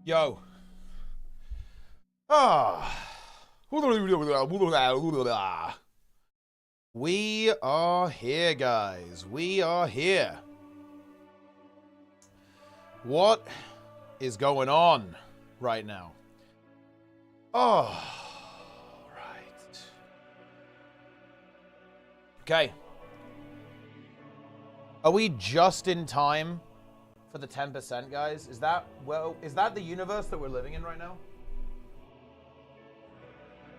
Yo. Ah. We are here, guys. We are here. What is going on right now? Oh, right. Okay. Are we just in time for the 10%, guys? Is that the universe that we're living in right now?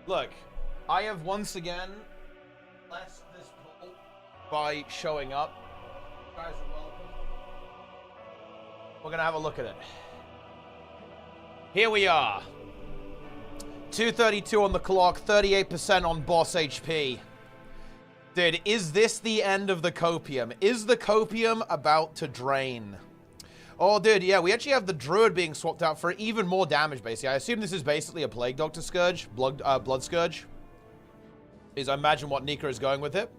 Look, I have once again blessed this poll by showing up. You guys are welcome. We're gonna have a look at it. Here we are. 232 on the clock, 38% on boss HP. Dude, is this the end of the copium? Is the copium about to drain? Oh, dude, yeah, we actually have the druid being swapped out for even more damage, basically. I assume this is basically a Plague Doctor Scourge, Blood Scourge. Is, I imagine, what Nika is going with it.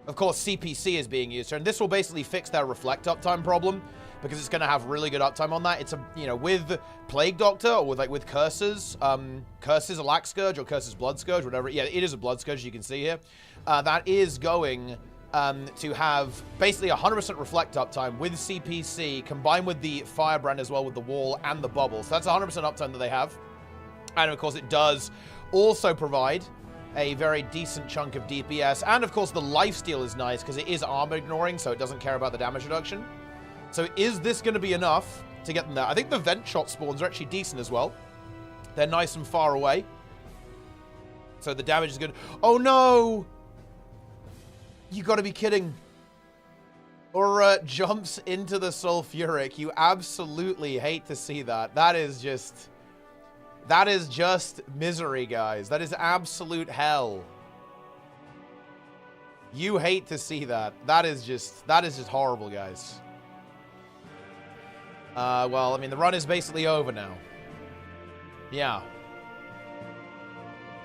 Of course, CPC is being used here, and this will basically fix their Reflect uptime problem, because it's going to have really good uptime on that. It's a, you know, with Plague Doctor, or with Curses, Curses Alack Scourge, or Curses Blood Scourge, whatever. Yeah, it is a Blood Scourge, you can see here. That is going to have basically 100% Reflect uptime with CPC, combined with the Firebrand as well, with the Wall and the Bubble. So that's 100% uptime that they have. And of course, it does also provide a very decent chunk of DPS. And of course, the lifesteal is nice because it is armor ignoring, so it doesn't care about the damage reduction. So is this going to be enough to get them there? I think the Vent Shot spawns are actually decent as well. They're nice and far away. So the damage is good. Oh no! You gotta be kidding. Aura jumps into the Sulfuric. You absolutely hate to see that. That is just misery, guys. That is absolute hell. You hate to see that. That is just horrible, guys. Well, I mean, the run is basically over now. Yeah.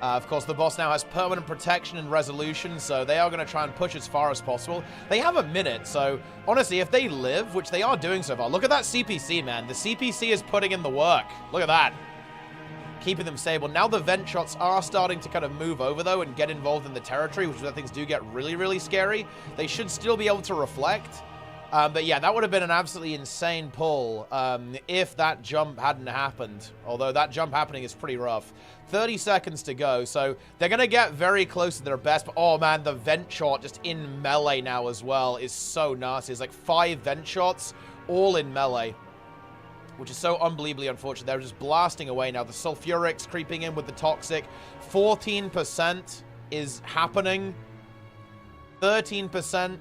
Of course, the boss now has permanent protection and resolution, so they are going to try and push as far as possible. They have a minute, so honestly, if they live, which they are doing so far, look at that CPC, man. The CPC is putting in the work. Look at that. Keeping them stable. Now the vent shots are starting to kind of move over, though, and get involved in the territory, which is where things do get really, really scary. They should still be able to reflect. But yeah, that would have been an absolutely insane pull if that jump hadn't happened. Although that jump happening is pretty rough. 30 seconds to go, so they're going to get very close to their best. But oh man, the vent shot just in melee now as well is so nasty. It's like 5 vent shots all in melee, which is so unbelievably unfortunate. They're just blasting away now. The Sulfuric's creeping in with the Toxic. 14% is happening. 13%.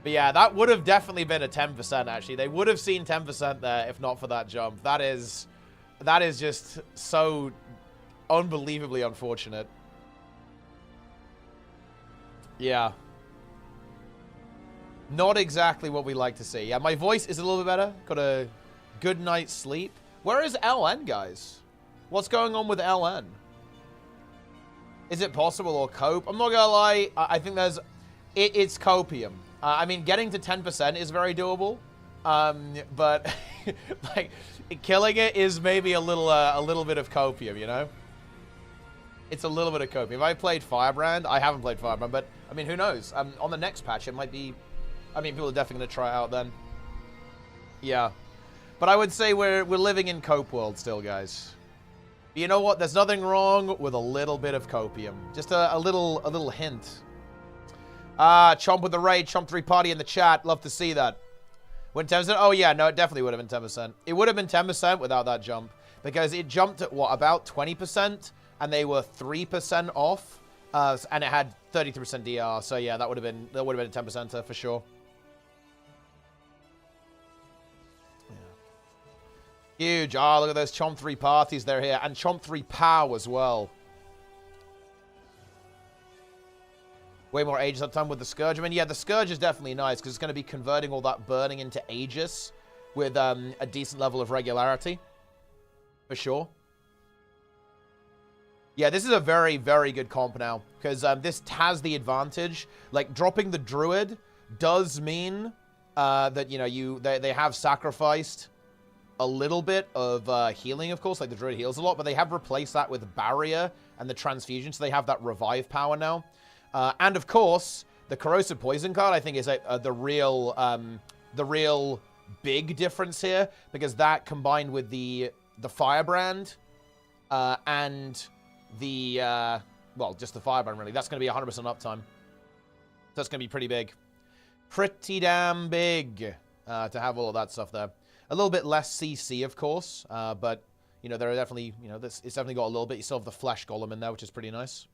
But yeah, that would have definitely been a 10%, actually. They would have seen 10% there if not for that jump. That is just so unbelievably unfortunate. Yeah. Not exactly what we like to see. Yeah, my voice is a little bit better. Got a good night's sleep. Where is LN, guys? What's going on with LN? Is it possible or cope? I'm not gonna lie. I think there's... It's copium. I mean, getting to 10% is very doable, but like killing it is maybe a little bit of copium, you know? It's a little bit of copium. If I played Firebrand, I haven't played Firebrand, but I mean, who knows? On the next patch, it might be. I mean, people are definitely gonna try it out then. Yeah, but I would say we're living in cope world still, guys. But you know what? There's nothing wrong with a little bit of copium. Just a little hint. Chomp with the raid, Chomp 3 party in the chat. Love to see that. When 10%? Oh, yeah, no, it definitely would have been 10%. It would have been 10% without that jump. Because it jumped at, what, about 20%? And they were 3% off. And it had 33% DR. So, yeah, that would have been a 10%er for sure. Yeah. Huge. Ah, look at those Chomp 3 parties they're here. And Chomp 3 POW as well. Way more Aegis uptime with the Scourge. I mean, yeah, the Scourge is definitely nice because it's going to be converting all that burning into Aegis with a decent level of regularity. For sure. Yeah, this is a very, very good comp now because this has the advantage. Like, dropping the Druid does mean that, you know, they have sacrificed a little bit of healing, of course, like the Druid heals a lot, but they have replaced that with Barrier and the Transfusion, so they have that revive power now. And of course, the Corrosive Poison card, I think, is the real big difference here, because that combined with the Firebrand and the, well, just the Firebrand, really, that's going to be 100% uptime. That's going to be pretty big. Pretty damn big to have all of that stuff there. A little bit less CC, of course, but, you know, there are definitely, you know, it's definitely got a little bit. You still have the Flesh Golem in there, which is pretty nice.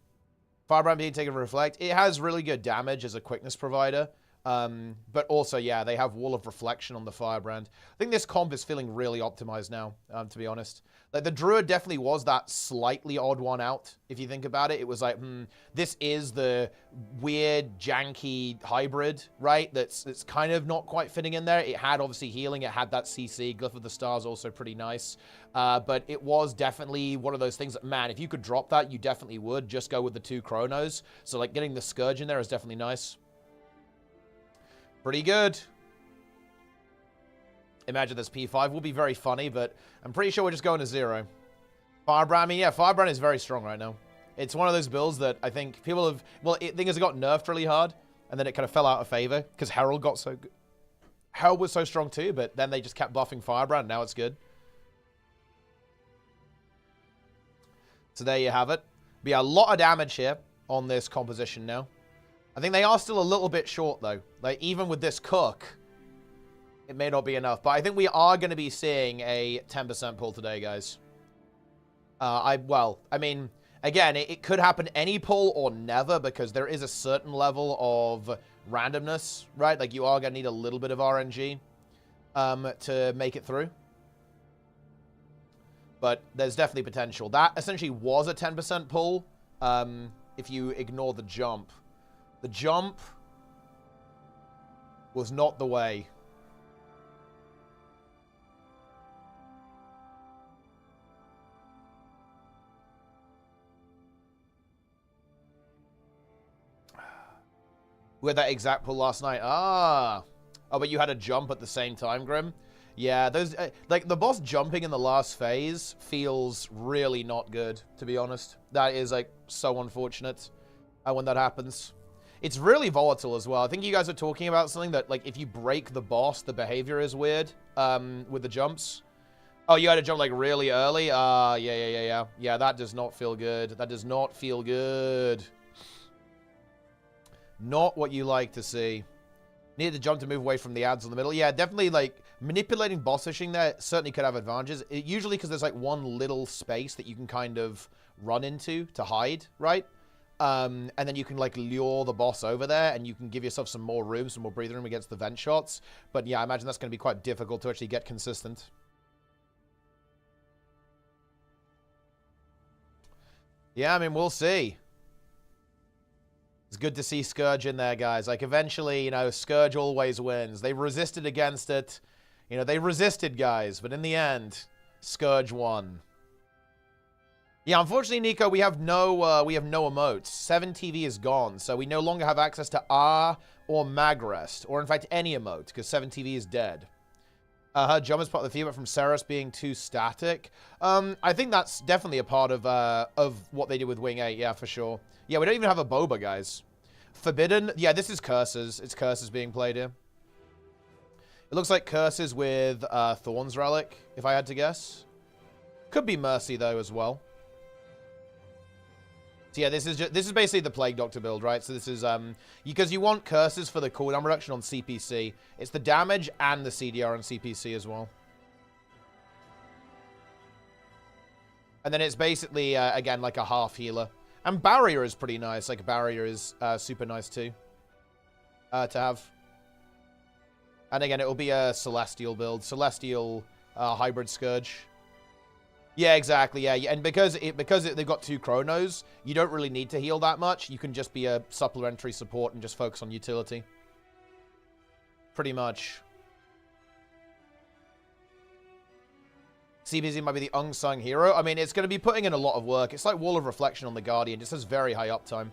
Firebrand being taken to Reflect. It has really good damage as a quickness provider, but also, yeah, they have Wall of Reflection on the Firebrand. I think this comp is feeling really optimized now, to be honest. Like, the Druid definitely was that slightly odd one out, if you think about it. It was like, this is the weird, janky hybrid, right? That's kind of not quite fitting in there. It had, obviously, healing. It had that CC. Glyph of the Stars, also pretty nice. But it was definitely one of those things that, man, if you could drop that, you definitely would. Just go with the 2 Chronos. So, like, getting the Scourge in there is definitely nice. Pretty good. Imagine this P5 will be very funny, but I'm pretty sure we're just going to 0. Firebrand, I mean, yeah, Firebrand is very strong right now. It's one of those builds that I think people have... Well, I think it got nerfed really hard, and then it kind of fell out of favor, because Herald got so good. Herald was so strong too, but then they just kept buffing Firebrand, now it's good. So there you have it. Be a lot of damage here on this composition now. I think they are still a little bit short, though. Like, even with this cook... It may not be enough, but I think we are going to be seeing a 10% pull today, guys. Well, I mean, again, it could happen any pull or never, because there is a certain level of randomness, right? Like, you are going to need a little bit of RNG to make it through. But there's definitely potential. That essentially was a 10% pull if you ignore the jump. The jump was not the way. We had that exact pull last night. Ah. Oh, but you had a jump at the same time, Grim? Yeah, those... like, the boss jumping in the last phase feels really not good, to be honest. That is, like, so unfortunate when that happens. It's really volatile as well. I think you guys are talking about something that, like, if you break the boss, the behavior is weird with the jumps. Oh, you had to jump, like, really early? Yeah. Yeah, that does not feel good. That does not feel good. Not what you like to see. Needed to jump to move away from the ads in the middle. Yeah, definitely, like, manipulating boss fishing there certainly could have advantages. Usually because there's, like, one little space that you can kind of run into to hide, right? And then you can, like, lure the boss over there, and you can give yourself some more room, some more breathing room against the vent shots. But, yeah, I imagine that's going to be quite difficult to actually get consistent. Yeah, I mean, we'll see. It's good to see Scourge in there, guys. Like, eventually, you know, Scourge always wins. They resisted against it. You know, they resisted, guys. But in the end, Scourge won. Yeah, unfortunately, Nico, we have no emotes. 7TV is gone, so we no longer have access to R or Magrest, or in fact, any emote, because 7TV is dead. Her jump is part of the feedback from Ceres being too static. I think that's definitely a part of what they did with Wing 8, yeah, for sure. Yeah, we don't even have a Boba, guys. Forbidden, yeah, this is Curses. It's Curses being played here. It looks like Curses with Thorn's Relic, if I had to guess. Could be Mercy, though, as well. So yeah, this is basically the Plague Doctor build, right? So this is, because you want Curses for the cooldown reduction on CPC. It's the damage and the CDR on CPC as well. And then it's basically, again, like a half healer. And Barrier is pretty nice. Like, Barrier is super nice, too. To have. And again, it will be a Celestial build. Celestial Hybrid Scourge. Yeah, exactly, yeah. And because they've got 2 Chronos, you don't really need to heal that much. You can just be a supplementary support and just focus on utility. Pretty much. CBZ might be the unsung hero. I mean, it's going to be putting in a lot of work. It's like Wall of Reflection on the Guardian. It just has very high uptime.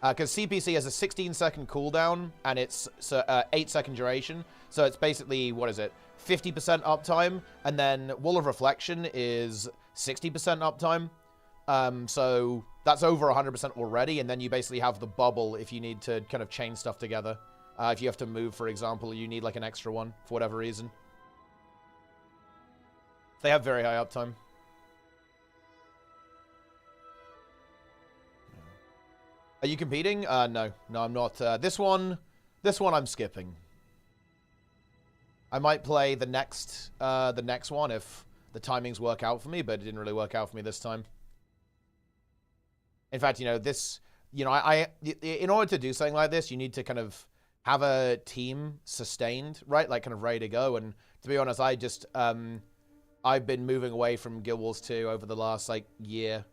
Because CPC has a 16-second cooldown, and it's 8-second duration. So it's basically, what is it? 50% uptime, and then Wall of Reflection is 60% uptime. So that's over 100% already, and then you basically have the bubble if you need to kind of chain stuff together. If you have to move, for example, you need like an extra one for whatever reason. They have very high uptime. Are you competing? No, I'm not. This one I'm skipping. I might play the next one if the timings work out for me, but it didn't really work out for me this time. In fact, in order to do something like this, you need to kind of have a team sustained, right? Like kind of ready to go. And to be honest, I've been moving away from Guild Wars 2 over the last like year.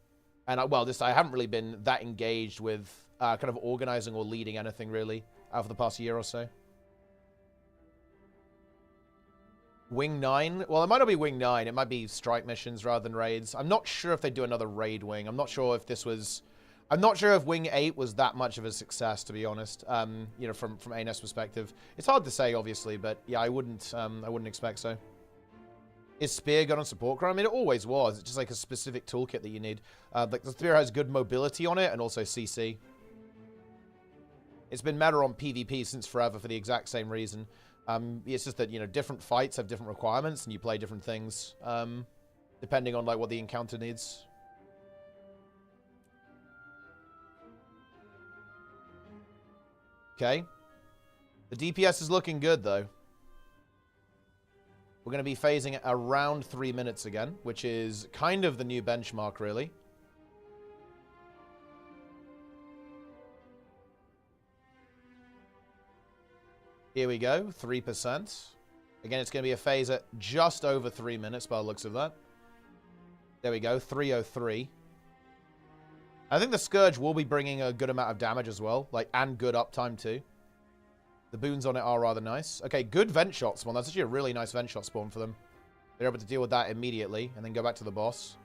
And I haven't really been that engaged with kind of organizing or leading anything really over the past year or so. Wing 9? Well, it might not be Wing 9. It might be strike missions rather than raids. I'm not sure if they do another raid wing. I'm not sure if Wing 8 was that much of a success, to be honest. From ArenaNet's perspective. It's hard to say, obviously, but yeah, I wouldn't expect so. Is Spear good on support crime? I mean, it always was. It's just like a specific toolkit that you need. Like the Spear has good mobility on it and also CC. It's been meta on PvP since forever for the exact same reason. It's just that, different fights have different requirements and you play different things depending on like what the encounter needs. Okay. The DPS is looking good, though. We're going to be phasing at around 3 minutes again, which is kind of the new benchmark, really. Here we go, 3%. Again, it's going to be a phase at just over 3 minutes by the looks of that. There we go, 3:03. I think the Scourge will be bringing a good amount of damage as well, and good uptime too. The boons on it are rather nice. Okay, good vent shot spawn. That's actually a really nice vent shot spawn for them. They're able to deal with that immediately and then go back to the boss.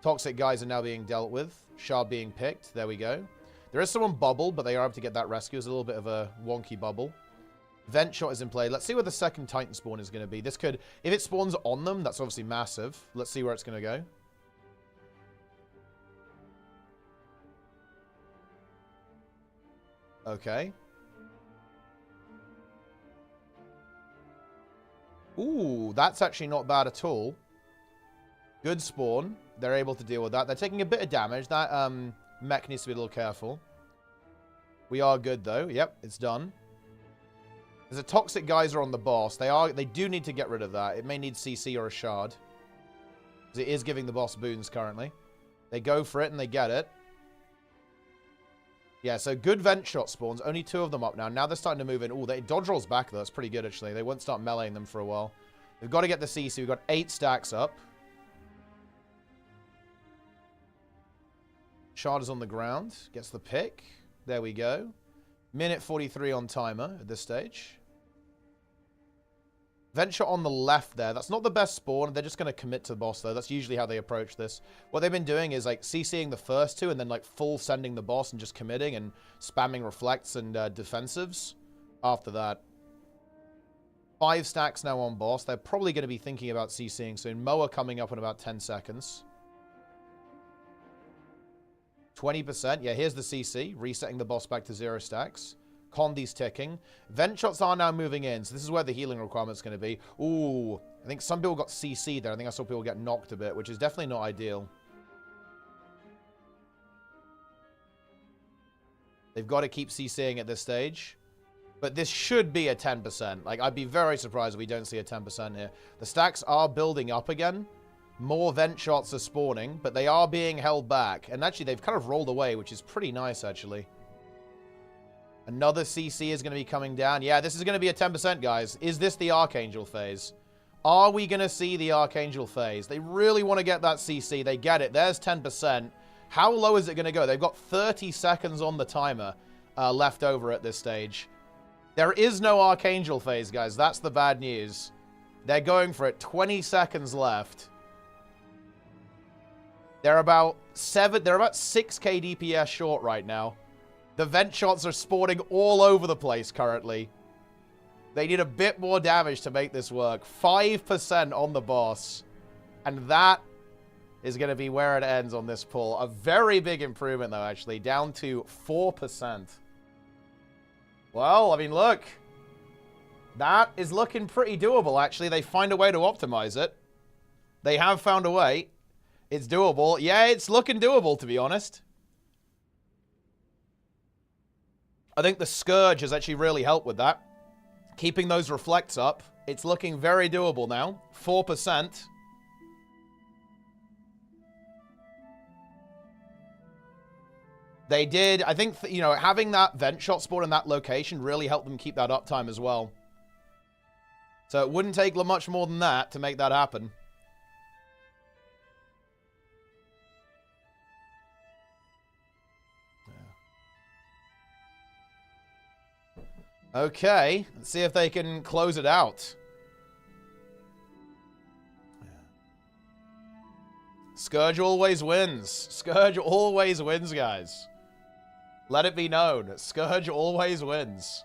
Toxic guys are now being dealt with. Shard being picked. There we go. There is someone bubbled, but they are able to get that rescue. It's a little bit of a wonky bubble. Vent shot is in play. Let's see where the second Titan spawn is going to be. This could, if it spawns on them, that's obviously massive. Let's see where it's going to go. Okay. Ooh, that's actually not bad at all. Good spawn. They're able to deal with that. They're taking a bit of damage. That mech needs to be a little careful. We are good, though. Yep, it's done. There's a toxic geyser on the boss. They do need to get rid of that. It may need CC or a shard. Because it is giving the boss boons currently. They go for it and they get it. Yeah, so good vent shot spawns. Only 2 of them up now. Now they're starting to move in. Ooh, dodge rolls back, though. That's pretty good, actually. They won't start meleeing them for a while. We've got to get the CC. We've got 8 stacks up. Shard is on the ground. Gets the pick. There we go. Minute 43 on timer at this stage. Vent shot on the left there. That's not the best spawn. They're just going to commit to the boss, though. That's usually how they approach this. What they've been doing is, CCing the first 2 and then, full sending the boss and just committing and spamming reflects and defensives after that. 5 stacks now on boss. They're probably going to be thinking about CCing soon. Moa coming up in about 10 seconds. 20%. Yeah, here's the CC. Resetting the boss back to 0 stacks. Condi's ticking. Vent shots are now moving in, so this is where the healing requirement's going to be. Ooh, I think some people got CC there. I think I saw people get knocked a bit, which is definitely not ideal. They've got to keep CCing at this stage. But this should be a 10%. I'd be very surprised if we don't see a 10% here. The stacks are building up again. More vent shots are spawning, but they are being held back. And actually, they've kind of rolled away, which is pretty nice, actually. Another CC is going to be coming down. Yeah, this is going to be a 10%, guys. Is this the Archangel phase? Are we going to see the Archangel phase? They really want to get that CC. They get it. There's 10%. How low is it going to go? They've got 30 seconds on the timer left over at this stage. There is no Archangel phase, guys. That's the bad news. They're going for it. 20 seconds left. They're about 6 KDPS short right now. The vent shots are spawning all over the place currently. They need a bit more damage to make this work. 5% on the boss. And that is going to be where it ends on this pull. A very big improvement, though, actually. Down to 4%. Well, I mean, look. That is looking pretty doable, actually. They find a way to optimize it. They have found a way. It's doable. Yeah, it's looking doable, to be honest. I think the Scourge has actually really helped with that. Keeping those reflects up. It's looking very doable now. 4%. They did, I think, you know, having that vent shot spawn in that location really helped them keep that uptime as well. So it wouldn't take much more than that to make that happen. Okay, let's see if they can close it out. Scourge always wins. Scourge always wins, guys. Let it be known. Scourge always wins.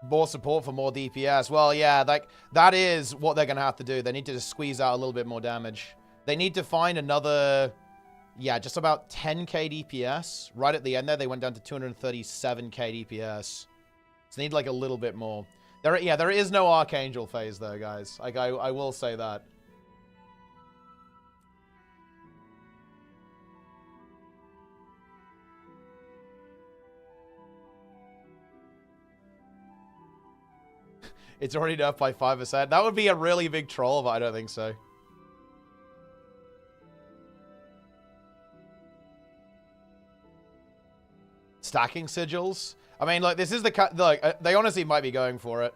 More support for more DPS. Well, yeah, like, that is what they're going to have to do. They need to just squeeze out a little bit more damage. They need to find another... Yeah, just about 10k DPS. Right at the end there, they went down to 237k DPS. So they need, like, a little bit more. There is no Archangel phase, though, guys. Like, I will say that. It's already nerfed by 5%. That would be a really big troll, but I don't think so. Stacking sigils. I mean, like, this is the... Look, they honestly might be going for it.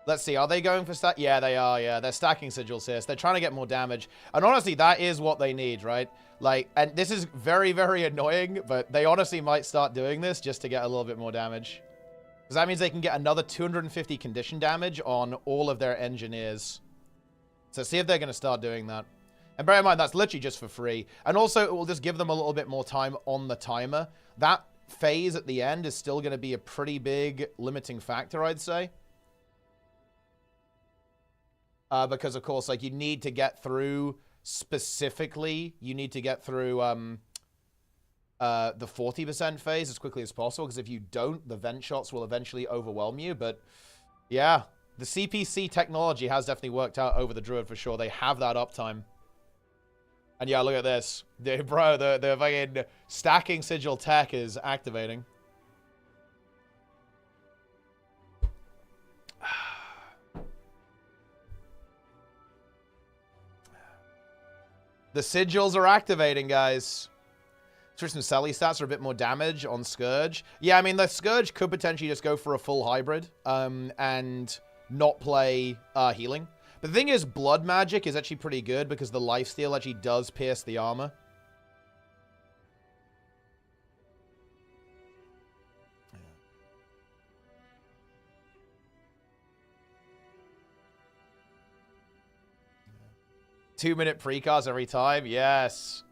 Let's see. Are they going for stack? Yeah, they are. Yeah, they're stacking sigils here. So they're trying to get more damage. And honestly, that is what they need, right? Like, and this is very, very annoying, but they honestly might start doing this just to get a little bit more damage. Because that means they can get another 250 condition damage on all of their engineers. So see if they're going to start doing that. And bear in mind, that's literally just for free. And also, it will just give them a little bit more time on the timer. That phase at the end is still going to be a pretty big limiting factor, I'd say. Because, of course, like, you need to get through, specifically, you need to get through the 40% phase as quickly as possible. Because if you don't, the vent shots will eventually overwhelm you. But, yeah, the CPC technology has definitely worked out over the Druid for sure. They have that uptime. And yeah, look at this. Bro, the fucking stacking sigil tech is activating. The sigils are activating, guys. Switch some Sally stats for a bit more damage on Scourge. Yeah, I mean, the Scourge could potentially just go for a full hybrid and not play healing. But the thing is, blood magic is actually pretty good because the lifesteal actually does pierce the armor. Yeah. 2-minute precast every time. Yes.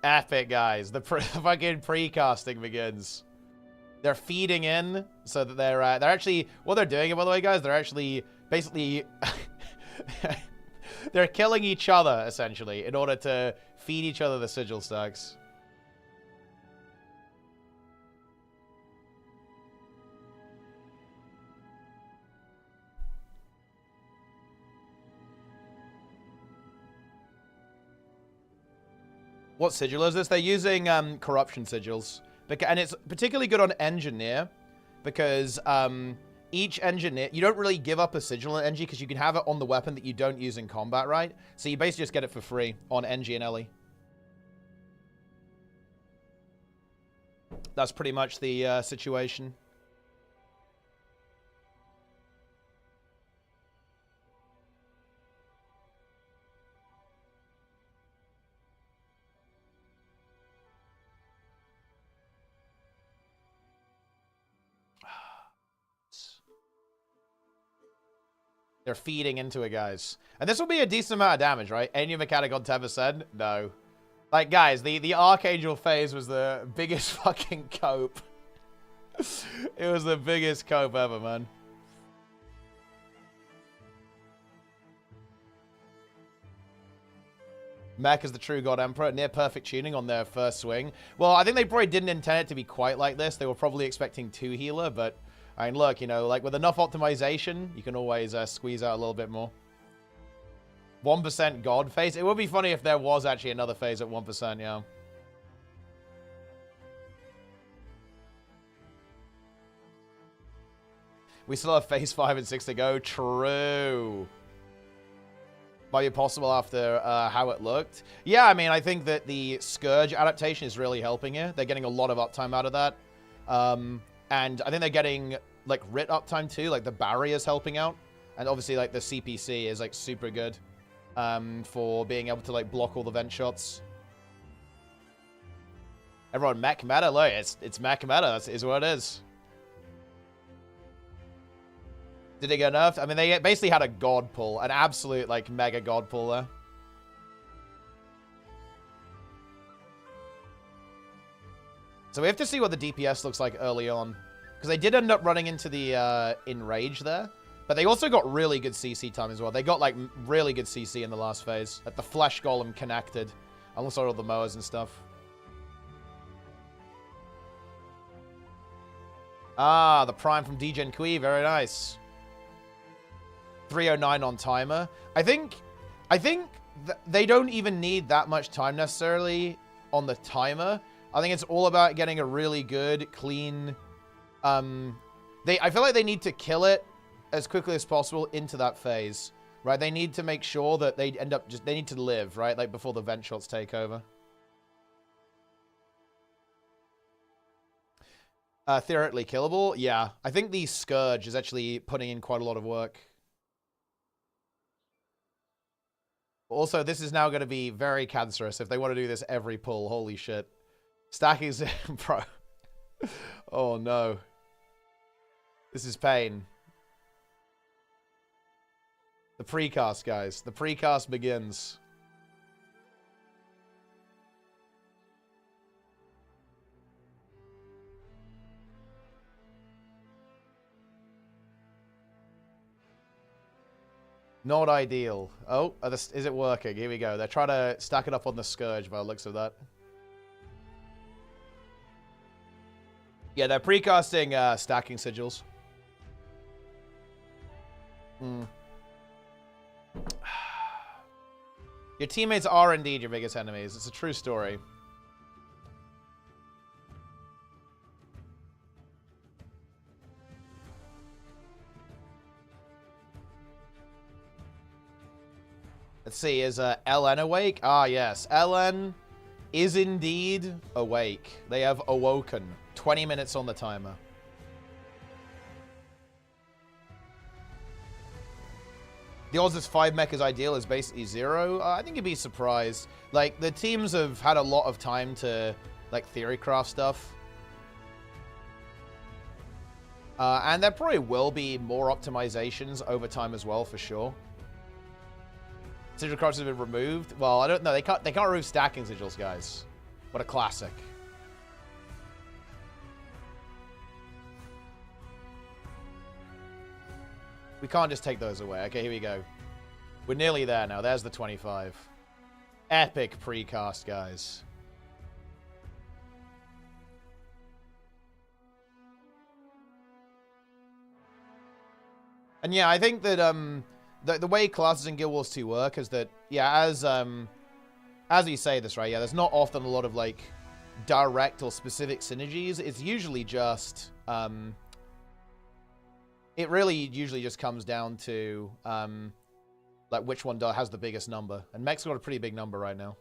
Epic, guys. The fucking precasting begins. They're feeding in so that they're actually... What they're doing, by the way, guys, they're actually basically... They're killing each other, essentially, in order to feed each other the sigil stacks. What sigil is this? They're using corruption sigils. And it's particularly good on engineer because... each engineer, you don't really give up a sigil on NG because you can have it on the weapon that you don't use in combat, right? So you basically just get it for free on NG and Ellie. That's pretty much the situation. They're feeding into it, guys. And this will be a decent amount of damage, right? Any mechanic on 10%? No. Like, guys, the Archangel phase was the biggest fucking cope. It was the biggest cope ever, man. Mech is the true God Emperor. Near perfect tuning on their first swing. Well, I think they probably didn't intend it to be quite like this. They were probably expecting 2 healer, but I mean, look, you know, like with enough optimization, you can always squeeze out a little bit more. 1% God phase. It would be funny if there was actually another phase at 1%, yeah. We still have phase 5 and 6 to go. True. Might be possible after how it looked. Yeah, I mean, I think that the Scourge adaptation is really helping here. They're getting a lot of uptime out of that. And I think they're getting, like, Writ uptime, too. Like, the barrier's helping out. And obviously, like, the CPC is, like, super good for being able to, like, block all the vent shots. Everyone, mech meta? Look, it's mech meta. That is what it is. Did it get nerfed? I mean, they basically had a god pull. An absolute, like, mega god pull there. So we have to see what the DPS looks like early on. Because they did end up running into the Enrage there. But they also got really good CC time as well. They got, like, really good CC in the last phase. Like, the Flesh Golem connected. Alongside all the mowers and stuff. Ah, the Prime from Degen Kui. Very nice. 309 on timer. I think they don't even need that much time necessarily on the timer. I think it's all about getting a really good, clean... I feel like they need to kill it as quickly as possible into that phase, right? They need to make sure that they end up they need to live, right? Like before the vent shots take over. Theoretically killable? Yeah. I think the Scourge is actually putting in quite a lot of work. Also, this is now going to be very cancerous if they want to do this every pull. Holy shit. Stacking is... Bro. Oh, no. This is pain. The precast, guys. The precast begins. Not ideal. Oh, is it working? Here we go. They're trying to stack it up on the Scourge by the looks of that. Yeah, they're precasting stacking sigils. Your teammates are indeed your biggest enemies. It's a true story. Let's see, is LN awake? Ah, yes. LN is indeed awake. They have awoken. 20 minutes on the timer. The odds this 5 mech is ideal is basically 0. I think you'd be surprised. Like, the teams have had a lot of time to, like, theorycraft stuff. And there probably will be more optimizations over time as well, for sure. Sigil crouches have been removed. Well, I don't know. They can't remove stacking sigils, guys. What a classic. We can't just take those away. Okay, here we go. We're nearly there now. There's the 25. Epic precast, guys. And yeah, I think that the way classes in Guild Wars 2 work is that, yeah, as you say this, right, yeah, there's not often a lot of, like, direct or specific synergies. It's usually just, it really usually just comes down to, like, which one has the biggest number. And Mech's got a pretty big number right now.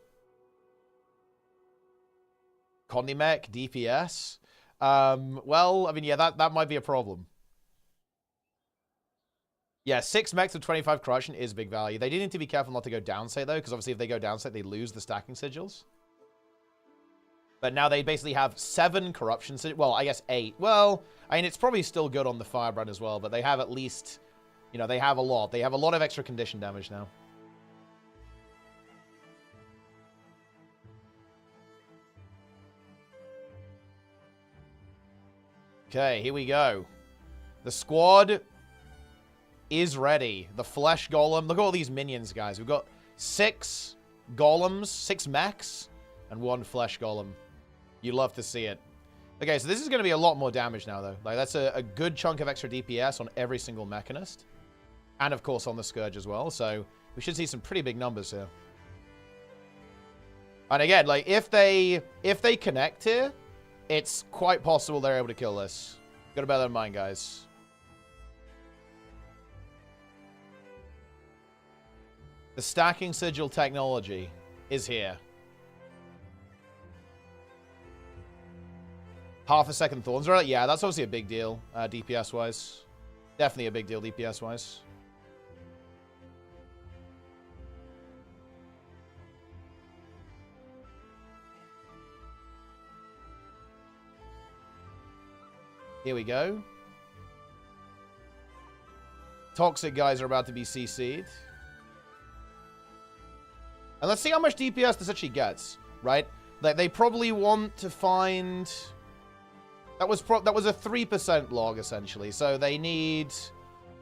Condi Mech, DPS? Well, I mean, yeah, that might be a problem. Yeah, 6 mechs of 25 corruption is big value. They do need to be careful not to go downstate, though, because obviously if they go downstate, they lose the stacking sigils. But now they basically have 7 corruption sigils. Well, I guess 8. Well, I mean, it's probably still good on the Firebrand as well, but they have at least, you know, they have a lot. They have a lot of extra condition damage now. Okay, here we go. The squad is ready. The flesh golem. Look at all these minions, guys. We've got 6 golems, 6 mechs, and 1 flesh golem. You love to see it. Okay, so this is going to be a lot more damage now, though. Like, that's a good chunk of extra DPS on every single mechanist. And, of course, on the Scourge as well. So, we should see some pretty big numbers here. And again, like, if they connect here, it's quite possible they're able to kill this. Gotta bear that in mind, guys. The stacking sigil technology is here. Half a second thorns, right? Yeah, that's obviously a big deal, DPS-wise. Definitely a big deal, DPS-wise. Here we go. Toxic guys are about to be CC'd. And let's see how much DPS this actually gets, right? Like, they probably want to find... That was a 3% log, essentially. So they need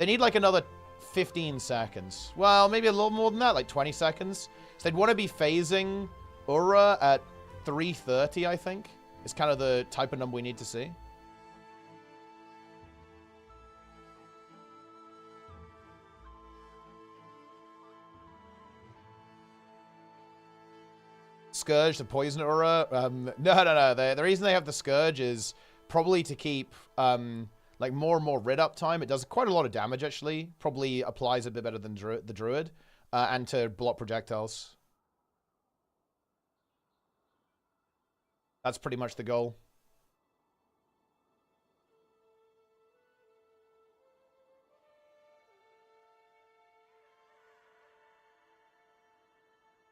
like another 15 seconds. Well, maybe a little more than that, like 20 seconds. So they'd want to be phasing URA at 330, I think. Is kind of the type of number we need to see. Scourge to poison Aura. No. The reason they have the Scourge is probably to keep like more and more rid up time. It does quite a lot of damage, actually. Probably applies a bit better than the Druid. And to block projectiles. That's pretty much the goal.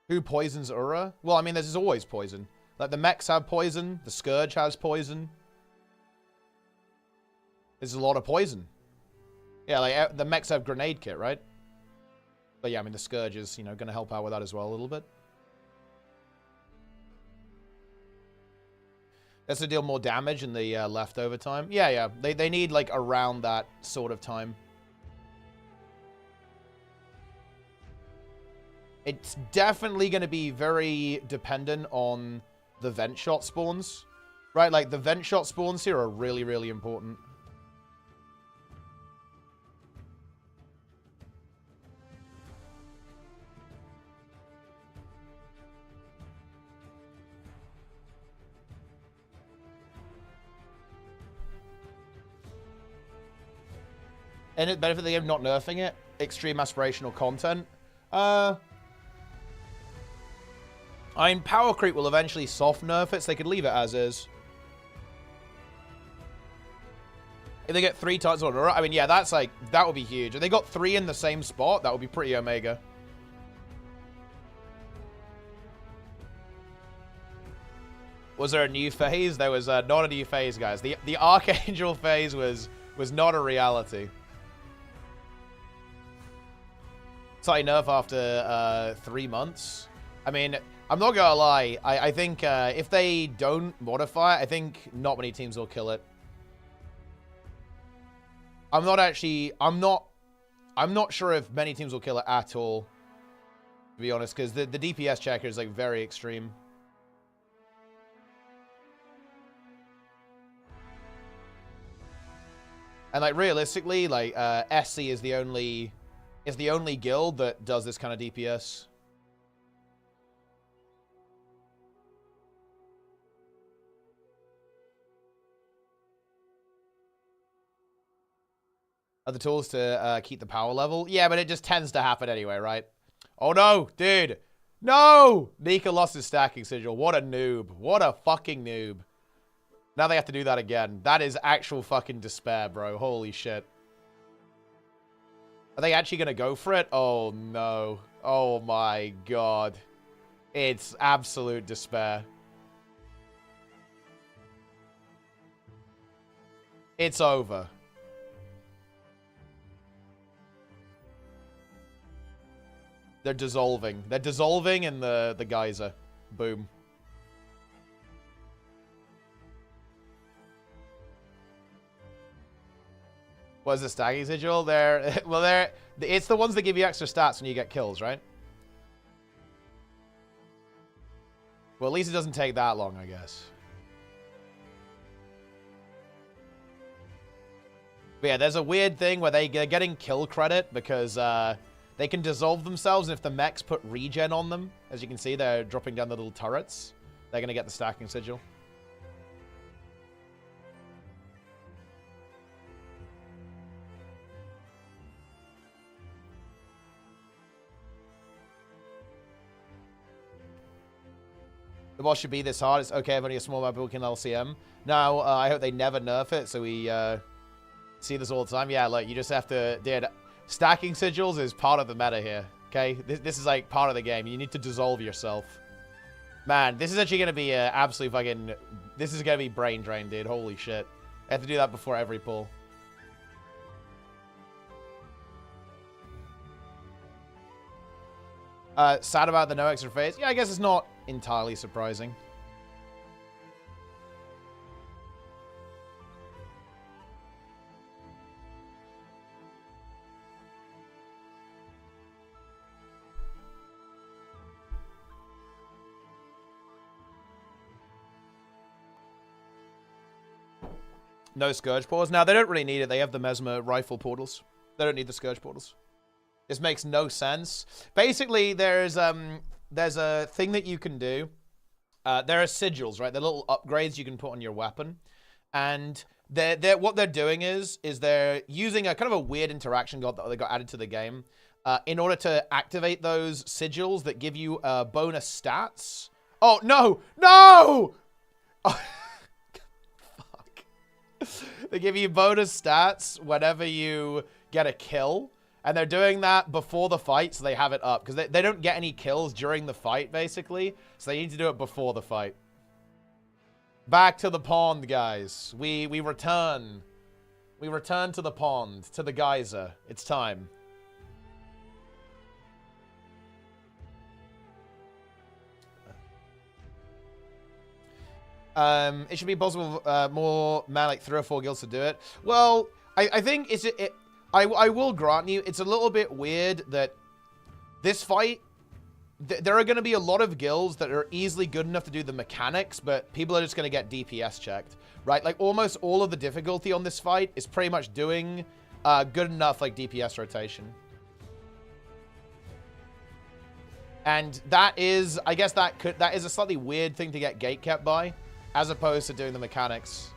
Who poisons Aura? Well, I mean, there's always poison. Like, the mechs have poison. The Scourge has poison. There's a lot of poison. Yeah, like, the mechs have grenade kit, right? But yeah, I mean, the Scourge is, you know, going to help out with that as well a little bit. That's to deal more damage in the leftover time. Yeah. They need, like, around that sort of time. It's definitely going to be very dependent on the vent shot spawns. Right? Like, the vent shot spawns here are really, really important. And it benefit the game not nerfing it. Extreme aspirational content. I mean, power creep will eventually soft nerf it, so they could leave it as is. If they get 3 times on Aura, I mean, yeah, that's like, that would be huge. If they got 3 in the same spot, that would be pretty omega. Was there a new phase? There was not a new phase, guys. The Archangel phase was not a reality. Slight nerf after 3 months. I mean, I'm not gonna lie. I think if they don't modify it, I think not many teams will kill it. I'm not sure if many teams will kill it at all, to be honest, because the DPS checker is like very extreme. And like realistically, like SC is the only guild that does this kind of DPS. Are the tools to keep the power level? Yeah, but it just tends to happen anyway, right? Oh no, dude. No! Nika lost his stacking sigil. What a noob. What a fucking noob. Now they have to do that again. That is actual fucking despair, bro. Holy shit. Are they actually going to go for it? Oh, no. Oh, my God. It's absolute despair. It's over. They're dissolving. They're dissolving in the geyser. Boom. What's the stacking sigil? It's the ones that give you extra stats when you get kills, right? Well, at least it doesn't take that long, I guess. But yeah, there's a weird thing where they're getting kill credit because they can dissolve themselves, and if the mechs put regen on them, as you can see, they're dropping down the little turrets. They're going to get the stacking sigil. The boss should be this hard. It's okay if only a small amount of people can LCM. No, I hope they never nerf it, so we see this all the time. Yeah, like, you just have to... Dude, stacking sigils is part of the meta here, okay? This is, like, part of the game. You need to dissolve yourself. Man, this is actually going to be absolutely fucking... This is going to be brain drain, dude. Holy shit. I have to do that before every pull. Sad about the no extra phase? Yeah, I guess it's not entirely surprising. No Scourge portals. Now, they don't really need it. They have the Mesmer rifle portals. They don't need the Scourge portals. This makes no sense. Basically, there's a thing that you can do. There are sigils, right? They're little upgrades you can put on your weapon. And what they're doing is they're using a kind of a weird interaction that they got added to the game in order to activate those sigils that give you bonus stats. Oh, no! No! Oh. They give you bonus stats whenever you get a kill. And they're doing that before the fight, so they have it up. Because they don't get any kills during the fight, basically. So they need to do it before the fight. Back to the pond, guys. We return. We return to the pond, to the geyser. It's time. It should be possible more, man, like 3 or 4 guilds to do it. Well, I think I will grant you, it's a little bit weird that this fight, there are going to be a lot of guilds that are easily good enough to do the mechanics, but people are just going to get DPS checked, right? Like, almost all of the difficulty on this fight is pretty much doing good enough, like, DPS rotation. And that is, I guess that is a slightly weird thing to get gatekept by, as opposed to doing the mechanics.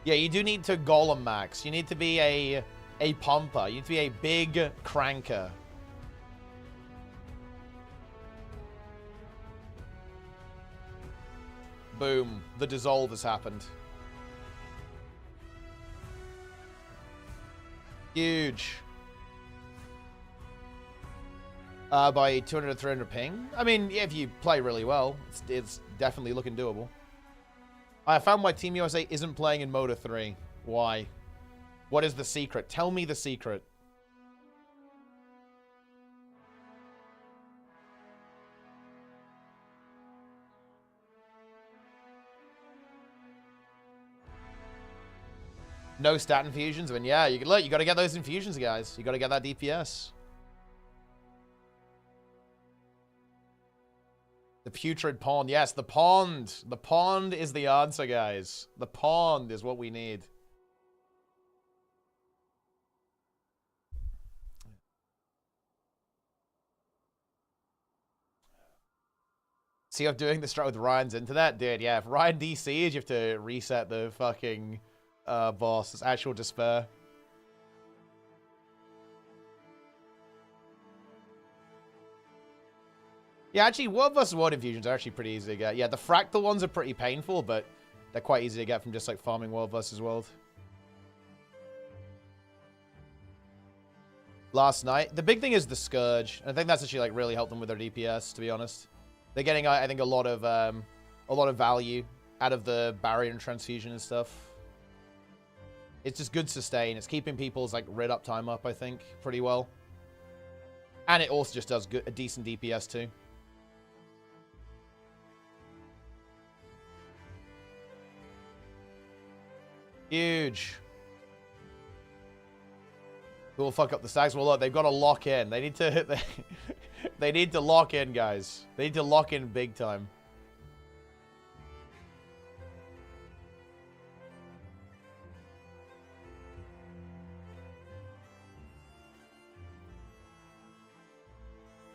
Yeah, you do need to golem max. You need to be a pumper. You need to be a big cranker. Boom. The dissolve has happened. Huge. By 200 to 300 ping. I mean, if you play really well, it's definitely looking doable. I found why Team USA isn't playing in Mota 3. Why? What is the secret? Tell me the secret. No stat infusions? I mean, yeah, you got to get those infusions, guys. You got to get that DPS. The putrid pond. Yes, the pond. The pond is the answer, guys. The pond is what we need. See, I'm doing the strat with Ryan's internet? Dude, yeah. If Ryan DCs, you have to reset the fucking boss. It's actual despair. Yeah, actually, World vs. World infusions are actually pretty easy to get. Yeah, the fractal ones are pretty painful, but they're quite easy to get from just, like, farming World vs. World. Last night. The big thing is the Scourge. I think that's actually, like, really helped them with their DPS, to be honest. They're getting, I think, a lot of value out of the barrier and transfusion and stuff. It's just good sustain. It's keeping people's, like, rid up time up, I think, pretty well. And it also just does a decent DPS, too. Huge. Who will fuck up the stacks? Well, look, they've got to lock in. They need to... They need to lock in, guys. They need to lock in big time.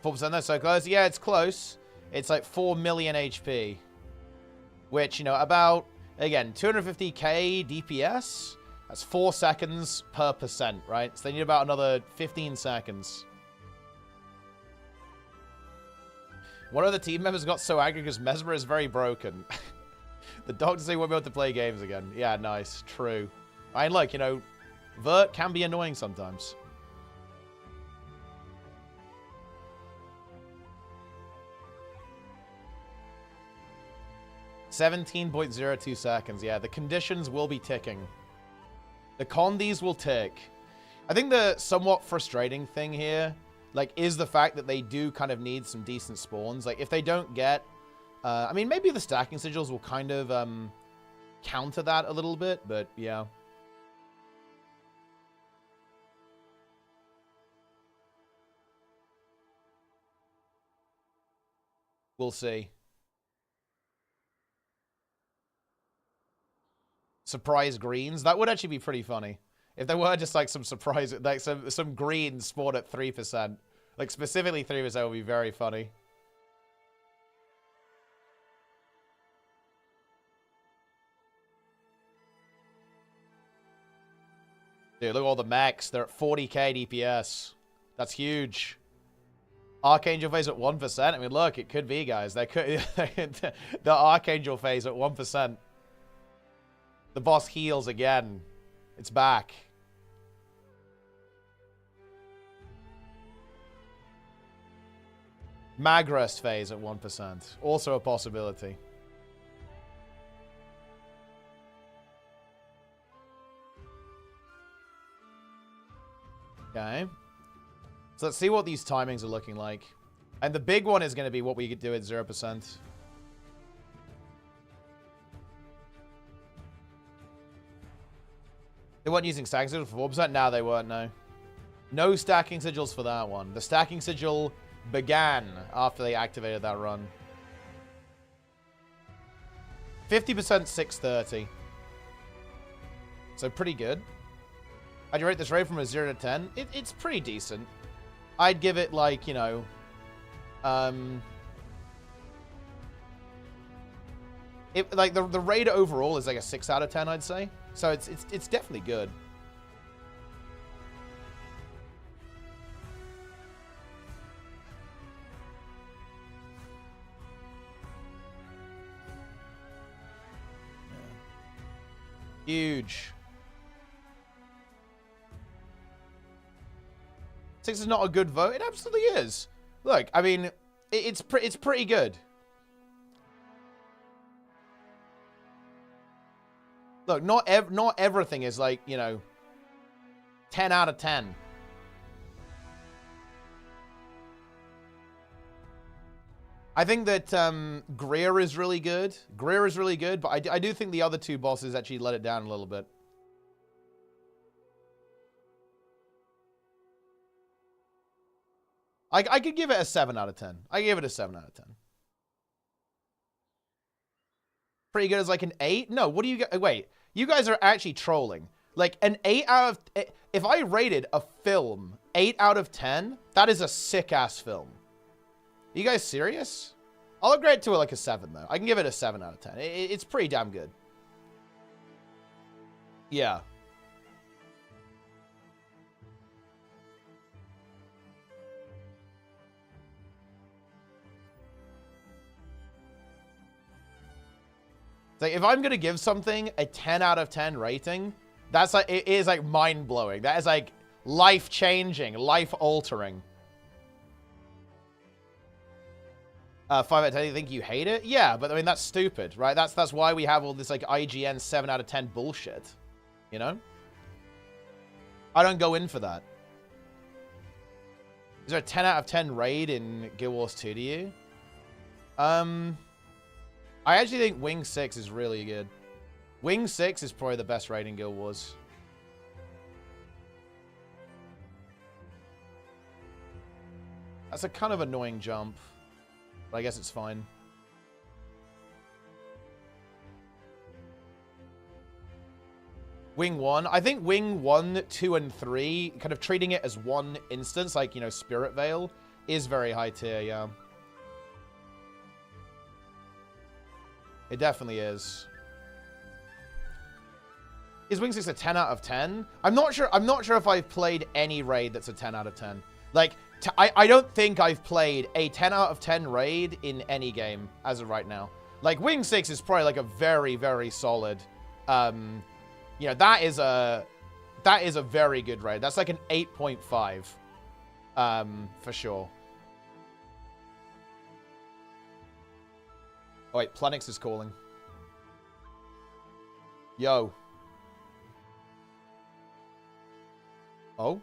%, that's so close. Yeah, it's close. It's like 4 million HP. Which, you know, about, again, 250k DPS. That's 4 seconds per %, right? So they need about another 15 seconds. One of the team members got so angry because Mesmer is very broken. The doctor say he won't be able to play games again. Yeah, nice. True. I mean, look, you know, Vert can be annoying sometimes. 17.02 seconds. Yeah, the conditions will be ticking. The condies will tick. I think the somewhat frustrating thing here, like, is the fact that they do kind of need some decent spawns. Like, if they don't get... I mean, maybe the stacking sigils will kind of counter that a little bit, but yeah. We'll see. Surprise greens. That would actually be pretty funny. If there were just like some surprise, like some greens spawned at 3%. Like specifically 3% would be very funny. Dude, look at all the mechs. They're at 40k DPS. That's huge. Archangel phase at 1%. I mean, look, it could be, guys. They could the Archangel phase at 1%. The boss heals again. It's back. Magrest phase at 1%. Also a possibility. Okay. So let's see what these timings are looking like. And the big one is going to be what we could do at 0%. They weren't using stacking sigils for 4%? No, they weren't, no. No stacking sigils for that one. The stacking sigil began after they activated that run. 50% 630. So pretty good. How'd you rate this raid from a 0 to 10? It's pretty decent. I'd give it like, you know... like the raid overall is like a 6 out of 10, I'd say. So it's definitely good. Yeah. Huge. 6 is not a good vote. It absolutely is. Look, I mean, it's pretty good. Look, not everything is like, you know, 10 out of 10. I think that Greer is really good. Greer is really good, but I do think the other two bosses actually let it down a little bit. I could give it a 7 out of 10. I give it a 7 out of 10. Pretty good as like an 8? No, what do you... Wait, you guys are actually trolling. Like, an 8 out of... If I rated a film 8 out of 10, that is a sick-ass film. Are you guys serious? I'll upgrade to like a 7, though. I can give it a 7 out of 10. It's pretty damn good. Yeah. Like, if I'm gonna give something a 10 out of 10 rating, that's like, it is like mind-blowing. That is like life-changing, life-altering. 5 out of 10, you think you hate it? Yeah, but I mean, that's stupid, right? That's why we have all this like IGN 7 out of 10 bullshit. You know? I don't go in for that. Is there a 10 out of 10 raid in Guild Wars 2 to you? I actually think Wing 6 is really good. Wing 6 is probably the best raid in Guild Wars. That's a kind of annoying jump. But I guess it's fine. Wing 1. I think Wing 1, 2, and 3, kind of treating it as one instance, like, you know, Spirit Veil, is very high tier, yeah. It definitely is. Is Wing 6 a 10 out of 10? I'm not sure if I've played any raid that's a 10 out of 10. Like, I don't think I've played a 10 out of 10 raid in any game as of right now. Like, Wing 6 is probably like a very, very solid, you know, that is a very good raid. That's like an 8.5, for sure. Oh wait, Plenix is calling. Yo. Oh.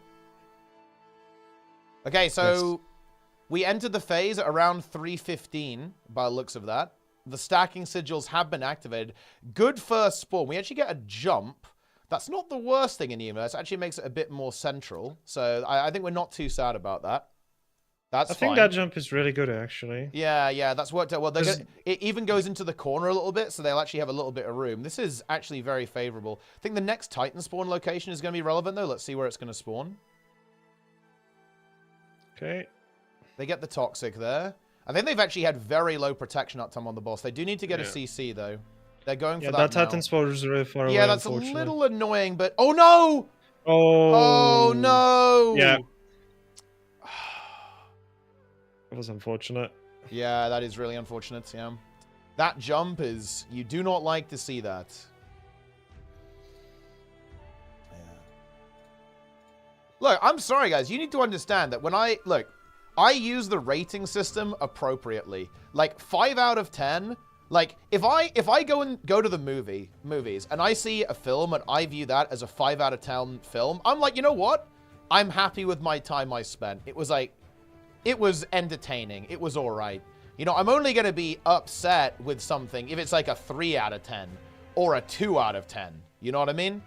Okay, so yes. We entered the phase at around 3:15 by the looks of that. The stacking sigils have been activated. Good first spawn. We actually get a jump. That's not the worst thing in the universe. It actually makes it a bit more central. So I think we're not too sad about that. That's fine. I think that jump is really good, actually. Yeah, that's worked out well. It even goes into the corner a little bit, so they'll actually have a little bit of room. This is actually very favorable. I think the next Titan spawn location is going to be relevant, though. Let's see where it's going to spawn. Okay. They get the Toxic there. I think they've actually had very low protection uptime on the boss. They do need to get a CC, though. They're going for that now. Titan spawn is really far away, yeah, that's a little annoying, but... Oh, no! Oh, no! Yeah. It was unfortunate. Yeah, that is really unfortunate, yeah. That jump is... You do not like to see that. Yeah. Look, I'm sorry, guys. You need to understand that when I... Look, I use the rating system appropriately. Like, 5 out of 10... Like, if I go to the movies and I see a film and I view that as a 5 out of 10 film, I'm like, you know what? I'm happy with my time I spent. It was like, it was entertaining. It was all right. You know, I'm only going to be upset with something if it's like a 3 out of 10 or a 2 out of 10. You know what I mean?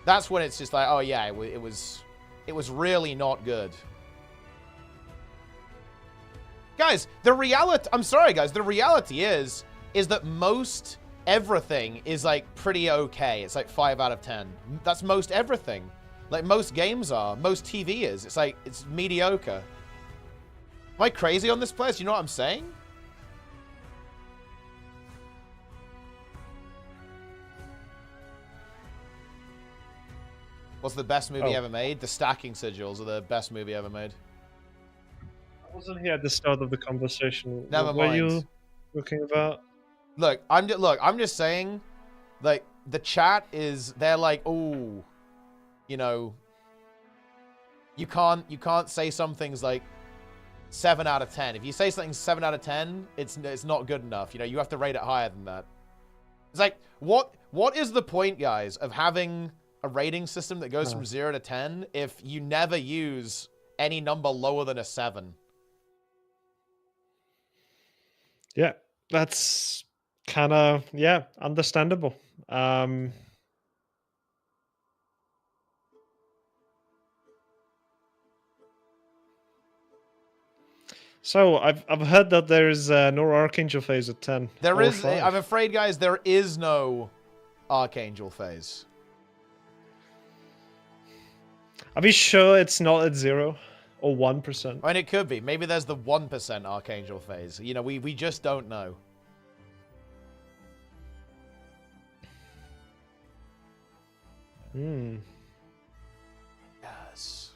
That's when it's just like, oh yeah, it was really not good. Guys, the reality... I'm sorry, guys. The reality is that most everything is, like, pretty okay. It's, like, 5 out of 10. That's most everything. Like, most games are. Most TV is. It's, like, it's mediocre. Am I crazy on this place? You know what I'm saying? What's the best movie ever made? The Stacking Sigils are the best movie ever made. Wasn't he at the start of the conversation? Never what mind. Were you looking about? Look, I'm just saying, like, the chat is, they're like, oh, you know, you can't say something's like 7 out of 10. If you say something's 7 out of 10, it's not good enough. You know, you have to rate it higher than that. It's like, what is the point, guys, of having a rating system that goes from 0 to 10 if you never use any number lower than a 7? Yeah, that's kind of, yeah, understandable. So I've heard that there is no Archangel phase at 10. There is. 5. I'm afraid, guys, there is no Archangel phase. Are we sure it's not at 0? Or 1%. I mean, it could be. Maybe there's the 1% Archangel phase. You know, we just don't know. Yes.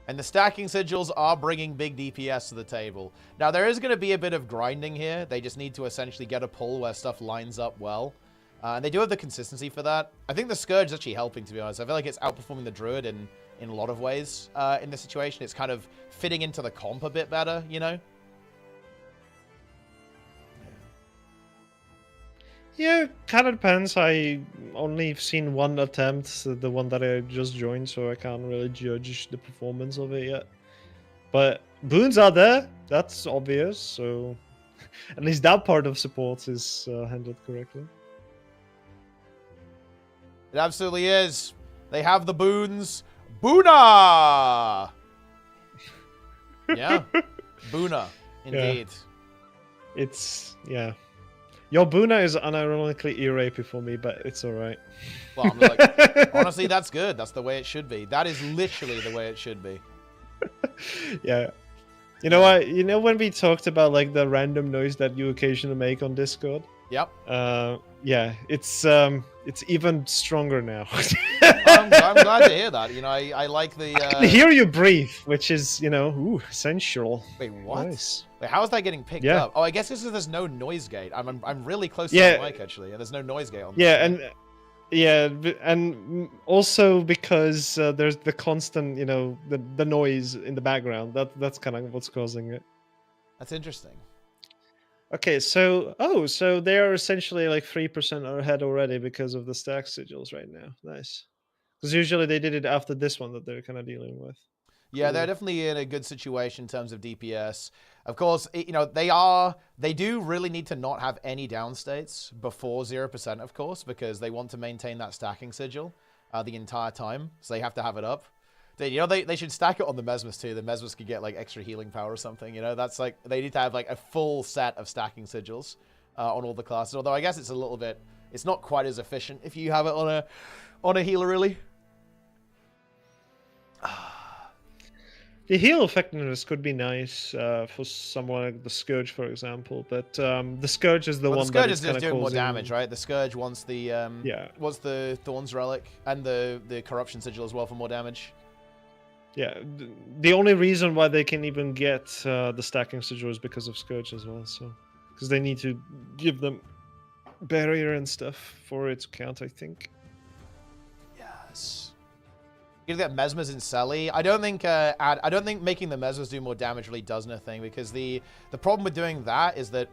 And the stacking sigils are bringing big DPS to the table. Now, there is going to be a bit of grinding here. They just need to essentially get a pull where stuff lines up well. And they do have the consistency for that. I think the Scourge is actually helping, to be honest. I feel like it's outperforming the Druid in a lot of ways in this situation. It's kind of fitting into the comp a bit better, you know? Yeah, kind of depends. I only seen one attempt, the one that I just joined, so I can't really judge the performance of it yet. But boons are there, that's obvious, so at least that part of support is handled correctly. It absolutely is. They have the boons. Boona! Yeah. Boona, indeed. Yeah. It's, yeah. Your Boona is unironically ear-rapey for me, but it's alright. Well, I'm like, honestly, that's good. That's the way it should be. That is literally the way it should be. Yeah. You know what? You know when we talked about like the random noise that you occasionally make on Discord? Yep. Yeah, it's even stronger now. I'm glad to hear that. You know, I like the. I can hear you breathe, which is, you know, ooh, sensual. Wait, what? Nice. Wait, how is that getting picked up? Oh, I guess because there's no noise gate. I'm really close to the mic actually, and there's no noise gate on. And also because there's the constant, you know, the noise in the background. That's kind of what's causing it. That's interesting. Okay, so so they are essentially like 3% ahead already because of the stack sigils right now. Nice, because usually they did it after this one that they're kind of dealing with. Yeah, they're definitely in a good situation in terms of DPS. Of course, you know, they do really need to not have any downstates before 0%, of course, because they want to maintain that stacking sigil the entire time. So they have to have it up. You know, they should stack it on the Mesmus too. The Mesmus could get like extra healing power or something. You know, that's like, they need to have like a full set of stacking sigils on all the classes. Although I guess it's a little bit, it's not quite as efficient if you have it on a healer really. The heal effectiveness could be nice for someone like the Scourge, for example, but the Scourge is the one that is just doing causing... more damage, right? The Scourge wants the wants the Thorns Relic and the Corruption Sigil as well for more damage. Yeah, the only reason why they can even get the stacking sigil is because of Scourge as well, so because they need to give them barrier and stuff for it to count, I think. Yes. You get Mesmers in Selly. I don't think making the Mesmers do more damage really does anything, because the problem with doing that is that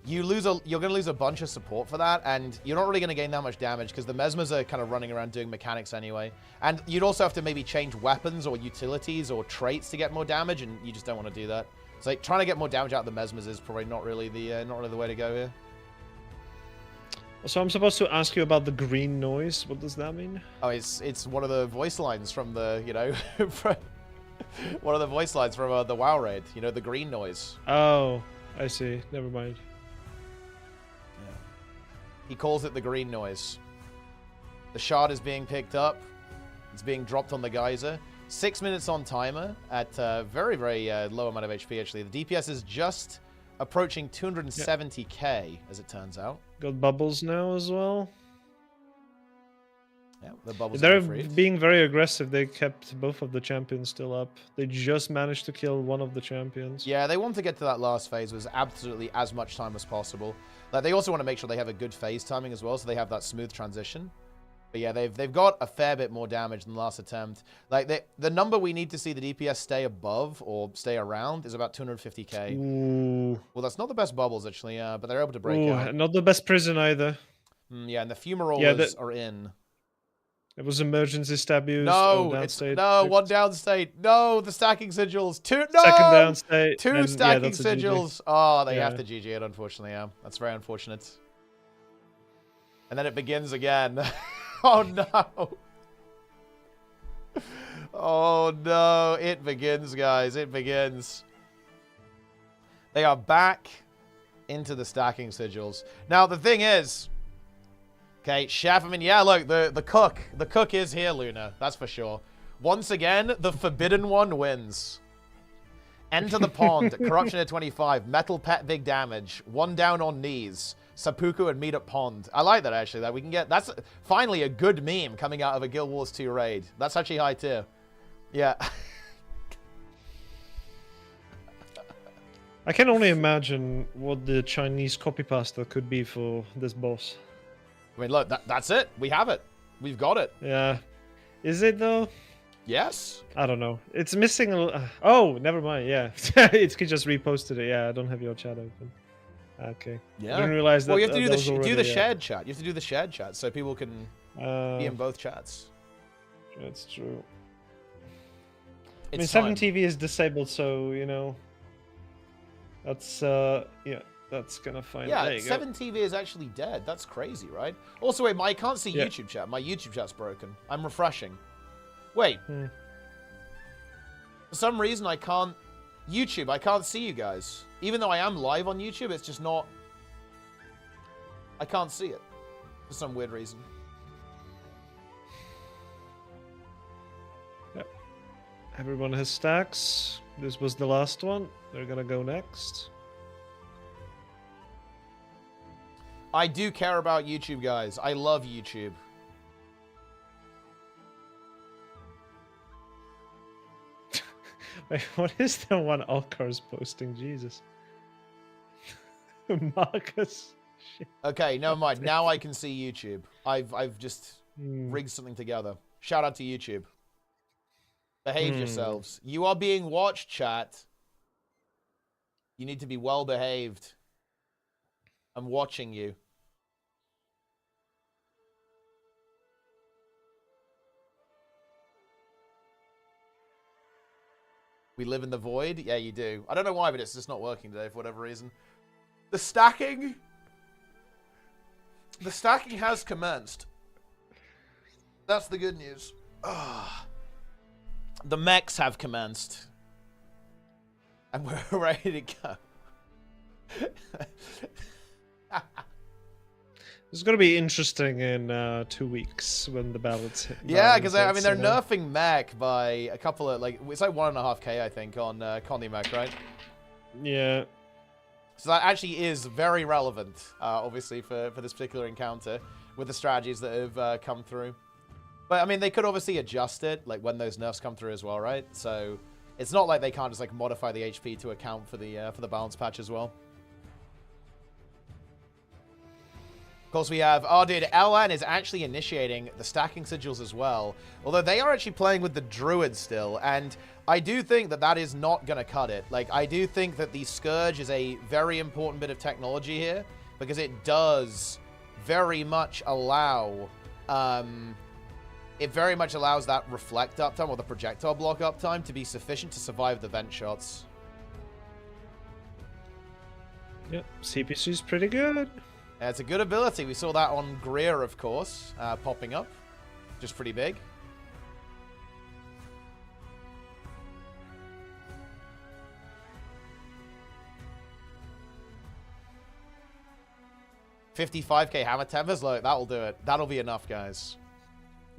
you're going to lose a bunch of support for that, and you're not really going to gain that much damage because the Mesmers are kind of running around doing mechanics anyway. And you'd also have to maybe change weapons or utilities or traits to get more damage, and you just don't want to do that. So like, trying to get more damage out of the Mesmers is probably not really the way to go here. So I'm supposed to ask you about the green noise. What does that mean? Oh, it's one of the voice lines from the, you know, one of the voice lines from the WoW raid. You know, the green noise. Oh, I see. Never mind. Yeah. He calls it the green noise. The shard is being picked up. It's being dropped on the geyser. 6 minutes on timer at very, very low amount of HP, actually. The DPS is just approaching 270k, as it turns out. Got bubbles now as well. Yeah, the bubbles They're are freed. being very aggressive. They kept both of the champions still up. They just managed to kill one of the champions. Yeah, they want to get to that last phase with absolutely as much time as possible. Like, they also want to make sure they have a good phase timing as well, so they have that smooth transition. But yeah, they've got a fair bit more damage than the last attempt. Like, the number we need to see the DPS stay above or stay around is about 250k. Ooh. Well, that's not the best bubbles, actually, but they're able to break out. Not the best prison either. Yeah, and the fumarolas are in. It was emergency stab used. No, one downstate. No, the stacking sigils. Second downstate. Two stacking sigils. Oh, they have to GG it, unfortunately. Yeah, that's very unfortunate. And then it begins again. Oh no. Oh no. It begins, guys. It begins. They are back into the stacking sigils. Now, the thing is, okay, Chef, I mean, yeah, look, the cook is here, Luna. That's for sure. Once again, the forbidden one wins. Enter the pond. Corruption at 25. Metal pet big damage. One down on knees. Seppuku and meet at pond. I like that, actually. That we can get. That's finally a good meme coming out of a Guild Wars 2 raid. That's actually high tier. Yeah. I can only imagine what the Chinese copy pasta could be for this boss. I mean, look, that's it. We have it. We've got it. Yeah. Is it, though? Yes. I don't know. It's missing a... Oh, never mind. Yeah. It's just reposted it. Yeah, I don't have your chat open. Okay. Yeah. I didn't realize that. Well, you have to do the shared shared chat. You have to do the shared chat so people can be in both chats. That's true. It's 7TV is disabled, so, you know... That's, yeah. that's gonna find. Yeah, there you 7TV is actually dead. That's crazy, right? Also, wait, I can't see Yeah. YouTube chat. My YouTube chat's broken. I'm refreshing. Wait. For some reason, I can't... YouTube, I can't see you guys. Even though I am live on YouTube, it's just not... I can't see it. For some weird reason. Yep. Everyone has stacks. This was the last one. They're gonna go next. I do care about YouTube, guys. I love YouTube. Wait, what is the one Alcar's posting? Jesus. Marcus. Shit. Okay, never mind. Now I can see YouTube. I've just rigged something together. Shout out to YouTube. Behave yourselves. You are being watched, chat. You need to be well behaved. I'm watching you. We live in the void? Yeah, you do. I don't know why, but it's just not working today for whatever reason. The stacking has commenced. That's the good news. The mechs have commenced. And we're ready to go. It's going to be interesting in 2 weeks when the ballots hit. Yeah, because I mean they're nerfing mech by a couple of it's like 1.5k I think on Connie mech, right? Yeah. So that actually is very relevant, obviously for this particular encounter with the strategies that have come through. But I mean they could obviously adjust it like when those nerfs come through as well, right? So it's not like they can't just like modify the HP to account for the balance patch as well. Of course, we have... Oh, dude, LN is actually initiating the stacking sigils as well. Although they are actually playing with the druid still. And I do think that that is not going to cut it. Like, I do think that the Scourge is a very important bit of technology here. Because it does very much allow... it very much allows that reflect uptime or the projectile block uptime to be sufficient to survive the vent shots. Yep, CPC's pretty good. It's a good ability. We saw that on Greer, of course, popping up. Just pretty big. $55k hammer tempers, look, that'll do it. That'll be enough, guys.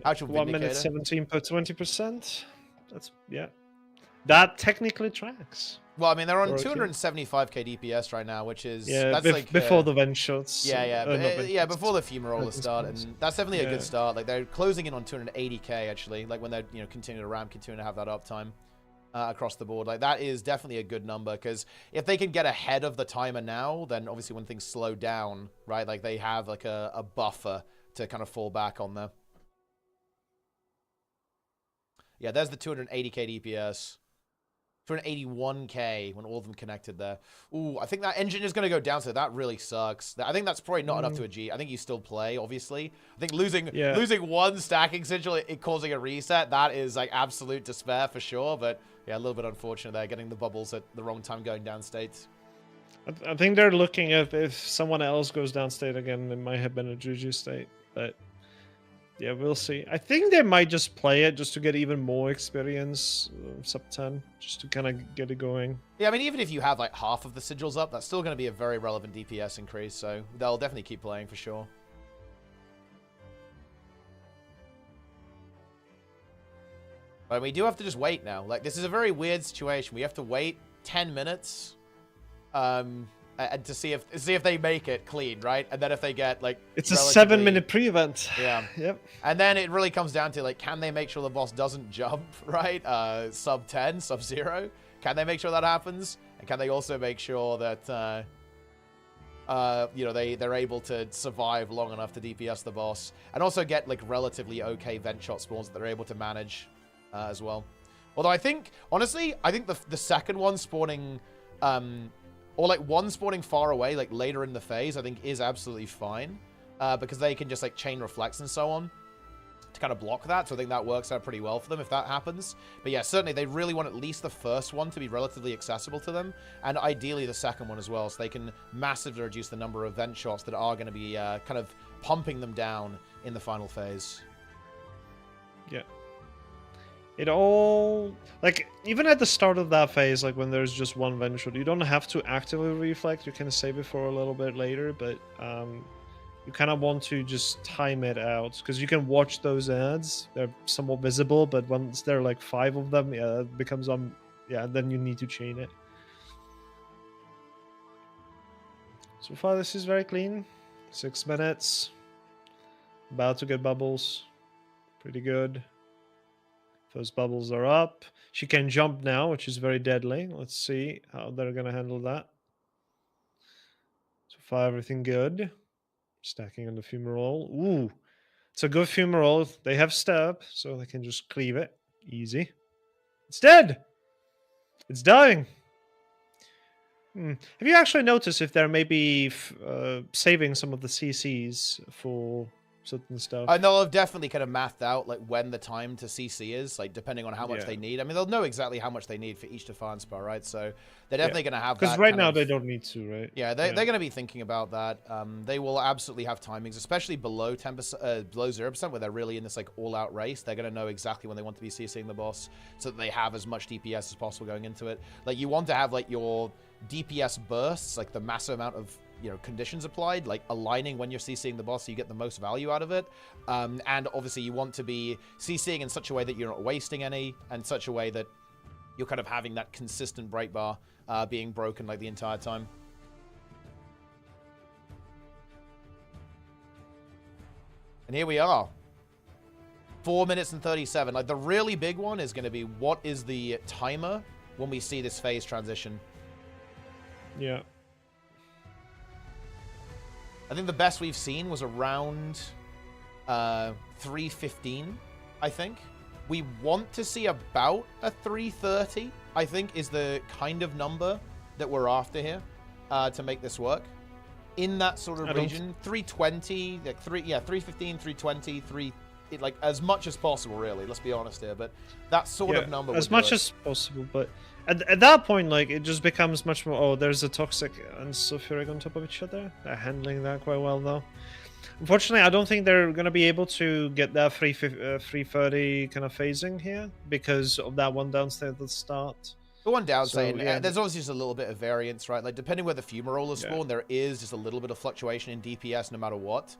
Actual 1 minute Vindicator. 17 per 20%. That's, yeah. That technically tracks. Well, I mean, they're on Okay. 275k DPS right now, which is... Yeah, that's like, before the vent shots. Yeah, yeah, not vent yeah, shots, before the fumarole start, and that's definitely a Yeah. good start. Like, they're closing in on 280k, actually, like, when they're, you know, continuing to ramp, continuing to have that uptime across the board. Like, that is definitely a good number, because if they can get ahead of the timer now, then obviously when things slow down, right, like, they have, like, a buffer to kind of fall back on there. Yeah, there's the 280k DPS. 281k when all of them connected there. Ooh, I think that engine is going to go down, so that really sucks. I think that's probably not enough to achieve. I think you still play, obviously. I think losing one stacking sigil, it causing a reset, that is like absolute despair for sure. But yeah, a little bit unfortunate there, getting the bubbles at the wrong time going downstate. I think they're looking at if someone else goes downstate again, it might have been a Juju state, but yeah, we'll see. I think they might just play it just to get even more experience, sub 10, just to kind of get it going. Yeah, I mean, even if you have like half of the sigils up, that's still going to be a very relevant DPS increase, so they'll definitely keep playing for sure. But we do have to just wait now. Like, this is a very weird situation. We have to wait 10 minutes and to see if they make it clean, right? And then if they get like it's a 7-minute pre-event. Yeah. Yep. And then it really comes down to like, can they make sure the boss doesn't jump, right? Sub 10, sub 0. Can they make sure that happens? And can they also make sure that you know, they're able to survive long enough to DPS the boss and also get like relatively okay vent shot spawns that they're able to manage as well. Although I think, honestly, I think the second one spawning or like one spawning far away, like later in the phase, I think is absolutely fine. Because they can just like chain reflects and so on. to kind of block that. So I think that works out pretty well for them if that happens. But yeah, certainly they really want at least the first one to be relatively accessible to them, and ideally the second one as well, so they can massively reduce the number of vent shots that are going to be kind of pumping them down in the final phase. Yeah. It all, like, even at the start of that phase, like when there's just one vent shot, you don't have to actively reflect. You can save it for a little bit later, but you kind of want to just time it out because you can watch those ads. They're somewhat visible, but once there are like 5 of them, yeah, it becomes yeah, then you need to chain it. So far, this is very clean. 6 minutes. About to get bubbles. Pretty good. Those bubbles are up. She can jump now, which is very deadly. Let's see how they're going to handle that. So far, everything good. Stacking on the fumarole. Ooh, it's a good fumarole. They have stab, so they can just cleave it. Easy. It's dead! It's dying! Have you actually noticed if they're maybe saving some of the CCs for certain stuff? I know I've definitely kind of mathed out like when the time to CC is, like depending on how much they need. I mean, they'll know exactly how much they need for each defense bar, right? So they're definitely going to have that. Because right now they don't need to, right? Yeah, they're going to be thinking about that. They will absolutely have timings, especially below 10%, below 0%, where they're really in this like all-out race. They're going to know exactly when they want to be CCing the boss, so that they have as much DPS as possible going into it. Like you want to have like your DPS bursts, like the massive amount of conditions applied, like aligning when you're CCing the boss so you get the most value out of it. And obviously you want to be CCing in such a way that you're not wasting any, and such a way that you're kind of having that consistent break bar being broken like the entire time. And here we are. 4 minutes and 37. Like the really big one is going to be what is the timer when we see this phase transition. Yeah. I think the best we've seen was around 3:15, I think. We want to see about a 3:30, I think, is the kind of number that we're after here to make this work. In that sort of region, 3:20, like 3:15, 3:20, like as much as possible, really. Let's be honest here, but that sort of number. As much as possible, but at that point, like it just becomes much more. Oh, there's a toxic and sulfuric on top of each other. They're handling that quite well, though. Unfortunately, I don't think they're gonna be able to get that 3:30 kind of phasing here because of that one downstate at the start. The one downside, there's obviously just a little bit of variance, right? Like depending where the fumarole is spawned, there is just a little bit of fluctuation in DPS no matter what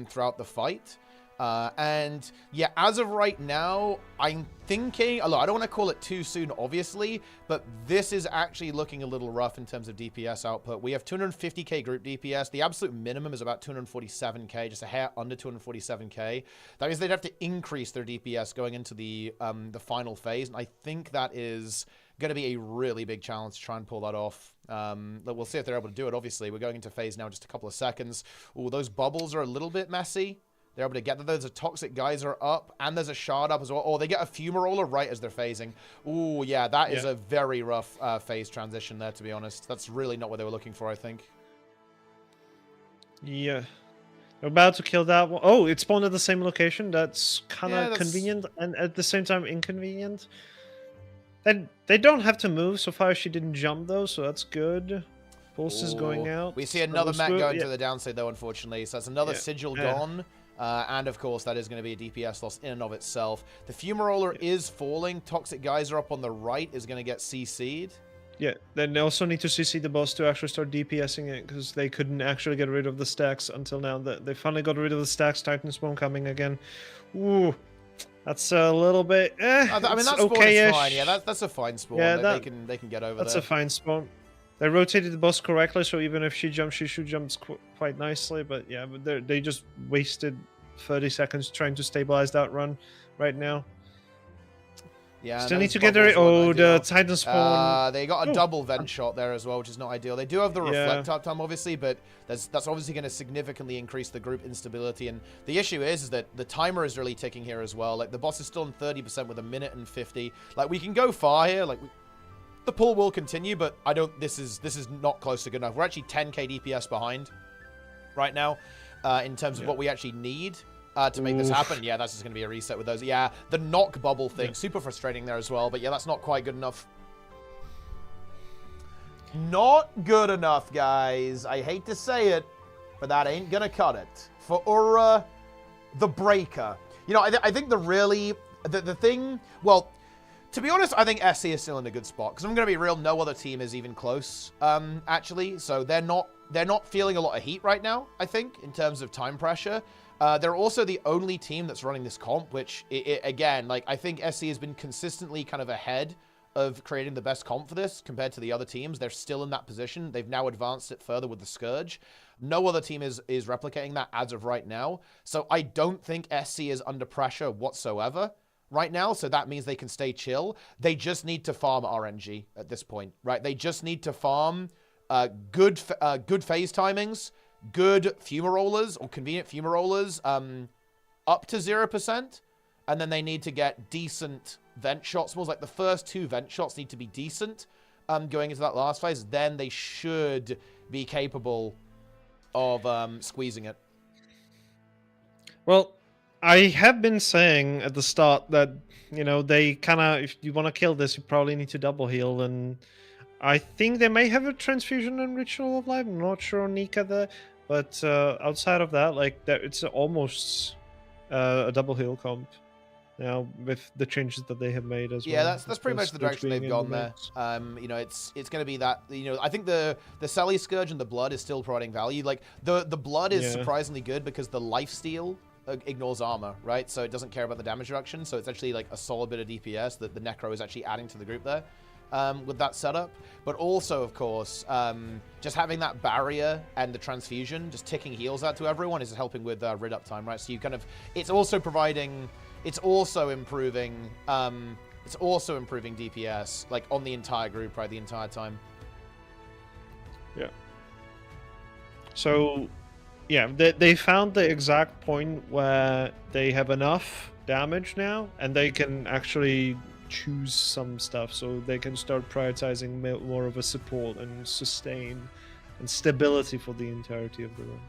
throughout the fight. And yeah, as of right now, I'm thinking, although I don't want to call it too soon, obviously, but this is actually looking a little rough in terms of DPS output. We have 250k group DPS. The absolute minimum is about 247k, just a hair under 247k. That means they'd have to increase their DPS going into the final phase, and I think that is going to be a really big challenge to try and pull that off. We'll see if they're able to do it. Obviously, we're going into phase now in just a couple of seconds. Ooh, those bubbles are a little bit messy. They're able to get that. There's a toxic geyser up, and there's a shard up as well. Oh, they get a fumaroller right as they're phasing. Ooh, yeah, that is a very rough phase transition there, to be honest. That's really not what they were looking for, I think. Yeah. They're about to kill that one. Oh, it spawned at the same location. That's kind of convenient, and at the same time inconvenient. And they don't have to move. So far, she didn't jump, though, so that's good. Pulse is going out. We see another mech going to the downside, though, unfortunately. So that's another Sigil gone. And of course, that is going to be a DPS loss in and of itself. The fumaroller is falling. Toxic Geyser up on the right is going to get CC'd. Yeah, then they also need to CC the boss to actually start DPSing it, because they couldn't actually get rid of the stacks until now. They finally got rid of the stacks. Titan spawn coming again. Ooh, that's a little bit. I mean, that spawn is fine. Yeah, that's a fine spawn. Yeah, they can get over that's there. That's a fine spawn. They rotated the boss correctly, so even if she jumps, she should jump quite nicely. But yeah, but they just wasted 30 seconds trying to stabilize that run right now. Yeah, still need to get there. Oh, the Titan spawn. They got a double vent shot there as well, which is not ideal. They do have the reflect uptime, obviously, but that's obviously going to significantly increase the group instability. And the issue is that the timer is really ticking here as well. Like the boss is still on 30% with 1:50. Like we can go far here. Like the pull will continue, but I don't. This is not close to good enough. We're actually 10k DPS behind right now in terms of what we actually need to make this happen. Yeah, that's just going to be a reset with those. Yeah, the knock bubble thing, super frustrating there as well. But yeah, that's not quite good enough. Not good enough, guys. I hate to say it, but that ain't going to cut it. For URA, the Breaker. You know, I think the thing, well, to be honest, I think SC is still in a good spot. Because I'm going to be real, no other team is even close, actually. So they're not feeling a lot of heat right now, I think, in terms of time pressure. They're also the only team that's running this comp, which, again, like, I think SC has been consistently kind of ahead of creating the best comp for this compared to the other teams. They're still in that position. They've now advanced it further with the Scourge. No other team is replicating that as of right now. So I don't think SC is under pressure whatsoever right now. So that means they can stay chill. They just need to farm RNG at this point, right? They just need to farm good phase timings, good fumarollers or convenient fumarollers up to 0%. And then they need to get decent vent shots. More like the first 2 vent shots need to be decent going into that last phase. Then they should be capable of squeezing it. Well, I have been saying at the start that, you know, they kind of, if you want to kill this, you probably need to double heal. And I think they may have a transfusion and Ritual of Life. I'm not sure on Nika there. But outside of that, like, it's almost a double heal comp now with the changes that they have made as well. Yeah, that's pretty much the direction they've gone there. You know, it's going to be that, you know, I think the Sally Scourge and the Blood is still providing value. Like, the Blood is surprisingly good because the lifesteal ignores armor, right? So it doesn't care about the damage reduction. So it's actually like a solid bit of DPS that the Necro is actually adding to the group there. With that setup, but also, of course, just having that barrier and the transfusion, just ticking heals out to everyone is helping with rid up time, right? So you kind of, it's also improving DPS, like, on the entire group, right, the entire time. Yeah. So, yeah, they found the exact point where they have enough damage now, and they can actually choose some stuff, so they can start prioritizing more of a support and sustain and stability for the entirety of the run.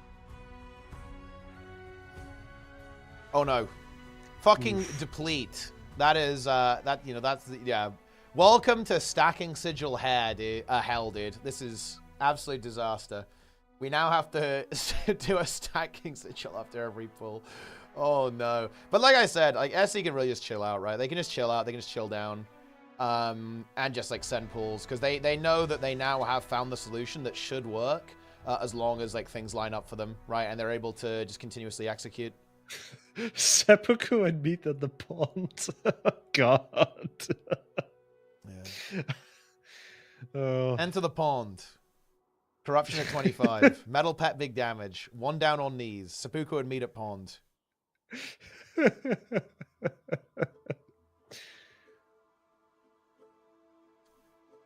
Oh no, fucking deplete. That is that, you know, that's yeah. Welcome to stacking Sigil hell, dude. This is absolute disaster. We now have to do a stacking Sigil after every pull. Oh, no. But like I said, like, SC can really just chill out, right? They can just chill out. They can just chill down. And just, like, send pulls. Because they know that they now have found the solution that should work as long as, like, things line up for them, right? And they're able to just continuously execute. Seppuku and meet at the pond. God. Yeah. Oh. Enter the pond. Corruption at 25. Metal pet big damage. 1 down on knees. Seppuku and meet at pond.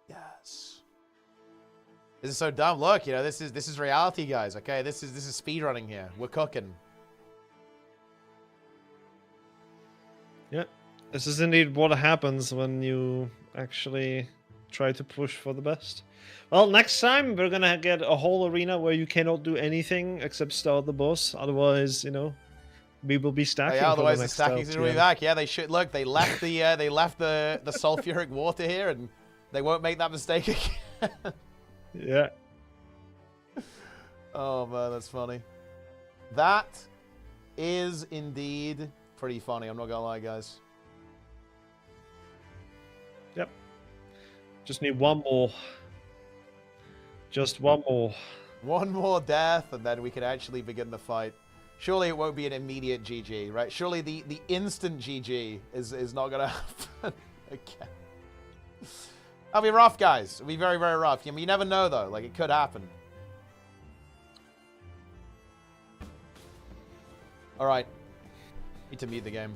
Yes. This is so dumb. Look, you know, this is reality, guys. Okay, this is speedrunning here. We're cooking. Yeah, this is indeed what happens when you actually try to push for the best. Well, next time we're gonna get a whole arena where you cannot do anything except start the boss. Otherwise, you know, we will be stacking. Yeah, otherwise the the stacking's gonna be back. Yeah, they should. Look, they left the sulfuric water here, and they won't make that mistake again. Yeah. Oh man, that's funny. That is indeed pretty funny. I'm not gonna lie, guys. Yep. Just need one more. Just one more. One more death, and then we can actually begin the fight. Surely it won't be an immediate GG, right? Surely the instant GG is not gonna happen again. That'll be rough, guys. It'll be very, very rough. I mean, you never know, though. Like, it could happen. All right. Need to mute the game.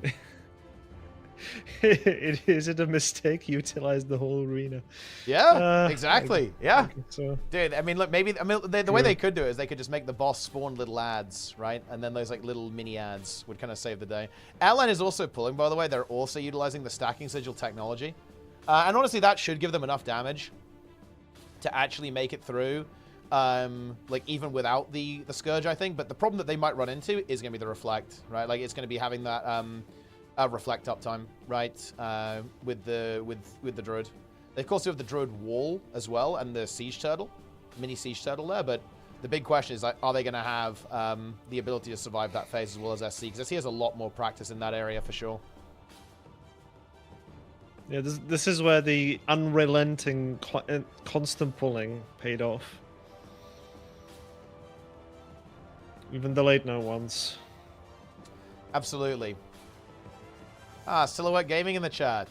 Is it a mistake? Utilize the whole arena. Yeah, exactly. Yeah. So. Dude, I mean, look, maybe, I mean, the way they could do it is they could just make the boss spawn little ads, right? And then those, like, little mini ads would kind of save the day. Airline is also pulling, by the way. They're also utilizing the stacking sigil technology. And honestly, that should give them enough damage to actually make it through like even without the Scourge, I think. But the problem that they might run into is going to be the Reflect, right? Like it's going to be having that Reflect uptime, right? With the Druid. They of course do have the Druid Wall as well and the Siege Turtle, mini Siege Turtle there. But the big question is, like, are they going to have the ability to survive that phase as well as SC? Because SC has a lot more practice in that area for sure. Yeah, this is where the unrelenting, constant pulling paid off. Even the late night ones. Absolutely. Silhouette Gaming in the chat.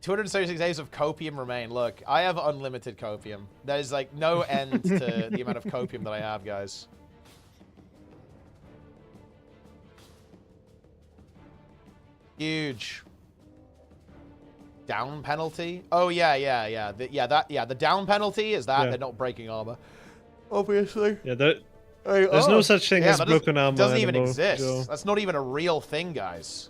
276 days of copium remain. Look, I have unlimited copium. There is like no end to the amount of copium that I have, guys. Huge. Down penalty? Oh yeah. The down penalty is that they're not breaking armor. Obviously. Yeah, there's no such thing as broken armor. Doesn't even exist. Joe. That's not even a real thing, guys.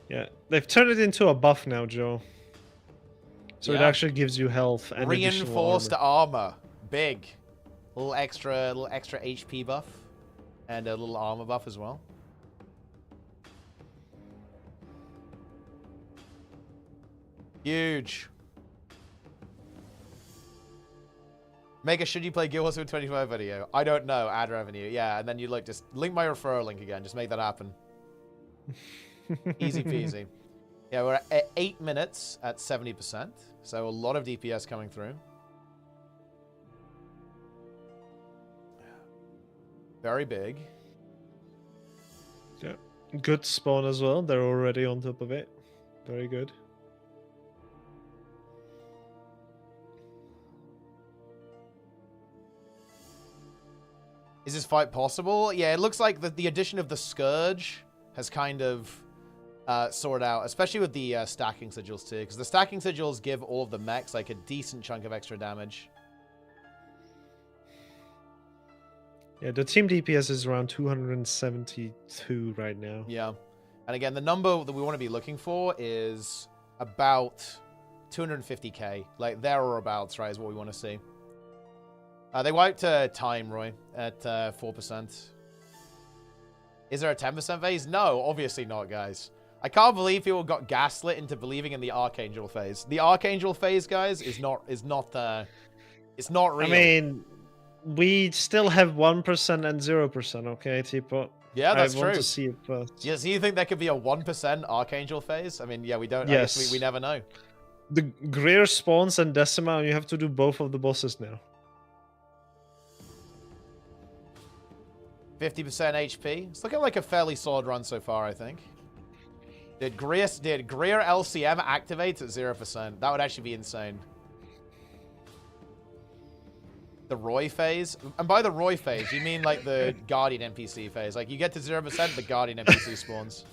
Yeah, they've turned it into a buff now, Joe. So it actually gives you health and reinforced armor. Big. Little extra HP buff. And a little armor buff as well. Huge. Mega, should you play Guild Wars with 25 video? I don't know, ad revenue. Yeah, and then you like just link my referral link again. Just make that happen. Easy peasy. Yeah, we're at 8 minutes at 70%. So a lot of DPS coming through. Very big. Yeah. Good spawn as well. They're already on top of it. Very good. Is this fight possible? Yeah, it looks like the addition of the Scourge has kind of sorted out, especially with the stacking sigils too, because the stacking sigils give all of the mechs like a decent chunk of extra damage. Yeah, the team DPS is around 272 right now. Yeah. And again, the number that we want to be looking for is about 250k. Like, there or abouts, right, is what we want to see. They wiped Time, Roy, at 4%. Is there a 10% phase? No, obviously not, guys. I can't believe people got gaslit into believing in the Archangel phase. The Archangel phase, guys, it's not real. I mean, we still have 1% and 0%, okay, Teapot? Yeah, that's true. I want to see it first. Yeah, so you think there could be a 1% Archangel phase? I mean, yeah, we don't. Yes. I guess we never know. The Greer spawns and Decima, and you have to do both of the bosses now. 50% HP. It's looking like a fairly solid run so far, I think. Did Greer LCM activate at 0%? That would actually be insane. The Roy phase? And by the Roy phase, you mean like the Guardian NPC phase. Like, you get to 0%, the Guardian NPC spawns.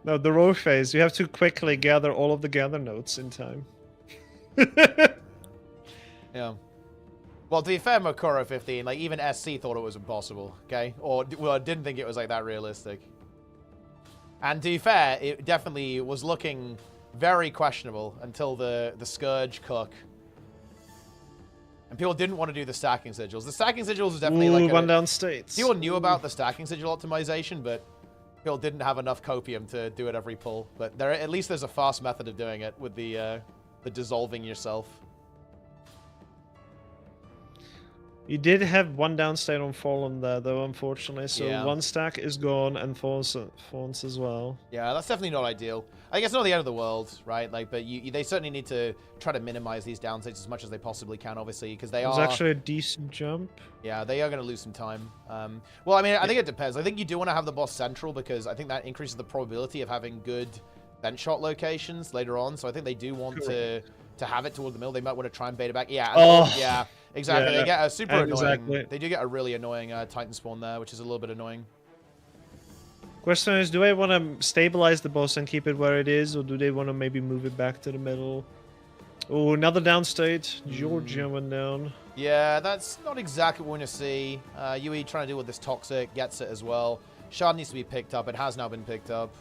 No, the Roy phase. You have to quickly gather all of the gather nodes in time. Yeah. Well, to be fair, Mokoro 15, like, even SC thought it was impossible, okay? Or, well, didn't think it was, like, that realistic. And to be fair, it definitely was looking very questionable until the Scourge cook. And people didn't want to do the stacking sigils. The stacking sigils was definitely like one down states. People knew about the stacking sigil optimization, but people didn't have enough copium to do it every pull. But at least there's a fast method of doing it with the dissolving yourself. You did have one downstate on Fallen there, though, unfortunately. So yeah. One stack is gone, and Fawns as well. Yeah, that's definitely not ideal. I guess not the end of the world, right? Like, but they certainly need to try to minimize these downstates as much as they possibly can, obviously, because they are. It's actually a decent jump. Yeah, they are going to lose some time. Well, I mean, I think it depends. I think you do want to have the boss central because I think that increases the probability of having good bench shot locations later on. So I think they do want to have it toward the middle. They might want to try and bait it back. Yeah. Oh. Yeah. Exactly. Yeah. They get a super annoying. Exactly. They do get a really annoying Titan spawn there, which is a little bit annoying. Question is, do I want to stabilize the boss and keep it where it is, or do they want to maybe move it back to the middle? Oh, another downstate. Georgia went down. Yeah, that's not exactly what we want to see. UE trying to deal with this toxic, gets it as well. Shard needs to be picked up. It has now been picked up.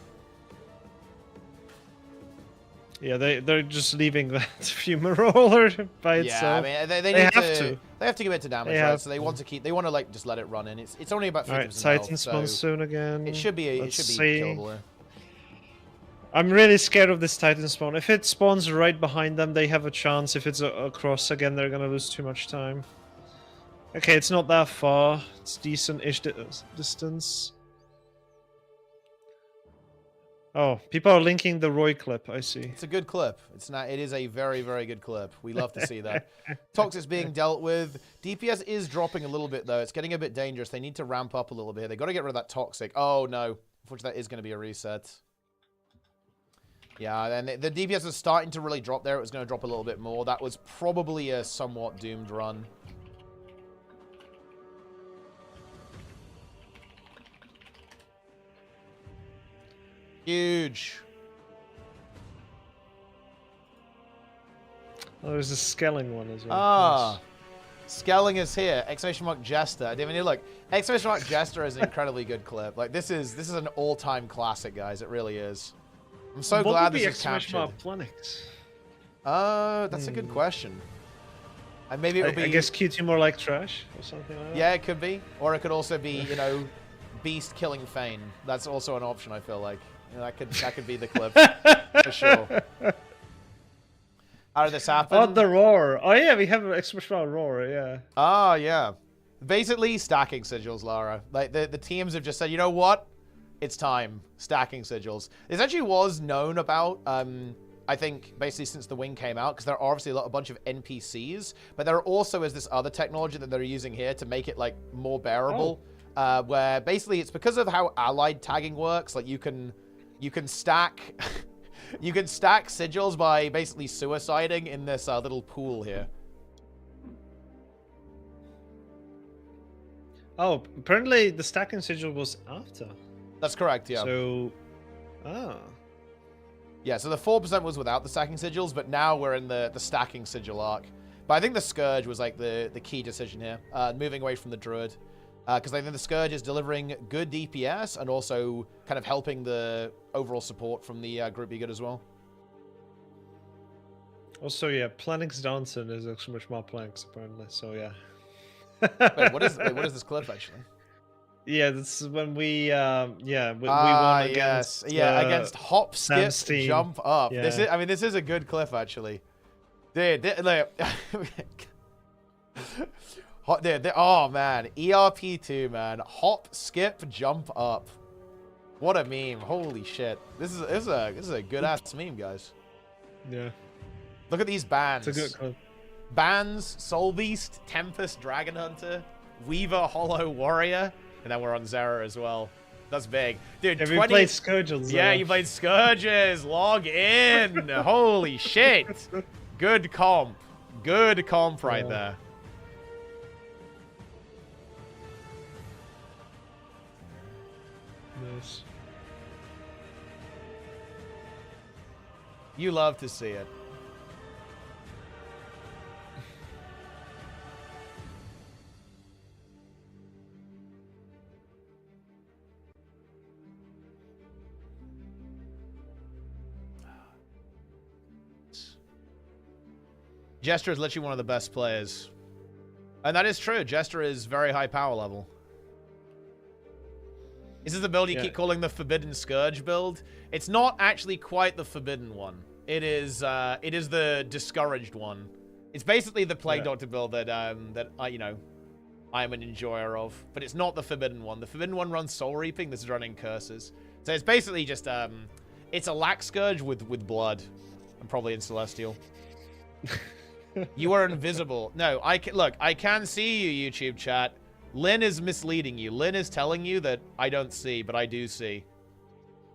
Yeah, they're just leaving that fumarole by Yeah, I itself. mean, they They need have to. to. They have to commit to damage, They right? have So they want to keep. They want to like just let it run in. It's only about 50% Alright, health, Titan so spawns soon again. it should be Let's killable. Here. I'm really scared of this Titan spawn. If it spawns right behind them, they have a chance. If it's across again, they're gonna lose too much time. Okay, it's not that far. It's decent-ish distance. Oh, people are linking the Roy clip, I see. It's a good clip. It's not. It is a very, very good clip. We love to see that. Toxic's being dealt with. DPS is dropping a little bit, though. It's getting a bit dangerous. They need to ramp up a little bit. They got to get rid of that Toxic. Oh, no. Unfortunately, that is going to be a reset. Yeah, and the DPS is starting to really drop there. It was going to drop a little bit more. That was probably a somewhat doomed run. Huge. Oh, there's a Skelling one as well. Ah. Nice. Skelling is here! Exclamation mark Jester. I mean, look, exclamation mark Jester is an incredibly good clip. Like this is an all-time classic, guys. It really is. I'm so glad this is captured. Planix? That's a good question. And maybe it would be. I guess Q2 more like trash or something like that. Yeah, it could be, or it could also be, you know, Beast killing Fane. That's also an option. I feel like you know, that could be the clip for sure. How did this happen? Oh, the roar. Oh yeah, we have an expression roar. Yeah. Oh yeah. Basically, stacking sigils, Lara. Like the teams have just said, you know what? It's time. Stacking sigils. This actually was known about. I think basically since the wing came out, because there are obviously a bunch of NPCs, but there also is this other technology that they're using here to make it like more bearable. Where basically it's because of how allied tagging works. Like you can stack. You can stack sigils by basically suiciding in this little pool here. Oh, apparently the stacking sigil was after. That's correct, yeah. So, yeah, so the 4% was without the stacking sigils, but now we're in the stacking sigil arc. But I think the Scourge was like the key decision here, moving away from the Druid. Because I think the Scourge is delivering good DPS and also kind of helping the overall support from the group be good as well. Also, yeah, Planix Danson is actually much more Planix, apparently, so yeah. Wait, what is this clip, actually? Yeah, this is when we won against... against Hop, Skip, Steam. Jump Up. Yeah. This is a good clip, actually. Dude, oh man, ERP2, man. Hop, skip, jump up. What a meme! Holy shit! This is a good ass meme, guys. Yeah. Look at these bands. It's a good clip. Bands, Soul Beast, Tempest, Dragon Hunter, Weaver, Hollow Warrior, and then we're on Zera as well. That's big, dude. Have you played Scourges? Yeah, you played Scourges. Log in. Holy shit! Good comp. Good comp right there. Nice. You love to see it. Jester is literally one of the best players. And that is true. Jester is very high power level. Is this the build you keep calling the Forbidden Scourge build? It's not actually quite the forbidden one. It is the discouraged one. It's basically the Plague Doctor build that I'm an enjoyer of, but it's not the forbidden one. The forbidden one runs Soul Reaping. This is running Curses. So it's basically just it's a Lax Scourge with blood, and probably in Celestial. You are invisible. No, I can see you, YouTube chat. Lynn is misleading you. Lynn is telling you that I don't see, but I do see.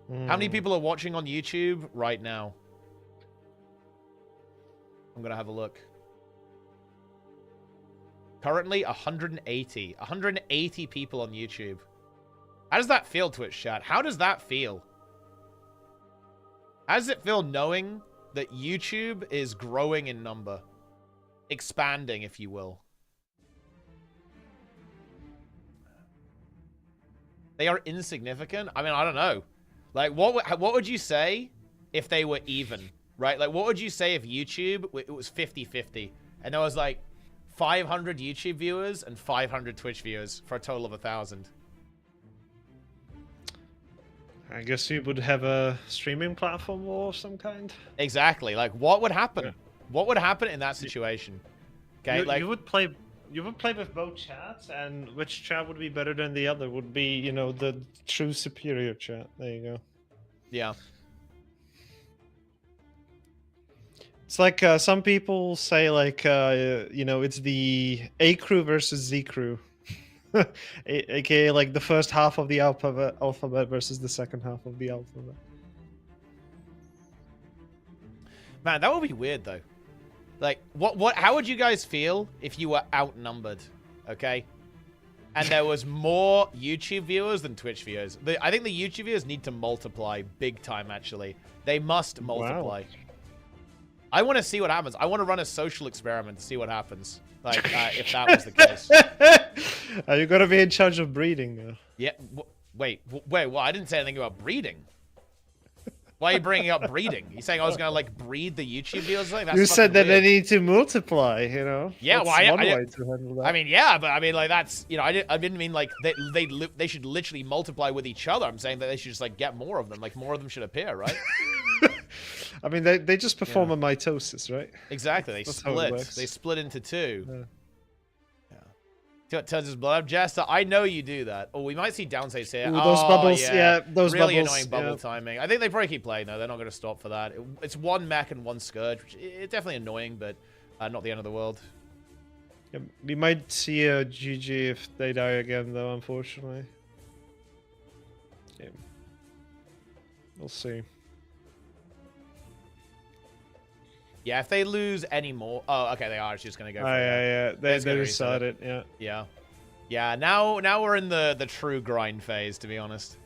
How many people are watching on YouTube right now? I'm going to have a look. Currently, 180. 180 people on YouTube. How does that feel, Twitch chat? How does that feel? How does it feel knowing that YouTube is growing in number? Expanding, if you will. They are insignificant? I mean, I don't know. Like, what would you say if they were even? right? Like, what would you say if YouTube, it was 50-50, and there was like 500 YouTube viewers and 500 Twitch viewers for a total of 1,000? I guess you would have a streaming platform of some kind. Exactly. Like, what would happen? Yeah. What would happen in that situation? Okay, You would play with both chats, and which chat would be better than the other would be, you know, the true superior chat. There you go. Yeah. It's like some people say, like, you know, it's the A crew versus Z crew. AKA like the first half of the alphabet versus the second half of the alphabet. Man, that would be weird though. Like, how would you guys feel if you were outnumbered, okay? And there was more YouTube viewers than Twitch viewers. I think the YouTube viewers need to multiply big time, actually. They must multiply. Wow. I want to see what happens. I want to run a social experiment to see what happens. Like, if that was the case. Are you going to be in charge of breeding now? Yeah. Wait. Well, I didn't say anything about breeding. Why are you bringing up breeding? You saying I was going to, like, breed the YouTube viewers? Like, that's you said that weird. they need to multiply, you know? Yeah, that's well, I mean, yeah, but I mean, like, that's, you know, I didn't mean, like, they should literally multiply with each other. I'm saying that they should just, like, get more of them. Like, more of them should appear, right? I mean, they just perform a mitosis, right? Exactly. They split. They split into two. Yeah. Turns his blood up. Jester, I know you do that. Oh, we might see downsides here. Ooh, those bubbles, yeah, those really bubbles, annoying bubble timing. I think they probably keep playing, though. They're not going to stop for that. It's one mech and one Scourge, which it's definitely annoying, but not the end of the world. Yeah, we might see a GG if they die again, though, unfortunately. Yeah. We'll see. Yeah, if they lose any more... Oh, okay, they are just going to go for yeah. They reset it, yeah. Yeah. Yeah, now we're in the true grind phase, to be honest.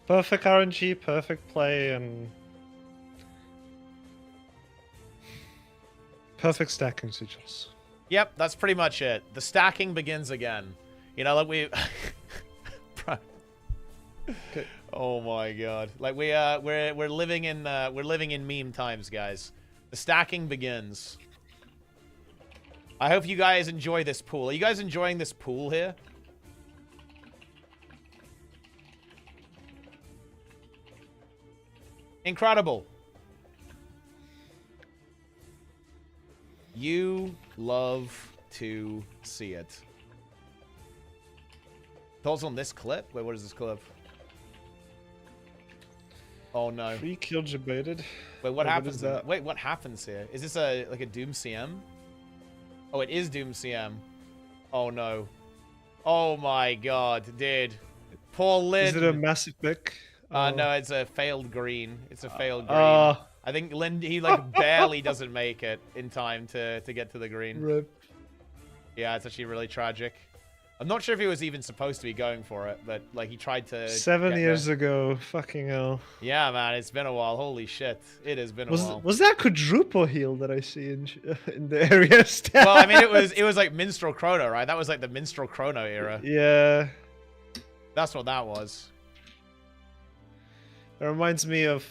Perfect RNG, perfect play, and... perfect stacking sigils. Yep, that's pretty much it. The stacking begins again. You know, like we... Okay. Oh my god! Like we're living in meme times, guys. The stacking begins. I hope you guys enjoy this pool. Are you guys enjoying this pool here? Incredible. You love to see it. Thoughts on this clip? Wait, what is this clip? Oh no. 3 kills debated. Wait, what happens? Wait, what happens here? Is this like a Doom CM? Oh, it is Doom CM. Oh no. Oh my god, dude. Poor Lynn. Is it a massive pick? No, it's a failed green. It's a failed green. I think Lynn, he like barely doesn't make it in time to get to the green. Rip. Yeah, it's actually really tragic. I'm not sure if he was even supposed to be going for it, but like he tried to. 7 years ago, fucking hell. Yeah, man, it's been a while. Holy shit, it has been a while. Was that quadruple heal that I see in the area stats? Well, I mean, it was like Minstrel Chrono, right? That was like the Minstrel Chrono era. Yeah. That's what that was. It reminds me of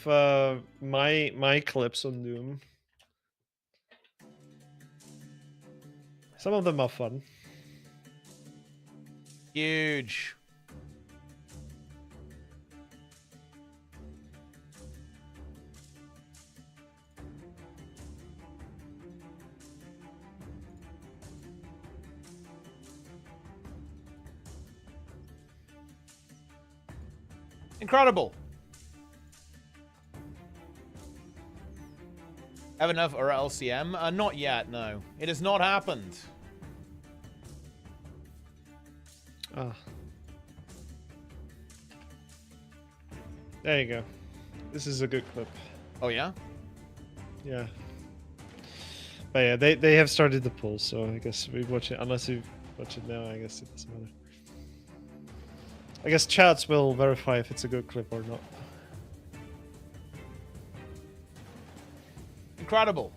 my clips on Doom. Some of them are fun. Huge. Incredible. Have enough or LCM? Not yet, no. It has not happened. Ah. There you go. This is a good clip. Oh, yeah? Yeah. But yeah, they have started the poll, so I guess we watch it. Unless you watch it now, I guess it doesn't matter. I guess chats will verify if it's a good clip or not. Incredible.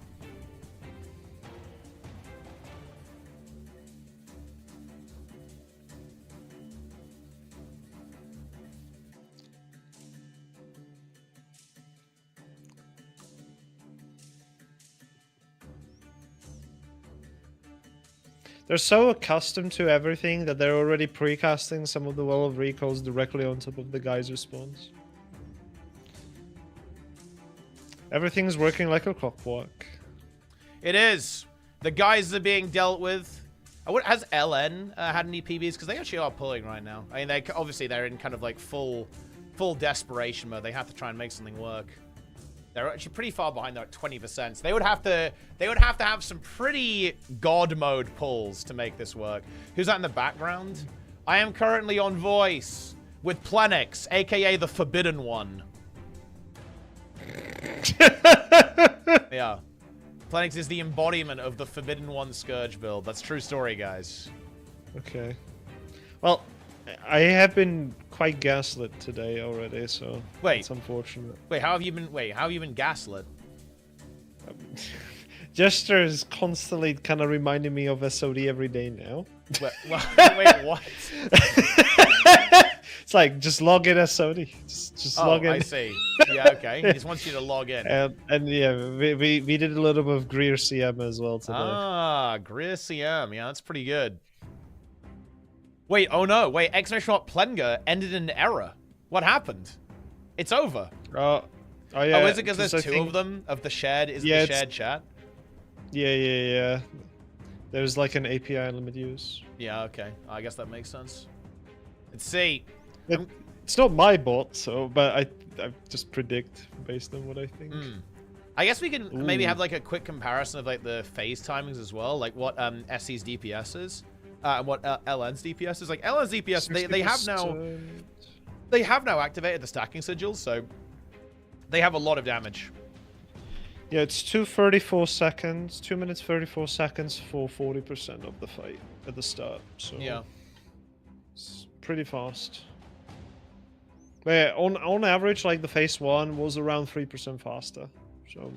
They're so accustomed to everything that they're already precasting some of the Well of Recalls directly on top of the geyser spawns. Everything's working like a clockwork. It is. The guys are being dealt with. Has LN had any PBs? Because they actually are pulling right now. I mean, obviously they're in kind of like full desperation mode. They have to try and make something work. They're actually pretty far behind. They're at 20%. So they would have to have some pretty god mode pulls to make this work. Who's that in the background? I am currently on voice with Plenix, aka the Forbidden One. Yeah. Plenix is the embodiment of the Forbidden One Scourge build. That's a true story, guys. Okay. Well, I have been quite gaslit today already, so it's unfortunate. Wait, how have you been gaslit? Jester is constantly kind of reminding me of SOD every day now. Wait, what? It's like, just log in SOD. Just log in. I see. Yeah, okay. He just wants you to log in. And yeah, we did a little bit of Greer CM as well today. Ah, Greer CM. Yeah, that's pretty good. Wait, oh no. Wait, exclamation Plenga ended in an error. What happened? It's over. Oh yeah. Oh, is it because there's two of them? Of the shared? Is it the shared chat? Yeah. There's like an API limit use. Yeah, okay. I guess that makes sense. Let's see. It's not my bot, but I just predict based on what I think. I guess we can maybe have like a quick comparison of like the phase timings as well, like what SC's DPS is, and what LN's DPS is. Like LN's DPS, they have now activated the stacking sigils, so they have a lot of damage. Yeah, it's 2:34 seconds, 2 minutes 34 seconds for 40% of the fight at the start. So yeah, it's pretty fast. But yeah, on average, like the phase 1 was around 3% faster. So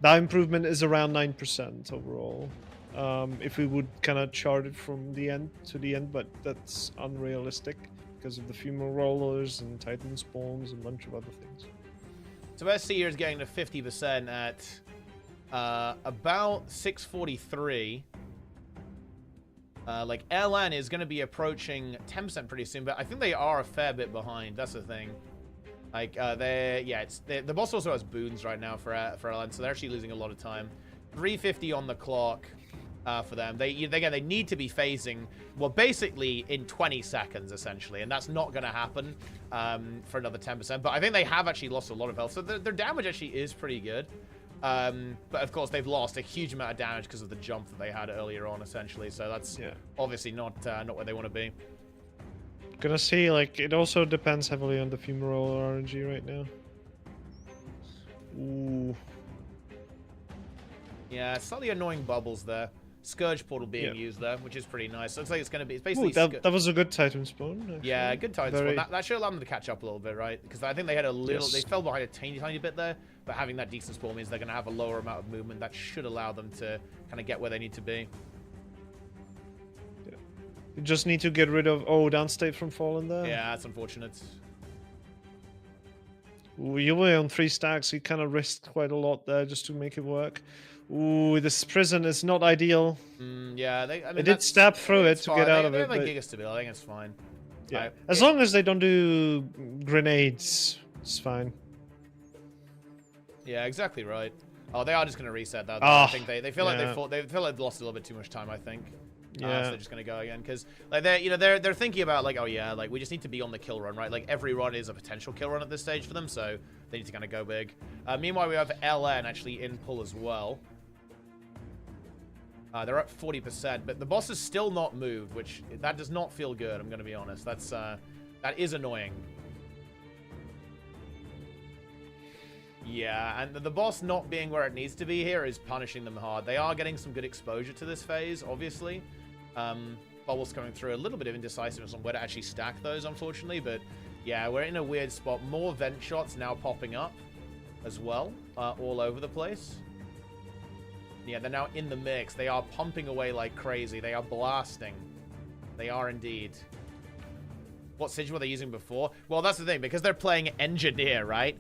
that improvement is around 9% overall. If we would kind of chart it from the end to the end, but that's unrealistic because of the funeral rollers and Titan spawns and a bunch of other things. So SC here is getting to 50% at about 6:43. Like LN is going to be approaching 10% pretty soon, but I think they are a fair bit behind. That's the thing. Like the boss also has boons right now for LN, so they're actually losing a lot of time. 350 on the clock for them. They need to be phasing, well, basically in 20 seconds essentially, and that's not going to happen for another 10%. But I think they have actually lost a lot of health, so their damage actually is pretty good. But of course they've lost a huge amount of damage because of the jump that they had earlier on, essentially. So that's obviously not where they want to be. Gonna see, like, it also depends heavily on the funeral RNG right now. Ooh. Yeah, slightly annoying bubbles there. Scourge portal being used there, which is pretty nice. Looks like it's going to be... It's basically... Ooh, that was a good Titan spawn, actually. Yeah, good Titan spawn. That should allow them to catch up a little bit, right? Because I think they had a little... They fell behind a tiny bit there, but having that decent spawn means they're going to have a lower amount of movement. That should allow them to kind of get where they need to be. Yeah. You just need to get rid of... Oh, downstate from Fallen there. Yeah, that's unfortunate. Ooh, you were on 3 stacks. You kind of risked quite a lot there just to make it work. Ooh, this prison is not ideal. Yeah, they did stab through it to get out of it. They have Giga Stability. I think it's fine. Yeah, as long as they don't do grenades, it's fine. Yeah, exactly right. Oh, they are just gonna reset that. Oh, I think they feel like they've lost a little bit too much time. I think. Yeah. So they're just gonna go again because like they're thinking about like, oh yeah, like we just need to be on the kill run, right? Like every run is a potential kill run at this stage for them, so they need to kind of go big. Meanwhile, we have LN actually in pull as well. They're at 40%, but the boss has still not moved, which that does not feel good. I'm going to be honest. That is annoying. Yeah, and the boss not being where it needs to be here is punishing them hard. They are getting some good exposure to this phase, obviously. Bubbles coming through, a little bit of indecisiveness on where to actually stack those, unfortunately. But yeah, we're in a weird spot. More vent shots now popping up as well, all over the place. Yeah, they're now in the mix. They are pumping away like crazy. They are blasting. They are indeed. What sigil were they using before? Well, that's the thing. Because they're playing engineer, right?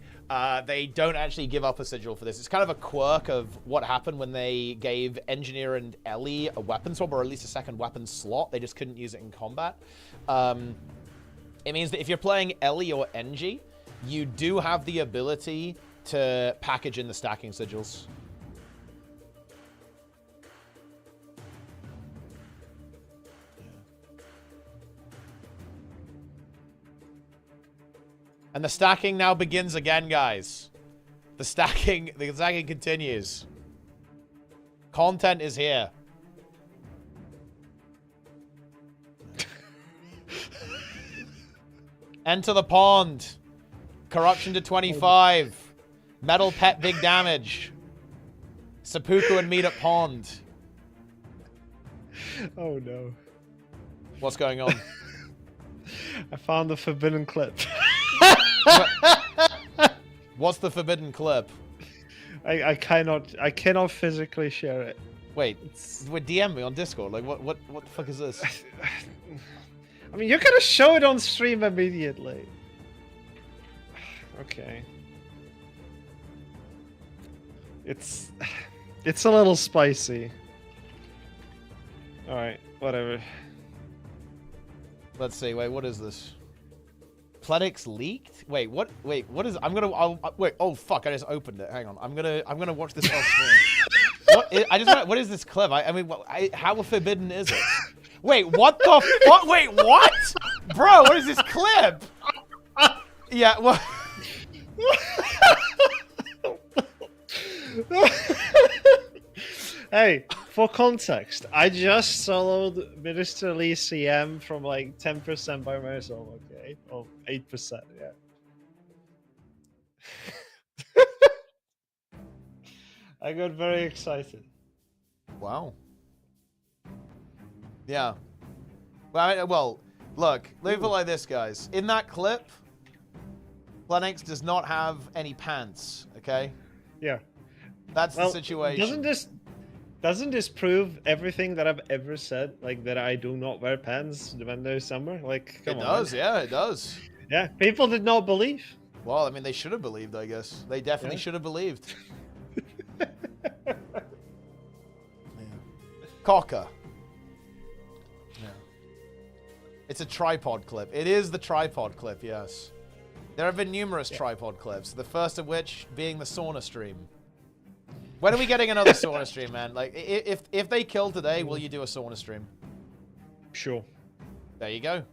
They don't actually give up a sigil for this. It's kind of a quirk of what happened when they gave engineer and Ellie a weapon swap, or at least a second weapon slot. They just couldn't use it in combat. It means that if you're playing Ellie or Engie, you do have the ability to package in the stacking sigils. And the stacking now begins again, guys. The stacking continues. Content is here. Enter the pond. Corruption to 25. Metal pet big damage. Seppuku and meet at pond. Oh no. What's going on? I found the forbidden clip. What's the forbidden clip? I cannot physically share it. Wait, DM me on Discord. Like, what the fuck is this? I mean, you're gonna show it on stream immediately. Okay. It's a little spicy. All right, whatever. Let's see. Wait, what is this? Pledix leaked? Wait, what? Wait, what is? Wait. Oh fuck! I just opened it. Hang on. I'm gonna watch this off stream. What is this clip? How forbidden is it? Wait, what the fuck? Wait, what? Bro, what is this clip? Yeah, what? Hey, for context, I just soloed Minister Lee CM from like 10% by myself, okay? Or 8%, yeah. I got very excited. Wow. Yeah. Well, look, leave it like this, guys. In that clip, Plenix does not have any pants, okay? Yeah. That's the situation. Doesn't this prove everything that I've ever said? Like, that I do not wear pants when there's summer? Like, come on. It does, yeah, it does. Yeah, people did not believe. Well, I mean, they should have believed, I guess. They definitely should have believed. Yeah. Cocker. Yeah. It's a tripod clip. It is the tripod clip, yes. There have been numerous tripod clips, the first of which being the sauna stream. When are we getting another sauna stream, man? Like, if they kill today, will you do a sauna stream? Sure. There you go.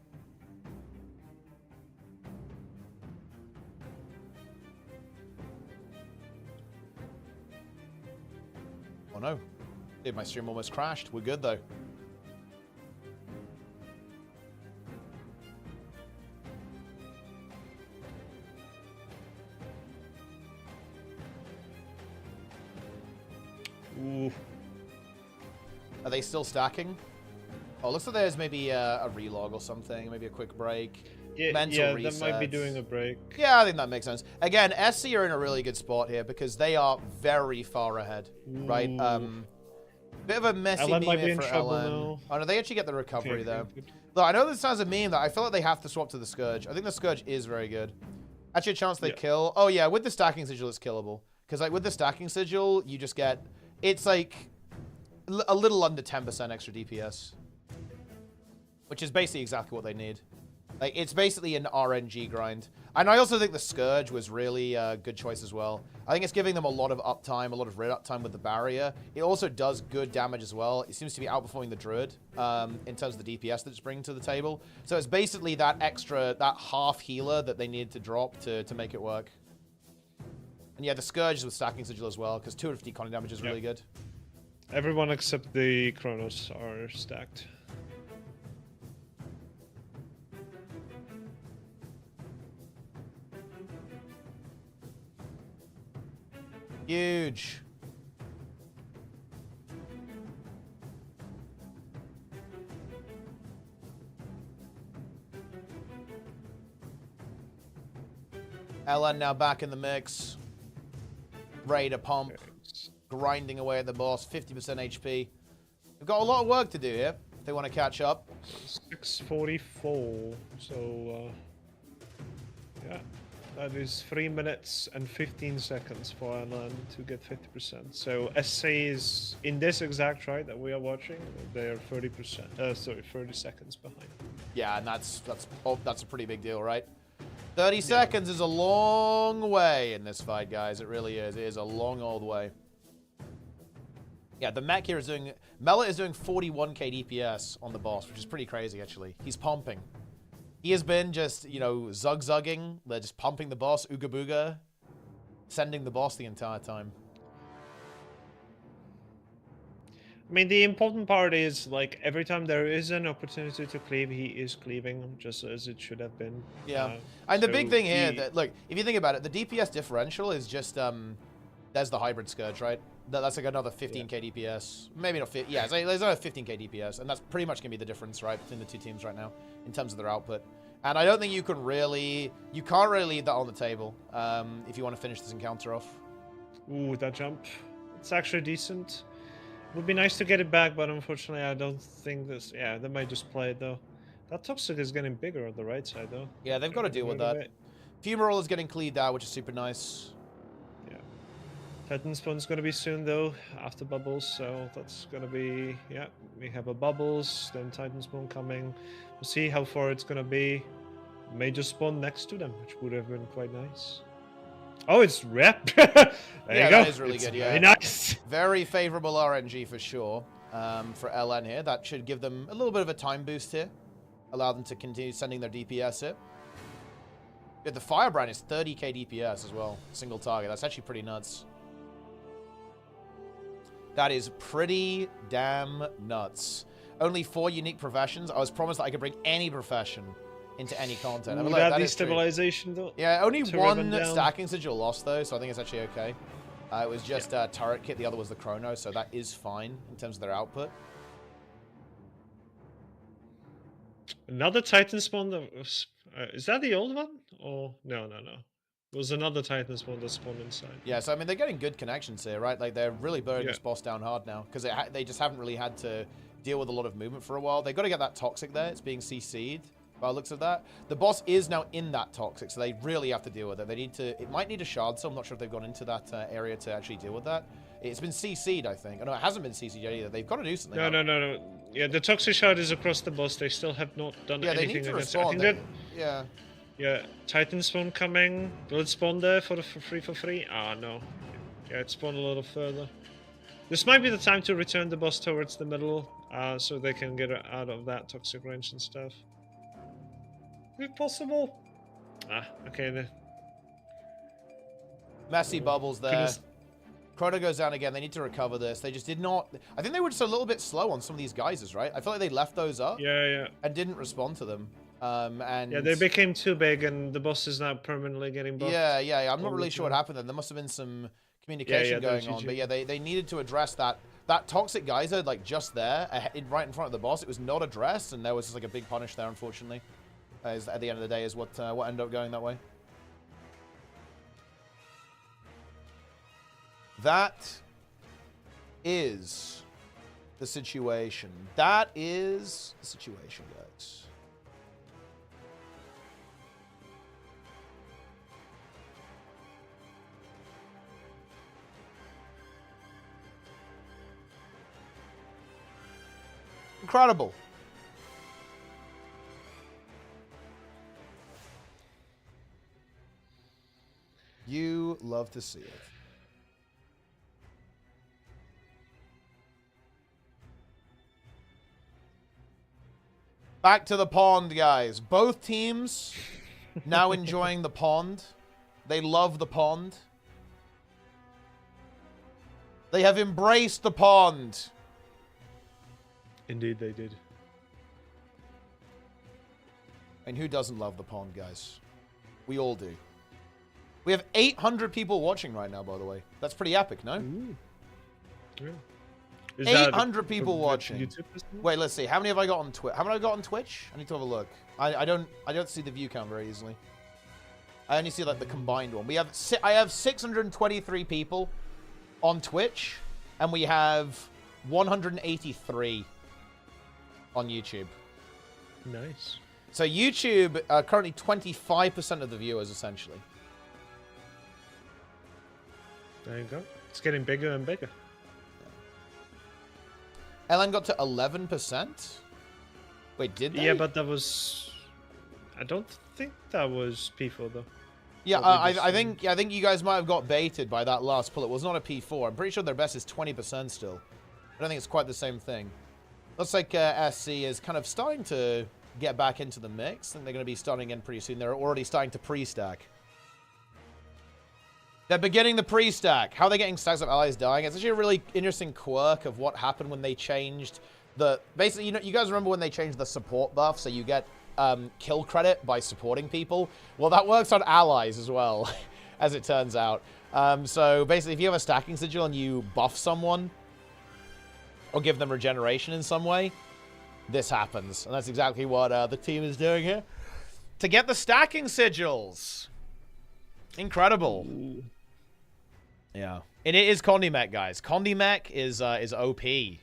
Oh no. Dude, my stream almost crashed. We're good though. Ooh. Are they still stacking? Oh, looks like there's maybe a relog or something. Maybe a quick break. Yeah, Mental they might be doing a break. Yeah, I think that makes sense. Again, SC are in a really good spot here because they are very far ahead, right? Bit of a messy meme might be here in for trouble LN. now. Oh, no, they actually get the recovery Okay, there. good. Look, I know this sounds a meme that I feel like they have to swap to the Scourge. I think the Scourge is very good. Actually, a chance they kill. Oh, yeah, with the stacking sigil, it's killable. Because, like, with the stacking sigil, you just get... It's, like, a little under 10% extra DPS. Which is basically exactly what they need. Like, it's basically an RNG grind. And I also think the Scourge was really a good choice as well. I think it's giving them a lot of uptime, a lot of red uptime with the barrier. It also does good damage as well. It seems to be outperforming the Druid in terms of the DPS that it's bringing to the table. So it's basically that extra, that half healer that they needed to drop to make it work. And yeah, the Scourge is with stacking sigil as well, because 250 con damage is really good. Everyone except the Chronos are stacked. Huge. LN now back in the mix. Ready to pump. Grinding away at the boss. 50% HP. We've got a lot of work to do here. they want to catch up. 6:44. So yeah, that is 3 minutes and 15 seconds for Ireland to get 50%. So SC is in this exact right that we are watching. They're 30%. Sorry, 30 seconds behind. Yeah, and that's a pretty big deal, right? 30 seconds is a long way in this fight, guys. It really is. It is a long old way. Yeah, the mech here is doing... Mela is doing 41k DPS on the boss, which is pretty crazy, actually. He's pumping. He has been just, you know, zug-zugging. They're just pumping the boss, ooga booga, sending the boss the entire time. I mean, the important part is, like, every time there is an opportunity to cleave, he is cleaving, just as it should have been. Yeah. And the big thing here, that, look, if you think about it, the DPS differential is just, there's the hybrid Scourge, right? That's like another 15k DPS. Maybe not 50. Yeah, there's another 15k DPS. And that's pretty much going to be the difference, right, between the two teams right now in terms of their output. And I don't think you can really... You can't really leave that on the table if you want to finish this encounter off. Ooh, that jump. It's actually decent. It would be nice to get it back, but unfortunately I don't think this... Yeah, they might just play it, though. That Toxic is getting bigger on the right side, though. Yeah, they've got to deal with that. Fumarole is getting cleaved out, which is super nice. Titan spawn's gonna be soon though, after bubbles, so that's gonna be, yeah, we have a bubbles, then Titan spawn coming. We'll see how far it's gonna be. May just spawn next to them, which would have been quite nice. Oh, it's rep! There you go. That is really good, yeah. Very nice. Very favorable RNG for sure for LN here. That should give them a little bit of a time boost here. Allow them to continue sending their DPS here. Yeah, the Firebrand is 30k DPS as well, single target. That's actually pretty nuts. That is pretty damn nuts. Only 4 unique professions. I was promised that I could bring any profession into any content. Ooh, I mean, that destabilization though. Yeah, only one stacking sigil lost though, so I think it's actually okay. It was just turret kit. The other was the chrono, so that is fine in terms of their output. Another Titan spawn that was, is that the old one? Oh no. It was another Titan spawn that spawned inside. Yeah, so I mean, they're getting good connections here, right? Like, they're really burning this boss down hard now, because they just haven't really had to deal with a lot of movement for a while. They've got to get that Toxic there. It's being CC'd by the looks of that. The boss is now in that Toxic, so they really have to deal with it. They need to... It might need a shard, so I'm not sure if they've gone into that area to actually deal with that. It's been CC'd, I think. Oh, no, it hasn't been CC'd yet either. They've got to do something. No. Yeah, the Toxic shard is across the boss. They still have not done anything against it. I think yeah. Yeah, Titan spawn coming. Will it spawn there for free? Ah, no. Yeah, it spawned a little further. This might be the time to return the boss towards the middle, so they can get out of that toxic range and stuff. Is it possible? Ah, okay then. Messy bubbles there. Chrono goes down again. They need to recover this. They just did not... I think they were just a little bit slow on some of these geysers, right? I feel like they left those up. Yeah. And didn't respond to them. And yeah, they became too big, and the boss is now permanently getting buffed. Yeah. I'm not really sure what happened then. There must have been some communication going on. But yeah, they needed to address that toxic geyser, like just there, right in front of the boss. It was not addressed, and there was just like a big punish there, unfortunately. At the end of the day, is what ended up going that way. That is the situation. That is the situation, guys. Incredible. You love to see it. Back to the pond, guys. Both teams now enjoying the pond. They love the pond. They have embraced the pond. Indeed, they did. And who doesn't love the pond, guys? We all do. We have 800 people watching right now, by the way. That's pretty epic, no? Ooh. Yeah. 800 people watching. Wait, let's see. How many have I got on Twitch? How many have I got on Twitch? I need to have a look. I don't see the view count very easily. I only see like the combined one. I have 623 people on Twitch, and we have 183 on YouTube. Nice. So YouTube, currently 25% of the viewers, essentially. There you go. It's getting bigger and bigger. LN got to 11%? Wait, did they? Yeah, but that was... I don't think that was P4, though. Yeah, I think you guys might have got baited by that last pull. It was not a P4. I'm pretty sure their best is 20% still. I don't think it's quite the same thing. Looks like SC is kind of starting to get back into the mix, and they're going to be starting in pretty soon. They're already starting to pre-stack. They're beginning the pre-stack. How are they getting stacks of allies dying? It's actually a really interesting quirk of what happened when they changed the... Basically, you guys remember when they changed the support buff, so you get kill credit by supporting people? Well, that works on allies as well, as it turns out. So basically, if you have a stacking sigil and you buff someone, or give them regeneration in some way, this happens. And that's exactly what the team is doing here. To get the stacking sigils. Incredible. Ooh. Yeah. And it is Condimech, guys. Condimech is OP. It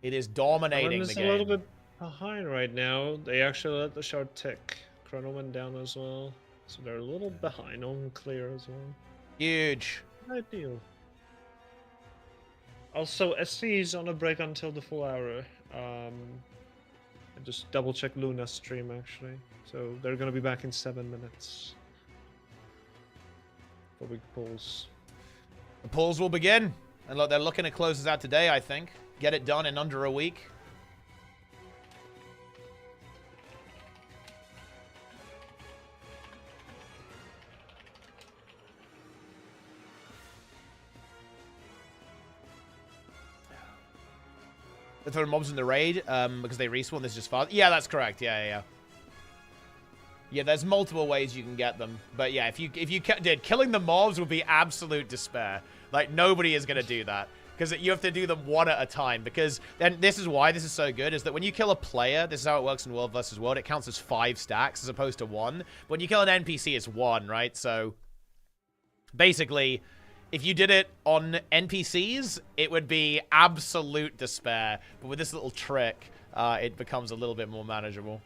is dominating the game. A little bit behind right now. They actually let the shard tick. Chrono went down as well. So they're a little behind on clear as well. Huge. Ideal. Also, SC is on a break until the full hour. I just double check Luna's stream actually. So they're gonna be back in 7 minutes. For big pulls. The pulls will begin. And look, they're looking to close this out today, I think. Get it done in under a week. They're throwing mobs in the raid because they respawn. This is just fast. Yeah, that's correct. Yeah. Yeah, there's multiple ways you can get them. But yeah, if you did, killing the mobs would be absolute despair. Like, nobody is going to do that. Because you have to do them one at a time. Because then this is why this is so good, is that when you kill a player, this is how it works in World vs. World, it counts as 5 stacks as opposed to 1. But when you kill an NPC, it's 1, right? So, basically... If you did it on NPCs, it would be absolute despair. But with this little trick, it becomes a little bit more manageable.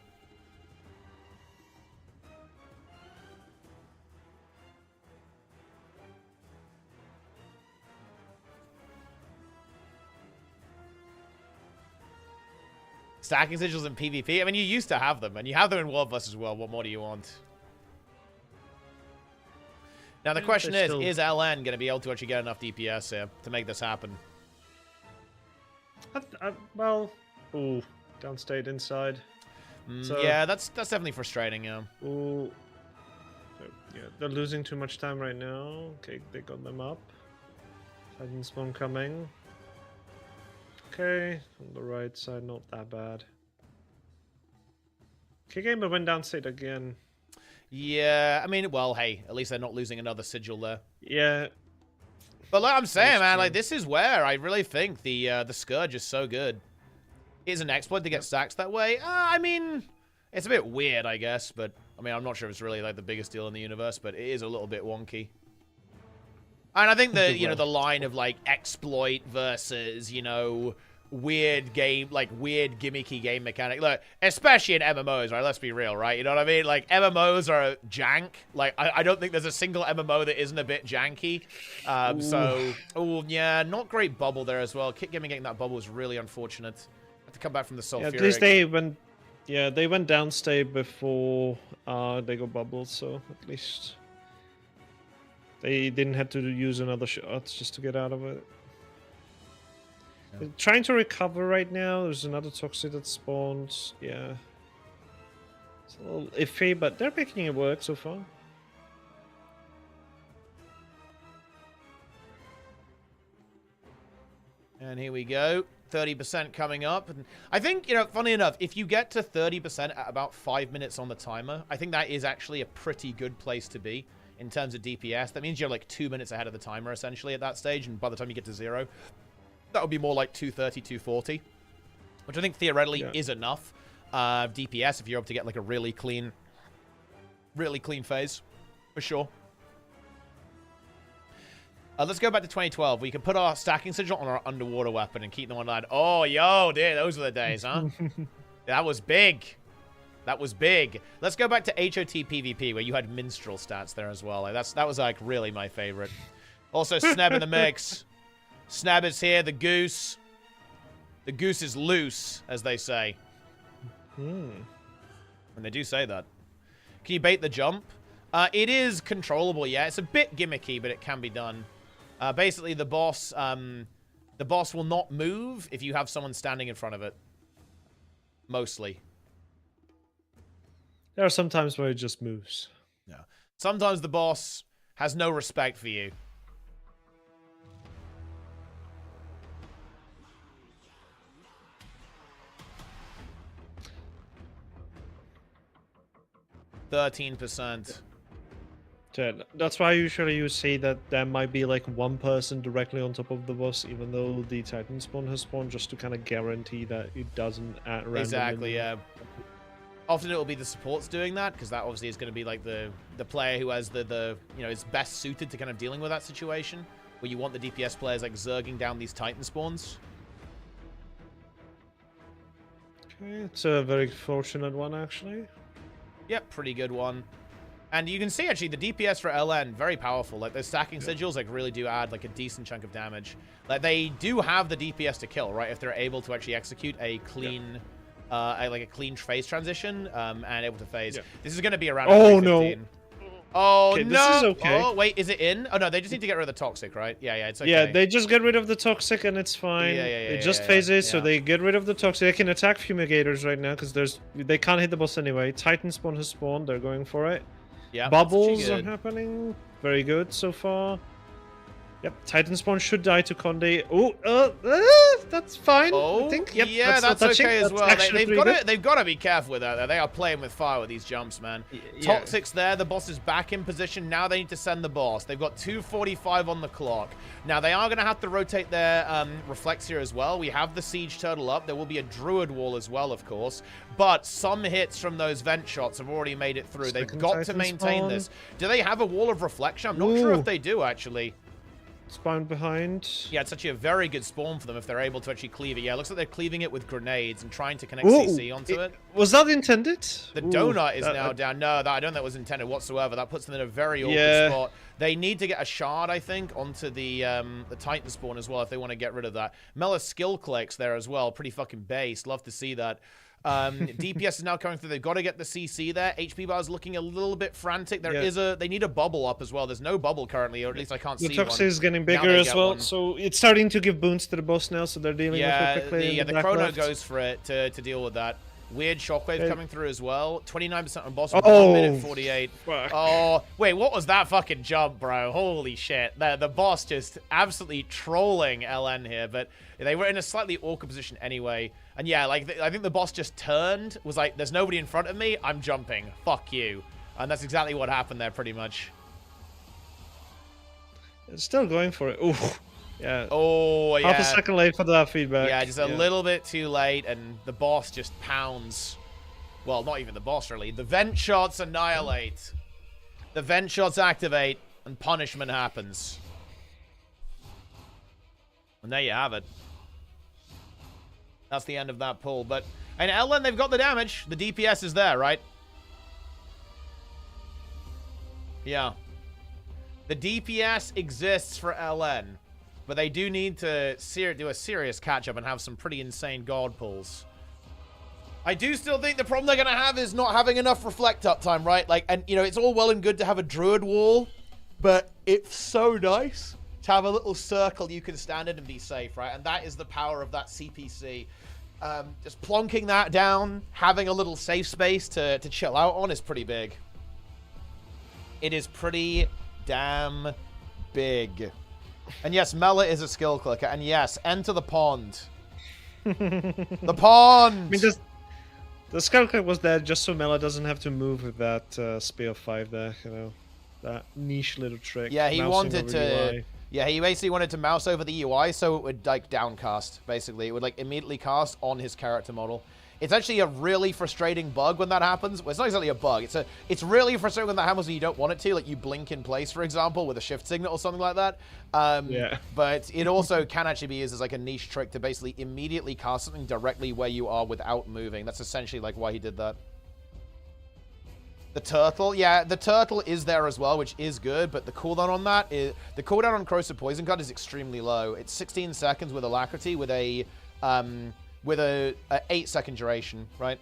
Stacking sigils in PvP? I mean, you used to have them, and you have them in World vs. World. What more do you want? Now, the question is LN going to be able to actually get enough DPS here to make this happen? Well, ooh, downstate inside. So, yeah, that's definitely frustrating, yeah. Ooh. Yeah, they're losing too much time right now. Okay, they got them up. Titan spawn coming. Okay, on the right side, not that bad. Okay, Gamer went downstate again. Yeah, I mean, well, hey, at least they're not losing another sigil there. Yeah. But like I'm saying, man, like, this is where I really think the Scourge is so good. Is an exploit to get stacks that way? I mean, it's a bit weird, I guess, but, I mean, I'm not sure if it's really, like, the biggest deal in the universe, but it is a little bit wonky. And I think the, you know, the line of, like, exploit versus, you know... weird game, like weird gimmicky game mechanic. Look, especially in MMOs, right? Let's be real, right? You know what I mean? Like, MMOs are jank. Like, I don't think there's a single MMO that isn't a bit janky. So, oh yeah, not great bubble there as well. Kit Gaming getting that bubble was really unfortunate. Had to come back from the sulfuric. Yeah, at least they went, yeah, they went downstate before they got bubbled, so at least they didn't have to use another shot just to get out of it. They're trying to recover right now. There's another toxic that spawned. Yeah. It's a little iffy, but they're making it work so far. And here we go. 30% coming up. And I think, you know, funny enough, if you get to 30% at about 5 minutes on the timer, I think that is actually a pretty good place to be in terms of DPS. That means you're like 2 minutes ahead of the timer, essentially, at that stage. And by the time you get to 0... that would be more like 230, 240, which I think theoretically is enough DPS if you're able to get like a really clean phase, for sure. Let's go back to 2012. We can put our stacking sigil on our underwater weapon and keep them on land. Oh, yo, dude, those were the days, huh? That was big. That was big. Let's go back to HOT PvP, where you had minstrel stats there as well. Like, that was, like, really my favorite. Also, Sneb in the mix. Sneb is here, the goose. The goose is loose, as they say. And they do say that. Can you bait the jump? It is controllable, yeah. It's a bit gimmicky, but it can be done. Basically, the boss will not move if you have someone standing in front of it. Mostly. There are some times where it just moves. Yeah. Sometimes the boss has no respect for you. %. Yeah, that's why usually you say that there might be like one person directly on top of the boss, even though the Titan spawn has spawned, just to kind of guarantee that it doesn't at random. Exactly, yeah. Often it will be the supports doing that, because that obviously is going to be like the player who has the you know, is best suited to kind of dealing with that situation, where you want the DPS players like zerging down these Titan spawns. Okay, it's a very fortunate one actually. Yep, pretty good one. And you can see, actually, the DPS for LN, very powerful. Like, those stacking sigils, like, really do add, like, a decent chunk of damage. Like, they do have the DPS to kill, right? If they're able to actually execute a clean, like, a clean phase transition, and able to phase. This is going to be around 315. Oh, okay, no! This is okay. Oh, wait, is it in? Oh, no, they just need to get rid of the toxic, right? Yeah, it's okay. Yeah, they just get rid of the toxic and it's fine. It just phases, so they get rid of the toxic. They can attack fumigators right now, because they can't hit the boss anyway. Titan spawn has spawned, they're going for it. Yeah, Bubbles are happening. Very good so far. Yep, Titan spawn should die to Conde. Oh, that's fine. Oh, I think. Yep, yeah, that's okay as well. They've got to be careful with that. They are playing with fire with these jumps, man. Toxic's there. The boss is back in position. Now they need to send the boss. They've got 2:45 on the clock. Now they are going to have to rotate their reflex here as well. We have the siege turtle up. There will be a druid wall as well, of course. But some hits from those vent shots have already made it through. They've got to maintain this. Do they have a wall of reflection? I'm not sure if they do, actually. Spawn behind. Yeah, it's actually a very good spawn for them if they're able to actually cleave it. Yeah, it looks like they're cleaving it with grenades and trying to connect CC onto it. Was that intended? The donut is now down. No, I don't think that was intended whatsoever. That puts them in a very awkward spot. They need to get a shard, I think, onto the Titan spawn as well if they want to get rid of that. Mela's skill clicks there as well. Pretty fucking based. Love to see that. DPS is now coming through. They've got to get the CC there. HP bar is looking a little bit frantic. They need a bubble up as well. There's no bubble currently, or at least I can't see one. The toxic is getting bigger as well, so it's starting to give boons to the boss now, so they're dealing with it quickly. The chrono goes for it to deal with that. Weird shockwave coming through as well. 29% on boss. 1 minute 48. Fuck. Oh, wait, what was that fucking jump, bro? Holy shit. The boss just absolutely trolling LN here, but they were in a slightly awkward position anyway. And yeah, like, I think the boss just turned, was like, there's nobody in front of me, I'm jumping. Fuck you. And that's exactly what happened there, pretty much. It's still going for it. Ooh. Yeah. Oh, yeah. Half a second late for that feedback. Yeah, just a little bit too late, and the boss just pounds. Well, not even the boss, really. The vent shots annihilate. The vent shots activate, and punishment happens. And there you have it. That's the end of that pull. But, and LN, they've got the damage. The DPS is there, right? Yeah. The DPS exists for LN. But they do need to do a serious catch-up and have some pretty insane guard pulls. I do still think the problem they're going to have is not having enough reflect uptime, right? Like, and, you know, it's all well and good to have a druid wall, but it's so nice to have a little circle you can stand in and be safe, right? And that is the power of that CPC. Just plonking that down, having a little safe space to chill out on is pretty big. It is pretty damn big. And yes, Mela is a skill clicker. And yes, enter the pond. The pond! I mean, the skill click was there just so Mela doesn't have to move with that Spear 5 there, you know. That niche little trick. Yeah, he wanted to... Yeah, he basically wanted to mouse over the UI so it would, like, downcast, basically. It would, like, immediately cast on his character model. It's actually a really frustrating bug when that happens. Well, it's not exactly a bug. It's really frustrating when that happens when you don't want it to. Like, you blink in place, for example, with a shift signal or something like that. Yeah. But it also can actually be used as, like, a niche trick to basically immediately cast something directly where you are without moving. That's essentially, like, why he did that. The turtle, yeah, the turtle is there as well, which is good, but the cooldown on that is... The cooldown on Corrosive Poison Gun is extremely low. It's 16 seconds with Alacrity with a 8-second duration, right?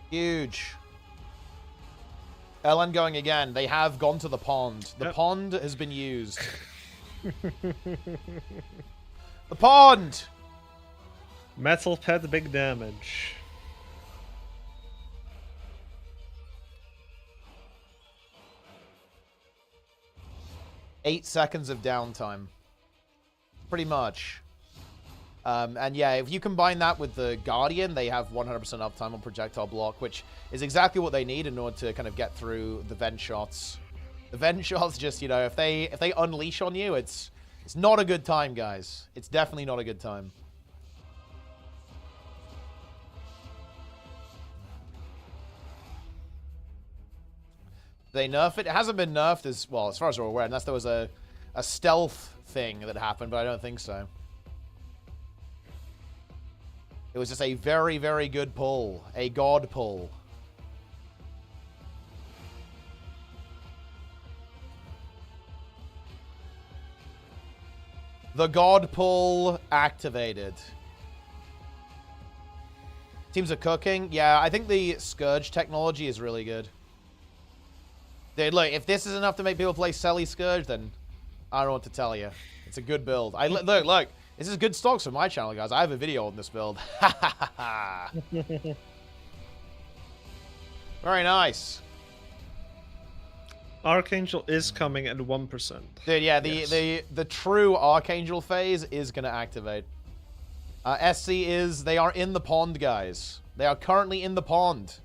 Huge. LN going again. They have gone to the pond. The pond has been used. The pond! Metal pet, big damage. Eight seconds of downtime. Pretty much. And yeah, if you combine that with the Guardian, they have 100% uptime on projectile block, which is exactly what they need in order to kind of get through the vent shots. The vent shots just, you know, if they unleash on you, it's not a good time, guys. It's definitely not a good time. They nerf it? It hasn't been nerfed as well, as far as we're aware, unless there was a stealth thing that happened, but I don't think so. It was just a very, very good pull. A god pull. The god pull activated. Teams are cooking. Yeah, I think the Scourge technology is really good. Dude, look, if this is enough to make people play Selly Scourge, then I don't know what to tell you. It's a good build. Look. This is good stocks for my channel, guys. I have a video on this build. Very nice. Archangel is coming at 1%. Dude, yeah, the true Archangel phase is going to activate. SC is... They are in the pond, guys. They are currently in the pond.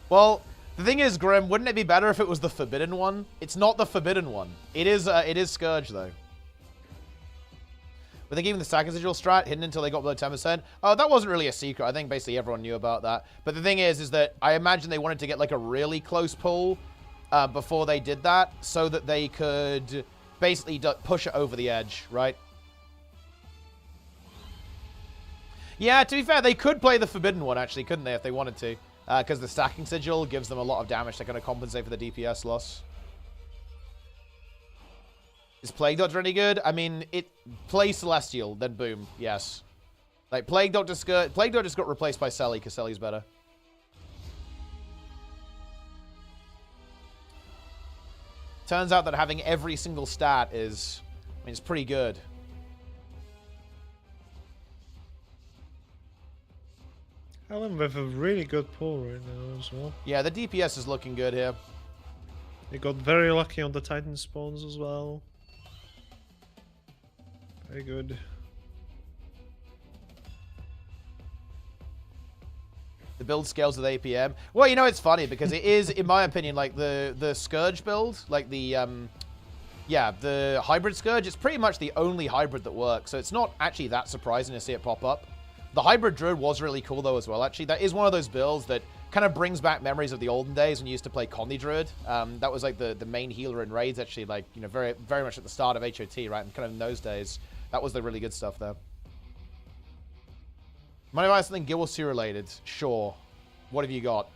Well... The thing is, Grim, wouldn't it be better if it was the forbidden one? It's not the forbidden one. It is Scourge, though. Were they giving the Stacking Sigil strat hidden until they got below 10%? Oh, that wasn't really a secret. I think basically everyone knew about that. But the thing is that I imagine they wanted to get like a really close pull before they did that, so that they could basically push it over the edge, right? Yeah, to be fair, they could play the forbidden one, actually, couldn't they, if they wanted to? Because the Stacking Sigil gives them a lot of damage to kind of compensate for the DPS loss. Is Plague Doctor any good? I mean, play Celestial, then boom, yes. Like, Plague Doctor just got replaced by Selly, because Selly's better. Turns out that having every single stat is... I mean, it's pretty good. Helen with a really good pull right now as well. Yeah, the DPS is looking good here. They got very lucky on the Titan spawns as well. Very good. The build scales with APM. Well, you know, it's funny because it is, in my opinion, like the Scourge build, like the hybrid Scourge, it's pretty much the only hybrid that works. So it's not actually that surprising to see it pop up. The hybrid Druid was really cool, though, as well. Actually, that is one of those builds that kind of brings back memories of the olden days when you used to play Condi Druid. That was, like, the main healer in raids, actually, like, you know, very, very much at the start of HOT, right? And kind of in those days, that was the really good stuff, there. Might I buy something gw2 related? Sure. What have you got?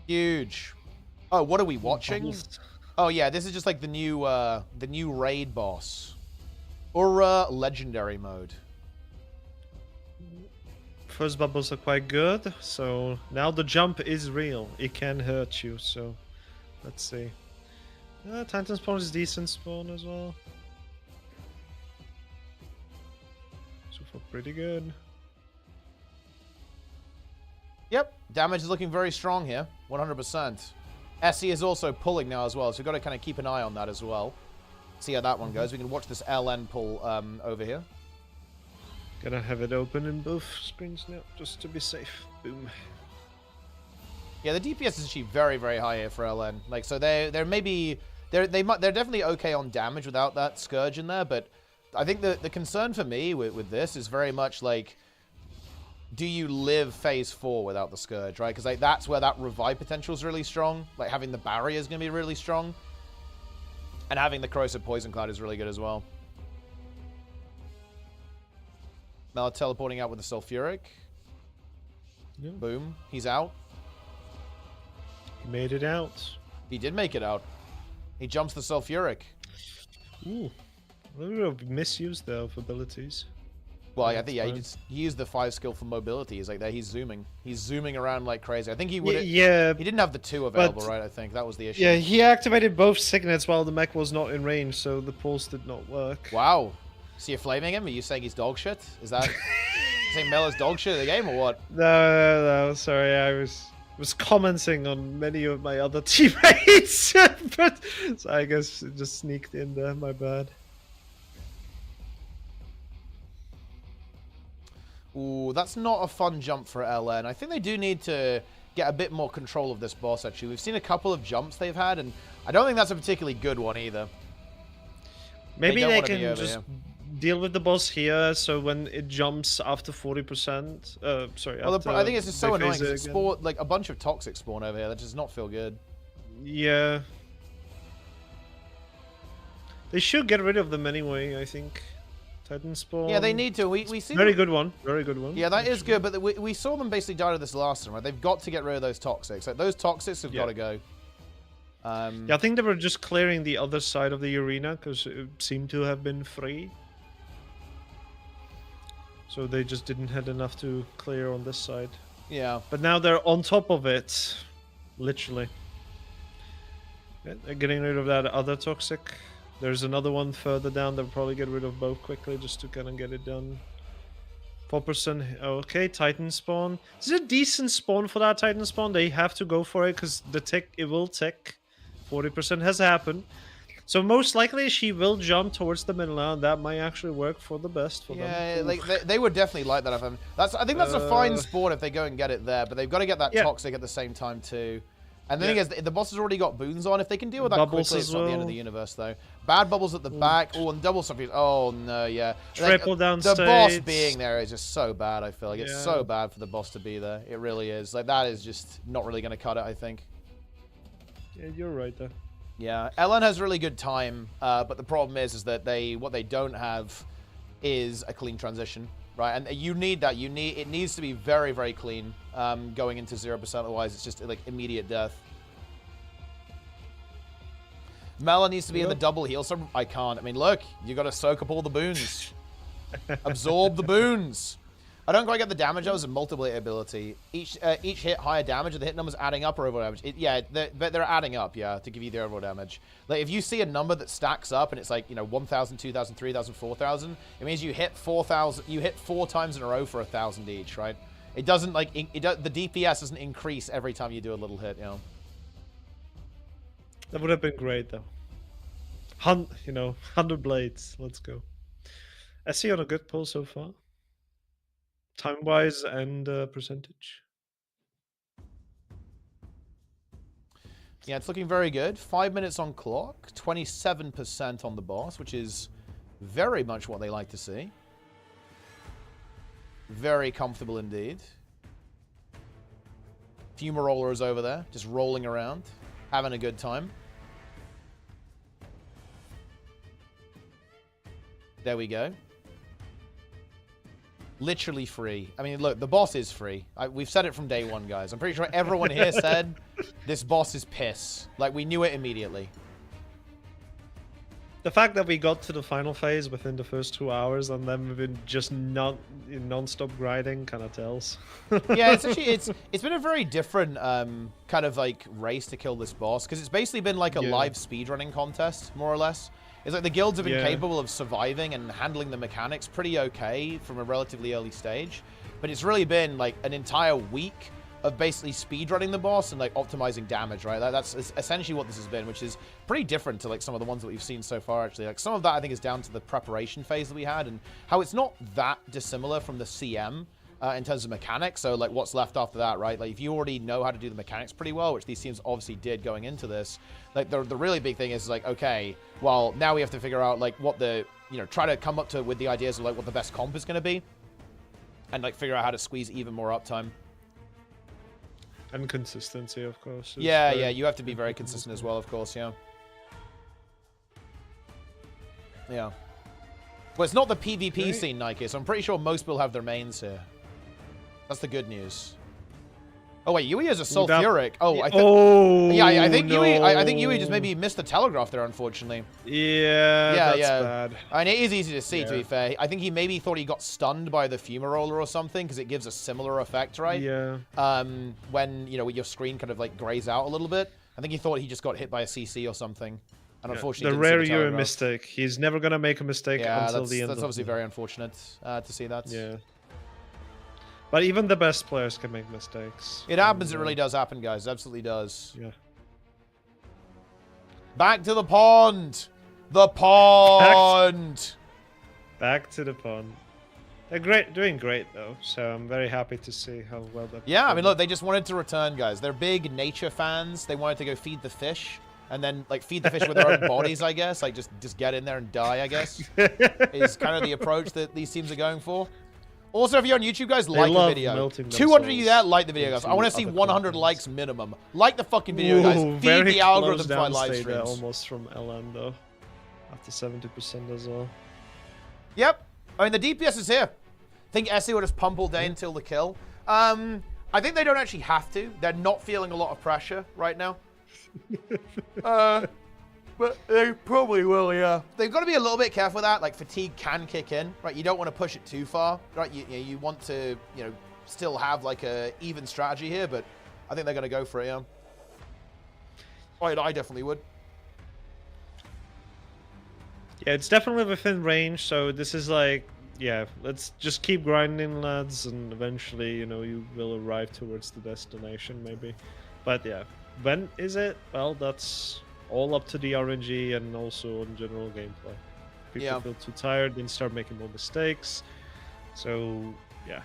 Huge. Oh, what are we watching? Oh yeah, this is just like the new raid boss. URA legendary mode. First bubbles are quite good, so now the jump is real. It can hurt you, so let's see. Titan spawn is decent spawn as well. So far pretty good. Yep, damage is looking very strong here, 100%. SE is also pulling now as well, so we've got to kind of keep an eye on that as well. See how that one goes. We can watch this LN pull over here. Gonna have it open in both screens now, just to be safe. Boom. Yeah, the DPS is actually very, very high here for LN. Like, so they're definitely okay on damage without that Scourge in there, but I think the concern for me with this is very much like, do you live phase 4 without the Scourge, right? Because like that's where that revive potential is really strong. Like having the barrier is going to be really strong, and having the corrosive poison cloud is really good as well. Now teleporting out with the sulfuric. Yeah. Boom, he's out. He made it out. He did make it out. He jumps the sulfuric. Ooh, a little bit of misuse there of abilities. Well, I think, yeah, he used the 5 skill for mobility. He's like there. He's zooming around like crazy. I think he would. Yeah. He didn't have the 2 available, right? I think that was the issue. Yeah, he activated both signets while the mech was not in range, so the pulse did not work. Wow. So you're flaming him? Are you saying he's dog shit? Is that saying Mella's dog shit in the game or what? No. Sorry, I was commenting on many of my other teammates, but so I guess it just sneaked in there. My bad. Ooh, that's not a fun jump for LN. I think they do need to get a bit more control of this boss, actually. We've seen a couple of jumps they've had, and I don't think that's a particularly good one either. Maybe they can just deal with the boss here, so when it jumps after 40%, sorry. Well, I think it's just so annoying because it like a bunch of toxic spawn over here. That does not feel good. Yeah. They should get rid of them anyway, I think. Titan spawn. Yeah, they need to. We see very good one. Very good one. Yeah, that is good, but we saw them basically die to this last time, right? They've got to get rid of those toxics. Like, those toxics have got to go. Yeah, I think they were just clearing the other side of the arena because it seemed to have been free. So they just didn't have enough to clear on this side. Yeah. But now they're on top of it. Literally. Yeah, they're getting rid of that other toxic. There's another one further down. They'll probably get rid of both quickly just to kind of get it done. 4%. Okay, Titan spawn. This is a decent spawn for that Titan spawn. They have to go for it because the tick, it will tick. 40% has happened. So most likely she will jump towards the middle now, and that might actually work for the best for them. Yeah, like they would definitely like that. I think that's a fine spawn if they go and get it there, but they've got to get that toxic at the same time too. And the thing is, the boss has already got boons on. If they can deal with that quickly, it's not the end of the universe, though. Bad bubbles at the back. Oh, and double stuff. Oh, no, yeah. Triple down The boss being there is just so bad, I feel like. It's so bad for the boss to be there. It really is. Like, that is just not really going to cut it, I think. Yeah, you're right there. Yeah, LN has really good time, but the problem is that what they don't have is a clean transition. Right, and you need that. It needs to be very, very clean going into 0%. Otherwise, it's just like immediate death. Mela needs to be in the double heal. So I can't. I mean, look, you got to soak up all the boons, absorb the boons. I don't quite get the damage. That was a multiple hit ability. Each hit higher damage. Are the hit numbers adding up or overall damage? Yeah, they're adding up. Yeah, to give you the overall damage. Like if you see a number that stacks up and it's like 1,000, 2,000, 3,000, 4,000, it means you hit 4,000. You hit 4 times in a row for 1,000 each, right? It doesn't like the DPS doesn't increase every time you do a little hit. You know. That would have been great though. 100 blades. Let's go. I see on a good pull so far. Time-wise and percentage. Yeah, it's looking very good. 5 minutes on clock, 27% on the boss, which is very much what they like to see. Very comfortable indeed. Fumaroller is over there, just rolling around, having a good time. There we go. Literally free. I mean, look, the boss is free. We've said it from day one, guys. I'm pretty sure everyone here said this boss is piss. Like, we knew it immediately. The fact that we got to the final phase within the first 2 hours and then we've been just non-stop grinding kind of tells. Yeah, it's actually it's been a very different kind of like race to kill this boss because it's basically been like a live speedrunning contest, more or less. It's like the guilds have been capable of surviving and handling the mechanics pretty okay from a relatively early stage. But it's really been like an entire week of basically speedrunning the boss and like optimizing damage, right? That's essentially what this has been, which is pretty different to like some of the ones that we've seen so far, actually. Like some of that I think is down to the preparation phase that we had and how it's not that dissimilar from the CM in terms of mechanics. So like what's left after that, right? Like if you already know how to do the mechanics pretty well, which these teams obviously did going into this, like the really big thing is like, okay, well now we have to figure out like what the, you know, try to come up to with the ideas of like what the best comp is going to be and like figure out how to squeeze even more uptime. And consistency, of course. Yeah, you have to be very consistent as well, of course, yeah. Yeah. Well, it's not the PvP scene, Nike, so I'm pretty sure most people have their mains here. That's the good news. Oh wait, Yui is a sulfuric. I think no. I think Yui just maybe missed the telegraph there, unfortunately. Yeah, that's bad. I mean, it is easy to see, to be fair. I think he maybe thought he got stunned by the fumaroller or something, because it gives a similar effect, right? Yeah. When, you know, your screen kind of like grays out a little bit. I think he thought he just got hit by a CC or something. And unfortunately, the rare Yui mistake. He's never going to make a mistake until the end. That's obviously very unfortunate to see that. Yeah. But even the best players can make mistakes. It happens. It really does happen, guys. It absolutely does. Yeah. Back to the pond. The pond. Back to the pond. They're doing great though. So I'm very happy to see how well they're. Yeah, I mean, look, they just wanted to return, guys. They're big nature fans. They wanted to go feed the fish and then like feed the fish with their own bodies, I guess. Like just get in there and die, I guess. Is kind of the approach that these teams are going for. Also, if you're on YouTube, guys, like the video. 200 of you there, like the video, guys. I want to see 100 likes minimum. Like the fucking video, guys. Feed the algorithm to my live streams. Almost from LM, though. After 70% as well. Yep. I mean, the DPS is here. I think SE will just pump all day until the kill. I think they don't actually have to. They're not feeling a lot of pressure right now. But they probably will, yeah. They've got to be a little bit careful with that. Like, fatigue can kick in, right? You don't want to push it too far, right? You want to, you know, still have, like, a even strategy here, but I think they're going to go for it, yeah. I definitely would. Yeah, it's definitely within range, so this is like, yeah, let's just keep grinding, lads, and eventually, you know, you will arrive towards the destination, maybe. But, yeah, when is it? Well, that's all up to the RNG and also on general gameplay. People feel too tired, then start making more mistakes. So, yeah.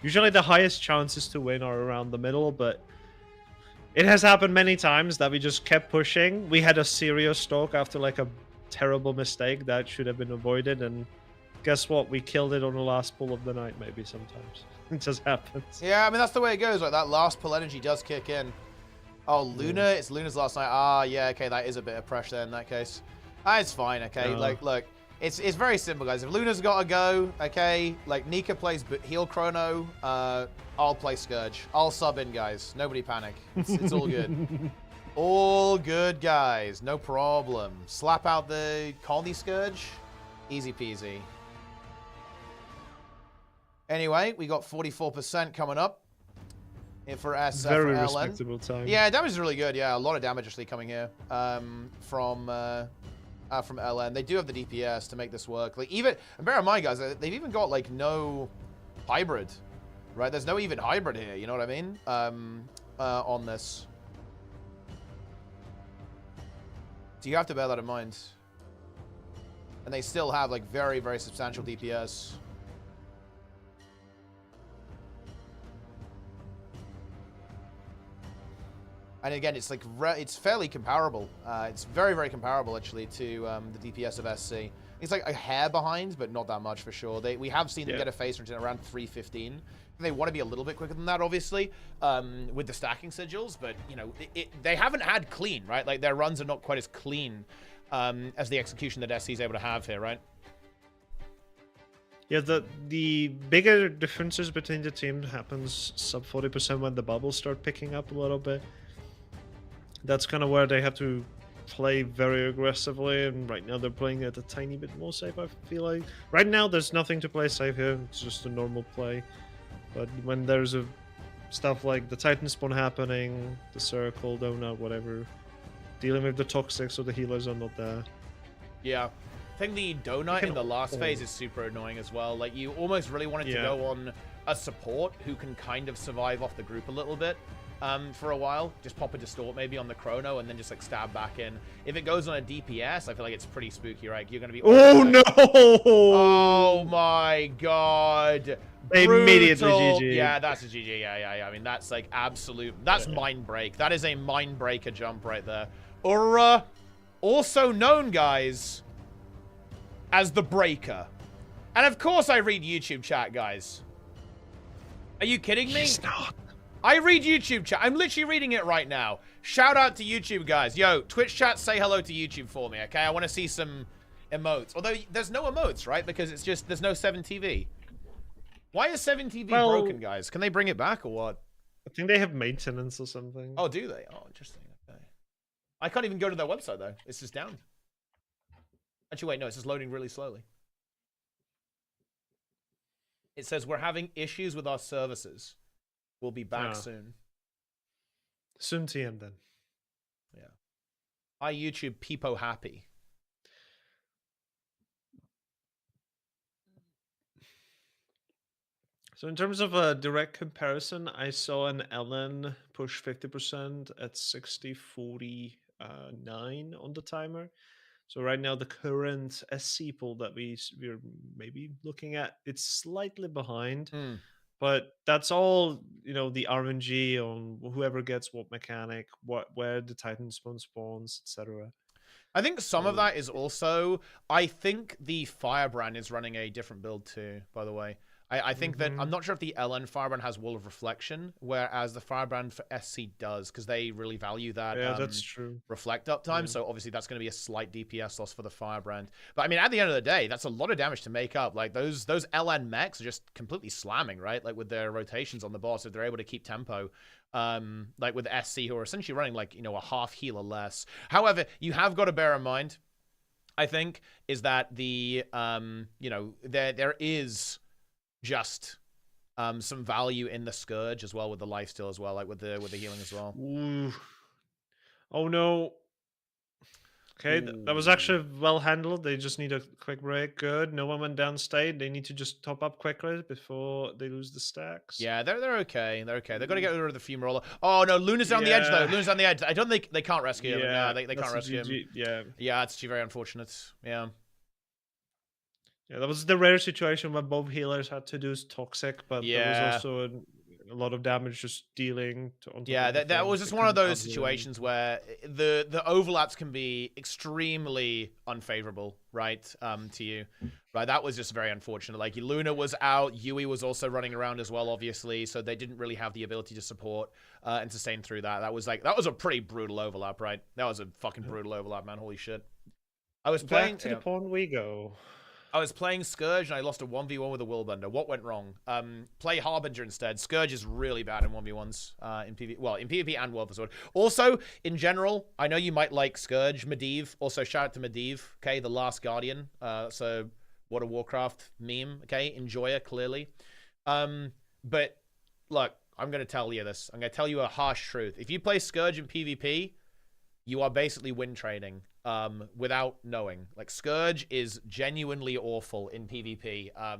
Usually the highest chances to win are around the middle, but it has happened many times that we just kept pushing. We had a serious stalk after like a terrible mistake that should have been avoided, and guess what? We killed it on the last pull of the night, maybe sometimes. It just happens. Yeah, I mean, that's the way it goes. Like, that last pull energy does kick in. Oh, Luna? It's Luna's last night. Ah, yeah, okay, that is a bit of pressure in that case. It's fine, okay? Like, look, it's very simple, guys. If Luna's got to go, okay, like, Nika plays heal chrono, I'll play Scourge. I'll sub in, guys. Nobody panic. It's all good. All good, guys. No problem. Slap out the Colony Scourge. Easy peasy. Anyway, we got 44% coming up. For SF, very for LN. respectable time. Yeah, damage is really good. Yeah, a lot of damage actually coming here from LN. They do have the DPS to make this work. Like and bear in mind, guys, they've even got like no hybrid, right? There's no even hybrid here. You know what I mean? On this, so you have to bear that in mind. And they still have like very, very substantial DPS. And again, it's like it's fairly comparable. It's very, very comparable actually to the DPS of SC. It's like a hair behind, but not that much for sure. We have seen them get a phase range in around 315. They want to be a little bit quicker than that, obviously, with the stacking sigils. But you know, they haven't had clean, right? Like their runs are not quite as clean as the execution that SC is able to have here, right? Yeah, the bigger differences between the teams happens sub 40% when the bubbles start picking up a little bit. That's kind of where they have to play very aggressively, and right now they're playing it a tiny bit more safe, I feel like. Right now there's nothing to play safe here, it's just a normal play. But when there's stuff like the Titan spawn happening, the circle, donut, whatever, dealing with the toxics or the healers are not there. Yeah. I think the donut in the last phase is super annoying as well. Like, you almost really wanted to go on a support who can kind of survive off the group a little bit for a while. Just pop a distort maybe on the chrono and then just like stab back in. If it goes on a DPS, I feel like it's pretty spooky, right? You're gonna be. Oh no! Oh my god! Immediately Brutal. GG. Yeah, that's a GG. Yeah. I mean, that's like absolute. That's mind break. That is a mind breaker jump right there. URA, also known, guys, as the Breaker. And of course, I read YouTube chat, guys. Are you kidding me? He's not. I read YouTube chat. I'm literally reading it right now. Shout out to YouTube, guys. Yo, Twitch chat, say hello to YouTube for me, okay? I want to see some emotes. Although there's no emotes, right? Because it's just there's no 7TV. Why is 7TV broken, guys? Can they bring it back or what? I think they have maintenance or something. Oh, do they? Oh, interesting. Okay. I can't even go to their website though. It's just down. Actually, wait, no, it's just loading really slowly. It says we're having issues with our services. We'll be back soon. Soon TM then. Yeah. Hi YouTube, Peepo happy. So in terms of a direct comparison, I saw an LN push 50% at 60:49 on the timer. So right now the current SC pool that we're maybe looking at, it's slightly behind. But that's all, you know, the RNG on whoever gets what mechanic, where the Titan spawn spawns, etc. I think some of that is also, I think the Firebrand is running a different build too, by the way. I think that, I'm not sure if the LN Firebrand has Wall of Reflection, whereas the Firebrand for SC does, because they really value that that's true. reflect uptime, so obviously that's going to be a slight DPS loss for the Firebrand. But I mean, at the end of the day, that's a lot of damage to make up. Like, those LN mechs are just completely slamming, right? Like, with their rotations on the boss, if they're able to keep tempo. Like with SC, who are essentially running, like, you know, a half heal or less. However, you have got to bear in mind, I think, is that the, you know, there is just some value in the Scourge as well, with the lifesteal as well, like with the healing as well. Ooh. Oh no. Okay, that was actually well handled. They just need a quick break. Good. No one went down state. They need to just top up quickly before they lose the stacks. Yeah, they're okay. They're okay. They've got to get rid of the Fumarola. Oh no, Luna's on the edge though. Luna's on the edge. I don't think they can't rescue him. Yeah, they can't rescue him. Yeah. Yeah, it's actually very unfortunate. Yeah. Yeah, that was the rare situation where both healers had to do toxic, but there was also a lot of damage just dealing. That was just one of those situations where the overlaps can be extremely unfavorable, right? To you, right? That was just very unfortunate. Like, Luna was out, Yui was also running around as well, obviously, so they didn't really have the ability to support and sustain through that. That was a pretty brutal overlap, right? That was a fucking brutal overlap, man. Holy shit. I was playing back to the pond we go. I was playing Scourge and I lost a 1v1 with a Willbender. What went wrong? Play Harbinger instead. Scourge is really bad in 1v1s in PvP. Well, in PvP and World of Sword. Also, in general, I know you might like Scourge. Medivh. Also, shout out to Medivh. Okay, the Last Guardian. So, World of Warcraft meme. Okay, enjoyer, clearly. But, look, I'm going to tell you this. I'm going to tell you a harsh truth. If you play Scourge in PvP, you are basically win trading. Without knowing. Like, Scourge is genuinely awful in PvP. I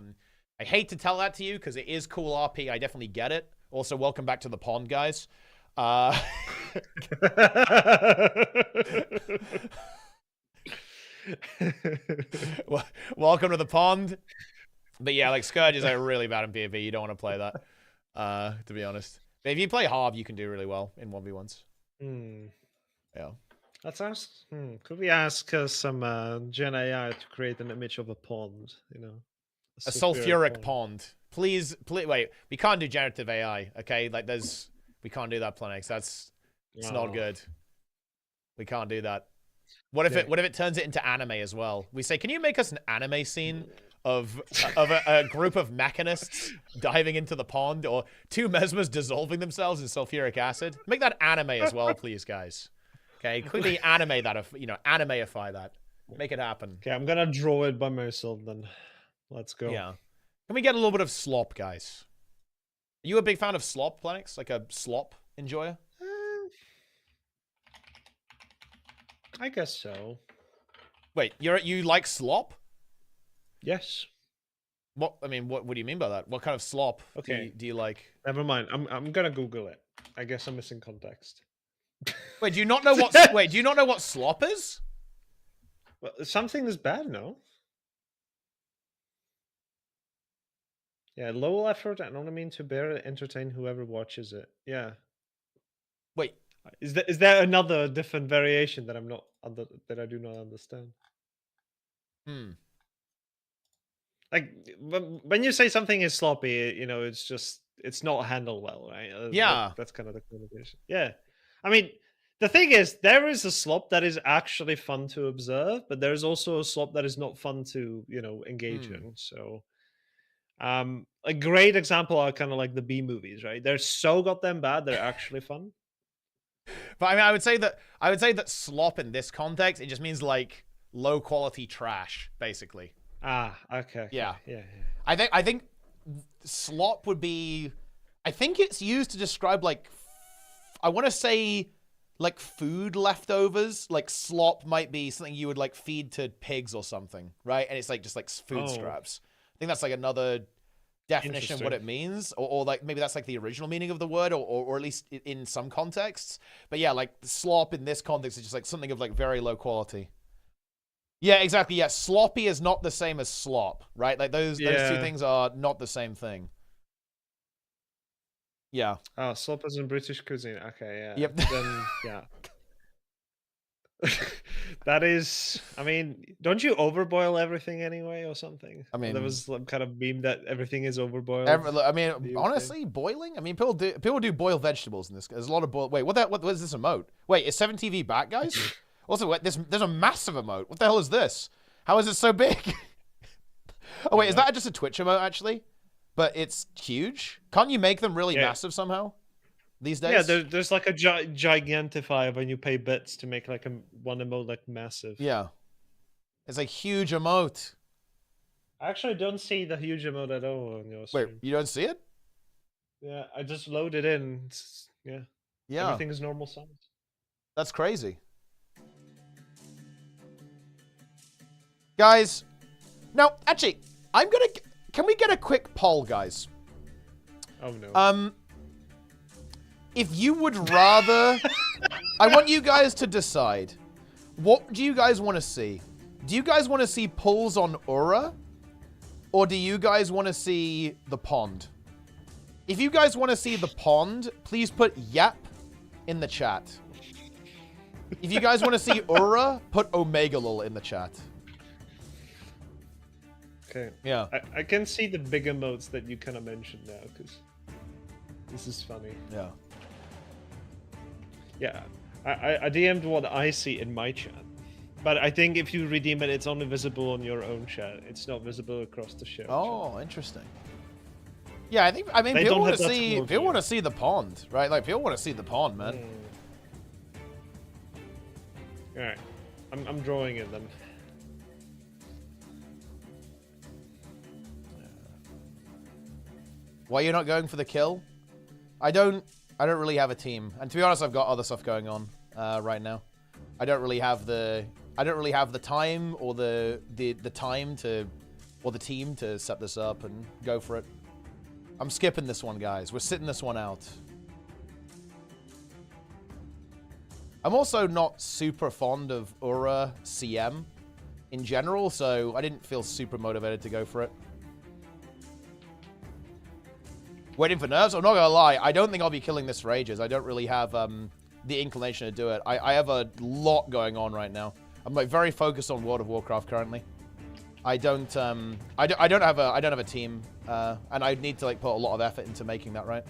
hate to tell that to you because it is cool RP. I definitely get it. Also, welcome back to the pond, guys. Welcome to the pond. But yeah, like, Scourge is like really bad in PvP. You don't want to play that, to be honest. But if you play Harv, you can do really well in 1v1s. Yeah. Let's ask. Could we ask some Gen AI to create an image of a pond? You know, a sulfuric pond. Please, wait. We can't do generative AI. Okay, like we can't do that, Planix. It's not good. We can't do that. What if it turns it into anime as well? We say, can you make us an anime scene of a group of mechanists diving into the pond, or two mesmers dissolving themselves in sulfuric acid? Make that anime as well, please, guys. Okay, quickly animate that, animeify that. Make it happen. Okay, I'm gonna draw it by myself then. Let's go. Yeah. Can we get a little bit of slop, guys? Are you a big fan of slop, Planix? Like a slop enjoyer? I guess so. Wait, you like slop? Yes. What I mean, what do you mean by that? What kind of slop Okay. do you like? Never mind. I'm gonna Google it. I guess I'm missing context. Wait, do you not know what? Wait, do you not know what slop is? Well, something is bad, no? Yeah, low effort and only mean to bear entertain whoever watches it. Yeah. Wait, Is there another different variation that I'm not that I do not understand? Like when you say something is sloppy, you know, it's not handled well, right? Yeah. That's kind of the connotation. Yeah. I mean, the thing is, there is a slop that is actually fun to observe, but there's also a slop that is not fun to, you know, engage in. So, a great example are kind of like the B movies, right? They're so goddamn bad, they're actually fun. But I mean, I would say that slop in this context, it just means like low quality trash, basically. Ah, okay. Yeah. Yeah. I think slop would be. I think it's used to describe like. I want to say like food leftovers. Like slop might be something you would like feed to pigs or something, right? And it's like just like food scraps. I think that's like another definition of what it means, or like maybe that's like the original meaning of the word, or at least in some contexts. But yeah, like slop in this context is just like something of like very low quality. Yeah, exactly. Yeah, sloppy is not the same as slop, right? Like those two things are not the same thing. Yeah. Oh, slop is in British cuisine. Okay, yeah. Yep. Then yeah. That is, I mean, don't you overboil everything anyway or something? I mean, there was some kind of meme that everything is overboiled. I mean, honestly, boiling. I mean, people do boil vegetables in this. There's a lot of boil. Wait, what is this emote? Wait, is 7TV back, guys? Also, wait, there's a massive emote. What the hell is this? How is it so big? Oh wait, is that just a Twitch emote actually? But it's huge. Can't you make them really massive somehow? These days? Yeah, there's like a gigantifier when you pay bits to make like one emote like massive. Yeah, it's a huge emote. I actually don't see the huge emote at all on your stream. Wait, you don't see it? Yeah, I just loaded in. Yeah. Everything is normal size. That's crazy. Guys, now, actually, can we get a quick poll, guys? Oh, no. If you would rather... I want you guys to decide. What do you guys want to see? Do you guys want to see pulls on URA? Or do you guys want to see the pond? If you guys want to see the pond, please put yep in the chat. If you guys want to see URA, put omegalol in the chat. Okay. Yeah. I can see the big emotes that you kind of mentioned now, because this is funny. Yeah. Yeah. I DM'd what I see in my chat. But I think if you redeem it, it's only visible on your own chat. It's not visible across the show. Oh, interesting. Yeah, I mean people want to see the pond, right? Like people want to see the pond, man. All right. I'm drawing in them. Why you're not going for the kill? I don't really have a team, and to be honest, I've got other stuff going on right now. I don't really have the time or the time to, or the team to set this up and go for it. I'm skipping this one, guys. We're sitting this one out. I'm also not super fond of URA CM in general, so I didn't feel super motivated to go for it. Waiting for nerves? I'm not gonna lie, I don't think I'll be killing this for ages. I don't really have the inclination to do it. I have a lot going on right now. I'm like very focused on World of Warcraft currently. I don't have a team, and I need to like put a lot of effort into making that right.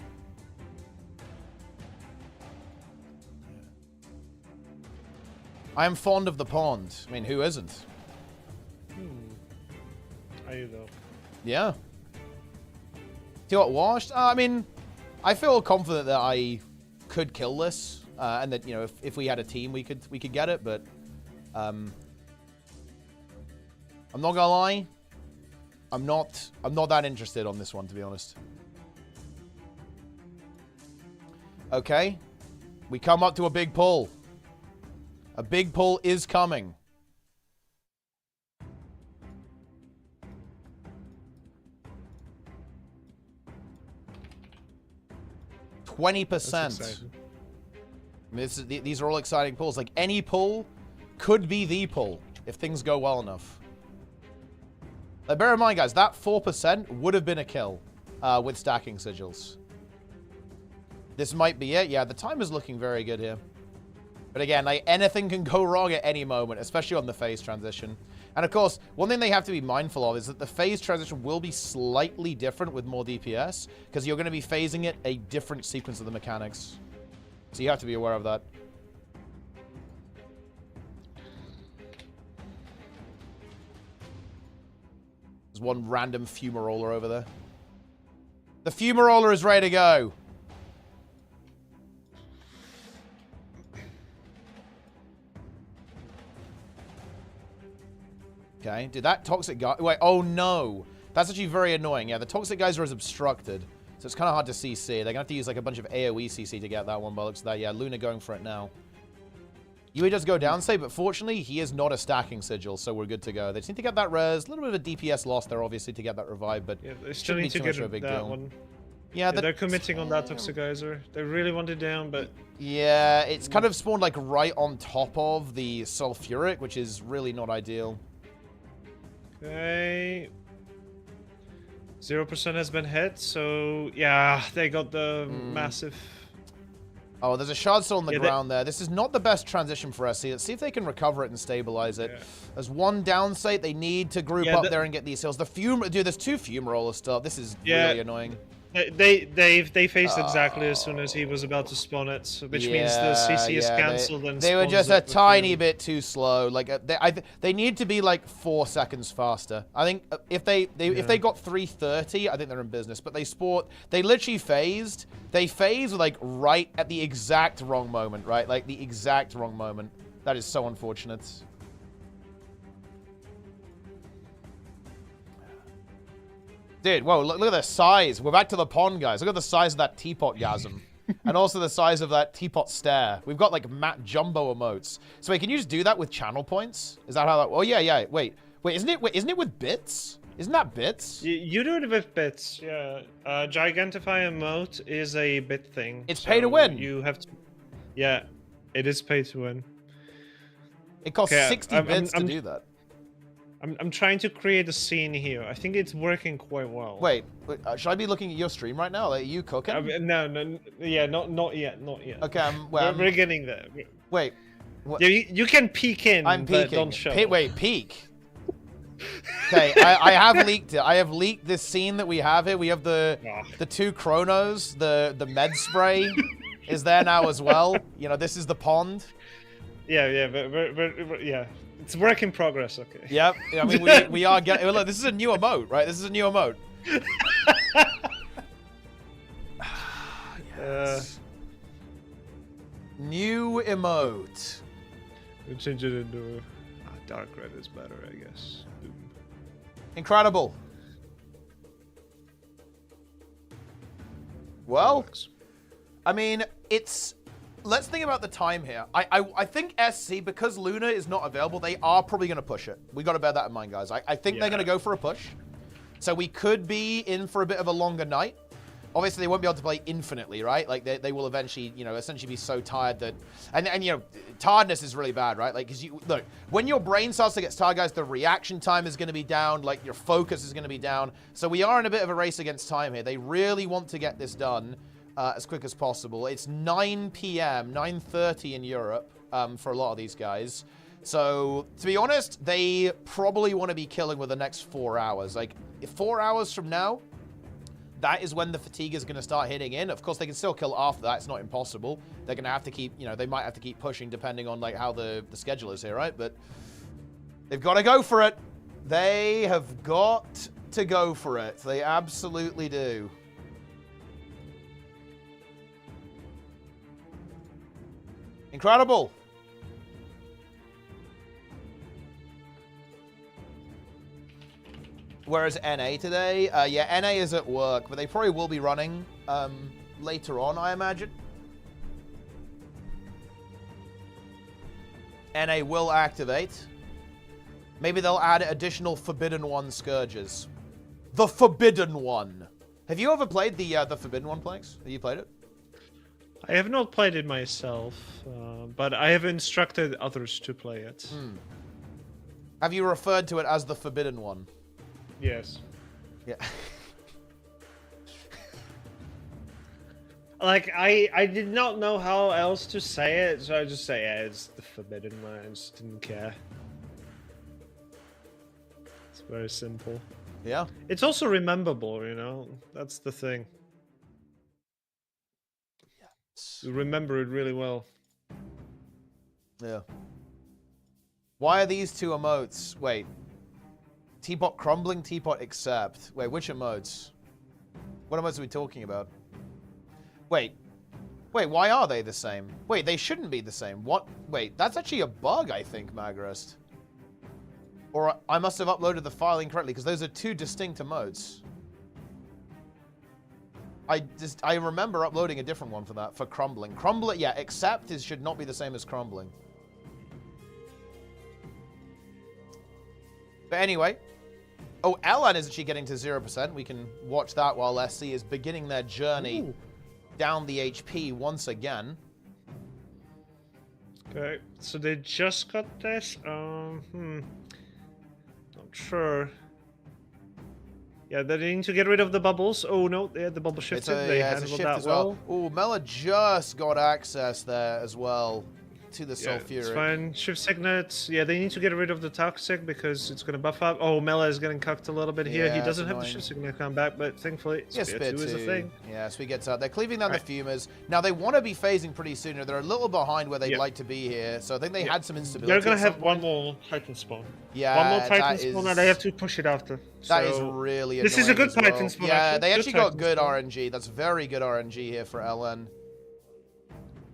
I am fond of the pond. I mean, who isn't? Are you though? Yeah. Do you know what, washed? I mean, I feel confident that I could kill this, and that, you know, if we had a team, we could get it. But I'm not gonna lie, I'm not that interested on this one, to be honest. Okay, we come up to a big pull. A big pull is coming. 20%. I mean, these are all exciting pulls. Like, any pull could be the pull if things go well enough. Bear in mind, guys, that 4% would have been a kill with stacking sigils. This might be it. Yeah, the time is looking very good here. But again, like, anything can go wrong at any moment, especially on the phase transition. And of course, one thing they have to be mindful of is that the phase transition will be slightly different with more DPS, because you're going to be phasing it a different sequence of the mechanics. So you have to be aware of that. There's one random fumaroller over there. The fumaroller is ready to go. Okay, did that toxic guy... Wait, oh no. That's actually very annoying. Yeah, the toxic geyser is obstructed. So it's kind of hard to CC. They're going to have to use like a bunch of AoE CC to get that one, but looks like that. Yeah, Luna going for it now. UA does go down save, but fortunately, he is not a stacking sigil, so we're good to go. They just need to get that res. A little bit of a DPS loss there, obviously, to get that revive, but yeah, they still need to get a big that deal. One. Yeah, they're committing on that toxic geyser. They really want it down, but... Yeah, it's kind of spawned like right on top of the sulfuric, which is really not ideal. Okay. 0% has been hit, so yeah, they got the massive... Oh, there's a shard still on the ground there. This is not the best transition for SC. Let's see if they can recover it and stabilize it. Yeah. There's one down state. They need to group up there and get these hills. The fume... Dude, there's two fumaroller stuff. This is really annoying. They faced exactly as soon as he was about to spawn it, which means the CC is cancelled. They were just a tiny bit too slow. Like they need to be like 4 seconds faster. I think if they got 330, I think they're in business. But they literally phased. They phased like right at the exact wrong moment, right? Like the exact wrong moment. That is so unfortunate. Dude, whoa, look at the size. We're back to the pond, guys. Look at the size of that teapot-gasm. And also the size of that teapot stare. We've got, like, jumbo emotes. So, wait, can you just do that with channel points? Is that how that... Oh, yeah. Wait, isn't it with bits? Isn't that bits? You do it with bits, yeah. Gigantify emote is a bit thing. It's pay to win. You have to... Yeah, it is pay to win. It costs 60 bits to do that. I'm trying to create a scene here. I think it's working quite well. Wait, should I be looking at your stream right now? Like, are you cooking? No, yeah, not yet. Okay, we're getting there. Wait. Yeah, you can peek in, I'm peeking. But don't show. Wait, peek. Okay, I have leaked it. I have leaked this scene that we have here. We have the two chronos, the med spray is there now as well. You know, this is the pond. Yeah, but yeah. It's work in progress, okay. Yep. I mean, we are getting... Look, this is a new emote, right? This is a new emote. Yes. New emote. We'll change it into... dark red is better, I guess. Boom. Incredible. Well, I mean, it's... Let's think about the time here. I think SC, because Luna is not available, they are probably going to push it. We got to bear that in mind, guys. I think they're going to go for a push. So we could be in for a bit of a longer night. Obviously, they won't be able to play infinitely, right? Like, they will eventually, you know, essentially be so tired that... And you know, tiredness is really bad, right? Like, because look, when your brain starts to get tired, guys, the reaction time is going to be down. Like, your focus is going to be down. So we are in a bit of a race against time here. They really want to get this done as quick as possible. It's 9 p.m., 9:30 in Europe for a lot of these guys. So, to be honest, they probably want to be killing with the next 4 hours. Like, 4 hours from now, that is when the fatigue is going to start hitting in. Of course, they can still kill after that. It's not impossible. They're going to have to keep, you know, they might have to keep pushing depending on, like, how the schedule is here, right? But they've got to go for it. They have got to go for it. They absolutely do. Incredible. Whereas NA today, yeah, NA is at work, but they probably will be running later on, I imagine. NA will activate. Maybe they'll add additional Forbidden One Scourges. The Forbidden One. Have you ever played the Forbidden One, Planks? Have you played it? I have not played it myself, but I have instructed others to play it. Have you referred to it as the Forbidden One? Yes. Yeah. Like, I did not know how else to say it, so I just say, yeah, it's the Forbidden One. I just didn't care. It's very simple. Yeah. It's also rememberable, you know? That's the thing. You remember it really well. Yeah. Why are these two emotes? Wait. Teapot crumbling, teapot accept. Wait, which emotes? What emotes are we talking about? Wait. Wait, why are they the same? Wait, they shouldn't be the same. What? Wait, that's actually a bug, I think, Magrest. Or I must have uploaded the file incorrectly, because those are two distinct emotes. I remember uploading a different one for that, for crumbling. Crumbling, yeah, accept should not be the same as crumbling. But anyway. Oh, Ellen is actually getting to 0%. We can watch that while SC is beginning their journey down the HP once again. Okay, so they just got this. Not sure. Yeah, they need to get rid of the bubbles. Oh no, they had the bubble shifted. They handled that well. Oh, Mela just got access there as well to the Sulfuric. It's fine. Shift Signet. Yeah, they need to get rid of the Toxic because it's going to buff up. Oh, Mela is getting cucked a little bit here. He doesn't have the Shift Signet come back, but thankfully Spear 2 is a thing. Yeah, so we get to, they're cleaving down the Fumers. Now, they want to be phasing pretty sooner. They're a little behind where they'd like to be here, so I think they had some instability. They're going to have one more Titan spawn. Yeah, one more Titan spawn, and they have to push it after. That is really annoying. This is a good Titan spawn. Yeah, they actually got good RNG. That's very good RNG here for LN.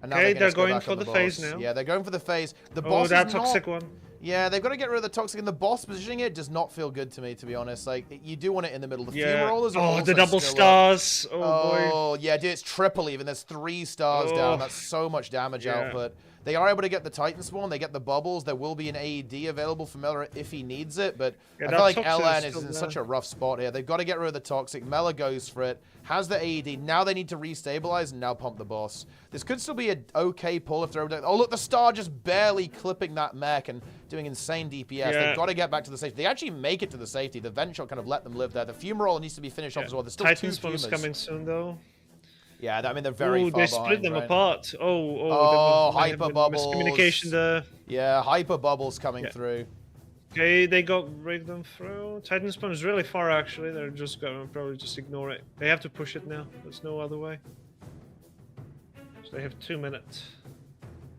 Okay, they're going for the phase now. Yeah, they're going for the phase. The boss that Toxic one. Yeah, they've got to get rid of the Toxic, and the boss positioning it does not feel good to me, to be honest. Like, you do want it in the middle. The Fumarollers are also the double stars. Oh, boy. Oh, yeah, dude, it's triple even. There's 3 stars down. That's so much damage output. They are able to get the Titan spawn. They get the bubbles. There will be an AED available for Mela if he needs it, but I feel like LN is in such a rough spot here. They've got to get rid of the Toxic. Mela goes for it. Has the AED. Now they need to restabilize and now pump the boss. This could still be an okay pull if they're able to... Oh, look, the star just barely clipping that mech and doing insane DPS. They've got to get back to the safety. They actually make it to the safety. The vent shot kind of let them live there. The Fumaroll needs to be finished off as well. There's still Titan 2 spawn's coming soon, though. Yeah, I mean, they're very far they behind, split them right? apart. Hyper bubbles. Miscommunication there. Yeah, hyper bubbles coming through. Okay, they got rigged them through. Titan spawn is really far, actually. They're just gonna probably just ignore it. They have to push it now. There's no other way. So they have 2 minutes.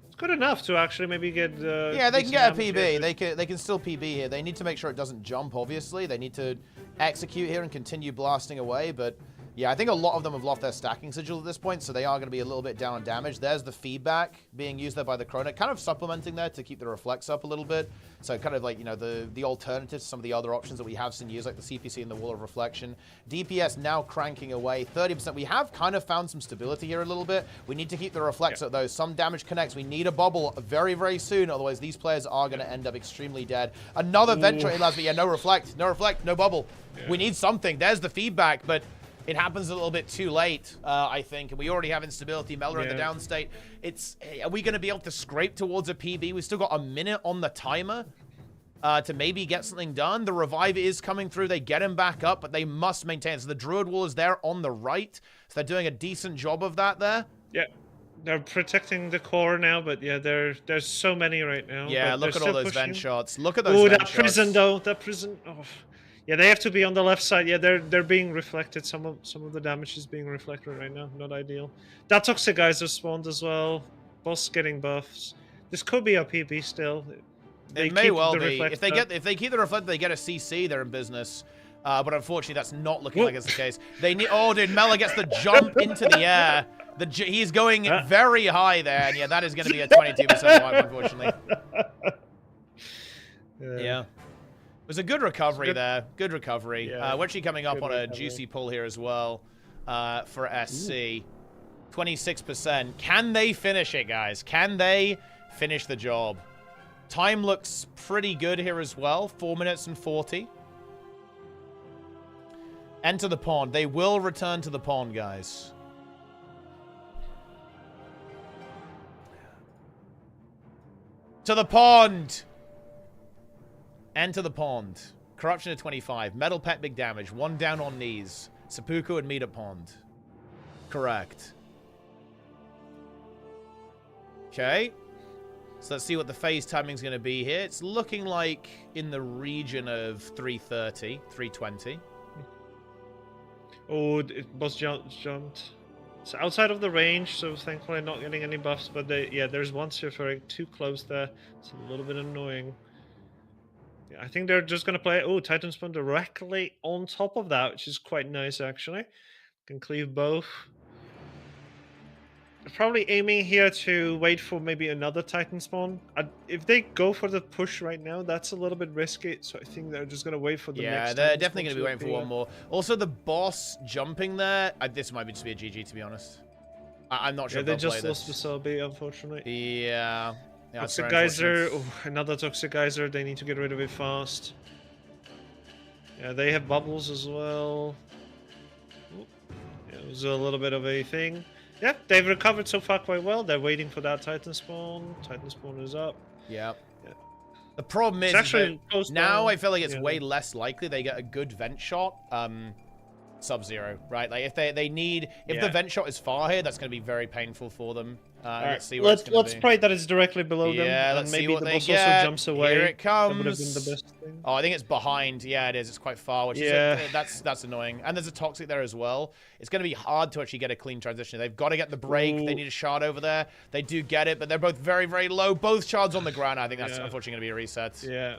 It's good enough to actually maybe get... yeah, they can get a PB. They can still PB here. They need to make sure it doesn't jump, obviously. They need to execute here and continue blasting away, but... Yeah, I think a lot of them have lost their stacking sigil at this point, so they are going to be a little bit down on damage. There's the feedback being used there by the Chrono, kind of supplementing there to keep the reflex up a little bit. So kind of like, you know, the alternative to some of the other options that we have seen used, like the CPC and the Wall of Reflection. DPS now cranking away, 30%. We have kind of found some stability here a little bit. We need to keep the reflex up, though. Some damage connects. We need a bubble very, very soon, otherwise these players are going to end up extremely dead. Another Venture in last, but yeah, no reflect, no bubble. Yeah. We need something. There's the feedback, but... It happens a little bit too late, I think, and we already have instability. Mela in the down state. Are we going to be able to scrape towards a PB? We've still got a minute on the timer to maybe get something done. The revive is coming through. They get him back up, but they must maintain. So the Druid Wall is there on the right. So they're doing a decent job of that there. Yeah. They're protecting the core now, but yeah, there's so many right now. Yeah, look at all those vent shots. Look at those vent shots. That prison, though. That prison. Oh. Yeah, they have to be on the left side. Yeah, they're being reflected. Some of the damage is being reflected right now. Not ideal. That Toxic guys are spawned as well. Boss getting buffs. This could be a PB still. It may well be. If they keep the reflect, they get a CC. They're in business. But unfortunately, that's not looking like it's the case. They need. Oh, dude, Mela gets the jump into the air. He's going very high there, and yeah, that is going to be a 22% wipe, unfortunately. Yeah. It was a good recovery there. Good recovery. We're actually coming up on a juicy pull here as well for SC. 26%. Can they finish it, guys? Can they finish the job? Time looks pretty good here as well. 4 minutes and 40. Enter the pond. They will return to the pond, guys. To the pond! Enter the pond. Corruption at 25. Metal pet, big damage. 1 down on knees. Seppuku and meet at pond. Correct. Okay. So let's see what the phase timing's going to be here. It's looking like in the region of 330, 320. Oh, boss jumped. It's outside of the range, so thankfully not getting any buffs. But yeah, there's one Sifering too close there. It's a little bit annoying. Yeah, I think they're just gonna play. Oh, Titan Spawn directly on top of that, which is quite nice actually. Can cleave both. Probably aiming here to wait for maybe another Titan spawn. If they go for the push right now, that's a little bit risky. So I think they're just going to wait for the next Yeah, they're definitely going to be waiting for one more. Also, the boss jumping there, this might just be a GG, to be honest. I'm not sure if they they'll just play lost this. the Selby, unfortunately. Yeah. Toxic Geyser. Oh, another Toxic Geyser. They need to get rid of it fast. Yeah, they have bubbles as well. Oh, yeah, it was a little bit of a thing. Yeah, they've recovered so far quite well. They're waiting for that Titan spawn. Titan spawn is up. Yep. Yeah. The problem is actually that now I feel like it's way less likely they get a good vent shot. Sub-Zero, right? Like if they need, if the vent shot is far here, that's going to be very painful for them. Let's see what it's going to be. Let's pray that it's directly below them. Yeah, and let's maybe see what the they boss get. also jumps away. Here it comes. That would have been the best thing. Oh, I think it's behind. Yeah, it is. It's quite far, which is that's annoying. And there's a Toxic there as well. It's going to be hard to actually get a clean transition. They've got to get the break. They need a shard over there. They do get it, but they're both very, very low. Both shards on the ground. I think that's unfortunately going to be a reset. Yeah.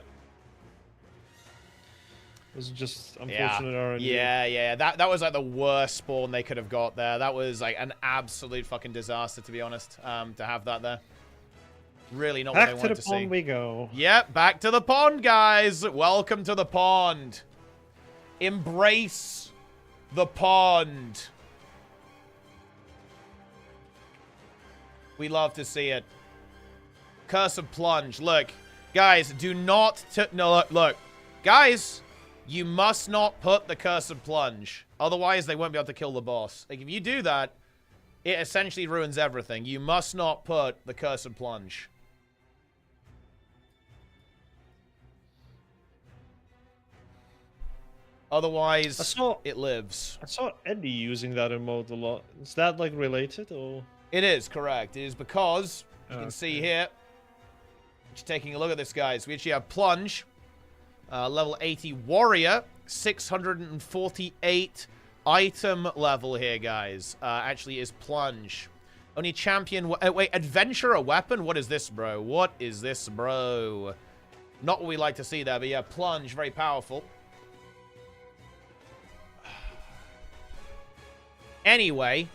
It was just unfortunate already. Yeah. That was like the worst spawn they could have got there. That was like an absolute fucking disaster, to be honest, to have that there. Really not what they wanted to see. Back to the pond we go. Yep, back to the pond, guys. Welcome to the pond. Embrace the pond. We love to see it. Curse of Plunge. Look, guys, do not... No, look. Guys... You must not put the Curse of Plunge. Otherwise, they won't be able to kill the boss. Like, if you do that, it essentially ruins everything. You must not put the Curse of Plunge. Otherwise, it lives. I saw Eddie using that emote a lot. Is that, like, related, or...? It is, correct. It is because, you can see here, just taking a look at this, guys. We actually have Plunge... level 80 warrior, 648 item level here, guys. Actually is plunge. Only champion... wait, adventurer weapon? What is this, bro? What is this, bro? Not what we like to see there, but yeah, plunge, very powerful. Anyway,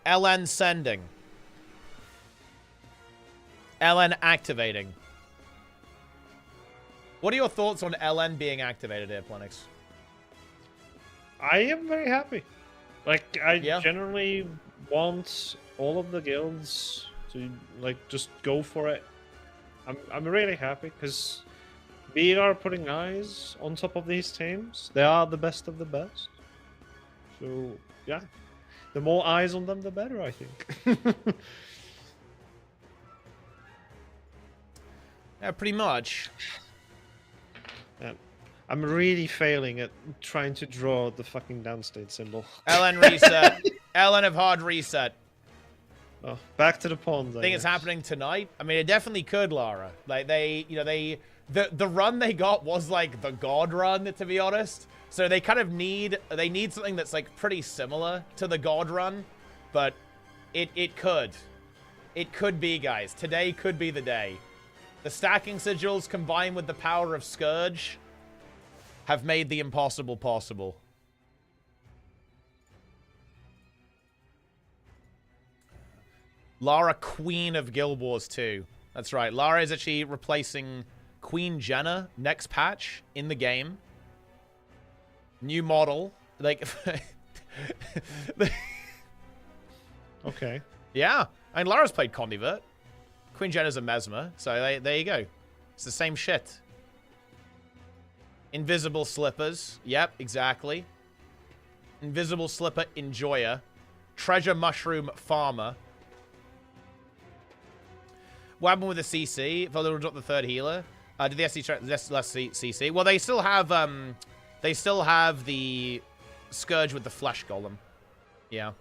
LN sending. LN activating. What are your thoughts on LN being activated here, Plenix? I am very happy. Like, I generally want all of the guilds to, like, just go for it. I'm really happy, because we are putting eyes on top of these teams. They are the best of the best. So, yeah. The more eyes on them, the better, I think. Yeah, pretty much. I'm really failing at trying to draw the fucking downstate symbol. LN reset. LN of hard reset. Oh, back to the pond. I think it's happening tonight. I mean, it definitely could, Lara. Like the run they got was like the God run, to be honest. So they kind of need something that's like pretty similar to the God run, but it could be, guys. Today could be the day. The stacking sigils combined with the power of Scourge have made the impossible possible. Lara, Queen of Guild Wars 2. That's right. Lara is actually replacing Queen Jenna next patch in the game. New model. Like... Okay. Yeah. And Lara's played Condivert. Queen Jenna's a Mesmer. So there you go. It's the same shit. Invisible Slippers. Yep, exactly. Invisible Slipper Enjoyer. Treasure Mushroom Farmer. What happened with the CC? If they drop the third healer, did the SC less CC? Well, they still have the Scourge with the Flesh Golem. Yeah.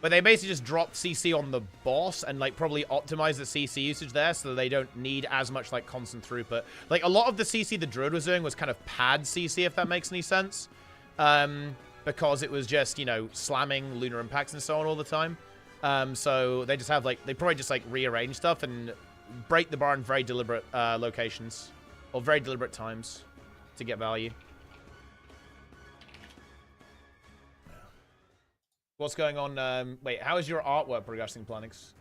But they basically just dropped CC on the boss and, like, probably optimize the CC usage there so that they don't need as much, like, constant throughput. Like, a lot of the CC the Druid was doing was kind of pad CC, if that makes any sense. Because it was just, you know, slamming Lunar Impacts and so on all the time. So they just have, like, they probably just, like, rearrange stuff and break the bar in very deliberate locations. Or very deliberate times to get value. What's going on? Wait, how is your artwork progressing, Planix?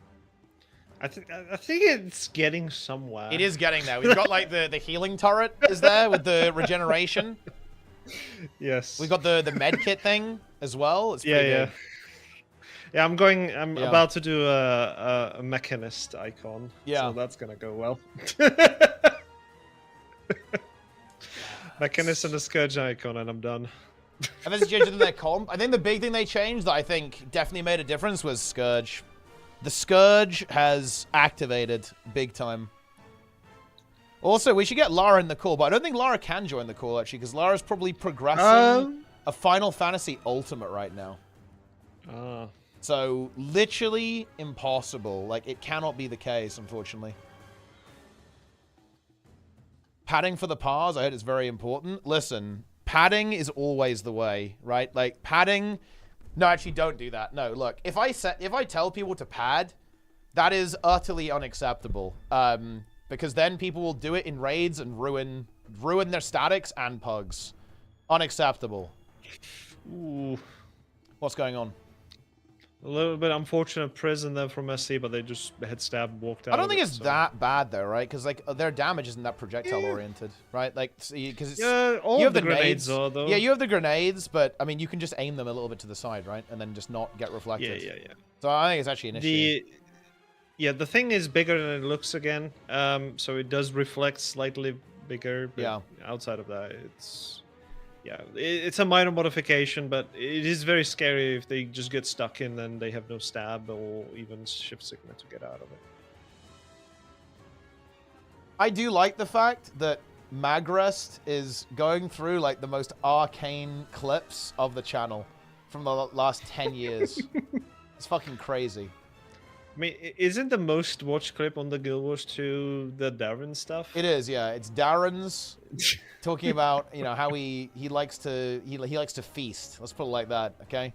I think it's getting somewhere. It is getting there. We've got like the healing turret is there with the regeneration. Yes. We've got the med kit thing as well. It's pretty good. Yeah, I'm about to do a mechanist icon. Yeah. So that's gonna go well. Mechanist and a Scourge icon, and I'm done. And there's changes in their comp. I think the big thing they changed that I think definitely made a difference was Scourge. The Scourge has activated big time. Also, we should get Lara in the call, but I don't think Lara can join the call, actually, because Lara's probably progressing a Final Fantasy Ultimate right now. So, literally impossible. Like, it cannot be the case, unfortunately. Padding for the pars, I heard it's very important. Listen, padding is always the way, right? Like, padding... No, actually, don't do that. No, look, if I tell people to pad, that is utterly unacceptable. Because then people will do it in raids and ruin their statics and pugs. Unacceptable. Ooh. What's going on? A little bit unfortunate prison there from SC, but they just head stab walked out. I don't think it's that bad though, right? Because like their damage isn't that projectile oriented, right? Like because all you have the grenades are though. Yeah, you have the grenades, but I mean you can just aim them a little bit to the side, right, and then just not get reflected. Yeah. So I think it's actually an issue. The thing is bigger than it looks again, so it does reflect slightly bigger. But outside of that, it's a minor modification, but it is very scary if they just get stuck in and they have no stab or even shift sigma to get out of it. I do like the fact that Magrest is going through like the most arcane clips of the channel from the last 10 years. It's fucking crazy. I mean, isn't the most watched clip on the Guild Wars 2 the Darren stuff? It is, yeah. It's Darren's talking about, you know, how he likes to feast. Let's put it like that, okay?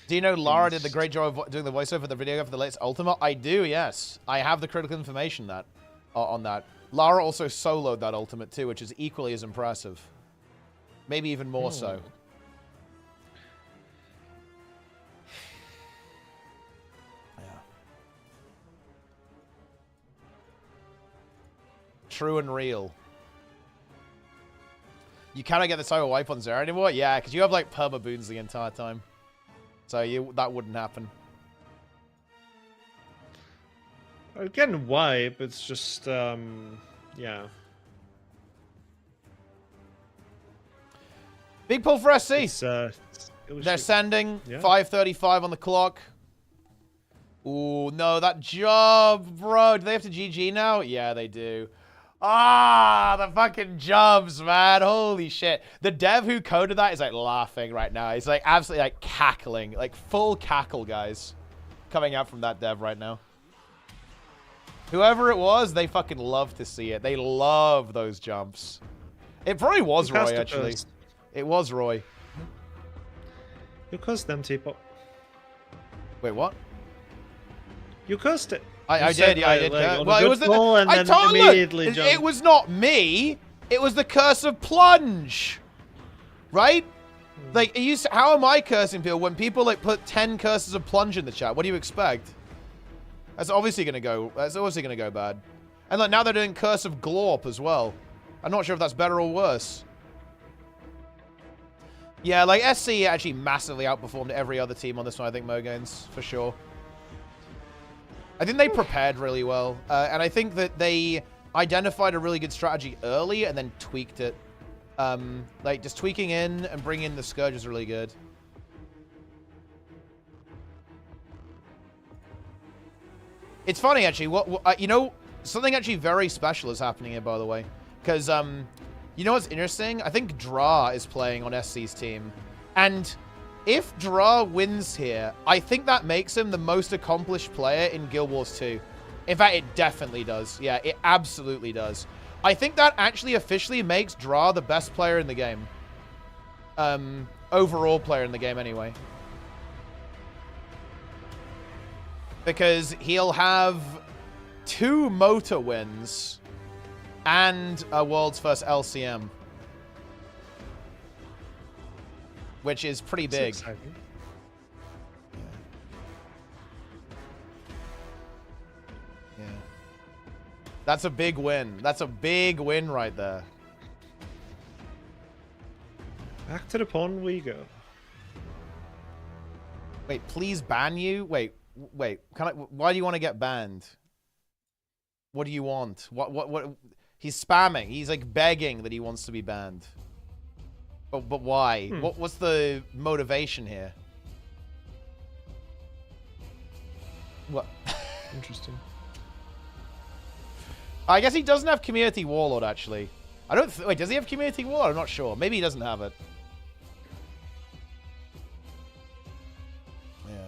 Do you know Lara did the great job of doing the voiceover for the video for the latest Ultimate? I do, yes. I have the critical information on that. Lara also soloed that Ultimate too, which is equally as impressive. Maybe even more so. True and real. You cannot get the cyber wipe on Zero anymore? Yeah, because you have like perma boons the entire time. So that wouldn't happen. Again, wipe, it's just, yeah. Big pull for SC. They're sending. 5:35 on the clock. Ooh, no, that job, bro. Do they have to GG now? Yeah, they do. Ah, the fucking jumps, man. Holy shit. The dev who coded that is like laughing right now. He's like absolutely like cackling. Like full cackle, guys. Coming out from that dev right now. Whoever it was, they fucking love to see it. They love those jumps. It probably was Roy, actually. It was Roy. You cursed them, T-Pop. Wait, what? You cursed it. I did, yeah, I did. Well, it was it was not me. It was the curse of plunge, right? Like, how am I cursing people when people like put 10 curses of plunge in the chat? What do you expect? That's obviously gonna go. That's obviously gonna go bad. And like now they're doing curse of glorp as well. I'm not sure if that's better or worse. Yeah, like SC actually massively outperformed every other team on this one. I think Mogains for sure. I think they prepared really well, and I think that they identified a really good strategy early and then tweaked it. Like, just tweaking in and bringing in the Scourge is really good. It's funny, actually. You know, something actually very special is happening here, by the way. Because, you know what's interesting? I think Dra is playing on SC's team. And if Dra wins here, I think that makes him the most accomplished player in Guild Wars 2. In fact, it definitely does. Yeah, it absolutely does. I think that actually officially makes Dra the best player in the game. Overall player in the game, anyway. Because he'll have 2 Mota wins and a World's First LCM. Which is pretty big. Yeah. Yeah. That's a big win. That's a big win right there. Back to the pond we go. Wait, please ban you? Wait. Why do you want to get banned? What do you want? What? He's spamming. He's like begging that he wants to be banned. But why? What's the motivation here? What? Interesting. I guess he doesn't have Community Warlord, actually. I don't... Wait, does he have Community Warlord? I'm not sure. Maybe he doesn't have it. Yeah.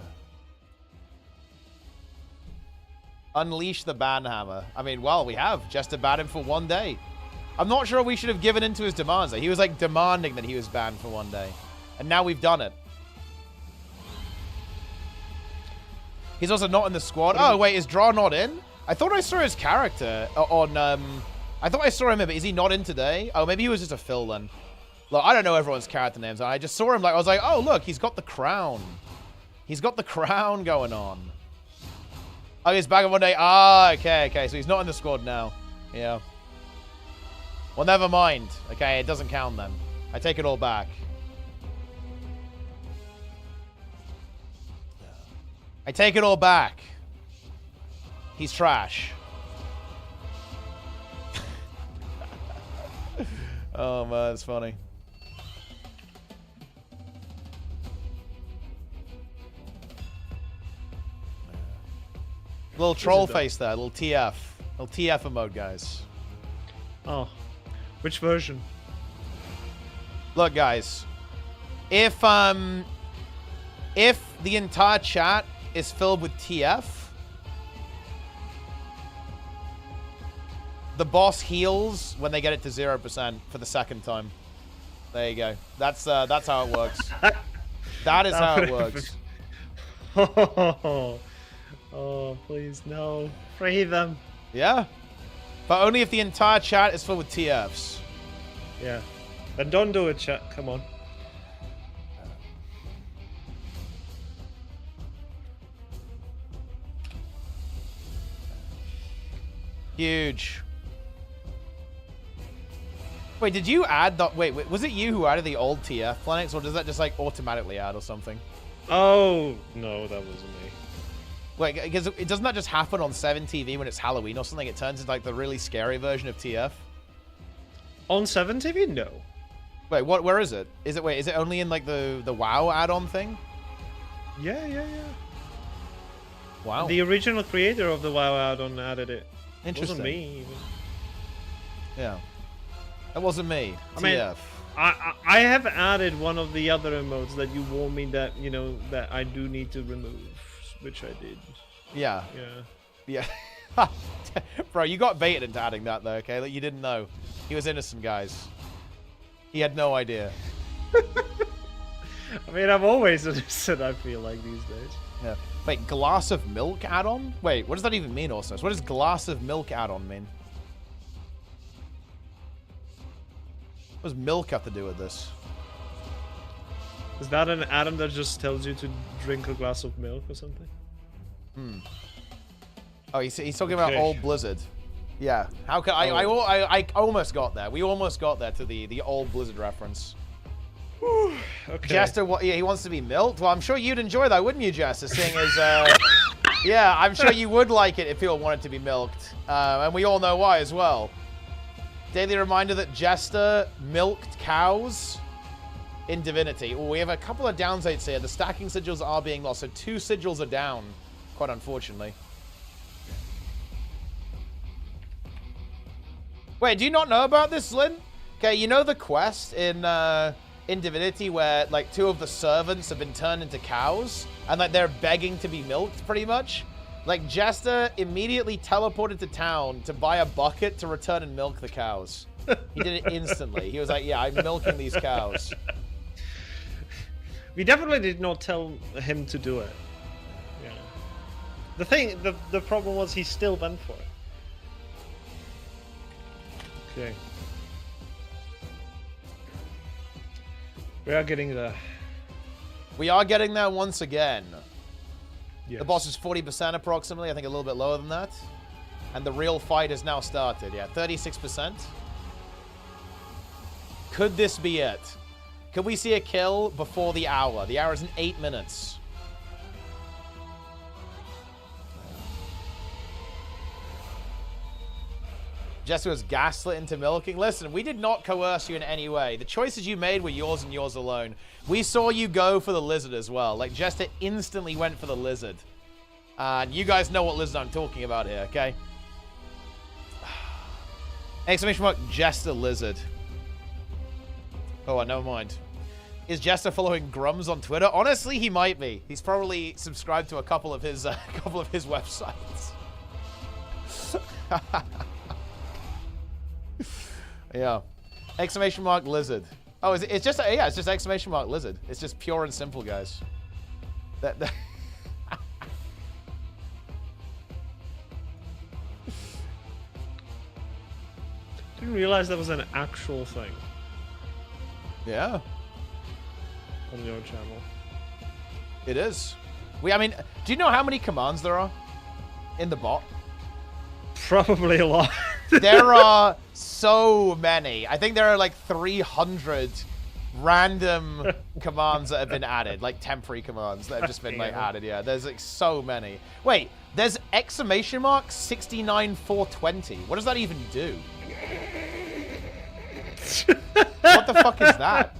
Unleash the ban hammer. I mean, well, we have. Just to ban him for 1 day. I'm not sure we should have given in to his demands. He was, like, demanding that he was banned for 1 day. And now we've done it. He's also not in the squad. Oh, wait, is Dra not in? I thought I saw his character on, I thought I saw him in, but is he not in today? Oh, maybe he was just a fill then. Look, I don't know everyone's character names. I just saw him, like, I was like, oh, look, he's got the crown. He's got the crown going on. Oh, he's back in 1 day. Ah, okay. So he's not in the squad now. Yeah. Well, never mind. Okay, it doesn't count then. I take it all back. I take it all back. He's trash. Oh, man, that's funny. Little troll face there. Little TF. Little TF emote, guys. Oh. Which version? Look, guys. If the entire chat is filled with TF, the boss heals when they get it to 0% for the 2nd time. There you go. That's how it works. That is how it works. Oh, please, no. Free them. Yeah. But only if the entire chat is filled with TFs. Yeah. Then don't do it, chat. Come on. Huge. Wait, did you add the... Wait, was it you who added the old TF planets, or does that just, like, automatically add or something? Oh, no, that wasn't me. Wait, because it doesn't that just happen on 7TV when it's Halloween or something? It turns into, like, the really scary version of TF? On 7TV? No. Wait, where is it? Is it only in, like, the WoW add-on thing? Yeah. Wow. The original creator of the WoW add-on added it. Interesting. It wasn't me, even. Yeah. That wasn't me. I TF. mean, I have added one of the other emotes that you warned me that, you know, that I do need to remove, which I did. Yeah. Yeah. Bro, you got baited into adding that, though, okay? Like, you didn't know. He was innocent, guys. He had no idea. I mean, I'm always innocent, I feel like, these days. Yeah. Wait, glass of milk add-on? Wait, what does that even mean, also? So what does glass of milk add-on mean? What does milk have to do with this? Is that an add-on that just tells you to drink a glass of milk or something? Oh, he's talking about Old Blizzard. Yeah. How can I almost got there. We almost got there to the Old Blizzard reference. Okay. Jester, he wants to be milked? Well, I'm sure you'd enjoy that, wouldn't you, Jester? Seeing as, yeah, I'm sure you would like it if people wanted to be milked. And we all know why as well. Daily reminder that Jester milked cows in Divinity. Ooh, we have a couple of downsides here. The stacking sigils are being lost, so 2 sigils are down, quite unfortunately. Wait, do you not know about this, Lynn? Okay, you know the quest in Divinity where, like, 2 of the servants have been turned into cows? And, like, they're begging to be milked, pretty much? Like, Jester immediately teleported to town to buy a bucket to return and milk the cows. He did it instantly. He was like, yeah, I'm milking these cows. We definitely did not tell him to do it. Yeah. The problem was he still went for it. Okay. We are getting there. We are getting there once again. Yes. The boss is 40% approximately, I think a little bit lower than that. And the real fight has now started, yeah, 36%. Could this be it? Could we see a kill before the hour? The hour is in 8 minutes. Jester was gaslit into milking. Listen, we did not coerce you in any way. The choices you made were yours and yours alone. We saw you go for the lizard as well. Like, Jester instantly went for the lizard. And you guys know what lizard I'm talking about here, okay? Exclamation mark, Jester lizard. Oh, never mind. Is Jester following Grums on Twitter? Honestly, he might be. He's probably subscribed to a couple of his websites. Yeah. Exclamation mark lizard. Oh, it's just yeah, it's just exclamation mark lizard. It's just pure and simple, guys. That Didn't realize that was an actual thing. Yeah. On your channel. It is. I mean, do you know how many commands there are in the bot? Probably a lot. There are so many. I think there are like 300 random commands that have been added, like temporary commands that have just been like added. Yeah, there's like so many. Wait, there's exclamation mark 69420. What does that even do? What the fuck is that?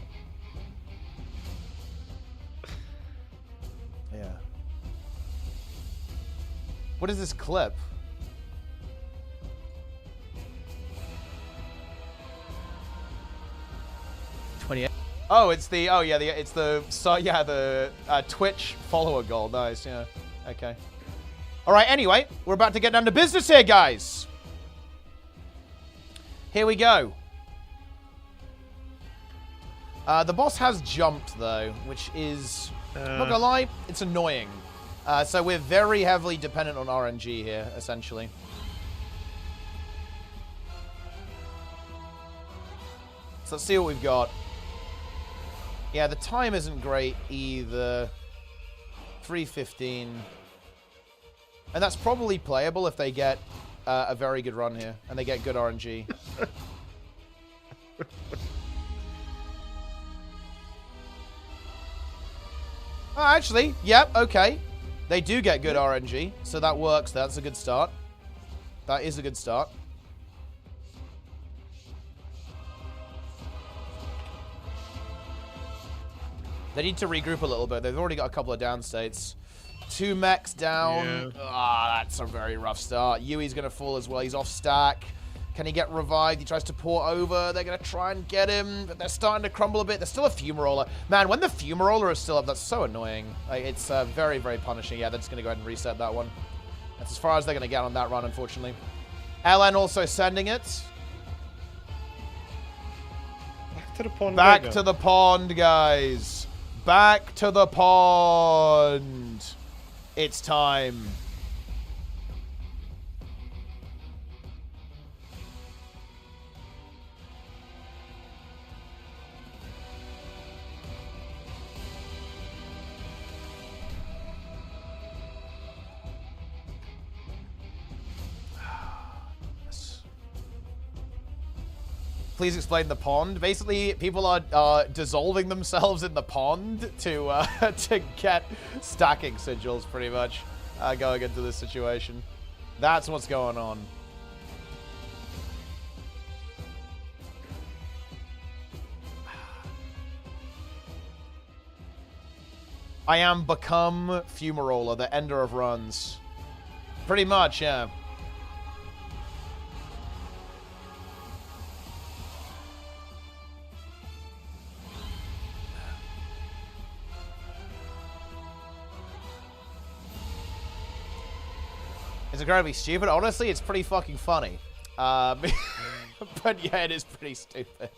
Yeah. What is this clip? Oh, it's the Twitch follower goal. Nice, yeah. Okay. All right. Anyway, we're about to get down to business here, guys. Here we go. The boss has jumped though, which is I'm not gonna lie, it's annoying. So we're very heavily dependent on RNG here, essentially. So let's see what we've got. Yeah, the time isn't great either. 3:15. And that's probably playable if they get a very good run here. And they get good RNG. Oh, actually, yep, okay. They do get good RNG. So that works. That's a good start. That is a good start. They need to regroup a little bit. They've already got a couple of down states. 2 mechs down. Ah, that's a very rough start. Yui's going to fall as well. He's off stack. Can he get revived? He tries to pour over. They're going to try and get him, but they're starting to crumble a bit. There's still a fumaroller. Man, when the fumaroller is still up, that's so annoying. Like, it's very, very punishing. Yeah, they're just going to go ahead and reset that one. That's as far as they're going to get on that run, unfortunately. LN also sending it. Back to the pond. Back to the pond, guys. Back to the pond. It's time. Please explain the pond. Basically, people are dissolving themselves in the pond to to get stacking sigils, pretty much, going into this situation. That's what's going on. I am become Fumarola, the ender of runs. Pretty much, yeah. It's incredibly stupid. Honestly, it's pretty fucking funny. But yeah, it is pretty stupid.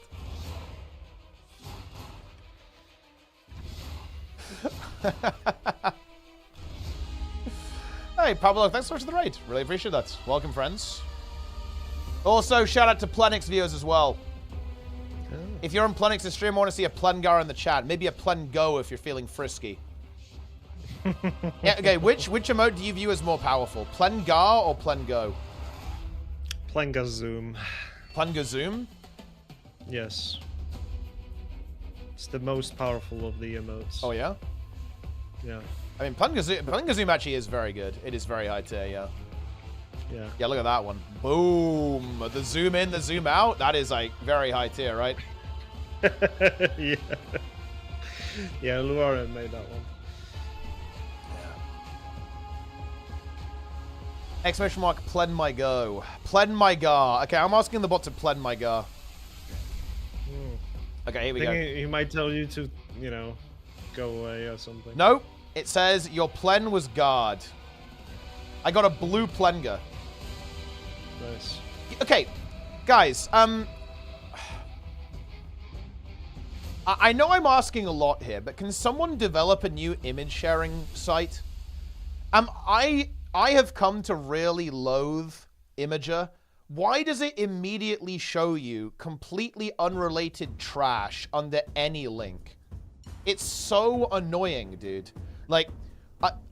Hey, Pablo, thanks so much for the raid. Really appreciate that. Welcome, friends. Also, shout out to Plenix viewers as well. Oh. If you're on Plenix's stream, I want to see a Plengar in the chat. Maybe a Plengo if you're feeling frisky. Yeah, okay, which emote do you view as more powerful? Plengar or Plengo? Plengazoom. Plengazoom? Yes. It's the most powerful of the emotes. Oh, yeah? Yeah. I mean, Plengazoom actually is very good. It is very high tier, yeah. Yeah. Yeah, look at that one. Boom. The zoom in, the zoom out. That is, like, very high tier, right? Yeah. Yeah, Luara made that one. Exclamation mark, Plen my go. Plen my gar. Okay, I'm asking the bot to Plen my gar. Okay, here we go. He might tell you to, you know, go away or something. No, it says your Plen was guard. I got a blue Plenga. Nice. Okay, guys, I know I'm asking a lot here, but can someone develop a new image sharing site? I have come to really loathe Imager. Why does it immediately show you completely unrelated trash under any link? It's so annoying, dude. Like,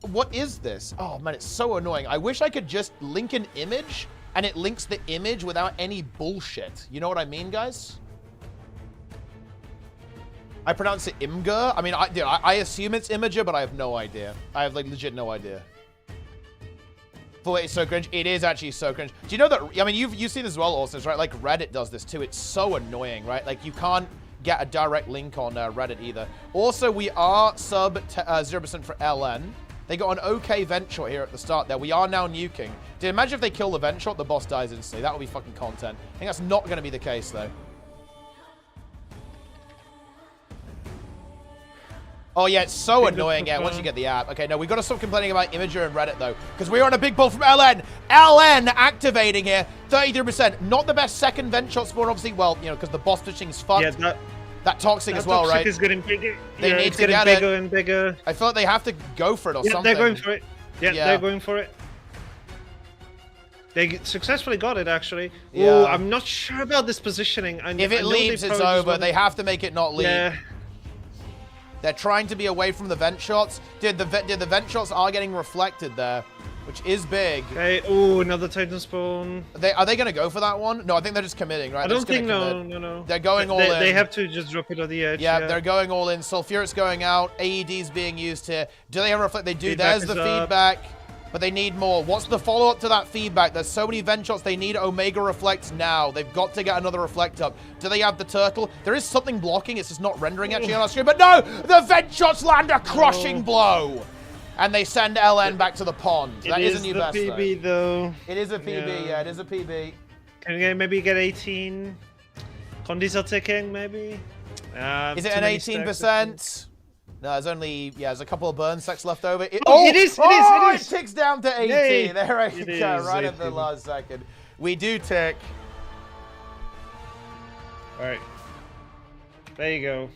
what is this? Oh, man, it's so annoying. I wish I could just link an image, and it links the image without any bullshit. You know what I mean, guys? I pronounce it Imgur. I mean, I assume it's Imager, but I have no idea. I have, like, legit no idea. It's so cringe. It is actually so cringe. Do you know that? I mean, you've seen this as well, also, right? Like Reddit does this too. It's so annoying, right? Like you can't get a direct link on Reddit either. Also, we are sub 0% for LN. They got an okay vent shot here at the start there. We are now nuking. Dude, imagine if they kill the vent shot, the boss dies instantly. That would be fucking content. I think that's not going to be the case though. Oh, yeah, it's so annoying, yeah, once you get the app. Okay, no, we've got to stop complaining about Imager and Reddit, though, because we're on a big pull from LN. LN activating here, 33%. Not the best second vent shot spawn, obviously. Well, you know, because the boss switching is fucked. Yeah, that toxic as well, right? Is getting bigger. They need to get bigger and bigger. I feel like they have to go for it or something. They're going for it. Yeah, they're going for it. They successfully got it, actually. Yeah. Ooh, I'm not sure about this positioning. If it leaves, it's over. They have to make it not leave. Yeah. They're trying to be away from the vent shots. Dude, the vent shots are getting reflected there, which is big. Okay, ooh, another Titan spawn. Are they going to go for that one? No, I think they're just committing, right? I don't think, no. They're going all in. They have to just drop it on the edge. Yeah, they're going all in. Sulfuric's going out. AED's being used here. Do they have reflect? They do. There's the feedback. But they need more. What's the follow-up to that feedback? There's so many vent shots. They need Omega Reflects now. They've got to get another Reflect up. Do they have the turtle? There is something blocking. It's just not rendering actually on our screen. But no! The vent shots land a crushing blow! And they send LN back to the pond. That is a new best, PB, though. It is a PB, yeah. It is a PB. Can we maybe get 18? Condis are ticking, maybe? Is it an 18%? No, there's only, there's a couple of burn stacks left over. It is! It ticks down to 18. Yay. There I go, right 18. at the last second. We do tick. Alright. There you go.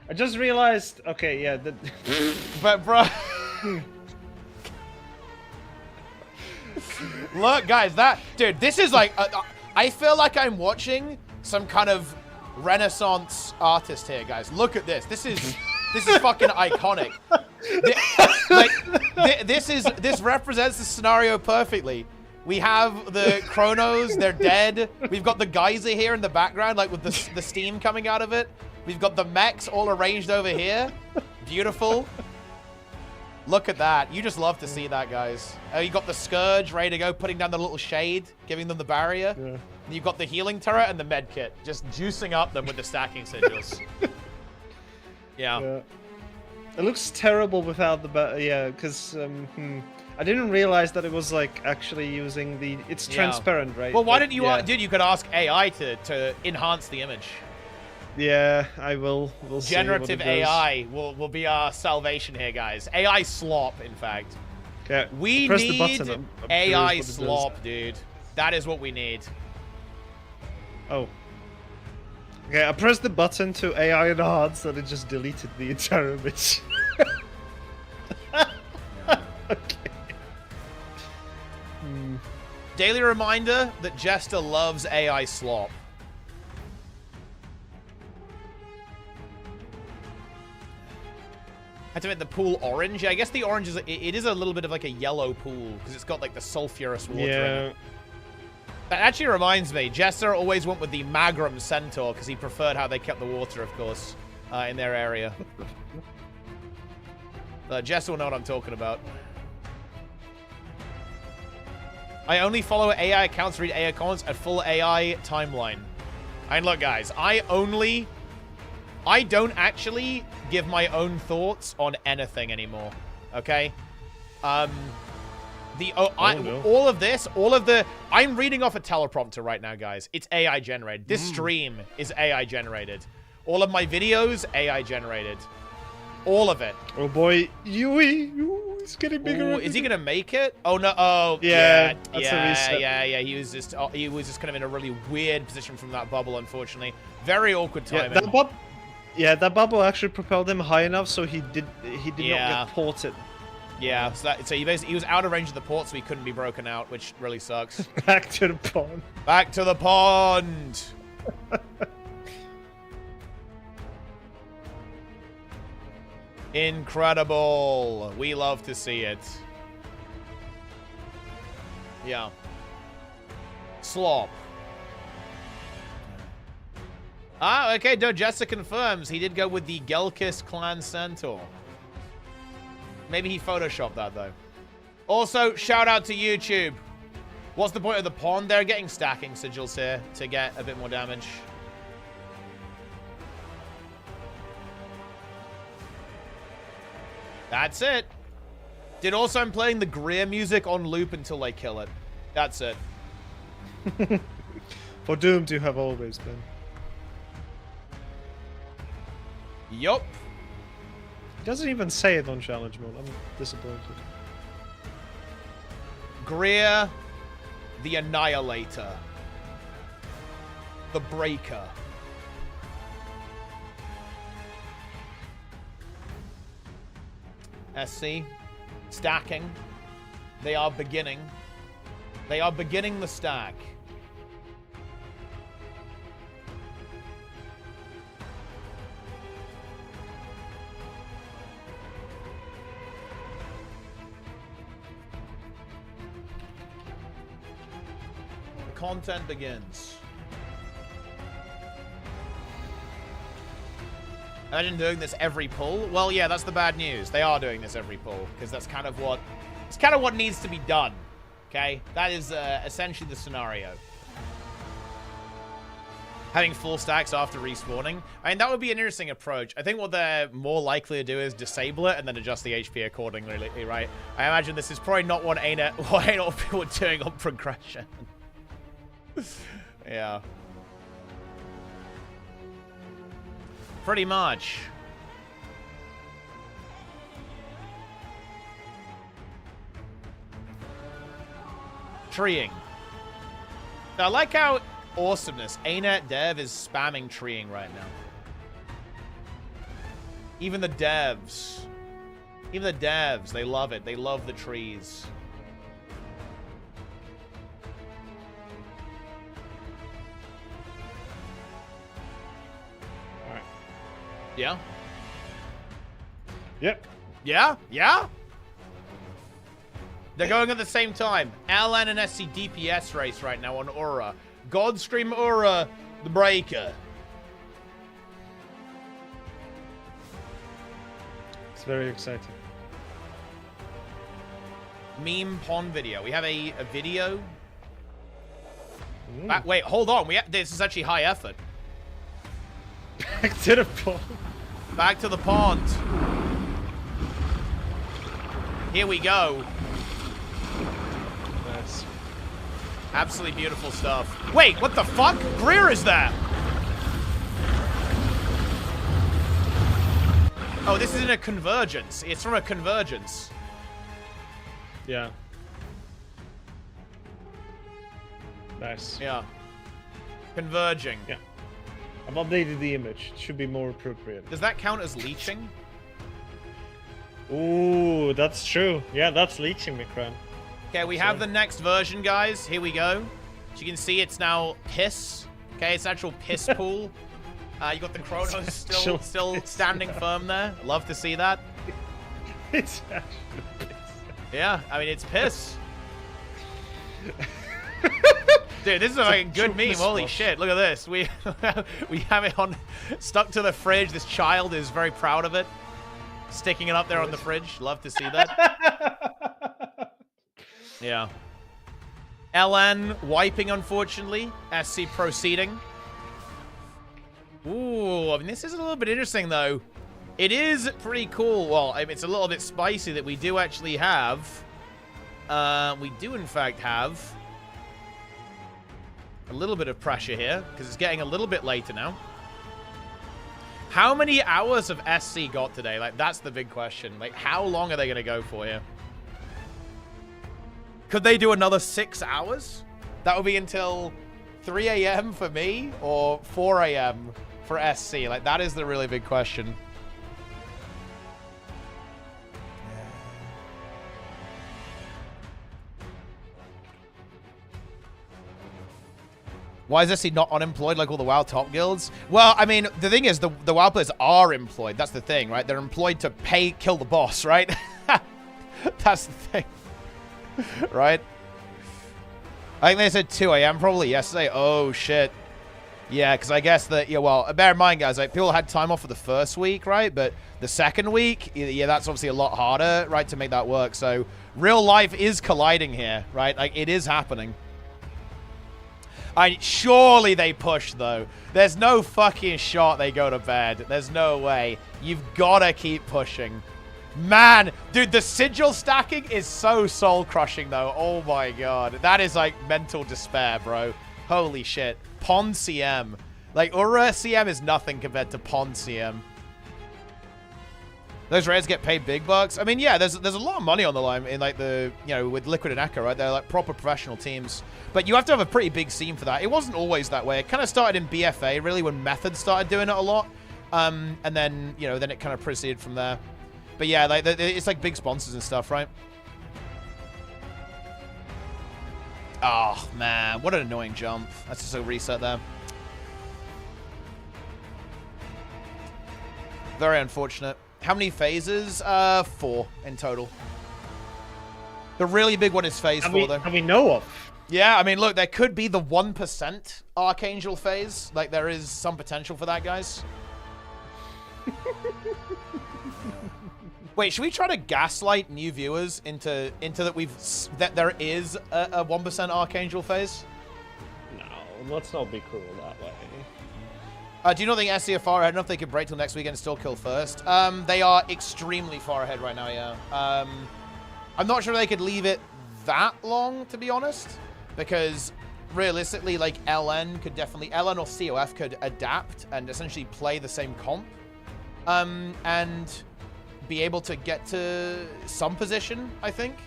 I just realized, okay, yeah. But, bro. Look, guys, dude, this is like, I feel like I'm watching some kind of Renaissance artist here, guys. Look at this. This is fucking iconic. This represents the scenario perfectly. We have the Chronos, they're dead. We've got the geyser here in the background, like with the steam coming out of it. We've got the mechs all arranged over here. Beautiful. Look at that. You just love to see that, guys. You got the Scourge ready to go, putting down the little shade, giving them the barrier. Yeah. And you've got the healing turret and the med kit, just juicing up them with the stacking sigils. Yeah. It looks terrible without the because I didn't realize that it was like actually using the. It's transparent, right? Well, why didn't you? Dude, you could ask AI to enhance the image. Yeah, I will. We'll Generative AI will be our salvation here, guys. AI slop, in fact. Okay, We press the need button. I'm AI curious what it does. slop, dude. That is what we need. Oh. Okay, I pressed the button to AI enhance and it just deleted the entire image. Okay. Daily reminder that Jester loves AI slop. Had to make the pool orange. Yeah, I guess the orange is it is a little bit of like a yellow pool because it's got like the sulfurous water in it. That actually reminds me, Jester always went with the Magrum Centaur because he preferred how they kept the water, of course, in their area. Jester will know what I'm talking about. I only follow AI accounts, read AI comments, a full AI timeline. And look, guys, I don't actually give my own thoughts on anything anymore. Okay? All of this, I'm reading off a teleprompter right now, guys. It's AI generated. This stream is AI generated. All of my videos, AI generated. All of it. Oh boy, Yui, he's getting bigger. Ooh, is he gonna make it? Oh no! Oh yeah. Yeah. He was just kind of in a really weird position from that bubble, unfortunately. Very awkward timing. That bubble actually propelled him high enough so he did not get ported. Yeah, so he was out of range of the port, so he couldn't be broken out, which really sucks. Back to the pond. Back to the pond. Incredible. We love to see it. Yeah. Slop. Ah, okay, Jester confirms he did go with the Gelkis Clan Centaur. Maybe he photoshopped that, though. Also, shout out to YouTube. What's the point of the pond? They're getting stacking sigils here to get a bit more damage. That's it. Did also I'm playing the Greer music on loop until they kill it. That's it. For doomed you have always been. Yup. He doesn't even say it on challenge mode. I'm disappointed. Greer, the Annihilator, the Breaker. SC, stacking. They are beginning. They are beginning the stack. The content begins. Imagine doing this every pull. Well, yeah, that's the bad news. They are doing this every pull because that's kind of what needs to be done. Okay, that is essentially the scenario. Having full stacks after respawning. I mean, that would be an interesting approach. I think what they're more likely to do is disable it and then adjust the HP accordingly, right? I imagine this is probably not what ArenaNet were doing on progression. Yeah. Pretty much. Treeing. Now, I like how awesomeness. ArenaNet dev is spamming treeing right now. Even the devs. Even the devs, they love it. They love the trees. Yeah? Yep. Yeah? Yeah? They're going at the same time. LN and SC DPS race right now on URA. Godstream URA, the Breaker. It's very exciting. Meme pond video. We have a video. Wait, hold on. This is actually high effort. Back to the pond. Back to the pond. Here we go. Nice. Absolutely beautiful stuff. Wait, what the fuck? Greer is that? Oh, this isn't a convergence. It's from a convergence. Yeah. Nice. Yeah. Converging. Yeah. I've updated the image. It should be more appropriate. Does that count as leeching? Ooh, that's true. Yeah, that's leeching, Mikran. Okay, we have the next version, guys. Here we go. As you can see, it's now piss. Okay, it's actual piss pool. You got the Chronos still standing firm there. Love to see that. It's actually piss. Yeah, I mean, it's piss. Dude, this is a good meme. Holy shit, look at this. We have it on stuck to the fridge. This child is very proud of it. Sticking it up there on the fridge. Love to see that. Yeah. LN wiping, unfortunately. SC proceeding. Ooh, I mean, this is a little bit interesting, though. It is pretty cool. Well, I mean, it's a little bit spicy that we do actually have. We do, in fact, have a little bit of pressure here, because it's getting a little bit later now. How many hours have SC got today? Like, that's the big question. Like, how long are they going to go for here? Could they do another 6 hours? That would be until 3 a.m. for me or 4 a.m. for SC. Like, that is the really big question. Why is SC not unemployed like all the WoW top guilds? Well, I mean, the thing is, the WoW players are employed. That's the thing, right? They're employed to kill the boss, right? That's the thing. Right? I think they said 2 a.m. probably yesterday. Oh, shit. Yeah, because I guess that, yeah, well, bear in mind, guys, like, people had time off for the first week, right? But the second week, yeah, that's obviously a lot harder, right, to make that work. So real life is colliding here, right? Like, it is happening. Surely they push, though. There's no fucking shot they go to bed. There's no way. You've got to keep pushing. Man, dude, the Sigil stacking is so soul-crushing, though. Oh, my God. That is, like, mental despair, bro. Holy shit. Pond CM. Like, URA CM is nothing compared to Pond CM. Those rares get paid big bucks. I mean, yeah, there's a lot of money on the line in, like, the, you know, with Liquid and Echo, right? They're, like, proper professional teams. But you have to have a pretty big scene for that. It wasn't always that way. It kind of started in BFA, really, when Method started doing it a lot. And then, you know, then it kind of proceeded from there. But yeah, like, it's like big sponsors and stuff, right? Oh, man. What an annoying jump. That's just a reset there. Very unfortunate. How many phases? 4 in total. The really big one is phase 4, though. That we know of. Yeah, I mean, look, there could be the 1% Archangel phase. Like, there is some potential for that, guys. Wait, should we try to gaslight new viewers into that there is a 1% Archangel phase? No, let's not be cruel that way. Do you not think SC are far ahead enough they could break till next weekend and still kill first? They are extremely far ahead right now, yeah. I'm not sure they could leave it that long, to be honest, because realistically, like, LN or COF could adapt and essentially play the same comp, and be able to get to some position, I think,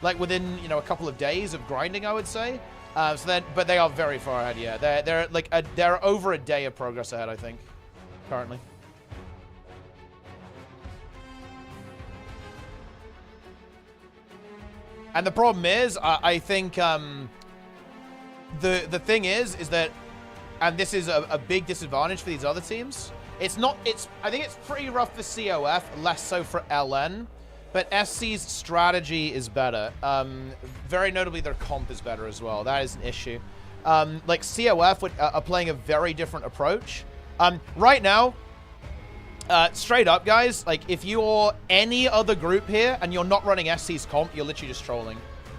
like within, you know, a couple of days of grinding, I would say. But they are very far ahead, yeah. They're over a day of progress ahead, I think, currently. And the problem is, I think the thing is that, and this is a big disadvantage for these other teams. I think it's pretty rough for COF, less so for LN. But SC's strategy is better. Very notably, their comp is better as well. That is an issue. Like, COF are playing a very different approach. Right now, straight up, guys, like, if you're any other group here and you're not running SC's comp, you're literally just trolling.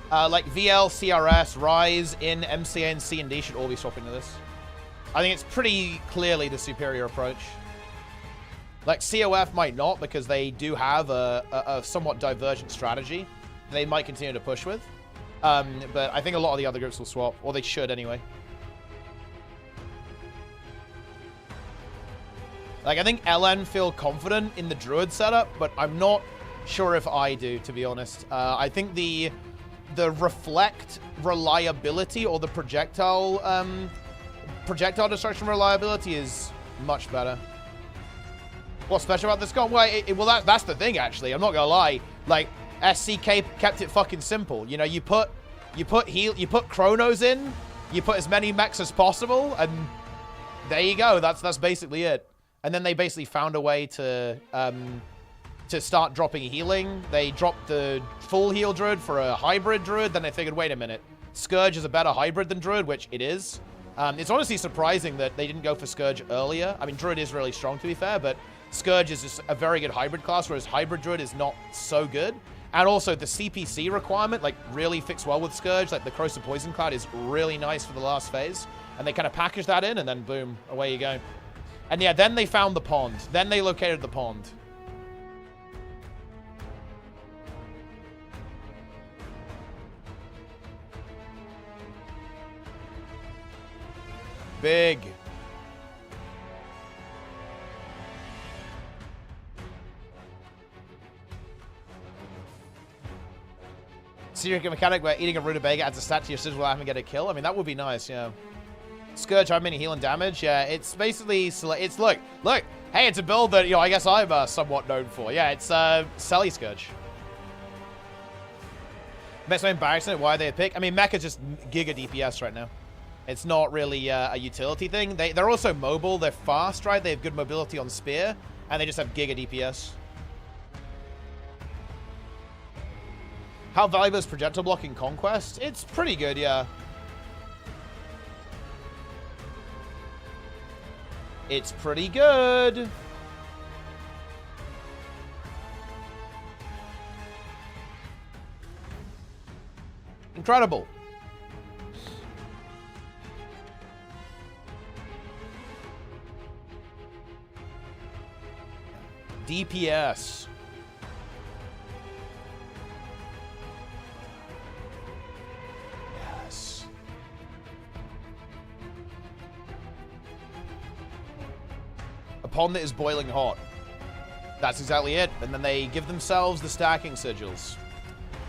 Like, VL, CRS, Rise, IN, MCA, and C&D should all be swapping to this. I think it's pretty clearly the superior approach. Like, COF might not, because they do have a somewhat divergent strategy they might continue to push with. But I think a lot of the other groups will swap, or they should anyway. Like, I think LN feel confident in the Druid setup, but I'm not sure if I do, to be honest. I think the reflect reliability or the projectile destruction reliability is much better. What's special about this gun? Well, that's the thing, actually. I'm not gonna lie. Like, SCK kept it fucking simple. You know, you put chronos in, you put as many mechs as possible, and there you go. That's basically it. And then they basically found a way to start dropping healing. They dropped the full heal druid for a hybrid druid. Then they figured, wait a minute, Scourge is a better hybrid than druid, which it is. It's honestly surprising that they didn't go for Scourge earlier. I mean, druid is really strong, to be fair, but Scourge is just a very good hybrid class, whereas hybrid druid is not so good. And also, the CPC requirement, like, really fits well with Scourge. Like, the Corrosive Poison Cloud is really nice for the last phase. And they kind of packaged that in, and then boom, away you go. And yeah, then they found the pond. Then they located the pond. Big. Secret mechanic where eating a rutabaga adds a stat to your sigil without having to get a kill. I mean, that would be nice, yeah. Scourge, how many heal and damage? Yeah, it's basically, it's, look, hey, it's a build that, you know, I guess I'm somewhat known for. Yeah, it's Selly Scourge. Best way embarrassing, why they pick? I mean, Mech is just giga DPS right now. It's not really a utility thing. They're also mobile, they're fast, right? They have good mobility on Spear, and they just have giga DPS. How valuable is projectile block in Conquest? It's pretty good, yeah. It's pretty good. Incredible. DPS. Yes. A pond that is boiling hot. That's exactly it. And then they give themselves the stacking sigils.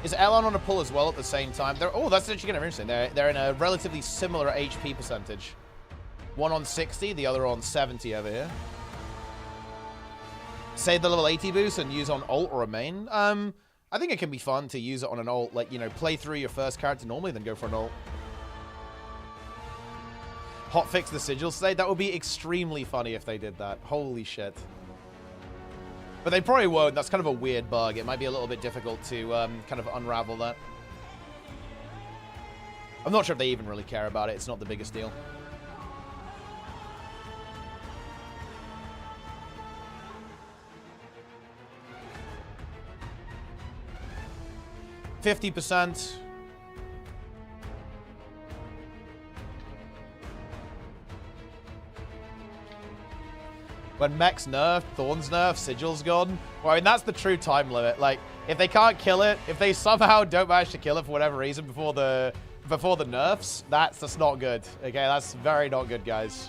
Is Elon on a pull as well at the same time? Oh, that's actually kind of interesting. They're in a relatively similar HP percentage. One on 60, the other on 70 over here. Save the level 80 boost and use on ult or a main. I think it can be fun to use it on an ult. Like, you know, play through your first character normally, then go for an ult. Hotfix the sigil state. That would be extremely funny if they did that. Holy shit. But they probably won't. That's kind of a weird bug. It might be a little bit difficult to kind of unravel that. I'm not sure if they even really care about it. It's not the biggest deal. %. When Mech's nerfed, Thorn's nerfed, Sigil's gone. Well, I mean, that's the true time limit. Like, if they can't kill it, if they somehow don't manage to kill it for whatever reason before the nerfs, that's just not good. Okay, that's very not good, guys.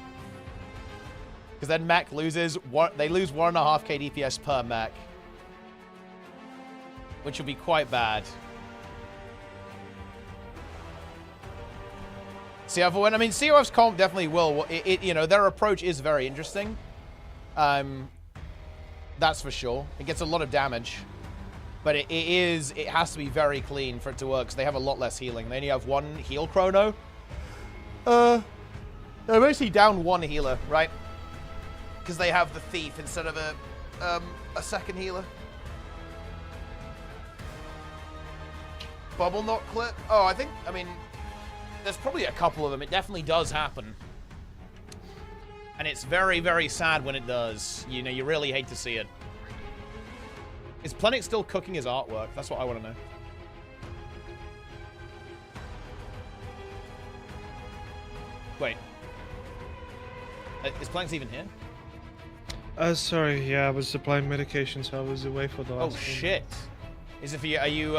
Because then Mech loses, they lose 1.5k DPS per Mech. Which would be quite bad. CF1, I mean, COF's comp definitely will. You know, their approach is very interesting. That's for sure. It gets a lot of damage. But it has to be very clean for it to work, because they have a lot less healing. They only have one heal chrono. They're basically down one healer, right? Because they have the thief instead of a second healer. Bubble knot clip? Oh, I mean, there's probably a couple of them. It definitely does happen. And it's very, very sad when it does. You know, you really hate to see it. Is Plenik still cooking his artwork? That's what I want to know. Wait. Is Plenik's even here? Sorry, yeah, I was supplying medication, so I was away for the last Oh, shit. Is it for you? Are you,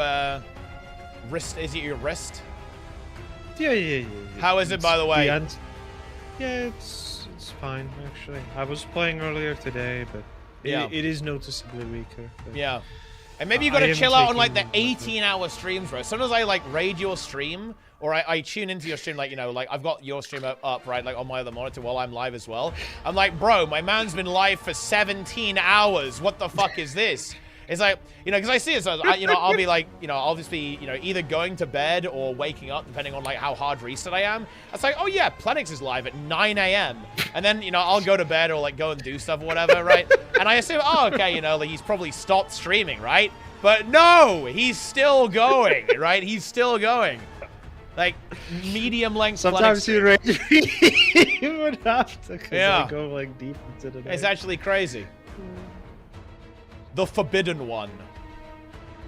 wrist? Is it your wrist? Yeah. How is it, by the way? Yeah, it's fine, actually. I was playing earlier today, but yeah. it is noticeably weaker. But... Yeah. And maybe you gotta chill out on like the 18-hour streams, bro. As soon as I like raid your stream, or I tune into your stream, like, you know, like I've got your stream up, right, like on my other monitor while I'm live as well. I'm like, bro, my man's been live for 17 hours. What the fuck is this? It's like, you know, because I see it, so you know, I'll be like, you know, I'll just be, you know, either going to bed or waking up, depending on like how hard reset I am. It's like, oh yeah, Plenix is live at 9 a.m. And then, you know, I'll go to bed or like go and do stuff or whatever, right? And I assume, oh, okay, you know, like he's probably stopped streaming, right? But no, he's still going, right? He's still going. Like, medium length. Sometimes you would have to, because I go like deep into the night. It's actually crazy. The forbidden one.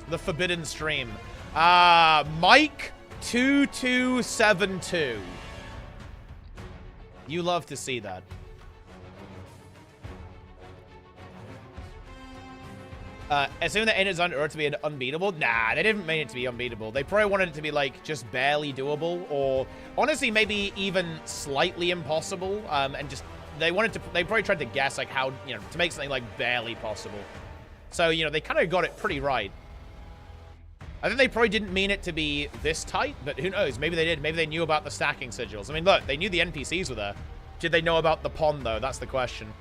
The forbidden stream. Mike2272. You love to see that. Assuming that ArenaNet designed URA to be unbeatable? Nah, they didn't mean it to be unbeatable. They probably wanted it to be like just barely doable, or honestly maybe even slightly impossible. And just they probably tried to guess like how, you know, to make something like barely possible. So, you know, they kind of got it pretty right. I think they probably didn't mean it to be this tight, but who knows? Maybe they did. Maybe they knew about the stacking sigils. I mean, look, they knew the NPCs were there. Did they know about the pond, though? That's the question.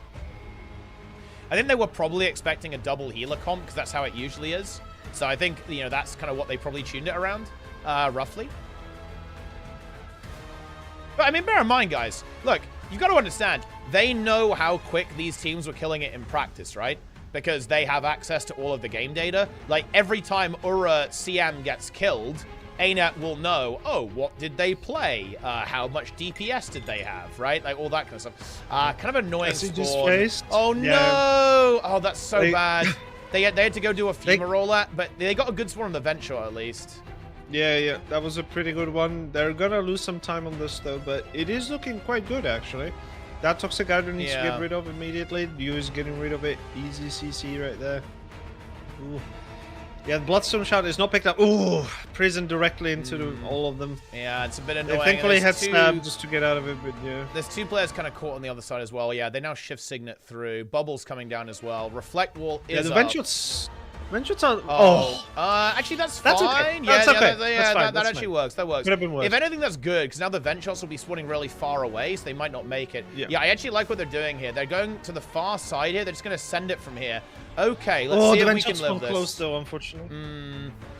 I think they were probably expecting a double healer comp, because that's how it usually is. So I think, you know, that's kind of what they probably tuned it around, roughly. But, I mean, bear in mind, guys, look, you've got to understand, they know how quick these teams were killing it in practice, right? Because they have access to all of the game data. Like, every time URA CM gets killed, ArenaNet will know, oh, what did they play? How much DPS did they have, right? Like, all that kind of stuff. Kind of annoying spawn. Oh, no! Yeah. Oh, that's so bad. They had to go do a Fuma roll but they got a good spawn on the vent shot, at least. Yeah, that was a pretty good one. They're gonna lose some time on this, though, but it is looking quite good, actually. That Toxic Hydra needs to get rid of immediately. You is getting rid of it. Easy CC right there. Ooh. Yeah, the Bloodstone Shot is not picked up. Ooh, prison directly into all of them. Yeah, it's a bit annoying. They thankfully had stab just to get out of it, but yeah. There's two players kind of caught on the other side as well. Yeah, they now shift Signet through. Bubble's coming down as well. Reflect Wall is the Vengeance on... Oh. Actually, that's fine. Okay. Yeah, that's okay. That actually works. That works. Could have been worse. If anything, that's good, because now the vent shots will be spawning really far away, so they might not make it. Yeah, I actually like what they're doing here. They're going to the far side here. They're just going to send it from here. Okay, let's see if we can live this. Close, though, unfortunately.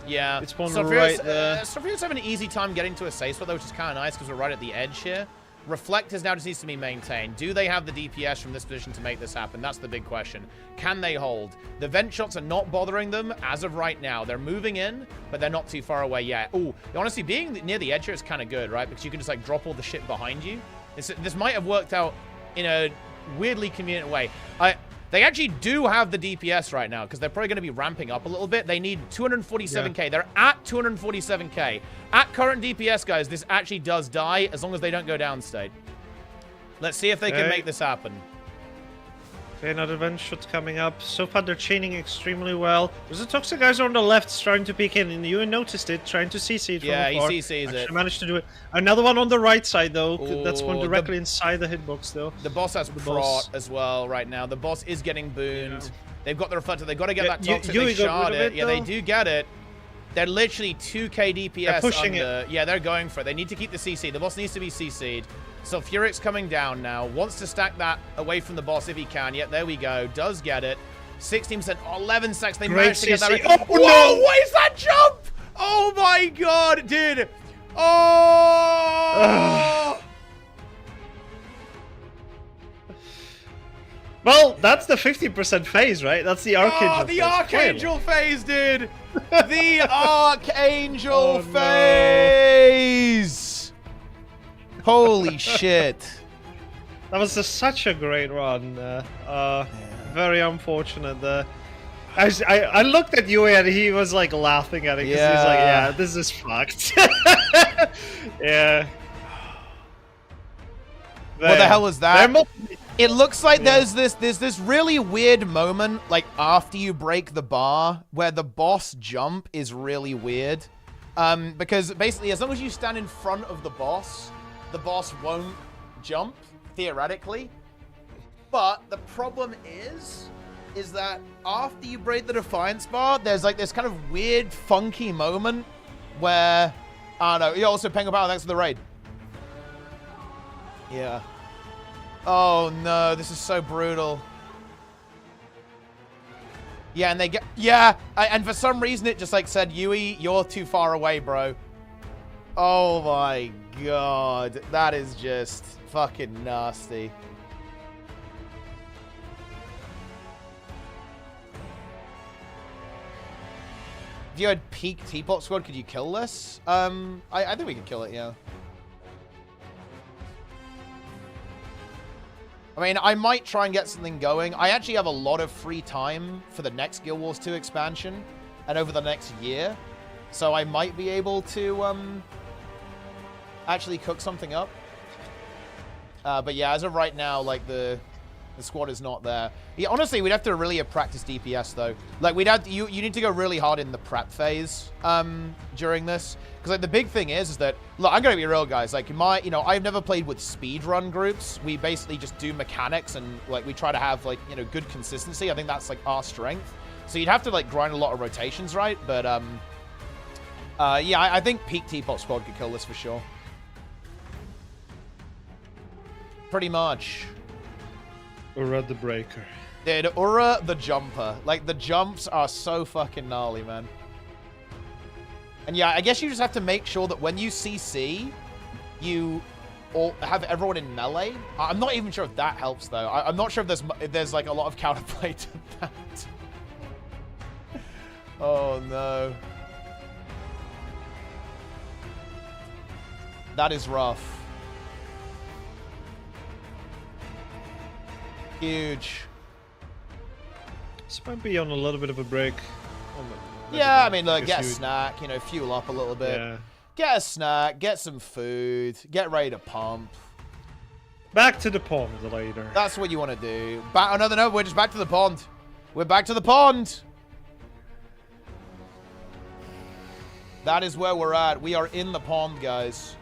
Yeah. It's spawned right there. Sophia's having an easy time getting to a safe spot, though, which is kind of nice, because we're right at the edge here. Reflectors now just needs to be maintained. Do they have the DPS from this position to make this happen? That's the big question. Can they hold? The vent shots are not bothering them as of right now. They're moving in, but they're not too far away yet. Ooh, honestly, being near the edge here is kind of good, right? Because you can just, like, drop all the shit behind you. This might have worked out in a weirdly convenient way. They actually do have the DPS right now, because they're probably going to be ramping up a little bit. They need 247k. Yeah. They're at 247k. At current DPS, guys, this actually does die, as long as they don't go downstate. Let's see if they can make this happen. Okay, another vent shot coming up. So far, they're chaining extremely well. There's a Toxic guys on the left trying to peek in, and you noticed it, trying to CC it from afar. Yeah, he CCs it. Managed to do it. Another one on the right side, though. Ooh, that's one directly inside the hitbox, though. The boss has prot as well right now. The boss is getting booned. Yeah. They've got the reflector. They've got to get that Toxic. They shard it. Yeah, they do get it. They're literally 2k DPS they're pushing under. It. Yeah, they're going for it. They need to keep the CC. The boss needs to be CC'd. So Furic's coming down now. Wants to stack that away from the boss if he can. Yep, there we go. Does get it. 16%. 11 seconds. They managed to get that. Oh, whoa! No. What is that jump? Oh my god, dude. Oh! Well, that's the 50% phase, right? That's the Archangel phase. Oh, the Archangel phase, dude! The Archangel phase! Holy shit. That was such a great run. Very unfortunate there. I looked at UA and he was like laughing at it because he's like, yeah, this is fucked. Yeah. What the hell was that? It looks like there's this really weird moment, like after you break the bar, where the boss jump is really weird. Because basically, as long as you stand in front of the boss won't jump, theoretically. But the problem is, is that after you break the Defiance bar, there's like this kind of weird, funky moment where, I don't know. Yeah, also Penguin Power, thanks for the raid. Yeah. Oh no, this is so brutal. Yeah, and they get, yeah, and for some reason it just like said, Yui, you're too far away, bro. Oh my god, that is just fucking nasty. If you had peak Teapot Squad, could you kill this? I think we could kill it, yeah. I mean, I might try and get something going. I actually have a lot of free time for the next Guild Wars 2 expansion and over the next year. So I might be able to actually cook something up. But yeah, as of right now, like the squad is not there. Yeah, honestly, we'd have to really have practiced DPS though. Like we'd have to, you need to go really hard in the prep phase during this. Because like the big thing is that, look, I'm gonna be real, guys. Like I've never played with speedrun groups. We basically just do mechanics and like we try to have like, good consistency. I think that's like our strength. So you'd have to like grind a lot of rotations, right? But yeah, I think peak Teapot Squad could kill this for sure. Pretty much. Ura the Breaker. Dude, Ura the Jumper. Like, the jumps are so fucking gnarly, man. And yeah, I guess you just have to make sure that when you CC, you all have everyone in melee. I'm not even sure if that helps, though. I'm not sure if there's like, a lot of counterplay to that. Oh, no. That is rough. Huge. This might be on a little bit of a break. Yeah, I mean, look, get a snack, fuel up a little bit. Yeah. Get a snack, get some food, get ready to pump. Back to the pond later. That's what you want to do. Oh, no, we're just back to the pond. We're back to the pond. That is where we're at. We are in the pond, guys.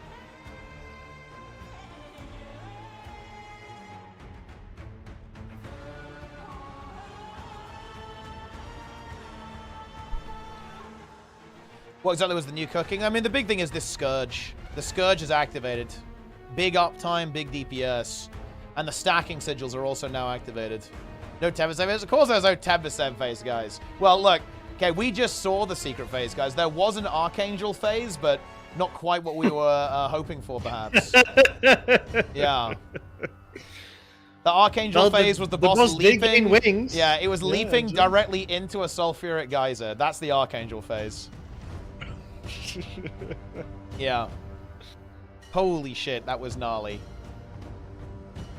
What exactly was the new cooking? I mean, the big thing is this Scourge. The Scourge is activated. Big uptime, big DPS. And the stacking sigils are also now activated. No 10% phase? Of course there's no 10% phase, guys. Well, look. Okay, we just saw the secret phase, guys. There was an Archangel phase, but not quite what we were hoping for, perhaps. Yeah. The Archangel phase was the boss leaping. Wings. Yeah, it was leaping directly into a sulfuric geyser. That's the Archangel phase. Yeah. Holy shit, that was gnarly.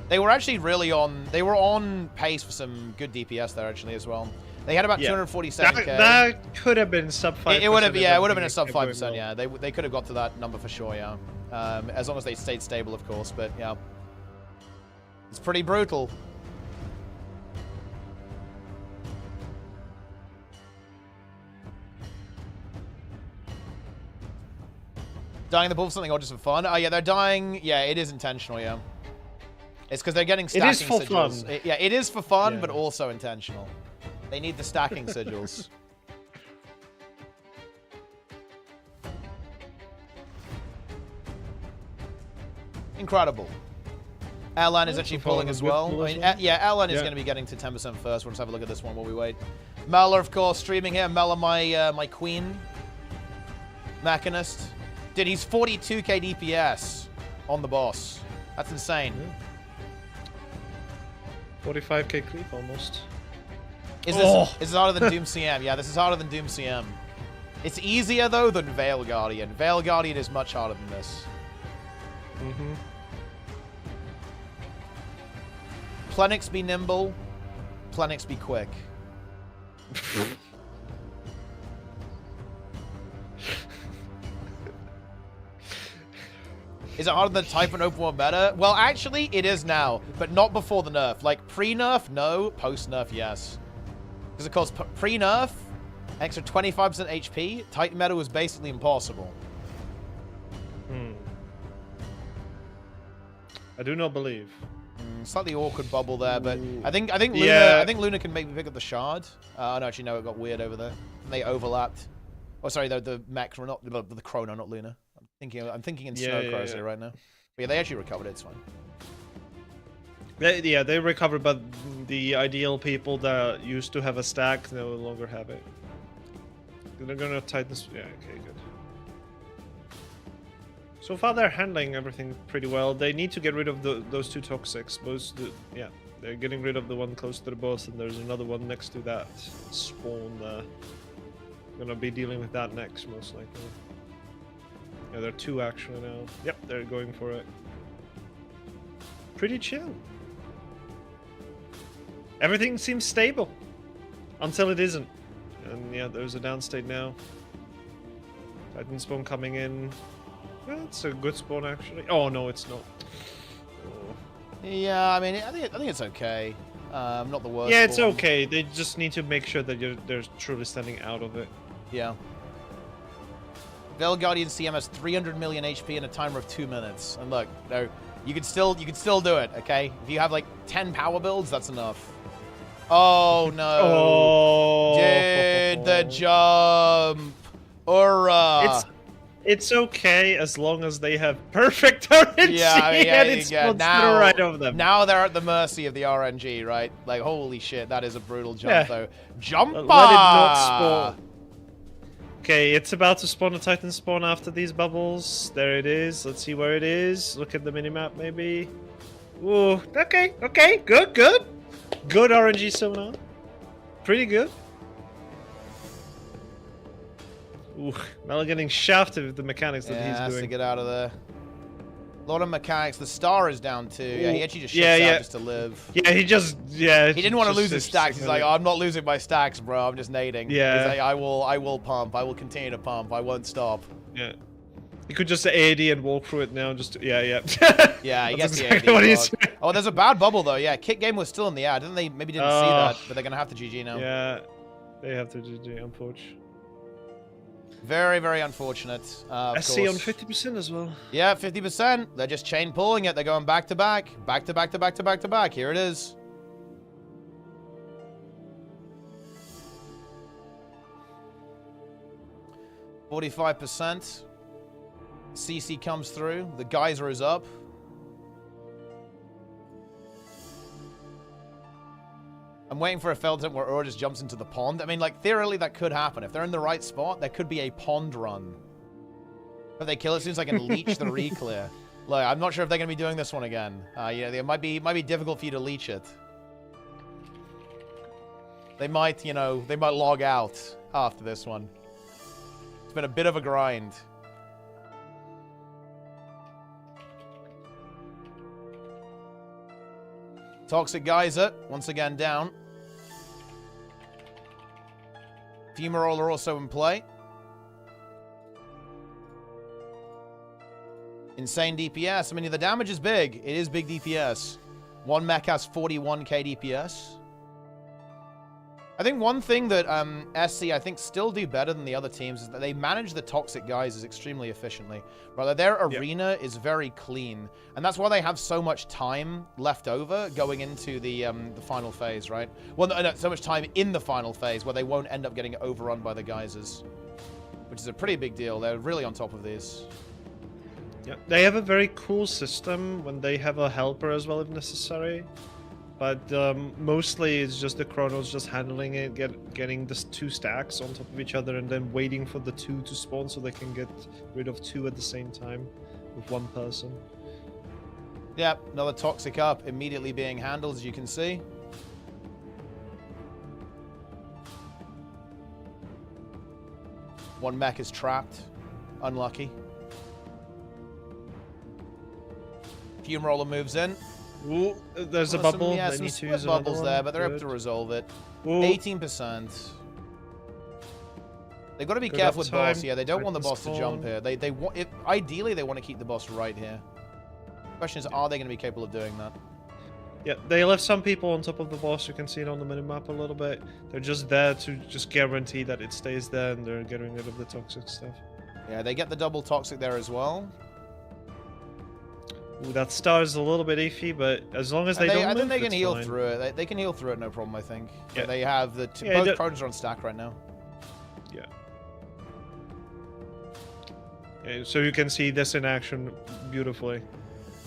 They were actually really on... They were on pace for some good DPS there, actually, as well. They had about 247k. That could have been sub 5%. It would have, yeah, it would have been a sub 5%, yeah. They could have got to that number for sure, yeah. As long as they stayed stable, of course, but yeah. It's pretty brutal. Dying in the pool for something or just for fun? Oh, yeah, they're dying. Yeah, it is intentional, yeah. It's because they're getting stacking sigils. It is for fun. Yeah, it is for fun, but also intentional. They need the stacking sigils. Incredible. Airline is actually pulling as well. I mean, yeah, Airline is going to be getting to 10% first. We'll just have a look at this one while we wait. Mela, of course, streaming here. Mela, my queen. Mechanist. Dude, he's 42k DPS on the boss. That's insane. 45k creep almost. Is this harder than Doom CM? Yeah, this is harder than Doom CM. It's easier, though, than Veil Guardian. Veil Guardian is much harder than this. Mm-hmm. Plenix be nimble. Plenix be quick. Is it harder than type an open world meta? Well, actually, it is now, but not before the nerf. Like, pre-nerf, no. Post-nerf, yes. Because, of course, pre-nerf, extra 25% HP, Titan meta was basically impossible. I do not believe. Slightly awkward bubble there, but I think Luna can maybe pick up the shard. Oh no, actually no, it got weird over there. They overlapped. Oh sorry, the mech, not the Chrono, not Luna. I'm thinking in Snow Crows here right now. But yeah, they actually recovered it. It's fine. They recovered, but the ideal people that used to have a stack no longer have it. They're gonna tighten this. Yeah, okay, good. So far, they're handling everything pretty well. They need to get rid of those two toxics. Yeah, they're getting rid of the one close to the boss, and there's another one next to that spawn. Gonna be dealing with that next, most likely. Yeah, there are two actually now. Yep, they're going for it. Pretty chill. Everything seems stable until it isn't. And yeah, there's a downstate now. Titan spawn coming in. Well, it's a good spawn actually. Oh no, it's not. Oh. Yeah, I mean, I think it's okay. Not the worst. Yeah, it's okay. They just need to make sure that they're truly standing out of it. Yeah. Veil Guardian CM has 300 million HP in a timer of 2 minutes. And look, no, you can still do it. Okay, if you have like 10 power builds, that's enough. Oh no! Oh, dude, the jump! URA! It's okay as long as they have perfect RNG and it's now right over them. Now they're at the mercy of the RNG, right? Like, holy shit, that is a brutal jump, though. Jumper! Let it not spawn. Okay, it's about to spawn a Titan spawn after these bubbles. There it is. Let's see where it is. Look at the minimap, maybe. Ooh, okay, good. Good RNG sonar. Pretty good. Ooh, Mel getting shafted with the mechanics that he's doing. To get out of there. A lot of mechanics. The star is down too. Yeah, he actually just shits out just to live. Yeah, he didn't want to lose his stacks. He's like, oh, I'm not losing my stacks, bro. I'm just nading. Yeah. He's like, I will pump. I will continue to pump. I won't stop. Yeah. He could just AD and walk through it now. Just yeah, he gets exactly the what AD. he's Oh, there's a bad bubble though. Yeah, Kick Game was still in the air. Didn't they? Maybe didn't see that, but they're gonna have to GG now. Yeah, they have to GG. Unfortunately. Very, very unfortunate. SC on 50% as well. Yeah, 50%. They're just chain pulling it. They're going back to back. Back to back to back to back to back. Here it is. %. CC comes through. The geyser is up. I'm waiting for a failed attempt where Ura just jumps into the pond. I mean, like, theoretically, that could happen. If they're in the right spot, there could be a pond run. If they kill it, seems like I can leech the re-clear. Look, I'm not sure if they're going to be doing this one again. Yeah, it might be difficult for you to leech it. They might, you know, they might log out after this one. It's been a bit of a grind. Toxic Geyser, once again down. Fumarole also in play. Insane DPS. I mean, the damage is big. It is big DPS. One mech has 41k DPS. I think one thing that SC, I think, still do better than the other teams is that they manage the toxic guys extremely efficiently. Right, their arena is very clean, and that's why they have so much time left over going into the final phase, right? Well, no, so much time in the final phase where they won't end up getting overrun by the geysers, which is a pretty big deal. They're really on top of these. Yeah, they have a very cool system when they have a helper as well if necessary. But mostly it's just the Chronos just handling it, getting the two stacks on top of each other and then waiting for the two to spawn so they can get rid of two at the same time with one person. Yep, another toxic up immediately being handled, as you can see. One mech is trapped. Unlucky. Fumarole moves in. Ooh, there's a bubble. Some, some split bubbles there, but they're able to resolve it. Ooh. 18%. They've got to be careful with boss. Yeah, they don't want the boss to jump here. They want it. Ideally, they want to keep the boss right here. The question is, are they going to be capable of doing that? Yeah, they left some people on top of the boss. You can see it on the minimap a little bit. They're just there to just guarantee that it stays there, and they're getting rid of the toxic stuff. Yeah, they get the double toxic there as well. Ooh, that star is a little bit iffy, but as long as they don't I think move, they can it's heal fine. through it. They can heal through it, no problem, I think. Yeah. They have the Yeah, both Chronos are on stack right now. Yeah. Yeah. So you can see this in action beautifully.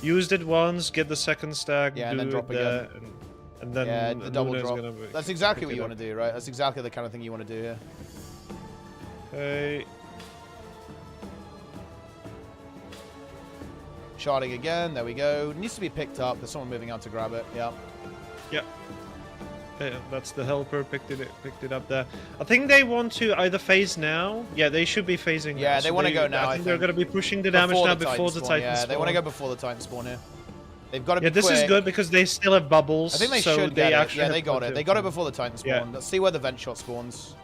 Used it once, get the second stack, Yeah, do and then drop it there, again. and then Yeah, the double Luna's drop. gonna That's exactly pick what it you up. want to do, right? That's exactly the kind of thing you want to do here. Okay. Sharding again. There we go. Needs to be picked up. There's someone moving out to grab it. Yeah. Yeah. Yeah, that's the helper picked it up there. I think they want to either phase now. Yeah, they should be phasing. Yeah, now. they So want to go now. I think they're going to be pushing the damage now before the Titan Yeah, spawn. they want to go before the Titan spawn here. They've got to be Yeah, this quick. is good because they still have bubbles. I think they so should they get it. actually Yeah, have they got it. They got it before the Titan spawn. Yeah. Let's see where the vent shot spawns.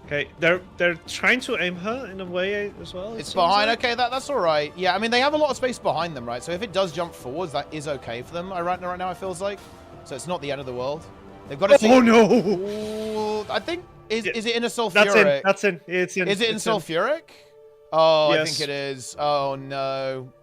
Okay, they're trying to aim her in a way as well. It's behind. Okay, that's all right. Yeah, I mean they have a lot of space behind them, right? So if it does jump forwards, that is okay for them. Right now, it feels like. So it's not the end of the world. They've got to. Oh no! Ooh, I think is it in a sulfuric? That's in. It's in. Is it in sulfuric? Oh, Yes. I think it is. Oh no.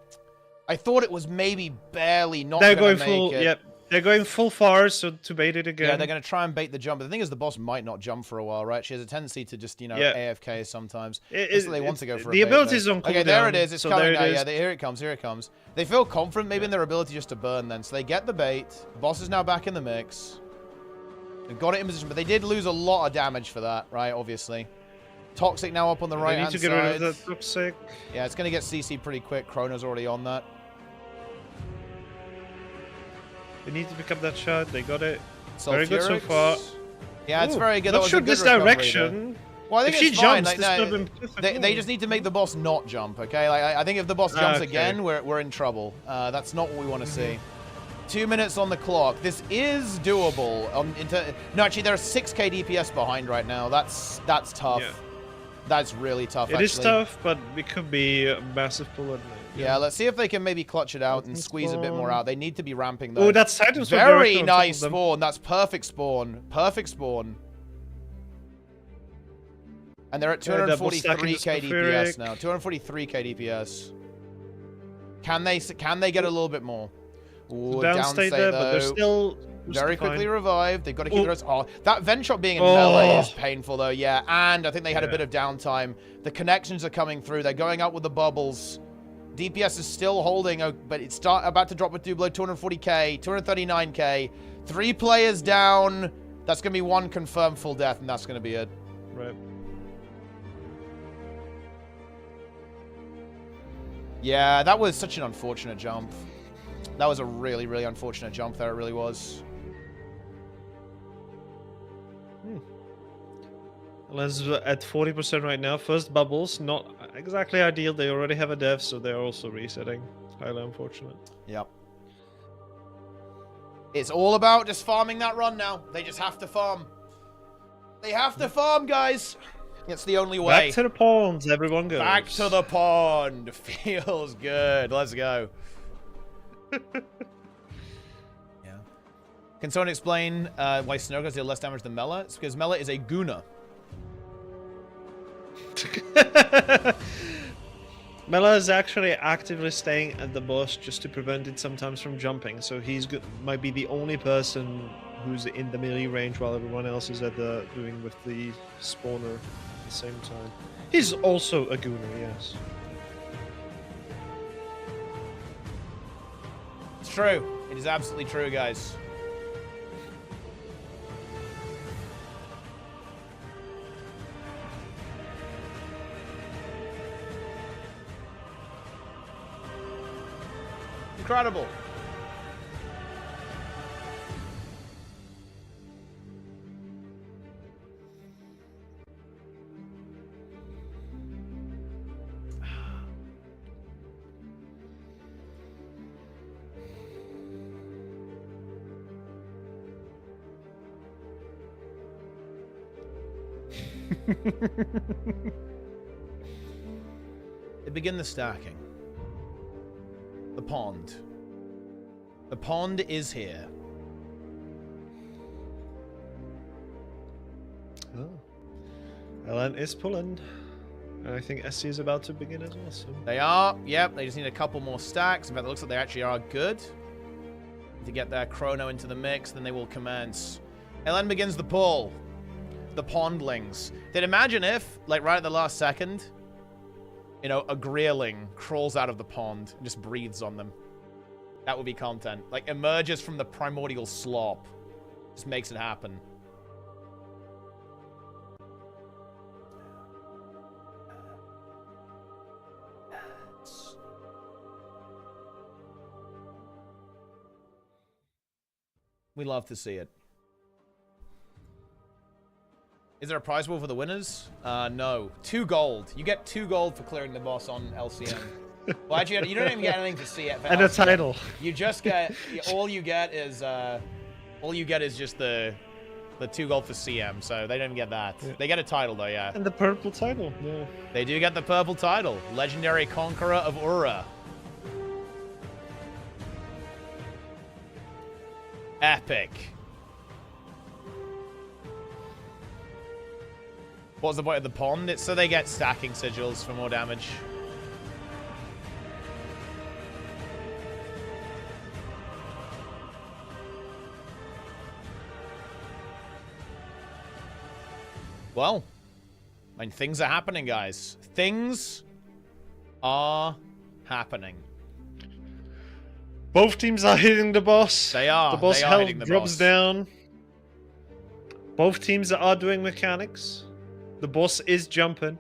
I thought it was maybe barely not. They're gonna going full. make it. Yep. They're going full far, so to bait it again. Yeah, they're going to try and bait the jump. But the thing is, the boss might not jump for a while, right? She has a tendency to just, AFK sometimes. So they want to go for a the bait, ability though. is on cooldown. Okay, there it is. It's so coming now. it Yeah, here it comes. Here it comes. They feel confident maybe in their ability just to burn then. So they get the bait. Boss is now back in the mix. They've got it in position, but they did lose a lot of damage for that, right? Obviously. Toxic now up on the right-hand side. They need to get rid of the Toxic. Yeah, it's going to get CC pretty quick. Chrono's already on that. They need to pick up that shot. They got it. Sulfurics. Very good so far. Yeah, it's very good. Not That was sure a good this recovery, direction. Well, I think if she it's fine. jumps, Like, this no, could have been they just need to make the boss not jump, okay? Like, I think if the boss jumps again, we're in trouble. That's not what we want to see. 2 minutes on the clock. This is doable. No, actually, there are 6k DPS behind right now. That's tough. Yeah. That's really tough, It actually. is tough, but it could be a massive pull. Yeah, let's see if they can maybe clutch it out and squeeze a bit more out. They need to be ramping, though. Oh, that's Titan spawn. Very nice spawn. That's perfect spawn. Perfect spawn. And they're at 243k DPS now. 243k DPS. Can they get a little bit more? Ooh, downstate there, but they're still very quickly fine. revived. They've got to keep their... Oh, that vent shot being in melee is painful, though. Yeah, and I think they had a bit of downtime. The connections are coming through. They're going up with the bubbles. DPS is still holding, but it's about to drop with below 240k, 239k. 3 players down. That's going to be 1 confirmed full death, and that's going to be it. Right. Yeah, that was such an unfortunate jump. That was a really, really unfortunate jump there. It really was. Let's at 40% right now. First bubbles, not exactly ideal. They already have a dev, so they're also resetting. Highly unfortunate. Yep. It's all about just farming that run now. They just have to farm. They have to farm, guys. It's the only way. Back to the ponds, everyone goes. Back to the pond. Feels good. Let's go. Yeah. Can someone explain why Snowguns deal less damage than Mela? It's because Mela is a Guna. Mela is actually actively staying at the boss just to prevent it sometimes from jumping. So he's might be the only person who's in the melee range while everyone else is at the doing with the spawner at the same time. He's also a Gooner, yes. It's true. It is absolutely true, guys. Incredible. They begin the stacking. The pond. The pond is here. Oh. Ellen is pulling. And I think SC is about to begin as well. So. They are. Yep, they just need a couple more stacks. In fact, it looks like they actually are good. To get their chrono into the mix, then they will commence. LN begins the pull. The pondlings. Then imagine if, like right at the last second, you know, a greerling crawls out of the pond and just breathes on them. That would be content. Like, emerges from the primordial slop. Just makes it happen. We love to see it. Is there a prize pool for the winners? No. 2 gold. You get 2 gold for clearing the boss on LCM. Well, actually, you don't even get anything to see it. And LCM. A title. You just get all you get is just the 2 gold for CM. So they don't even get that. Yeah. They get a title though, yeah. And the purple title. Yeah. They do get the purple title. Legendary Conqueror of URA. Epic. What's the point of the pond? It's so they get stacking sigils for more damage. Well, I mean, things are happening, guys. Things are happening. Both teams are hitting the boss. They are. The boss health drops boss. down. Both teams are doing mechanics. The boss is jumping.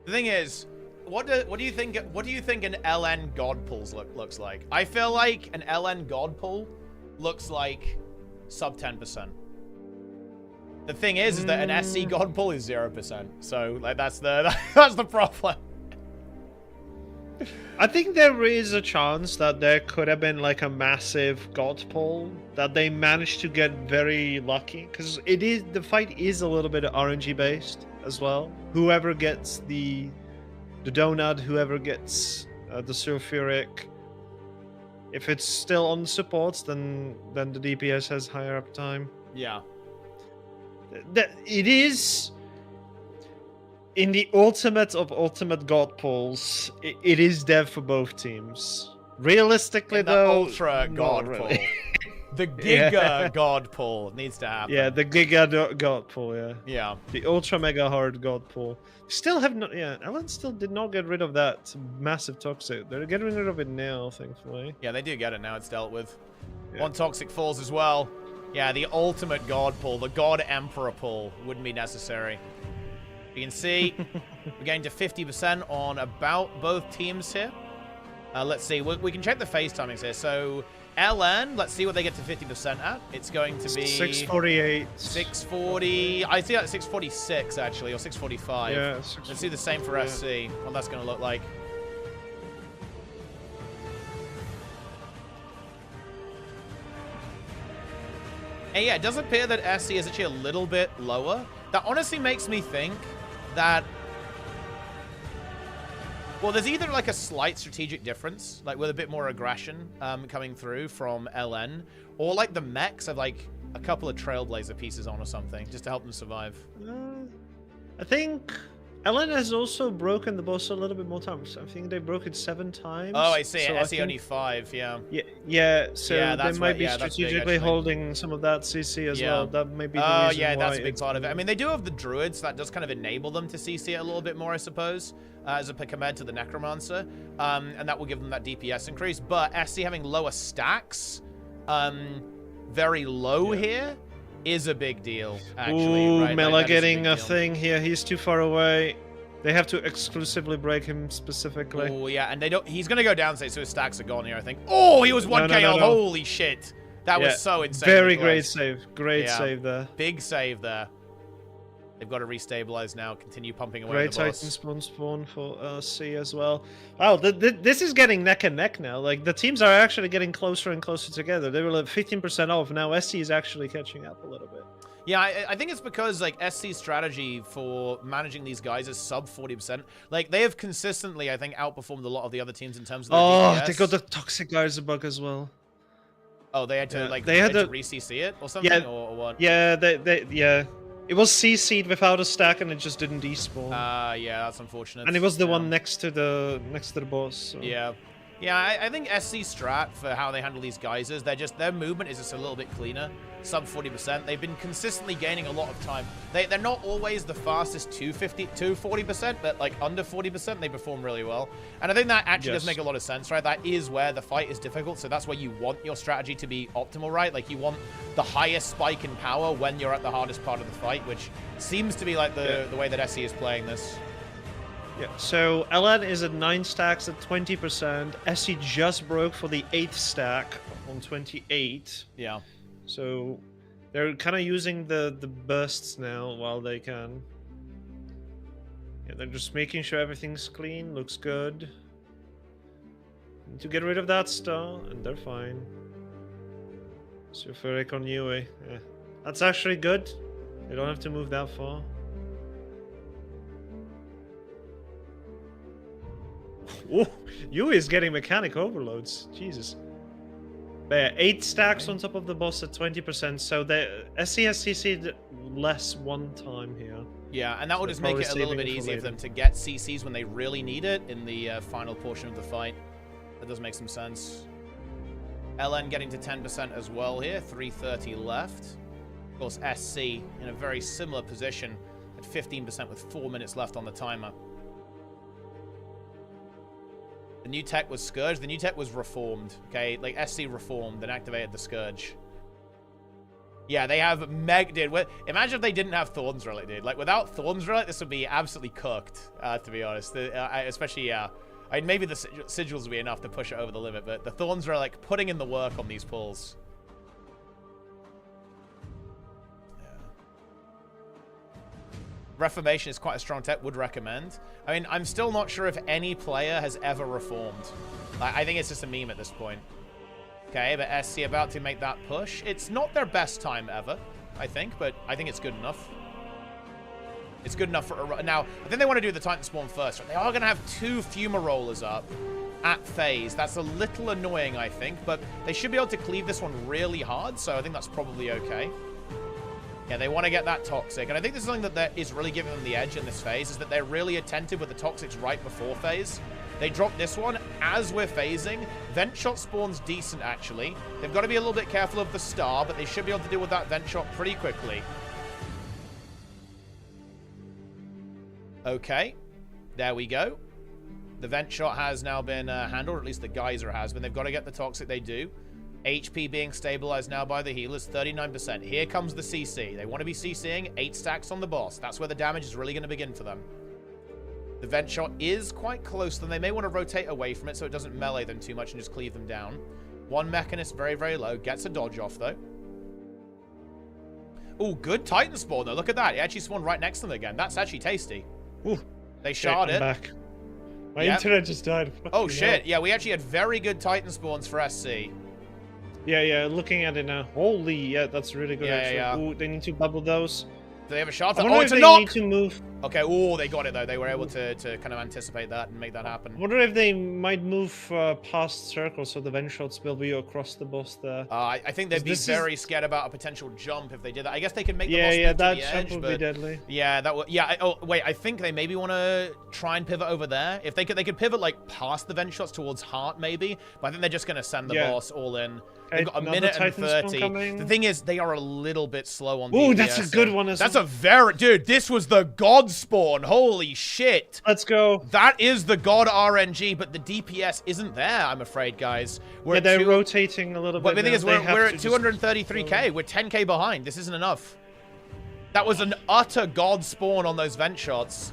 The thing is, what do you think? What do you think an LN god pull looks like? I feel like an LN god pull looks like sub 10%. The thing is that an SC god pull is 0%. So like that's the problem. I think there is a chance that there could have been like a massive god pull that they managed to get very lucky, because the fight is a little bit RNG based as well. Whoever gets the donut, whoever gets the sulfuric, if it's still on the supports, then the DPS has higher uptime. Yeah. It is. In the ultimate of ultimate god pulls, it is dev for both teams. Realistically, though, ultra god really. pull, the giga god pull needs to happen. Yeah, the giga god pull. Yeah. Yeah. The ultra mega hard god pull. Still have not. Yeah, Alan still did not get rid of that massive toxic. They're getting rid of it now, thankfully. Yeah, they do get it now. It's dealt with. Yeah. 1 toxic falls as well. Yeah, the ultimate god pull, the god emperor pull, wouldn't be necessary. You can see we're getting to 50% on about both teams here. Let's see. We can check the face timings here. So LN, let's see what they get to 50% at. It's going to be 648. 640. I see that at 646 actually, or 645. Yeah. Let's see the same for SC. What that's going to look like. And yeah, it does appear that SC is actually a little bit lower. That honestly makes me think that, well, there's either like a slight strategic difference, like with a bit more aggression coming through from LN, or like the mechs have like a couple of Trailblazer pieces on or something, just to help them survive. I think LN has also broken the boss a little bit more times. I think they broke it 7 times. Oh, I see. So SE only 5, yeah. Yeah, so yeah, they might be that's big, strategically holding some of that CC as well. That may be the reason yeah, why that's a big part of it. I mean, they do have the druids, so that does kind of enable them to CC it a little bit more, I suppose, compared to the necromancer, and that will give them that DPS increase. But SC having lower stacks, very low here, is a big deal, actually. Ooh, right? Mela like, getting a thing here. He's too far away. They have to exclusively break him specifically. Oh, yeah, and they don't. He's going to go down, so his stacks are gone here, I think. Oh, he was 1k off. Holy shit. That was so insane. Very great save. Great save there. Big save there. They've got to restabilize now, continue pumping away Great the boss. Titan spawn for C as well. Wow, this is getting neck and neck now. Like, the teams are actually getting closer and closer together. They were like 15% off. Now SC is actually catching up a little bit. Yeah, I think it's because, like, SC's strategy for managing these guys is sub 40%. Like, they have consistently, I think, outperformed a lot of the other teams in terms of their DPS. They got the Toxic Garza bug as well. Oh, they had to, like, they had to re-CC it or something? Yeah, or what? Yeah, It was CC'd without a stack, and it just didn't despawn. Yeah, that's unfortunate. And it was the one next to the boss. So. Yeah. Yeah, I think SC strat for how they handle these geysers, their movement is just a little bit cleaner. Sub 40%. They've been consistently gaining a lot of time. They're not always the fastest to 40%, but like under 40%, they perform really well. And I think that actually does make a lot of sense, right? That is where the fight is difficult, so that's where you want your strategy to be optimal, right? Like you want the highest spike in power when you're at the hardest part of the fight, which seems to be like the way that SC is playing this. Yeah, so LN is at 9 stacks at 20%. SC just broke for the 8th stack on 28. Yeah. So they're kind of using the bursts now while they can. Yeah, they're just making sure everything's clean, looks good. Need to get rid of that star, and they're fine. Sulfuric on UA. Yeah. That's actually good. They don't have to move that far. Oh, UA is getting mechanic overloads. Jesus. But yeah, 8 stacks on top of the boss at 20%, so the SC has CC'd less one time here. Yeah, and that will just make it a little bit easier for them to get CCs when they really need it in the final portion of the fight. That does make some sense. LN getting to 10% as well here, 330 left. Of course, SC in a very similar position at 15% with 4 minutes left on the timer. The new tech was Scourge. The new tech was reformed. Okay, like SC reformed and activated the Scourge. Yeah, they have dude. Imagine if they didn't have Thorns Relic, dude. Like without Thorns Relic, this would be absolutely cooked. To be honest, especially I mean, maybe the sigils would be enough to push it over the limit, but the Thorns Relic putting in the work on these pulls. Reformation is quite a strong tech, would recommend. I mean, I'm still not sure if any player has ever reformed. I think it's just a meme at this point. Okay, but SC about to make that push. It's not their best time ever, I think, but I think it's good enough. It's good enough for a... Now, I think they want to do the Titan Spawn first. They are going to have 2 Fuma Rollers up at phase. That's a little annoying, I think, but they should be able to cleave this one really hard, so I think that's probably okay. Yeah, they want to get that Toxic. And I think this is something that is really giving them the edge in this phase, is that they're really attentive with the Toxics right before phase. They drop this one as we're phasing. Vent Shot spawns decent, actually. They've got to be a little bit careful of the star, but they should be able to deal with that Vent Shot pretty quickly. Okay. There we go. The Vent Shot has now been handled, or at least the Geyser has been. They've got to get the Toxic, they do. HP being stabilized now by the healers, 39%. Here comes the CC. They want to be CCing 8 stacks on the boss. That's where the damage is really going to begin for them. The Vent Shot is quite close to them. They may want to rotate away from it so it doesn't melee them too much and just cleave them down. One Mechanist, very, very low. Gets a dodge off, though. Oh, good Titan spawn, though. Look at that. It actually spawned right next to them again. That's actually tasty. Ooh. They shard it. Back. My internet just died. Oh, shit. Yeah, we actually had very good Titan spawns for SC. Yeah, looking at it now. Holy, yeah, that's really good, actually. Yeah. Ooh, they need to bubble those. Do they have a shot? Oh, it's a knock! Need to move. Okay, oh, they got it, though. They were able to kind of anticipate that and make that happen. I wonder if they might move past circle so the Vent Shots will be across the boss there. I think they'd be very scared about a potential jump if they did that. I guess they could make the boss move to that the jump edge, would be deadly. Yeah, that would... Yeah, oh, wait, I think they maybe want to try and pivot over there. If they could pivot, like, past the Vent Shots towards Heart, maybe. But I think they're just going to send the boss all in. They've got a minute and 30. The thing is, they are a little bit slow on DPS. Ooh, that's a good one. That's a very... Dude, this was the God spawn. Holy shit. Let's go. That is the God RNG, but the DPS isn't there, I'm afraid, guys. They're rotating a little bit. But the thing is, we're at 233k. We're 10k behind. This isn't enough. That was an utter God spawn on those Vent Shots.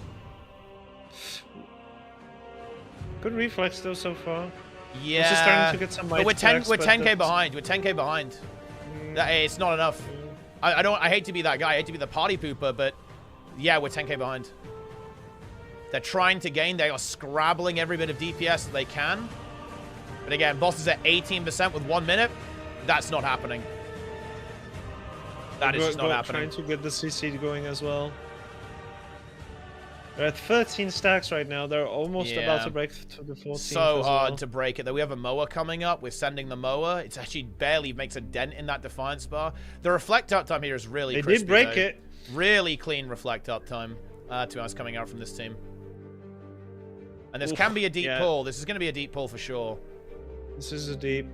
Good reflex, though, so far. Yeah, just starting to get some but we're 10k behind. We're 10k behind. It's not enough. I hate to be that guy. I hate to be the party pooper, but yeah, we're 10k behind. They're trying to gain. They are scrabbling every bit of DPS that they can. But again, boss is at 18% with 1 minute. That's not happening. That is just not happening. Trying to get the CC going as well. They're at 13 stacks right now. They're almost about to break to the 14th. So hard to break it. Though we have a Moa coming up. We're sending the Moa. It's actually barely makes a dent in that Defiance bar. The reflect out time here is really crispy. They did break it. Really clean reflect uptime, to be honest, coming out from this team. And this can be a deep pull. This is going to be a deep pull for sure. This is a deep.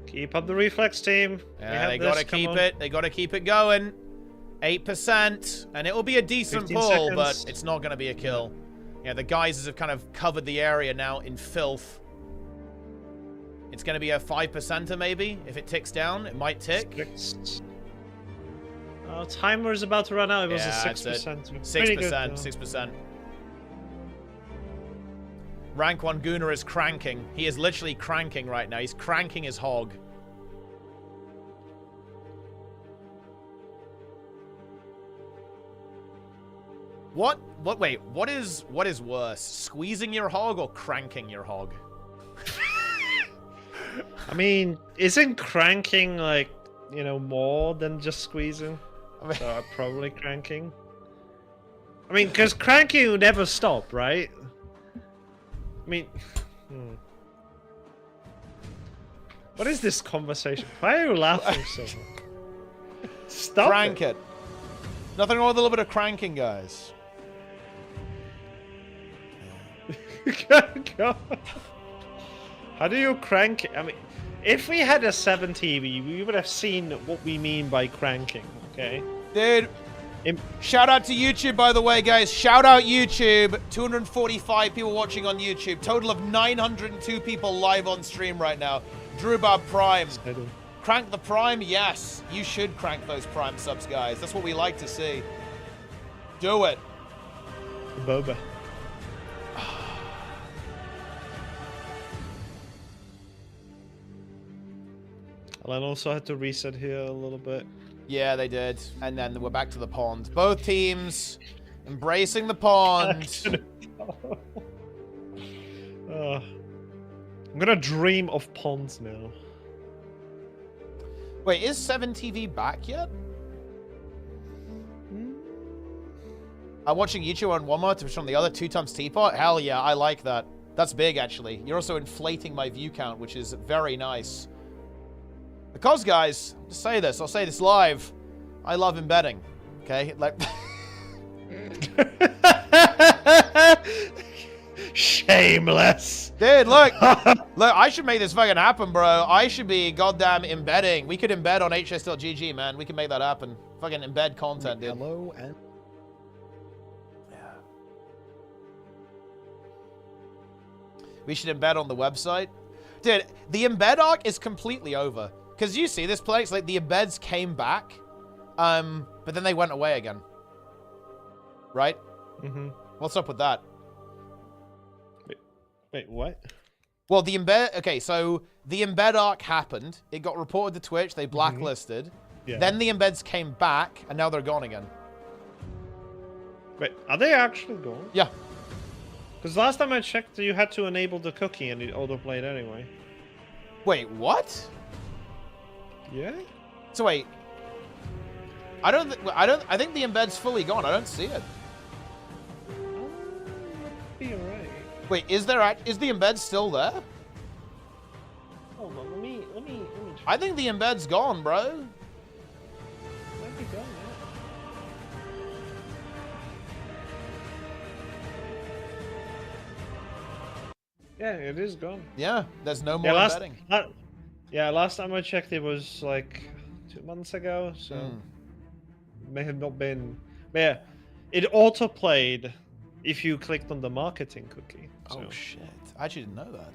Keep up the reflex, team. Yeah, they got to keep it. They got to keep it going. 8%, and it will be a decent pull, but it's not going to be a kill. Yeah, the geysers have kind of covered the area now in filth. It's going to be a 5%er maybe. If it ticks down, it might tick. Oh, timer is about to run out. It was a 6%. 6%. Rank 1 Gunnar is cranking. He is literally cranking right now. He's cranking his hog. Wait, what is worse? Squeezing your hog or cranking your hog? I mean, isn't cranking like, you know, more than just squeezing? So probably cranking. I mean, because cranking will never stop, right? I mean, what is this conversation? Why are you laughing so much? Stop Crank it. Nothing wrong with a little bit of cranking, guys. God. How do you crank it? I mean, if we had a 7 TV, we would have seen what we mean by cranking, okay? Dude, shout out to YouTube, by the way, guys. Shout out YouTube. 245 people watching on YouTube. Total of 902 people live on stream right now. Drewbob Prime. Crank the Prime? Yes. You should crank those Prime subs, guys. That's what we like to see. Do it. Boba. And also had to reset here a little bit. Yeah, they did. And then we're back to the pond. Both teams embracing the pond. I'm gonna dream of ponds now. Wait, is 7TV back yet? I'm watching YouTube on one mod, Twitch on the other, 2 times teapot. Hell yeah, I like that. That's big, actually. You're also inflating my view count, which is very nice. Because, guys, just say this. I'll say this live. I love embedding. Okay? Like... Shameless. Dude, look. Look, I should make this fucking happen, bro. I should be goddamn embedding. We could embed on hs.gg, man. We can make that happen. Fucking embed content, dude. Hello and... Yeah. We should embed on the website. Dude, the embed arc is completely over. Because you see this place, like, the embeds came back, but then they went away again. Right? Mm-hmm. What's up with that? Wait, what? Well, the embed... Okay, so the embed arc happened. It got reported to Twitch. They blacklisted. Mm-hmm. Yeah. Then the embeds came back, and now they're gone again. Wait, are they actually gone? Yeah. Because last time I checked, you had to enable the cookie and it auto-played anyway. Wait, what? Yeah? So wait. I think the embed's fully gone. I don't see it. Be alright. Wait, is the embed still there? Hold on, let me I think the embed's gone, bro. Might be gone, yeah. Yeah, it is gone. Yeah, there's no more embedding. Yeah, last time I checked, it was like 2 months ago, so may have not been. But yeah, it auto-played if you clicked on the marketing cookie. So. Oh shit! I actually didn't know that.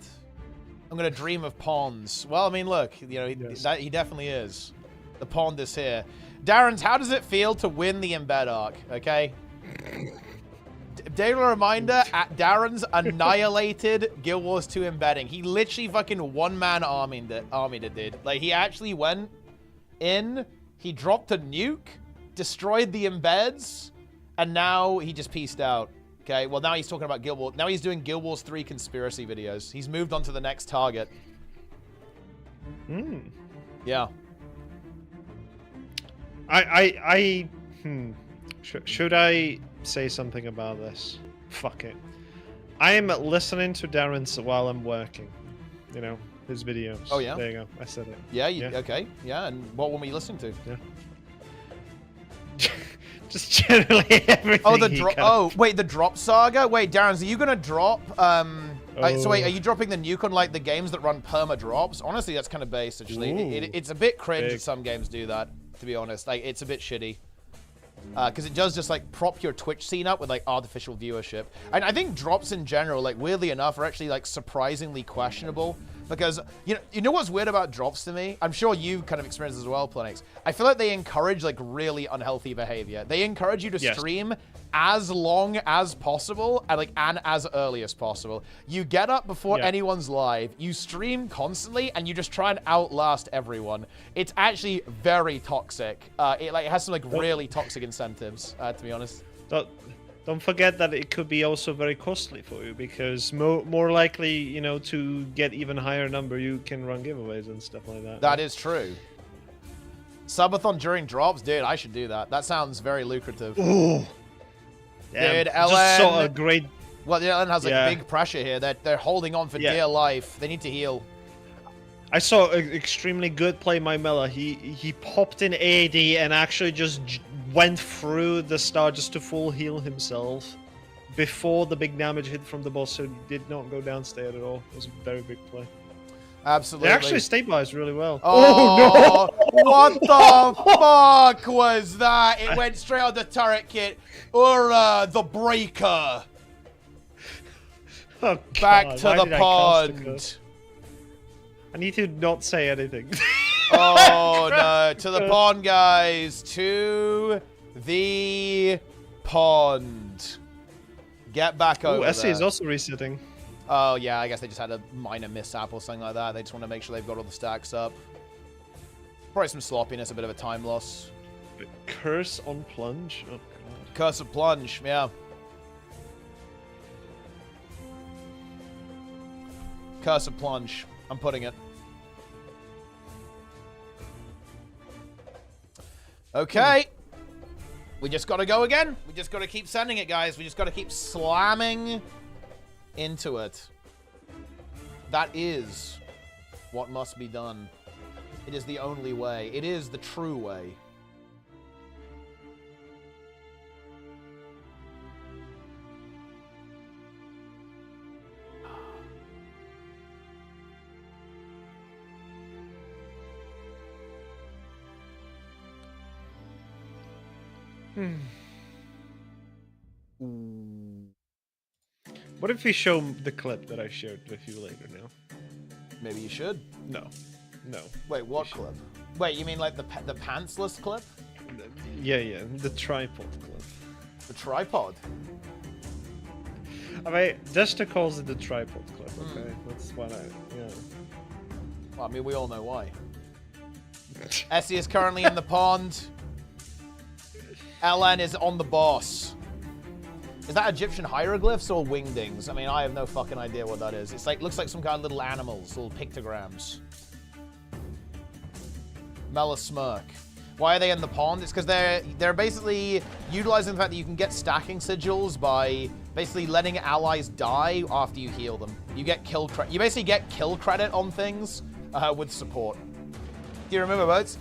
I'm gonna dream of ponds. Well, I mean, look, you know, he definitely is. The pond is here. Darren's, how does it feel to win the embed arc? Okay. Daily reminder, at Darren's annihilated Guild Wars 2 embedding. He literally fucking one-man armied it, dude. Like, he actually went in, he dropped a nuke, destroyed the embeds, and now he just peaced out. Okay, well, now he's talking about Guild Wars. Now he's doing Guild Wars 3 conspiracy videos. He's moved on to the next target. Yeah. Should I say something about this? Fuck it. I am listening to Darren's while I'm working. You know, his videos. Oh, yeah? There you go. I said it. Yeah, okay. Yeah, and what one were you listening to? Just generally everything. Oh, the drop. Oh, wait, the drop saga. Wait, Darren, are you gonna drop? So wait, are you dropping the nuke on like the games that run perma drops? Honestly, that's kind of base. Actually, it's a bit cringe that some games do that. To be honest, like it's a bit shitty. Because it does just like prop your Twitch scene up with like artificial viewership. And I think drops in general, like weirdly enough, are actually like surprisingly questionable. Because you know what's weird about drops to me? I'm sure you kind of experienced this as well, Planix. I feel like they encourage like really unhealthy behavior. They encourage you to stream as long as possible and as early as possible. You get up before anyone's live, you stream constantly, and you just try and outlast everyone. It's actually very toxic. It has some like really toxic incentives, to be honest. Don't forget that it could be also very costly for you, because more likely, you know, to get even higher number, you can run giveaways and stuff like that. That is true. Subathon during drops? Dude, I should do that. That sounds very lucrative. Ooh. Dude, LN... Just saw a great... Well, LN has like big pressure here. They're holding on for dear life. They need to heal. I saw an extremely good play by Mela. He popped in AD and actually just went through the star just to full heal himself before the big damage hit from the boss, so he did not go downstairs at all. It was a very big play. Absolutely. They actually stabilized really well. Oh no! What the fuck was that? It went straight on the turret kit. URA, the breaker. Oh, back to the pond. I need to not say anything. Oh no, to the pond, guys. To the pond. Get back over there. SC is also resetting. Oh yeah, I guess they just had a minor mishap or something like that. They just want to make sure they've got all the stacks up. Probably some sloppiness, a bit of a time loss. Curse on plunge? Oh god. Curse of plunge, yeah. Curse of plunge. I'm putting it. Okay. We just got to go again. We just got to keep sending it, guys. We just got to keep slamming into it. That is what must be done. It is the only way. It is the true way. What if we show the clip that I shared with you later now? Maybe you should. No. No. Wait, what clip? Wait, you mean like the pantsless clip? Yeah, the tripod clip. The tripod? I mean, Desta calls it the tripod clip, okay? That's what Well, I mean, we all know why. Essie is currently in the pond. LN is on the boss. Is that Egyptian hieroglyphs or wingdings? I mean, I have no fucking idea what that is. It's like, looks like some kind of little animals, little pictograms. Mela smirk. Why are they in the pond? It's because they're basically utilizing the fact that you can get stacking sigils by basically letting allies die after you heal them. You get kill credit. You basically get kill credit on things with support. Do you remember, Boats?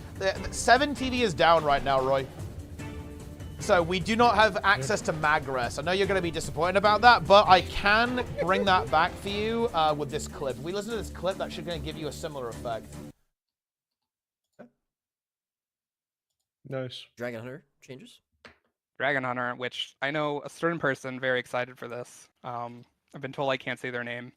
7 TV is down right now, Roy. So we do not have access to Magres. I know you're going to be disappointed about that, but I can bring that back for you with this clip. If we listen to this clip, that should going to give you a similar effect. Nice. Dragon Hunter changes. Dragon Hunter, which I know a certain person very excited for this. I've been told I can't say their name.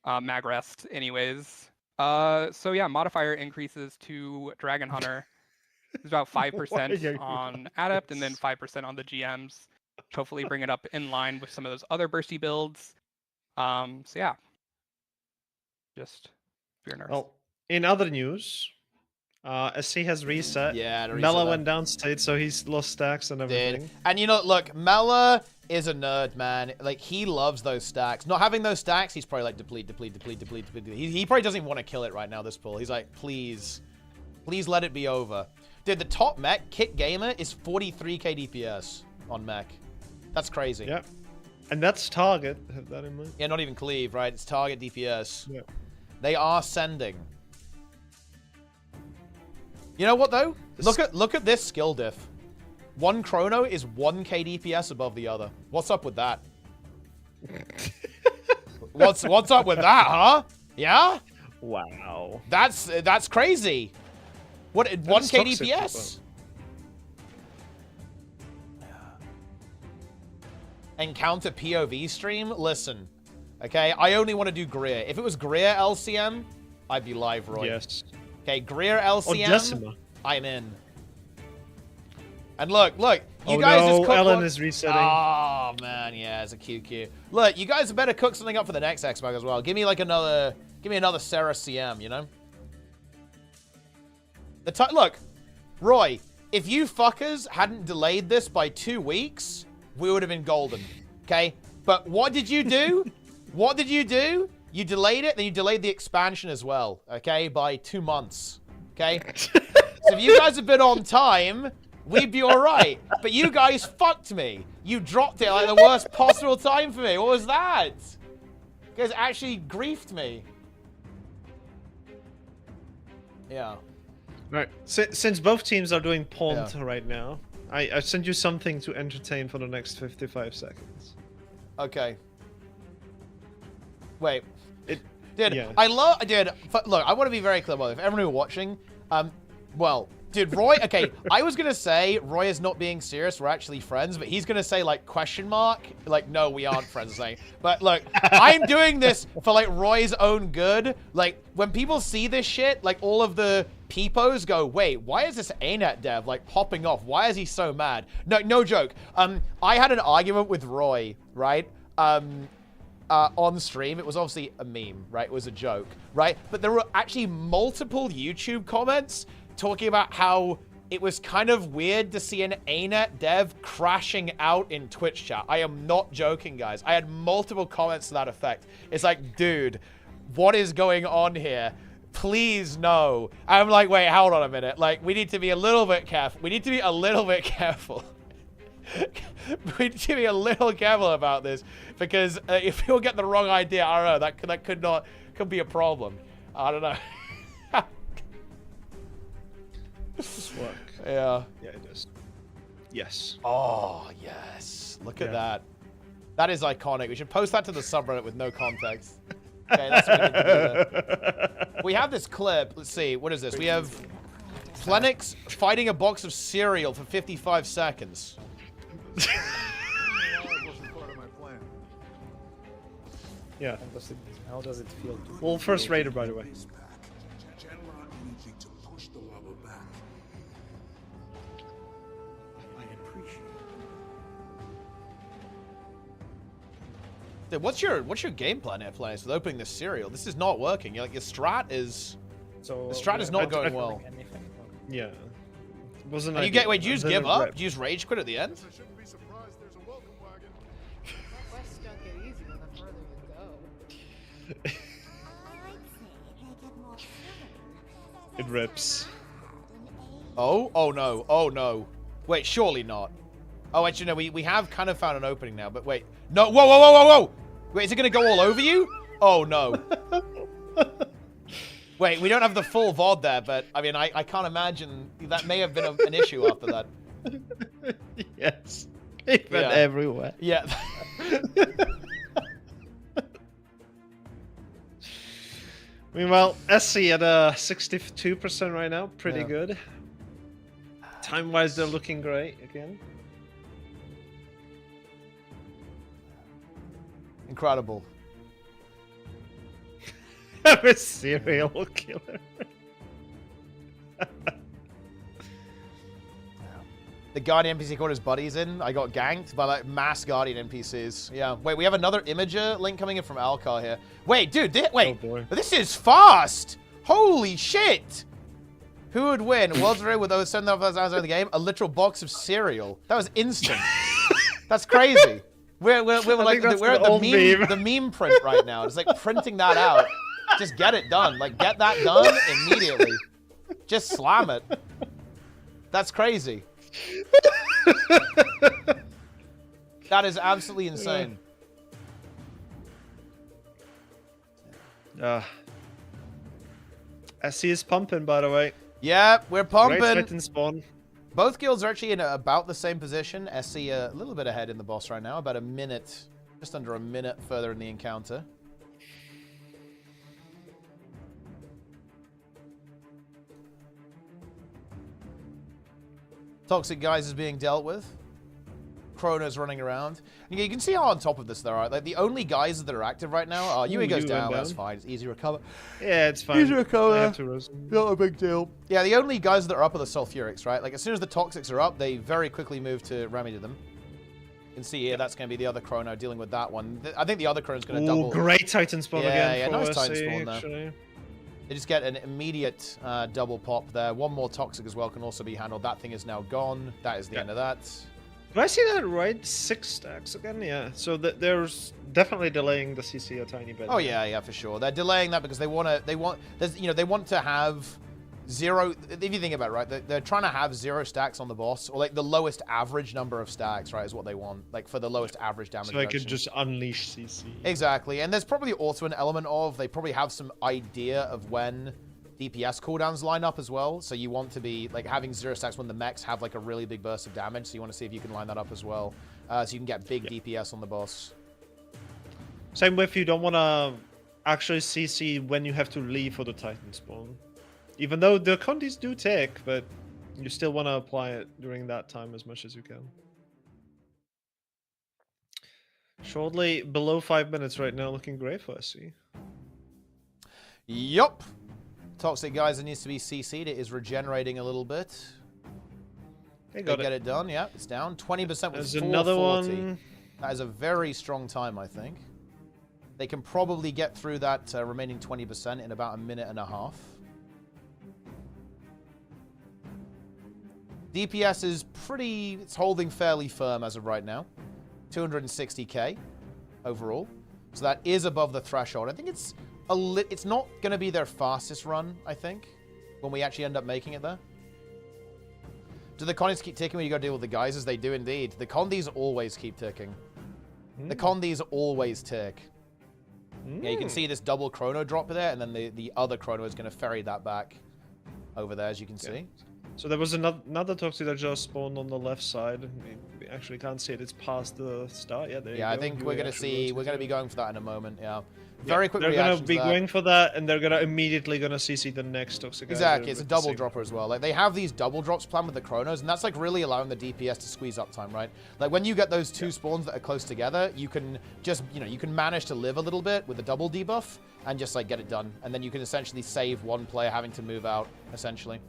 Magrest, anyways. So yeah, modifier increases to Dragon Hunter. It's about 5% on Adept and then 5% on the GMs. Hopefully bring it up in line with some of those other bursty builds. So yeah. Just fear nerfs. Well, in other news, SC has reset. Yeah, Mela went downstate, so he's lost stacks and everything. Dude. And you know, look, Mela is a nerd, man. Like, he loves those stacks. Not having those stacks, he's probably like, deplete. He probably doesn't even want to kill it right now, this pull. He's like, please let it be over. Dude, the top mech, Kit Gamer, is 43k DPS on mech. That's crazy. Yeah. And that's target. Have that in mind. Yeah, not even cleave, right? It's target DPS. Yeah. They are sending. You know what, though? Look at this skill diff. One chrono is 1k DPS above the other. What's up with that? What's up with that, huh? Yeah? Wow. That's crazy. What, 1k DPS? Encounter POV stream? Listen, okay, I only want to do Greer. If it was Greer LCM, I'd be live, Roy. Yes. Okay, Greer LCM, Decima. I'm in. And look, you Oh guys no, just cook Ellen one... is resetting. Oh man, yeah, it's a QQ. Look, you guys better cook something up for the next Xbox as well. Give me like another Sarah CM, you know? Look, Roy, if you fuckers hadn't delayed this by 2 weeks, we would have been golden, okay? But what did you do? What did you do? You delayed it, then you delayed the expansion as well, okay? By 2 months, okay? So if you guys had been on time, we'd be all right. But you guys fucked me. You dropped it like the worst possible time for me. What was that? You guys actually griefed me. Yeah. Right. Since both teams are doing Pont right now, I sent you something to entertain for the next 55 seconds. Okay. Wait. Dude, yeah. Look, I want to be very clear about it. If everyone who are watching, well, dude, Roy, okay, I was going to say Roy is not being serious, we're actually friends, but he's going to say, like, question mark, like, no, we aren't friends, saying. But, look, I'm doing this for, like, Roy's own good. Like, when people see this shit, like, all of the peepos go, wait, why is this ArenaNet dev, like, popping off? Why is he so mad? No joke. I had an argument with Roy, right? On stream. It was obviously a meme, right? It was a joke, right? But there were actually multiple YouTube comments talking about how it was kind of weird to see an ArenaNet dev crashing out in Twitch chat. I am not joking, guys. I had multiple comments to that effect. It's like, dude, what is going on here? Please, no. I'm like, wait, hold on a minute. Like, we need to be a little bit careful. We need to be a little bit careful. We need to be a little careful about this, because if people get the wrong idea, I don't know, that could be a problem. I don't know. Does this work? Yeah. Yeah, it does. Yes. Oh, yes. Look at that. That is iconic. We should post that to the subreddit with no context. Okay, that's what we need to do there. We have this clip. Let's see. What is this? We have Plenix fighting a box of cereal for 55 seconds. Yeah. How does it feel? Well, first raider, by the way. Dude, what's your game plan here, Plenix, with opening this cereal? This is not working. You're like, your strat is not going well. Yeah. It wasn't. And wait, do you just give up? Do you just rage quit at the end? It rips. Oh no. Oh no. Wait, surely not. Oh, actually, no, we have kind of found an opening now, but wait. No, whoa. Wait, is it going to go all over you? Oh, no. Wait, we don't have the full VOD there, but, I mean, I can't imagine that may have been an issue after that. Yes. It went everywhere. Yeah. Meanwhile, SC at 62% right now. Pretty good. Time-wise, they're looking great again. Incredible. I'm a serial killer. The Guardian NPC called his buddies in. I got ganked by like mass Guardian NPCs. Yeah. Wait, we have another Imager link coming in from Alcar here. Wait, dude. Wait. Oh boy. This is fast. Holy shit. Who would win? World's Raid with those 7,000 hours of the game? A literal box of cereal. That was instant. That's crazy. We're like we're at the meme print right now. It's like printing that out. Just get it done. Like get that done immediately. Just slam it. That's crazy. That is absolutely insane. SC is pumping, by the way. Yep, we're pumping. Great fight in spawn. Both guilds are actually in about the same position. SC a little bit ahead in the boss right now, about a minute, just under a minute further in the encounter. Toxic Guys is being dealt with. Chrono's running around. And you can see how on top of this there are. Like, the only guys that are active right now are... Yui goes down. That's fine. It's easy to recover. Yeah, it's fine. Easy to recover. Not a big deal. Yeah, the only guys that are up are the Sulfurics, right? Like, as soon as the Toxics are up, they very quickly move to remedy them. You can see here, that's going to be the other Chrono dealing with that one. I think the other Chrono's going to double... great Titan spawn again. Yeah, nice Titan SC, spawn there. actually. They just get an immediate double pop there. One more Toxic as well can also be handled. That thing is now gone. That is the end of that. Do I see that right? 6 stacks again? Yeah. So there's definitely delaying the CC a tiny bit. Oh yeah, for sure. They're delaying that because they want to have 0. If you think about it, right, they're trying to have 0 stacks on the boss, or like the lowest average number of stacks, right, is what they want. Like for the lowest average damage. So they could just unleash CC. Exactly, and there's probably also an element of they probably have some idea of when DPS cooldowns line up as well, so you want to be like having 0 stacks when the mechs have like a really big burst of damage, so you want to see if you can line that up as well, so you can get big DPS on the boss. Same with you don't want to actually CC when you have to leave for the Titan spawn. Even though the condies do tick, but you still want to apply it during that time as much as you can. Shortly below 5 minutes right now, looking great for SC. Yup. Toxic Geyser needs to be CC'd. It is regenerating a little bit. They get it done. Yeah, it's down. 20% with 440. There's another one. That is a very strong time, I think. They can probably get through that remaining 20% in about a minute and a half. DPS is it's holding fairly firm as of right now. 260k overall. So that is above the threshold. I think it's not going to be their fastest run, I think, when we actually end up making it there. Do the condies keep ticking when you got to deal with the geysers? They do indeed. The condies always keep ticking. The condies always tick. Yeah, you can see this double chrono drop there, and then the other chrono is going to ferry that back over there, as you can see. So there was another Toxic that just spawned on the left side. We actually can't see it. It's past the start. Yeah, there you go. I think we're going to be going for that in a moment. Yeah. Very quick reaction. They're going to be going for that, and they're going to immediately CC the next Toxic. Exactly, it's a double dropper as well. Like they have these double drops planned with the chronos, and that's like really allowing the DPS to squeeze up time, right? Like when you get those two spawns that are close together, you can just you can manage to live a little bit with the double debuff and just like get it done, and then you can essentially save one player having to move out essentially.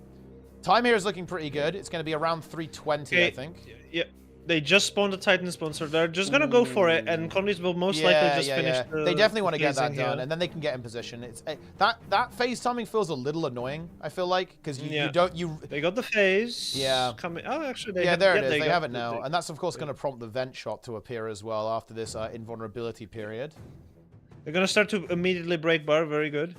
Time here is looking pretty good. It's going to be around 320, I think. Yeah. They just spawned a Titan sponsor. They're just going to go for it, and condies will most likely just finish They definitely want to get that done, and then they can get in position. It's that phase timing feels a little annoying, I feel like, because They got the phase. Yeah. Coming. Oh, actually, there it is. They have it now. And that's, of course, going to prompt the vent shot to appear as well after this invulnerability period. They're going to start to immediately break bar. Very good.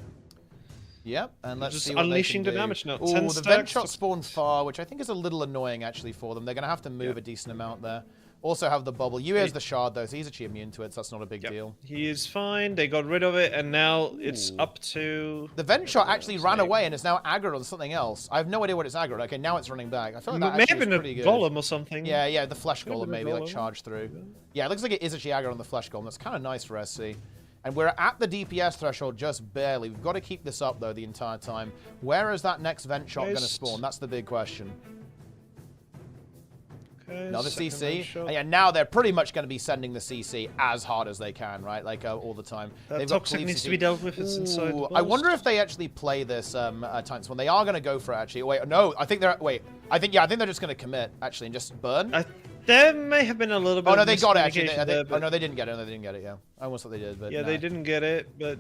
Yep, and let's just see what unleashing they the can damage now. Oh, the vent shot spawned far, which I think is a little annoying actually for them. They're going to have to move a decent amount there. Also have the bubble. Yu has the shard though, so he's actually immune to it, so that's not a big deal. He is fine. They got rid of it, and now it's up to... The vent shot actually ran away and is now aggroed on something else. I have no idea what it's aggroed. Okay, now it's running back. I feel like that actually was pretty good. Maybe a golem or something. Yeah, the flesh golem maybe, like charged through. Yeah, it looks like it is actually aggroed on the flesh golem. That's kind of nice for SC. And we're at the DPS threshold just barely. We've got to keep this up, though, the entire time. Where is that next vent shot going to spawn? That's the big question. Okay, another CC. And yeah, now they're pretty much going to be sending the CC as hard as they can, right? Like, all the time. That Toxic needs to be dealt with. It's inside the I wonder if they actually play this Titan Spawn. They are going to go for it, actually. Wait, no. I think they're... Wait. I think they're just going to commit, actually, and just burn. There may have been a little bit of they got it, actually. Oh, no, they didn't get it. No, they didn't get it, yeah. I almost thought they did, but yeah, they didn't get it, but...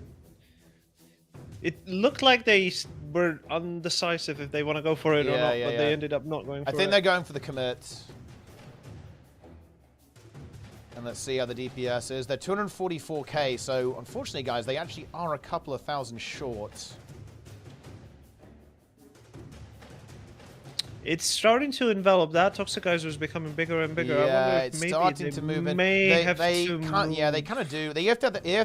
It looked like they were undecisive if they want to go for it or not, but they ended up not going for it. I think they're going for the commit. And let's see how the DPS is. They're 244k, so unfortunately, guys, they actually are a couple of thousand short. It's starting to envelop. That Toxicizer is becoming bigger and bigger. I Yeah, wonder if it's maybe starting they to move in. may have they to can't. move. Yeah, they kind of do. They have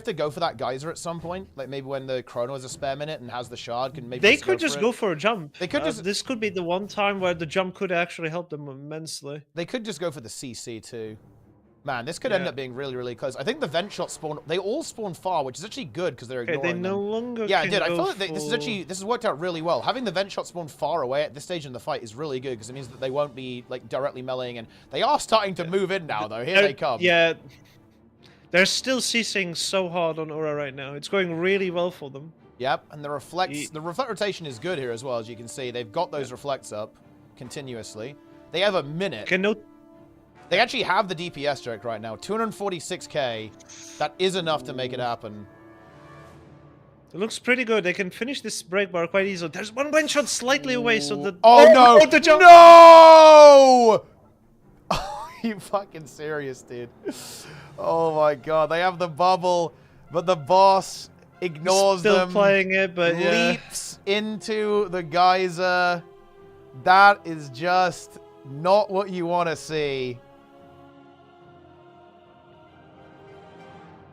to go for that geyser at some point. Like maybe when the Chrono has a spare minute and has the shard, can maybe They just could just go for a jump. They could just. This could be the one time where the jump could actually help them immensely. They could just go for the CC too. Man, this could end up being really, really close. I think the vent shots spawn. They all spawn far, which is actually good because they're ignoring they no longer. Yeah, can dude, I go feel like this has worked out really well. Having the vent shot spawn far away at this stage in the fight is really good because it means that they won't be like directly meleeing, and they are starting to move in now. Though here they come. Yeah, they're still CCing so hard on Aura right now. It's going really well for them. Yep, and the reflect rotation is good here as well, as you can see. They've got those reflects up continuously. They have a minute. They actually have the DPS direct right now. 246k. That is enough to make it happen. It looks pretty good. They can finish this break bar quite easily. There's one went shot slightly away, so the... no! The jump. No! Are you fucking serious, dude? Oh my god. They have the bubble, but the boss ignores them. Still playing it, but leaps into the geyser. That is just not what you want to see.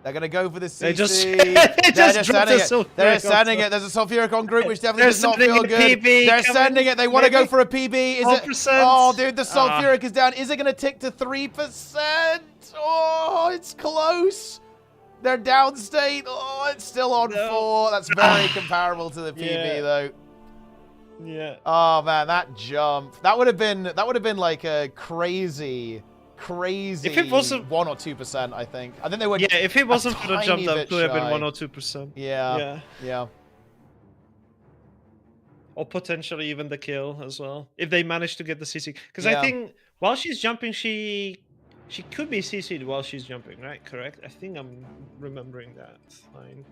They're going to go for the CC. They're just sending it. They're sending it. There's a sulfuric on group, which definitely does not feel good. They're sending it. They want to go for a PB. Is it? Oh, dude, the sulfuric is down. Is it going to tick to 3%? Oh, it's close. They're downstate. Oh, it's still on 4. That's very comparable to the PB, though. Yeah. Oh man, that jump. That would have been like a crazy if it wasn't 1 or 2%, I think. I think they would. Yeah, if it wasn't for the jump, that could have been 1 or 2%. Yeah. Or potentially even the kill as well, if they manage to get the CC. Because I think while she's jumping, she could be CC'd while she's jumping, right? Correct? I think I'm remembering that line.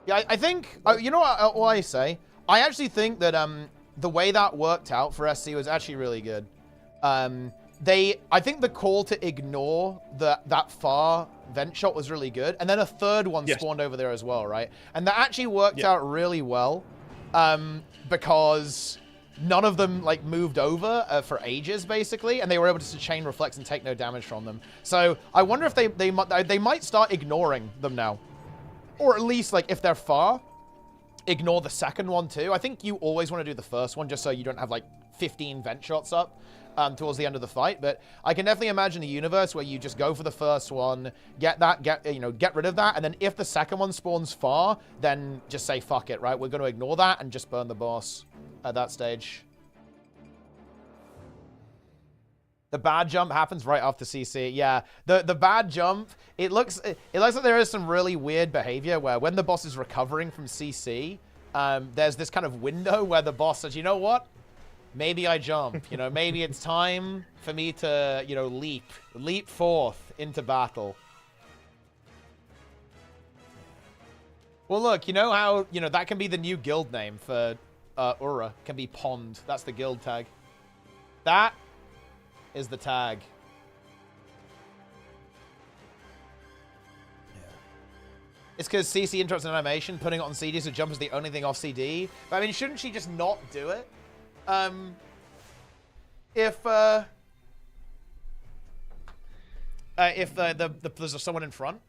Yeah, I think, you know what I say? I actually think that the way that worked out for SC was actually really good. I think the call to ignore that far vent shot was really good, and then a third one spawned over there as well, right? And that actually worked out really well, because none of them like moved over for ages basically, and they were able to chain reflects and take no damage from them. So I wonder if they might start ignoring them now, or at least like if they're far, ignore the second one too. I think you always want to do the first one just so you don't have like 15 vent shots up towards the end of the fight. But I can definitely imagine a universe where you just go for the first one, get rid of that, and then if the second one spawns far, then just say fuck it, right? We're going to ignore that and just burn the boss at that stage. The bad jump happens right after CC. Yeah, the bad jump, it looks like there is some really weird behavior where when the boss is recovering from CC, there's this kind of window where the boss says, you know what? Maybe I jump. You know, maybe it's time for me to, you know, leap forth into battle. Well, look, you know how, you know, that can be the new guild name for URA. Can be Pond. That's the guild tag. That is the tag. Yeah. It's because CC interrupts an animation, putting it on CD so jump is the only thing off CD. But I mean, shouldn't she just not do it? If there's someone in front.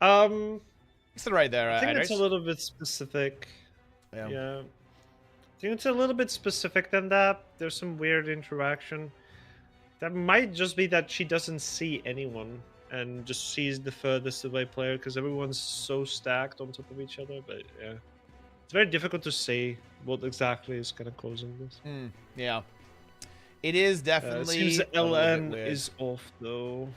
It's right there. I think it's a little bit specific. Yeah. I think it's a little bit specific than that. There's some weird interaction. That might just be that she doesn't see anyone and just sees the furthest away player because everyone's so stacked on top of each other. But yeah, it's very difficult to say what exactly is kind of causing this. Yeah, it is definitely. Seems LN is off though.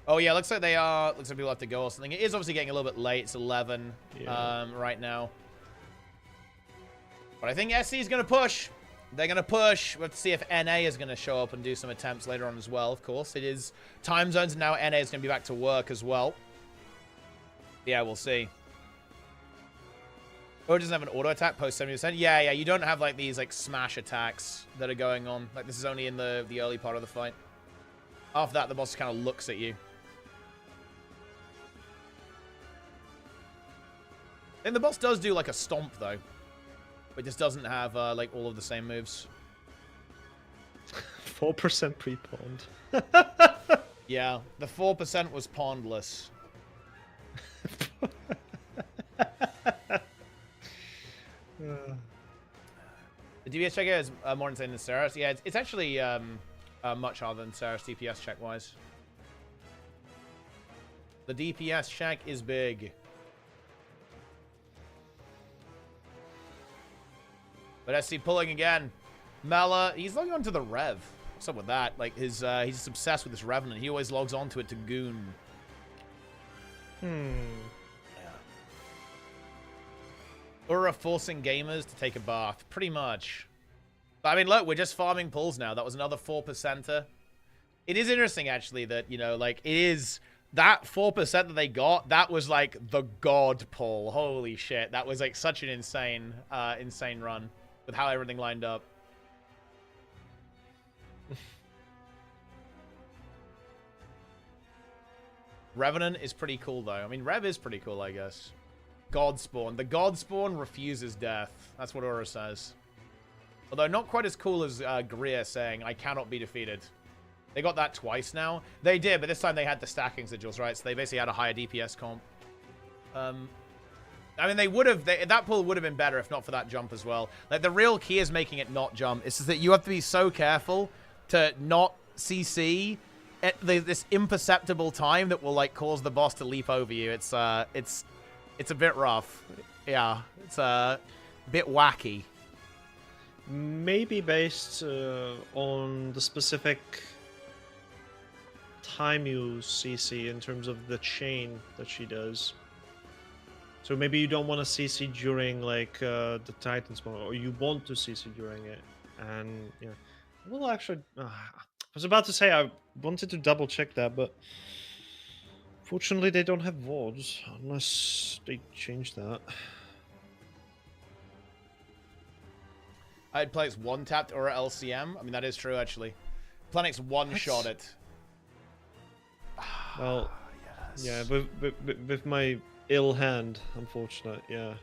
Oh yeah, looks like they are. Looks like people have to go or something. It is obviously getting a little bit late. It's 11 right now. But I think SC is going to push. They're going to push. We'll have to see if NA is going to show up and do some attempts later on as well, of course. It is time zones, and now NA is going to be back to work as well. Yeah, we'll see. Oh, it doesn't have an auto attack post 70%. Yeah, you don't have like these like smash attacks that are going on. Like this is only in the early part of the fight. After that, the boss kind of looks at you. And the boss does do like a stomp though. It just doesn't have, like, all of the same moves. 4% pre-pawned. Yeah, the 4% was pawnless. The DPS check is more insane than Saras. Yeah, it's actually much harder than Saras DPS check-wise. The DPS check is big. But SC pulling again. Mela, he's logging onto the Rev. What's up with that? Like, he's just obsessed with this Revenant. He always logs onto it to goon. Yeah. URA forcing gamers to take a bath. Pretty much. But, I mean, look, we're just farming pulls now. That was another 4%er. It is interesting, actually, that, you know, like, it is... That 4% that they got, that was, like, the god pull. Holy shit. That was, like, such an insane, insane run with how everything lined up. Revenant is pretty cool, though. I mean, Rev is pretty cool, I guess. Godspawn. The Godspawn refuses death. That's what Aura says. Although not quite as cool as Greer saying, I cannot be defeated. They got that twice now. They did, but this time they had the stacking sigils, right? So they basically had a higher DPS comp. I mean, they would have... that pull would have been better if not for that jump as well. Like, the real key is making it not jump. It's just that you have to be so careful to not CC at this imperceptible time that will, like, cause the boss to leap over you. It's a bit rough. Yeah, it's a bit wacky. Maybe based on the specific time you CC in terms of the chain that she does. So maybe you don't want to CC during, like, the Titan's moment, or you want to CC during it. And, yeah. Well, actually, I was about to say I wanted to double check that, but fortunately they don't have wards, unless they change that. I'd play it's one-tapped or LCM. I mean, that is true, actually. Planix one-shot it. Well, yes. Yeah, with my ill hand, unfortunate, yeah.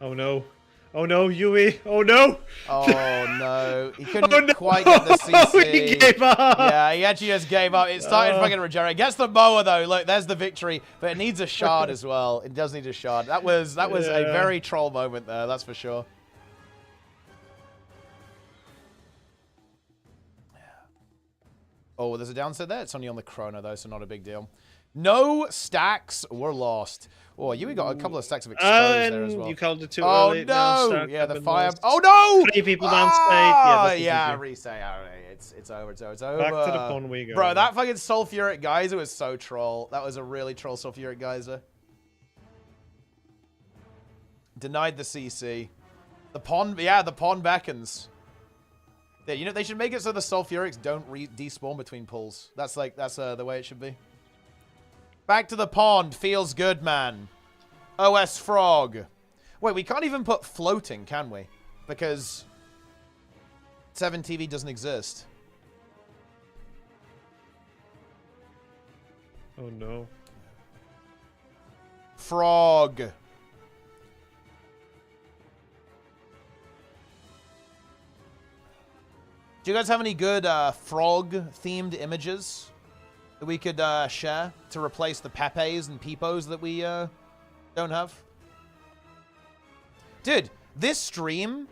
Oh no. Oh no, Yui! Oh no! Oh no. He couldn't quite get the CC. He gave up! Yeah, he actually just gave up. It started fucking regenerate. Gets the mower though. Look, there's the victory. But it needs a shard as well. It does need a shard. That was a very troll moment there, that's for sure. Oh, there's a downside there. It's only on the chrono though, so not a big deal. No stacks were lost. Oh, you got a couple of stacks of exposed there as well. You called it too oh early. no! Yeah, the fire. Oh no! 3 people downstate. Yeah, reset. It's over. It's over. Back to the pawn we go. Bro, that fucking sulfuric geyser was so troll. That was a really troll sulfuric geyser. Denied the CC. The pawn. Yeah, the pawn beckons. Yeah, you know they should make it so the sulfurics don't despawn between pulls. That's the way it should be. Back to the pond. Feels good, man. OS Frog. Wait, we can't even put floating, can we? Because 7TV doesn't exist. Oh, no. Frog. Do you guys have any good frog-themed images that we could share to replace the Pepes and Peepos that we don't have? Dude, this stream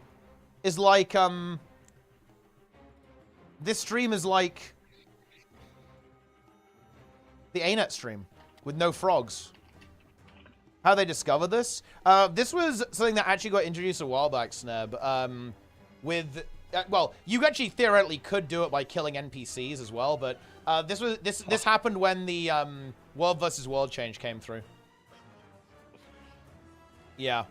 is like the ArenaNet stream with no frogs. How they discovered this? This was something that actually got introduced a while back, Sneb. Well, you actually theoretically could do it by killing NPCs as well, but this happened when the World versus World change came through. Yeah.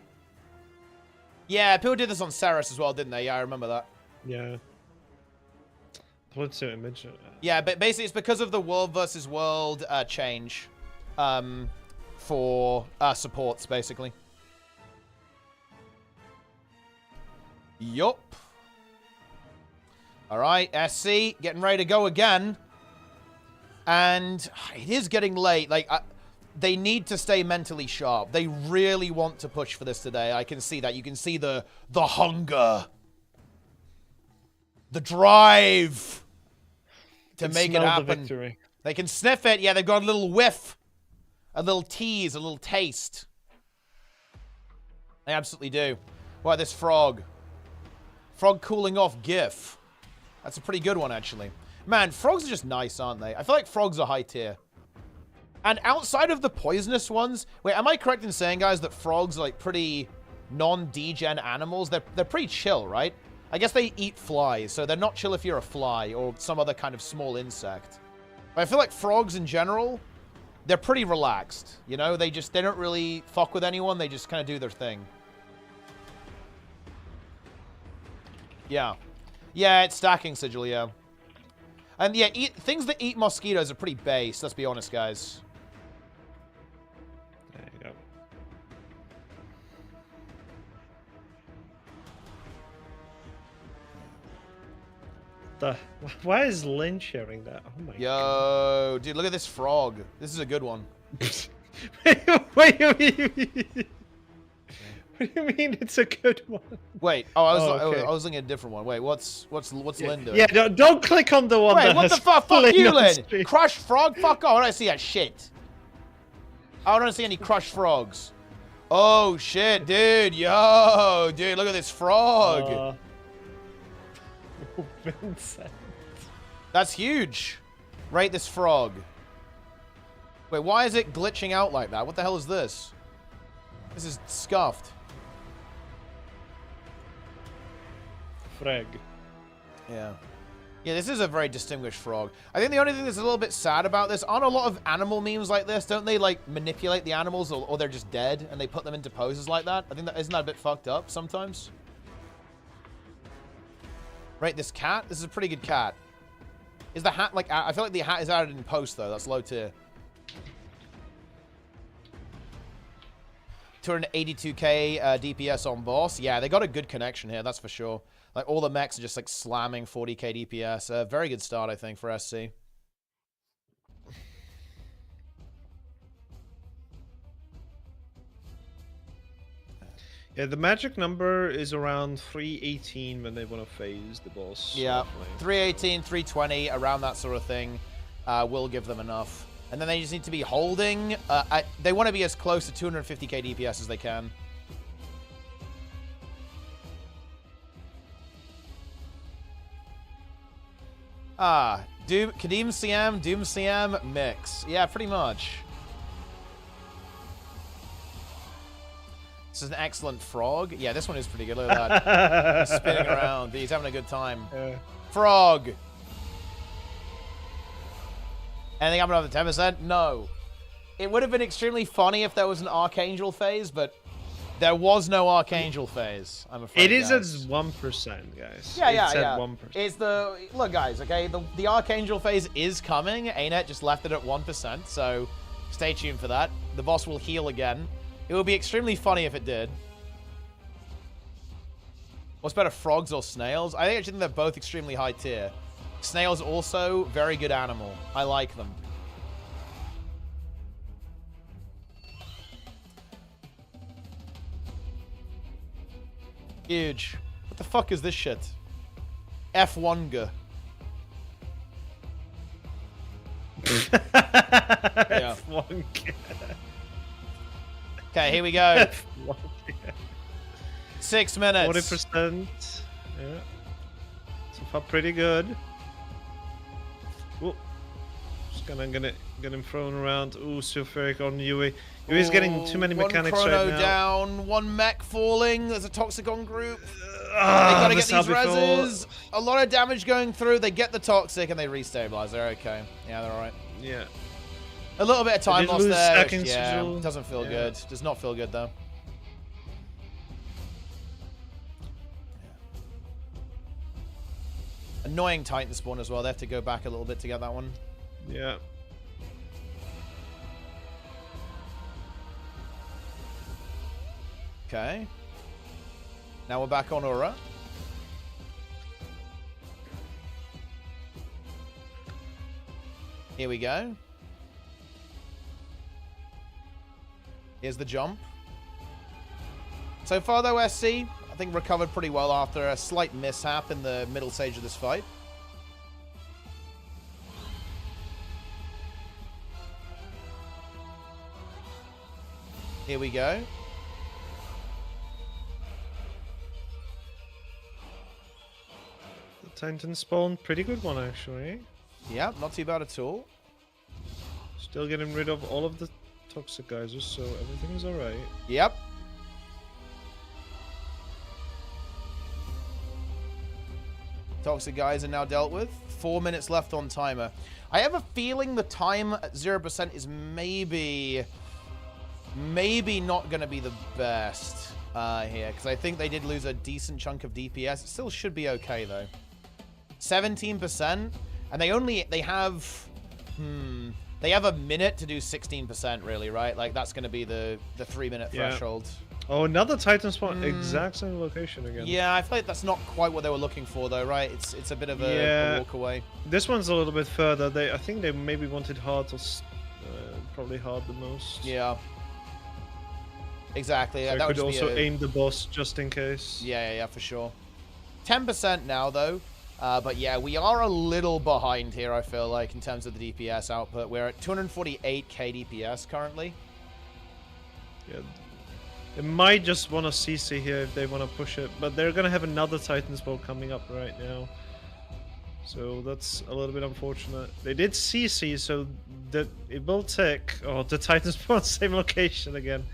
Yeah, people did this on Ceres as well, didn't they? Yeah, I remember that. Yeah. What's the image? Yeah, but basically it's because of the World versus World change for supports, basically. Yup. All right, SC, getting ready to go again. And it is getting late. Like, they need to stay mentally sharp. They really want to push for this today. I can see that. You can see the hunger. The drive to make it happen. The victory. They can sniff it. Yeah, they've got a little whiff. A little tease, a little taste. They absolutely do. Why, this frog. Frog cooling off gif. That's a pretty good one, actually. Man, frogs are just nice, aren't they? I feel like frogs are high tier. And outside of the poisonous ones... Wait, am I correct in saying, guys, that frogs are, like, pretty non-degen animals? They're pretty chill, right? I guess they eat flies, so they're not chill if you're a fly or some other kind of small insect. But I feel like frogs in general, they're pretty relaxed. You know, they don't really fuck with anyone. They just kind of do their thing. Yeah. Yeah, it's stacking, Sigil, yeah. And yeah, things that eat mosquitoes are pretty base, let's be honest, guys. There you go. Why is Lynn sharing that? Oh my god. Yo, dude, look at this frog. This is a good one. What do you mean it's a good one? Wait, oh, okay. I was looking at a different one. Wait, what's Lynn doing? Yeah, don't click on the one. Wait, that what has the fuck? Fuck you, Lynn! stream. Crushed frog? Fuck off! I don't see that shit. I don't see any crushed frogs. Oh shit, dude! Yo, dude, look at this frog. Vincent. That's huge. Rate this frog. Wait, why is it glitching out like that? What the hell is this? This is scuffed. Frag. Yeah. Yeah, this is a very distinguished frog. I think the only thing that's a little bit sad about this, aren't a lot of animal memes like this? Don't they, like, manipulate the animals or they're just dead and they put them into poses like that? I think isn't that a bit fucked up sometimes? Right, this cat? This is a pretty good cat. Is the hat, like, I feel like the hat is added in post, though. That's low tier. 282k DPS on boss. Yeah, they got a good connection here, that's for sure. Like, all the mechs are just, like, slamming 40k DPS. Very good start, I think, for SC. Yeah, the magic number is around 318 when they want to phase the boss. Yeah, roughly. 318, 320, around that sort of thing will give them enough. And then they just need to be holding. They want to be as close to 250k DPS as they can. Kadim CM, Doom CM, mix. Yeah, pretty much. This is an excellent frog. Yeah, this one is pretty good. Look at that. He's spinning around. He's having a good time. Frog. Anything up another 10%? No. It would have been extremely funny if there was an Archangel phase, but there was no Archangel phase, I'm afraid. It is guys. at 1%, guys. Yeah. It's at 1%. It's the... Look, guys, okay? The Archangel phase is coming. ArenaNet just left it at 1%, so stay tuned for that. The boss will heal again. It would be extremely funny if it did. What's better, frogs or snails? I actually think they're both extremely high tier. Snails also, very good animal. I like them. Huge. What the fuck is this shit? F1G. Yeah. F1G. Okay, here we go. 6 minutes. 40%. Yeah. So far, pretty good. Ooh. Just gonna get him thrown around. Ooh, Sulfuric on Yui. Yui's getting too many mechanics one chrono right now. Down, one mech falling. There's a Toxicon group. They Ah, gotta get these reses. A lot of damage going through. They get the Toxic and they restabilize. They're okay. Yeah, they're alright. Yeah. A little bit of time lost there. Stacking Yeah, Sigil. doesn't feel good. Does not feel good though. Annoying Titan spawn as well. They have to go back a little bit to get that one. Yeah. Okay. Now we're back on Aura. Here we go. Here's the jump. So far, though, SC, I think recovered pretty well after a slight mishap in the middle stage of this fight. Here we go. The Titan spawn, pretty good one actually. Yeah, not too bad at all. Still getting rid of all of the toxic geysers, so everything is alright. Yep. Toxic guys are now dealt with. 4 minutes left on timer. I have a feeling the time at 0% is maybe not going to be the best here, because I think they did lose a decent chunk of DPS. It still should be okay though. 17%, and they have a minute to do 16% really, right? Like that's going to be the 3-minute threshold. Oh, another Titan spawn, exact same location again. Yeah, I feel like that's not quite what they were looking for though, right? It's a bit of a walk away. This one's a little bit further. I think they maybe wanted hard to probably hard the most. Yeah. Exactly. So Yeah, that could would also be aim the boss just in case. Yeah, for sure. 10% now though. But yeah, we are a little behind here, I feel like, in terms of the DPS output. We're at 248k DPS currently. Yeah. They might just want to CC here if they want to push it, but they're going to have another Titan spawn coming up right now. So that's a little bit unfortunate. They did CC, so that it will take... Oh, the Titan spawn, same location again.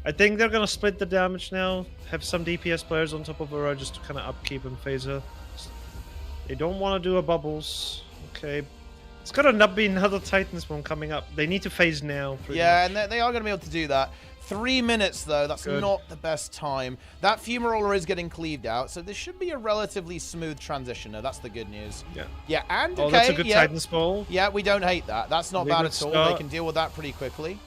I think they're going to split the damage now, have some DPS players on top of Aura just to kind of upkeep and phase her. They don't want to do a bubbles. Okay. It's got to not be another Titan spawn coming up. They need to phase now. Yeah, much. And they are going to be able to do that. 3 minutes, though. That's not the best time. That fumarole is getting cleaved out, so this should be a relatively smooth transition. That's the good news. Yeah. Yeah, and okay. Oh, that's a good Titan spawn. Yeah, we don't hate that. That's not bad at all. They can deal with that pretty quickly.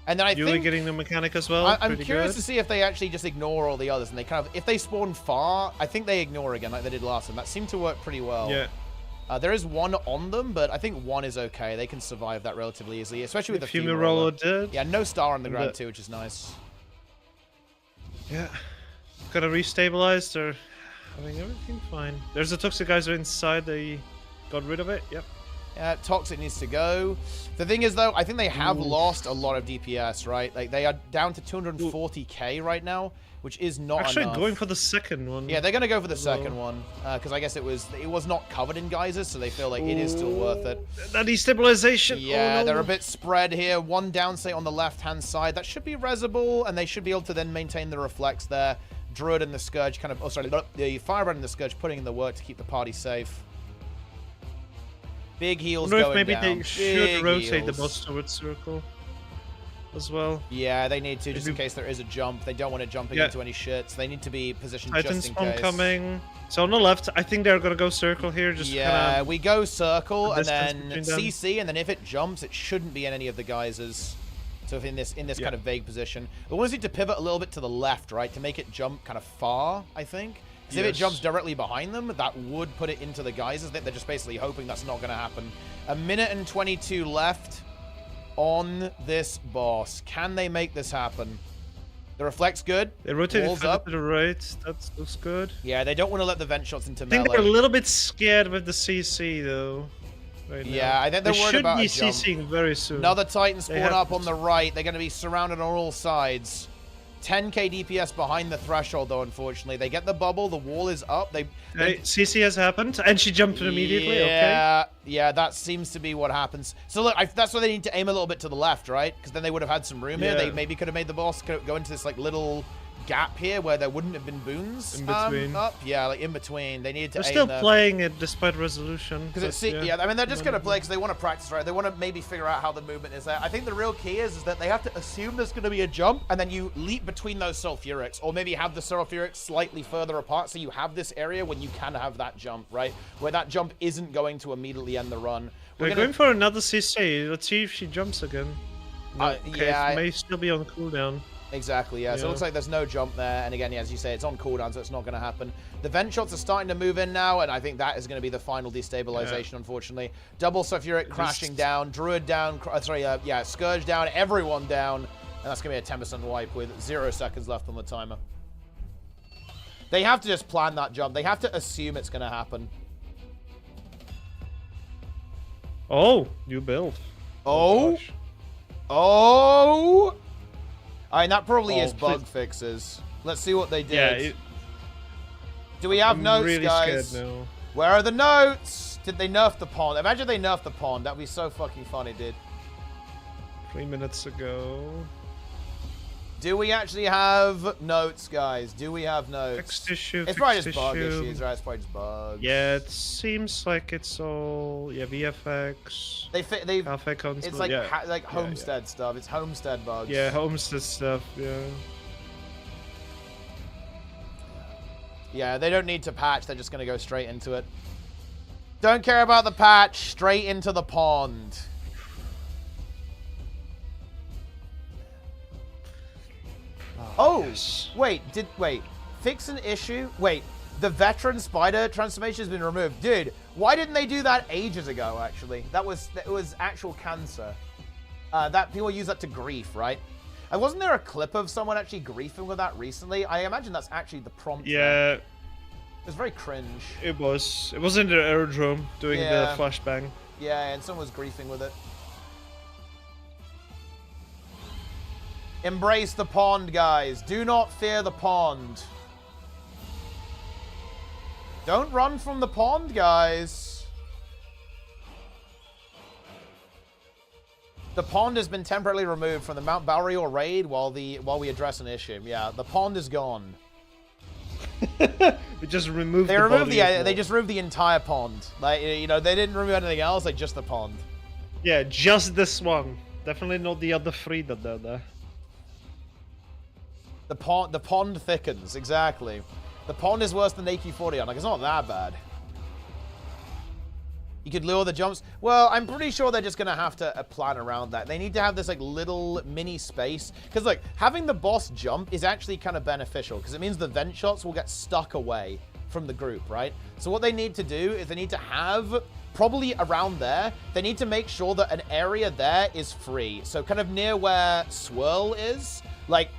And then I think getting the mechanic as well. I'm curious to see if they actually just ignore all the others, and they kind of, if they spawn far, I think they ignore again like they did last time. That seemed to work pretty well. Yeah. There is one on them, but I think one is okay. They can survive that relatively easily, especially with the fumarole did. Yeah, no star on the ground too, which is nice. Yeah. Gotta restabilize. They're having everything fine. There's a toxic geyser inside. They got rid of it. Yep. Yeah, Toxic needs to go. The thing is, though, I think they have lost a lot of DPS, right? Like, they are down to 240k right now, which is not actually enough. Going for the second one. Yeah, they're going to go for the second one, because I guess it was not covered in geysers, so they feel like it is still worth it. That destabilization. Yeah, oh, no. They're a bit spread here. One down state on the left-hand side. That should be resable, and they should be able to then maintain the reflex there. Druid and the Scourge kind of... Oh, sorry. The Firebrand and the Scourge putting in the work to keep the party safe. Big heals going down. Maybe they should rotate the boss towards circle as well. Yeah, they need to, just in case there is a jump. They don't want it jumping into any shits. They need to be positioned Titan just in spawn case. coming. So on the left, I think they're going to go circle here. Just yeah, kinda we go circle and then between CC, and then if it jumps, it shouldn't be in any of the geysers. So if in this kind of vague position. But we need to pivot a little bit to the left, right, to make it jump kind of far, I think. Because if it jumps directly behind them, that would put it into the geysers. They're just basically hoping that's not going to happen. 1:22 left on this boss. Can they make this happen? The reflect's good. They rotated up to the right. That looks good. Yeah, they don't want to let the vent shots into melee. I think they're a little bit scared with the CC, though. Right yeah, now. I think they're worried about a jump. They should be CCing very soon. Another Titan spawn up on the right. They're going to be surrounded on all sides. 10k DPS behind the threshold, though, unfortunately. They get the bubble. The wall is up. CC has happened, and she jumped immediately. Okay. Yeah, that seems to be what happens. So, look, that's why they need to aim a little bit to the left, right? Because then they would have had some room here. They maybe could have made the boss go into this, like, little gap here where there wouldn't have been boons in between. Up. Yeah, like in between. They needed to They're aim still there. playing it despite resolution. Because I mean, they're just going to play because they want to practice, right? They want to maybe figure out how the movement is there. I think the real key is that they have to assume there's going to be a jump, and then you leap between those sulfurics, or maybe have the sulfurics slightly further apart, so you have this area when you can have that jump, right? Where that jump isn't going to immediately end the run. We're going for another CC. Let's see if she jumps again. No, okay, yeah, it may still be on cooldown. Exactly, yeah. So it looks like there's no jump there. And again, yeah, as you say, it's on cooldown, so it's not going to happen. The vent shots are starting to move in now, and I think that is going to be the final destabilization, unfortunately. Double Sulfuric crashing down, Druid down, Scourge down, everyone down. And that's going to be a 10% wipe with 0 seconds left on the timer. They have to just plan that jump. They have to assume it's going to happen. Oh, new build. Oh. Oh. I mean, that probably is bug fixes. Let's see what they did. Yeah, do we have notes, really guys? Scared now. Where are the notes? Did they nerf the pond? Imagine they nerfed the pond. That'd be so fucking funny, dude. 3 minutes ago. Do we actually have notes, guys? Do we have notes? Fixed issue. It's probably just bug issues, right? It's probably just bugs. Yeah, it seems like it's all VFX. They've Alpha console. it's like Homestead stuff. It's Homestead bugs. Yeah, Homestead stuff. Yeah. Yeah, they don't need to patch. They're just gonna go straight into it. Don't care about the patch. Straight into the pond. Oh, wait, fix an issue? Wait, the veteran spider transformation has been removed. Dude, why didn't they do that ages ago, actually? It was actual cancer. That people use that to grief, right? And wasn't there a clip of someone actually griefing with that recently? I imagine that's actually the prompt. Yeah. It was very cringe. It was. It was in the aerodrome doing the flashbang. Yeah, and someone was griefing with it. Embrace the pond, guys. Do not fear the pond. Don't run from the pond, guys. The pond has been temporarily removed from the Mount Balrior raid while we address an issue. Yeah, the pond is gone. We just removed. They just removed the entire pond. Like, you know, they didn't remove anything else. Like just the pond. Yeah, just this one. Definitely not the other 3 that are there. The pond thickens, exactly. The pond is worse than AQ40 on. Like, it's not that bad. You could lure the jumps. Well, I'm pretty sure they're just going to have to plan around that. They need to have this, like, little mini space. Because, look, having the boss jump is actually kind of beneficial. Because it means the vent shots will get stuck away from the group, right? So what they need to do is they need to have, probably around there, they need to make sure that an area there is free. So kind of near where Swirl is, like,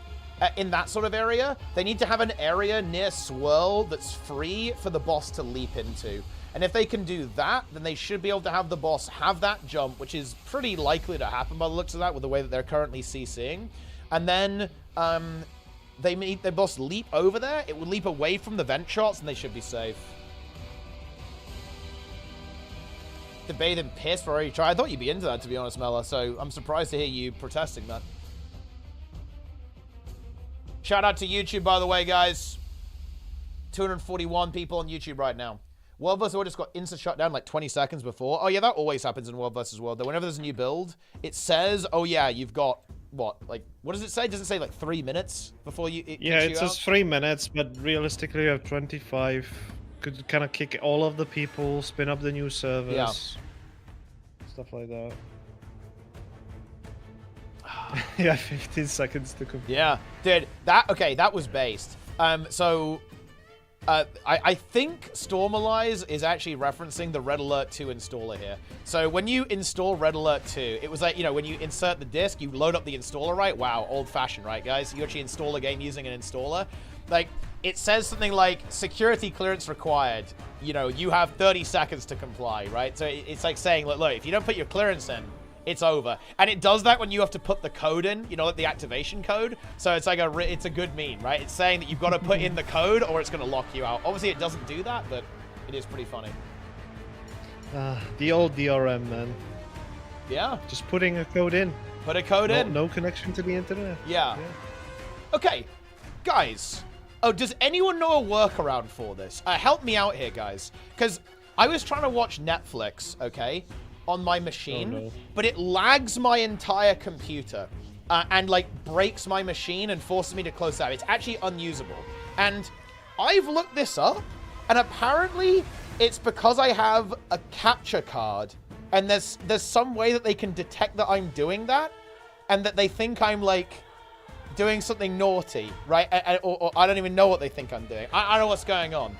in that sort of area, they need to have an area near Swirl that's free for the boss to leap into. And if they can do that, then they should be able to have the boss have that jump, which is pretty likely to happen by the looks of that with the way that they're currently CCing. And then the boss leap over there, it would leap away from the vent shots, and they should be safe. To bathe in piss for every try. I thought you'd be into that, to be honest, Mela, so I'm surprised to hear you protesting that. Shout out to YouTube, by the way, guys. 241 people on YouTube right now. World vs. World just got insta shut down like 20 seconds before. Oh, yeah, that always happens in World vs. World. Though whenever there's a new build, it says, oh, yeah, you've got, what? Like, what does it say? Does it say, like, 3 minutes before you... It says 3 minutes, but realistically you have 25. Could kind of kick all of the people, spin up the new servers. Yeah. Stuff like that. Yeah, 15 seconds to complete. Yeah, dude, that was based. I think Stormalize is actually referencing the Red Alert 2 installer here. So when you install Red Alert 2, it was like, you know, when you insert the disk, you load up the installer, right? Wow, old-fashioned, right, guys? You actually install a game using an installer. Like, it says something like, security clearance required. You know, you have 30 seconds to comply, right? So it's like saying, look, if you don't put your clearance in, it's over. And it does that when you have to put the code in, you know, like the activation code. So it's like it's a good meme, right? It's saying that you've got to put in the code or it's going to lock you out. Obviously, it doesn't do that, but it is pretty funny. The old DRM, man. Yeah. Just putting a code in. Put a code in. No connection to the internet. Yeah. Okay, guys. Oh, does anyone know a workaround for this? Help me out here, guys. Because I was trying to watch Netflix, okay, on my machine, but it lags my entire computer and like breaks my machine and forces me to close out. It's actually unusable. And I've looked this up, and apparently it's because I have a capture card, and there's some way that they can detect that I'm doing that, and that they think I'm like doing something naughty, right? Or I don't even know what they think I'm doing. I don't know what's going on.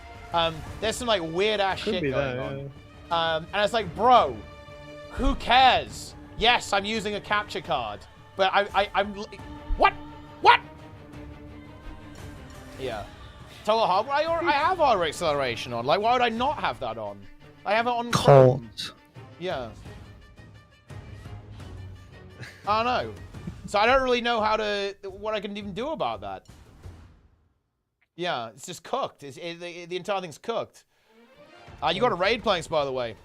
There's some like weird ass shit going on. Yeah. And it's like, bro, who cares? Yes, I'm using a capture card, but I'm what? Yeah. Total hard. I have auto acceleration on. Like, why would I not have that on? I have it on Chrome. Yeah. I don't know. So I don't really know what I can even do about that. Yeah, it's just cooked. The entire thing's cooked. You got a raid planks, by the way.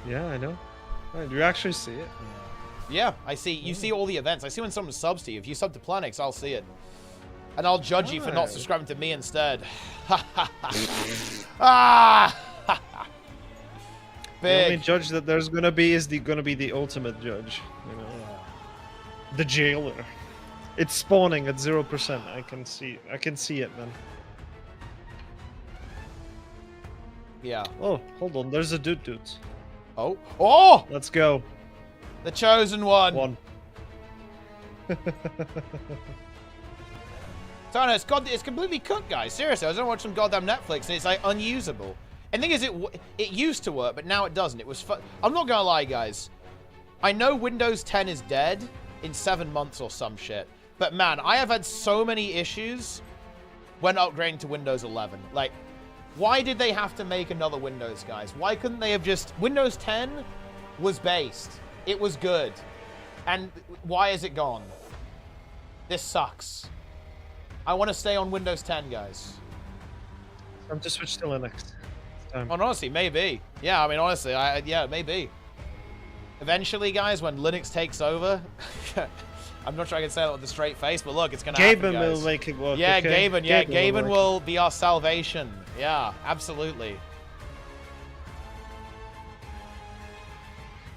Yeah, I know. Do you actually see it? Yeah, I see. You see all the events. I see when someone subs to you. If you sub to Planix, I'll see it. And I'll judge you for not subscribing to me instead. Ah! Big. The only judge that there's gonna be is gonna be the ultimate judge. You know? The jailer. It's spawning at 0%. I can see it, man. Yeah. Oh, hold on. There's a dude. Oh. Oh! Let's go. The chosen one. So no, it's completely cooked, guys. Seriously, I was gonna watch some goddamn Netflix and it's like unusable. And the thing is, it used to work, but now it doesn't. It was I'm not gonna lie, guys. I know Windows 10 is dead in 7 months or some shit. But man, I have had so many issues when upgrading to Windows 11. Like, why did they have to make another Windows, guys? Why couldn't they have just... Windows 10 was based. It was good. And why is it gone? This sucks. I want to stay on Windows 10, guys. I'm to switch to Linux. Honestly, maybe. Yeah, I mean, honestly, yeah, maybe. Eventually, guys, when Linux takes over... I'm not sure I can say that with a straight face, but look, it's going to happen, guys. will make it work. Yeah, okay? Gaben will be our salvation. Yeah, absolutely.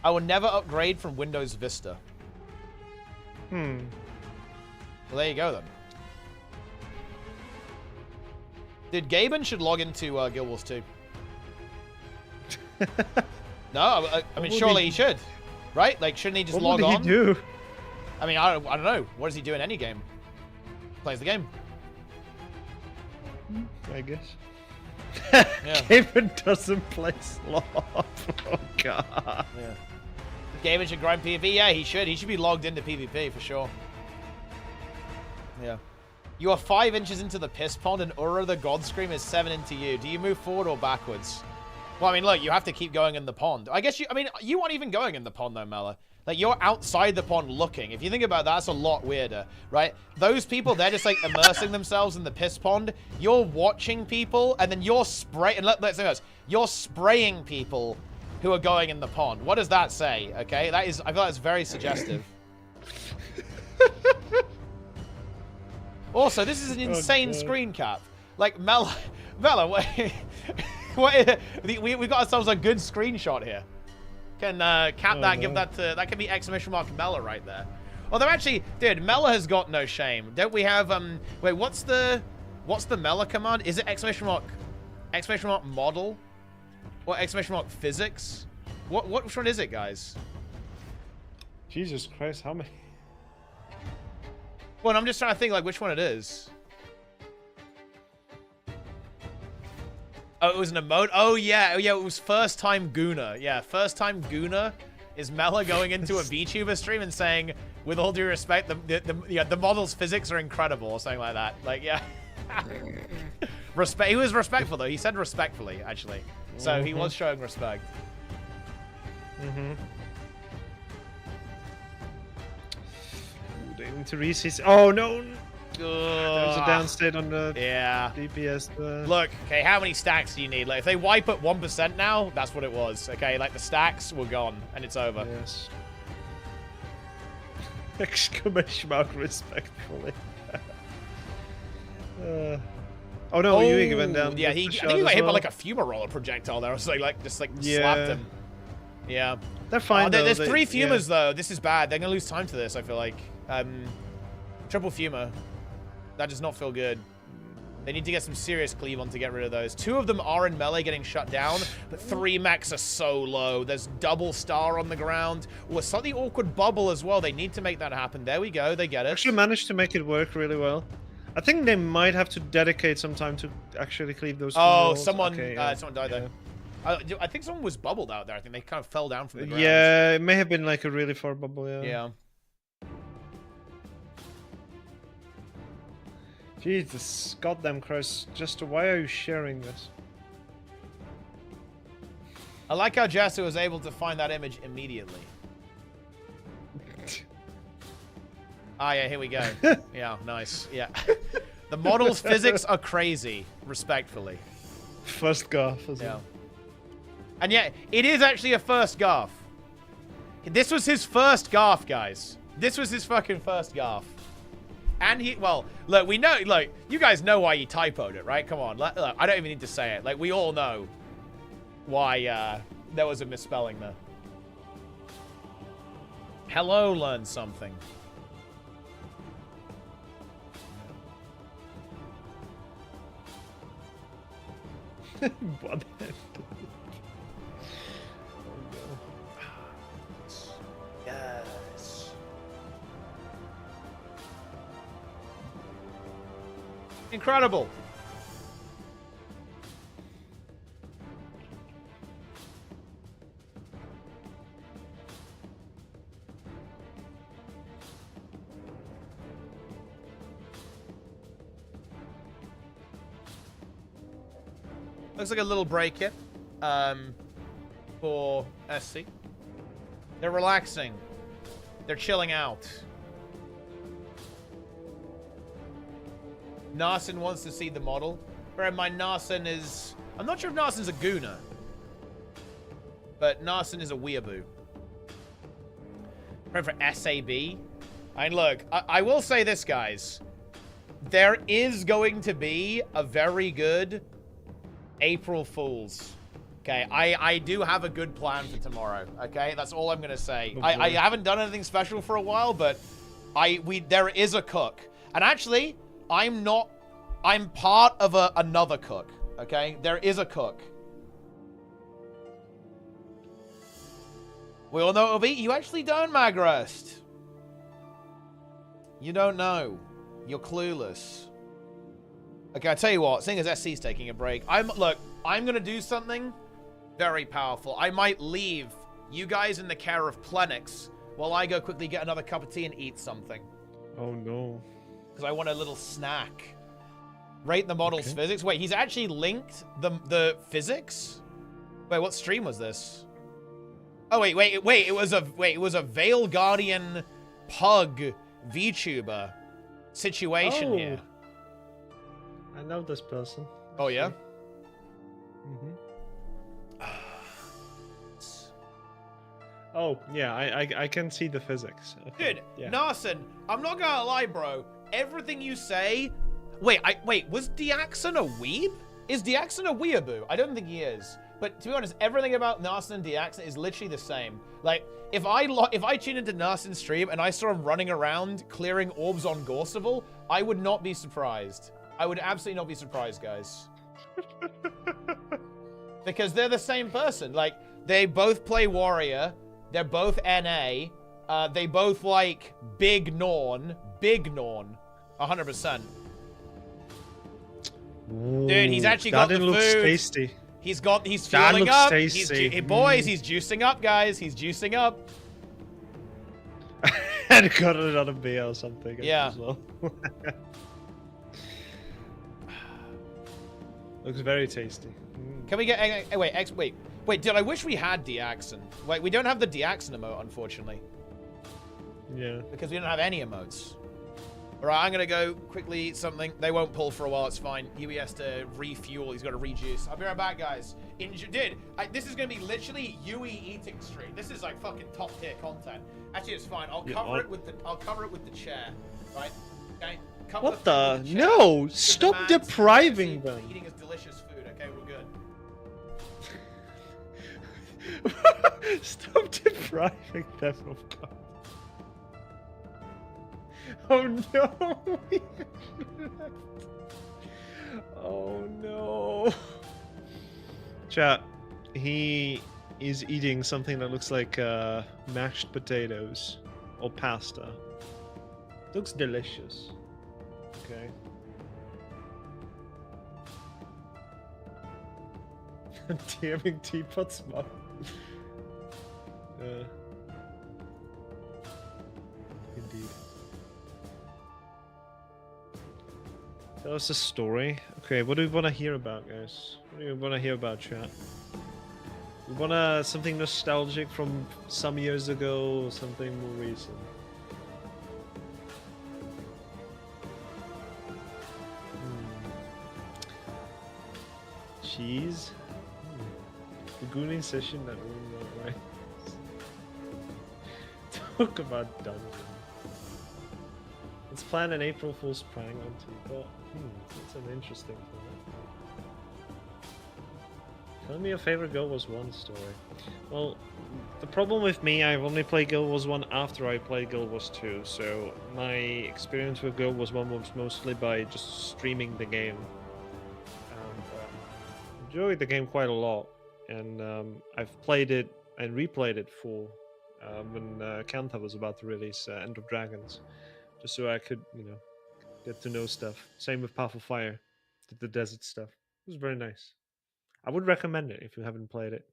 I will never upgrade from Windows Vista. Well, there you go, then. Dude, Gaben should log into Guild Wars 2. No, I mean, surely he should. Right? Like, shouldn't he just log on? What would he do? I mean, I don't know. What does he do in any game? Plays the game. I guess. Yeah. Gaben doesn't play slop. Oh, God. Yeah. Gaben should grind PvP? Yeah, he should. He should be logged into PvP for sure. Yeah. You are 5 inches into the piss pond and URA the God Scream is 7 into you. Do you move forward or backwards? Well, I mean, look, you have to keep going in the pond. I guess you aren't even going in the pond though, Mela. Like, you're outside the pond looking. If you think about that, that's a lot weirder, right? Those people, they're just, like, immersing themselves in the piss pond. You're watching people, and then you're spraying... Let's say this. You're spraying people who are going in the pond. What does that say, okay? That is... I feel like it's very suggestive. Also, this is an insane screen cap. Like, Mela, wait... we got ourselves a good screenshot here. Can cap that, give that to... That can be exclamation mark Mela right there. Although, actually, dude, Mela has got no shame. Don't we have... Wait, what's the Mela command? Is it exclamation mark model? Or exclamation mark physics? Which one is it, guys? Jesus Christ, how many... Well, I'm just trying to think, like, which one it is. Oh, it was an emote? Oh, yeah. Oh, yeah, it was first time Gooner. Yeah, first time Gooner is Mela going into a VTuber stream and saying, with all due respect, the model's physics are incredible, or something like that. Like, yeah. He was respectful, though. He said respectfully, actually. So he was showing respect. They need to reset. Oh, no. There's a downstate on the DPS. Look, okay, how many stacks do you need? Like, if they wipe at 1% now, that's what it was. Okay, like the stacks were gone and it's over. Yes. Exclamation mark respectfully. Oh no, you went down. Yeah, I think he got hit by like a fumaroller projectile there. I was like just slapped him. Yeah. They're fine. There's 3 fumers though. This is bad. They're gonna lose time to this. I feel like. Triple fumer. That does not feel good. They need to get some serious cleave on to get rid of those. 2 of them are in melee getting shut down, but 3 mechs are so low. There's double star on the ground. Ooh, a slightly awkward bubble as well. They need to make that happen. There we go. They get it. Actually managed to make it work really well. I think they might have to dedicate some time to actually cleave those. Oh, walls. someone, Okay, someone died there. I think someone was bubbled out there. I think they kind of fell down from the ground. Yeah, it may have been like a really far bubble. Yeah. Yeah. Jesus, goddamn Christ! Just why are you sharing this? I like how Jester was able to find that image immediately. Ah, yeah, here we go. Yeah, nice. Yeah. The model's physics are crazy, respectfully. First Garth, as well. And yeah, it is actually a first Garth. This was his first Garth, guys. This was his fucking first Garth. And he, well, look, we know, look, you guys know why he typoed it, right? Come on, look, I don't even need to say it. Like, we all know why there was a misspelling there. Hello, learn something. What? Yes. Incredible. Looks like a little break here for SC. They're relaxing. They're chilling out. Narsen wants to see the model. Bear in mind, Narsen is... I'm not sure if Narsen's a Gooner. But Narsen is a weeaboo. Praying for SAB. And look, I will say this, guys. There is going to be a very good April Fools. Okay, I do have a good plan for tomorrow. Okay, that's all I'm going to say. I haven't done anything special for a while, but there is a cook. And actually... I'm part of another cook, okay? There is a cook. We all know it'll be. You actually don't, Magrest. You don't know. You're clueless. Okay, I'll tell you what. Seeing as SC's taking a break, look, I'm going to do something very powerful. I might leave you guys in the care of Plenix while I go quickly get another cup of tea and eat something. Oh, no. Because I want a little snack. Rate the model's physics. Wait, he's actually linked the physics? Wait, what stream was this? Oh, wait. It was a Veil Guardian Pug VTuber situation here. I know this person. Oh, yeah? Oh, yeah, I can see the physics. Okay. Dude, yeah. Narsen, I'm not gonna lie, bro. Everything you say... Wait, was Diaxon a weeb? Is Diaxon a weeaboo? I don't think he is. But to be honest, everything about Narsen and Diaxon is literally the same. Like, if I tune into Narsen's stream and I saw him running around clearing orbs on Gorseval, I would not be surprised. I would absolutely not be surprised, guys. Because they're the same person. Like, they both play Warrior. They're both NA. They both like Big Norn. 100%. Ooh, Dude, he's actually got the food. That looks tasty. He's fueling up. Tasty. Boys, he's juicing up, guys. He's juicing up. And got another beer or something. Yeah. As well. Looks very tasty. Can we get... Wait, dude, I wish we had Diaxon. Wait, we don't have the Diaxon emote, unfortunately. Yeah. Because we don't have any emotes. Alright, I'm gonna go quickly eat something. They won't pull for a while, it's fine. Huey has to refuel, he's got to rejuice. I'll be right back, guys. Dude, this is gonna be literally Huey eating stream. This is like fucking top tier content. Actually, it's fine. I'll cover it with the chair. Right? Okay? What the? No! Stop depriving them! Eating his delicious food, okay? We're good. Stop depriving them of God. Oh no! Oh no. Chat, he is eating something that looks like mashed potatoes or pasta. Looks delicious. Okay. Damning teapot smell. Indeed. Tell us a story. Okay, what do we want to hear about, guys? What do we want to hear about, chat? We want something nostalgic from some years ago, or something more recent. Cheese? The Gooning session that we right. Talk about dungeon. Let's plan an April Fool's prank on Teapot. That's an interesting thing. Tell me your favorite Guild Wars 1 story. Well, the problem with me, I've only played Guild Wars 1 after I played Guild Wars 2, so my experience with Guild Wars 1 was mostly by just streaming the game. Enjoyed the game quite a lot, and I've played it and replayed it for when Kanta was about to release End of Dragons, just so I could, get to know stuff. Same with Path of Fire, did the desert stuff. It was very nice. I would recommend it if you haven't played it.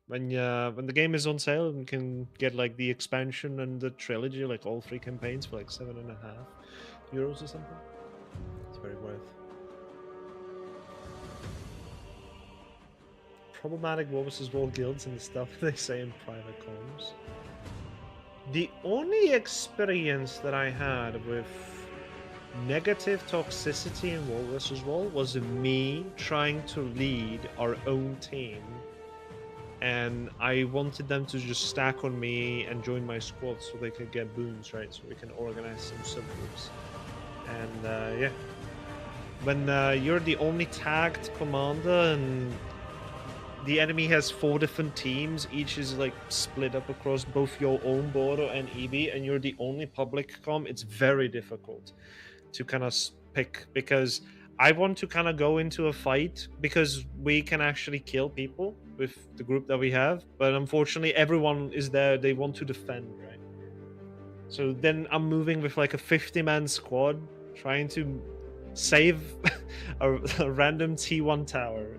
When the game is on sale, you can get like the expansion and the trilogy, like all 3 campaigns, for like €7.50 or something. It's very worth. Problematic War vs. War guilds and the stuff they say in private comms. The only experience that I had with negative toxicity in War vs. War was me trying to lead our own team, and I wanted them to just stack on me and join my squad so they could get boons, right? So we can organize some subgroups. And yeah, when you're the only tagged commander and the enemy has 4 different teams, each is like split up across both your own border and EB, and you're the only public comm, it's very difficult to kind of pick, because I want to kind of go into a fight because we can actually kill people with the group that we have, but unfortunately everyone is there, they want to defend, right? So then I'm moving with like a 50-man squad trying to save a random T1 tower.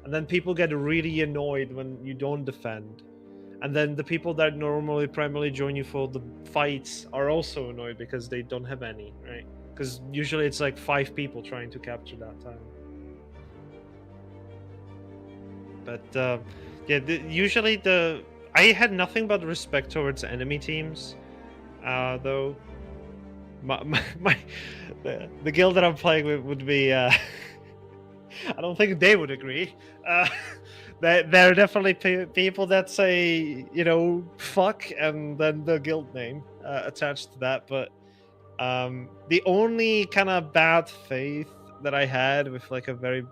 And then people get really annoyed when you don't defend. And then the people that normally primarily join you for the fights are also annoyed because they don't have any, right? Because usually it's like 5 people trying to capture that time. But yeah, usually I had nothing but respect towards enemy teams, though. The guild that I'm playing with would be. I don't think they would agree. There are definitely people that say, fuck, and then the guild name attached to that. But the only kind of bad faith that I had with like a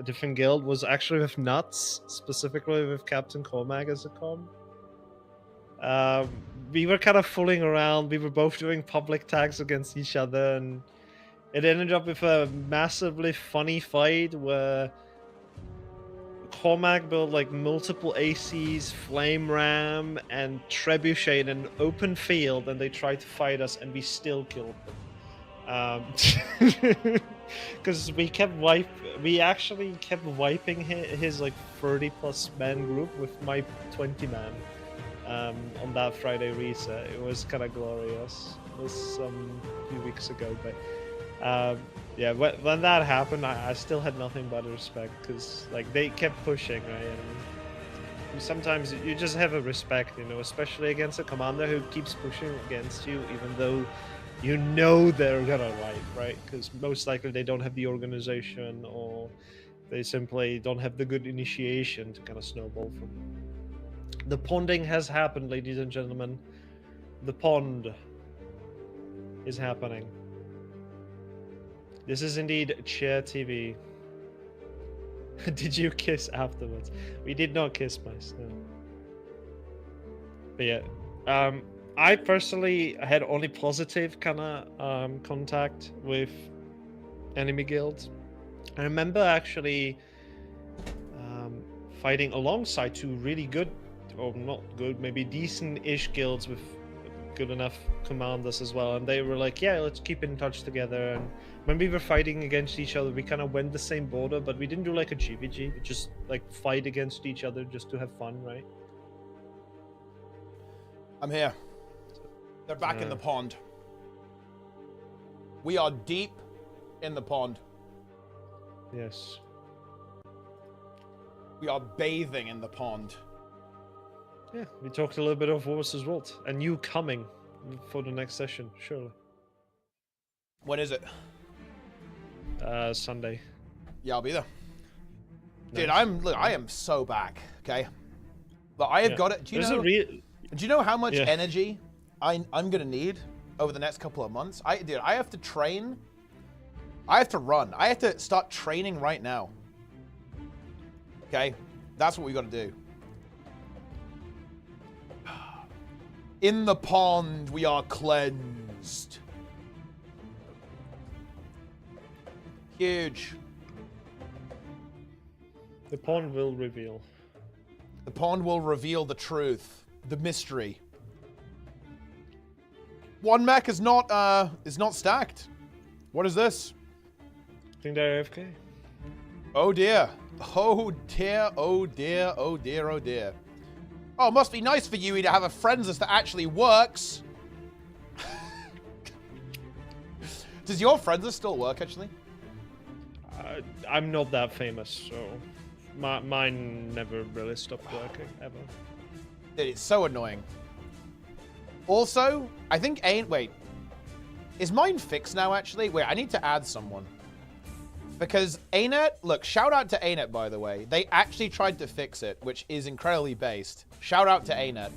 different guild was actually with Nuts, specifically with Captain Cormac as a com. We were kind of fooling around. We were both doing public tags against each other, and it ended up with a massively funny fight where Cormac built like multiple ACs, Flame Ram, and Trebuchet in an open field, and they tried to fight us, and we still killed them. Because we actually kept wiping his like 30+ man group with my 20 man on that Friday reset. It was kind of glorious. It was a few weeks ago, but. Yeah, when that happened, I still had nothing but respect, because like they kept pushing, right? And sometimes you just have a respect, especially against a commander who keeps pushing against you, even though they're gonna wipe, right? Because most likely they don't have the organization, or they simply don't have the good initiation to kind of snowball from. The ponding has happened, ladies and gentlemen. The pond is happening. This is indeed Chair TV. Did you kiss afterwards? We did not kiss, mice, no. But yeah, I personally had only positive kind of contact with enemy guild. I remember actually fighting alongside two really good, or not good, maybe decent-ish guilds with good enough commanders as well, and they were like, yeah, let's keep in touch together. And when we were fighting against each other, we kind of went the same border, but we didn't do like a GVG, we just like fight against each other just to have fun, right? I'm here. They're back in the pond. We are deep in the pond. Yes. We are bathing in the pond. Yeah, we talked a little bit of War vs. World, and you coming for the next session, surely. When is it? Sunday. Yeah, I'll be there. Nice. Dude, I am so back, okay? But I have got it. Do you know how much energy I'm gonna need over the next couple of months? I have to train. I have to run. I have to start training right now. Okay? That's what we gotta do. In the pond, we are cleansed. Huge. The pond will reveal. The pond will reveal the truth, the mystery. One mech is not stacked. What is this? I think they're AFK. Oh dear. Oh dear, oh dear, oh dear, oh dear. Oh, it must be nice for you to have a friends list that actually works. Does your friends list still work, actually? I'm not that famous, so mine never really stopped working, ever. Dude, it's so annoying. Also, I think wait. Is mine fixed now, actually? Wait, I need to add someone. Because ArenaNet, look, shout out to ArenaNet, by the way. They actually tried to fix it, which is incredibly based. Shout out to ArenaNet.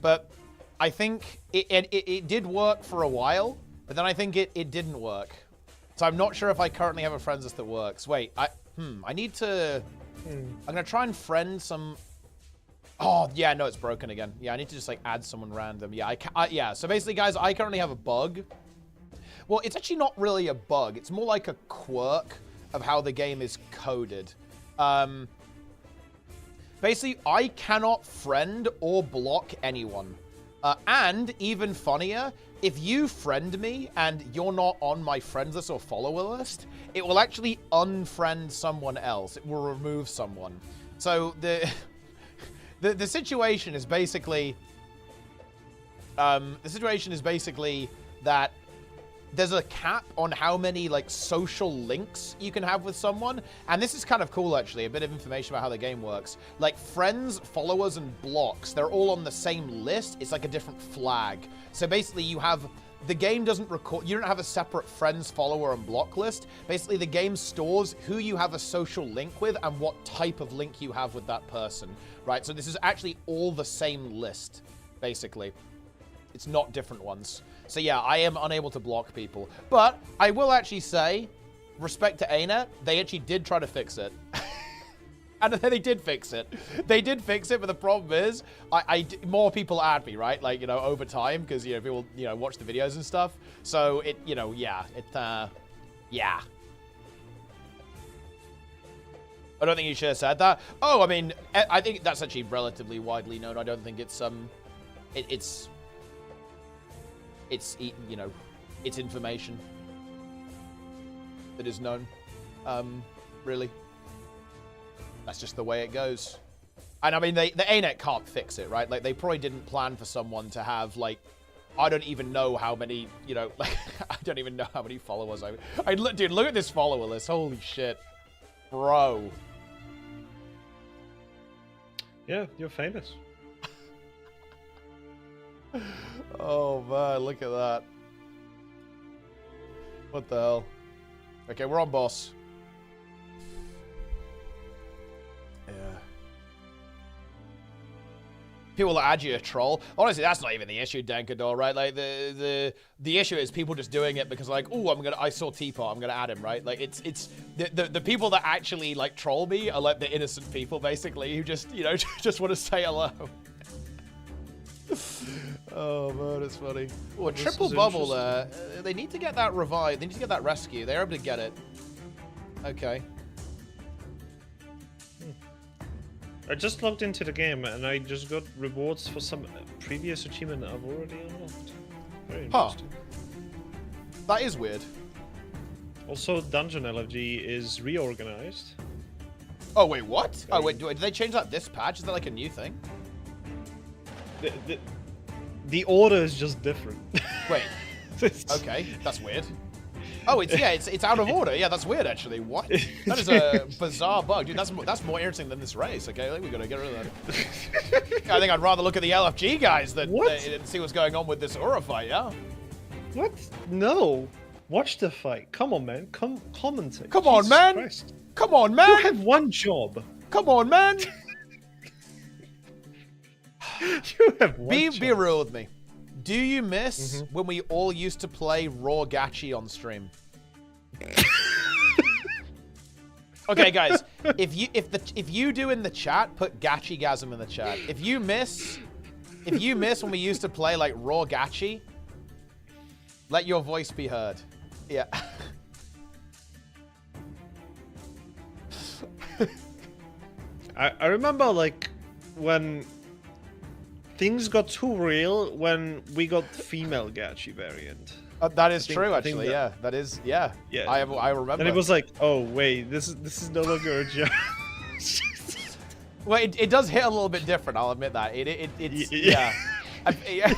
But I think it did work for a while, but then I think it didn't work. So I'm not sure if I currently have a friends list that works. Wait, I need to... I'm going to try and friend some... Oh, yeah, no, it's broken again. Yeah, I need to just, like, add someone random. Yeah, yeah, so basically, guys, I currently have a bug. Well, it's actually not really a bug. It's more like a quirk of how the game is coded. Basically, I cannot friend or block anyone. And even funnier, if you friend me and you're not on my friends list or follower list, it will actually unfriend someone else. It will remove someone. So the situation is basically that there's a cap on how many like social links you can have with someone, and this is kind of cool actually, a bit of information about how the game works. Like friends, followers, and blocks, they're all on the same list. It's like a different flag. So basically you have, the game doesn't record, you don't have a separate friends, follower, and block list. Basically the game stores who you have a social link with and what type of link you have with that person, right? So this is actually all the same list, basically. It's not different ones. So yeah, I am unable to block people. But I will actually say, respect to ArenaNet, they actually did try to fix it. And they did fix it. They did fix it, but the problem is, more people add me, right? Like, you know, over time, because, you know, people, you know, watch the videos and stuff. So it, you know, yeah, yeah. I don't think you should have said that. Oh, I mean, I think that's actually relatively widely known. I don't think it's, it's, you know, it's information that is known, really. That's just the way it goes. And I mean, the ArenaNet can't fix it, right? Like, they probably didn't plan for someone to have, like, I don't even know how many, you know, like, I don't even know how many followers dude, look at this follower list. Holy shit. Bro. Yeah, you're famous. Oh man, look at that. What the hell? Okay, we're on boss. Yeah. People that add you a troll. Honestly, that's not even the issue, Dankador, right? Like the issue is people just doing it because like, oh, I saw Teapot, I'm gonna add him, right? Like it's the people that actually like troll me are like the innocent people basically who just, you know, just want to say hello. Oh man, it's funny. Oh, a triple bubble there. They need to get that revived. They need to get that rescue. They're able to get it. Okay. I just logged into the game and I just got rewards for some previous achievement I've already unlocked. Very interesting. That is weird. Also, Dungeon LFG is reorganized. Oh, wait, what? Oh, wait, did they change that this patch? Is that like a new thing? The order is just different. Wait. Okay, that's weird. Oh, it's out of order. Yeah, that's weird, actually. What? That is a bizarre bug. Dude, that's more interesting than this race, okay? I think we gotta get rid of that. I think I'd rather look at the LFG guys than see what's going on with this URA fight, yeah? What? No. Watch the fight. Come on, man. Commentate. Come on, man. Christ. Come on, man. You have one job. Come on, man. You have one job. Be real with me. Do you miss when we all used to play raw gachi on stream? Okay, guys. If you do in the chat, put gachi-gasm in the chat. If you miss when we used to play like raw gachi, let your voice be heard. Yeah. I remember like when things got too real when we got female gachi variant. That is true, actually. Yeah, that is. Yeah. Yeah. I remember. And it was like, oh wait, this is no longer a joke. Well, it does hit a little bit different. I'll admit that. It's yeah. Yeah.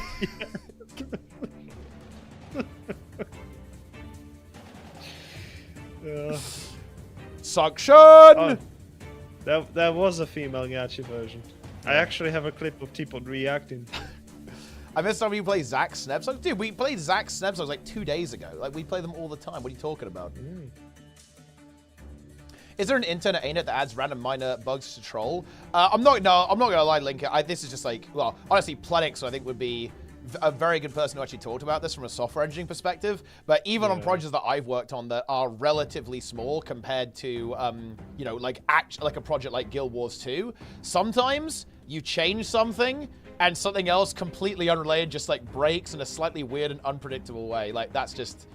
Suction. Oh, that was a female gachi version. I actually have a clip of people reacting. I missed some of you play Zack Snaps. Like, dude, we played Zack Snaps like 2 days ago. Like, we play them all the time. What are you talking about? Is there an internet ArenaNet that adds random minor bugs to troll? I'm not gonna lie, Link. This is just like, well, honestly, Plenix, I think, would be a very good person who actually talked about this from a software engineering perspective. But even on projects that I've worked on that are relatively small compared to, you know, like a project like Guild Wars 2, sometimes you change something and something else completely unrelated just like breaks in a slightly weird and unpredictable way. Like that's just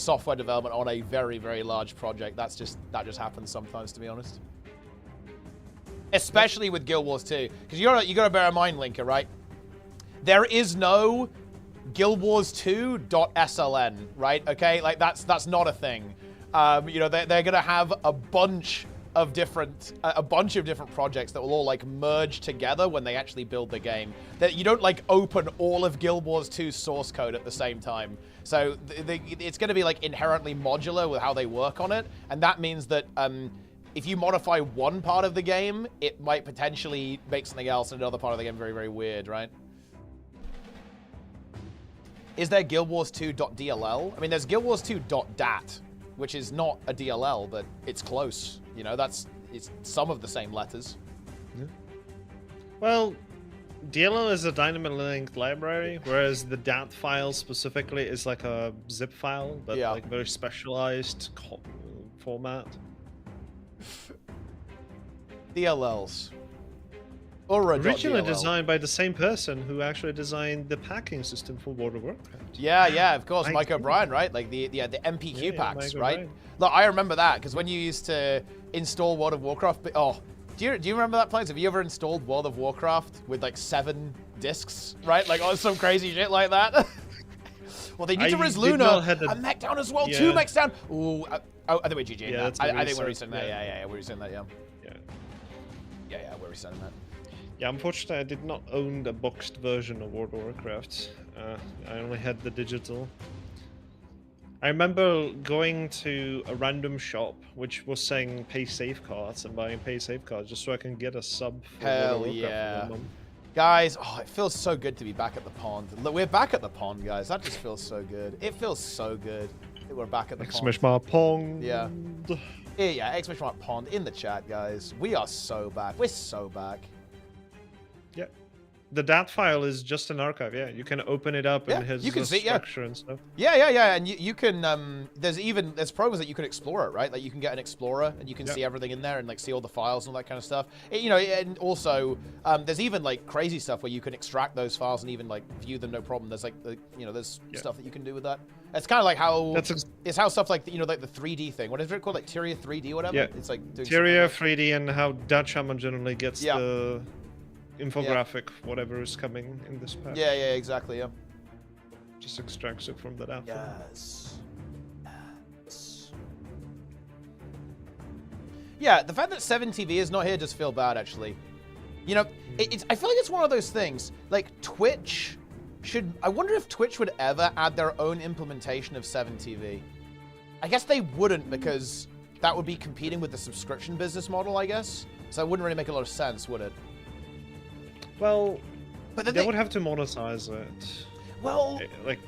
software development on a very, very large project. That just happens sometimes, to be honest. Especially with Guild Wars 2, because you gotta bear in mind, Linker, right? There is no Guild Wars 2.sln, right? Okay, like that's not a thing. You know, they're gonna have a bunch of different projects that will all like merge together when they actually build the game. That you don't like open all of Guild Wars 2's source code at the same time. So it's going to be like inherently modular with how they work on it, and that means that if you modify one part of the game, it might potentially make something else in another part of the game very, very weird, right? Is there Guild Wars 2.dll? I mean, there's Guild Wars 2.dat, which is not a DLL, but it's close. You know, it's some of the same letters. Yeah. Well, DLL is a dynamically linked library, whereas the DAT file specifically is like a zip file, but like very specialized format. DLLs. Originally designed by the same person who actually designed the packing system for World of Warcraft. Yeah, of course, Mike O'Brien, right? Like the MPQ packs, right? Look, I remember that because when you used to install World of Warcraft, do you remember that place? Have you ever installed World of Warcraft with like 7 discs, right? Like some crazy shit like that. Well, they need to res Luna and Mech Down as well. 2 Mechs down. Ooh, I think we're GGing that. I think we're resetting that. Yeah, we're resetting that. Yeah, we're resetting that. Yeah, unfortunately, I did not own the boxed version of World of Warcraft. I only had the digital. I remember going to a random shop which was saying pay safe cards and buying pay safe cards just so I can get a sub for World of Warcraft for 1 month. Guys, it feels so good to be back at the pond. Look, we're back at the pond, guys. That just feels so good. It feels so good that we're back at the pond. Exclamation pond. Yeah, exclamation pond in the chat, guys. We are so back. We're so back. Yep. the dat file is just an archive. Yeah, you can open it up Yeah, and it has you can the see- yeah. structure and stuff. Yeah, and you can, there's programs that you can explore it, right? Like, you can get an explorer, and you can Yeah. see everything in there, and, like, see all the files and all that kind of stuff. You know, and also, there's even, like, crazy stuff where you can extract those files and even, like, view them no problem. There's, like, you know, there's stuff that you can do with that. It's kind of like how, it's how stuff like, you know, like the 3D thing. What is it called? Like, Tyria 3D or whatever? Yeah. It's, like, doing Tyria stuff like 3D and how Dutch Hammer generally gets Yeah. the infographic, whatever is coming in this pack. that. Yeah, exactly, yeah. Just extracts it from the dat file. Yes. Yeah, the fact that 7TV is not here does feel bad, actually. You know, I feel like it's one of those things. Like, Twitch should... I wonder if Twitch would ever add their own implementation of 7TV. I guess they wouldn't, because that would be competing with the subscription business model, I guess. So it wouldn't really make a lot of sense, would it? Well, But they would have to monetize it. Well... Like,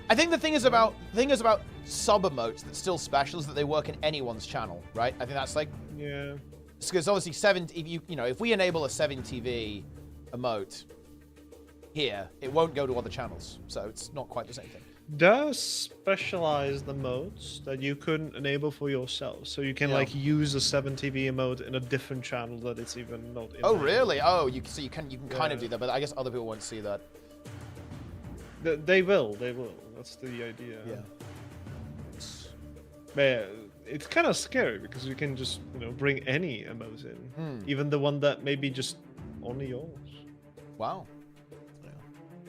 I think the thing is about sub emotes that's still special is that they work in anyone's channel, right? I think that's like, yeah. because obviously if we enable a 7TV emote here, it won't go to other channels, so it's not quite the same thing. Does specialized emotes that you couldn't enable for yourself, so you can like use a 7TV emote in a different channel that it's even not in. Oh really? Oh, you can kind of do that, but I guess other people won't see that. They will. That's the idea. Yeah. But it's kind of scary because you can just, you know, bring any emote in, even the one that may be just only yours. Wow. Yeah.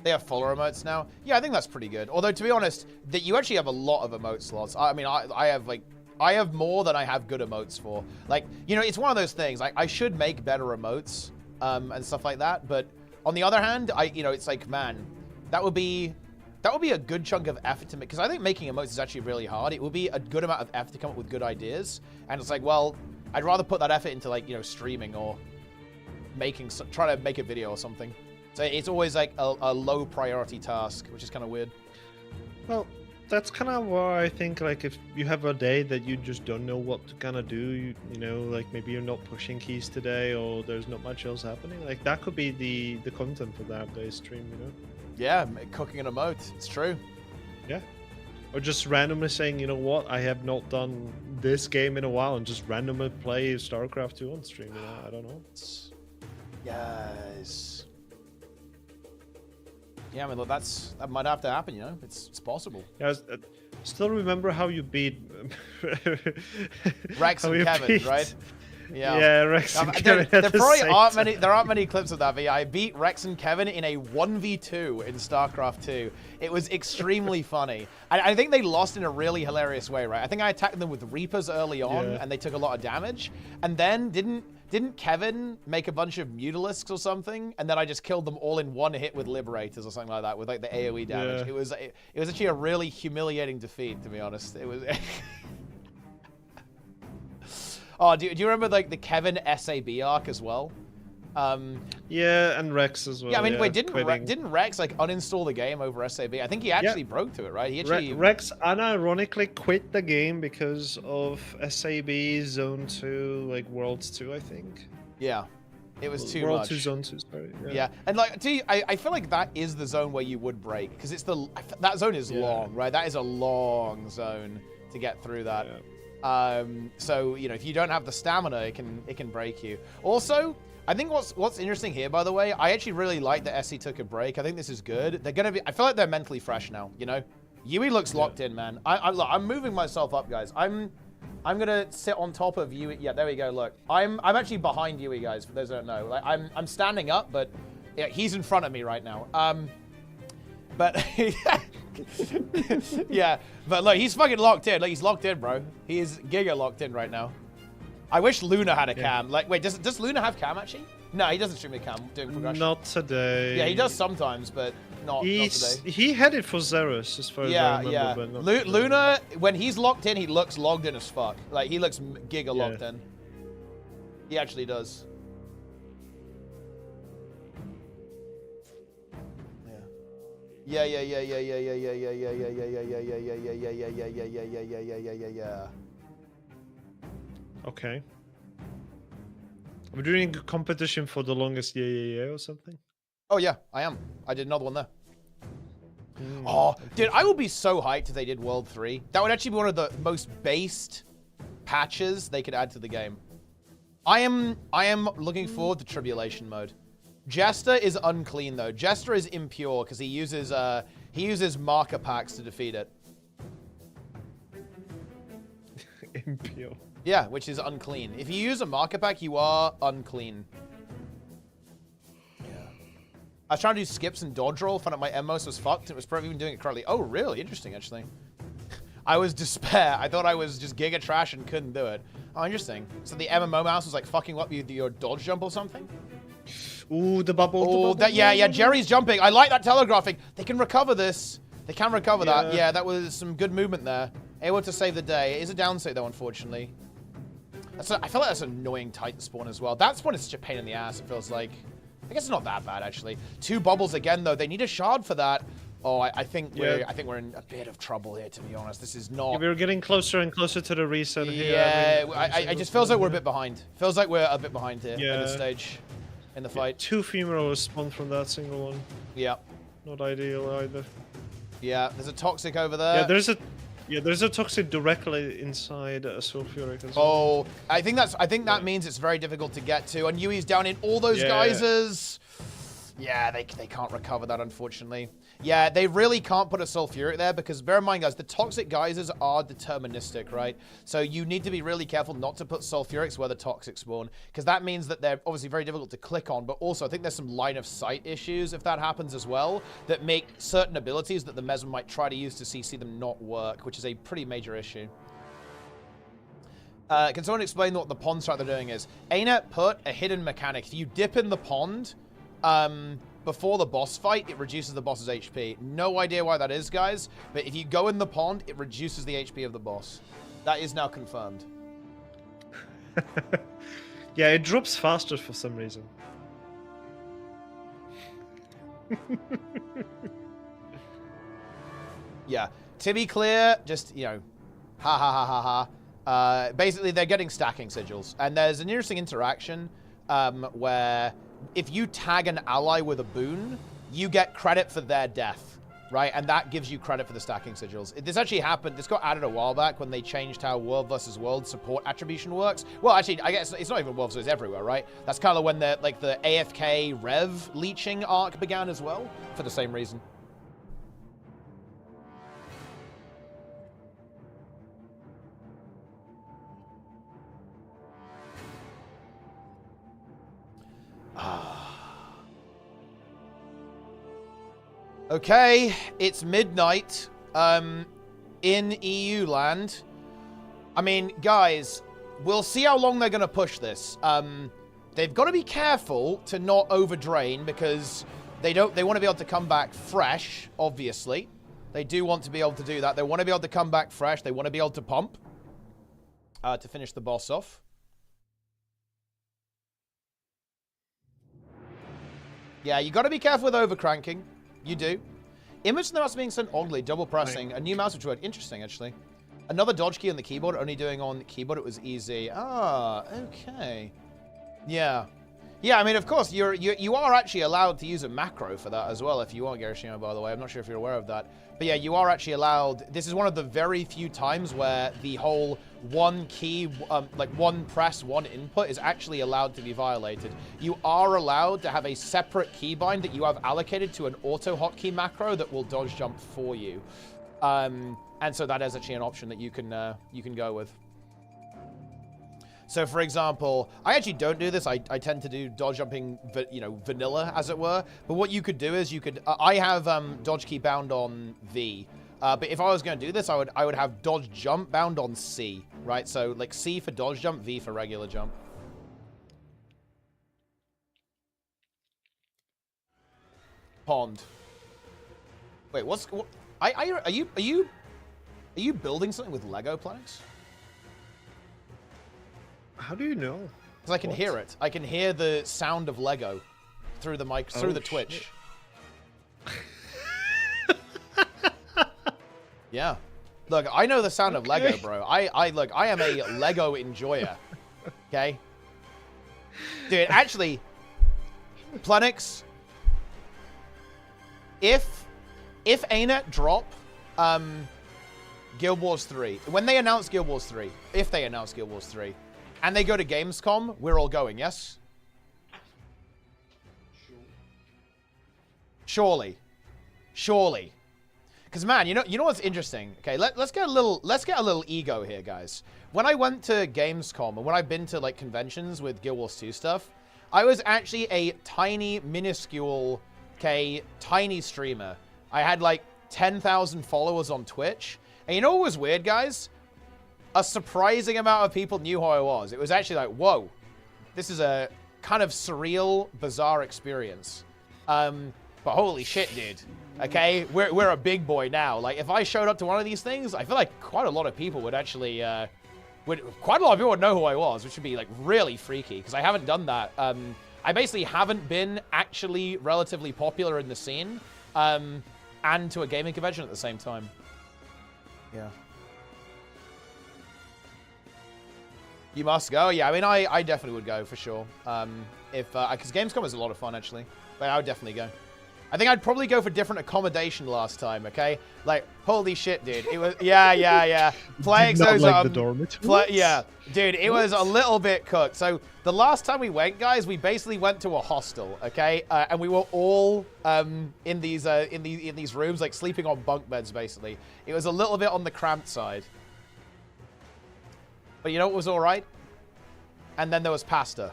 They have fuller emotes now. Yeah, I think that's pretty good. Although to be honest, that you actually have a lot of emote slots. I mean, I have more than I have good emotes for. Like, you know, it's one of those things. Like, I should make better emotes and stuff like that. But on the other hand, it's like, man, that would be a good chunk of effort to make, because I think making emotes is actually really hard. It would be a good amount of effort to come up with good ideas, and it's like, well, I'd rather put that effort into, like, you know, streaming or trying to make a video or something. So it's always like a low priority task, which is kind of weird. Well, that's kind of why I think, like, if you have a day that you just don't know what to kind of do, you know, like maybe you're not pushing keys today or there's not much else happening, like that could be the content for that day's stream, you know. Yeah, cooking an emote. It's true. Yeah. Or just randomly saying, you know what, I have not done this game in a while, and just randomly play StarCraft 2 on stream, you know, I don't know. Yes. Yeah, I mean, look, that might have to happen, you know? It's possible. Yeah, I still remember how you beat... Rex and Kevin, right? Yeah, Rex and Kevin there probably aren't many clips of that, but yeah, I beat Rex and Kevin in a 1v2 in StarCraft 2. It was extremely funny. I think they lost in a really hilarious way, right? I think I attacked them with Reapers early on, and they took a lot of damage. And then didn't Kevin make a bunch of Mutalisks or something? And then I just killed them all in one hit with Liberators or something like that, with like the AoE damage. Yeah. It was actually a really humiliating defeat, to be honest. It was... Oh, do you remember like the Kevin SAB arc as well? Yeah, and Rex as well. Yeah, I mean, wait, didn't quitting. Rex like uninstall the game over SAB? I think he actually broke to it, right? He actually Rex unironically quit the game because of SAB Zone 2, like Worlds 2, I think. Yeah, it was too World much. 2, Zone 2, sorry. Yeah, and like, I feel like that is the zone where you would break, because that zone is long, right? That is a long zone to get through that. Yeah. So, you know, if you don't have the stamina, it can break you. Also, I think what's interesting here, by the way, I actually really like that SC took a break. I think this is good. I feel like they're mentally fresh now, you know? Yui looks locked in, man. Look, I'm moving myself up, guys. I'm gonna sit on top of Yui. Yeah, there we go, look. I'm actually behind Yui, guys, for those who don't know. Like, I'm standing up, but yeah, he's in front of me right now. But yeah, but look, he's fucking locked in. Like, he's locked in, bro. He is giga locked in right now. I wish Luna had a cam. Like, wait, does Luna have cam actually? No, he doesn't stream a cam doing progression. Not today. Yeah, he does sometimes, but not today. He had it for Zerus, as far as I remember. But not Luna, when he's locked in, he looks logged in as fuck. Like, he looks giga locked in. He actually does. Yeah. Okay. We're doing a competition for the longest yeah or something? Oh, yeah, I am. I did another one there. Oh, dude, I would be so hyped if they did World 3. That would actually be one of the most based patches they could add to the game. I am looking forward to Tribulation mode. Jester is unclean, though. Jester is impure because he uses marker packs to defeat it. Impure. Yeah, which is unclean. If you use a marker pack, you are unclean. Yeah. I was trying to do skips and dodge roll, found out my Emos was fucked. It was probably even doing it correctly. Oh, really? Interesting, actually. I was despair. I thought I was just giga trash and couldn't do it. Oh, interesting. So the MMO mouse was like fucking up your dodge jump or something? Ooh, the bubble. Oh, that, yeah, Jerry's jumping. I like that telegraphing. They can recover this. They can recover that. Yeah, that was some good movement there. Able to save the day. It is a downside, though, unfortunately. I feel like that's an annoying Titan spawn as well. That spawn is such a pain in the ass, it feels like. I guess it's not that bad, actually. 2 bubbles again, though. They need a shard for that. Oh, I think we're in a bit of trouble here, to be honest. This is not... Yeah, we're getting closer and closer to the reset here. Yeah, I just feels like we're a bit behind. Feels like we're a bit behind here at this stage in the fight. 2 funerals spawned from that single one. Yeah. Not ideal either. Yeah, there's a toxic over there. Yeah, there's a toxic directly inside a sulfuric as well. Oh, I think that means it's very difficult to get to. And Yui's down in all those geysers. Yeah, they can't recover that, unfortunately. Yeah, they really can't put a sulfuric there because bear in mind, guys, the toxic geysers are deterministic, right? So you need to be really careful not to put sulfurics where the toxic spawn because that means that they're obviously very difficult to click on, but also I think there's some line of sight issues if that happens as well that make certain abilities that the Mesmer might try to use to CC them not work, which is a pretty major issue. Can someone explain what the pond strat they're doing is? ArenaNet put a hidden mechanic. If you dip in the pond, before the boss fight, it reduces the boss's HP. No idea why that is, guys, but if you go in the pond, it reduces the HP of the boss. That is now confirmed. Yeah, it drops faster for some reason. Yeah, to be clear, just, you know, ha ha ha ha ha. Basically, they're getting stacking sigils, and there's an interesting interaction where if you tag an ally with a boon, you get credit for their death, right? And that gives you credit for the stacking sigils. This actually happened. This got added a while back when they changed how World versus World support attribution works. Well, actually, I guess it's not even World, so it's everywhere, right? That's kind of when the AFK Rev leeching arc began as well, for the same reason. Okay, it's midnight in EU land. I mean, guys, we'll see how long they're going to push this. They've got to be careful to not overdrain because they want to be able to come back fresh, obviously. They do want to be able to do that. They want to be able to come back fresh. They want to be able to pump to finish the boss off. Yeah, you got to be careful with overcranking. You do. Image in the mouse being sent oddly, double pressing. A new mouse which worked. Interesting, actually. Another dodge key on the keyboard, only doing on the keyboard, it was easy. Ah, okay. Yeah. Yeah, I mean, of course, you are actually allowed to use a macro for that as well if you want, Garishima, by the way. I'm not sure if you're aware of that. But yeah, you are actually allowed. This is one of the very few times where the whole one key, like one press, one input is actually allowed to be violated. You are allowed to have a separate keybind that you have allocated to an auto hotkey macro that will dodge jump for you. And so that is actually an option that you can go with. So, for example, I actually don't do this. I tend to do dodge jumping, vanilla, as it were. But what you could do is you could... I have dodge key bound on V. But if I was going to do this, I would have dodge jump bound on C, right? So, like, C for dodge jump, V for regular jump. Pond. Wait, are you building something with Lego planks? How do you know? Because I can hear it. I can hear the sound of Lego through the mic, through the Twitch. Yeah. Look, I know the sound of Lego, bro. Look, I am a Lego enjoyer. Okay? Dude, actually, Plenix, if ArenaNet drop Guild Wars 3, when they announce Guild Wars 3, if they announce Guild Wars 3, and they go to Gamescom, we're all going, yes? Surely. Because man, you know what's interesting? Okay, let's get a little ego here, guys. When I went to Gamescom and when I've been to like conventions with Guild Wars 2 stuff, I was actually a tiny, minuscule, tiny streamer. I had like 10,000 followers on Twitch. And you know what was weird, guys? A surprising amount of people knew who I was. It was actually like, whoa, this is a kind of surreal, bizarre experience. But holy shit, dude. Okay, we're a big boy now. Like, if I showed up to one of these things, I feel like quite a lot of people would actually, quite a lot of people would know who I was, which would be like really freaky, because I haven't done that. I basically haven't been actually relatively popular in the scene, and to a gaming convention at the same time. Yeah. You must go. Yeah, I mean, I definitely would go for sure. Because Gamescom is a lot of fun actually, but I would definitely go. I think I'd probably go for different accommodation last time. Okay, like holy shit, dude. It was yeah. Playing those like the dormitory. Yeah, dude. It was a little bit cooked. So the last time we went, guys, we basically went to a hostel. Okay, and we were all in these rooms, like sleeping on bunk beds. Basically, it was a little bit on the cramped side. But you know what was all right? And then there was pasta.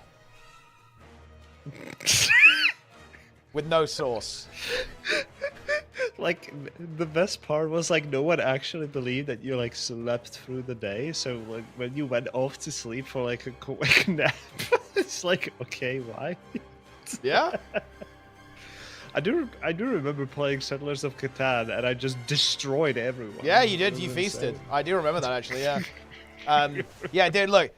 With no sauce. Like, the best part was, like, no one actually believed that you, like, slept through the day. So, like, when you went off to sleep for, like, a quick nap, it's like, okay, why? Yeah? I do remember playing Settlers of Catan, and I just destroyed everyone. Yeah, you did. You feasted. I do remember that, actually, yeah. Yeah, dude, look.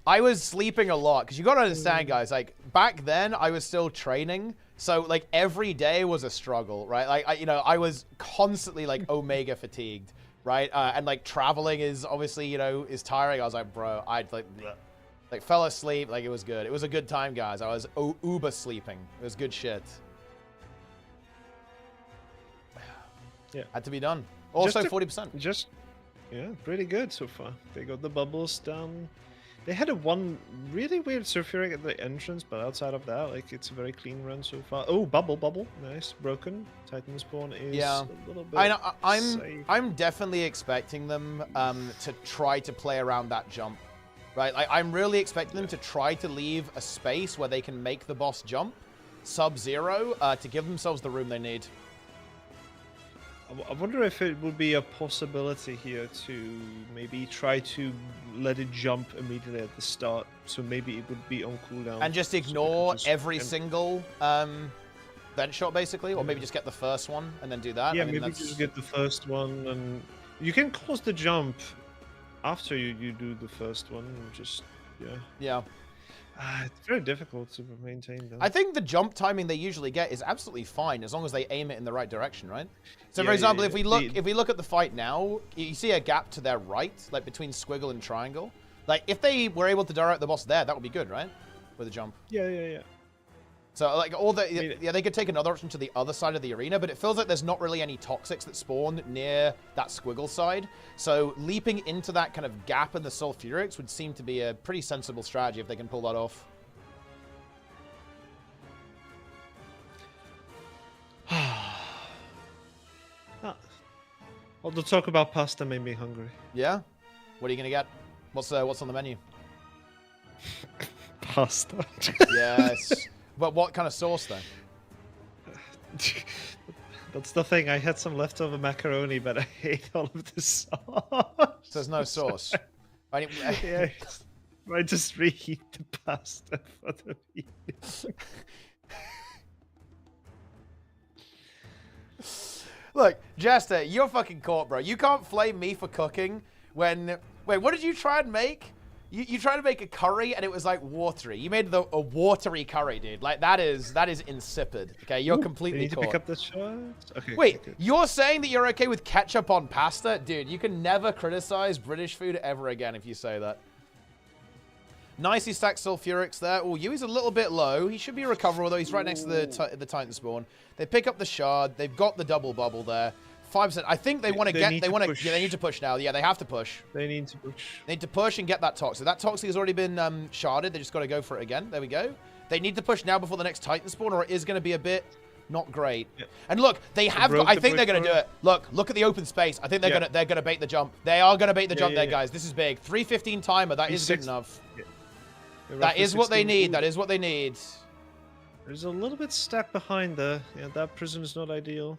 I was sleeping a lot, because you got to understand, guys, like, back then, I was still training, so, like, every day was a struggle, right? Like, I was constantly, like, omega fatigued, right? And, like, traveling is, obviously, is tiring. I was like, bro, I'd, like, fell asleep. Like, it was good. It was a good time, guys. I was uber sleeping. It was good shit. Yeah. Had to be done. Also, 40%. Yeah, pretty good so far. They got the bubbles down. They had one really weird sulfuric at the entrance, but outside of that, like, it's a very clean run so far. Oh, bubble. Nice. Broken. Titan spawn is a little bit I'm definitely expecting them to try to play around that jump. Right? Like, I'm really expecting them to try to leave a space where they can make the boss jump sub-zero to give themselves the room they need. I wonder if it would be a possibility here to maybe try to let it jump immediately at the start, so maybe it would be on cooldown. And just ignore every single vent shot, basically? Or maybe just get the first one and then do that? Yeah, maybe just get the first one, and you can close the jump after you do the first one, just, Yeah. It's very difficult to maintain them. I think the jump timing they usually get is absolutely fine as long as they aim it in the right direction, right? So, for example, if we look at the fight now, you see a gap to their right, like between squiggle and triangle. Like, if they were able to direct the boss there, that would be good, right? With a jump. Yeah. So, like, they could take another option to the other side of the arena, but it feels like there's not really any toxics that spawn near that squiggle side. So, leaping into that kind of gap in the sulfurics would seem to be a pretty sensible strategy if they can pull that off. Well, the talk about pasta made me hungry. Yeah? What are you gonna get? What's on the menu? Pasta. Yes. But what kind of sauce, though? That's the thing. I had some leftover macaroni, but I ate all of the sauce. So there's no sauce. Yeah, I just reheat the pasta for the meal. Look, Jester, you're fucking caught, bro. You can't flame me for cooking when... Wait, what did you try and make? You tried to make a curry and it was like watery. You made a watery curry, dude. Like, that is insipid. Okay, you're completely need caught. to pick up the shots? Okay. Wait, okay. You're saying that you're okay with ketchup on pasta? Dude, you can never criticize British food ever again if you say that. Nicely stacked Sulfurics there. Oh, Yui's a little bit low. He should be recoverable, though. He's right next to the Titan spawn. They pick up the shard. They've got the double bubble there. 5%. I think they want to get... Yeah, they need to push now. Yeah, they have to push. They need to push. They need to push and get that Toxic. That Toxic has already been sharded. They just got to go for it again. There we go. They need to push now before the next Titan spawn, or it is going to be a bit not great. Yeah. And look, they have got... I think they're going to do it. Look at the open space. I think they're going to bait the jump. They are going to bait the jump there, guys. This is big. 3:15 timer. That is good enough. Yeah. That is what they need. That is what they need. There's a little bit stacked behind there. Yeah, that prison is not ideal.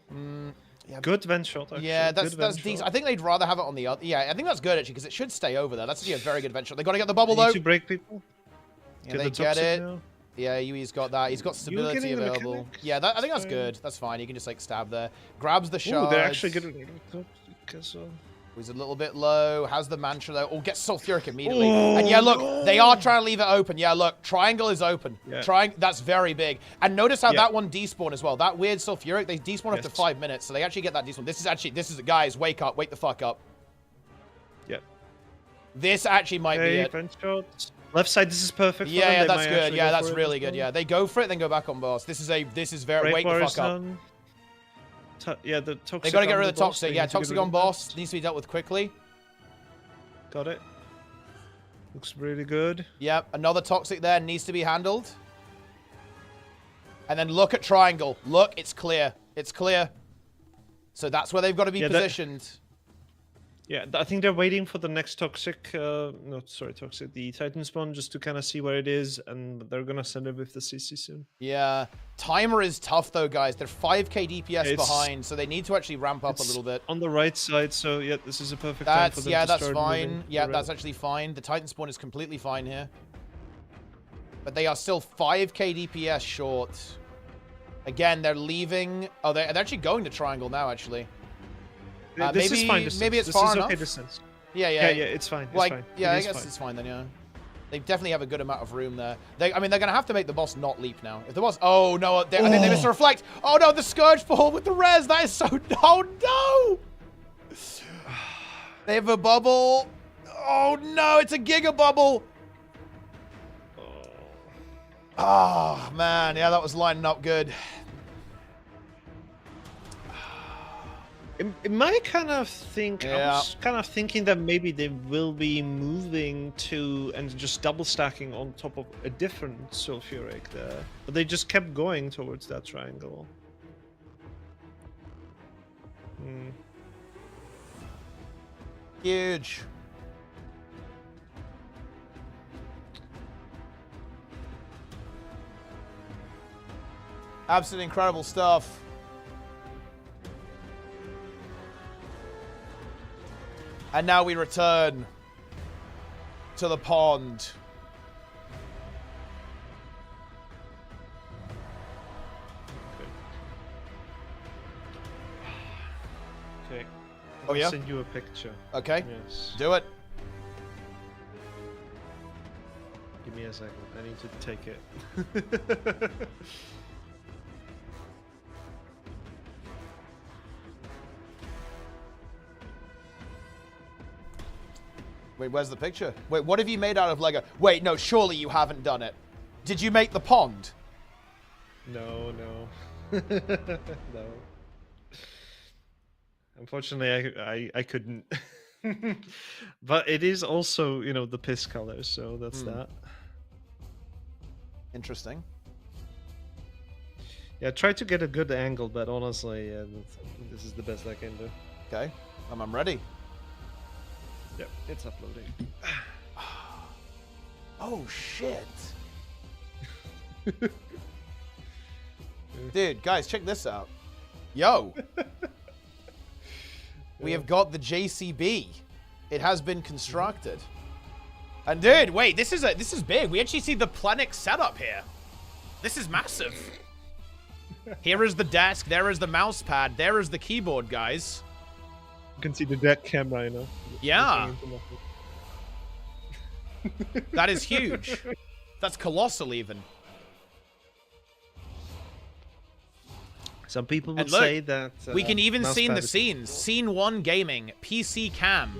Yeah, good vent shot, actually. Yeah, that's decent. I think they'd rather have it on the other. Yeah, I think that's good, actually, because it should stay over there. That's actually a very good vent shot. They got to get the bubble, though. To break people. Yeah, they get it. Now. Yeah, Yui's got that. He's got stability available. Yeah, I think that's good. That's fine. You can just, like, stab there. Grabs the shard. They're actually good at He's a little bit low. Has the mantra, though. Oh, gets Sulfuric immediately. And yeah, look, they are trying to leave it open. Yeah, look, triangle is open. Yeah. That's very big. And notice how that one despawned as well. That weird Sulfuric, they despawn after 5 minutes, so they actually get that despawn. This is guys, wake up, wake the fuck up. Yeah. This actually might be it. Left side, this is perfect. Yeah, that's good. Yeah, that's really good. Yeah, they go for it, then go back on boss. This is very wake the fuck up. Yeah, the Toxic. They gotta get rid of the Toxic. Yeah, Toxic on boss. Needs to be dealt with quickly. Got it. Looks really good. Yep, another Toxic there needs to be handled. And then look at triangle. Look, it's clear. It's clear. So that's where they've got to be positioned. Yeah, I think they're waiting for the next Toxic, Toxic, the Titan spawn, just to kind of see where it is, and they're gonna send it with the CC soon. Yeah, timer is tough though, guys. They're 5k DPS behind, so they need to actually ramp up a little bit. On the right side, so yeah, this is a perfect time for them to that's start fine. moving. Yeah, that's actually fine. The Titan spawn is completely fine here. But they are still 5k DPS short. Again, they're leaving... Oh, they're actually going to triangle now, actually. This is fine distance. Maybe it's far enough. Okay distance. Yeah, it's fine. It's fine. Yeah, I guess it's fine then, yeah. They definitely have a good amount of room there. I mean, they're going to have to make the boss not leap now. If the boss... Oh, no. I think they missed a reflect. Oh, no. The Scourge Ball with the res. That is so... Oh, no. They have a bubble. Oh, no. It's a Giga Bubble. Oh, man. Yeah, that was lining up good. It might kind of think, I was kind of thinking that maybe they will be moving to and just double stacking on top of a different Sulfuric there. But they just kept going towards that triangle. Huge. Absolutely incredible stuff. And now we return to the pond. Okay. Oh, yeah? I'll send you a picture. Okay. Yes. Do it. Give me a second. I need to take it. Wait, where's the picture? Wait, what have you made out of Lego? Wait, no, surely you haven't done it. Did you make the pond? No. No. Unfortunately, I couldn't. But it is also, you know, the piss color, so that's that. Interesting. Yeah, try to get a good angle, but honestly, this is the best I can do. Okay, I'm ready. Yep, it's uploading. Oh, shit. Dude, guys, check this out. Yo. We have got the JCB. It has been constructed. And dude, wait, this is big. We actually see the Plenix setup here. This is massive. Here is the desk. There is the mouse pad. There is the keyboard, guys. You can see the deck camera, you know. Yeah. That is huge. That's colossal, even. Some people would say that... we can even see in the scenes. Scene 1 gaming. PC cam.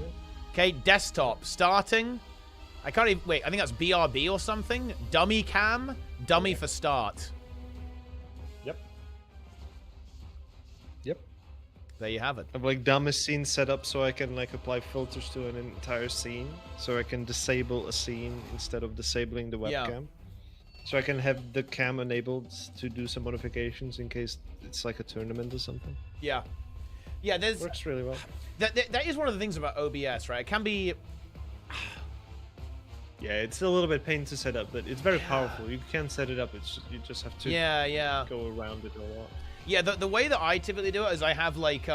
Okay, desktop. Starting. I can't even... Wait, I think that's BRB or something. Dummy cam. Dummy for start. Yep. Yep. There you have it. I have like dumbest scene set up so I can like apply filters to an entire scene. So I can disable a scene instead of disabling the webcam. Yeah. So I can have the cam enabled to do some modifications in case it's like a tournament or something. Yeah. Yeah, there's... Works really well. That is one of the things about OBS, right? It can be... Yeah, it's a little bit pain to set up, but it's very powerful. You can set it up. It's you just have to go around it a lot. Yeah, the way that I typically do it is I have like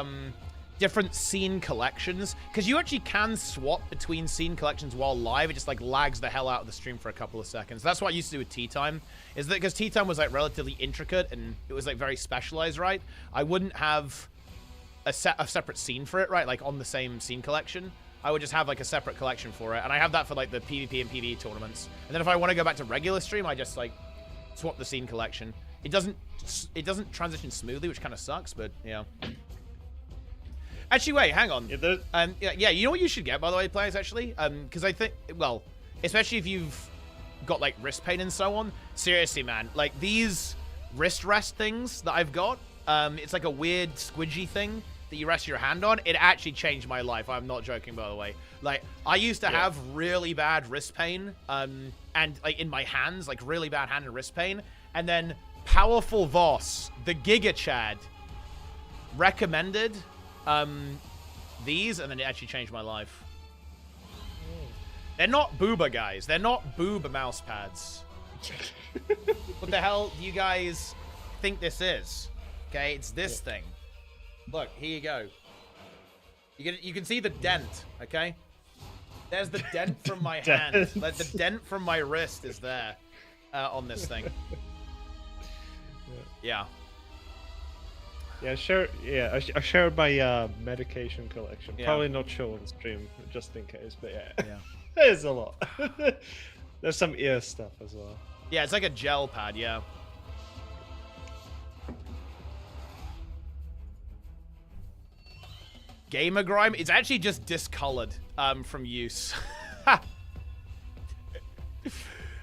different scene collections, because you actually can swap between scene collections while live. It just like lags the hell out of the stream for a couple of seconds. That's what I used to do with Tea Time, is that because Tea Time was like relatively intricate and it was like very specialized, right? I wouldn't have a separate scene for it, right? Like on the same scene collection. I would just have like a separate collection for it, and I have that for like the PvP and PvE tournaments. And then if I want to go back to regular stream, I just like swap the scene collection. It doesn't transition smoothly, which kind of sucks, but yeah. Actually, wait, hang on. Yeah, you know what you should get, by the way, players, actually? Because I think, well, especially if you've got like wrist pain and so on. Seriously, man, like these wrist rest things that I've got, it's like a weird squidgy thing that you rest your hand on. It actually changed my life. I'm not joking, by the way. Like, I used to have really bad wrist pain, and like in my hands, like really bad hand and wrist pain. And then Powerful Voss, the Giga Chad, recommended these, and then it actually changed my life. They're not booba, guys. They're not booba mouse pads. What the hell do you guys think this is? Okay, it's this thing. Look, here you go. You can see the dent, okay? There's the dent from my hand. Like the dent from my wrist is there on this thing. Yeah. Yeah, sure. Yeah, I share my medication collection. Yeah. Probably not show on stream, just in case. But yeah, Yeah. there's a lot. There's some ear stuff as well. Yeah, it's like a gel pad. Yeah. Gamer Grime, it's actually just discolored from use.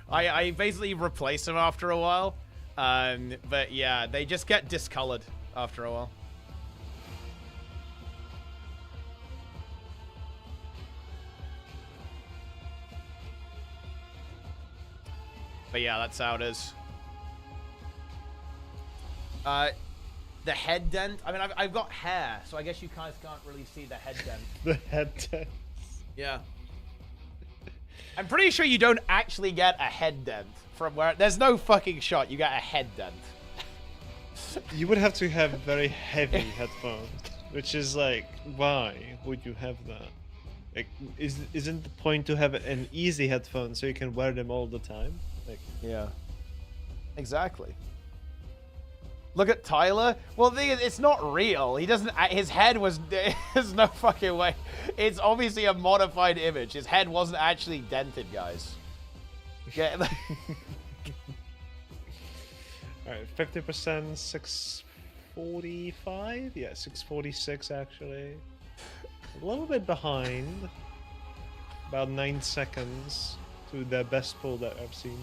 I basically replace them after a while. But yeah, they just get discolored after a while. But yeah, that's how it is. The head dent. I mean, I've got hair, so I guess you guys can't really see the head dent. The head dent. Yeah. I'm pretty sure you don't actually get a head dent from where... There's no fucking shot you get a head dent. You would have to have very heavy headphones, which is like, why would you have that? Like, isn't the point to have an easy headphone so you can wear them all the time? Like, yeah. Exactly. Look at Tyler. Well, the thing is, it's not real. He doesn't... His head was... There's no fucking way. It's obviously a modified image. His head wasn't actually dented, guys. Yeah. Alright, 50%, 645? Yeah, 646 actually. A little bit behind. About 9 seconds to the best pull that I've seen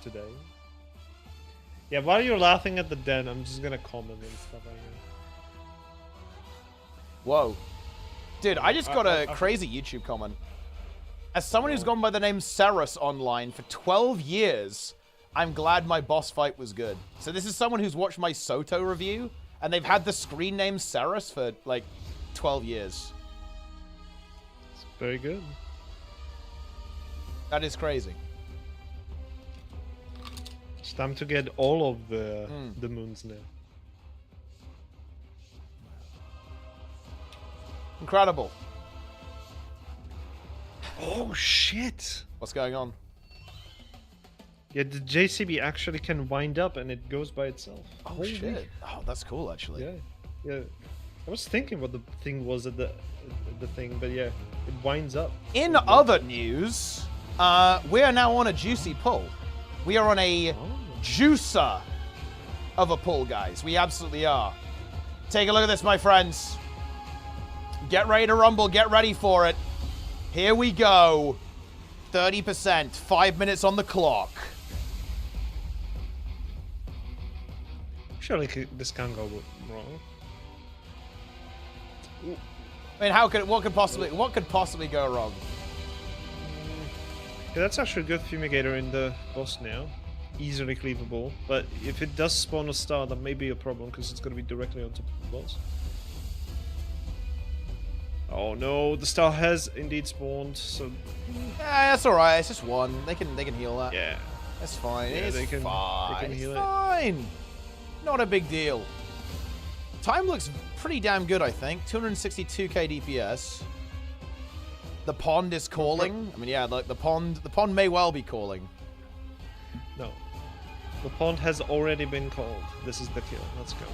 today. Yeah, while you're laughing at the den, I'm just gonna comment and stuff like that. Whoa. Dude, I just got a crazy YouTube comment. As someone who's gone by the name Ceres online for 12 years, I'm glad my boss fight was good. So this is someone who's watched my Soto review, and they've had the screen name Ceres for, like, 12 years. It's very good. That is crazy. It's time to get all of the moons now. Incredible. Oh shit! What's going on? Yeah, the JCB actually can wind up and it goes by itself. Oh, Holy shit. Oh, that's cool, actually. Yeah, yeah. I was thinking what the thing was at the thing, but yeah, it winds up. In other news, we are now on a juicy pull. We are on a juicer of a pull, guys. We absolutely are. Take a look at this, my friends. Get ready to rumble. Get ready for it. Here we go. 30%. 5 minutes on the clock. Surely this can't go wrong. I mean, what could possibly go wrong? Yeah, that's actually a good fumigator in the boss now. Easily cleavable, but if it does spawn a star, that may be a problem because it's going to be directly on top of the boss. Oh no, the star has indeed spawned. So yeah, that's all right. It's just one. They can heal that. yeah, that's fine. Yeah, It's they can heal it's it. fine. Not a big deal. Time looks pretty damn good, I think. 262k DPS. The pond is calling. I mean, yeah, like the pond may well be calling. No, the pond has already been called. This is the kill. Let's go.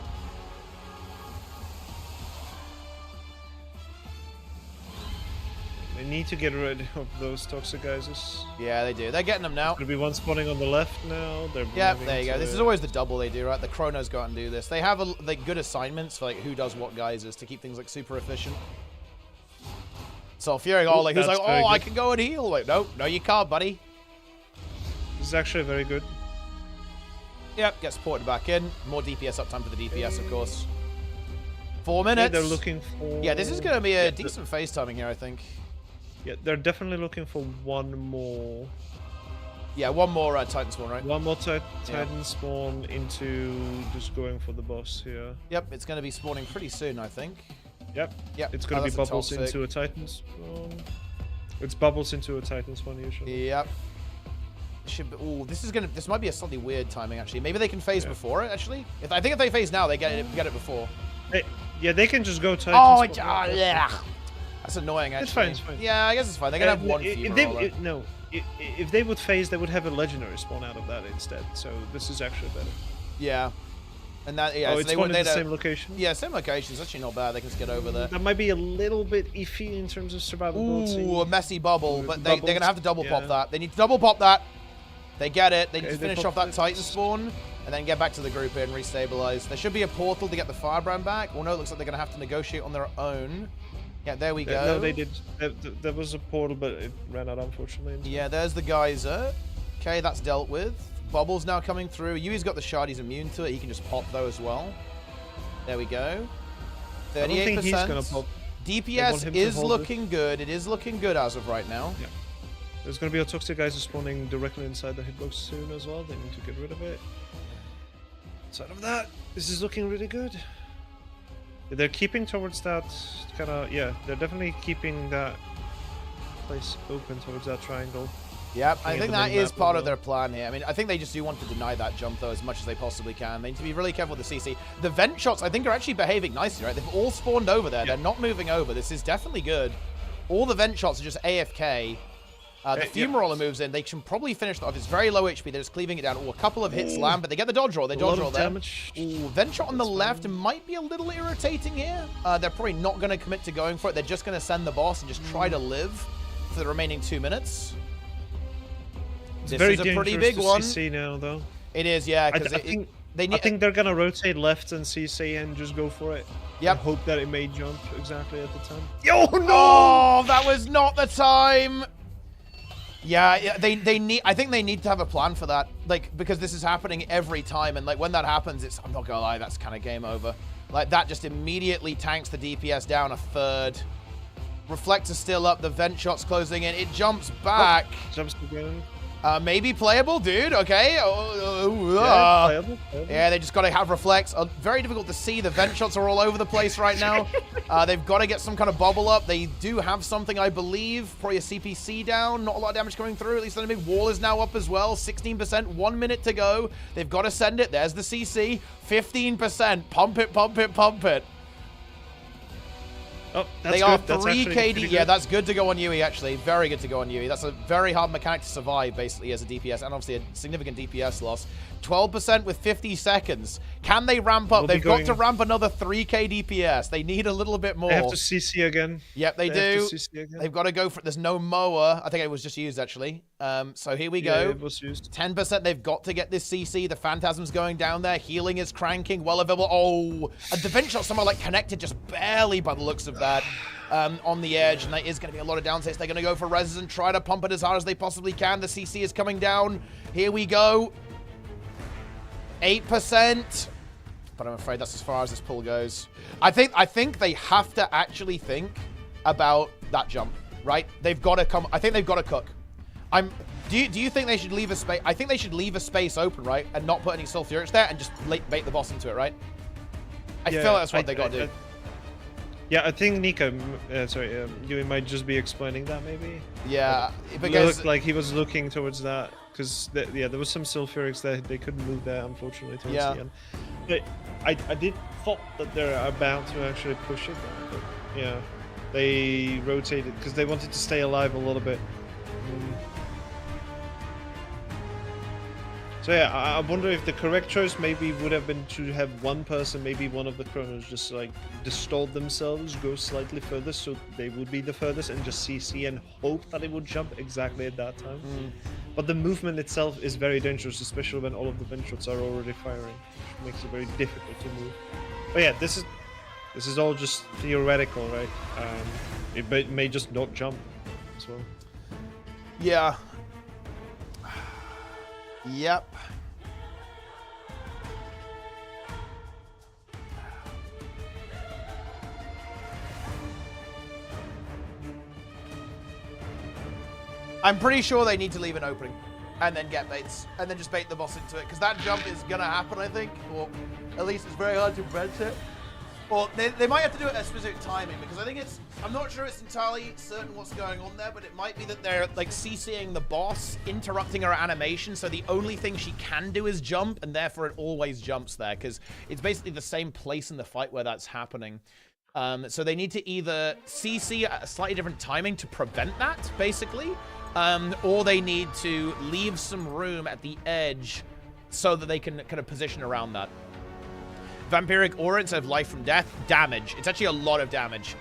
They need to get rid of those toxic guys. Yeah, they do. They're getting them now. Gonna be one spawning on the left now. They're Yep, moving there you go. to- This is always the double they do, right? The Chronos go out and do this. They have good assignments for like who does what geysers to keep things like super efficient. So fearing all like who's like, that's very oh, I good. can go and heal. Like, no, you can't, buddy. This is actually very good. Yep, gets ported back in. More DPS uptime for the DPS, of course. 4 Yeah, minutes. they're looking for. Yeah, this is going to be a Yeah, decent phase timing here, I think. Yeah, they're definitely looking for one more. Yeah, one more Titan spawn, right? One more Titan spawn into just going for the boss here. Yep, it's going to be spawning pretty soon, I think. Yep. Yep. It's going to be that's a bubbles toxic. into a Titan spawn. It's bubbles into a Titan spawn usually. Yep. This might be a slightly weird timing actually. Maybe they can phase before it actually. I think if they phase now, they get it before. Hey, yeah, they can just go Titan Oh, spawn. yeah. That's annoying actually. It's fine, it's fine. Yeah, I guess it's fine. They're gonna have one fewer. If they would phase, they would have a legendary spawn out of that instead. So this is actually better. Yeah. And that Oh, it's one in the same location. Yeah, same location. It's actually not bad. They can just get over there. That might be a little bit iffy in terms of survivability. Ooh, a messy bubble, but they're Bubbles, gonna have to double pop yeah. that. They need to double pop that. They get it. They need to Okay, they finish off popped that it. Titan spawn and then get back to the group here and restabilize. There should be a portal to get the Firebrand back. Well, no, it looks like they're gonna have to negotiate on their own. Yeah, there we go. No, they did. There was a portal, but it ran out, unfortunately. Yeah, there's the geyser. Okay, that's dealt with. Bubble's now coming through. Yui's got the shard. He's immune to it. He can just pop though as well. There we go. 38%. I don't think he's gonna pop. They want DPS him to is hold looking good. It is looking good as of right now. Yeah. There's gonna be a toxic guy spawning directly inside the hitbox soon as well. They need to get rid of it. Outside of that, this is looking really good. They're keeping towards that kind of, yeah, they're definitely keeping that place open towards that triangle. Yep, I Yeah, think the that mini is map part as of their well. plan here. I mean, I think they just do want to deny that jump, though, as much as they possibly can. They need to be really careful with the CC. The vent shots, I think, are actually behaving nicely, right? They've all spawned over there. Yeah. They're not moving over. This is definitely good. All the vent shots are just AFK. The Yeah. Fumaroller moves in. They can probably finish that off. It's very low HP. They're just cleaving it down. Ooh, a couple of hits land, but they get the dodge roll. They A dodge lot roll of there. damage. Ooh, vent shot on the That's left fine. might be a little irritating here. They're probably not going to commit to going for it. They're just going to send the boss and just try to live for the remaining 2 minutes. It's This very is a pretty dangerous big to one. CC now, though. It is, yeah. I Because think they need. I think they're gonna rotate left and CC and just go for it. Yep. And hope that it may jump exactly at the time. Yo no! Oh, that was not the time. Yeah, they need. I think they need to have a plan for that, like because this is happening every time, and like when that happens, it's. I'm not gonna lie, that's kind of game over. Like that just immediately tanks the DPS down a third. Reflector's still up. The vent shot's closing in. It jumps back. Jumps again. Maybe playable, dude. Okay. Yeah, playable. Yeah, they just got to have reflects. Very difficult to see. The vent shots are all over the place right now. They've got to get some kind of bubble up. They do have something, I believe. Probably a CPC down. Not a lot of damage coming through. At least the enemy wall is now up as well. 16%. 1 minute to go. They've got to send it. There's the CC. 15%. Pump it, pump it, pump it. Oh, that's They good. are That's 3 actually KD. pretty Yeah, good. that's good to go on Yui, actually. Very good to go on Yui. That's a very hard mechanic to survive, basically, as a DPS, and obviously a significant DPS loss. 12% with 50 seconds. Can they ramp up? We'll be They've got going- to ramp another 3k DPS. They need a little bit more. They have to CC again. Yep, they Have do. to CC again. They've got to go for. There's no mower. I think it was just used actually. So here we Yeah, go. it was used. 10%. They've got to get this CC. The Phantasm's going down there. Healing is cranking. Well available. Oh, and the vent shot somehow like connected just barely by the looks of that. On the edge, and that is going to be a lot of downsides. They're going to go for reses and try to pump it as hard as they possibly can. The CC is coming down. Here we go. 8%. But I'm afraid that's as far as this pull goes. I think they have to actually think about that jump, right? They've got to come. I think they've got to cook. Do you think they should leave a space? I think they should leave a space open, right, and not put any sulfurics there and just bait the boss into it, right? I feel like that's what they got to do. Yeah, I think Nico, you might just be explaining that maybe. Yeah, It because looked like he was looking towards that because there was some sulfurics that they couldn't move there unfortunately towards the end. But I did thought that they're about to actually push it, but yeah, they rotated because they wanted to stay alive a little bit. So yeah, I wonder if the correct choice maybe would have been to have one person, maybe one of the chronos, just like distort themselves, go slightly further, so they would be the furthest, and just CC and hope that it would jump exactly at that time. But the movement itself is very dangerous, especially when all of the vent shots are already firing, which makes it very difficult to move. But yeah, this is all just theoretical, right? It may just not jump as well. yeah. Yep. I'm pretty sure they need to leave an opening and then get baits and then just bait the boss into it because that jump is going to happen, I think, or at least it's very hard to prevent it. Or they might have to do it at a specific timing because I think I'm not sure it's entirely certain what's going on there, but it might be that they're like CCing the boss, interrupting her animation, so the only thing she can do is jump, and therefore it always jumps there because it's basically the same place in the fight where that's happening. So they need to either CC at a slightly different timing to prevent that, basically, or they need to leave some room at the edge so that they can kind of position around that. Vampiric Aura instead of Life from Death. Damage. It's actually a lot of damage.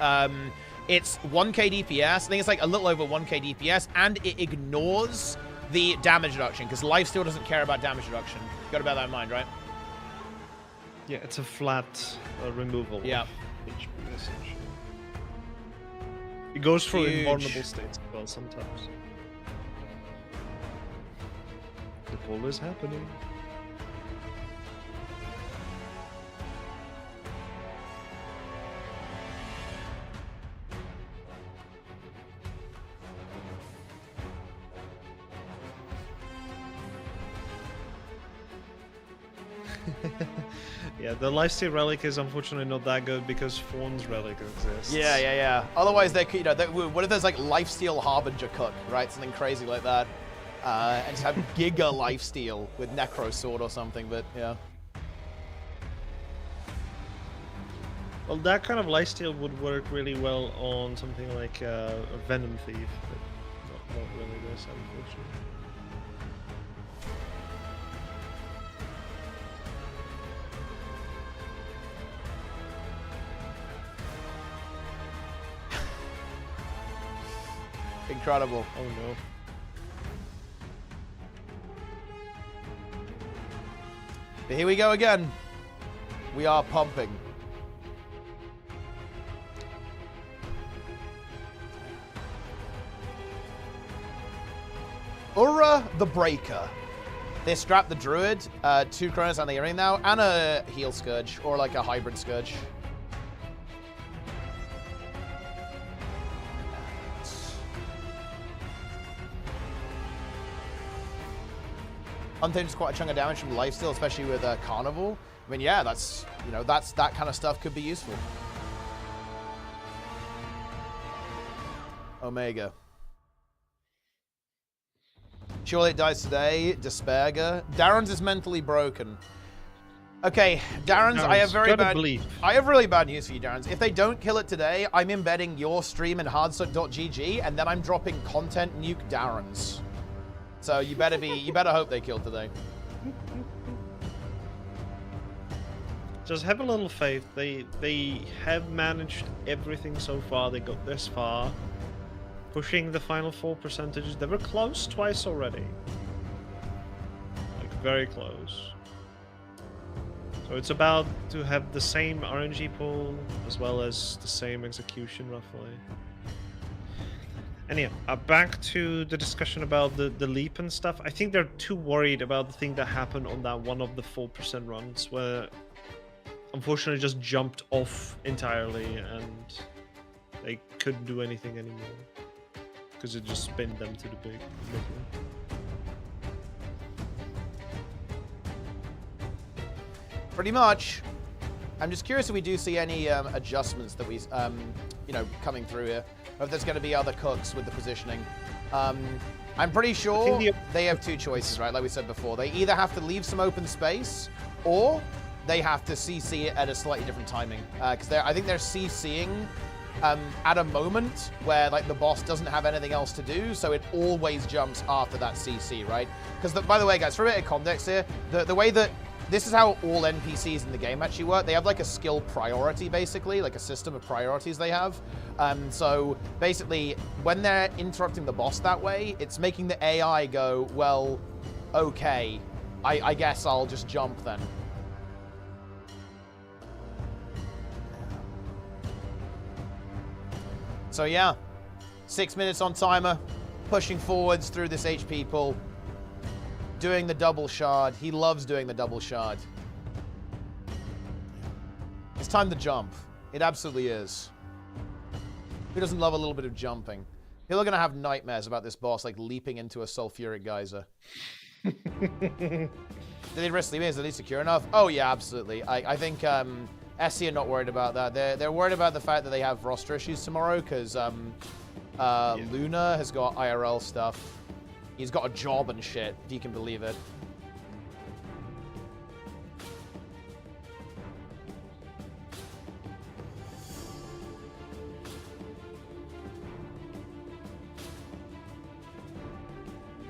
It's 1k DPS. I think it's like a little over 1k DPS, and it ignores the damage reduction, because Lifesteal doesn't care about damage reduction. You got to bear that in mind, right? Yeah, it's a flat removal. Yeah. Of HP, essentially. It goes through invulnerable states as well sometimes. The pull is happening. Yeah, the lifesteal relic is unfortunately not that good because Fawn's relic exists. Yeah. Otherwise, they could, what if there's like Lifesteal Harbinger Cook, right? Something crazy like that. And just have Giga Lifesteal with Necro Sword or something, but yeah. Well, that kind of lifesteal would work really well on something like a Venom Thief, but not really this, unfortunately. Incredible. Oh no. But here we go again. We are pumping. URA the Breaker. They strap the Druid, 2 Chronos on the earring now, and a heal Scourge, or like a hybrid Scourge. Untamed quite a chunk of damage from lifesteal, especially with Carnival. I mean, yeah, that's, that kind of stuff could be useful. Omega. Surely it dies today. Despairga. Darren's is mentally broken. Okay, Darren's, I have really bad news for you, Darren's. If they don't kill it today, I'm embedding your stream in hardstuck.gg, and then I'm dropping content nuke Darren's. So you better hope they kill today. just have a little faith. They have managed everything so far. They got this far. Pushing the final 4 percentages. They were close twice already. Like, very close. So it's about to have the same RNG pool, as well as the same execution, roughly. And yeah, back to the discussion about the leap and stuff. I think they're too worried about the thing that happened on that one of the 4% runs, where unfortunately just jumped off entirely, and they couldn't do anything anymore. Because it just spinned them to the big middle. Pretty much. I'm just curious if we do see any adjustments that we, you know, coming through here. Or if there's going to be other cooks with the positioning. I'm pretty sure they have two choices, right? Like we said before. They either have to leave some open space, or they have to CC it at a slightly different timing. Because I think they're CCing at a moment where like the boss doesn't have anything else to do, so it always jumps after that CC, right? Because by the way, guys, for a bit of context here, the way that this is how all NPCs in the game actually work. They have like a skill priority, basically, like a system of priorities they have. So basically, when they're interrupting the boss that way, it's making the AI go, well, okay, I guess I'll just jump then. So yeah, 6 minutes on timer, pushing forwards through this HP pool, doing the double shard. He loves doing the double shard. It's time to jump. It absolutely is. Who doesn't love a little bit of jumping? People are going to have nightmares about this boss, like leaping into a sulfuric geyser. Did they risk leaving? Is it at least secure enough? Oh yeah, absolutely. I think SE are not worried about that. They're worried about the fact that they have roster issues tomorrow, because Luna has got IRL stuff. He's got a job and shit, if you can believe it.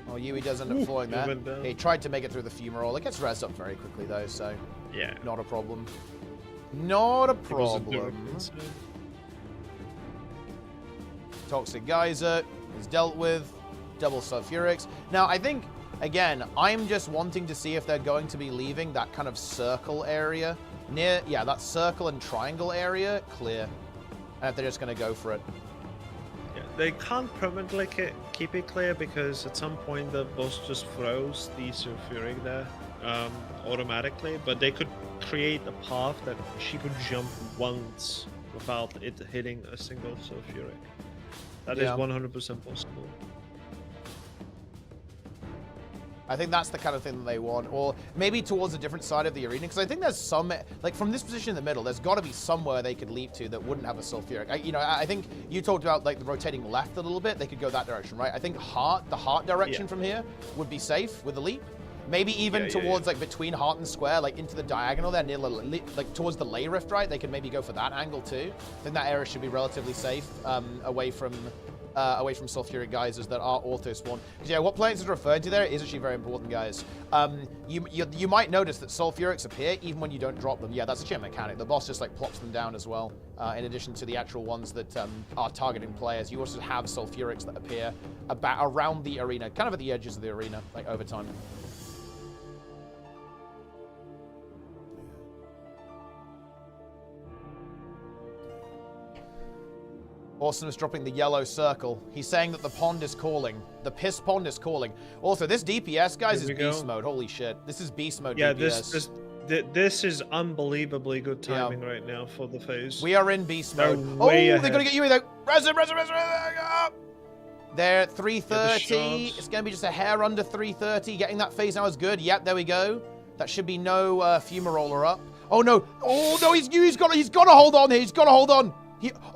Oh, Yui does end up falling there. He tried to make it through the fumarole. It gets rezzed up very quickly, though, so yeah, not a problem. Not a problem. Toxic Geyser is dealt with. Double sulfurics. Now, I think, again, I'm just wanting to see if they're going to be leaving that kind of circle area. Near, yeah, that circle and triangle area, clear. And if they're just going to go for it. Yeah, they can't permanently keep it clear, because at some point the boss just throws the sulfuric there automatically, but they could create a path that she could jump once without it hitting a single sulfuric. That is 100% possible. I think that's the kind of thing that they want, or maybe towards a different side of the arena, because I think there's some, like from this position in the middle, there's got to be somewhere they could leap to that wouldn't have a sulfuric. I think you talked about like the rotating left a little bit. They could go that direction, right? I think the heart direction from here would be safe with the leap. Maybe even towards like between heart and square, like into the diagonal there, near like towards the lay rift, right? They could maybe go for that angle too. I think that area should be relatively safe, away from sulfuric geysers that are auto spawn. Because yeah, what Planes is referring to there is actually very important, guys. You might notice that sulfurics appear even when you don't drop them. Yeah, that's actually a mechanic. The boss just like plops them down as well. In addition to the actual ones that are targeting players, you also have sulfurics that appear around the arena, kind of at the edges of the arena, like over time. Austin is dropping the yellow circle. He's saying that the pond is calling. The piss pond is calling. Also, this DPS, guys, is beast mode. Holy shit. This is beast mode DPS. This is unbelievably good timing right now for the phase. We are in beast mode. Oh, they're going to get Yui, though. Res him. They're 330. It's going to be just a hair under 330. Getting that phase now is good. Yep, there we go. That should be no fumaroller up. Oh, no. Oh, no, he's got to hold on here. He's got to hold on.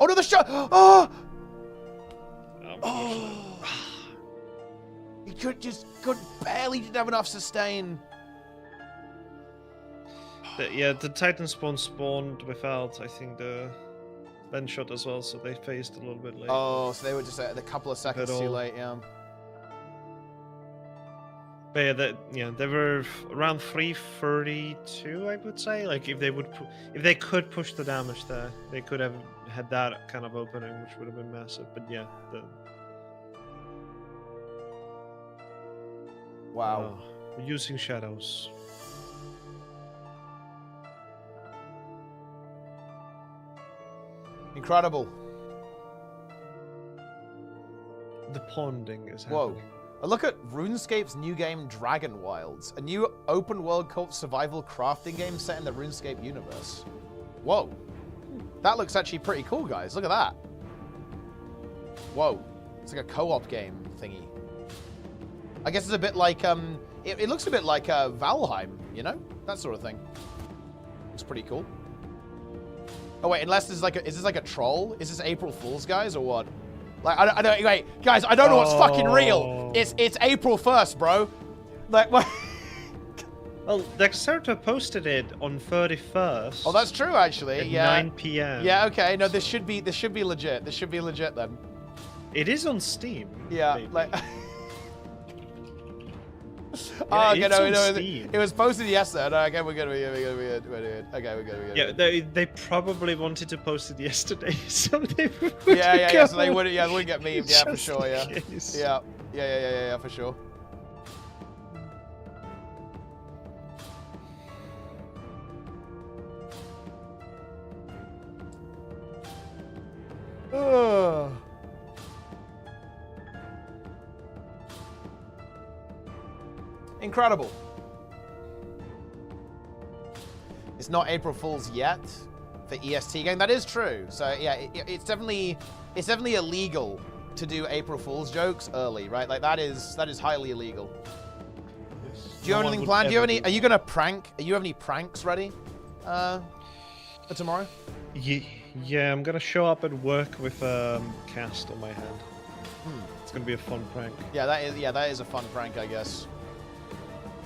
Oh no, the shot! Oh! He could barely didn't have enough sustain. The Titan spawned without, I think, the Ben shot as well, so they phased a little bit late. Oh, so they were just a couple of seconds too late, yeah. But yeah, they were around 332, I would say. Like if they could push the damage there, they could have had that kind of opening, which would have been massive. But yeah, Wow. we're using shadows. Incredible. The ponding is Whoa. happening. A look at RuneScape's new game, Dragon Wilds, a new open-world co-op survival crafting game set in the RuneScape universe. Whoa. That looks actually pretty cool, guys. Look at that. Whoa. It's like a co-op game thingy. I guess it's a bit like, it looks a bit like Valheim, you know? That sort of thing. Looks pretty cool. Oh, wait, unless there's like is this like a troll? Is this April Fool's, guys, or what? Like, I don't, wait, guys, I don't know what's fucking real. It's April 1st, bro. Like, what? Well, Dexerto posted it on 31st. Oh, that's true, actually. At Yeah. 9 p.m. Yeah. Okay. No, this should be legit. This should be legit then. It is on Steam. Yeah. maybe. Like. Yeah, Oh, okay, it's no, on no, Steam. it was posted yesterday. No, okay, we're good. We're good. Okay, we're good. Yeah, they probably wanted to post it yesterday, so they would Yeah. So they wouldn't. Yeah, they wouldn't get memed. Yeah, for Just sure. in Yeah. case. Yeah, for sure. Ugh. Incredible. It's not April Fool's yet for EST game. That is true. So yeah, it's definitely illegal to do April Fool's jokes early, right? Like that is highly illegal. Yes. Do you have anything planned? Do you have any? Are you gonna prank? Are you have any pranks ready for tomorrow? Yeah, I'm gonna show up at work with a cast on my hand. It's gonna be a fun prank. Yeah, that is a fun prank, I guess.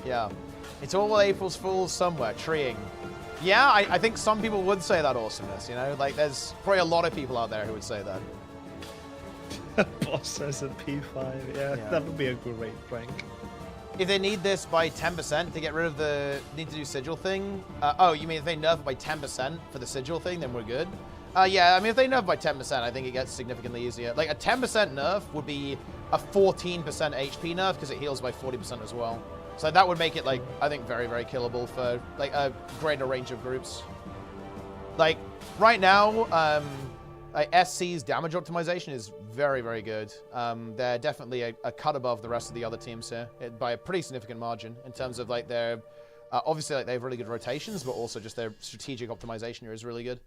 Yeah, it's all April's Fool's somewhere. Treeing. Yeah, I think some people would say that awesomeness. You know, like there's probably a lot of people out there who would say that. Boss says at P5. Yeah, that would be a great prank. If they need this by 10% to get rid of the need to do sigil thing. Oh, you mean if they nerf it by 10% for the sigil thing, then we're good. Yeah, I mean if they nerf by 10%, I think it gets significantly easier. Like a 10% nerf would be a 14% HP nerf because it heals by 40% as well. So that would make it like I think very, very killable for like a greater range of groups. Like right now, like SC's damage optimization is very, very good. They're definitely a cut above the rest of the other teams here by a pretty significant margin in terms of like their obviously like they have really good rotations, but also just their strategic optimization here is really good.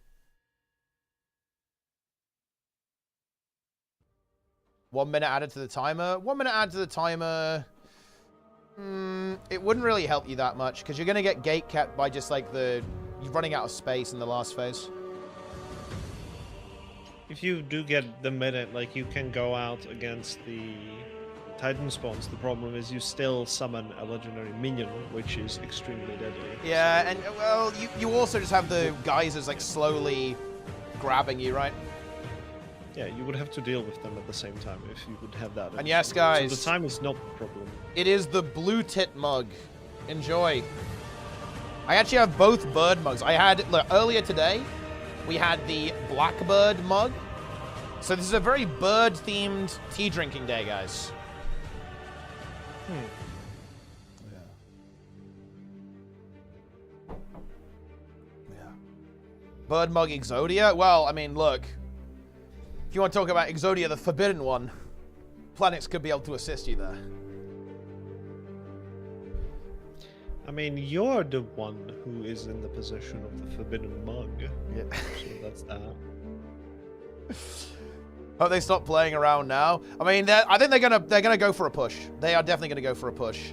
1 minute added to the timer. 1 minute added to the timer. It wouldn't really help you that much because you're going to get gate kept by just like you're running out of space in the last phase. If you do get the minute, like you can go out against the Titan spawns. The problem is you still summon a legendary minion, which is extremely deadly. Yeah, and well, you also just have the geysers like slowly grabbing you, right? Yeah, you would have to deal with them at the same time if you would have that. And yes, guys, so the time is not the problem. It is the blue tit mug. Enjoy. I actually have both bird mugs. I had look, earlier today. We had the blackbird mug. So this is a very bird-themed tea drinking day, guys. Yeah. Bird mug Exodia? Well, I mean, look. If you want to talk about Exodia, the forbidden one, planets could be able to assist you there. I mean, you're the one who is in the possession of the forbidden mug. Yeah. So that's that. Hope they stop playing around now. I mean, I think they're gonna go for a push. They are definitely gonna go for a push.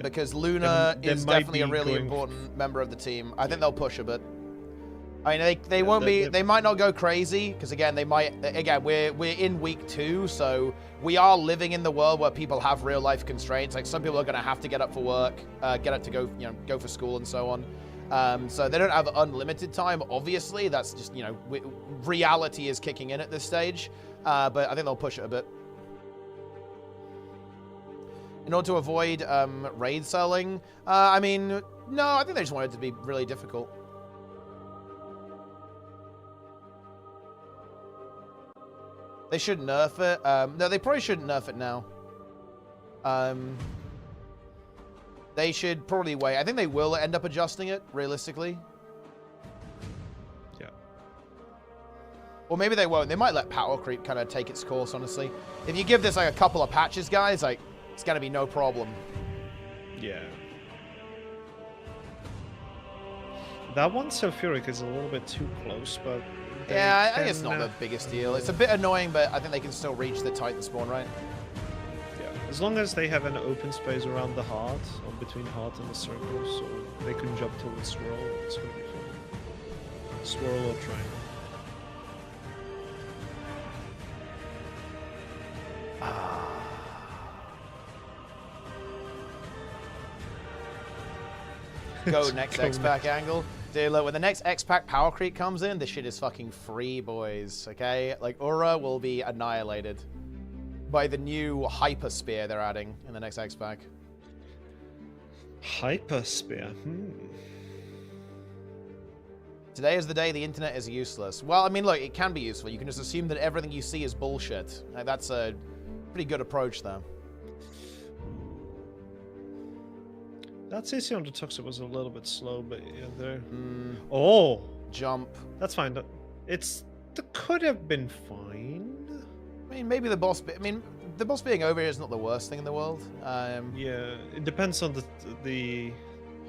Because Luna is definitely a really important member of the team. I think they'll push a bit. I mean, they won't be. They might not go crazy because again, they might. Again, we're in week 2, so we are living in the world where people have real life constraints. Like some people are going to have to get up for work, get up to go, go for school and so on. So they don't have unlimited time. Obviously, that's just reality is kicking in at this stage. But I think they'll push it a bit. In order to avoid raid selling? I mean, no, I think they just wanted it to be really difficult. They should nerf it. No, they probably shouldn't nerf it now. They should probably wait. I think they will end up adjusting it, realistically. Yeah. Or maybe they won't. They might let power creep kind of take its course, honestly. If you give this like a couple of patches, guys, like, it's going to be no problem. Yeah. That one sulfuric is a little bit too close, but... Yeah, I think it's not the biggest deal. It's a bit annoying, but I think they can still reach the Titan spawn, right? Yeah, as long as they have an open space around the heart, or between heart and the circle, so they can jump towards swirl, it's gonna be fun. Swirl or triangle. Go next X-Pack angle. Dude, look, when the next X-Pack power creep comes in, this shit is fucking free, boys, okay? Like, URA will be annihilated by the new Hyper Spear they're adding in the next X-Pack. Hyper Spear, Today is the day the internet is useless. Well, I mean, look, it can be useful. You can just assume that everything you see is bullshit. Like, that's a pretty good approach, though. That CC on the Toxic was a little bit slow, but yeah, there. Oh! Jump. That's fine. That could have been fine. I mean, maybe the boss... I mean, the boss being over here is not the worst thing in the world. Yeah, it depends on the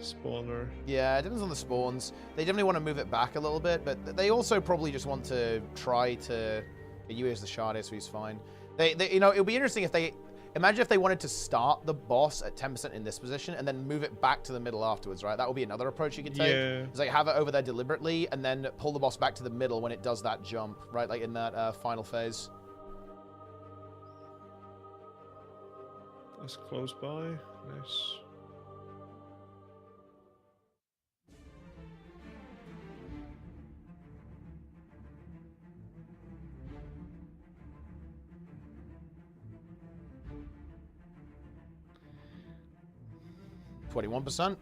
spawner. Yeah, it depends on the spawns. They definitely want to move it back a little bit, but they also probably just want to try to... You as the shard, so he's fine. They, you know, it would be interesting if they... Imagine if they wanted to start the boss at 10% in this position and then move it back to the middle afterwards, right? That would be another approach you could take. Yeah. It's like have it over there deliberately and then pull the boss back to the middle when it does that jump, right? Like in that final phase. That's close by. Nice. %.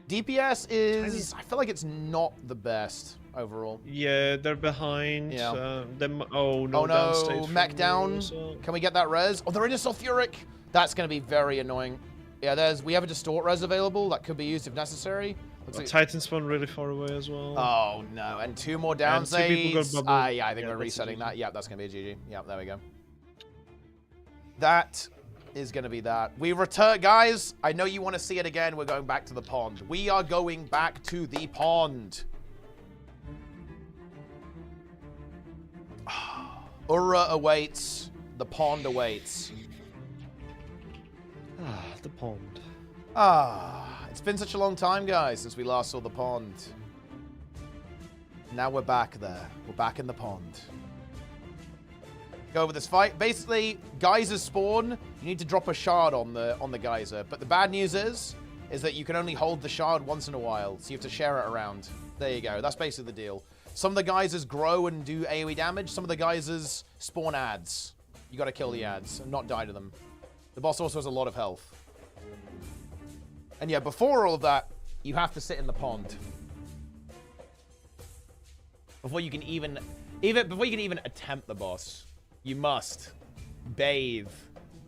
DPS is... I feel like it's not the best overall. Yeah, they're behind. Yeah. Them. Oh no! Oh no! Mech down. Can we get that res? Oh, they're in a sulfuric. That's going to be very annoying. Yeah, we have a distort res available that could be used if necessary. Like... Titan spawn really far away as well. Oh no! And 2 more down saves. Yeah, I think we're resetting that. Yeah, that's going to be a GG. Yeah, there we go. That is going to be that. We return, guys. I know you want to see it again. We're going back to the pond. We are going back to the pond. URA awaits. The pond awaits. Ah, the pond. Ah, it's been such a long time, guys, since we last saw the pond. Now we're back there. We're back in the pond. Go over this fight. Basically, geysers spawn. You need to drop a shard on the geyser. But the bad news is that you can only hold the shard once in a while, so you have to share it around. There you go. That's basically the deal. Some of the geysers grow and do AoE damage. Some of the geysers spawn ads. You got to kill the ads and not die to them. The boss also has a lot of health. And yeah, before all of that, you have to sit in the pond. Before you can even attempt the boss. You must bathe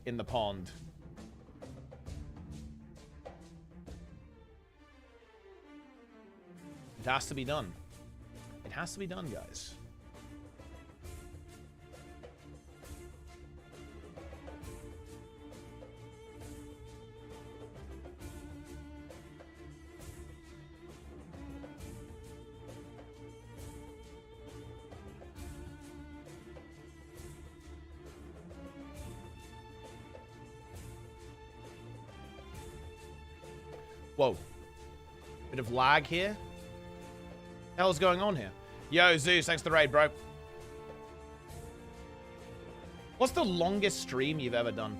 in the pond. It has to be done. It has to be done, guys. Whoa. Bit of lag here. What the hell's going on here? Yo, Zeus, thanks for the raid, bro. What's the longest stream you've ever done?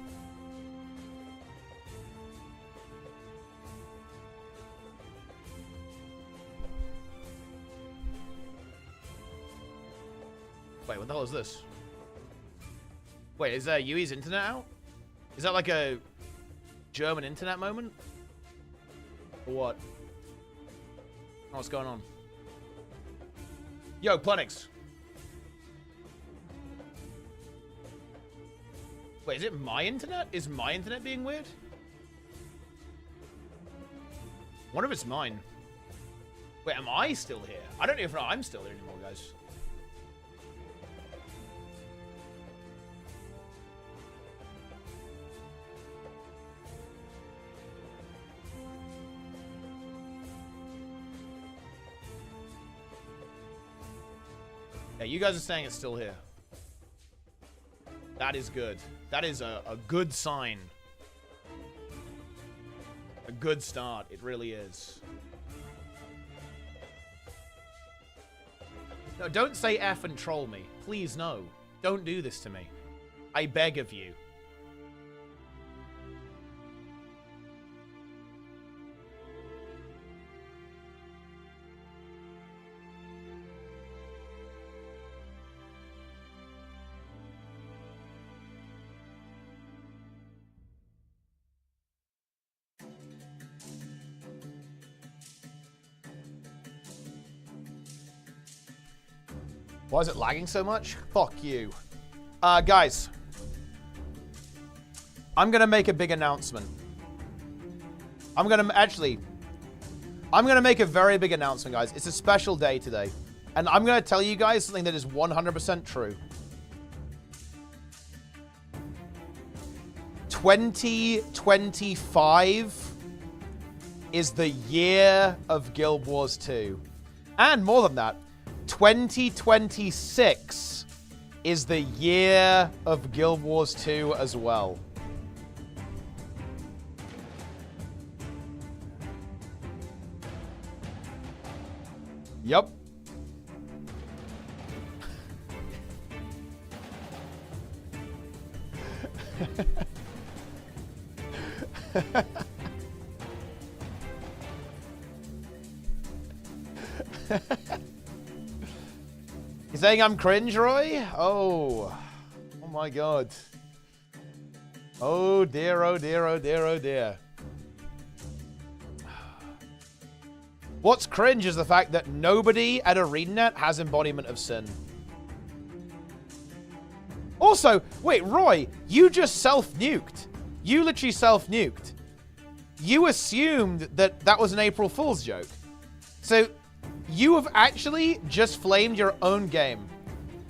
Wait, what the hell is this? Wait, is Yui's internet out? Is that like a German internet moment? Or what? Oh, what's going on? Yo, Plenix. Wait, is it my internet? Is my internet being weird? I wonder if it's mine. Wait, am I still here? I don't know if I'm still here anymore, guys. Yeah, you guys are saying it's still here. That is good. That is a good sign. A good start. It really is. No, don't say F and troll me. Please, no. Don't do this to me. I beg of you. Why is it lagging so much? Fuck you. Guys. I'm gonna make a big announcement. I'm gonna make a very big announcement, guys. It's a special day today. And I'm gonna tell you guys something that is 100% true. 2025 is the year of Guild Wars 2. And more than that, 2026 is the year of Guild Wars 2 as well. Yup. You saying I'm cringe, Roy? Oh. Oh my god. Oh dear, oh dear, oh dear, oh dear. What's cringe is the fact that nobody at ArenaNet has embodiment of sin. Also, wait, Roy, you just self-nuked. You literally self-nuked. You assumed that that was an April Fool's joke. So, you have actually just flamed your own game.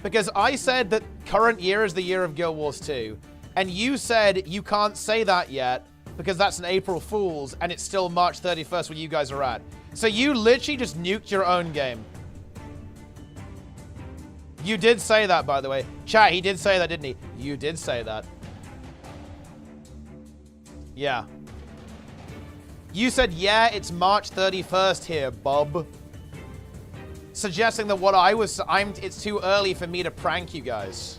Because I said that current year is the year of Guild Wars 2. And you said you can't say that yet because that's an April Fool's and it's still March 31st where you guys are at. So you literally just nuked your own game. You did say that, by the way. Chat, he did say that, didn't he? You did say that. Yeah. You said, yeah, it's March 31st here, bub. Suggesting that what I was... it's too early for me to prank you guys.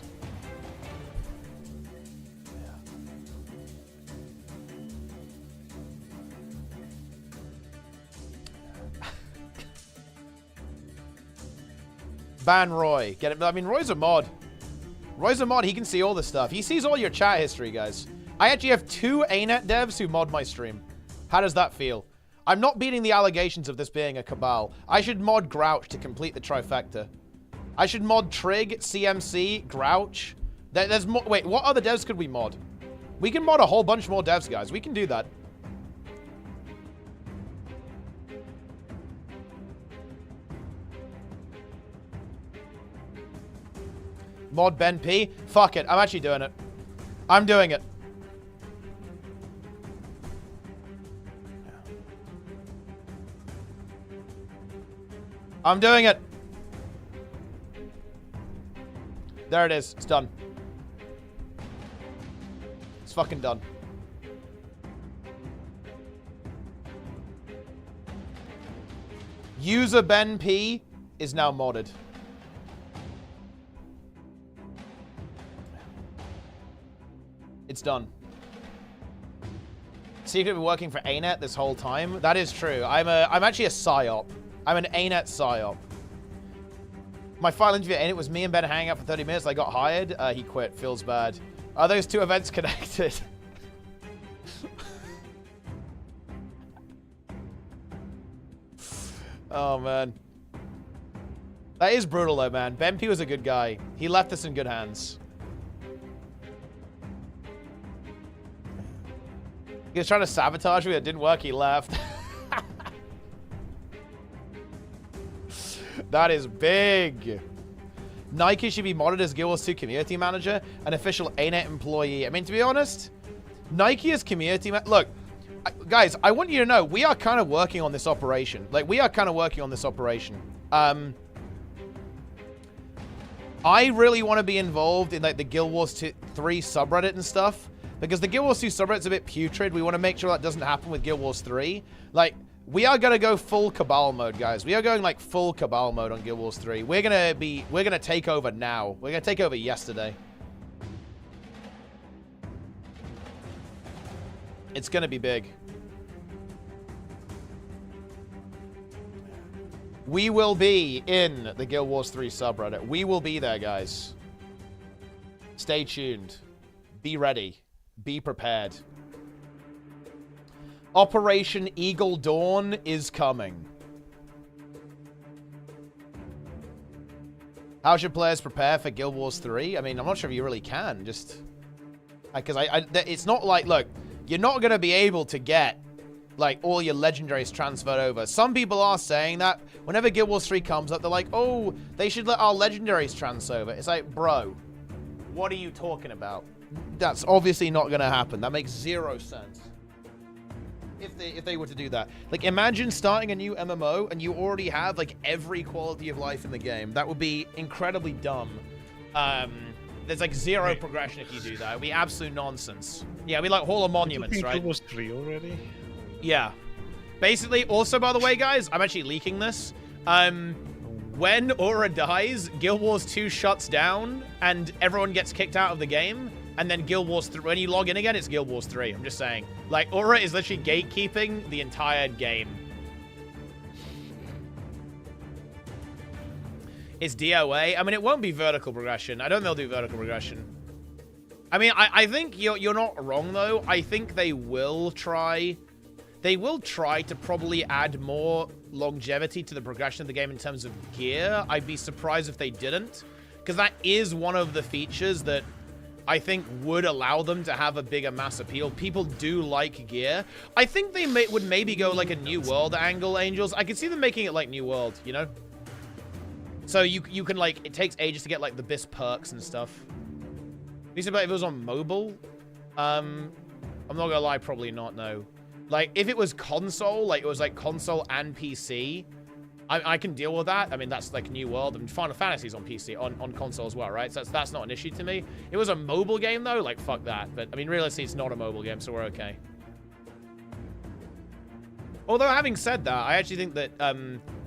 Ban Roy. Get it? I mean, Roy's a mod. Roy's a mod. He can see all this stuff. He sees all your chat history, guys. I actually have 2 ArenaNet devs who mod my stream. How does that feel? I'm not beating the allegations of this being a cabal. I should mod Grouch to complete the trifecta. I should mod Trig, CMC, Grouch. There's more. Wait, what other devs could we mod? We can mod a whole bunch more devs, guys. We can do that. Mod Ben P? Fuck it. I'm actually doing it. I'm doing it. I'm doing it. There it is. It's done. It's fucking done. User Ben P is now modded. It's done. Secretly working for ArenaNet this whole time. That is true. I'm actually a psyop. I'm an ArenaNet psyop. My final interview at ArenaNet was me and Ben hanging out for 30 minutes. I got hired. He quit. Feels bad. Are those 2 events connected? Oh, man. That is brutal, though, man. Bempi was a good guy. He left us in good hands. He was trying to sabotage me. It didn't work. He left. That is big. Nike should be modded as Guild Wars 2 community manager, an official ArenaNet employee. I mean, to be honest, Nike as community look, guys, I want you to know, we are kind of working on this operation. Like, we are kind of working on this operation. I really want to be involved in, like, the Guild Wars 3 subreddit and stuff. Because the Guild Wars 2 subreddit's a bit putrid. We want to make sure that doesn't happen with Guild Wars 3. Like, we are going to go full Cabal mode, guys. We are going, like, full Cabal mode on Guild Wars 3. We're going to take over now. We're going to take over yesterday. It's going to be big. We will be in the Guild Wars 3 subreddit. We will be there, guys. Stay tuned. Be ready. Be prepared. Operation Eagle Dawn is coming. How should players prepare for Guild Wars 3? I mean, I'm not sure if you really can. Just... Because it's not like... Look, you're not going to be able to get, like, all your legendaries transferred over. Some people are saying that. Whenever Guild Wars 3 comes up, they're like, oh, they should let our legendaries transfer over. It's like, bro, what are you talking about? That's obviously not going to happen. That makes zero sense. If they were to do that. Like, imagine starting a new MMO and you already have, like, every quality of life in the game. That would be incredibly dumb. There's, like, zero progression if you do that. It would be absolute nonsense. Yeah, we like Hall of Monuments, right? Guild Wars 3 already? Yeah. Basically, also, by the way, guys, I'm actually leaking this. When Aura dies, Guild Wars 2 shuts down and everyone gets kicked out of the game. And then Guild Wars 3, when you log in again, it's Guild Wars 3. I'm just saying. Like, Aura is literally gatekeeping the entire game. It's DOA. I mean, it won't be vertical progression. I don't think they'll do vertical progression. I mean, I think you're not wrong, though. I think they will try... They will try to probably add more longevity to the progression of the game in terms of gear. I'd be surprised if they didn't. Because that is one of the features that I think would allow them to have a bigger mass appeal. People do like gear. I think they would maybe go like a New World angle, Angels. I could see them making it like New World, you know? So you can, like, it takes ages to get, like, the BIS perks and stuff. If it was on mobile, I'm not gonna lie, probably not, no. Like, if it was console, like, it was, like, console and PC, I can deal with that. I mean, that's, like, New World. I mean, Final Fantasy's on PC, on console as well, right? So that's not an issue to me. It was a mobile game, though, like, fuck that. But, I mean, realistically, it's not a mobile game, so we're okay. Although, having said that, I actually think that,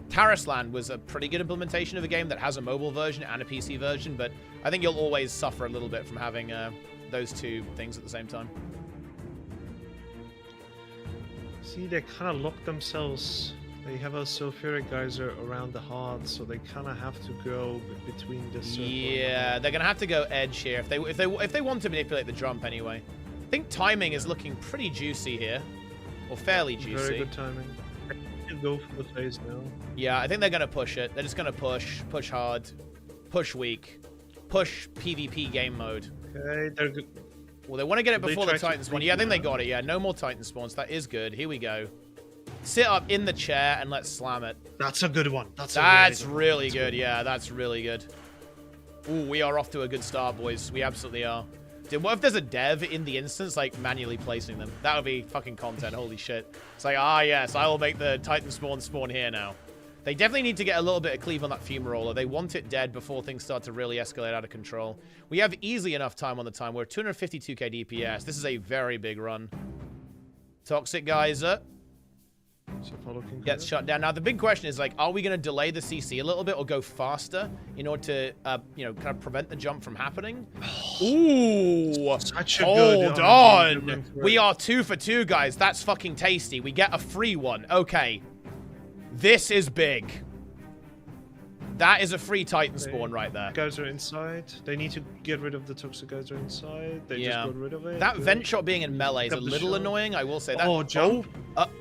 Tarisland was a pretty good implementation of a game that has a mobile version and a PC version, but I think you'll always suffer a little bit from having, those two things at the same time. See, they kind of lock themselves. They have a sulfuric geyser around the heart, so they kind of have to go between the circle. Yeah, they're gonna have to go edge here if they want to manipulate the jump anyway. I think timing is looking pretty juicy here, or fairly juicy. Very good timing. Go for the phase now. Yeah, I think they're gonna push it. They're just gonna push hard, push weak, push PvP game mode. Okay, they're good. Well, they want to get it before the Titan spawn. Yeah, I think they got it. Yeah, no more Titan spawns. That is good. Here we go. Sit up in the chair and let's slam it. That's a good one. That's really good. Yeah, that's really good. Ooh, we are off to a good start, boys. We absolutely are. Dude, what if there's a dev in the instance, like, manually placing them? That would be fucking content. Holy shit. It's like, ah, yes, I will make the Titan spawn here now. They definitely need to get a little bit of cleave on that fumaroller. They want it dead before things start to really escalate out of control. We have easily enough time on the time. We're 252k DPS. This is a very big run. Toxic Geyser gets shut down. Now, the big question is, like, are we going to delay the CC a little bit or go faster in order to, you know, kind of prevent the jump from happening? Ooh, hold on. We are 2 for 2, guys. That's fucking tasty. We get a free one. Okay. This is big. That is a free Titan spawn right there. Guys are inside. They need to get rid of the toxic guys are inside. They just got rid of it. That vent shot being in melee is a little annoying, I will say that. Oh, jump.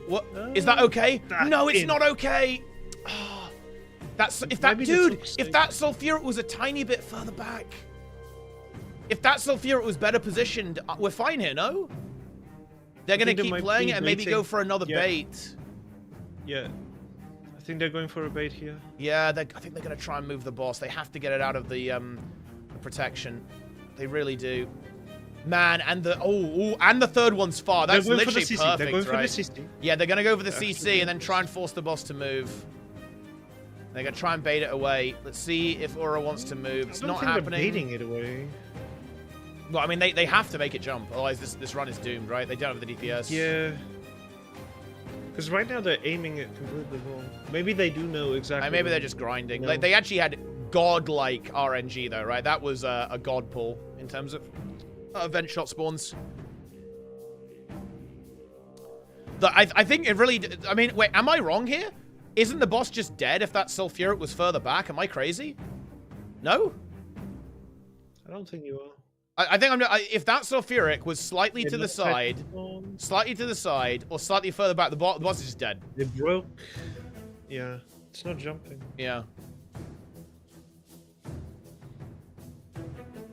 What? Is that okay? No, it's not okay. That's if that dude, if that sulfuric was a tiny bit further back. If that sulfuric was better positioned, we're fine here, no? They're gonna keep playing it and maybe go for another bait. Yeah. I think they're going for a bait here. Yeah, I think they're gonna try and move the boss. They have to get it out of the protection. They really do. Man, and the and the third one's far. That's literally perfect, they're going for right? the CC. Yeah, they're gonna go for the CC and then try and force the boss to move. They're gonna try and bait it away. Let's see if Aura wants to move. It's not happening. They're baiting it away. Well, I mean, they have to make it jump, otherwise this run is doomed, right? They don't have the DPS. Yeah. Because right now they're aiming it completely wrong. Maybe they do know exactly. Maybe they're just grinding. Like, they actually had god-like RNG though, right? That was a god pull in terms of event shot spawns. I think it really. I mean, wait, am I wrong here? Isn't the boss just dead if that sulfuric was further back? Am I crazy? No? I don't think you are. I think if that sulfuric was slightly to the side, or slightly further back, the boss is just dead. It broke. Yeah, it's not jumping. Yeah.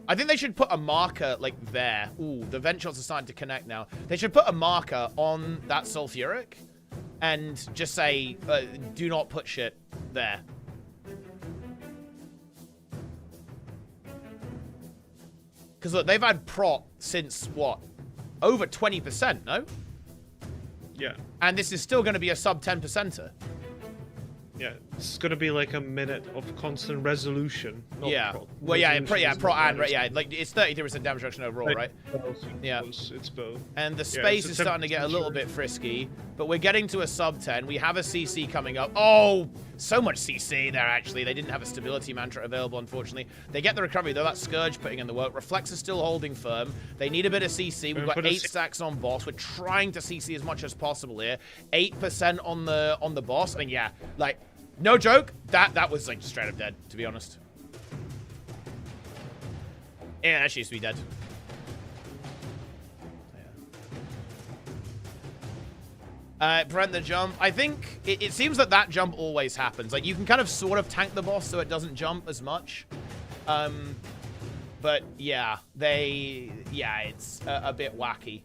I think they should put a marker, like, there. Ooh, the vent shots are starting to connect now. They should put a marker on that sulfuric and just say, do not put shit there. Because, look, they've had prot since, what? Over 20%, no? Yeah. And this is still going to be a sub 10%er. Yeah, it's gonna be like a minute of constant resolution. Yeah. Well, yeah, prot and yeah, like it's 33% damage reduction overall, right? Yeah. It's both. And the space is starting to get a little bit frisky, but we're getting to a sub 10. We have a CC coming up. Oh, so much CC there, actually. They didn't have a stability mantra available, unfortunately. They get the recovery, though. That Scourge putting in the work. Reflex is still holding firm. They need a bit of CC. We've got 8 stacks on boss. We're trying to CC as much as possible here. 8% on the boss. I mean, yeah, like, no joke. That was, like, straight up dead, to be honest. Yeah, that used to be dead. Prevent the jump. I think it seems that jump always happens. Like, you can kind of sort of tank the boss so it doesn't jump as much. But yeah, it's a bit wacky.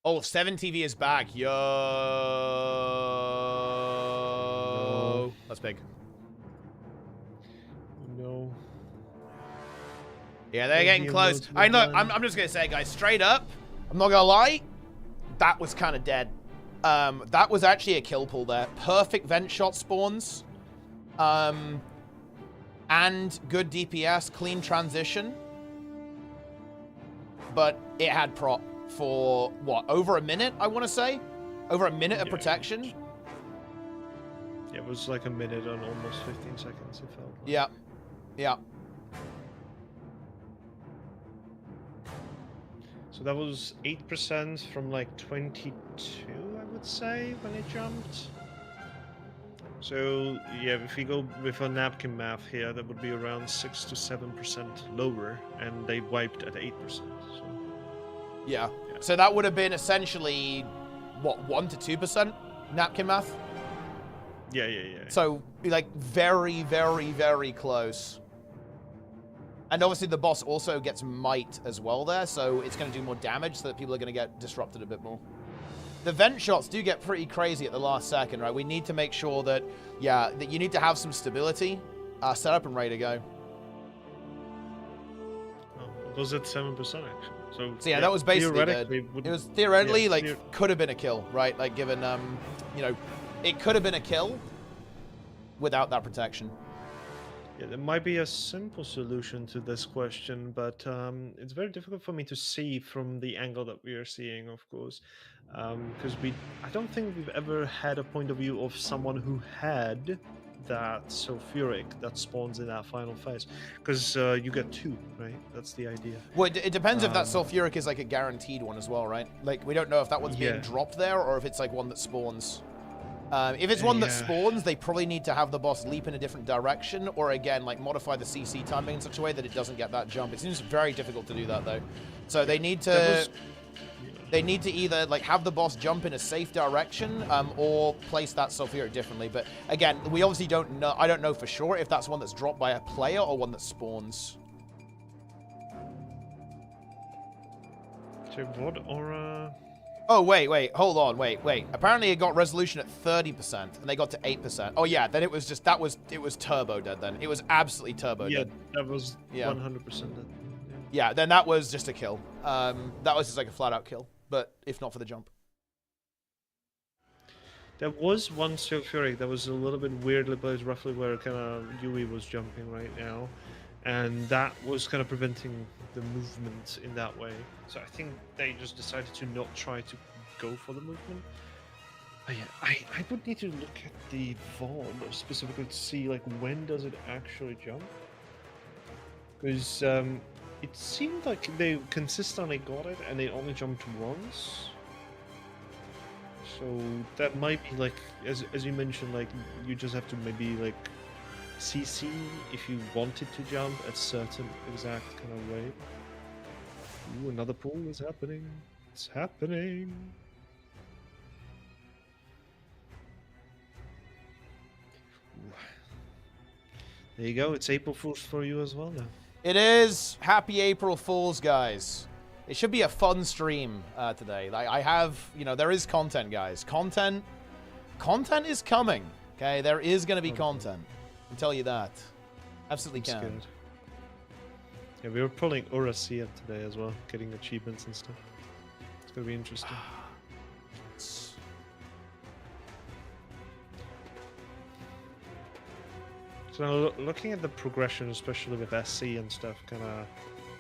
Oh, 7TV is back. Yo. No. That's big. No. Yeah, they're getting close. I know. I'm just gonna say, guys, straight up, I'm not gonna lie, that was kind of dead. That was actually a kill pull there. Perfect vent shot spawns, and good DPS, clean transition. But it had prot for what, over a minute? I want to say, over a minute of protection. Yeah, it was like a minute and almost 15 seconds. It felt like. Yeah. Yeah. So that was 8% from like 22, I would say, when it jumped. So yeah, if we go with a napkin math here, that would be around 6 to 7% lower, and they wiped at 8%. So. Yeah. So that would have been essentially what, 1 to 2% napkin math. Yeah. So like very, very, very close. And obviously the boss also gets might as well there, so it's going to do more damage, so that people are going to get disrupted a bit more. The vent shots do get pretty crazy at the last second, right? We need to make sure that, yeah, that you need to have some stability, set up and ready to go. Oh, it was at 7% actually. So yeah, that was basically dead. It was theoretically, like, could have been a kill, right? Like, given, you know, it could have been a kill without that protection. Yeah, there might be a simple solution to this question, but it's very difficult for me to see from the angle that we are seeing, of course, because I don't think we've ever had a point of view of someone who had that sulfuric that spawns in that final phase, because you get 2, right? That's the idea. Well, it depends if that sulfuric is like a guaranteed one as well, right? Like, we don't know if that one's being dropped there or if it's like one that spawns. If it's one that Yeah. spawns, they probably need to have the boss leap in a different direction, or again, like modify the CC timing in such a way that it doesn't get that jump. It seems very difficult to do that though. So they need to either like have the boss jump in a safe direction, or place that Sulfuric differently. But again, we obviously don't know. I don't know for sure if that's one that's dropped by a player or one that spawns. So what aura? Oh, wait, hold on, wait. Apparently it got resolution at 30%, and they got to 8%. Oh, yeah, then it was just, it was turbo dead then. It was absolutely turbo dead. Yeah, that was 100% dead. Yeah, then that was just a kill. That was just like a flat-out kill, but if not for the jump. There was one Sulfuric that was a little bit weirdly placed, roughly where kind of Yui was jumping right now. And that was kind of preventing the movement in that way. So I think they just decided to not try to go for the movement. But yeah, I would need to look at the VOD specifically to see like when does it actually jump. Because it seemed like they consistently got it and they only jumped once. So that might be like, as you mentioned, like you just have to maybe like CC if you wanted to jump at certain exact kind of way. Ooh, another pool is happening. It's happening. Ooh. There you go. It's April Fool's for you as well now. It is. Happy April Fools, guys. It should be a fun stream today. Like, I have, you know, there is content, guys. Content is coming. Okay, there is going to be content. I can tell you that. Absolutely That's can. good. Yeah, we were pulling URA today as well, getting achievements and stuff. It's gonna be interesting. So looking at the progression, especially with SC and stuff, kind of,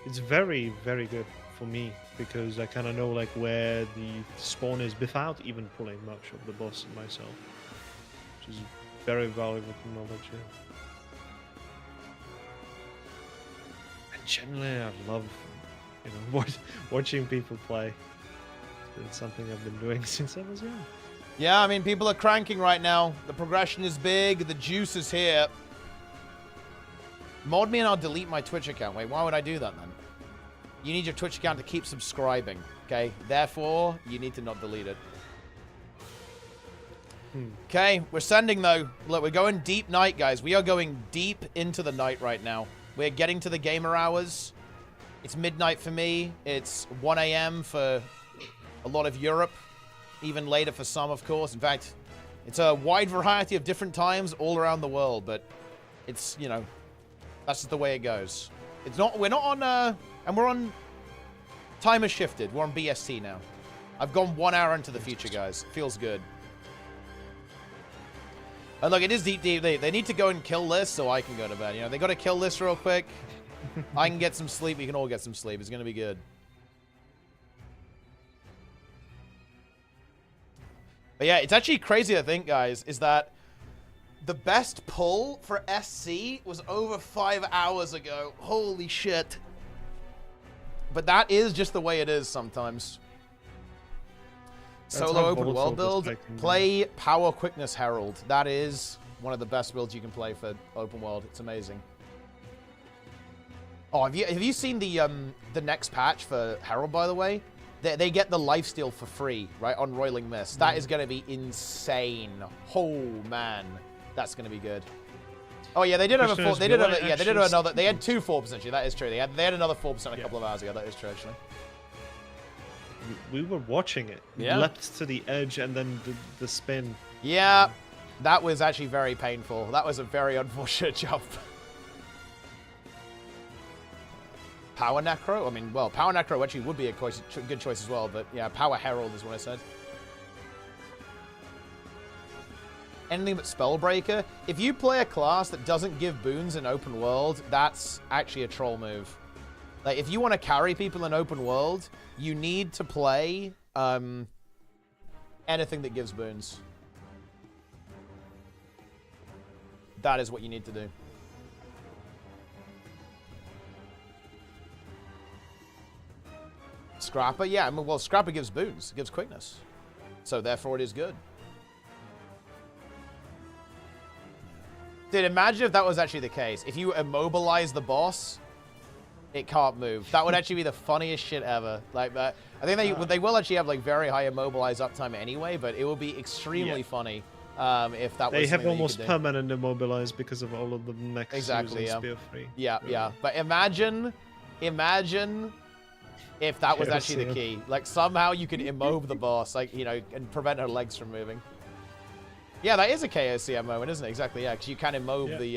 it's very, very good for me because I kind of know like where the spawn is without even pulling much of the boss myself, which is very valuable knowledge. Yeah. And generally, I love, you know, watching people play. It's been something I've been doing since I was young. Yeah, I mean, people are cranking right now. The progression is big. The juice is here. Mod me and I'll delete my Twitch account. Wait, why would I do that then? You need your Twitch account to keep subscribing, okay? Therefore, you need to not delete it. Okay, we're sending though. Look, we're going deep night, guys. We are going deep into the night right now. We're getting to the gamer hours. It's midnight for me. It's 1 a.m. for a lot of Europe. Even later for some, of course. In fact, it's a wide variety of different times all around the world, but it's, you know, that's just the way it goes. It's not, we're not on, and we're on, time has shifted. We're on BST now. I've gone 1 hour into the future, guys. Feels good. And look, it is deep. They need to go and kill this so I can go to bed. You know, they got to kill this real quick. I can get some sleep. We can all get some sleep. It's going to be good. But yeah, it's actually crazy to think, guys, is that the best pull for SC was over 5 hours ago. Holy shit. But that is just the way it is sometimes. Solo open world build, play Power Quickness Herald. That is one of the best builds you can play for open world. It's amazing. Oh, have you seen the next patch for Herald, by the way? They get the lifesteal for free, right, on Roiling Mist. That is going to be insane. Oh man, that's going to be good. Oh yeah, they did have a 4. They did have a, yeah, they did have another. They had 2 4%. Actually, that is true. They had another 4% a couple of hours ago. That is true, actually. We were watching it. We leapt to the edge and then the spin. Yeah, that was actually very painful. That was a very unfortunate jump. Power Necro? I mean, well, Power Necro actually would be a good choice as well, but yeah, Power Herald is what I said. Anything but Spellbreaker. If you play a class that doesn't give boons in open world, that's actually a troll move. Like, if you want to carry people in open world, you need to play anything that gives boons. That is what you need to do. Scrapper? Yeah, I mean, well, Scrapper gives boons. It gives quickness. So, therefore, it is good. Dude, imagine if that was actually the case. If you immobilize the boss, it can't move. That would actually be the funniest shit ever. Like that. I think they will actually have like very high immobilize uptime anyway, but it will be extremely funny if that was. They have something almost that you could do. permanent immobilize because of all of the mechs Exactly, using yeah. spear free. Yeah. But imagine if that was actually the key. Like somehow you could immove the boss, like and prevent her legs from moving. Yeah, that is a KOCM moment, isn't it? Exactly. Yeah, because you can immove the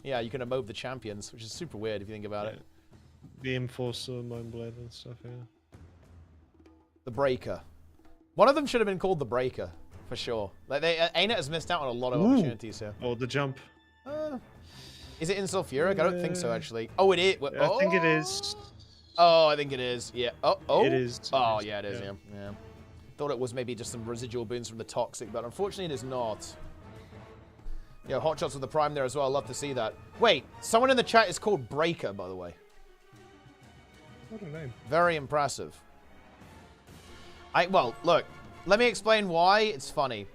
you can immove the champions, which is super weird if you think about it. The Enforcer, Mindblade and stuff, yeah. The Breaker. One of them should have been called the Breaker, for sure. Like ArenaNet has missed out on a lot of opportunities here. Oh, the jump. Is it in Sulfuric? I don't think so, actually. Oh, it is. I think it is. Oh, I think it is. Yeah. Oh. It is. Oh, yeah, it is. Yeah. Thought it was maybe just some residual boons from the Toxic, but unfortunately it is not. Yeah, hot shots with the Prime there as well. I'd love to see that. Wait, someone in the chat is called Breaker, by the way. What a name. Very impressive. Well, look, let me explain why it's funny.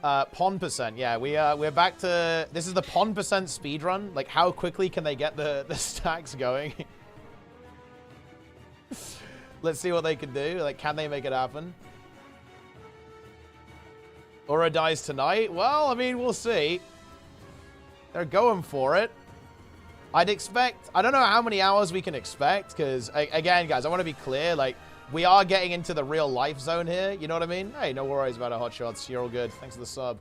Pond percent, yeah, we're back to, this is the pond percent speed run. Like, how quickly can they get the stacks going? Let's see what they can do. Like, can they make it happen? Aura dies tonight? Well, I mean, we'll see. They're going for it. I'd expect, I don't know how many hours we can expect, because, again, guys, I want to be clear, like, we are getting into the real life zone here, you know what I mean? Hey, no worries about our hot shots, you're all good, thanks for the sub.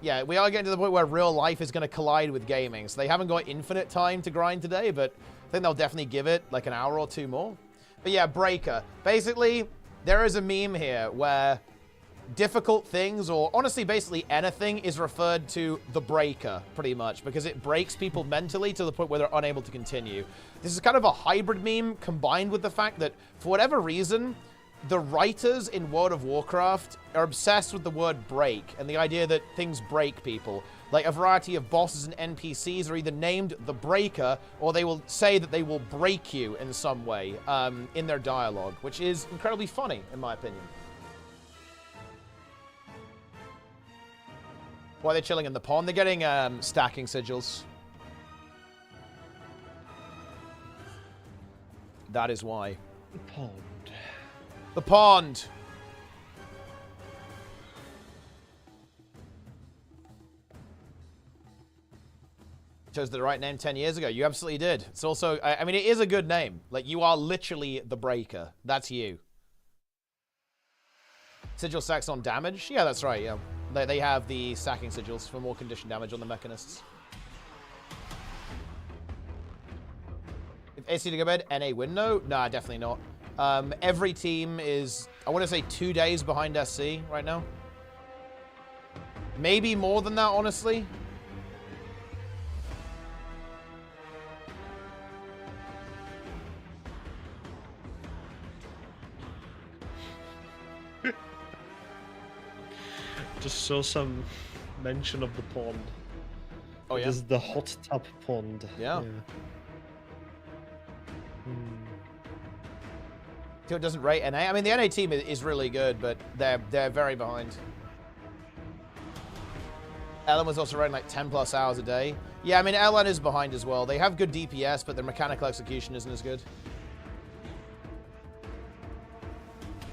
Yeah, we are getting to the point where real life is going to collide with gaming, so they haven't got infinite time to grind today, but I think they'll definitely give it, like, an hour or two more. But yeah, Breaker. Basically, there is a meme here where difficult things, or honestly basically anything, is referred to the Breaker pretty much because it breaks people mentally to the point where they're unable to continue. This is kind of a hybrid meme combined with the fact that for whatever reason the writers in World of Warcraft are obsessed with the word break and the idea that things break people. Like a variety of bosses and NPCs are either named the Breaker or they will say that they will break you in some way in their dialogue, which is incredibly funny in my opinion. Why are they chilling in the pond? They're getting stacking sigils. That is why. The pond. The pond! Chose the right name 10 years ago. You absolutely did. It's also, I mean, it is a good name. Like, you are literally the Breaker. That's you. Sigil stacks on damage? Yeah, that's right, yeah. They have the stacking sigils for more condition damage on the mechanists. If AC to go bed, NA win? No? Nah, definitely not. Every team is, I want to say 2 days behind SC right now. Maybe more than that, honestly. Just saw some mention of the pond. Oh, yeah? This is the hot tub pond. Yeah. It doesn't rate NA. I mean, the NA team is really good, but they're very behind. Ellen was also running like 10 plus hours a day. Yeah, I mean, Ellen is behind as well. They have good DPS, but their mechanical execution isn't as good.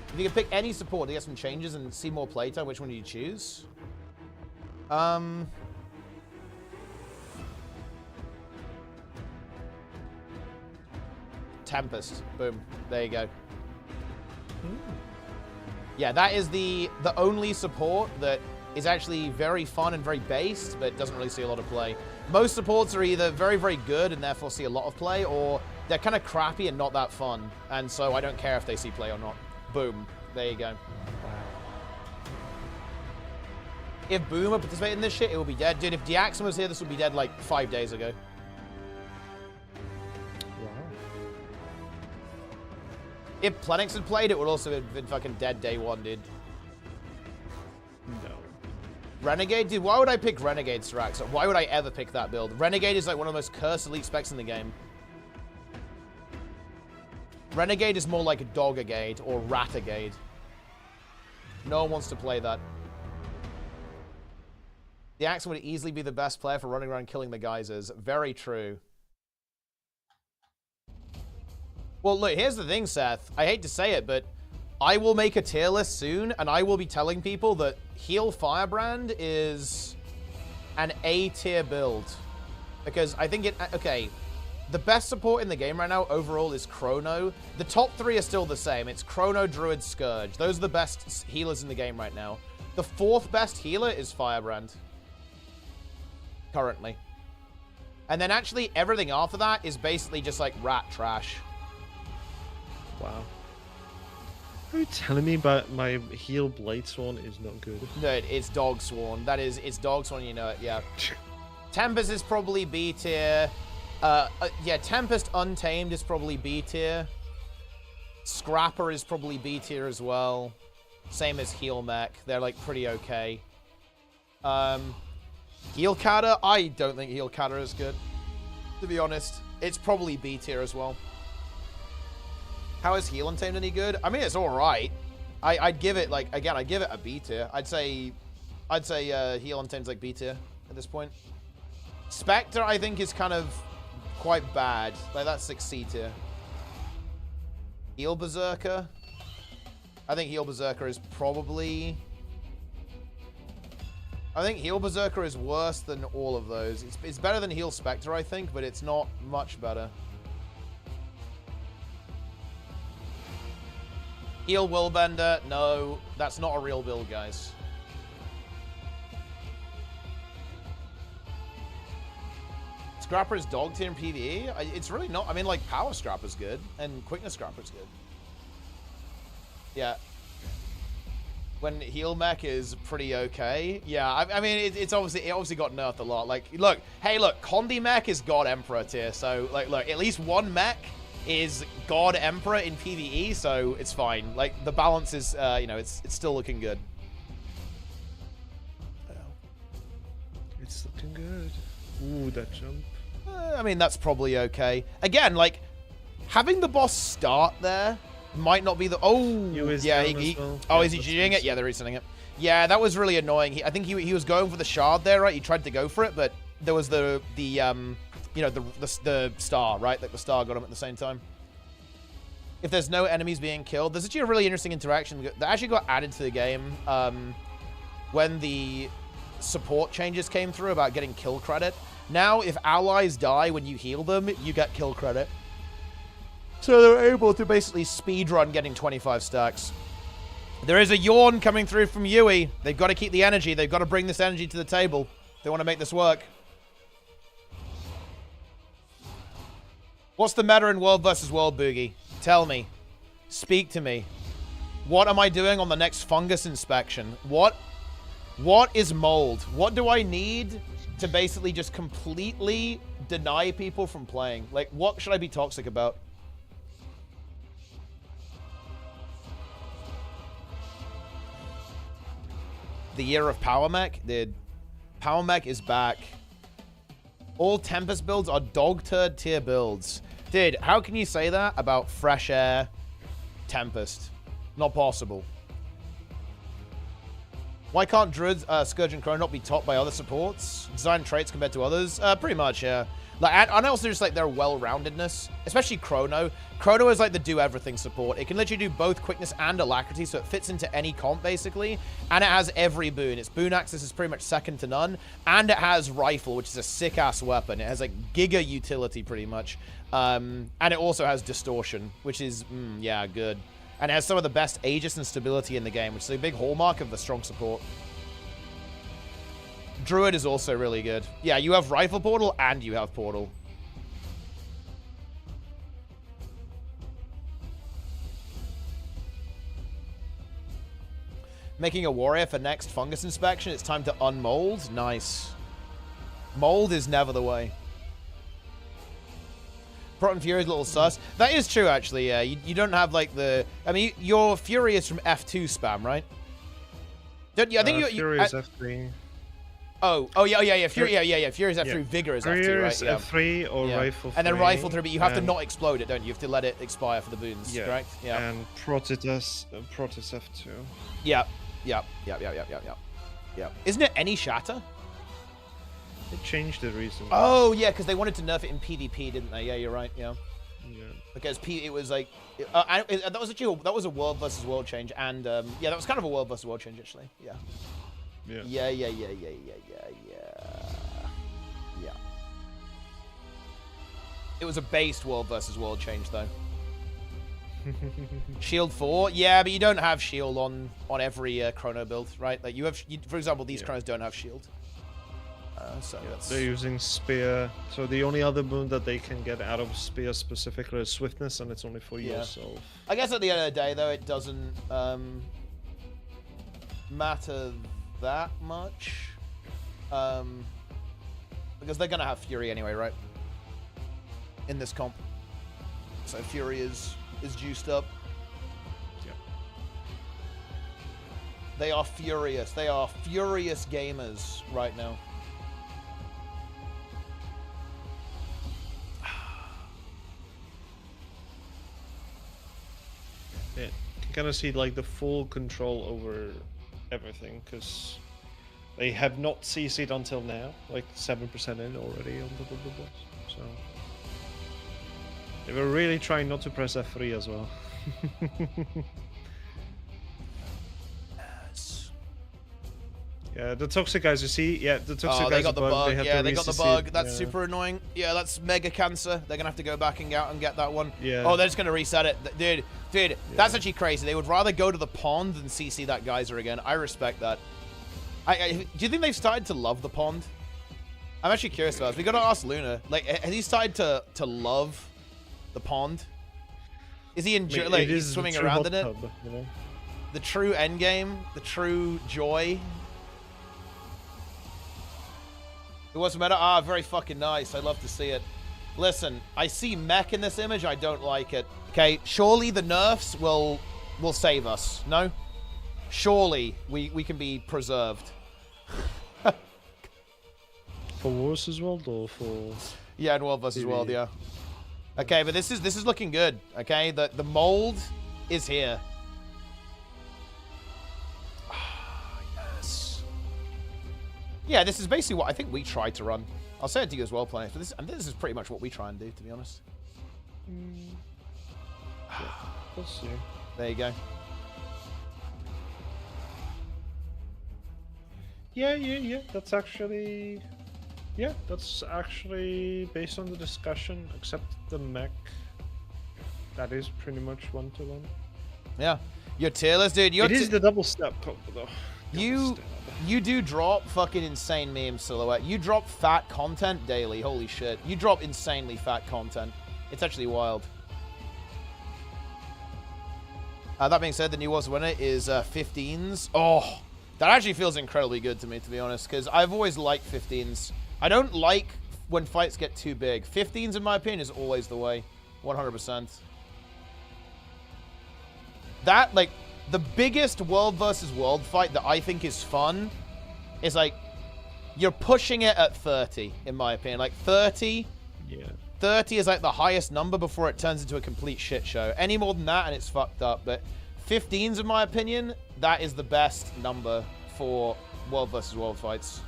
If you could pick any support to get some changes and see more playtime, which one do you choose? Tempest. Boom. There you go. Yeah, that is the only support that is actually very fun and very based, but doesn't really see a lot of play. Most supports are either very, very good and therefore see a lot of play, or they're kind of crappy and not that fun. And so I don't care if they see play or not. Boom. There you go. If Boomer participated in this shit, it will be dead. Dude, if Diaxon was here, this would be dead like 5 days ago. If Plenix had played, it would also have been fucking dead day one, dude. No. Renegade? Dude, why would I pick Renegade, Strax? Why would I ever pick that build? Renegade is like one of the most cursed elite specs in the game. Renegade is more like a Dogagade or Ratagade. No one wants to play that. The Axon would easily be the best player for running around killing the geysers. Very true. Well, look, here's the thing, Seth. I hate to say it, but I will make a tier list soon, and I will be telling people that Heal Firebrand is an A-tier build. Because I think it... Okay, the best support in the game right now overall is Chrono. The top 3 are still the same. It's Chrono, Druid, Scourge. Those are the best healers in the game right now. The 4th best healer is Firebrand. Currently. And then actually everything after that is basically just like rat trash. Wow. Are you telling me about my heal Blade Sworn is not good? No, it's Dog Sworn. That is, it's Dog Sworn, you know it, yeah. Tempest is probably B tier. Yeah, Tempest Untamed is probably B tier. Scrapper is probably B tier as well. Same as Heal Mech. They're like pretty okay. Heal Kata, I don't think Heal Kata is good. To be honest, it's probably B tier as well. How is Heal Untamed any good? I mean, it's all right. I'd give it like again. I'd give it a B tier. I'd say Heal Untamed's like B tier at this point. Spectre, I think, is kind of quite bad. Like that's like C tier. Heal Berserker. I think Heal Berserker is probably. I think Heal Berserker is worse than all of those. It's better than Heal Spectre, I think, but it's not much better. Heal Willbender, no, that's not a real build, guys. Scrapper is dog tier in PvE? It's really not. I mean, like, Power Scrapper's good, and Quickness Scrapper's good. Yeah. When Heal Mech is pretty okay. Yeah, I mean, it obviously got nerfed a lot. Like, look, hey, look, Condi Mech is God Emperor tier, so, like, look, at least one mech is God Emperor in PvE, so it's fine. Like, the balance is, you know, it's still looking good. It's looking good. Ooh, that jump. I mean, that's probably okay. Again, like, having the boss start there might not be the... Oh, yeah, well. Oh, is he doing it? Yeah, they're resetting it. Yeah, that was really annoying. I think he was going for the shard there, right? He tried to go for it, but there was the you know, the star, right? Like the star got him at the same time. If there's no enemies being killed, there's actually a really interesting interaction that actually got added to the game when the support changes came through about getting kill credit. Now, if allies die when you heal them, you get kill credit. So they're able to basically speedrun getting 25 stacks. There is a yawn coming through from Yui. They've got to keep the energy. They've got to bring this energy to the table. They want to make this work. What's the meta in World vs. World, Boogie? Tell me. Speak to me. What am I doing on the next fungus inspection? What is mold? What do I need to basically just completely deny people from playing? Like, what should I be toxic about? The year of Power Mech? Dude, Power Mech is back. All Tempest builds are dog turd tier builds. Dude, how can you say that about Fresh Air Tempest? Not possible. Why can't Druid, Scourge, and Chrono not be topped by other supports? Design traits compared to others? Pretty much, yeah. Like, and also just like their well-roundedness, especially Chrono. Chrono is like the do-everything support. It can literally do both quickness and alacrity, so it fits into any comp, basically. And it has every boon. Its boon access is pretty much second to none. And it has Rifle, which is a sick-ass weapon. It has like giga utility, pretty much. And it also has Distortion, which is, yeah, good. And it has some of the best Aegis and stability in the game, which is a big hallmark of the strong support. Druid is also really good. Yeah, you have Rifle Portal and you have Portal. Making a warrior for next fungus inspection. It's time to unmold. Nice. Mold is never the way. Proton Fury is a little sus. That is true, actually, yeah. You don't have, like, the... I mean, your Fury is from F2 spam, right? Don't you? I think Fury is F3. Oh, yeah. Fury, yeah. Fury is F3. Vigor is F2, right? Yeah. F3 or Rifle 3. And then Rifle 3, but you have to not explode it, don't you? You have to let it expire for the boons, correct? Yeah. And Protoss F2. Yeah. Isn't it any shatter? They changed it recently. Oh, yeah, because they wanted to nerf it in PvP, didn't they? Yeah, you're right, yeah. Yeah. Because it was like... that was actually that was a world versus world change, and yeah, that was kind of a world versus world change, actually. Yeah. Yeah. Yeah. It was a based world versus world change, though. Shield 4? Yeah, but you don't have shield on every chrono build, right? Like, for example, these chronos don't have shield. So that's... They're using spear, so the only other boon that they can get out of spear specifically is swiftness, and it's only for yourself. I guess at the end of the day, though, it doesn't matter that much, because they're gonna have Fury anyway, right? In this comp, so Fury is juiced up. Yeah. They are furious. They are furious gamers right now. Yeah, you can kind of see like the full control over everything, because they have not CC'd until now, like 7% in already on the double boss. So they were really trying not to press F3 as well. Yeah, the toxic guys, you see? Yeah, the toxic guys. They got the bug. They got the bug. That's yeah. super annoying. Yeah, that's mega cancer. They're gonna have to go back and get that one. Yeah. Oh, they're just gonna reset it, dude. Yeah. That's actually crazy. They would rather go to the pond than CC that geyser again. I respect that. Do you think they've started to love the pond? I'm actually curious about this. We gotta ask Luna. Like, has he started to love the pond? Is he enjoying? Like, he's swimming around in it. Tub, you know? The true end game, the true joy. It was meta. Ah, very fucking nice. I love to see it. Listen, I see mech in this image. I don't like it. Okay, surely the nerfs will save us. No? Surely we can be preserved. For War vs. World or for... Yeah, in World vs. World, yeah. Okay, but this is looking good. Okay, the mold is here. Yeah, this is basically what I think we tried to run. I'll say it to you as well, players, but this is pretty much what we try and do, to be honest. Yeah, we'll see. There you go. Yeah. That's actually based on the discussion, except the mech. That is pretty much 1-to-1. Yeah. Your tier list, dude. It is the double step combo, though. You do drop fucking insane meme silhouette. You drop fat content daily. Holy shit. You drop insanely fat content. It's actually wild. That being said, the new Wars winner is 15s. Oh, that actually feels incredibly good to me, to be honest, because I've always liked 15s. I don't like when fights get too big. 15s, in my opinion, is always the way. 100%. That, like... The biggest world versus world fight that I think is fun is, like, you're pushing it at 30, in my opinion. Like, 30... Yeah. 30 is, like, the highest number before it turns into a complete shit show. Any more than that, and it's fucked up. But 15s, in my opinion, that is the best number for world versus world fights.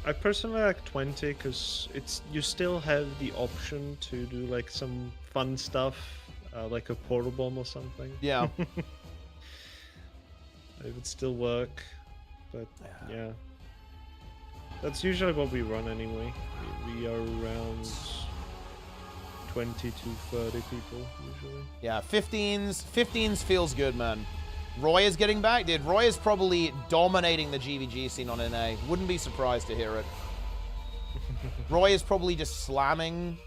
I personally like 20, because you still have the option to do, like, some fun stuff. Like a portal bomb or something. Yeah. It would still work, but yeah. That's usually what we run anyway. We are around 20 to 30 people usually. Yeah, 15s feels good, man. Roy is getting back, dude. Roy is probably dominating the GVG scene on NA. Wouldn't be surprised to hear it. Roy is probably just slamming...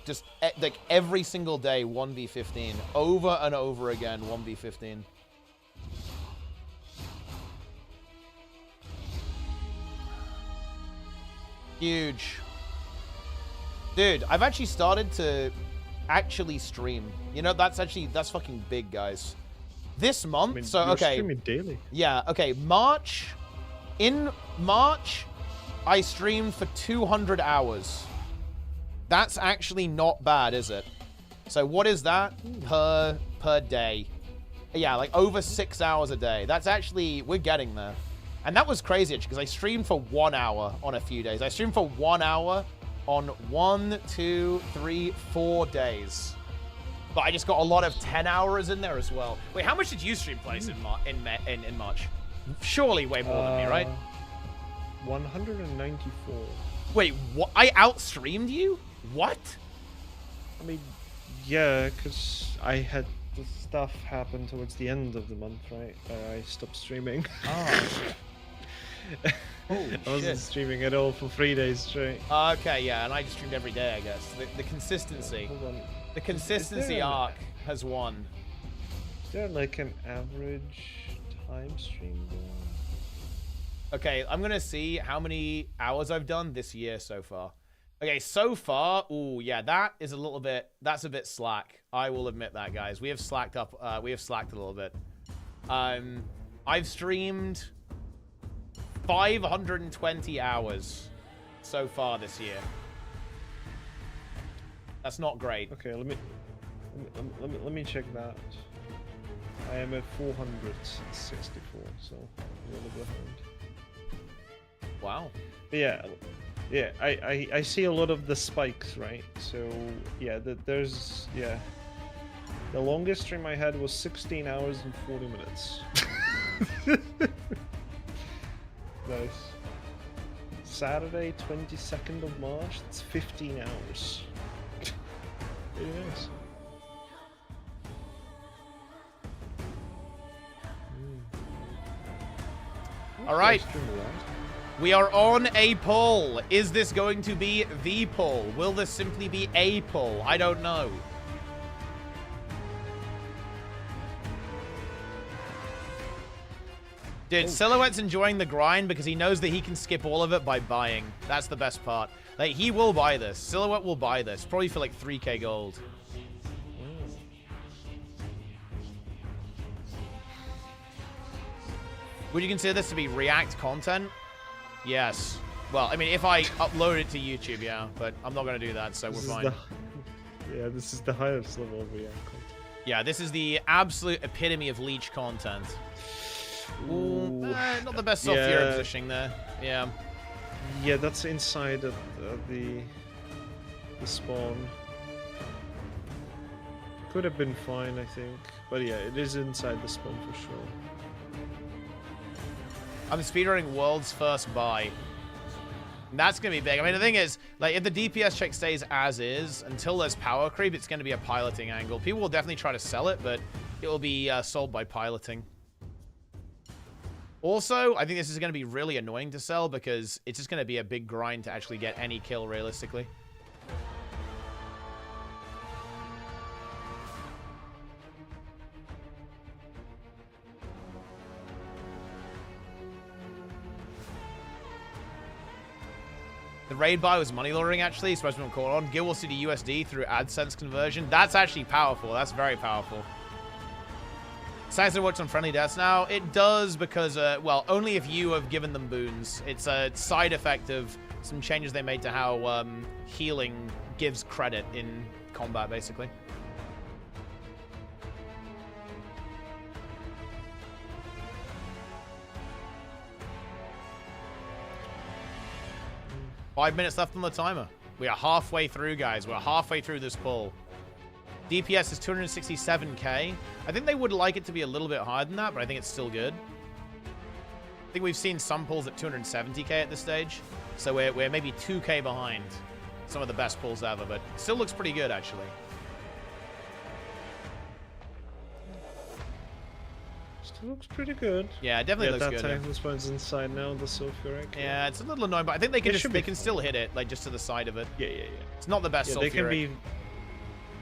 Just, like, every single day, 1v15. Over and over again, 1v15. Huge. Dude, I've actually started to actually stream. You know, that's fucking big, guys. This month, I mean, so, you're okay. streaming daily. Yeah, okay, in March, I streamed for 200 hours. That's actually not bad, is it? So what is that per day? Yeah, like over 6 hours a day. That's actually, we're getting there. And that was crazy, actually, because I streamed for 1 hour on a few days. I streamed for 1 hour on 1, 2, 3, 4 days. But I just got a lot of 10 hours in there as well. Wait, how much did you stream plays in March? Surely way more than me, right? 194. Wait, what? I outstreamed you? What? I mean, yeah, because I had the stuff happen towards the end of the month, right? I stopped streaming. Oh. I wasn't streaming at all for 3 days straight. Okay, yeah, and I just streamed every day, I guess. The consistency. Hold on. The consistency arc has won. Is there like an average time stream there? Okay, I'm gonna see how many hours I've done this year so far. Okay, so far, ooh, yeah, that's a bit slack. I will admit that, guys. We have slacked up, we have slacked a little bit. I've streamed 520 hours so far this year. That's not great. Okay, let me check that. I am at 464, so a little behind. Wow. But yeah, I see a lot of the spikes, right? So yeah, there's the longest stream I had was 16 hours and 40 minutes. Nice. Saturday, 22nd of March. It's 15 hours. Very nice. All right. We are on a pull. Is this going to be the pull? Will this simply be a pull? I don't know. Dude, Silhouette's enjoying the grind because he knows that he can skip all of it by buying. That's the best part. Like, he will buy this. Silhouette will buy this. Probably for like 3k gold. Would you consider this to be React content? Yes. Well, I mean, if I upload it to YouTube, yeah. But I'm not going to do that, so we're fine. Yeah, this is the highest level of React content. Yeah, this is the absolute epitome of leech content. Ooh, not the best self-hero positioning there. Yeah. Yeah, that's inside of the spawn. Could have been fine, I think. But yeah, it is inside the spawn for sure. I'm speedrunning world's first buy. That's going to be big. I mean, the thing is, like, if the DPS check stays as is, until there's power creep, it's going to be a piloting angle. People will definitely try to sell it, but it will be sold by piloting. Also, I think this is going to be really annoying to sell because it's just going to be a big grind to actually get any kill realistically. The raid buy was money laundering, actually. Supposed to be called on. Gil will see the USD through AdSense conversion. That's actually powerful. That's very powerful. Science works on friendly deaths now. It does because, well, only if you have given them boons. It's a side effect of some changes they made to how healing gives credit in combat, basically. Five minutes left on the timer. We are halfway through, guys. We're halfway through this pull. DPS is 267k. I think they would like it to be a little bit higher than that, but I think it's still good. I think we've seen some pulls at 270k at this stage, so we're maybe 2k behind some of the best pulls ever, but still looks pretty good, actually. Still looks pretty good. Yeah, it definitely looks good. Yeah, that tank responds inside now, the sulfuric. Yeah, it's a little annoying, but I think they can they can still hit it, like, just to the side of it. Yeah. It's not the best sulfuric.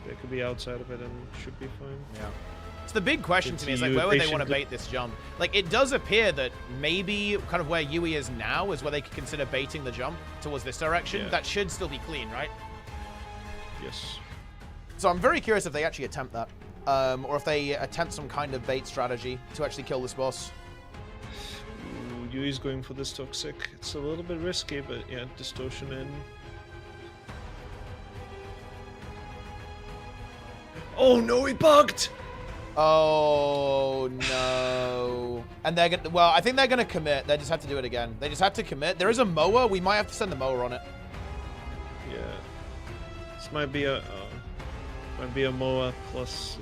They could be outside of it and should be fine. Yeah. So the big question to me is, like, where would they want to bait this jump? Like, it does appear that maybe kind of where Yui is now is where they could consider baiting the jump towards this direction. Yeah. That should still be clean, right? Yes. So I'm very curious if they actually attempt that. Or if they attempt some kind of bait strategy to actually kill this boss. Ooh, Yui's going for this toxic. It's a little bit risky, but yeah, distortion in. Oh no, he bugged! Oh, no. And they're going to... Well, I think they're going to commit. They just have to do it again. They just have to commit. There is a mower. We might have to send the mower on it. Yeah. This might be a mower plus...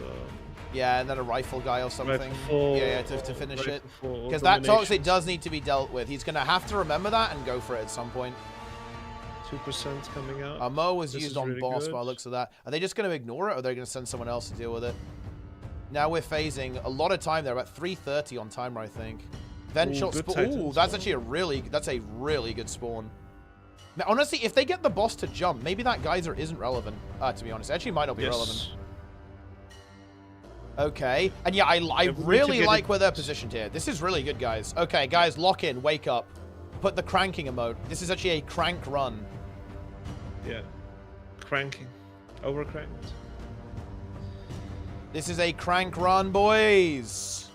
yeah, and then a rifle guy or something. Yeah, to finish it. Because that toxic does need to be dealt with. He's going to have to remember that and go for it at some point. 2% coming out. A mower was This used is on really boss good. by the looks of that. Are they just going to ignore it, or are they going to send someone else to deal with it? Now we're phasing a lot of time there, about 3:30 on timer, I think. Vent shot spawn. Ooh, that's actually a really good spawn. Now, honestly, if they get the boss to jump, maybe that geyser isn't relevant. To be honest, it actually might not be relevant. Okay, and yeah, I really like where they're positioned here. This is really good, guys. Okay, guys, lock in, wake up, put the cranking emote. This is actually a crank run. Yeah, cranking, overcranked. This is a crank run, boys.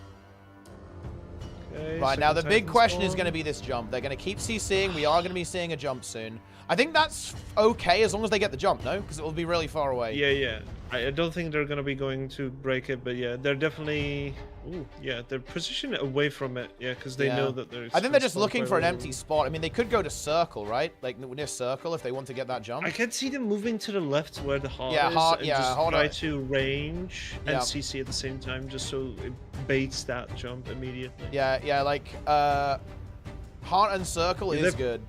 Okay, right, now the big question is going to be this jump. They're going to keep CCing. We are going to be seeing a jump soon. I think that's okay as long as they get the jump, no? Because it will be really far away. Yeah, yeah. I don't think they're going to be going to break it, but yeah, they're definitely... Ooh, yeah, they're positioned away from it, yeah, because they know that there's... I think they're just looking for an empty spot. I mean, they could go to circle, right? Like, near circle if they want to get that jump. I can see them moving to the left where the heart is, and just try to range and CC at the same time, just so it baits that jump immediately. Yeah, like, heart and circle is good.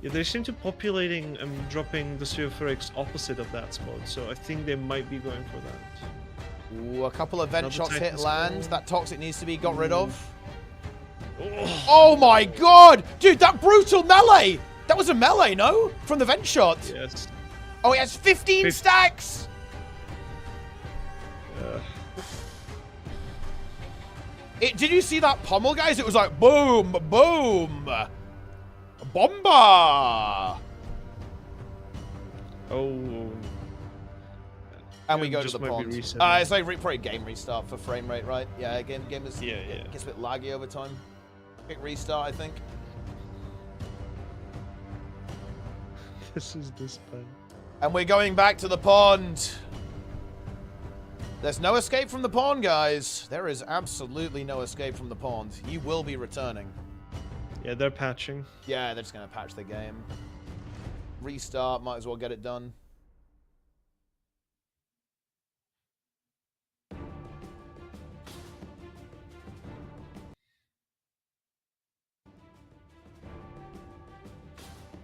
Yeah, they seem to populating and dropping the Spherophorix opposite of that spot, so I think they might be going for that. Ooh, a couple of vent shots hit land. That toxic needs to be got rid of. Oh my god! Dude, that brutal melee! That was a melee, no? From the vent shot. Yes. Oh, he has 15 stacks! Did you see that pummel, guys? It was like boom, boom! Bomba! Oh. And we go to the pond. It's like probably game restart for frame rate, right? Yeah, game is gets a bit laggy over time. Quick restart, I think. This is this bad. And we're going back to the pond. There's no escape from the pond, guys. There is absolutely no escape from the pond. You will be returning. Yeah, they're patching. Yeah, they're just going to patch the game. Restart, might as well get it done.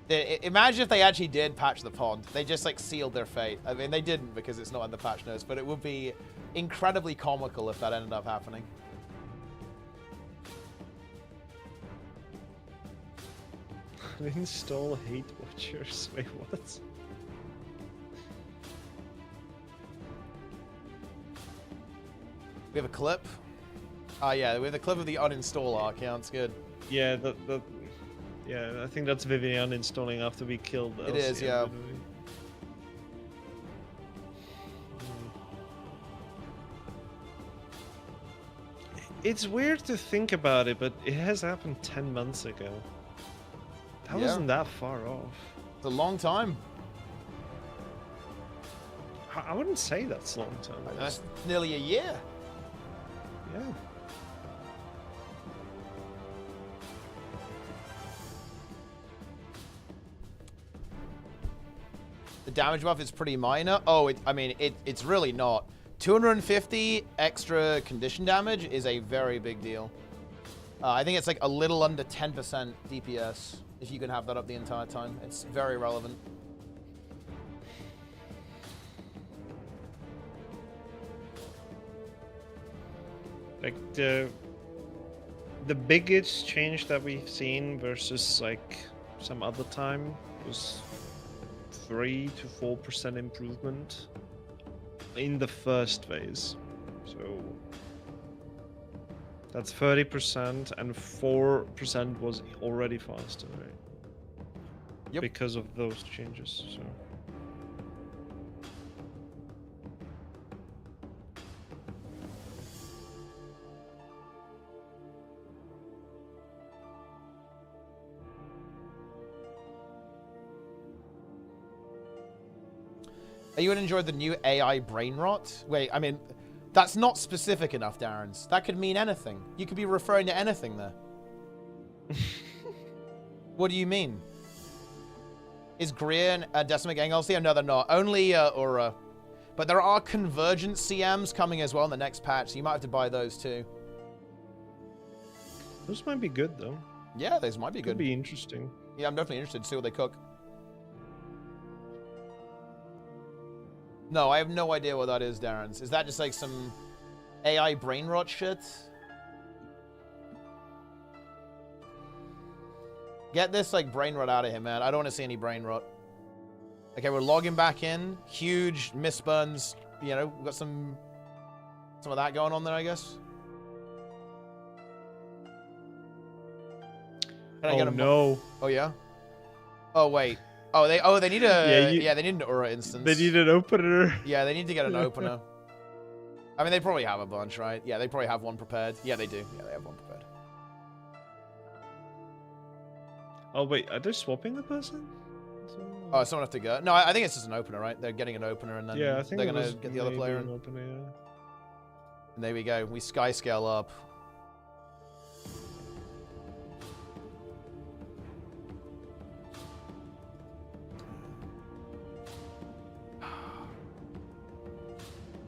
Imagine if they actually did patch the pond. They just, like, sealed their fate. I mean, they didn't because it's not in the patch notes, but it would be incredibly comical if that ended up happening. Install hate watchers. Wait, what? We have a clip. Yeah, we have a clip of the uninstall arc. Yeah, that's good. Yeah, yeah, I think that's Vivian installing after we killed the It is, yeah. It's weird to think about it, but it has happened 10 months ago. That wasn't that far off. It's a long time. I wouldn't say that's a long time. That's nearly a year. Yeah. The damage buff is pretty minor. Oh, I mean, it's really not. 250 extra condition damage is a very big deal. I think it's like a little under 10% DPS if you can have that up the entire time. It's very relevant. Like the biggest change that we've seen versus like some other time was 3 to 4% improvement in the first phase. So that's 30%, and 4% was already faster, right? Yep. Because of those changes. So. Are you gonna enjoy the new AI brain rot? Wait, I mean, That's not specific enough, Darren's. That could mean anything. You could be referring to anything there. What do you mean? Is Greer and Decimate getting LCM? No, they're not. Only URA. But there are convergent CMs coming as well in the next patch, so you might have to buy those too. Those might be good, though. Yeah, those might be good. Could be interesting. Yeah, I'm definitely interested to see what they cook. No, I have no idea what that is, Darren's. Is that just like some AI brain rot shit? Get this like brain rot out of here, man. I don't want to see any brain rot. Okay, we're logging back in. Huge misburns. You know, we've got some of that going on there, I guess. Oh no! Oh yeah. Oh wait. Oh they need a yeah they need an URA instance. They need an opener. Yeah, they need to get an opener. I mean, they probably have a bunch, right? Yeah, they probably have one prepared. Yeah, they do. Yeah, they have one prepared. Oh wait, are they swapping the person? Oh, someone have to go. No, I think it's just an opener, right? They're getting an opener, and then yeah, I think they're gonna get the other player in. Opener, yeah. And there we go. We sky scale up.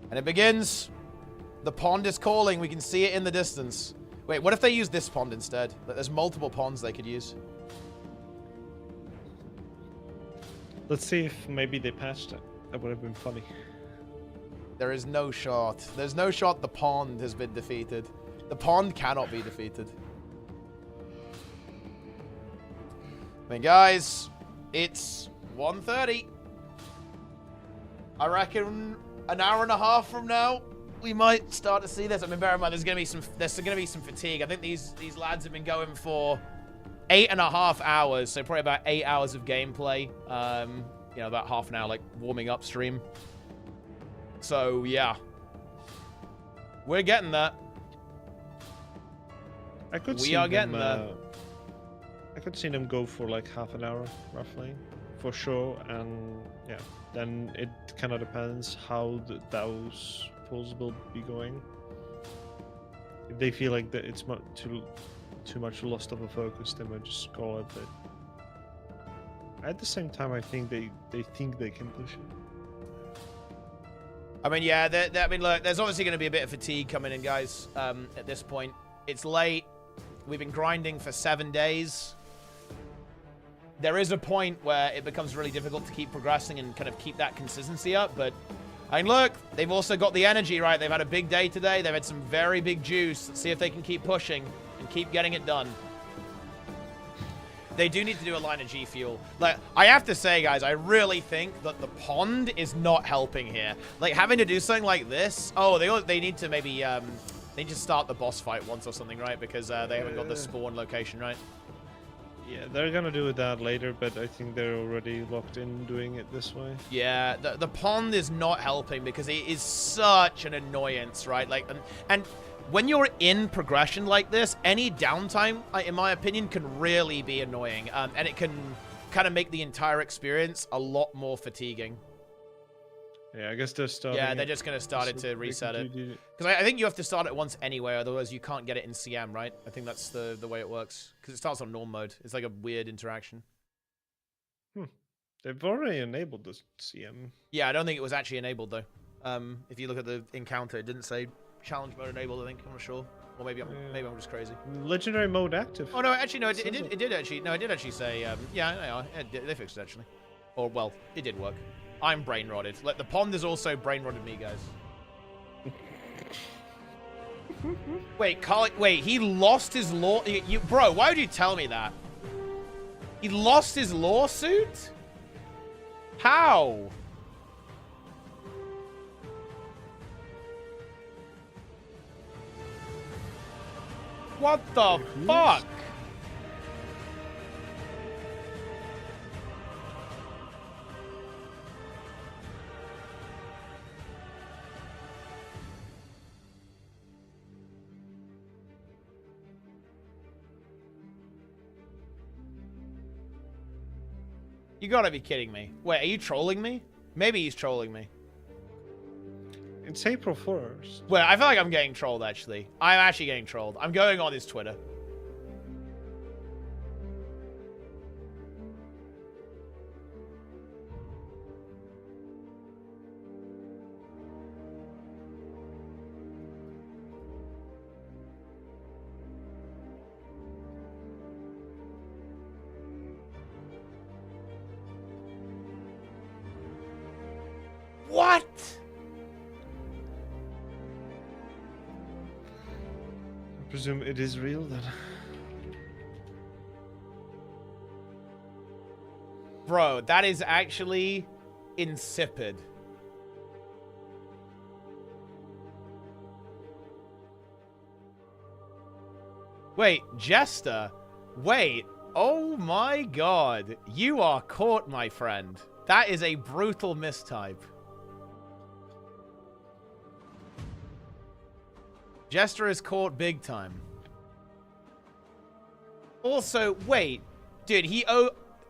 And it begins. The pond is calling. We can see it in the distance. Wait, what if they use this pond instead? There's multiple ponds they could use. Let's see if maybe they patched it. That would have been funny. There is no shot. There's no shot the pond has been defeated. The pond cannot be defeated. I mean, guys, it's 1:30. I reckon an hour and a half from now, we might start to see this. I mean, bear in mind, there's gonna be some fatigue. I think these lads have been going for 8.5 hours, so probably about 8 hours of gameplay. You know, about half an hour, like warming up stream. So yeah, we're getting that. I could we see are them, getting there. I could see them go for like half an hour, roughly, for sure. And yeah, then it kind of depends how those pulls will be going. If they feel like that it's too much lost of a focus, they might just call it. But at the same time, I think they think they can push it. I mean, yeah, I mean, look, there's obviously going to be a bit of fatigue coming in, guys. At this point, it's late. We've been grinding for 7 days. There is a point where it becomes really difficult to keep progressing and kind of keep that consistency up. But I mean, look, they've also got the energy, right? They've had a big day today. They've had some very big juice. Let's see if they can keep pushing and keep getting it done. They do need to do a line of G Fuel. Like, I have to say, guys, I really think that the pond is not helping here. Like, having to do something like this. Oh, they need to maybe, they need to start the boss fight once or something, right? Because they haven't got the spawn location, right? Yeah, they're gonna do that later, but I think they're already locked in doing it this way. Yeah, the pond is not helping because it is such an annoyance, right? Like, and when you're in progression like this, any downtime, in my opinion, can really be annoying. And it can kind of make the entire experience a lot more fatiguing. Yeah, I guess they're starting. Yeah, they're just going to start it to reset it. Because I think you have to start it once anyway, otherwise you can't get it in CM, right? I think that's the way it works. Because it starts on norm mode. It's like a weird interaction. They've already enabled the CM. Yeah, I don't think it was actually enabled, though. If you look at the encounter, it didn't say challenge mode enabled, I think. I'm not sure. Or maybe I'm just crazy. Legendary mode active. Oh, no, actually, no, it did actually say, yeah, they fixed it, actually. Or, well, it did work. I'm brain rotted. Like, the pond is also brain rotted me, guys. Wait, Carl, wait, he lost his law. Bro, why would you tell me that? He lost his lawsuit? How? What the fuck? You gotta be kidding me. Wait, are you trolling me? Maybe he's trolling me. It's April 1st. Well, I feel like I'm getting trolled, actually. I'm actually getting trolled. I'm going on his Twitter. What? I presume it is real then. Bro, that is actually insipid. Wait, Jester. Wait. Oh my god. You are caught, my friend. That is a brutal mistype. Jester is caught big time. Also, wait. Dude,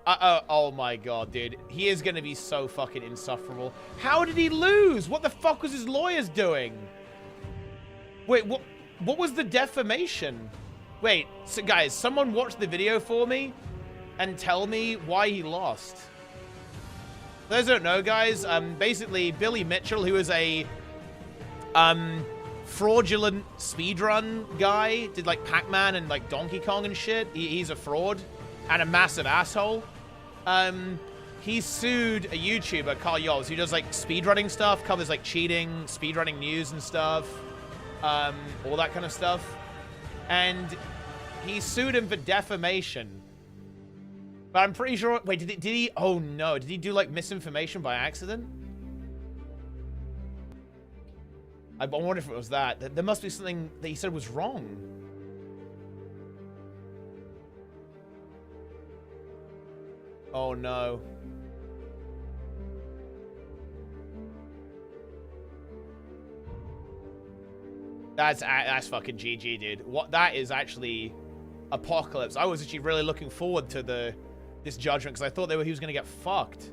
oh my god, dude. He is gonna be so fucking insufferable. How did he lose? What the fuck was his lawyers doing? Wait, what was the defamation? Wait, so guys, someone watch the video for me and tell me why he lost. For those who don't know, guys, basically Billy Mitchell, who is a fraudulent speedrun guy, did like Pac-Man and like Donkey Kong and shit. He's a fraud and a massive asshole. He sued a YouTuber, Carl Yoz, who does like speedrunning stuff, covers like cheating, speedrunning news and stuff, all that kind of stuff. And he sued him for defamation. But I'm pretty sure, wait, did he, oh no, did he do like misinformation by accident? I wonder if it was that. There must be something that he said was wrong. Oh no. That's fucking GG, dude. What, that is actually apocalypse. I was actually really looking forward to this judgment because I thought he was gonna get fucked.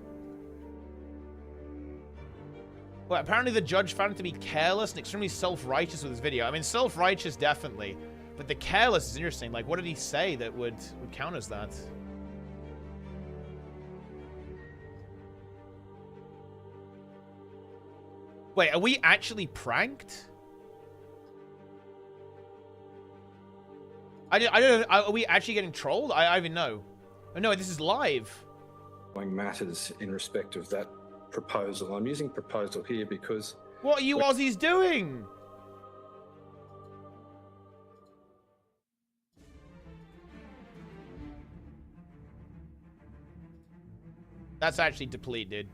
Well, apparently the judge found him to be careless and extremely self-righteous with his video. I mean, self-righteous definitely, but the careless is interesting. Like, what did he say that would count as that? Wait, are we actually pranked? I don't know. Are we actually getting trolled? I even know. Oh no, this is live. Matters in respect of that proposal. I'm using proposal here because... What are you Aussies doing? That's actually deplete, dude.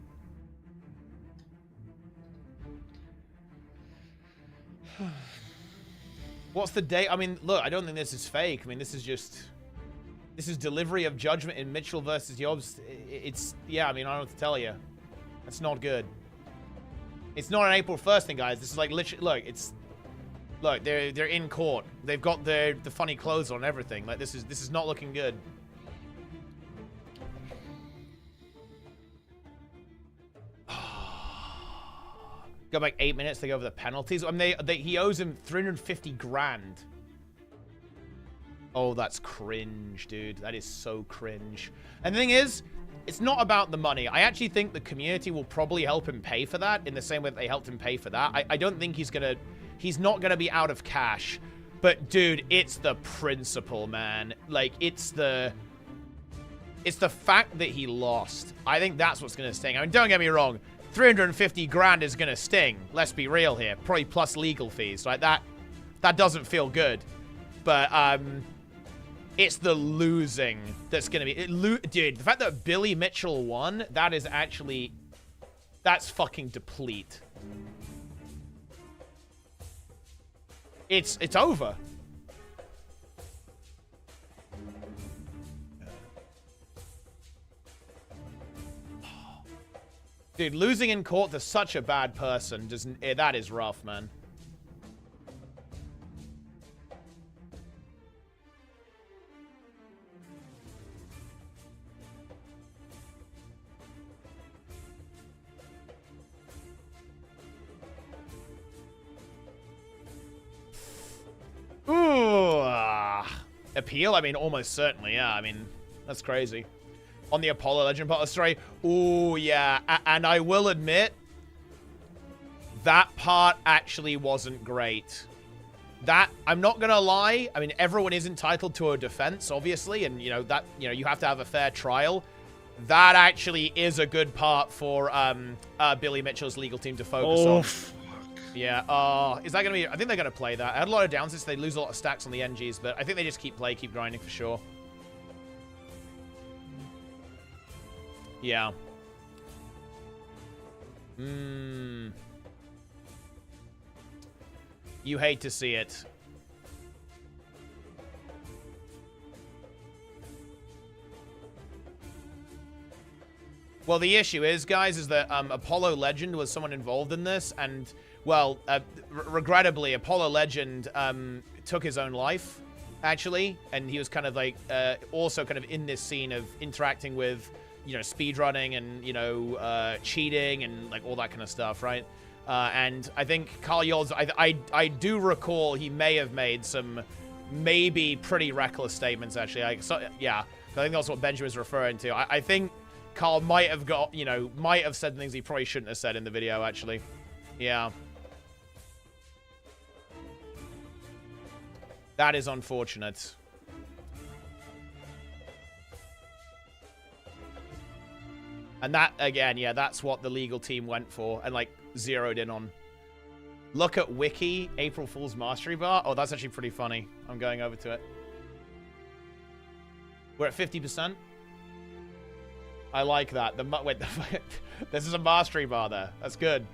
What's the date? I mean, look, I don't think this is fake. I mean, this is just... This is delivery of judgment in Mitchell versus Jobs. It's... Yeah, I mean, I don't know what to tell you. That's not good. It's not an April 1st thing, guys. This is like literally... Look, it's... Look, they're in court. They've got the funny clothes on and everything. Like, this is not looking good. Got like 8 minutes to go over the penalties. I mean, he owes him 350 grand. Oh, that's cringe, dude. That is so cringe. And the thing is, it's not about the money. I actually think the community will probably help him pay for that in the same way that they helped him pay for that. I don't think he's not gonna be out of cash. But dude, it's the principle, man. Like, it's the fact that he lost. I think that's what's gonna sting. I mean, don't get me wrong. 350 grand is gonna sting. Let's be real here. Probably plus legal fees. Like, that doesn't feel good. But, it's the losing that's gonna be... Dude, the fact that Billy Mitchell won, that is actually... That's fucking deplete. It's over. Dude, losing in court to such a bad person doesn't... That is rough, man. appeal? I mean, almost certainly, yeah. I mean, that's crazy. On the Apollo Legend part of the story, ooh, yeah. And I will admit, that part actually wasn't great. That, I'm not gonna lie, I mean, everyone is entitled to a defense, obviously, and, you know, that, you know, you have to have a fair trial. That actually is a good part for Billy Mitchell's legal team to focus on. Fuck. Yeah, is that gonna be, I think they're gonna play that. I had a lot of downs, they lose a lot of stacks on the NGs, but I think they just keep grinding for sure. Yeah. You hate to see it. Well, the issue is, guys, is that Apollo Legend was someone involved in this, and, well, regrettably, Apollo Legend took his own life, actually, and he was kind of, like, also kind of in this scene of interacting with, you know, speedrunning and, you know, cheating and, like, all that kind of stuff, right? And I think Carl Yols, I do recall he may have made some maybe pretty reckless statements, actually. Yeah, I think that's what Benjamin was referring to. I think Carl might have got, you know, might have said things he probably shouldn't have said in the video, actually. Yeah. That is unfortunate. And that, again, yeah, that's what the legal team went for and, like, zeroed in on. Look at Wiki, April Fool's Mastery Bar. Oh, that's actually pretty funny. I'm going over to it. We're at 50%. I like that. Wait, this is a Mastery Bar there. That's good.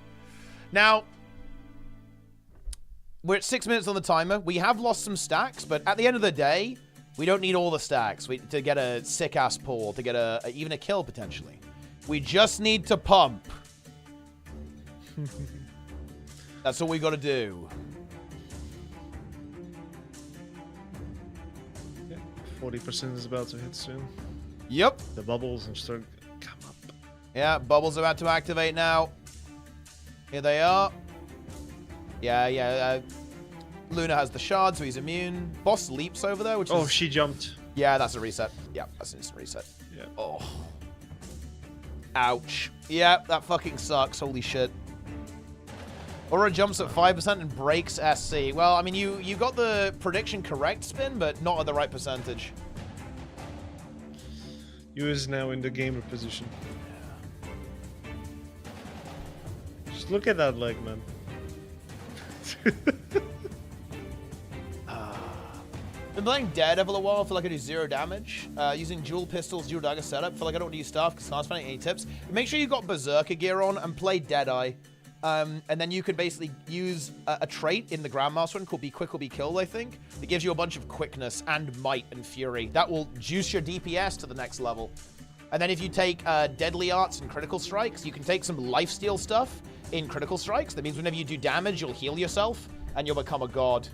Now, we're at 6 minutes on the timer. We have lost some stacks, but at the end of the day, we don't need all the stacks to get a sick-ass pull, to get even a kill, potentially. We just need to pump. That's all we got to do. Yeah, 40% is about to hit soon. Yep. The bubbles and start come up. Yeah, bubbles about to activate now. Here they are. Yeah. Luna has the shard, so he's immune. Boss leaps over there, which is... Oh, she jumped. Yeah, that's a reset. Yeah, that's an instant reset. Yeah. Oh. Ouch. Yeah, that fucking sucks. Holy shit. Aura jumps at 5% and breaks SC. Well, I mean, you got the prediction correct, Spin, but not at the right percentage. You is now in the gamer position. Just look at that leg, man. Been playing Daredevil a while. Feel like I do 0 damage. Using dual pistols, dual dagger setup. Feel like I don't want to use stuff because can't spend any tips. Make sure you've got Berserker gear on and play Deadeye. And then you can basically use a trait in the Grandmaster one called Be Quick or Be Killed, I think. That gives you a bunch of quickness and might and fury. That will juice your DPS to the next level. And then if you take Deadly Arts and Critical Strikes, you can take some lifesteal stuff in Critical Strikes. That means whenever you do damage, you'll heal yourself and you'll become a god.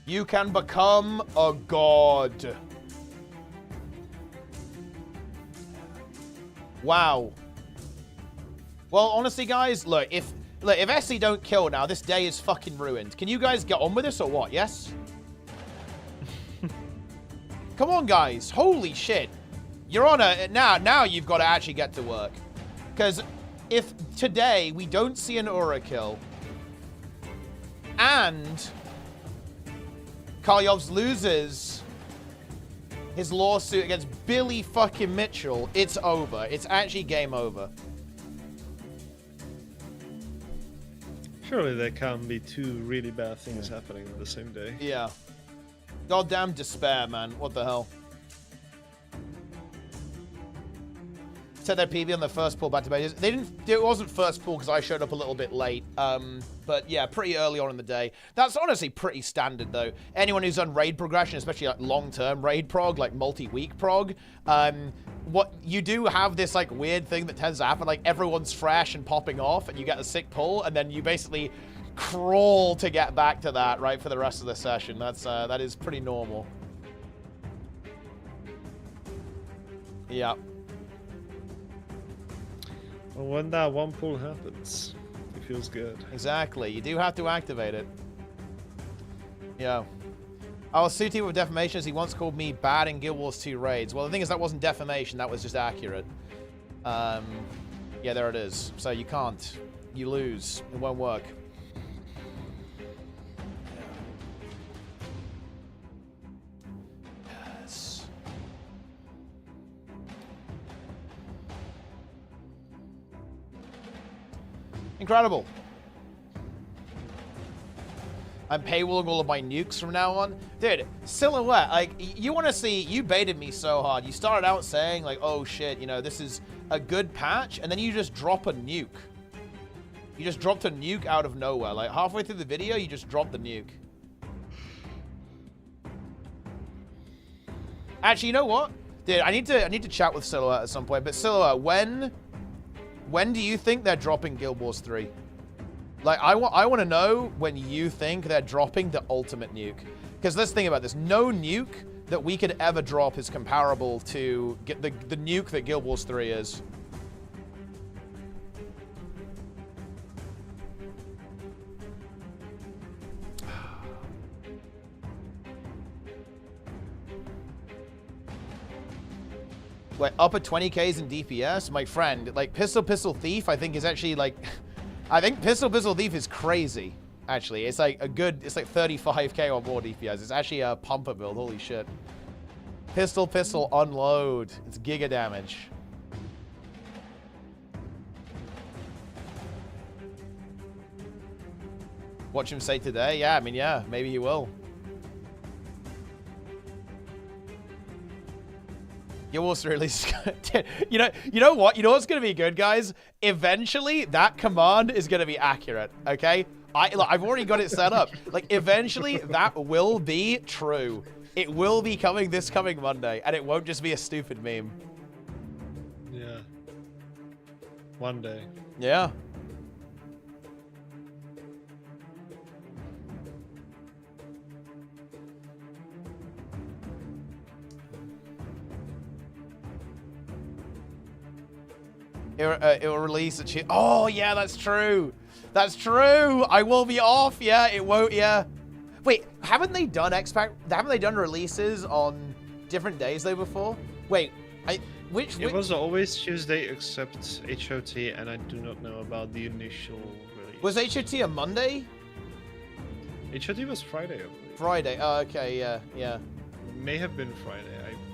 You can become a god. Wow. Well, honestly, guys, look, if SC don't kill now, this day is fucking ruined. Can you guys get on with this or what? Yes? Come on, guys. Holy shit. You're on a... Now you've got to actually get to work. Because if today we don't see an Aura kill and Kalyovs loses his lawsuit against Billy fucking Mitchell, it's over. It's actually game over. Surely there can't be two really bad things happening on the same day. Yeah. Goddamn despair, man. What the hell? Said their PB on the first pull back to base. They didn't. It wasn't first pull because I showed up a little bit late. But yeah, pretty early on in the day. That's honestly pretty standard though. Anyone who's done raid progression, especially like long-term raid prog, like multi-week prog, what you do have this like weird thing that tends to happen. Like everyone's fresh and popping off, and you get a sick pull, and then you basically crawl to get back to that right for the rest of the session. That's that is pretty normal. Yeah. Well, when that one pull happens, it feels good. Exactly. You do have to activate it. Yeah. I'll suit him with defamation as he once called me bad in Guild Wars 2 raids. Well, the thing is, that wasn't defamation. That was just accurate. Yeah, there it is. So you can't. You lose. It won't work. Yes. Incredible. I'm paywalling all of my nukes from now on. Dude, Silhouette, like, you want to see, you baited me so hard. You started out saying, like, oh shit, you know, this is a good patch, and then you just drop a nuke. You just dropped a nuke out of nowhere. Like, halfway through the video, you just dropped the nuke. Actually, you know what? Dude, I need to chat with Silhouette at some point, but Silhouette, when do you think they're dropping Guild Wars 3? Like, I want to know when you think they're dropping the ultimate nuke. Because let's think about this. No nuke that we could ever drop is comparable to the nuke that Guild Wars 3 is. Wait, up at 20Ks in DPS? My friend, like, Pistol Thief, I think is actually, like... I think Pistol Thief is crazy, actually. It's like a good, it's like 35k or more DPS. It's actually a pumper build, holy shit. Pistol, unload. It's giga damage. Watch him say today? Yeah, I mean, yeah, maybe he will. Guild Wars 3 release. you know what? You know what's gonna be good, guys? Eventually, that command is gonna be accurate. Okay, I've already got it set up. Like, eventually, that will be true. It will be coming this coming Monday, and it won't just be a stupid meme. Yeah. One day. Yeah. It will release a chip. Oh, yeah, that's true. That's true. I will be off. Yeah, it won't. Yeah. Wait, haven't they done haven't they done releases on different days though before? Wait, which? It was always Tuesday except HOT, and I do not know about the initial release. Was HOT a Monday? HOT was Friday, I believe. Friday. Oh, okay. Yeah. Yeah. It may have been Friday.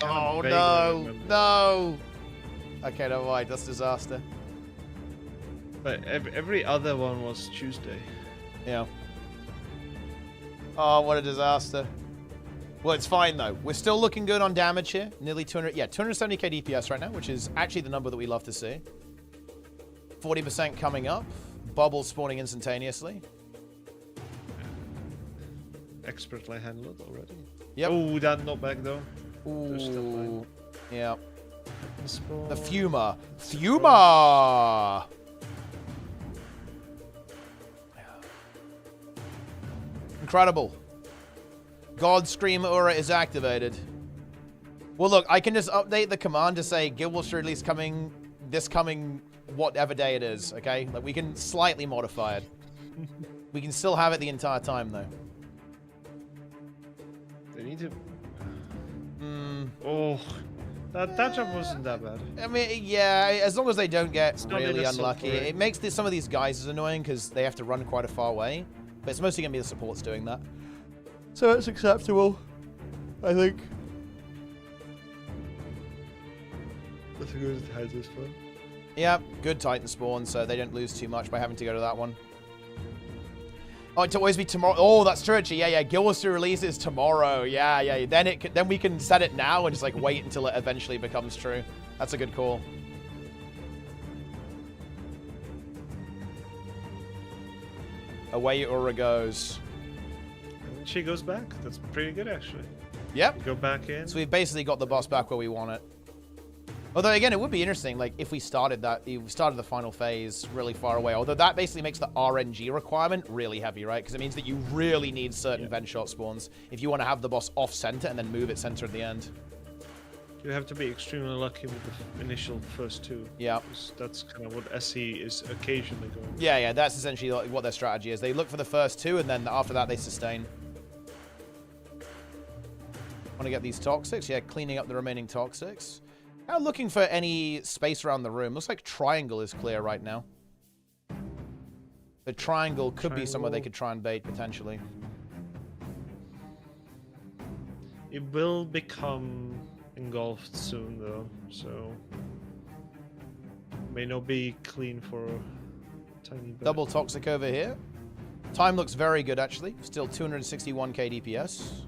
Oh no! No. Okay, never mind. That's disaster. But every other one was Tuesday. Yeah. Oh, what a disaster. Well, it's fine, though. We're still looking good on damage here. Nearly 200... Yeah, 270k DPS right now, which is actually the number that we love to see. 40% coming up. Bubbles spawning instantaneously. Expertly handled already. Yep. Oh, that knockback, though. Ooh. Yeah. Spawn. The Fuma. Fuma! Incredible. God Scream Aura is activated. Well, look, I can just update the command to say Guild Wars release coming this coming whatever day it is, okay? Like, we can slightly modify it. We can still have it the entire time, though. They need to... Oh, that job wasn't that bad. I mean, yeah, as long as they don't get not really innocent unlucky. for it. It makes some of these guys annoying because they have to run quite a far way. But it's mostly going to be the supports doing that. So it's acceptable, I think. That's a good Titan spawn. Yeah, good Titan spawn, so they don't lose too much by having to go to that one. Oh, it'll always be tomorrow. Oh, that's true, actually. Yeah, yeah. Guild Wars 2 release is tomorrow. Yeah, yeah. Then we can set it now and just like wait until it eventually becomes true. That's a good call. Away Ura goes. And she goes back. That's pretty good, actually. Yep. Go back in. So we've basically got the boss back where we want it. Although, again, it would be interesting, like, if we started the final phase really far away. Although that basically makes the RNG requirement really heavy, right? Because it means that you really need certain vent shot spawns if you want to have the boss off-center and then move it center at the end. You have to be extremely lucky with the initial first two. Yeah. That's kind of what SE is occasionally going. Yeah, yeah, that's essentially what their strategy is. They look for the first two, and then after that, they sustain. Want to get these toxics? Yeah, cleaning up the remaining toxics. Now looking for any space around the room. Looks like triangle is clear right now. The triangle could be somewhere they could try and bait, potentially. It will become engulfed soon, though, so... May not be clean for a tiny bit. Double toxic over here. Time looks very good, actually. Still 261k DPS.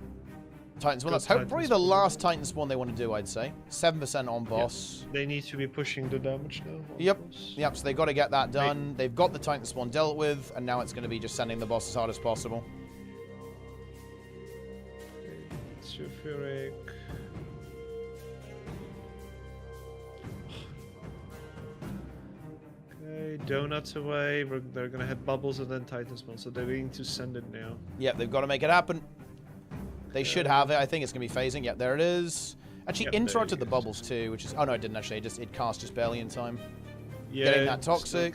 Titan Spawn. That's probably the last Titan Spawn they want to do, I'd say. 7% on boss. Yep. They need to be pushing the damage now. Yep. Yep, so they got to get that done. They've got the Titan Spawn dealt with, and now it's going to be just sending the boss as hard as possible. Sulfuric. Okay, donuts away. They're gonna hit bubbles and then Titan Spawn, so they're going to send it now. Yep, they've got to make it happen. They should have it. I think it's going to be phasing. Yep, there it is. Actually, interrupted the bubbles too, which is... Oh, no, it didn't actually. It cast just barely in time. Yeah, Getting that toxic.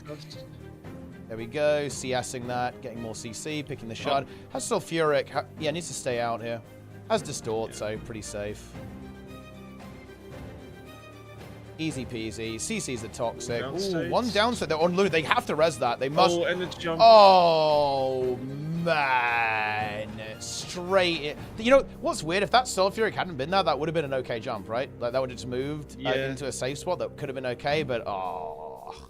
There we go. CSing that. Getting more CC. Picking the shard. Has Sulfuric. Yeah, needs to stay out here. Has Distort, so pretty safe. Easy peasy. CC's the toxic. Ooh, one downside. They're on loot. They have to res that. They must. Oh, and it's jump. Oh, man. Straight in. You know, what's weird? If that Sulfuric hadn't been there, that would have been an okay jump, right? Like, that would have just moved into a safe spot. That could have been okay, but oh.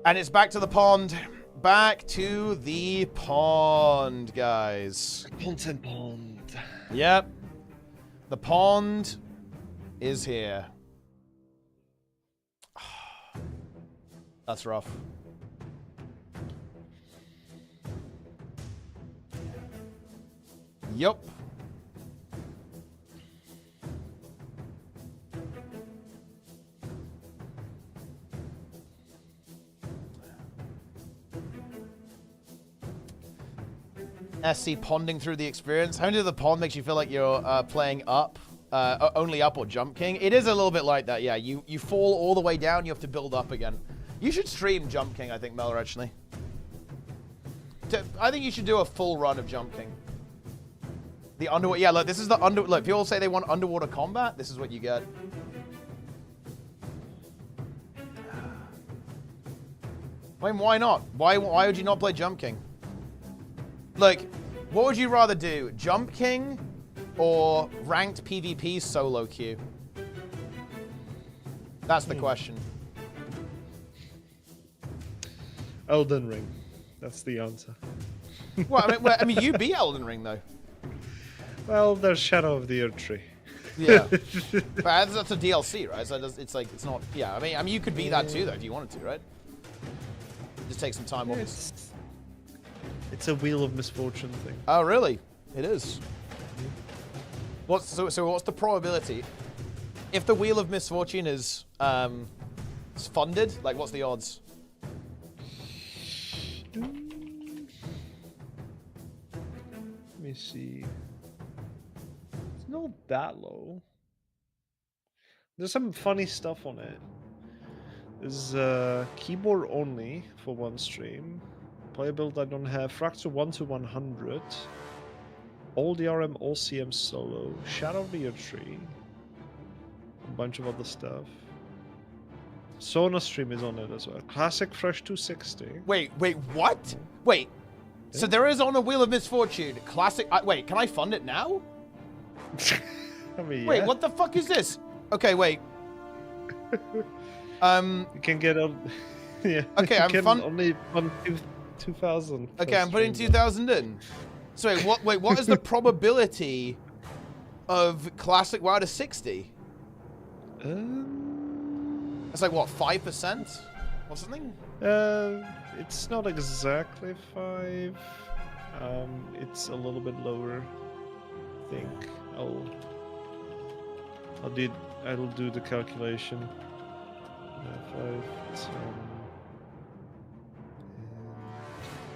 And it's back to the pond. Back to the pond, guys. Content pond. Yep. The pond is here. That's rough. Yup. SC ponding through the experience. How into the pond makes you feel like you're playing up, only up or Jump King? It is a little bit like that, yeah. You fall all the way down, you have to build up again. You should stream Jump King, I think, Meller, actually. I think you should do a full run of Jump King. The underwater, yeah, look, this is the look, people say they want underwater combat, this is what you get. I mean, why not? Why would you not play Jump King? Look, what would you rather do? Jump King or ranked PvP solo queue? That's the question. Elden Ring. That's the answer. Well, I mean, you beat Elden Ring, though. Well, there's Shadow of the Earth Tree. Yeah. But that's a DLC, right? So it's like, it's not... Yeah, I mean, you could beat that too, though, if you wanted to, right? Just take some time off. It's a Wheel of Misfortune thing. Oh, really? It is. So what's the probability? If the Wheel of Misfortune is funded, like, what's the odds? Let me see. It's not that low. There's some funny stuff on it. There's keyboard only for one stream. Player build I don't have. Fracture 1 to 100. All DRM, all CM solo. Shadow of the Earth Tree. A bunch of other stuff. Sona stream is on it as well. Classic Fresh 260. Wait, what? Wait. So there is on a Wheel of Misfortune. Classic. Wait, can I fund it now? I mean, Wait, yeah. what the fuck is this? Okay, wait. You can get on. Yeah. Okay, you can only fund 2,000. Okay, I'm putting 2,000 in. So what is the probability of Classic WoW to 60? It's like what, 5% or something? It's not exactly 5. It's a little bit lower. I think I'll do the calculation. 5, 10.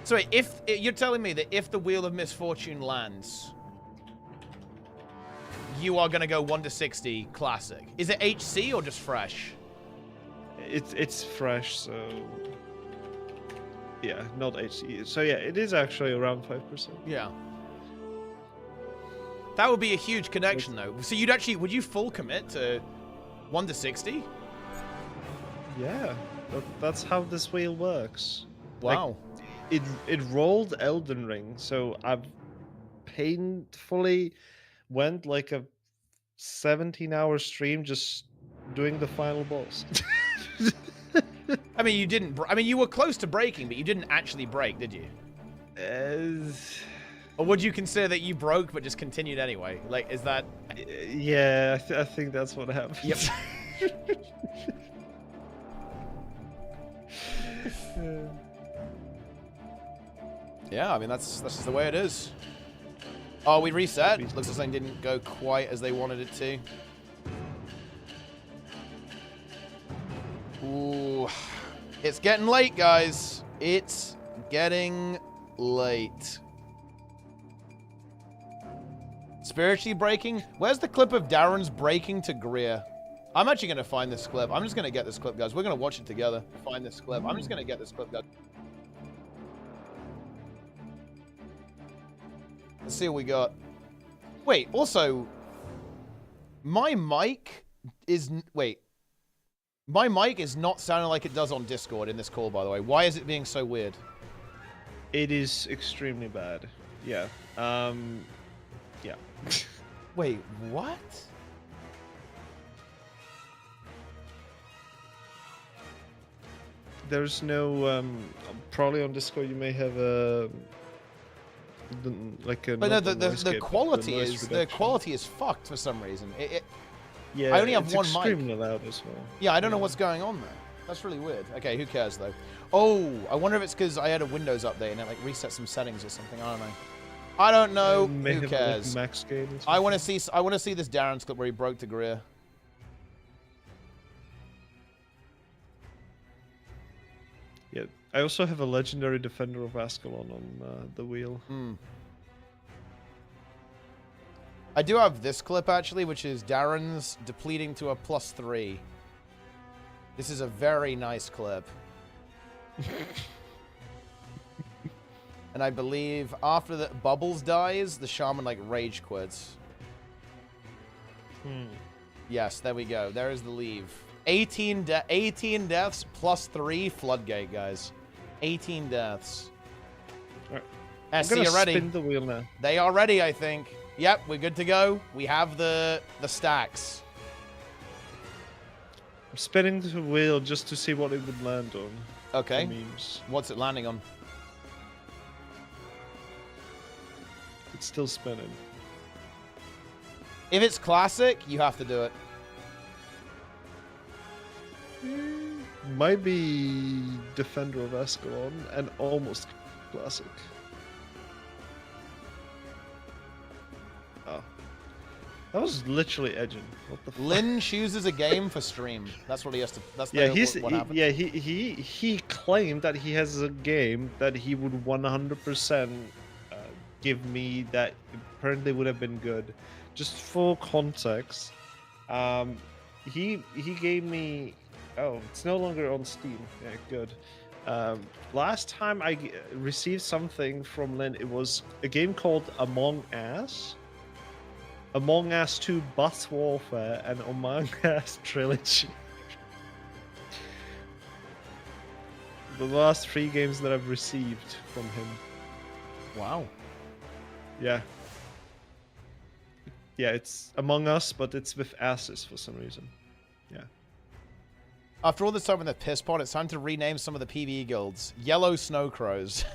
So wait, if you're telling me that if the Wheel of Misfortune lands, you are gonna go 1 to 60 Classic. Is it HC or just fresh? It's fresh, so yeah, not HC. So yeah, it is actually around 5%. Yeah. That would be a huge connection, though. So you'd actually, would you full commit to 1 to 60? Yeah, that's how this wheel works. Wow. Like, it rolled Elden Ring, so I've painfully went like a 17-hour stream just doing the final boss. I mean, you didn't. I mean, you were close to breaking, but you didn't actually break, did you? Or would you consider that you broke but just continued anyway? Like, is that? Yeah, I think that's what happened. Yep. Yeah, I mean that's just the way it is. Oh, we reset. Looks like something didn't go quite as they wanted it to. Ooh, it's getting late, guys. It's getting late. Spiritually breaking? Where's the clip of Darren's breaking to Greer? I'm actually going to find this clip. I'm just going to get this clip, guys. We're going to watch it together. Find this clip. I'm just going to get this clip, guys. Let's see what we got. Wait, also, my mic is... Wait. My mic is not sounding like it does on Discord in this call, by the way. Why is it being so weird? It is extremely bad. Yeah. Yeah. Wait, what? There's no probably on Discord you may have a like a. But no, not the noise gate, quality noise is reduction. fucked for some reason. Yeah, I only have it's one mic. extremely loud as well. Yeah, I don't know what's going on there. That's really weird. Okay, who cares though? Oh, I wonder if it's because I had a Windows update and it like reset some settings or something. I don't know. I don't know. May Who have, cares? Like, max gain. I want to see this Darren's clip where he broke to Greer. Yeah, I also have a legendary defender of Ascalon on the wheel. Hmm. I do have this clip actually, which is Darren's depleting to a +3. This is a very nice clip. And I believe after the Bubbles dies, the shaman like rage quits. Yes, there we go. There is the leave. 18 deaths +3 floodgate, guys. 18 deaths. Right. SC are ready. Spin the wheel now. They are ready, I think. Yep, we're good to go. We have the stacks. I'm spinning the wheel just to see what it would land on. Okay. Memes. What's it landing on? It's still spinning. If it's classic, you have to do it. Might be Defender of Ascalon and almost classic. Oh. That was literally edging. What the fuck? Lynn chooses a game for stream. That's what he has to. That's Yeah, what happens. he claimed that he has a game that he would 100% give me that apparently would have been good. Just for context, he gave me. Oh, it's no longer on Steam. Yeah, good. Last time I received something from Lynn, it was a game called Among Us. Among Us 2 Bus Warfare and Among Us Trilogy. The last 3 games that I've received from him. Wow. Yeah. Yeah, it's Among Us, but it's with asses for some reason. Yeah. After all this time in the piss pot, it's time to rename some of the PvE guilds. Yellow Snow Crows.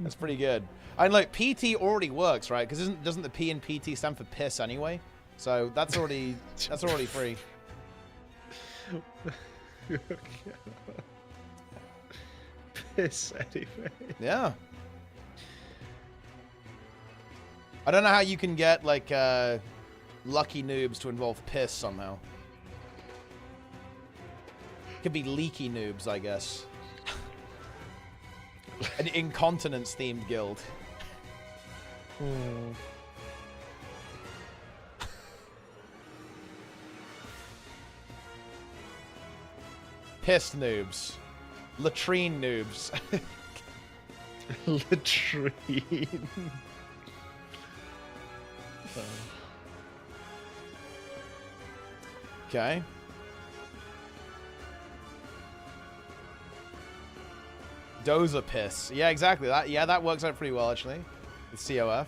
That's pretty good. And like PT already works, right? Because doesn't the P in PT stand for piss anyway? So that's already free. Piss anyway. Yeah. I don't know how you can get like lucky noobs to involve piss somehow. Could be leaky noobs, I guess. An incontinence themed guild. Pissed noobs. Latrine noobs. Latrine. Okay. Dozer piss. Yeah, exactly. That works out pretty well, actually. The COF.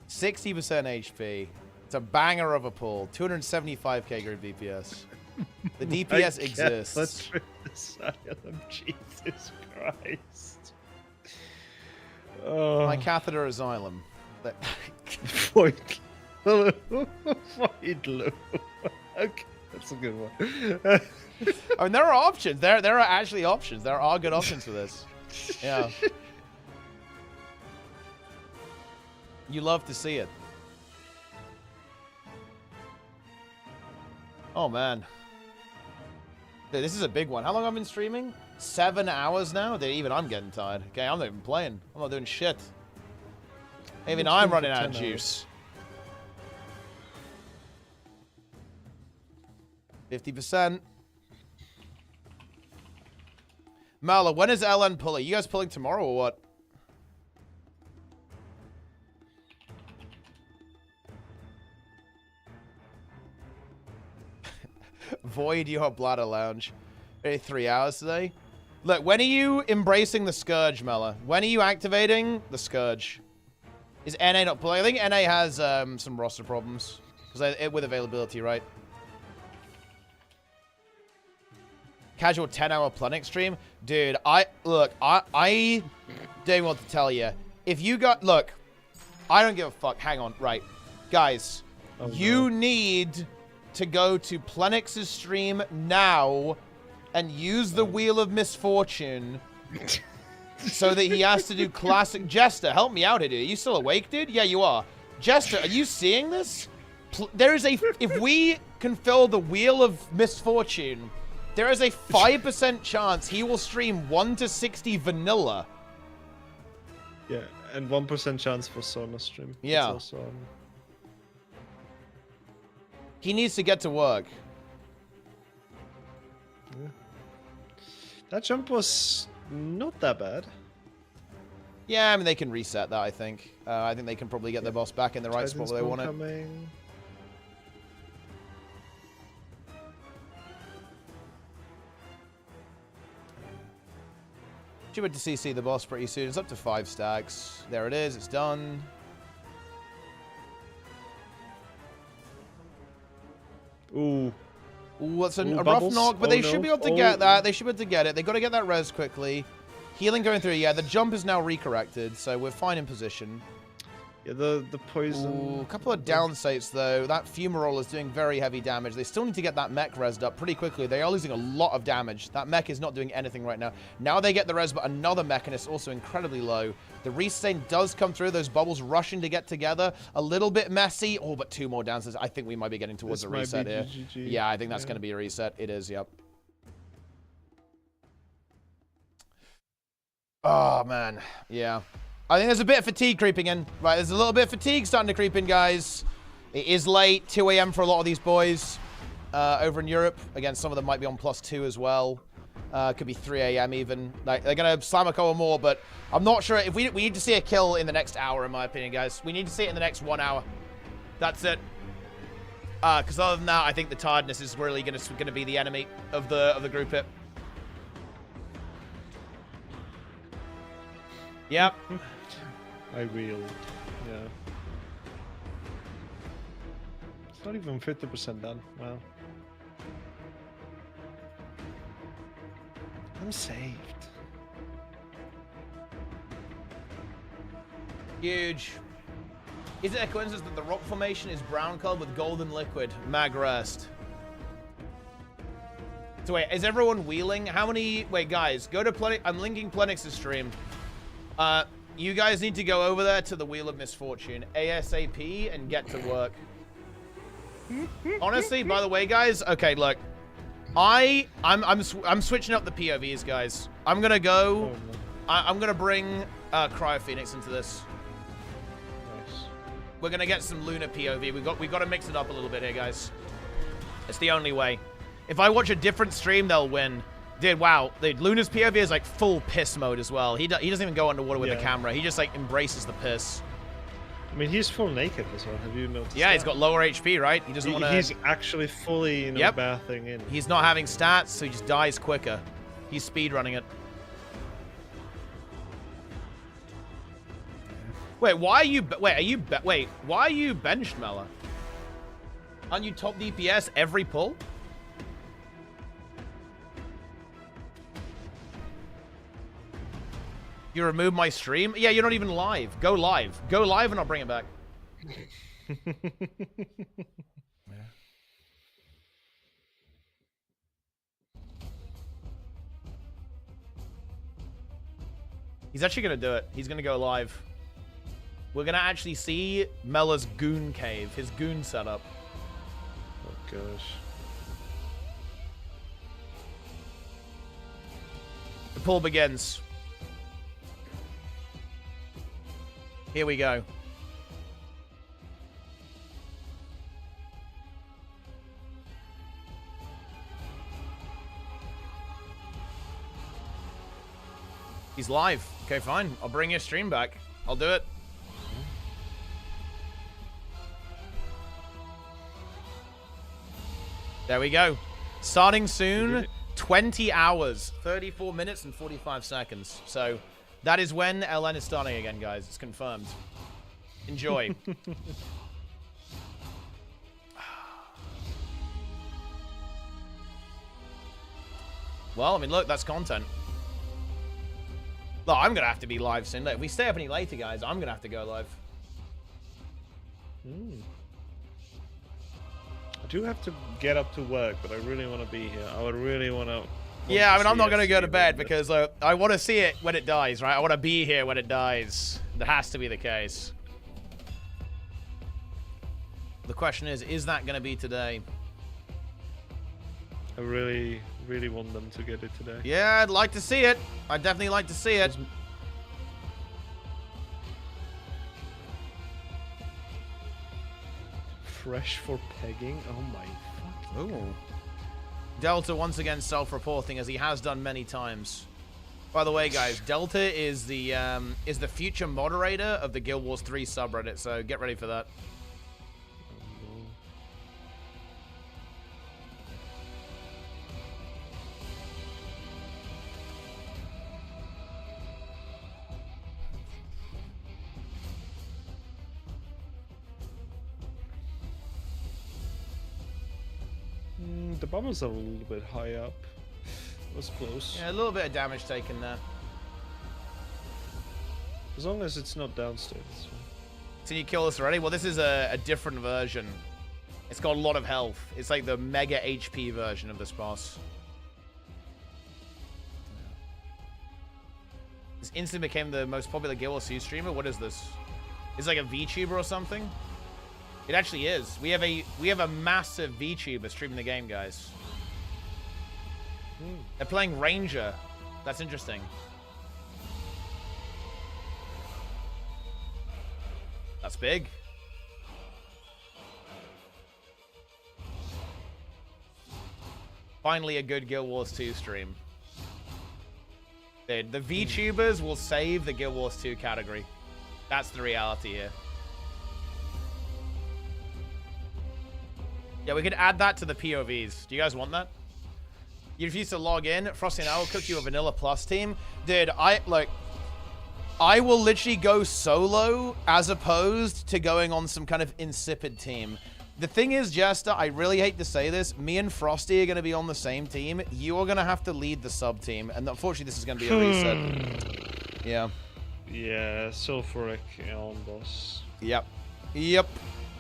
$60% HP. It's a banger of a pull. 275k grid DPS. The DPS exists. Let's rip this asylum. Jesus Christ. My catheter asylum. Void Lou. Okay, that's a good one. I mean, there are options. There are actually options. There are good options for this. Yeah. You love to see it. Oh, man. Dude, this is a big one. How long have I been streaming? 7 hours now? Dude, even I'm getting tired. Okay, I'm not even playing. I'm not doing shit. Even I'm running out of juice. 50%. Marla, when is LN pulling? You guys pulling tomorrow or what? Void your bladder lounge. 3 hours today. Look, when are you embracing the Scourge, Mela? When are you activating the Scourge? Is NA not pulling? I think NA has some roster problems. With availability, right? Casual 10-hour Plenic stream? Dude, I don't know what to tell you. If you got... Look, I don't give a fuck. Hang on. Right. Guys, you need to go to Plenix's stream now and use the Wheel of Misfortune so that he has to do classic... Jester, help me out here, dude. Are you still awake, dude? Yeah, you are. Jester, are you seeing this? There is a... If we can fill the Wheel of Misfortune, there is a 5% chance he will stream 1 to 60 vanilla. Yeah, and 1% chance for Sona stream. Yeah. Also, he needs to get to work. yeah. That jump was not that bad. Yeah, I mean, they can reset that, I think. I think they can probably get their boss back in the right spot where they want it. Coming. Should wait to CC the boss pretty soon. It's up to 5 stacks. There it is. It's done. Ooh. Ooh, that's a rough bubbles. knock, but they should be able to get Oh. that. They should be able to get it. They got to get that res quickly. Healing going through. Yeah, the jump is now recorrected, so we're fine in position. Yeah, the poison. Ooh, a couple of down sites, though. That Fumarole is doing very heavy damage. They still need to get that mech resed up pretty quickly. They are losing a lot of damage. That mech is not doing anything right now. Now they get the res, but another mech, and it's also incredibly low. The restain does come through. Those bubbles rushing to get together. A little bit messy. Oh, but 2 more downsides. I think we might be getting towards a reset here. GG. Yeah, I think that's going to be a reset. It is, yep. Oh, man. Yeah. I think there's a bit of fatigue creeping in. Right, there's a little bit of fatigue starting to creep in, guys. It is late, 2 a.m. for a lot of these boys over in Europe. Again, some of them might be on +2 as well. Could be 3 a.m. even. Like, they're going to slam a couple more, but I'm not sure. If we need to see a kill in the next hour, in my opinion, guys. We need to see it in the next 1 hour. That's it. Because other than that, I think the tiredness is really going to be the enemy of the group hit. Yep. I reeled. Yeah. It's not even 50% done. Wow. I'm saved. Huge. Is it a coincidence that the rock formation is brown colored with golden liquid? Mag rest. So wait, is everyone wheeling? How many... Wait, guys, go to Plenix. I'm linking Plenix's stream. You guys need to go over there to the Wheel of Misfortune ASAP and get to work. Honestly, by the way, guys, okay, look. I'm switching up the POVs, guys. I'm gonna go. I'm gonna bring Cryo Phoenix into this. Nice. We're gonna get some Luna POV. We got to mix it up a little bit here, guys. It's the only way. If I watch a different stream, they'll win. Dude, wow. Dude, Luna's POV is like full piss mode as well. He doesn't even go underwater with the camera. He just like embraces the piss. I mean, he's full naked as well. Have you noticed? Yeah, that? he's got lower HP, right? He doesn't want to. He's actually fully, you know, bathing in. He's not having stats, so he just dies quicker. He's speedrunning it. Wait, why are you? Wait, why are you benched, Mela? Aren't you top DPS every pull? You remove my stream? Yeah, you're not even live. Go live. Go live and I'll bring it back. He's actually going to do it. He's going to go live. We're going to actually see Mela's goon cave, his goon setup. Oh, gosh. The pull begins. Here we go. He's live. Okay, fine. I'll bring your stream back. I'll do it. There we go. Starting soon. 20 hours. 34 minutes and 45 seconds. So that is when LN is starting again, guys. It's confirmed. Enjoy. Well, I mean, look, that's content. Look, I'm going to have to be live soon. Look, if we stay up any later, guys, I'm going to have to go live. I do have to get up to work, but I really want to be here. I would really want to... Yeah, I mean, I'm not going to go to bed because I want to see it when it dies, right? I want to be here when it dies. That has to be the case. The question is that going to be today? I really want them to get it today. Yeah, I'd like to see it. I'd definitely like to see it. Fresh for pegging? Oh my fucking God. Delta once again self-reporting as he has done many times. By the way, guys, Delta is the future moderator of the Guild Wars 3 subreddit, so get ready for that. The bubbles are a little bit high up. It was close. Yeah, a little bit of damage taken there. As long as it's not downstairs. Can you kill this already? Well, this is a different version. It's got a lot of health. It's like the mega HP version of this boss. This instantly became the most popular Guild Wars 2 streamer. What is this? It's like a VTuber or something? It actually is. We have a massive VTuber streaming the game, guys. They're playing Ranger. That's interesting. That's big. Finally a good Guild Wars 2 stream. Dude, the VTubers will save the Guild Wars 2 category. That's the reality here. Yeah, we could add that to the POVs. Do you guys want that? You refuse to log in. Frosty and I will cook you a Vanilla Plus team. Dude, I will literally go solo as opposed to going on some kind of insipid team. The thing is, Jester, I really hate to say this. Me and Frosty are going to be on the same team. You are going to have to lead the sub team. And unfortunately, this is going to be a reset. Yeah. Yeah, sulfuric on boss. Yep. Yep.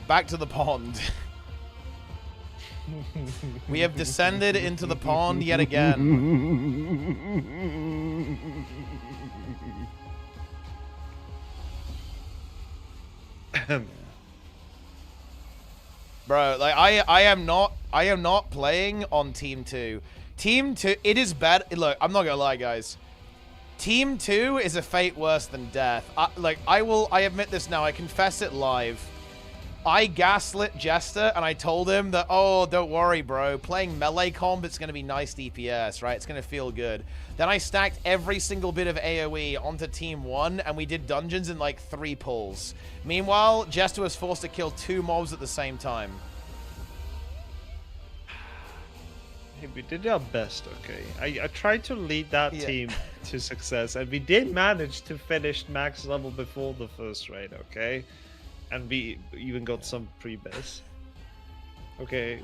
Back to the pond. We have descended into the pond yet again. Bro, like I am not playing on Team 2. Team 2, it is bad. Look, I'm not gonna lie, guys. Team 2 is a fate worse than death. I admit this now. I confess it live. I gaslit Jester, and I told him that, oh, don't worry, bro. Playing melee comp, it's going to be nice DPS, right? It's going to feel good. Then I stacked every single bit of AoE onto Team 1, and we did dungeons in, like, 3 pulls. Meanwhile, Jester was forced to kill 2 mobs at the same time. Hey, we did our best, okay? I tried to lead that team to success, and we did manage to finish max level before the first raid, okay? And we even got some pre-best. Okay.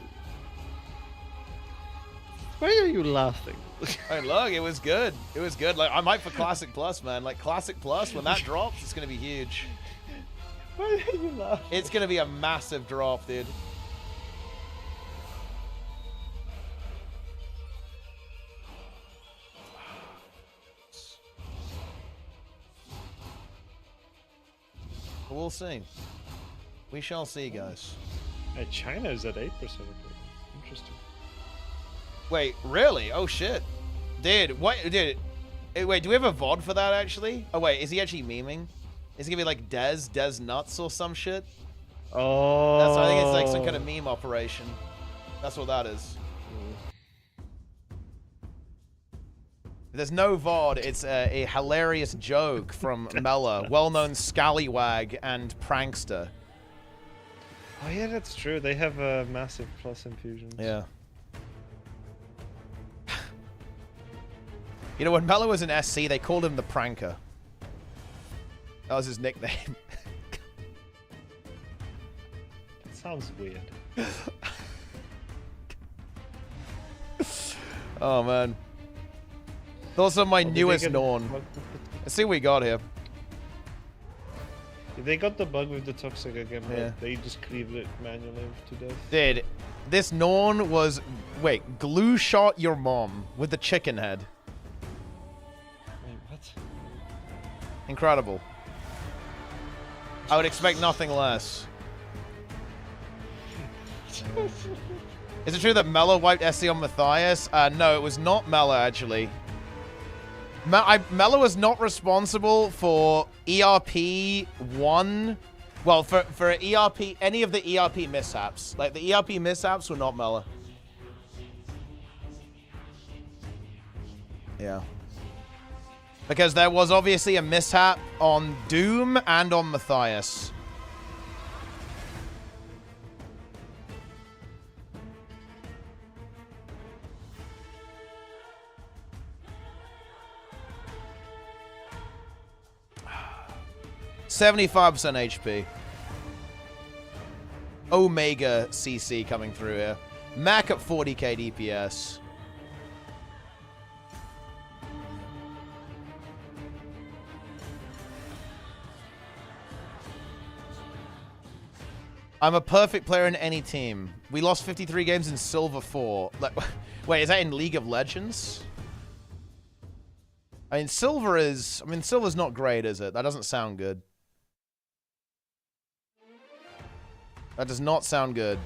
Why are you laughing? Hey, look, it was good. It was good. Like, I might for Classic Plus, man. Like, Classic Plus, when that drops, it's going to be huge. Why are you laughing? It's going to be a massive drop, dude. We'll see. We shall see, guys. Hey, China is at 8%. Interesting. Wait, really? Oh shit, dude. What, dude? Wait, do we have a VOD for that actually? Oh wait, is he actually memeing? Is it gonna be like Des nuts or some shit? Oh. That's. I think it's like some kind of meme operation. That's what that is. There's no VOD, it's a hilarious joke from Mela, well-known scallywag and prankster. Oh yeah, that's true. They have a massive plus infusions. Yeah. You know, when Mela was in SC, they called him the Pranker. That was his nickname. That sounds weird. Oh, man. Those are my newest Norn. Let's see what we got here. They got the bug with the toxic again, but Yeah. they just cleaved it manually to death. Dude, this Norn was... Wait, glue shot your mom with the chicken head. Wait, what? Incredible. I would expect nothing less. Is it true that Mela wiped SC on Matthias? No, it was not Mela, actually. Mela was not responsible for ERP 1. Well, for ERP, any of the ERP mishaps. Like, the ERP mishaps were not Mela. Yeah. Because there was obviously a mishap on Doom and on Matthias. $75% HP. Omega CC coming through here. Mac at 40k DPS. I'm a perfect player in any team. We lost 53 games in Silver 4. Like, wait, is that in League of Legends? I mean, Silver is... I mean, Silver's not great, is it? That doesn't sound good. That does not sound good.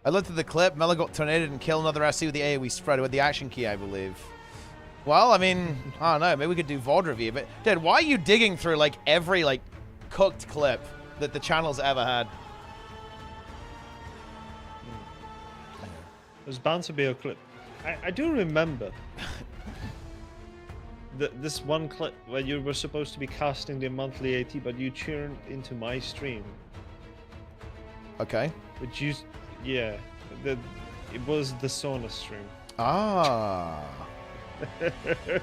I looked at the clip. Mela got tornadoed and killed another SC with the AoE spreader with the action key, I believe. Well, I mean, I don't know. Maybe we could do VOD review. But, dude, why are you digging through, like, every, like, cooked clip that the channel's ever had? There's bound to be a clip. I do remember this one clip where you were supposed to be casting the monthly AT, but you turned into my stream. Okay. Which you, yeah, it was the sauna stream. Ah.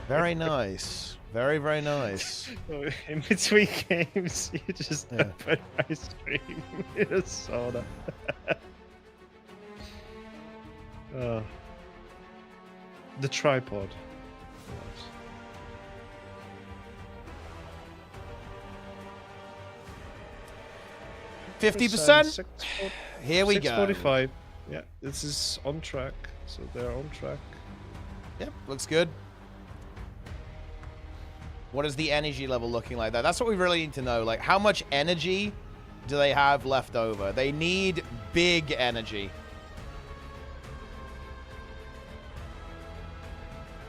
Very nice. Very, very nice. So in between games, you just open my stream in a sauna. The tripod. 50%. Here we go. 645. Yeah, this is on track. So they're on track. Yep, looks good. What is the energy level looking like there? That's what we really need to know. Like, how much energy do they have left over? They need big energy.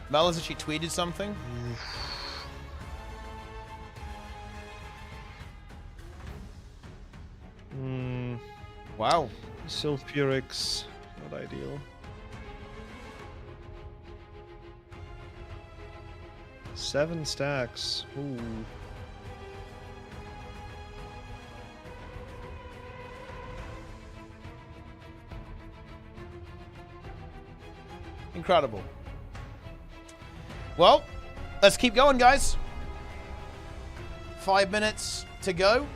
Mel, has she tweeted something? Wow. Sulfurics, not ideal. Seven stacks. Ooh. Incredible. Well, let's keep going, guys. 5 minutes to go.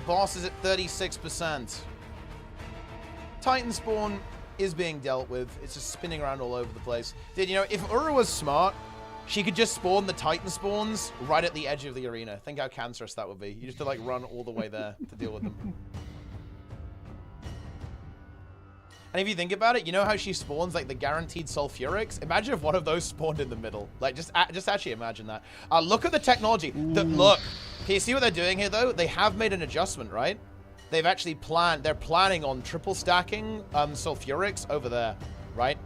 Boss is at 36%. Titan spawn is being dealt with. It's just spinning around all over the place. Dude, you know, if URA was smart, she could just spawn the Titan spawns right at the edge of the arena. Think how cancerous that would be. You just have to, like, run all the way there to deal with them. And if you think about it, you know how she spawns, like, the guaranteed sulfurics? Imagine if one of those spawned in the middle. Like, just actually imagine that. Look at the technology. Look. Can you see what they're doing here, though? They have made an adjustment, right? They've actually they're planning on triple stacking sulfurics over there, right?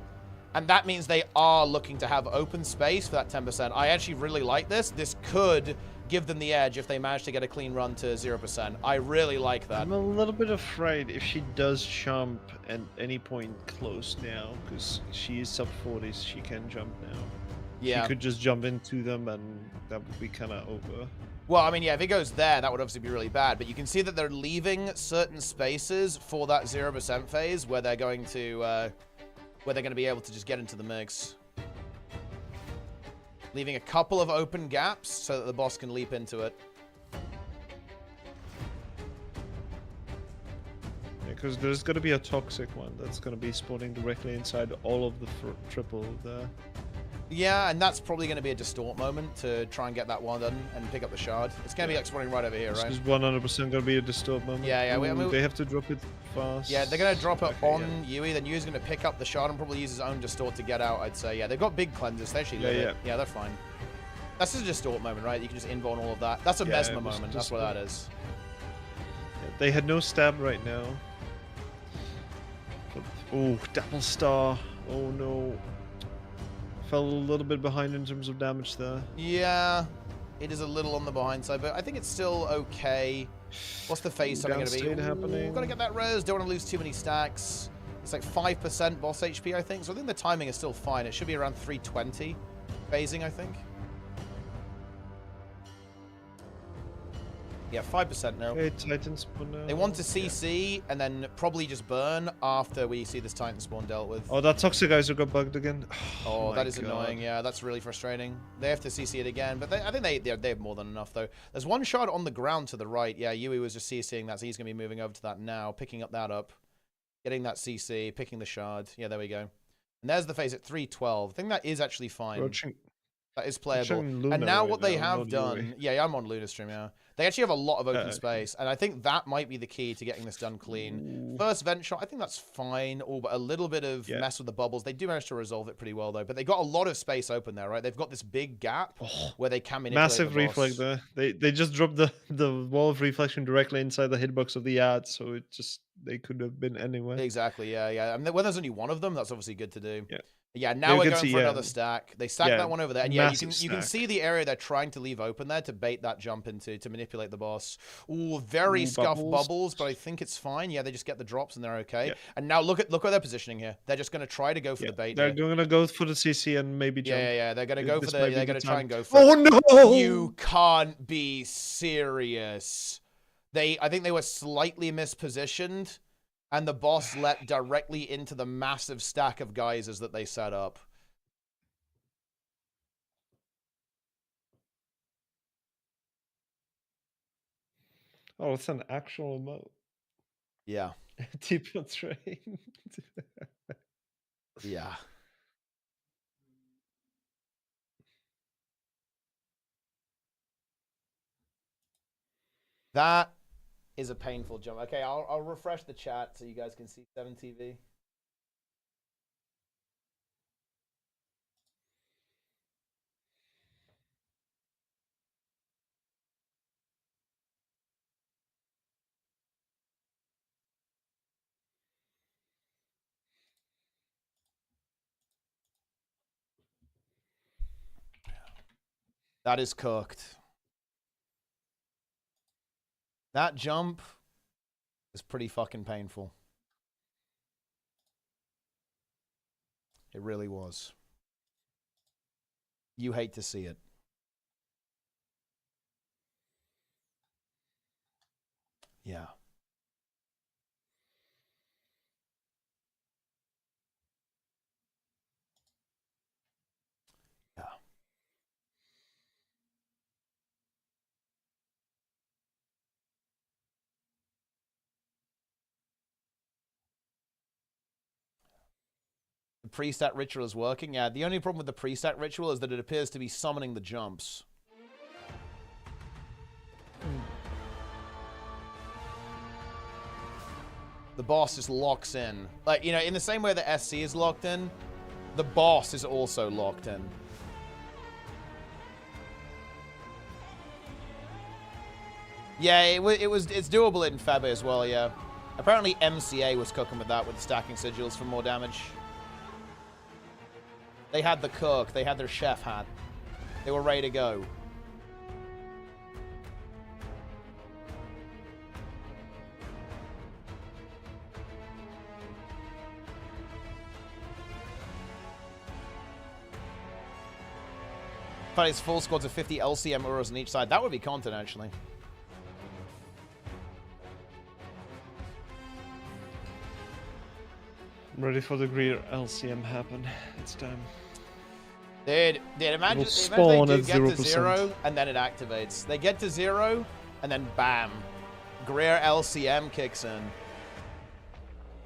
And that means they are looking to have open space for that 10%. I actually really like this. This could give them the edge if they manage to get a clean run to 0%. I really like that. I'm a little bit afraid if she does jump at any point close now, because she is sub 40s, she can jump now. Yeah. She could just jump into them and that would be kind of over. Well, I mean, yeah, if it goes there, that would obviously be really bad. But you can see that they're leaving certain spaces for that 0% phase where they're going to be able to just get into the mix. Leaving a couple of open gaps so that the boss can leap into it. Yeah, because there's going to be a toxic one that's going to be spawning directly inside all of the triple there. Yeah, and that's probably going to be a distort moment to try and get that one done and pick up the shard. It's going to be like spawning right over here, right? This is 100% going to be a distort moment. Yeah, yeah. Ooh, they have to drop it fast. Yeah, they're going to drop it on Yui. Then Yui's going to pick up the shard and probably use his own distort to get out, I'd say. Yeah, they've got big cleansers. They actually live it. Yeah, they're fine. That's just a distort moment, right? You can just invuln all of that. That's a mesmer moment. That's what that is. Yeah, they had no stab right now. Oh, double star. Oh no. Fell a little bit behind in terms of damage there. Yeah, it is a little on the behind side, but I think it's still okay. What's the phase something going to be? Happening. Got to get that res. Don't want to lose too many stacks. It's like 5% boss HP, I think. So I think the timing is still fine. It should be around 320 phasing, I think. Yeah, 5% now. Okay, Titan spawn now. They want to CC and then probably just burn after we see this Titan spawn dealt with. Oh, that toxic geyser got bugged again. Oh, that is annoying. Yeah, that's really frustrating. They have to CC it again, but I think they have more than enough, though. There's one shard on the ground to the right. Yeah, Yui was just CCing that, so he's going to be moving over to that now, picking up that up, getting that CC, picking the shard. Yeah, there we go. And there's the phase at 312. I think that is actually fine. That is playable. And now what they have done... Yeah, I'm on Luna stream, yeah. They actually have a lot of open space, and I think that might be the key to getting this done clean. First vent shot, I think that's fine, but a little bit of mess with the bubbles. They do manage to resolve it pretty well, though. But they got a lot of space open there, right? They've got this big gap where they can manipulate massive the boss. reflect there. They just dropped the wall of reflection directly inside the hitbox of the ad, so it just... They could have been anywhere. Exactly, yeah. I mean, when there's only one of them, that's obviously good to do. Yeah. Yeah, now we're going for another stack. They stack that one over there. And yeah, you can see the area they're trying to leave open there to bait that jump into, to manipulate the boss. Ooh, very scuffed bubbles, but I think it's fine. Yeah, they just get the drops and they're okay. Yeah. And now look where they're positioning here. They're just going to try to go for the bait. They're going to go for the CC and maybe jump. Yeah. They're going to go for they're going to try and go for Oh, no! You can't be serious. I think they were slightly mispositioned. And the boss let directly into the massive stack of geysers that they set up. Oh, it's an actual emote. Yeah. Tipo train. Yeah. That is a painful jump. Okay, I'll refresh the chat so you guys can see 7TV. That is cooked. That jump is pretty fucking painful. It really was. You hate to see it. Yeah. Yeah. The pre-stat ritual is working. Yeah, the only problem with the pre-stat ritual is that it appears to be summoning the jumps. The boss just locks in. Like, you know, in the same way that SC is locked in, the boss is also locked in. Yeah, it's doable in Febe as well, yeah. Apparently MCA was cooking with that, with the stacking sigils for more damage. They had the cook, they had their chef hat. They were ready to go. It's full squads of 50 LCM URAs on each side. That would be content, actually. I'm ready for the Greer LCM happen. It's time. Dude, imagine they spawn do at get to 0%. 0 and then it activates. They get to 0 and then bam. Greer LCM kicks in.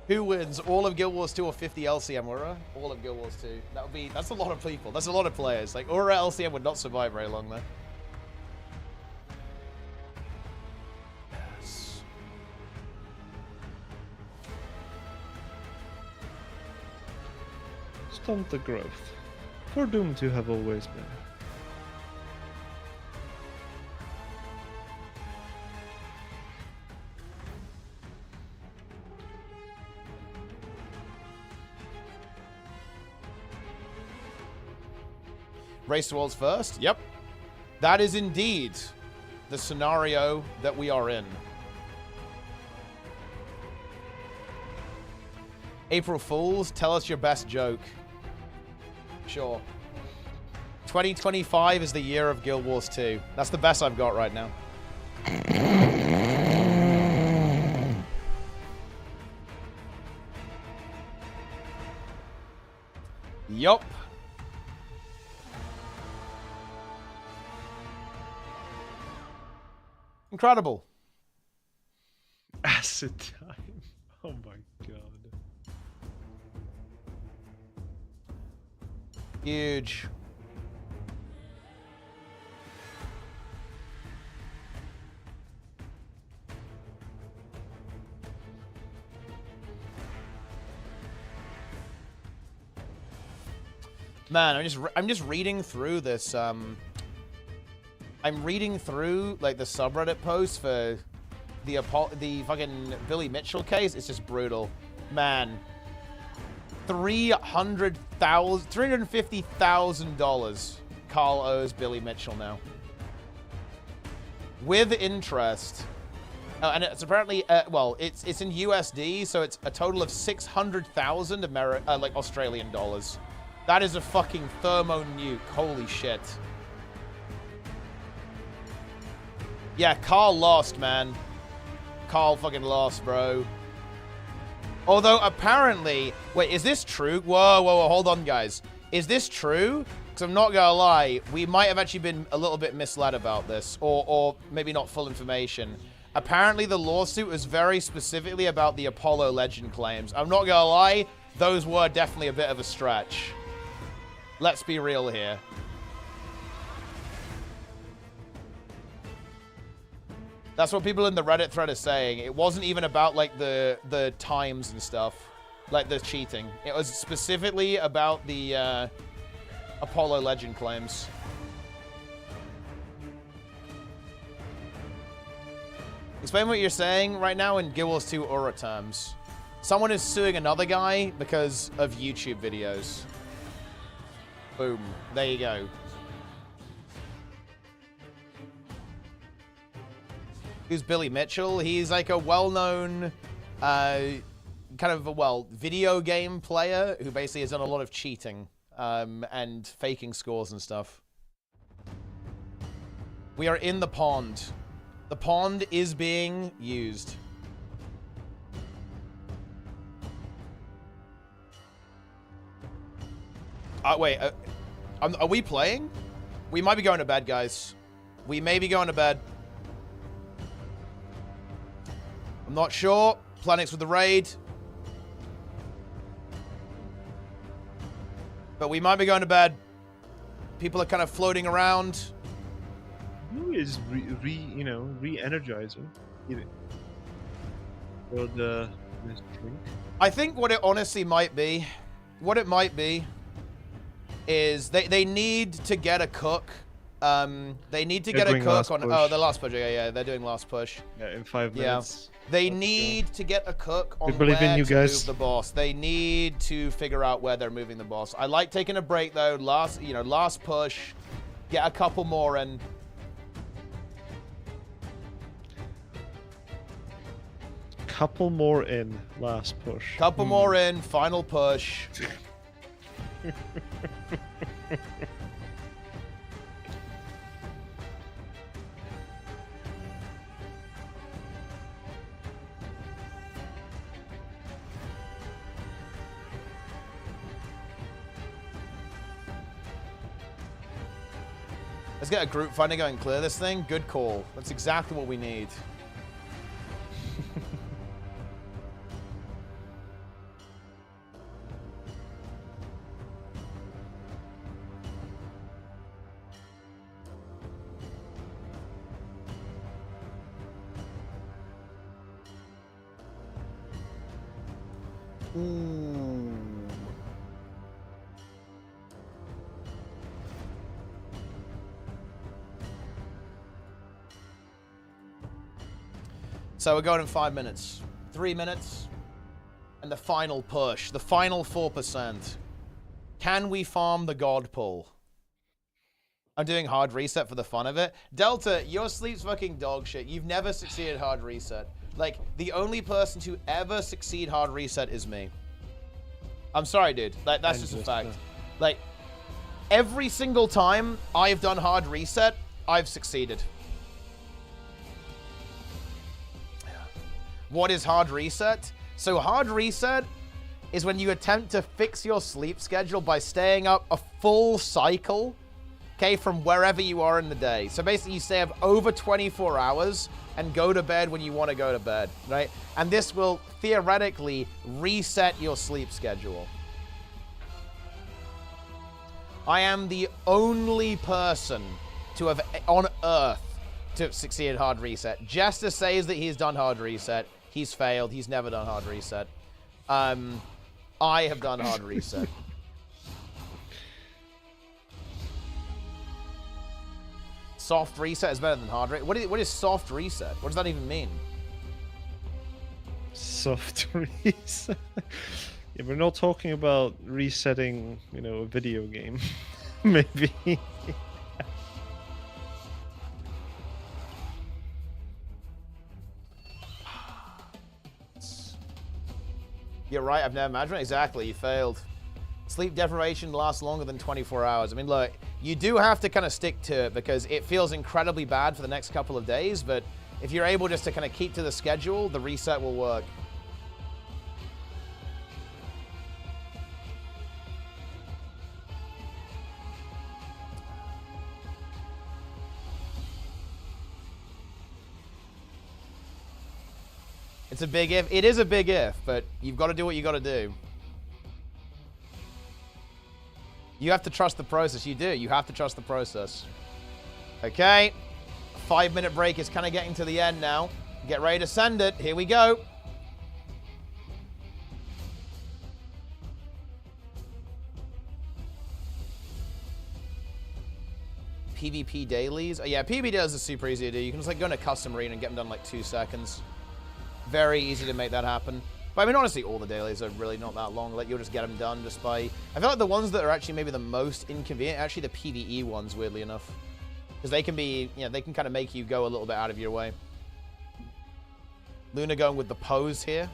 Who wins? All of Guild Wars 2 or 50 LCM URA? All of Guild Wars 2. That's a lot of people. That's a lot of players. Like, URA LCM would not survive very long, though. Yes. Stunt the growth. For doomed to have always been. Race to Worlds first? Yep. That is indeed the scenario that we are in. April Fools, tell us your best joke. Sure. 2025 is the year of Guild Wars 2. That's the best I've got right now. Yup. Incredible. Acid time. Oh my god. Huge. Man, I'm just reading through this I'm reading through like the subreddit posts for the fucking Billy Mitchell case. It's just brutal. Man. $350,000 Carl owes Billy Mitchell now. With interest. Oh, and it's apparently, well, it's in USD, so it's a total of 600,000 like Australian dollars. That is a fucking thermo nuke. Holy shit. Yeah, Carl lost, man. Carl fucking lost, bro. Although, apparently... Wait, is this true? Whoa, hold on, guys. Is this true? Because I'm not gonna lie, we might have actually been a little bit misled about this. Or maybe not full information. Apparently, the lawsuit was very specifically about the Apollo Legend claims. I'm not gonna lie, those were definitely a bit of a stretch. Let's be real here. That's what people in the Reddit thread are saying. It wasn't even about, like, the times and stuff. Like, the cheating. It was specifically about the, Apollo Legend claims. Explain what you're saying right now in Guild Wars 2 Aura terms. Someone is suing another guy because of YouTube videos. Boom. There you go. Who's Billy Mitchell? He's like a well-known kind kind of a, well, video game player who basically has done a lot of cheating and faking scores and stuff. We are in the pond. The pond is being used. Wait, are we playing? We might be going to bed, guys. We may be going to bed. I'm not sure. Planets with the raid. But we might be going to bed. People are kind of floating around. Who is re-energizing? For the this drink. I think what it honestly might be, is they need to get a cook. They need to get a cook on. Oh, the last push. Yeah, they're doing last push. Yeah, in 5 minutes. They need to get a cook on believe where in you to guys. move the boss. They need to figure out where they're moving the boss. I like taking a break though. Last push. Get a couple more in. Couple more in last push. Couple more in. Final push. Let's get a group find to go and clear this thing. Good call. That's exactly what we need. Ooh. So we're going in 5 minutes. 3 minutes. And the final push. The final 4%. Can we farm the God pull? I'm doing hard reset for the fun of it. Delta, your sleep's fucking dog shit. You've never succeeded hard reset. Like, the only person to ever succeed hard reset is me. I'm sorry, dude. Like, that's just a fact. Like, every single time I've done hard reset, I've succeeded. What is hard reset? So hard reset is when you attempt to fix your sleep schedule by staying up a full cycle, okay, from wherever you are in the day. So basically you stay up over 24 hours and go to bed when you want to go to bed, right? And this will theoretically reset your sleep schedule. I am the only person to have on Earth to have succeeded hard reset. Jester says that he's done hard reset. He's failed. He's never done hard reset. I have done hard reset. Soft reset is better than hard reset. What is soft reset? What does that even mean? Soft reset. Yeah, we're not talking about resetting, a video game. Maybe. You're right, I've never imagined it. Exactly, you failed. Sleep deprivation lasts longer than 24 hours. I mean, look, you do have to kind of stick to it because it feels incredibly bad for the next couple of days, but if you're able just to kind of keep to the schedule, the reset will work. It's a big if. It is a big if, but you've got to do what you got to do. You have to trust the process. You do. You have to trust the process. Okay. 5-minute break is kind of getting to the end now. Get ready to send it. Here we go. PvP dailies. Oh, yeah, PvP dailies are super easy to do. You can just go in a custom arena and get them done in like 2 seconds. Very easy to make that happen. But I mean, honestly, all the dailies are really not that long. Like, you'll just get them done just by... I feel like the ones that are actually maybe the most inconvenient, actually the PvE ones, weirdly enough. Because they can be, they can kind of make you go a little bit out of your way. Luna going with the pose here.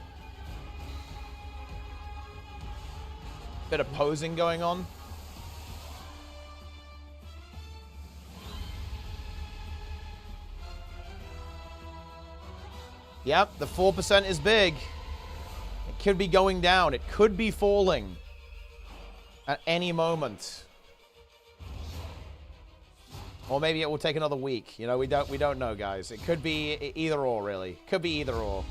Bit of posing going on. Yep, the 4% is big. It could be going down. It could be falling at any moment. Or maybe it will take another week. You know, we don't know, guys. It could be either or, really. Could be either or.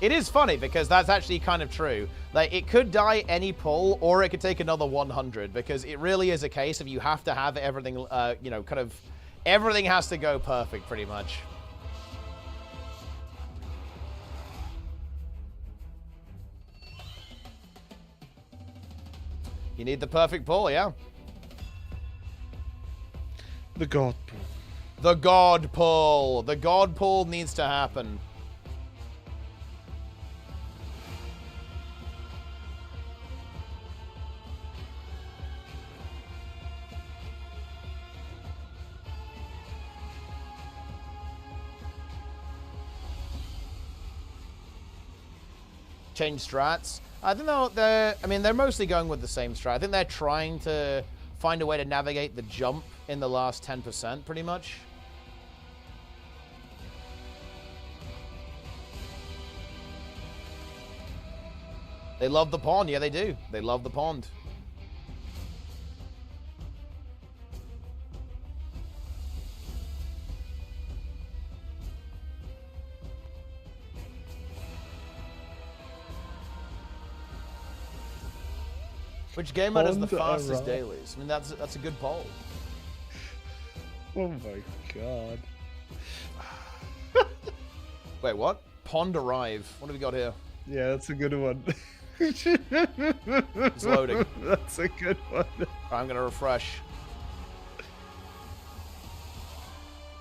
It is funny because that's actually kind of true. Like, it could die any pull, or it could take another 100, because it really is a case of you have to have everything, you know, kind of everything has to go perfect, pretty much. You need the perfect pull, yeah. The God pull. The God pull. The God pull needs to happen. Change strats. I think they're mostly going with the same strat. I think they're trying to find a way to navigate the jump in the last 10%, pretty much. They love the pond. Yeah, they do. They love the pond. Which game mode has the fastest dailies? I mean, that's a good poll. Oh my god. Wait, what? Pond arrive. What have we got here? Yeah, that's a good one. It's loading. That's a good one. I'm gonna refresh.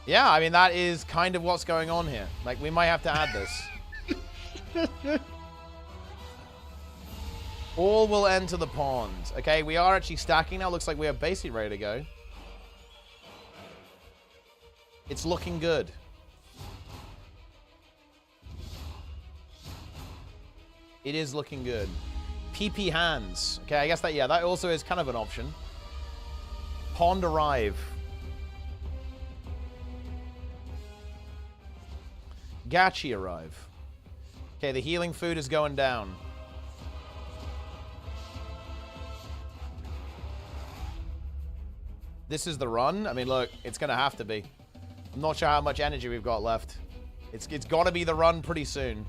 Yeah, I mean, that is kind of what's going on here. Like, we might have to add this. All will enter the pond. Okay, we are actually stacking now. Looks like we are basically ready to go. It's looking good. It is looking good. PP hands. Okay, I guess that, yeah, that also is kind of an option. Pond arrive. Gachi arrive. Okay, the healing food is going down. This is the run. I mean, look, it's going to have to be. I'm not sure how much energy we've got left. It's got to be the run pretty soon.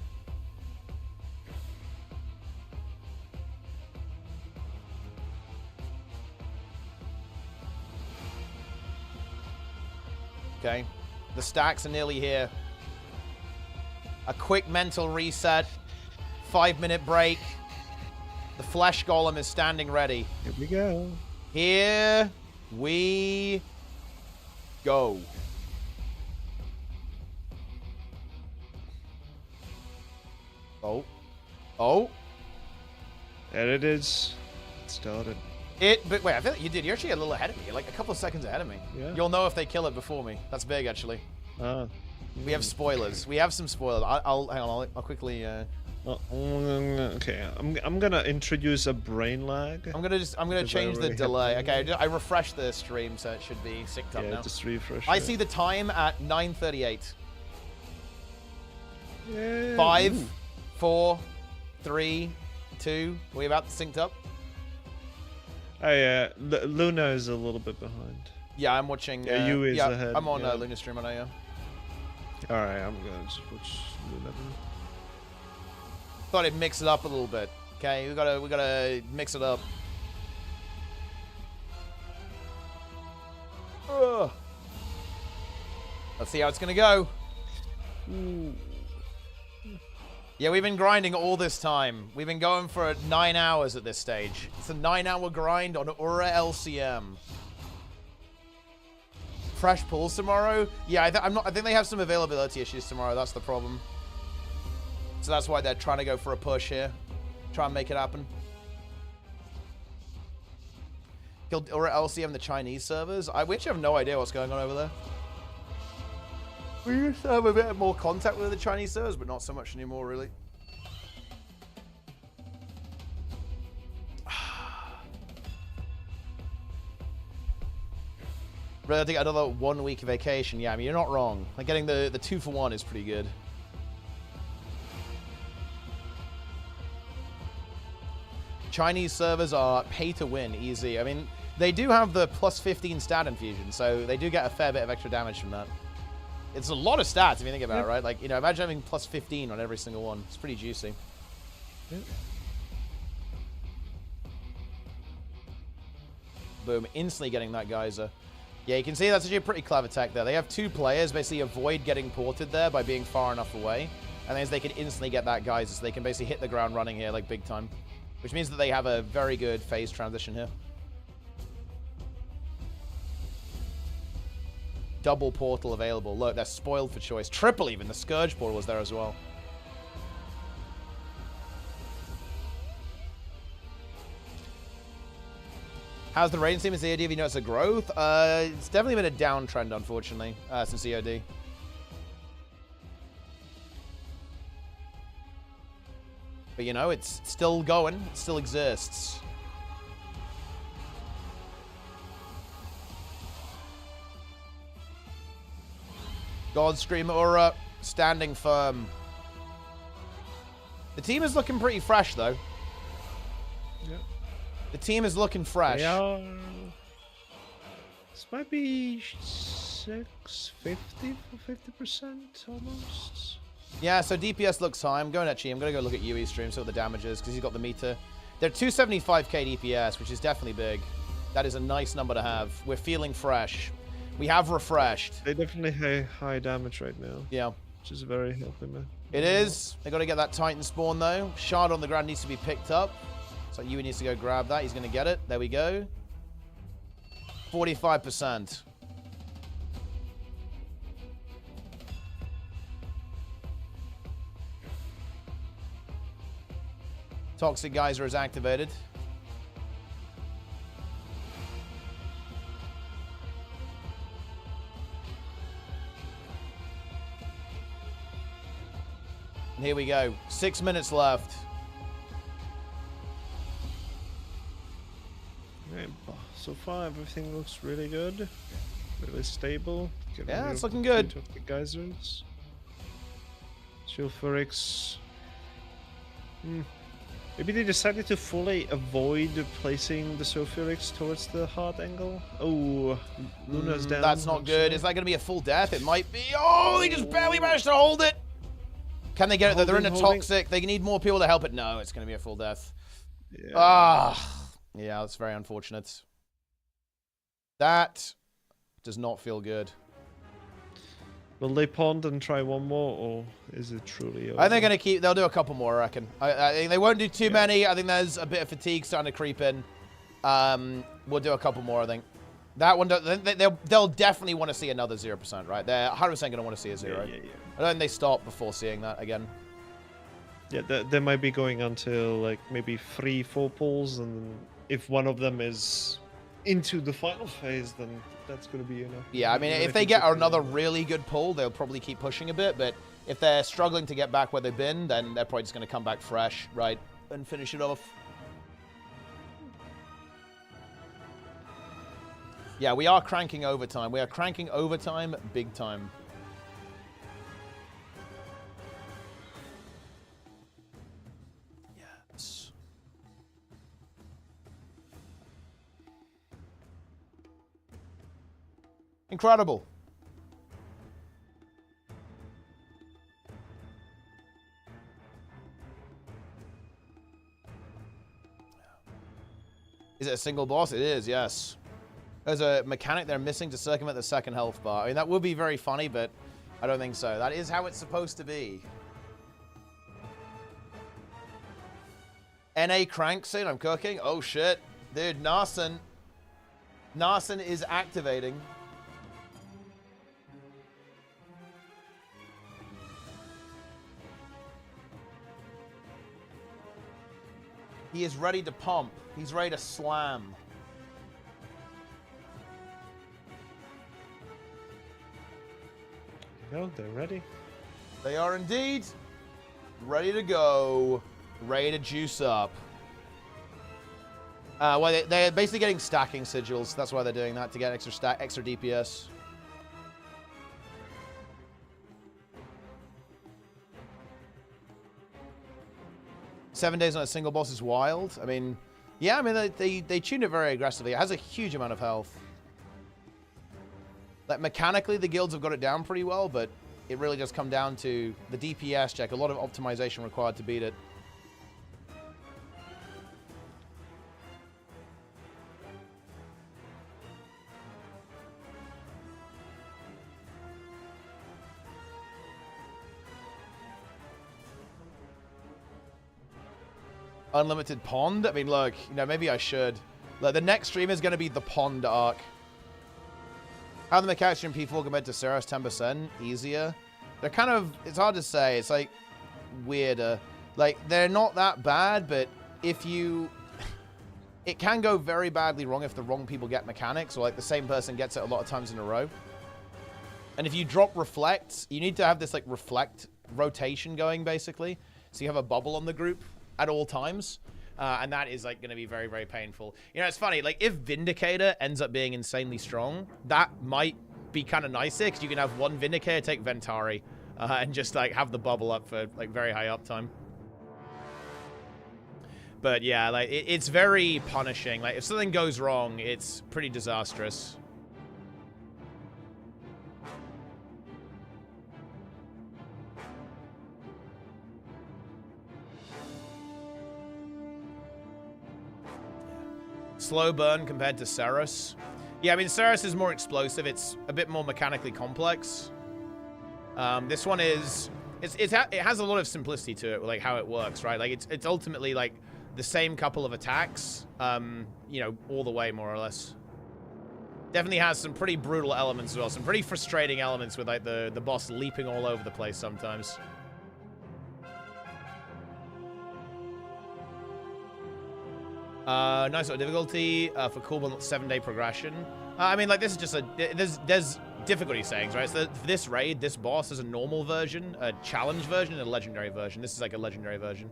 Okay. The stacks are nearly here. A quick mental reset. 5-minute break. The flesh golem is standing ready. Here we go. Here we go. Oh. Oh. There it is. It started. But wait, I feel like you're actually a little ahead of me. You're like a couple of seconds ahead of me. Yeah. You'll know if they kill it before me. That's big, actually. We have spoilers. We have some spoilers. I'll hang on. I'll quickly. Okay, I'm gonna introduce a brain lag. I'm gonna change the delay. Okay, I refreshed the stream, so it should be synced up now. Just refresh. I see the time at 9:38. Yeah. 5, 4, 3, 2. Are we about synced up? Oh yeah, Luna is a little bit behind. Yeah, I'm watching. Yeah, you is ahead. I'm on Luna stream right now. All right, I'm gonna just watch Luna. Thought I'd mix it up a little bit. Okay, we gotta mix it up. Ugh. Let's see how it's gonna go. Ooh. Yeah, we've been grinding all this time. We've been going for 9 hours at this stage. It's a 9-hour grind on URA LCM. Fresh pulls tomorrow? Yeah, I think they have some availability issues tomorrow. That's the problem. So that's why they're trying to go for a push here. Try and make it happen. Killed URA LCM the Chinese servers. We actually have no idea what's going on over there. We used to have a bit more contact with the Chinese servers, but not so much anymore, really. Rather take another 1 week vacation. Yeah, I mean, you're not wrong. Like, getting the 2-for-1 is pretty good. Chinese servers are pay to win, easy. I mean, they do have the plus 15 stat infusion, so they do get a fair bit of extra damage from that. It's a lot of stats if you think about it, right? Like, you know, imagine having plus 15 on every single one. It's pretty juicy. Yep. Boom, instantly getting that geyser. Yeah, you can see that's actually a pretty clever tech there. They have 2 players basically avoid getting ported there by being far enough away. And then they can instantly get that geyser, so they can basically hit the ground running here, like, big time. Which means that they have a very good phase transition here. Double portal available. Look, they're spoiled for choice. Triple even. The Scourge portal was there as well. How's the rating team in COD? Have you noticed a growth? It's definitely been a downtrend, unfortunately, since COD. But, you know, it's still going. It still exists. God Scream Aura, standing firm. The team is looking pretty fresh, though. Yeah. The team is looking fresh. They are... This might be 650 for 50% almost. Yeah, so DPS looks high. I'm going to go look at UE's stream, see what the damage is, because he's got the meter. They're 275k DPS, which is definitely big. That is a nice number to have. We're feeling fresh. We have refreshed. They definitely have high damage right now. Yeah. Which is very healthy, man. It is. They got to get that Titan spawn, though. Shard on the ground needs to be picked up. So UE needs to go grab that. He's going to get it. There we go. 45%. Toxic Geyser is activated. And here we go. 6 minutes left. Okay, so far everything looks really good. Really stable. Yeah, it's looking good. The geysers. Sulfurix. Maybe they decided to fully avoid placing the Sulfurix towards the hard angle. Oh, Luna's down. That's not good. Is that going to be a full death? It might be. Oh, they just barely managed to hold it. Can they get it? They're in a toxic. They need more people to help it. No, it's going to be a full death. Yeah. Yeah, that's very unfortunate. That does not feel good. Will they pond and try one more, or is it truly over? I think they're going to keep... They'll do a couple more, I reckon. I think they won't do too many. I think there's a bit of fatigue starting to creep in. We'll do a couple more, I think. That one... They'll definitely want to see another 0%, right? They're 100% going to want to see a 0. Yeah. I don't think they stop before seeing that again. Yeah, they might be going until, like, maybe 3-4 pulls, and if one of them is into the final phase, then that's going to be enough. Yeah, I mean, if they get another really good pull, they'll probably keep pushing a bit, but if they're struggling to get back where they've been, then they're probably just going to come back fresh, right, and finish it off. Yeah, we are cranking overtime. We are cranking overtime big time. Yes. Incredible. Is it a single boss? It is, yes. There's a mechanic they're missing to circumvent the second health bar. I mean, that would be very funny, but I don't think so. That is how it's supposed to be. NA crank scene, I'm cooking. Oh, shit. Dude, Narsen is activating. He is ready to pump. He's ready to slam. No, they're ready. They are indeed ready to go. Ready to juice up. Well, they're basically getting stacking sigils. That's why they're doing that, to get extra DPS. Seven days on a single boss is wild. I mean, yeah, I mean, they tuned it very aggressively. It has a huge amount of health. Like, mechanically, the guilds have got it down pretty well, but it really does come down to the DPS check. A lot of optimization required to beat it. Unlimited Pond? I mean, look, you know, maybe I should. Like, the next stream is going to be the Pond arc. How are the mechanics in P4 compared to Ceres? 10%? Easier? They're kind of, it's hard to say. It's, like, weirder. Like, they're not that bad, but if you... It can go very badly wrong if the wrong people get mechanics, or, like, the same person gets it a lot of times in a row. And if you drop Reflect, you need to have this, like, Reflect rotation going, basically. So you have a bubble on the group at all times, and that is like going to be very, very painful. You know, it's funny, like if Vindicator ends up being insanely strong, that might be kind of nice because you can have one Vindicator take Ventari and just like have the bubble up for like very high uptime. But yeah, like it's very punishing. Like if something goes wrong, it's pretty disastrous. Slow burn compared to Ceres. Yeah, I mean, Ceres is more explosive. It's a bit more mechanically complex. This one is... It has a lot of simplicity to it, like how it works, right? Like, it's ultimately, like, the same couple of attacks, you know, all the way, more or less. Definitely has some pretty brutal elements as well. Some pretty frustrating elements with, like, the boss leaping all over the place sometimes. Nice sort of difficulty for cool, but not 7-day progression. I mean, like, this is just a... There's difficulty settings, right? So for this raid, this boss is a normal version, a challenge version, and a legendary version. This is like a legendary version.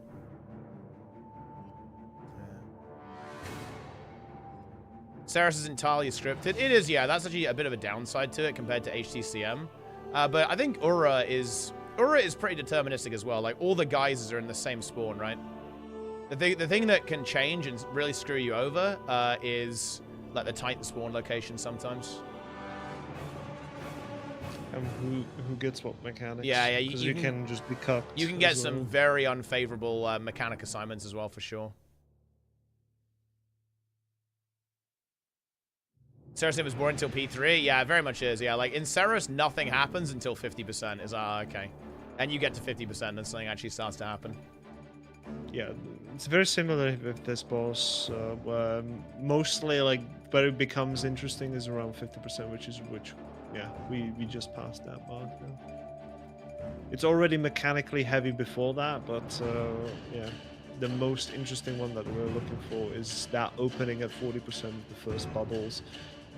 Ceres is entirely scripted. It is, yeah. That's actually a bit of a downside to it compared to HTCM. But I think URA is pretty deterministic as well. Like, all the geysers are in the same spawn, right? The thing that can change and really screw you over is like the Titan spawn location sometimes. And who gets what mechanics? Yeah, because you can just be cucked. You can get some very unfavorable mechanic assignments as well, for sure. Ceres was born until P3? Yeah, very much is. Yeah, like in Ceres, nothing happens until 50%. Is okay. And you get to 50%, then something actually starts to happen. Yeah, it's very similar with this boss. Where mostly, like, where it becomes interesting is around 50%, which, yeah, we just passed that mark now. It's already mechanically heavy before that, but yeah, the most interesting one that we're looking for is that opening at 40% of the first bubbles,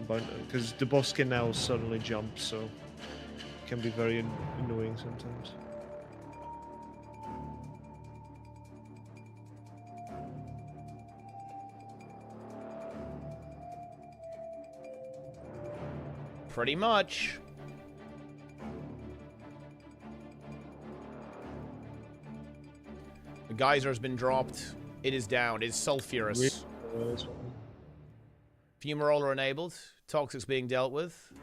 because the boss can now suddenly jump, so it can be very annoying sometimes. Pretty much. The geyser has been dropped. It is down. It is sulfurous. Fumarole are enabled. Toxics being dealt with.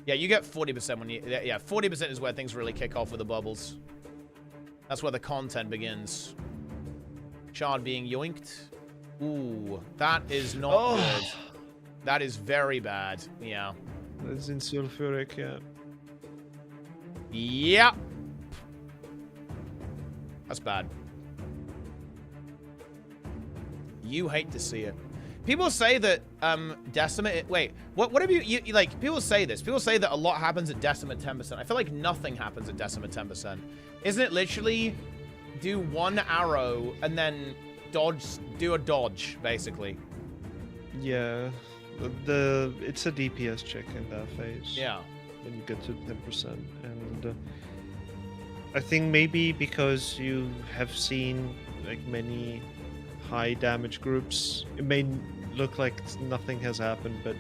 Yeah, you get 40% when you... Yeah, 40% is where things really kick off with the bubbles. That's where the content begins. Shard being yoinked. Ooh, that is not good. That is very bad. Yeah. That's in sulfuric, yeah. Yep. That's bad. You hate to see it. People say that Decimate... Wait, what have you... Like, people say this. People say that a lot happens at Decimate 10%. I feel like nothing happens at Decimate 10%. Isn't it literally do one arrow and then... do a dodge, basically. Yeah, it's a DPS check in that phase. Yeah. When you get to 10%, and I think maybe because you have seen like many high damage groups, it may look like nothing has happened, but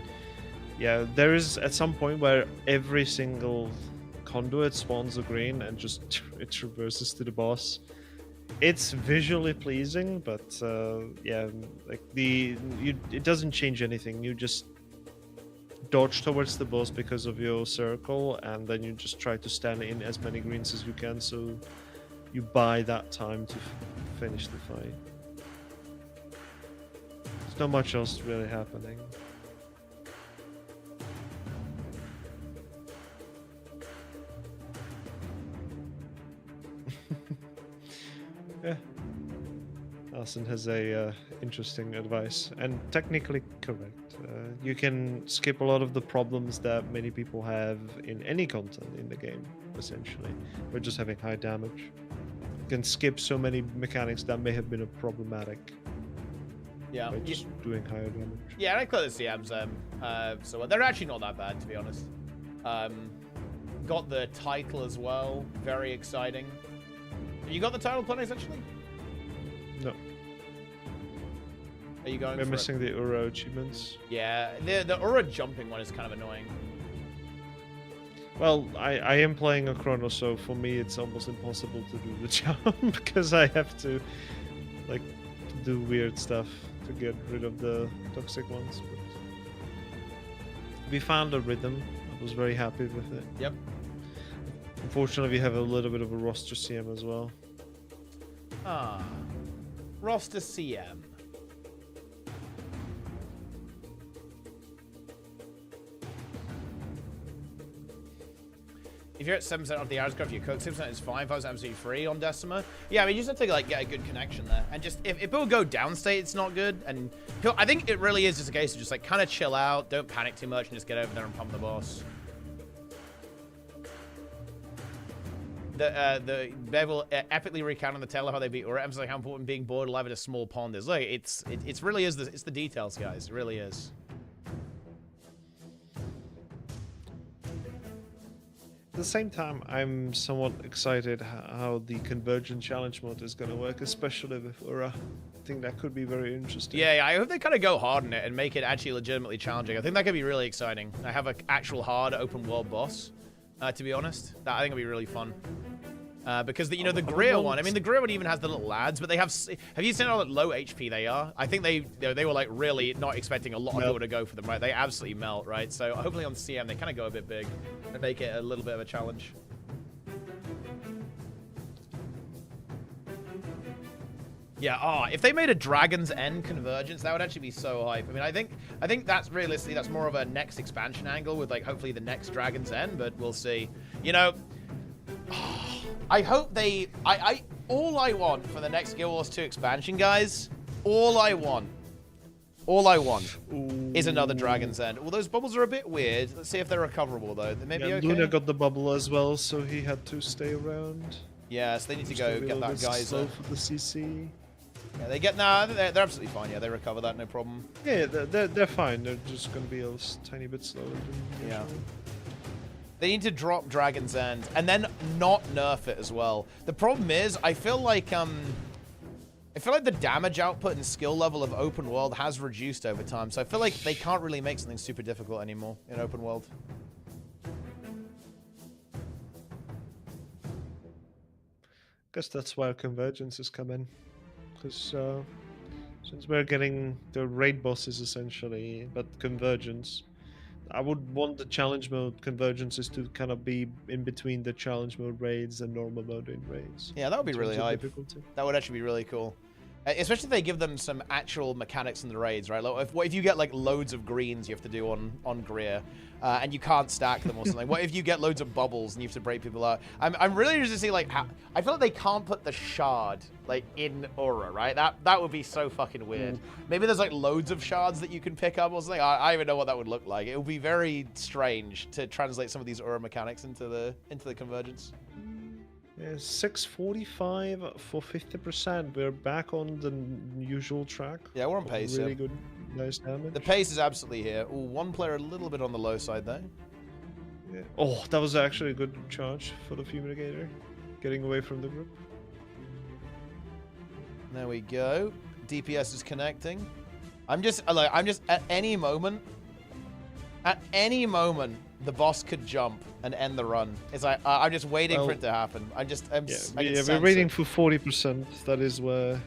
yeah, there is at some point where every single conduit spawns a green and just it traverses to the boss. It's visually pleasing, but yeah, like it doesn't change anything. You just dodge towards the boss because of your circle, and then you just try to stand in as many greens as you can, so you buy that time to finish the fight. There's not much else really happening. Yeah. Alison has a interesting advice, and technically correct. You can skip a lot of the problems that many people have in any content in the game, essentially. We're just having high damage. You can skip so many mechanics that may have been problematic. Yeah. By just doing higher damage. Yeah, I clear the CMs. So they're actually not that bad, to be honest. Got the title as well. Very exciting. You got the title, Planes, actually? No. Are you going We're for missing the URA achievements. Yeah, the URA jumping one is kind of annoying. Well, I am playing a chrono, so for me it's almost impossible to do the jump because I have to like do weird stuff to get rid of the toxic ones. But we found a rhythm. I was very happy with it. Yep. Unfortunately, we have a little bit of a roster CM as well. Ah, roster CM. If you're at 7% of the hours graph, you cook. 6% is fine. 5% absolutely free on Decima. Yeah, I mean, you just have to like get a good connection there, and just if people go downstate, it's not good. And I think it really is just a case of just like kind of chill out, don't panic too much, and just get over there and pump the boss. The Bev will epically recount on the tale of how they beat URA, emphasizing how important being bored alive in a small pond is. Like it's really is it's the details, guys. It really is. At the same time, I'm somewhat excited how the convergent challenge mode is going to work, especially with URA. I think that could be very interesting. Yeah, I hope they kind of go hard on it and make it actually legitimately challenging. I think that could be really exciting. I have an actual hard open world boss, to be honest. That I think would be really fun. Because the Greer one, I mean, the Greer one even has the little lads, but they have you seen how low HP they are? I think they were like really not expecting a lot of people to go for them, right? They absolutely melt, right? So hopefully on CM they kind of go a bit big and make it a little bit of a challenge. Yeah, if they made a Dragon's End convergence, that would actually be so hype. I mean, I think that's realistically that's more of a next expansion angle with like hopefully the next Dragon's End, but we'll see. You know, I hope they all I want for the next Guild Wars 2 expansion, guys, all I want is another Dragon's End. Well, those bubbles are a bit weird. Let's see if they're recoverable though. They may be okay. Luna got the bubble as well, so he had to stay around. Yeah, so they need to go get that geyser. For the CC. Yeah, they get they're absolutely fine. Yeah, they recover that, no problem. Yeah, they're fine. They're just gonna be a tiny bit slower than usual. They need to drop Dragon's End and then not nerf it as well. The problem is, I feel like the damage output and skill level of open world has reduced over time. So I feel like they can't really make something super difficult anymore in open world. Guess that's why convergences come in, because since we're getting the raid bosses essentially, but convergence. I would want the challenge mode convergences to kind of be in between the challenge mode raids and normal mode in raids. Yeah, that would be really hype. That would actually be really cool. Especially if they give them some actual mechanics in the raids, right? Like what if you get like loads of greens you have to do on Greer, and you can't stack them or something? What if you get loads of bubbles and you have to break people out? I'm really interested to see like how I feel like they can't put the shard like in Aura, right? That would be so fucking weird. Maybe there's like loads of shards that you can pick up or something. I don't even know what that would look like. It would be very strange to translate some of these Aura mechanics into the convergence. Yeah, 645 for 50%. We're back on the usual track. Yeah, we're on pace. Really good, nice damage. The pace is absolutely here. Ooh, one player a little bit on the low side though. Yeah. Oh, that was actually a good charge for the Fumigator. getting away from the group. There we go. DPS is connecting. I'm just at any moment, the boss could jump and end the run. It's like I'm just waiting for it to happen. I can We're waiting sense for 40%. That is where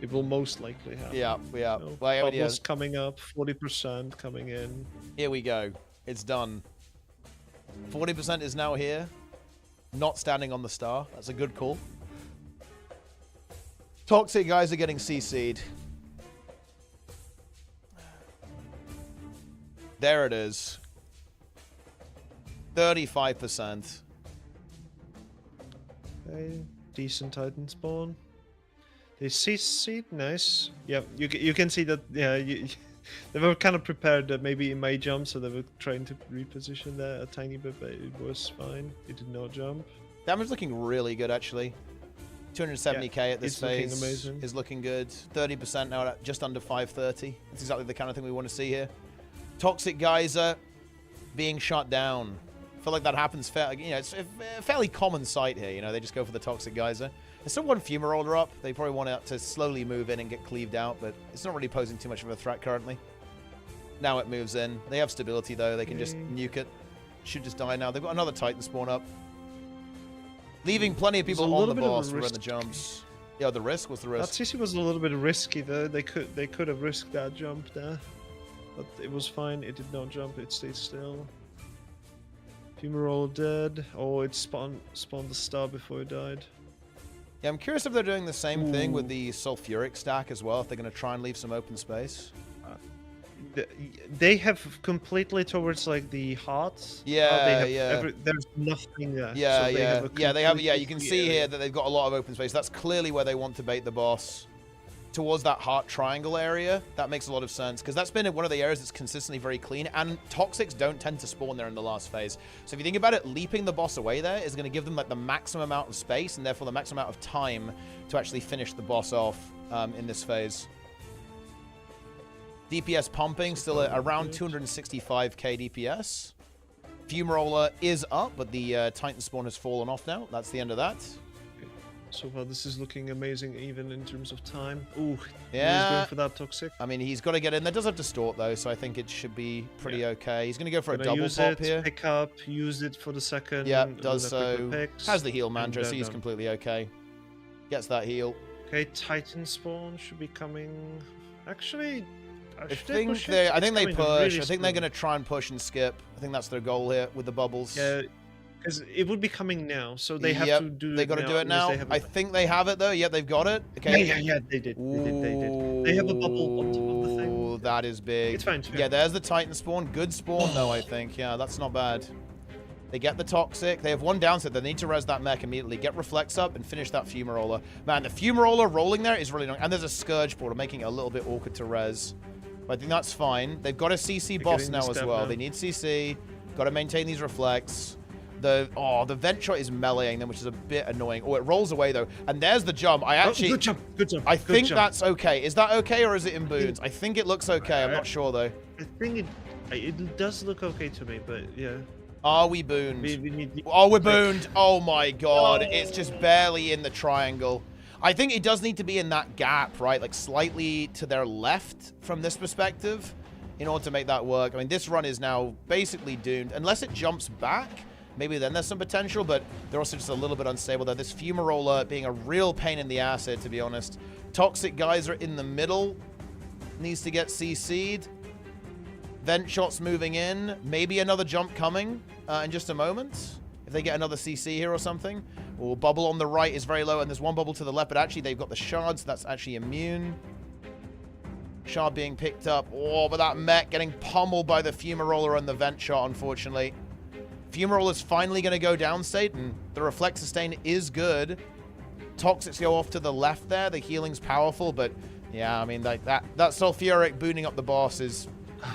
it will most likely happen. Yeah. So, Well, bubbles coming up, 40% coming in. Here we go. It's done. 40% is now here. Not standing on the star. That's a good call. Toxic guys are getting CC'd. There it is. 35%. Okay, decent Titan spawn. They CC'd, nice. Yeah, you can see that. Yeah, they were kind of prepared that maybe it may jump, so they were trying to reposition there a tiny bit, but it was fine. It did not jump. Damage looking really good, actually. 270k at this phase is looking good. 30% now at just under 530. That's exactly the kind of thing we want to see here. Toxic Geyser being shot down. I feel like that happens it's a fairly common sight here. You know, they just go for the Toxic Geyser. There's still one Fumaroller up. They probably want it to slowly move in and get cleaved out, but it's not really posing too much of a threat currently. Now it moves in. They have stability though. They can just nuke it. Should just die now. They've got another Titan spawn up. Leaving plenty of people on the boss for the jumps. Yeah, the risk? What's the risk? That CC was a little bit risky though. They could have risked that jump there. But it was fine. It did not jump. It stayed still. Fumarole dead. Oh, it spawned the star before it died. Yeah, I'm curious if they're doing the same thing with the sulfuric stack as well. If they're going to try and leave some open space. They have completely towards like the hearts. Yeah, there's nothing there. Yeah, so they have. Yeah, you can see here that they've got a lot of open space. That's clearly where they want to bait the boss. Towards that heart triangle area. That makes a lot of sense because that's been one of the areas that's consistently very clean, and toxics don't tend to spawn there in the last phase. So if you think about it, leaping the boss away there is going to give them like the maximum amount of space and therefore the maximum amount of time to actually finish the boss off in this phase. DPS pumping still at around 265k DPS. Fumaroller is up, but the Titan spawn has fallen off now. That's the end of that. So far, this is looking amazing, even in terms of time. Ooh, yeah. He's going for that toxic. I mean, he's got to get in. There does have distort though, so I think it should be pretty okay. He's going to go for a double pop here. Pick up, use it for the second. Yeah, does so. Has the heal mantra, so he's completely okay. Gets that heal. Okay, Titan spawn should be coming. Actually, I think they push. Really I think they're going to try and push and skip. I think that's their goal here with the bubbles. Yeah. Because it would be coming now, so they have to do it now. They got to do it now. I think they have it though. Yep, they've got it. Okay. Yeah, they did. They did. They have a bubble on top of the thing. Oh, that is big. It's fine. Yeah, there's the Titan spawn. Good spawn though, I think. Yeah, that's not bad. They get the toxic. They have one downside. They need to res that mech immediately. Get reflex up and finish that Fumaroller. Man, the Fumaroller rolling there is really annoying. And there's a Scourge portal making it a little bit awkward to res. But I think that's fine. They've got a CC boss now as well. They need CC. Got to maintain these reflex. The vent shot is meleeing them, which is a bit annoying. Oh, it rolls away though, and there's the jump. Good jump. I think that's okay. Is that okay, or is it in boons? I think it looks okay. I'm not sure though. I think it does look okay to me, but yeah. Are we booned? We're booned. Oh my god, it's just barely in the triangle. I think it does need to be in that gap, right? Like slightly to their left from this perspective, in order to make that work. I mean, this run is now basically doomed unless it jumps back. Maybe then there's some potential, but they're also just a little bit unstable there. This Fumaroller being a real pain in the ass here, to be honest. Toxic Geyser in the middle. Needs to get CC'd. Vent shots moving in. Maybe another jump coming in just a moment. If they get another CC here or something. Or bubble on the right is very low, and there's one bubble to the left, but actually they've got the shards. That's actually immune. Shard being picked up. Oh, but that mech getting pummeled by the Fumaroller and the vent shot, unfortunately. Fumarole is finally going to go down state, and the Reflect Sustain is good. Toxics go off to the left there. The healing's powerful, but yeah, I mean, like that Sulfuric booting up the boss is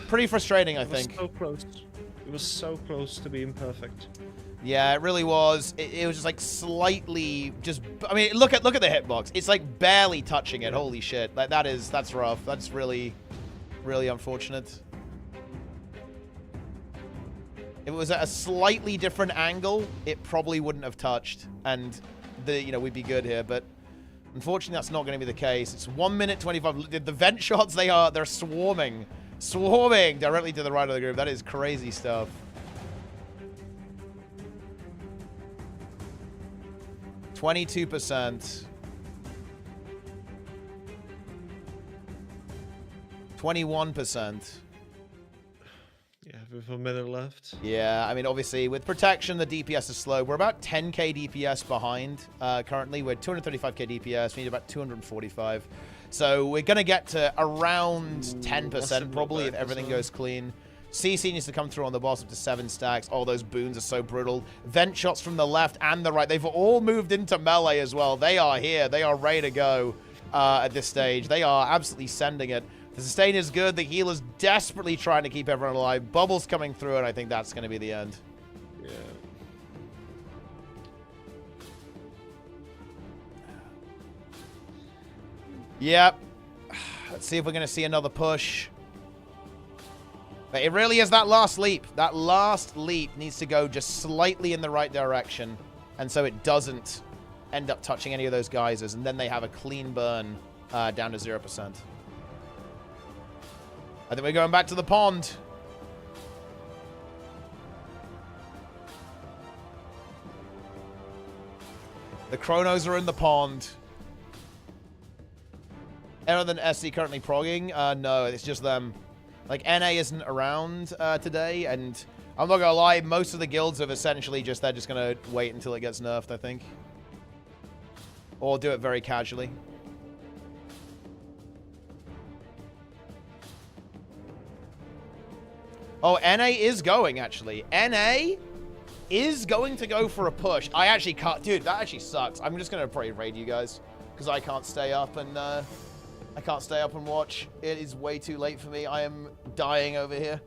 pretty frustrating, I think. It was so close. It was so close to being perfect. Yeah, it really was. It was just like slightly just... I mean, look at the hitbox. It's like barely touching it. Holy shit. Like, that's rough. That's really, really unfortunate. If it was at a slightly different angle, it probably wouldn't have touched. And we'd be good here, but unfortunately that's not going to be the case. It's 1 minute 25. The vent shots, they're swarming directly to the right of the group. That is crazy stuff. %. 21%. Yeah, with a minute left. Yeah, I mean, obviously, with protection, the DPS is slow. We're about 10k DPS behind currently. We're 235k DPS. We need about 245. So we're going to get to around 10% probably if everything goes clean. CC needs to come through on the boss up to 7 stacks. Oh, those boons are so brutal. Vent shots from the left and the right. They've all moved into melee as well. They are here. They are ready to go at this stage. They are absolutely sending it. The sustain is good. The heal is desperately trying to keep everyone alive. Bubbles coming through, and I think that's going to be the end. Yeah. Yep. Let's see if we're going to see another push. But it really is that last leap. That last leap needs to go just slightly in the right direction. And so it doesn't end up touching any of those geysers. And then they have a clean burn down to 0%. I think we're going back to the pond. The Chronos are in the pond. Other than SC currently progging? No, it's just them. Like, NA isn't around today, and I'm not gonna lie, most of the guilds have essentially they're just gonna wait until it gets nerfed, I think. Or do it very casually. Oh, NA is going, actually. NA is going to go for a push. I actually can't... Dude, that actually sucks. I'm just going to probably raid you guys. Because I can't stay up and... I can't stay up and watch. It is way too late for me. I am dying over here.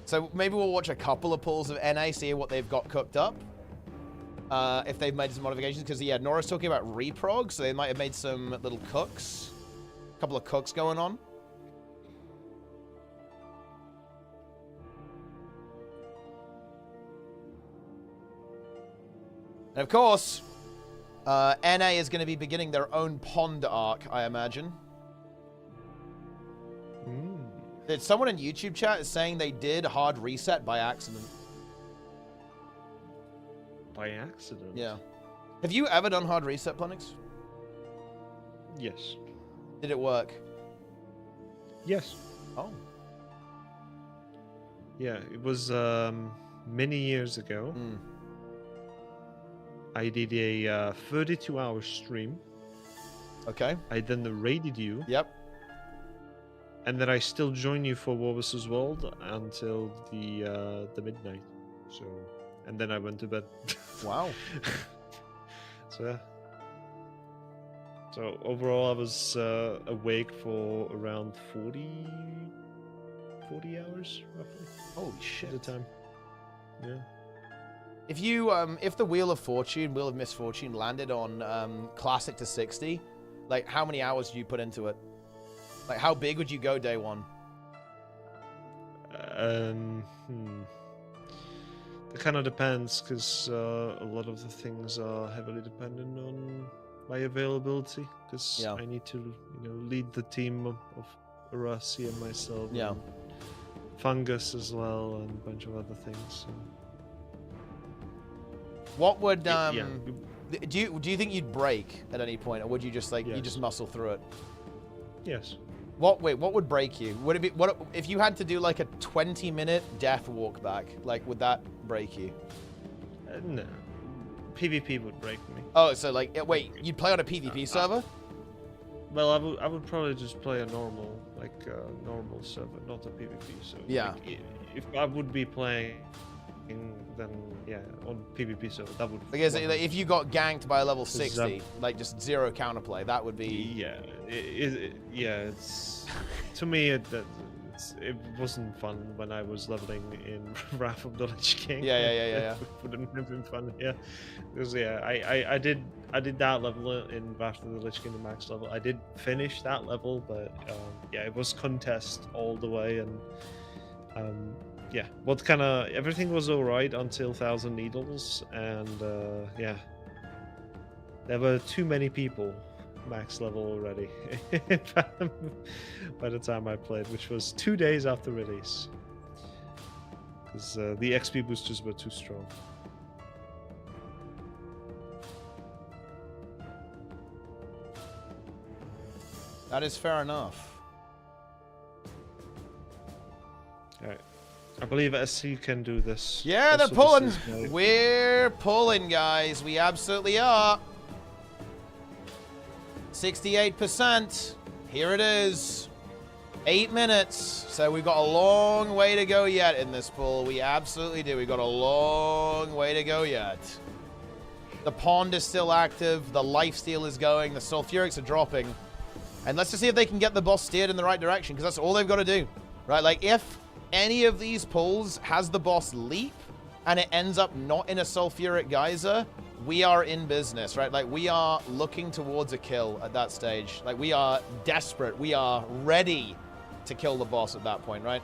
So maybe we'll watch a couple of pulls of NA, see what they've got cooked up. If they've made some modifications, because yeah, Nora's talking about reprog, so they might have made some little cooks. A couple of cooks going on. And of course, NA is going to be beginning their own pond arc, I imagine. Did someone in YouTube chat is saying they did hard reset by accident? By accident? Yeah. Have you ever done hard reset, Planix? Yes. Did it work? Yes. Oh. Yeah, it was many years ago. I did a 32-hour stream. Okay. I then raided you. Yep. And then I still joined you for War vs. World until the midnight. So, and then I went to bed. Wow. So yeah. So overall, I was awake for around 40 hours roughly. Holy shit. At the time. Yeah. If you, if the Wheel of Misfortune landed on Classic to 60, like how many hours do you put into it? Like how big would you go day one? It kind of depends, because a lot of the things are heavily dependent on my availability, because I need to, lead the team of Arasi and myself. Yeah. And Fungus as well, and a bunch of other things. So. What would do you think you'd break at any point, or would you just you just muscle through it? Yes. What would break you? Would it be if you had to do like a 20-minute death walk back? Like, would that break you? No. PvP would break me. Oh, so wait, you'd play on a PvP server? Well, I would probably just play a normal server, not a PvP server. Yeah. If I would be playing, then yeah, on PvP server, that would. Because if you got ganked by a level 60, like just zero counterplay, that would be. Yeah, it's to me it wasn't fun when I was leveling in Wrath of the Lich King. Yeah. It wouldn't have been fun. Yeah, because I did that level in Wrath of the Lich King, the max level. I did finish that level, but yeah, it was contest all the way, and Yeah, what kind of everything was alright until 1,000 Needles, and yeah, there were too many people max level already by the time I played, which was 2 days after release, because the XP boosters were too strong. That is fair enough. Alright. I believe SC can do this. Yeah, they're Also, pulling. this is my- We're pulling, guys. We absolutely are. 68%. Here it is. 8 minutes. So we've got a long way to go yet in this pull. We absolutely do. We've got a long way to go yet. The pond is still active. The lifesteal is going. The sulfurics are dropping. And let's just see if they can get the boss steered in the right direction, because that's all they've got to do. Right? Like, if any of these pulls has the boss leap and it ends up not in a sulfuric geyser, we are in business, right? Like, we are looking towards a kill at that stage. Like, we are desperate. We are ready to kill the boss at that point, right?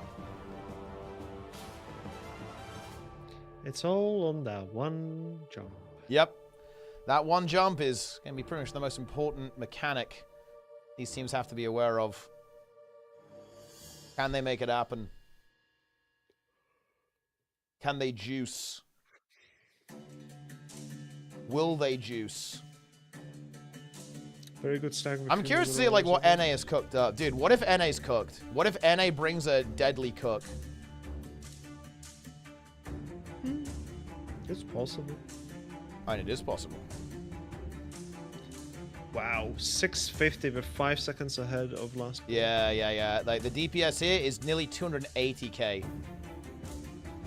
It's all on that one jump. Yep. That one jump is going to be pretty much the most important mechanic these teams have to be aware of. Can they make it happen? Can they juice? Will they juice? Very good stack. I'm curious to see like what NA is cooked up. Dude, what if NA's cooked? What if NA brings a deadly cook? It's possible. And it is possible. Wow, 650 with 5 seconds ahead of last. Yeah. Like, the DPS here is nearly 280k.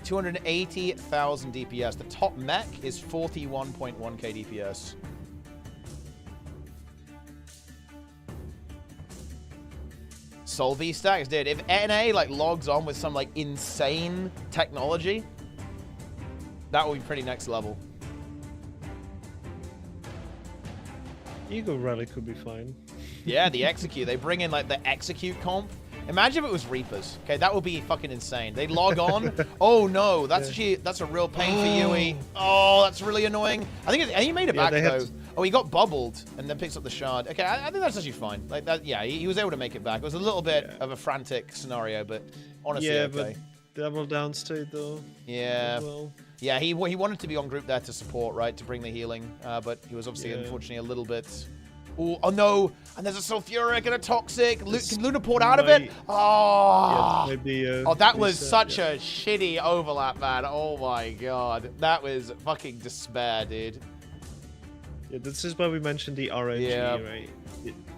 280,000 DPS. The top mech is 41.1k DPS. Soul V stacks, dude. If NA like logs on with some like insane technology, that would be pretty next level. Eagle Rally could be fine. Yeah, the execute. They bring in like the execute comp. Imagine if it was Reapers. Okay, that would be fucking insane. They log on. Oh no, that's actually that's a real pain for Yui. Oh, that's really annoying. I think he made it back though. Oh, he got bubbled and then picks up the shard. Okay, I think that's actually fine. Like that, yeah, he was able to make it back. It was a little bit of a frantic scenario, but honestly, okay. But double down state though. Yeah. Well. Yeah, he wanted to be on group there to support, right, to bring the healing, but he was obviously, unfortunately, a little bit... Ooh, oh, no! And there's a sulfuric and a toxic! Can Luna port out of it? Oh! Yeah, maybe, oh, that was such a shitty overlap, man. Oh, my God. That was fucking despair, dude. Yeah, this is why we mentioned the RNG, right?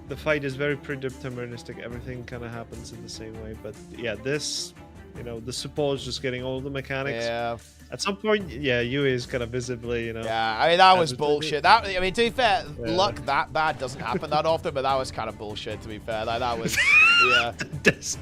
The fight is very predeterministic. Everything kind of happens in the same way. But, yeah, this... You know, the support is just getting all the mechanics. Yeah. At some point, yeah, Yui is kind of visibly, you know. Yeah, I mean, that was bullshit. That, I mean, to be fair, luck that bad doesn't happen that often, but that was kind of bullshit, to be fair. Like, that was,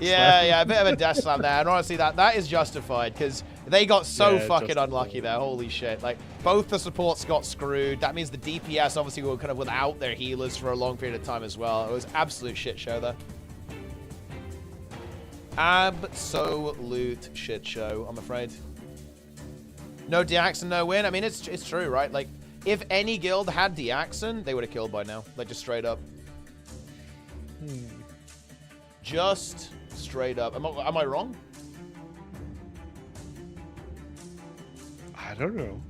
yeah, a bit of a death slam there. And honestly, that is justified, because they got so fucking unlucky there. Holy shit. Like, both the supports got screwed. That means the DPS obviously were kind of without their healers for a long period of time as well. It was absolute shit show there. Absolute shit show, I'm afraid. No Deaxon, no win. I mean, it's true, right? Like, if any guild had Deaxon, they would have killed by now. Like, just straight up. Just straight up. Am I wrong? I don't know.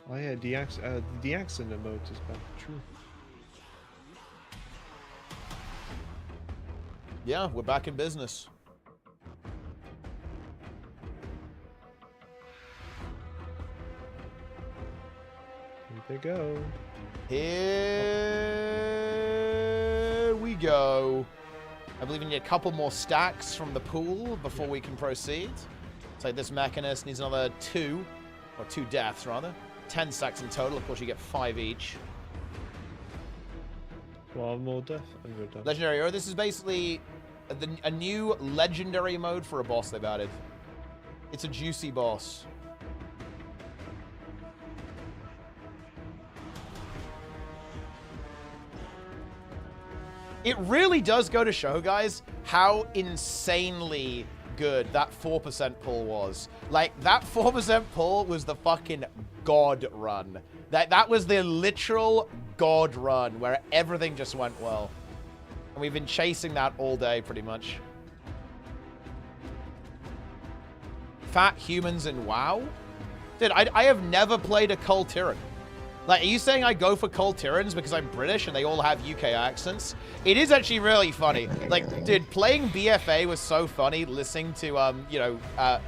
Oh yeah, Deaxon emote is back. True. Yeah, we're back in business. Here they go. Here we go. I believe we need a couple more stacks from the pool before we can proceed. It's like this mechanist needs another 2, or 2 deaths rather. 10 stacks in total. Of course, you get 5 each. 12 more death and we're done. Legendary Aura. This is basically a new legendary mode for a boss they've added. It's a juicy boss. It really does go to show, guys, how insanely good that 4% pull was. Like, that 4% pull was the fucking god run. That was the literal god run where everything just went well. And we've been chasing that all day, pretty much. Fat humans in WoW? Dude, I have never played a Cull Tyran. Like, are you saying I go for Cull Tyrans because I'm British and they all have UK accents? It is actually really funny. Like, dude, playing BFA was so funny, listening to, you know,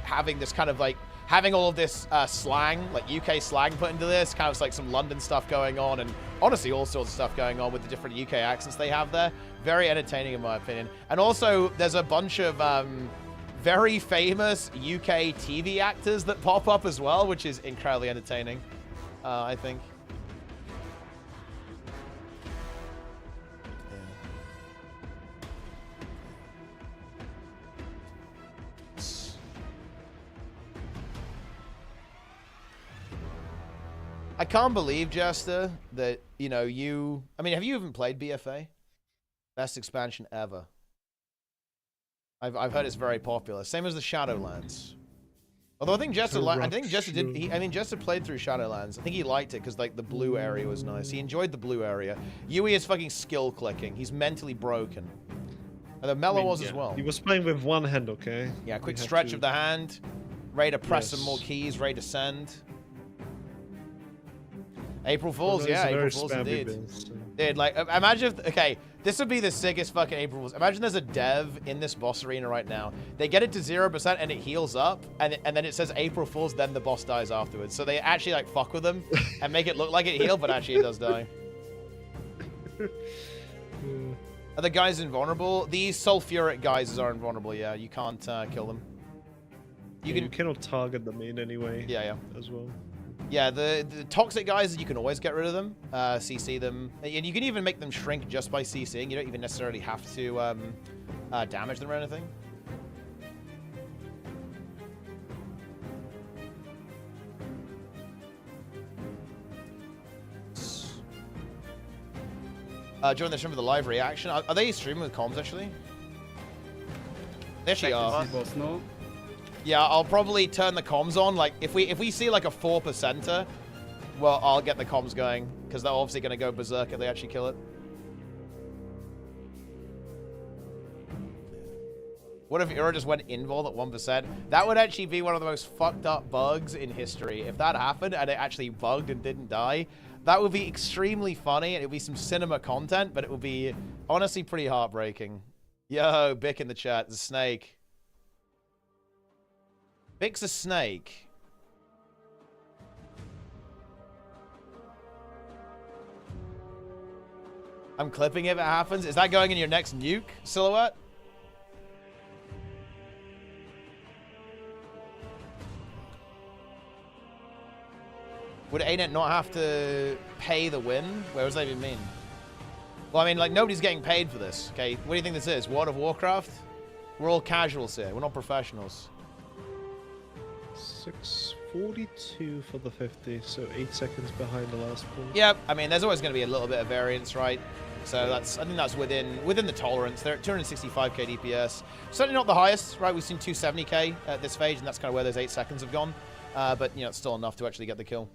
having this kind of, like, having all of this slang, like UK slang put into this, kind of like some London stuff going on, and honestly all sorts of stuff going on with the different UK accents they have there. Very entertaining in my opinion. And also, there's a bunch of very famous UK TV actors that pop up as well, which is incredibly entertaining, I think. I can't believe, Jester, that, you know, you... I mean, have you even played BFA? Best expansion ever. I've heard it's very popular. Same as the Shadowlands. Although I think Jester... Jester played through Shadowlands. I think he liked it because, like, the blue area was nice. He enjoyed the blue area. Yui is fucking skill clicking. He's mentally broken. And the Mellow was as well. He was playing with one hand, okay? Yeah, quick stretch of the hand. Ready to press some more keys. Ready to send. April Fools, yeah, April Fools indeed. Dude, like, imagine if, okay, this would be the sickest fucking April Fools. Imagine there's a dev in this boss arena right now. They get it to 0% and it heals up, and then it says April Fools, then the boss dies afterwards. So they actually, like, fuck with them and make it look like it healed, but actually it does die. Are the guys invulnerable? These sulfuric guys are invulnerable, yeah. You can't kill them. You cannot target them in any way. Yeah. As well. Yeah, the toxic guys, you can always get rid of them, CC them, and you can even make them shrink just by CCing. You don't even necessarily have to damage them or anything. Join the stream with the live reaction. Are they streaming with comms actually? They actually are. Yeah, I'll probably turn the comms on. Like, if we see like a 4%er, well, I'll get the comms going because they're obviously going to go berserk if they actually kill it. What if URA just went invul at 1%? That would actually be one of the most fucked up bugs in history. If that happened and it actually bugged and didn't die, that would be extremely funny and it would be some cinema content, but it would be honestly pretty heartbreaking. Yo, Bick in the chat, the snake. Bick's a snake. I'm clipping if it happens. Is that going in your next nuke, Silhouette? Would ArenaNet not have to pay the win? Where does that even mean? Well, I mean, like, nobody's getting paid for this, okay? What do you think this is? World of Warcraft? We're all casuals here. We're not professionals. 6:42 for the 50, so 8 seconds behind the last point. Yep, I mean, there's always going to be a little bit of variance, right? So that's, I think that's within the tolerance. They're at 265k DPS. Certainly not the highest, right? We've seen 270k at this phase, and that's kind of where those 8 seconds have gone. But, you know, it's still enough to actually get the kill.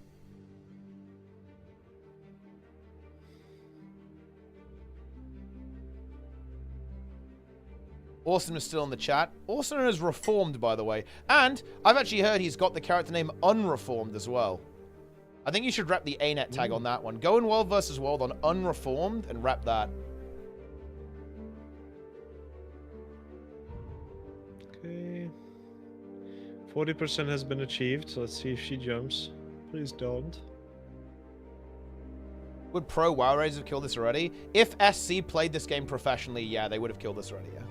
Austin is still in the chat. Austin is reformed, by the way. And I've actually heard he's got the character name Unreformed as well. I think you should rep the ArenaNet tag on that one. Go in World vs. World on Unreformed and rep that. Okay. 40% has been achieved, so let's see if she jumps. Please don't. Would pro WoW Raiders have killed this already? If SC played this game professionally, yeah, they would have killed this already, yeah.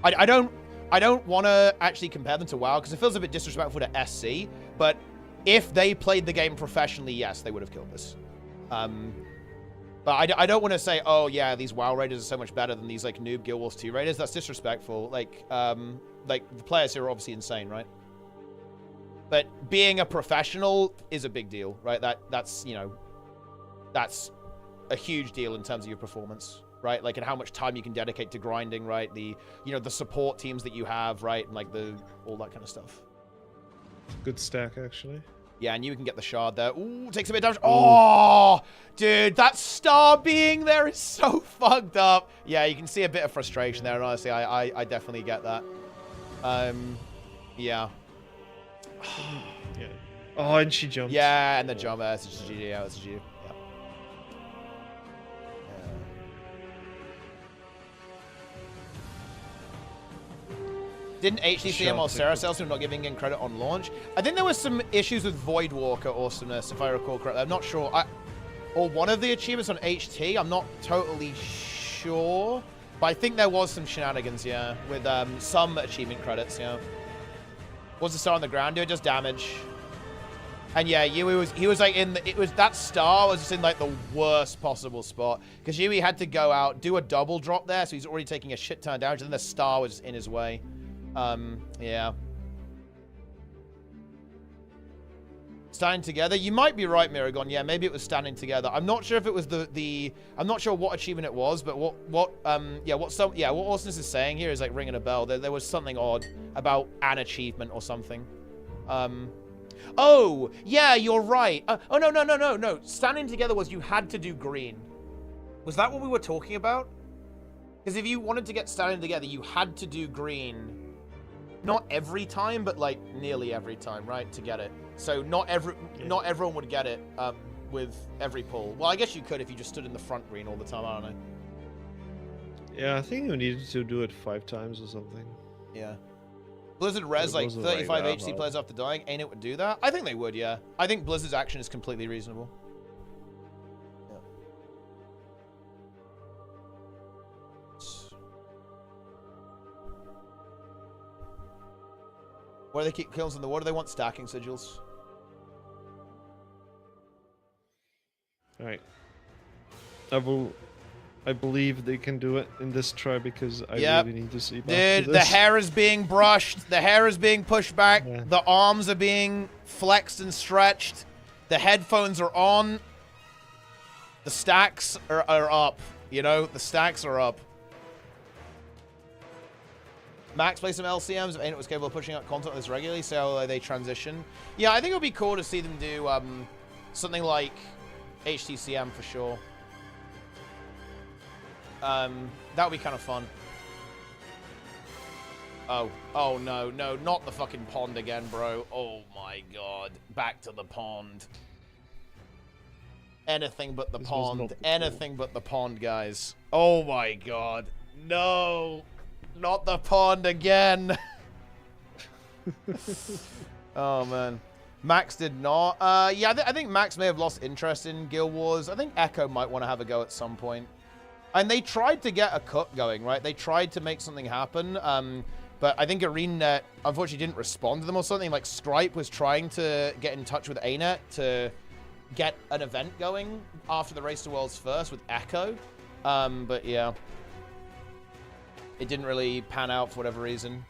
I don't want to actually compare them to WoW because it feels a bit disrespectful to SC, but if they played the game professionally, yes, they would have killed this. But I don't want to say, oh yeah, these WoW Raiders are so much better than these like noob Guild Wars 2 Raiders. That's disrespectful. Like the players here are obviously insane, right? But being a professional is a big deal, right? That's, you know, that's a huge deal in terms of your performance. right? Like, and how much time you can dedicate to grinding, right? The, you know, the support teams that you have, right? And, like, all that kind of stuff. Good stack, actually. Yeah, and you can get the shard there. Ooh, takes a bit of damage. Oh, dude, that star being there is so fucked up. Yeah, you can see a bit of frustration there, and honestly, I definitely get that. Yeah. Yeah. Oh, and she jumped. Yeah, and the jump. That's a GG. Yeah, that's a GG. Yeah. Didn't HDCM or Sarah not giving in credit on launch? I think there was some issues with Voidwalker awesomeness, if I recall correctly. I'm not sure. Or one of the achievements on HT. I'm not totally sure. But I think there was some shenanigans, yeah, with some achievement credits, yeah. Was the star on the ground? Do it just damage? And yeah, Yui was like that star was just in like the worst possible spot. Because Yui had to go out, do a double drop there, so he's already taking a shit ton of damage, and then the star was in his way. Yeah. Standing together? You might be right, Miragon. Yeah, maybe it was standing together. I'm not sure if it was I'm not sure what achievement it was, but what Awesomeness is saying here is like ringing a bell. There was something odd about an achievement or something. Oh, yeah, you're right. Oh, no. Standing together was you had to do green. Was that what we were talking about? Because if you wanted to get standing together, you had to do green. Not every time, but like nearly every time, right? To get it. So not everyone would get it with every pull. Well, I guess you could if you just stood in the front green all the time. I don't know. Yeah, I think you needed to do it 5 times or something. Yeah. Blizzard res like 35 HC players after dying. Ain't it would do that? I think they would, yeah. I think Blizzard's action is completely reasonable. Yeah. Where do they keep kills in the water? They want stacking sigils. Alright. I believe they can do it in this try because I really need to see. Dude, the hair is being brushed. The hair is being pushed back. Yeah. The arms are being flexed and stretched. The headphones are on. The stacks are up. You know, the stacks are up. Max, play some LCMs. If Ain't was capable of pushing out content this regularly, so they transition. Yeah, I think it would be cool to see them do something like HTCM for sure. That would be kind of fun. Oh no, not the fucking pond again, bro. Oh my god. Back to the pond. Anything but the pond. Anything but the pond, guys. Oh my god. No. Not the pond again. Oh man. Max did not. Yeah, I think Max may have lost interest in Guild Wars. I think Echo might want to have a go at some point. And they tried to get a cut going, right? They tried to make something happen, but I think ArenaNet unfortunately didn't respond to them or something. Like, Stripe was trying to get in touch with ArenaNet to get an event going after the Race to Worlds first with Echo. But yeah. It didn't really pan out for whatever reason.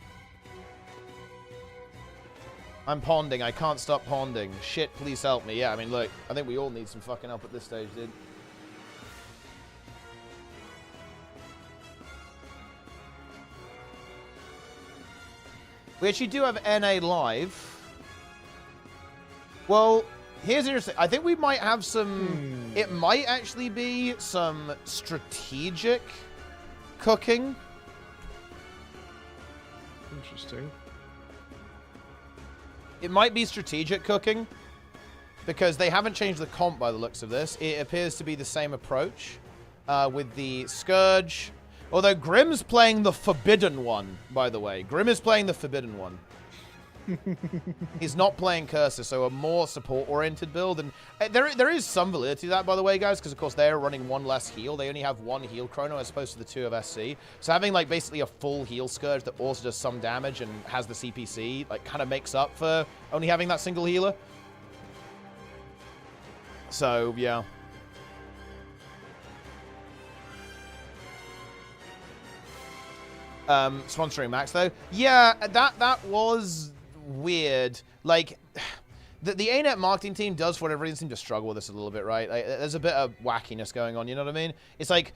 I'm ponding. I can't stop ponding. Shit, please help me. Yeah, I mean, look, I think we all need some fucking help at this stage, dude. We actually do have NA live. Well, here's interesting. I think we might have some... It might actually be some strategic cooking. Interesting. It might be strategic cooking. Because they haven't changed the comp by the looks of this. It appears to be the same approach. With the Scourge... Although Grimm's playing the forbidden one, by the way. Grimm is playing the forbidden one. He's not playing Cursor, so a more support-oriented build. And there is some validity to that, by the way, guys, because, of course, they're running one less heal. They only have one heal chrono as opposed to the 2 of SC. So having, like, basically a full heal Scourge that also does some damage and has the CPC, like, kind of makes up for only having that single healer. So, yeah. Sponsoring Max, though. Yeah, that was weird. Like, the ArenaNet marketing team does, for whatever reason, seem to struggle with this a little bit, right? Like, there's a bit of wackiness going on, you know what I mean? It's like,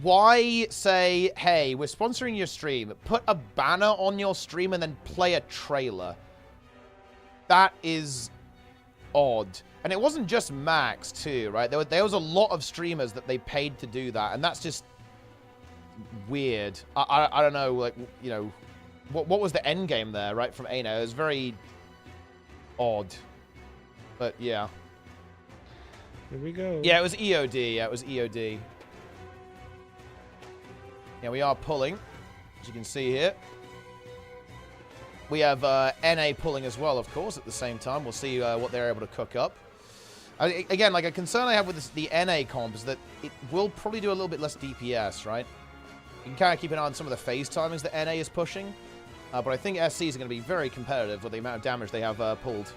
why say, hey, we're sponsoring your stream, put a banner on your stream and then play a trailer? That is odd. And it wasn't just Max, too, right? There was a lot of streamers that they paid to do that, and that's just weird. I don't know, like, you know, what was the end game there, right, from ArenaNet? It was very odd. But, yeah. Here we go. Yeah, it was EOD. Yeah, it was EOD. Yeah, we are pulling, as you can see here. We have NA pulling as well, of course, at the same time. We'll see what they're able to cook up. Again, like a concern I have with the NA comp is that it will probably do a little bit less DPS, right? You can kind of keep an eye on some of the phase timings that NA is pushing. But I think SCs are going to be very competitive with the amount of damage they have pulled.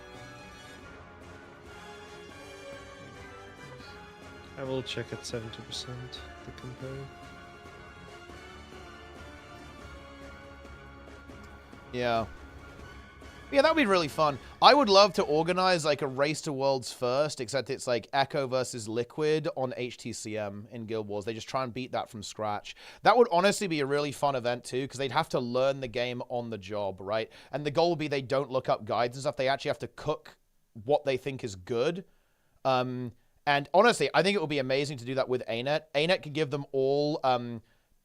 I will check at 70% to compare. Yeah. Yeah, that would be really fun. I would love to organize like a race to worlds first, except it's like Echo versus Liquid on HTCM in Guild Wars. They just try and beat that from scratch. That would honestly be a really fun event too, because they'd have to learn the game on the job, right? And the goal would be they don't look up guides and stuff. They actually have to cook what they think is good. And honestly, I think it would be amazing to do that with ArenaNet. ArenaNet could give them all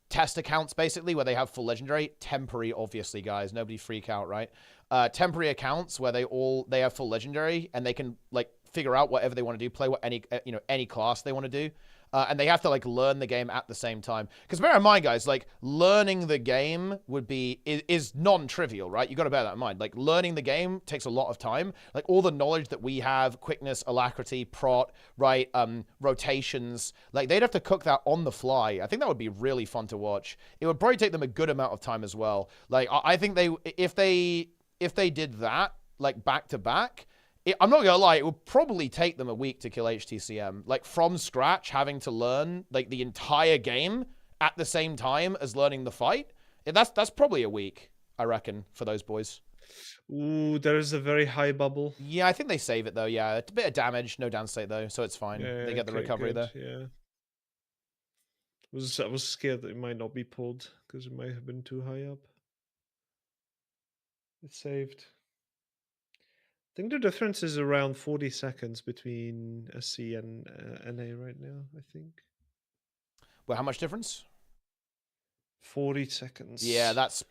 test accounts, basically, where they have full legendary. Temporary, obviously, guys. Nobody freak out, right? Temporary accounts where they have full legendary, and they can, like, figure out whatever they want to do, play what any class they want to do. And they have to, like, learn the game at the same time. Because bear in mind, guys, like, learning the game is non-trivial, right? You got to bear that in mind. Like, learning the game takes a lot of time. Like, all the knowledge that we have, quickness, alacrity, prot, right, rotations, like, they'd have to cook that on the fly. I think that would be really fun to watch. It would probably take them a good amount of time as well. Like, I think if they did that, like, back to back, I'm not gonna lie, it would probably take them a week to kill HTCM. Like, from scratch, having to learn, like, the entire game at the same time as learning the fight. That's probably a week, I reckon, for those boys. Ooh, there is a very high bubble. Yeah, I think they save it, though, yeah. It's a bit of damage, no down state, though, so it's fine. Yeah, they get the recovery good, there. Yeah. I was scared that it might not be pulled, because it might have been too high up. It's saved. I think the difference is around 40 seconds between SC and NA right now, I think. Well, how much difference? 40 seconds. Yeah, that's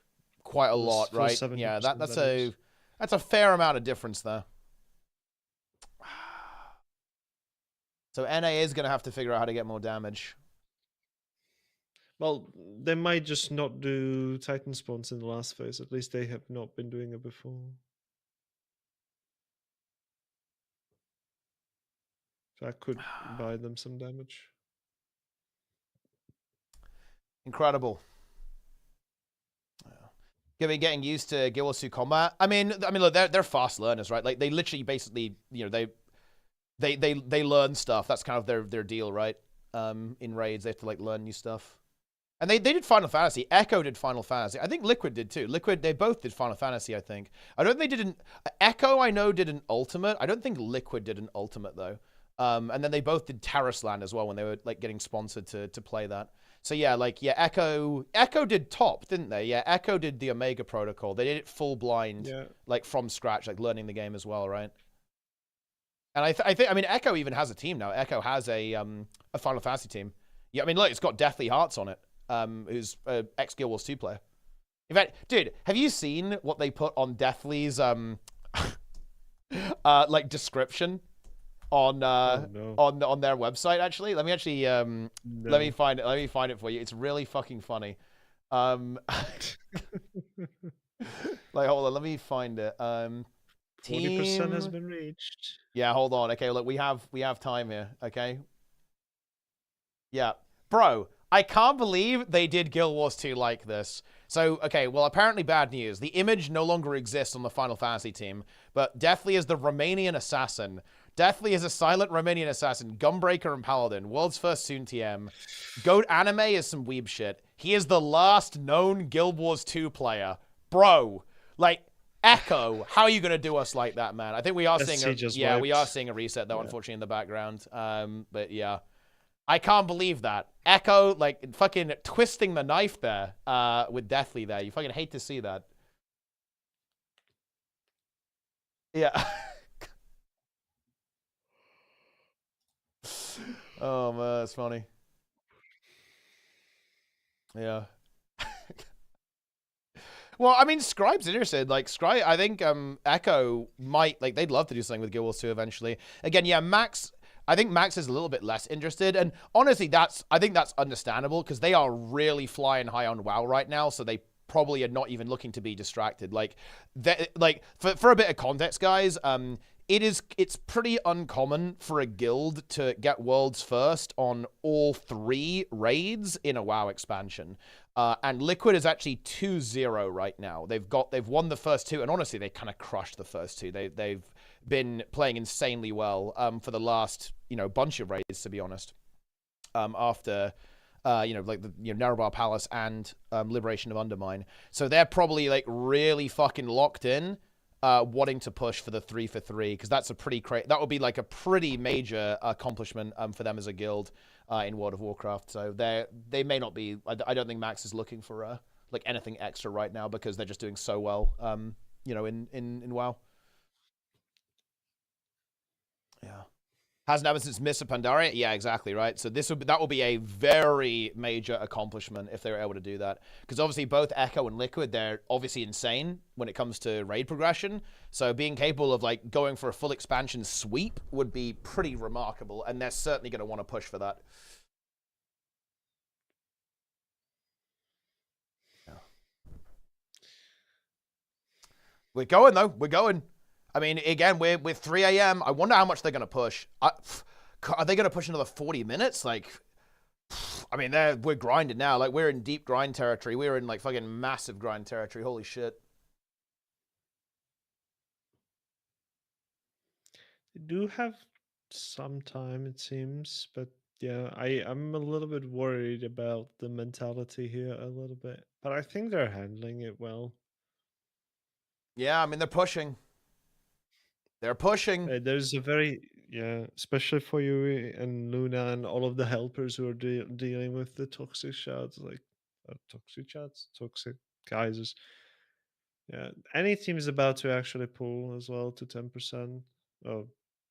quite a lot, right? Yeah, that's a fair amount of difference there. So NA is going to have to figure out how to get more damage. Well, they might just not do Titan spawns in the last phase. At least they have not been doing it before. So I could buy them some damage. Incredible. Getting used to Guild Wars 2 combat. I mean, look, they're fast learners, right? Like, they literally, basically, you know, they learn stuff. That's kind of their deal, right? In raids, they have to, like, learn new stuff. And they did Final Fantasy. Echo did Final Fantasy. I think Liquid did too. They both did Final Fantasy, I think. I don't think they did an Echo. I know did an Ultimate. I don't think Liquid did an Ultimate though. And then they both did Terrasland as well when they were, like, getting sponsored to play that. So yeah, like, yeah, Echo did top, didn't they? Yeah, Echo did the Omega Protocol. They did it full blind, like, from scratch, like, learning the game as well, right? And I think, I mean, Echo even has a team now. Echo has a Final Fantasy team. Yeah, I mean, look, it's got Deathly Hearts on it, who's an ex-Guild Wars 2 player. In fact, dude, have you seen what they put on Deathly's, like, description? On on their website, actually. Let me actually let me find it for you. It's really fucking funny. Like, hold on, let me find it. 40% has been reached. Yeah, hold on. Okay, look, we have time here, okay? Yeah. Bro, I can't believe they did Guild Wars 2 like this. So, okay, well, apparently bad news. The image no longer exists on the Final Fantasy team, but Deathly is the Romanian assassin. Deathly is a silent Romanian assassin, Gunbreaker and Paladin, world's first Soon TM. Goat Anime is some weeb shit. He is the last known Guild Wars 2 player. Bro, like, Echo, how are you going to do us like that, man? I think we are seeing we are seeing a reset, though, unfortunately, in the background. But yeah. I can't believe that. Echo, like, fucking twisting the knife there with Deathly there. You fucking hate to see that. Yeah. Oh, man, that's funny. Yeah. Well, I mean, Scribe's interested. Like, Scribe, I think Echo might, like, they'd love to do something with Guild Wars 2 eventually. Again, yeah, Max, I think Max is a little bit less interested. And honestly, I think that's understandable because they are really flying high on WoW right now. So they probably are not even looking to be distracted. Like, for a bit of context, guys, it's pretty uncommon for a guild to get worlds first on all 3 raids in a WoW expansion. And Liquid is actually 2-0 right now. They've won the first 2, and honestly, they kind of crushed the first 2. They've been playing insanely well for the last bunch of raids, to be honest. After like the Nerebar Palace and Liberation of Undermine, so they're probably like really fucking locked in, wanting to push for the 3-for-3 because that's a pretty that would be like a pretty major accomplishment for them as a guild. In World of Warcraft, so they may not be. I don't think Max is looking for like anything extra right now because they're just doing so well. In WoW. Yeah, hasn't happened since Mists of Pandaria. Yeah, exactly right. So that will be a very major accomplishment if they were able to do that. Because obviously both Echo and Liquid, they're obviously insane when it comes to raid progression. So being capable of like going for a full expansion sweep would be pretty remarkable, and they're certainly going to want to push for that. Yeah. We're going though. We're going. I mean, again, we're 3 a.m. I wonder how much they're going to push. Are they going to push another 40 minutes? Like, I mean, we're grinding now. Like, we're in deep grind territory. We're in like fucking massive grind territory. Holy shit. They do have some time, it seems, but yeah, I'm a little bit worried about the mentality here a little bit, but I think they're handling it well. Yeah, I mean, they're pushing. They're pushing. There's a very, especially for you and Luna and all of the helpers who are dealing with the toxic shots, like toxic geysers. Yeah, any team is about to actually pull as well to 10%. Oh,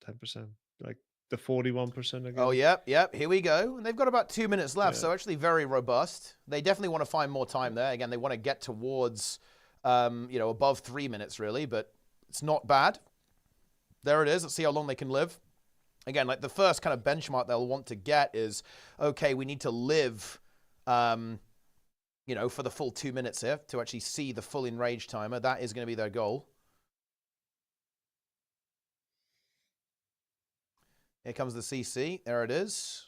10%, like the 41% again. Oh, yep. Here we go. And they've got about 2 minutes left, so actually very robust. They definitely want to find more time there. Again, they want to get towards, above 3 minutes, really, but it's not bad. There it is. Let's see how long they can live. Again, like the first kind of benchmark they'll want to get is, okay, we need to live, for the full 2 minutes here to actually see the full enrage timer. That is going to be their goal. Here comes the CC. There it is.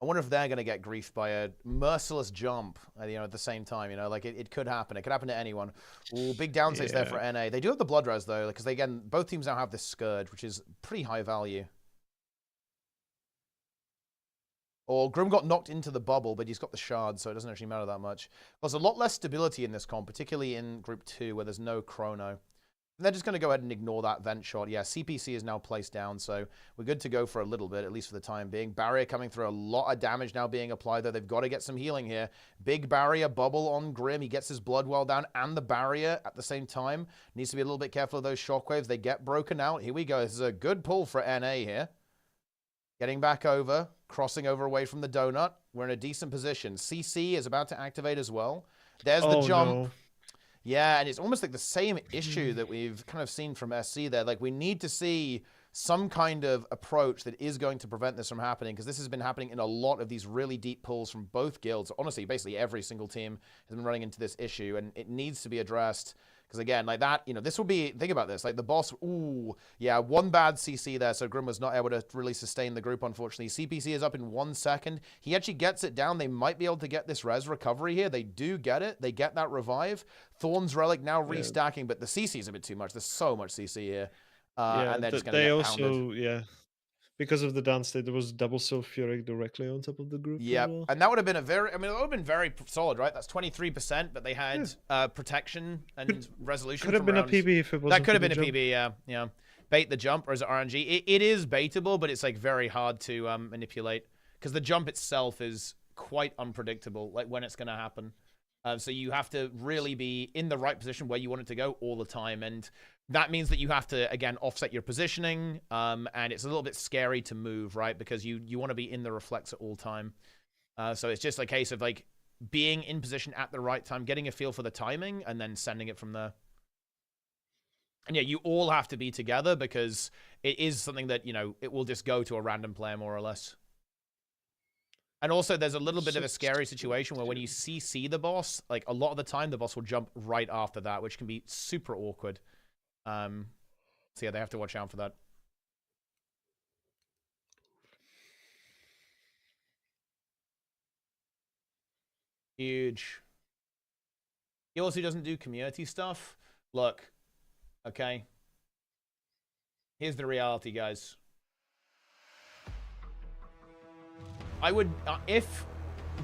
I wonder if they're going to get griefed by a merciless jump, at the same time, like it could happen. It could happen to anyone. Ooh, big downsides there for NA. They do have the Blood Res, though, because again, both teams now have this Scourge, which is pretty high value. Or Grim got knocked into the bubble, but he's got the shard, so it doesn't actually matter that much. There's a lot less stability in this comp, particularly in Group 2, where there's no chrono. And they're just going to go ahead and ignore that vent shot. Yeah, CPC is now placed down, so we're good to go for a little bit, at least for the time being. Barrier coming through, a lot of damage now being applied, though. They've got to get some healing here. Big barrier bubble on Grim. He gets his blood well down and the barrier at the same time. Needs to be a little bit careful of those shockwaves. They get broken out. Here we go. This is a good pull for NA here. Getting back over, crossing over away from the donut. We're in a decent position. CC is about to activate as well. There's the jump. No. Yeah, and it's almost like the same issue that we've kind of seen from SC there. Like, we need to see some kind of approach that is going to prevent this from happening, because this has been happening in a lot of these really deep pulls from both guilds. Honestly, basically every single team has been running into this issue, and it needs to be addressed. Because again, like that, this will be, think about this, like the boss, ooh, yeah, one bad CC there, so Grim was not able to really sustain the group, unfortunately. CPC is up in 1 second. He actually gets it down. They might be able to get this res recovery here. They do get it. They get that revive. Thorn's Relic now restacking, but the CC is a bit too much. There's so much CC here. And they're just going to get pounded. because of the downstate, there was double sulfuric directly on top of the group. Yeah, as well. and that would have been a very, I mean, it would have been very solid, right? That's 23%, but they had protection and resolution. Could have been a PB if it wasn't. That could have for been the a jump. PB, yeah. Yeah. Bait the jump, or is it RNG? It is baitable, but it's like very hard to manipulate because the jump itself is quite unpredictable, like when it's going to happen. So you have to really be in the right position where you want it to go all the time. And that means that you have to, again, offset your positioning. And it's a little bit scary to move, right? Because you want to be in the reflex at all time. So it's just a case of like being in position at the right time, getting a feel for the timing, and then sending it from there. And yeah, you all have to be together because it is something that, you know, it will just go to a random player more or less. And also, there's a little bit of a scary situation where when you CC the boss, like a lot of the time, the boss will jump right after that, which can be super awkward. So yeah, they have to watch out for that. Huge. He also doesn't do community stuff. Look, okay. Here's the reality, guys. I would, if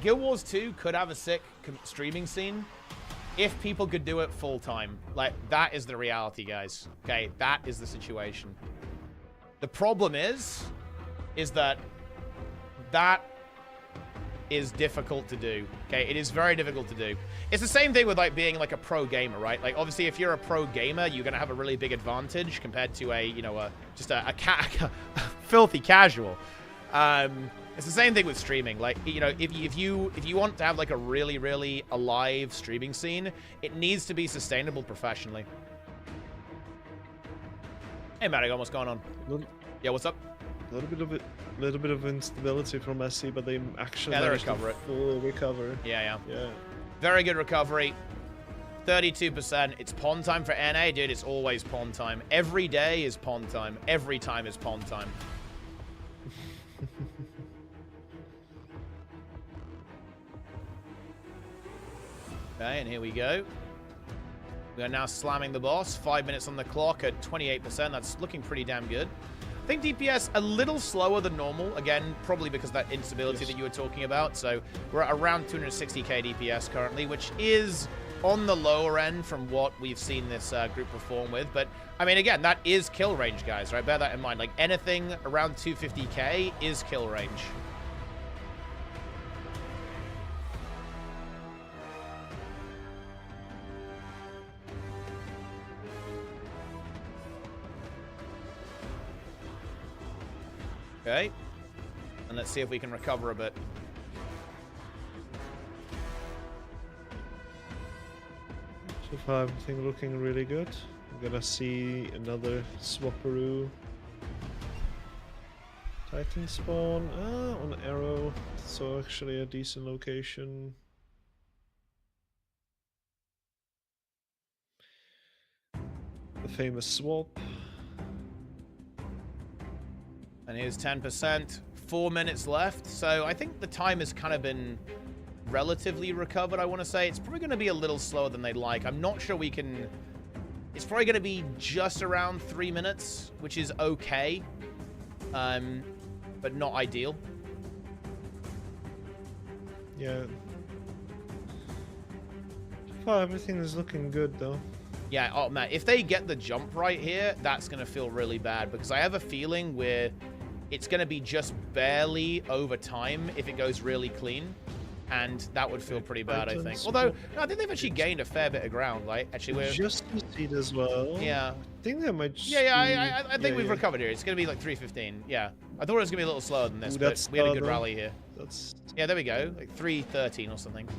Guild Wars 2 could have a sick streaming scene, if people could do it full time, like that is the reality, guys. Okay, that is the situation. The problem is that is difficult to do. Okay, it is very difficult to do. It's the same thing with like being like a pro gamer, right? Like obviously, if you're a pro gamer, you're gonna have a really big advantage compared to a, you know, just a filthy casual. It's the same thing with streaming. Like, you know, if you want to have like a really, really alive streaming scene, it needs to be sustainable professionally. Hey, Maddie, what's going on? Yeah, what's up? A little bit of instability from SC, but they actually they managed recover to full recover. Yeah. Yeah. Very good recovery. 32%. It's pond time for NA, dude. It's always pond time. Every day is pond time. Every time is pond time. Okay, and here we go. We are now slamming the boss. 5 minutes on the clock at 28%. That's looking pretty damn good. I think DPS a little slower than normal. Again, probably because of that instability that you were talking about. So we're at around 260k DPS currently, which is on the lower end from what we've seen this group perform with. But, I mean, again, that is kill range, guys, right? Bear that in mind. Like, anything around 250k is kill range. Okay, and let's see if we can recover a bit. So far, everything looking really good. We're gonna see another Swapperoo Titan spawn on Arrow, so actually a decent location. The famous swap. And here's 10%, 4 minutes left. So I think the time has kind of been relatively recovered, I want to say. It's probably going to be a little slower than they'd like. I'm not sure we can... It's probably going to be just around 3 minutes, which is okay, but not ideal. Yeah. So far, everything is looking good, though. Yeah, oh man, if they get the jump right here, that's going to feel really bad, because I have a feeling where it's going to be just barely over time if it goes really clean, and that would feel pretty bad, I think. Although, no, I think they've actually gained a fair bit of ground, right? Actually, we're... Just proceed as well. Yeah. I think they might just I think we've recovered here. It's going to be like 3:15. Yeah. I thought it was going to be a little slower than this, but we had a good rally here. Yeah, there we go. Like 3:13 or something.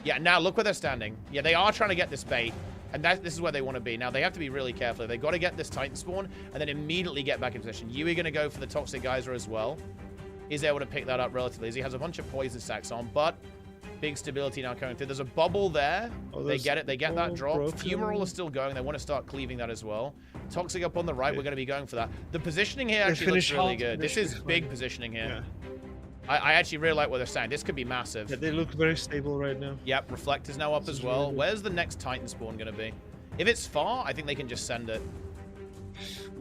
Yeah, now look where they're standing. Yeah, they are trying to get this bait. And this is where they want to be. Now, they have to be really careful. They've got to get this Titan spawn and then immediately get back in position. Yui going to go for the Toxic Geyser as well. He's able to pick that up relatively easy. He has a bunch of poison stacks on, but big stability now coming through. There's a bubble there. Oh, they get it. They get that drop. Fumarole is still going. They want to start cleaving that as well. Toxic up on the right. We're going to be going for that. The positioning here actually looks really good. This is big positioning here. Yeah. I actually really like what they're saying. This could be massive. Yeah, they look very stable right now. Yep, Reflector's now up as well. Where's the next Titan spawn going to be? If it's far, I think they can just send it.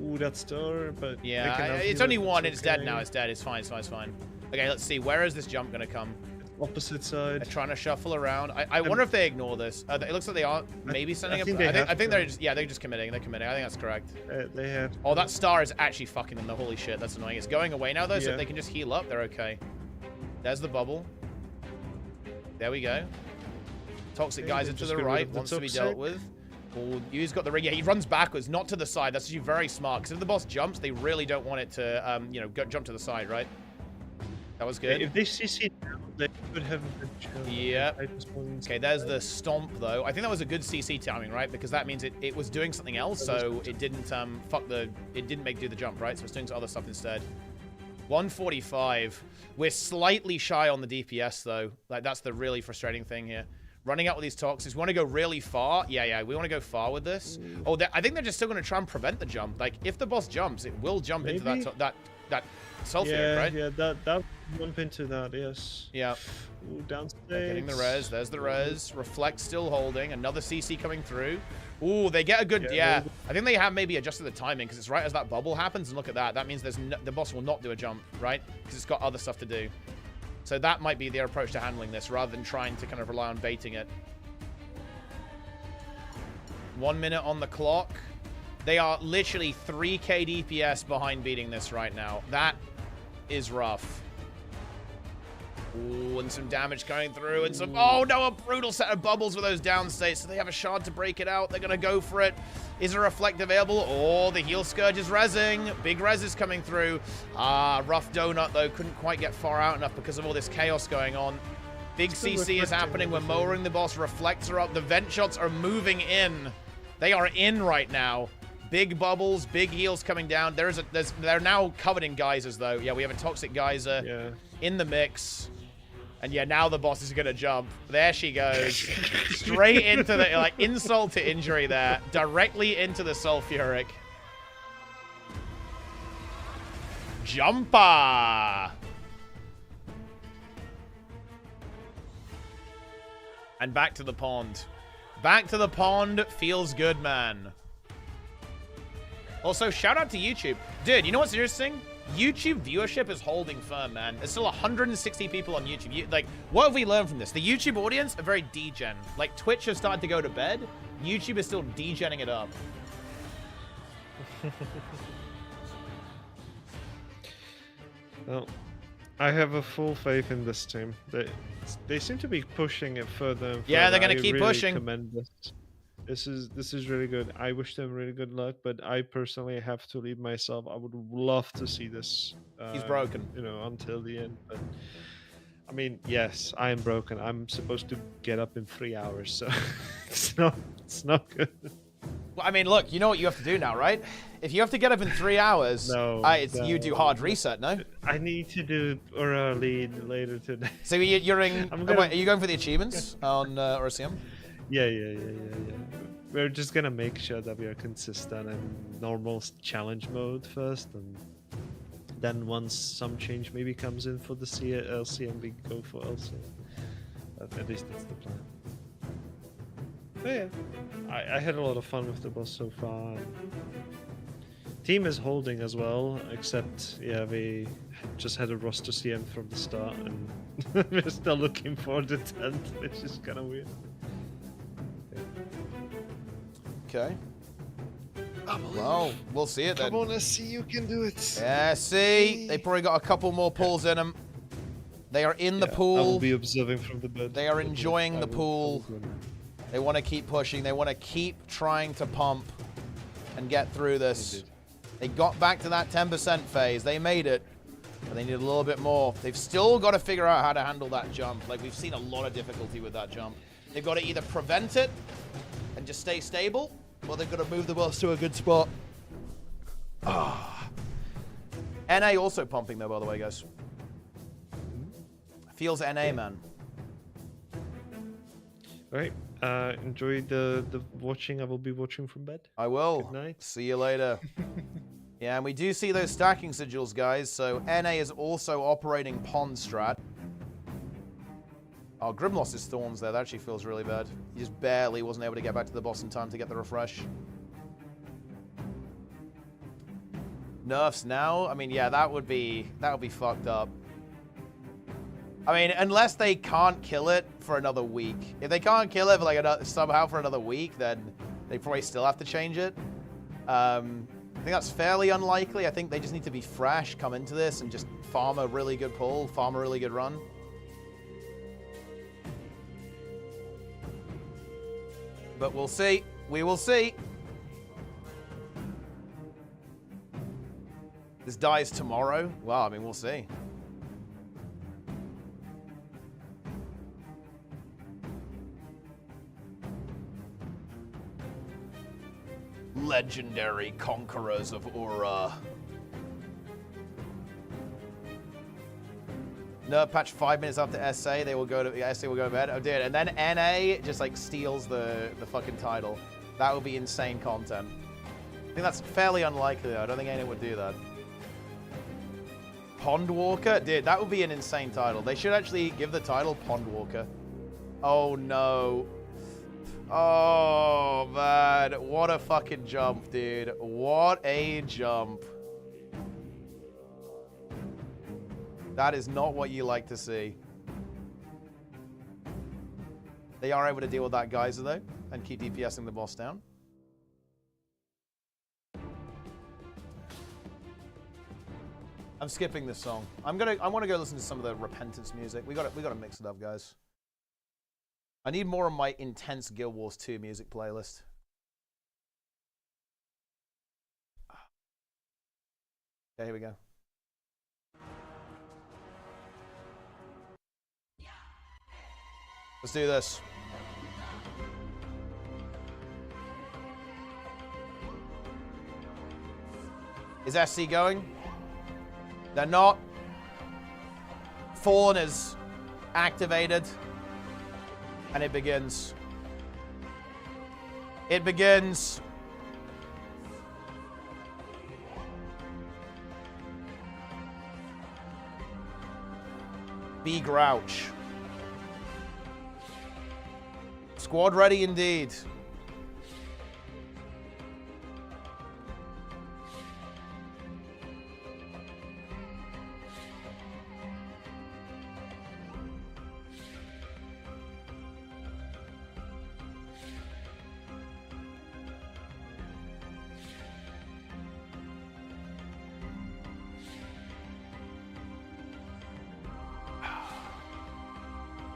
Ooh, that star, but they Yeah, can it's outheal only it, one. It's dead okay. now. It's dead. It's fine. It's fine. It's fine. Okay, let's see. Where is this jump going to come? Opposite side. They're trying to shuffle around. I wonder if they ignore this. It looks like they are maybe sending I think I think they're to. just, yeah, they're just committing. They're committing. I think that's correct. They have. Oh, that star is actually fucking them. Holy shit, that's annoying. It's going away now, though, so Yeah. if they can just heal up, they're okay. There's the bubble. There we go. Toxic Okay, geyser to just the get rid right, of the wants to be toxic. dealt with. Oh, Yu's got the ring. Yeah, he runs backwards, not to the side. That's actually very smart, because if the boss jumps, they really don't want it to, you know, jump to the side, right? That was good. If they CC down, they could have a good chance. Yep. Okay, there's the stomp, though. I think that was a good CC timing, right? Because that means it was doing something else, so it didn't it didn't do the jump, right? So it's doing some other stuff instead. 145. We're slightly shy on the DPS, though. Like, that's the really frustrating thing here. Running out with these toxics. We want to go really far. Yeah, we want to go far with this. Oh, I think they're just still going to try and prevent the jump. Like, if the boss jumps, it will jump into that sulfuric, right? Yeah, that jump into that, yes. Yeah. Ooh, downstairs. Getting the res. There's the res. Reflect still holding. Another CC coming through. Ooh, they get a good... Yeah. I think they have maybe adjusted the timing because it's right as that bubble happens. And look at that. That means the boss will not do a jump, right? Because it's got other stuff to do. So that might be their approach to handling this rather than trying to kind of rely on baiting it. 1 minute on the clock. They are literally 3k DPS behind beating this right now. That is rough. Ooh, and some damage going through, and some... Oh, no, a brutal set of bubbles with those down states, so they have a shard to break it out. They're going to go for it. Is a reflect available? Oh, the heal scourge is rezzing. Big res is coming through. Ah, rough donut, though. Couldn't quite get far out enough because of all this chaos going on. Big CC is happening. We're mowering the boss. Reflects are up. The vent shots are moving in. They are in right now. Big bubbles, big heals coming down. They're now covered in geysers, though. Yeah, we have a toxic geyser in the mix. And yeah, now the boss is going to jump. There she goes. Straight into the, like, insult to injury there. Directly into the sulfuric. Jumper! And back to the pond. Back to the pond feels good, man. Also, shout out to YouTube. Dude, you know what's interesting? YouTube viewership is holding firm, man. There's still 160 people on YouTube. Like, what have we learned from this? The YouTube audience are very degen. Like, Twitch has started to go to bed. YouTube is still degenning it up. Well, I have a full faith in this team. They seem to be pushing it further and further. Yeah, they're gonna keep really pushing. Commend this. This is really good. I wish them really good luck, but I personally have to leave myself. I would love to see this. He's broken. You know, until the end. But I mean, yes, I am broken. I'm supposed to get up in 3 hours, so it's not good. Well, I mean, look, you know what you have to do now, right? If you have to get up in 3 hours, you do hard reset, no? I need to do URA lead later today. So you're in... Wait, are you going for the achievements on RCM? Yeah. We're just gonna make sure that we are consistent in normal challenge mode first, and then once some change maybe comes in for the LCM, we go for LCM. At least that's the plan. But yeah, I had a lot of fun with the boss so far. Team is holding as well, except we just had a roster CM from the start, and we're still looking for the 10th, which is kind of weird. Okay. Well, we'll see it then. Come on, SC, you can do it. Yeah, see? They probably got a couple more pulls in them. They are in the pool. I will be observing from the bed. They are enjoying the pool. They want to keep pushing. They want to keep trying to pump and get through this. They got back to that 10% phase. They made it, but they need a little bit more. They've still got to figure out how to handle that jump. Like, we've seen a lot of difficulty with that jump. They've got to either prevent it and just stay stable, or they've got to move the boss to a good spot. NA also pumping though, by the way, guys. Feels NA, man. Alright, enjoy the watching. I will be watching from bed. I will. Good night. See you later. Yeah, and we do see those stacking sigils, guys, so NA is also operating pond strat. Oh, Grim lost his thorns there. That actually feels really bad. He just barely wasn't able to get back to the boss in time to get the refresh. nerfs now. I mean, yeah, that would be fucked up. I mean, unless they can't kill it for another week. If they can't kill it for like somehow for another week, then they probably still have to change it. I think that's fairly unlikely. I think they just need to be fresh, come into this, and just farm a really good pull, farm a really good run. But we'll see. We will see. This dies tomorrow? Well, I mean, we'll see. Legendary conquerors of URA. Nerf patch 5 minutes after SA, they will go to SA will go to bed. Oh, dude, and then NA just like steals the fucking title. That would be insane content. I think that's fairly unlikely though. I don't think anyone would do that. Pond Walker? Dude, that would be an insane title. They should actually give the title Pond Walker. Oh no. Oh man, what a fucking jump, dude. What a jump. That is not what you like to see. They are able to deal with that geyser though, and keep DPSing the boss down. I'm skipping this song. I want to go listen to some of the Repentance music. We got to mix it up, guys. I need more of my intense Guild Wars 2 music playlist. Okay, here we go. Let's do this. Is SC going? They're not. Fawn is activated. And it begins. It begins. Be Grouch. Squad ready indeed.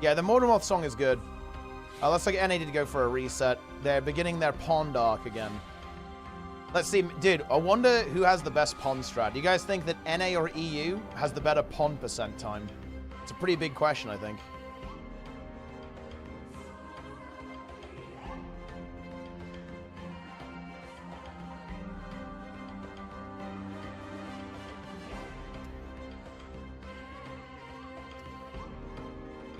Yeah, the Mortemoth song is good. Looks like NA did go for a reset. They're beginning their pond arc again. Let's see. Dude, I wonder who has the best pond strat. Do you guys think that NA or EU has the better pond percent time? It's a pretty big question, I think.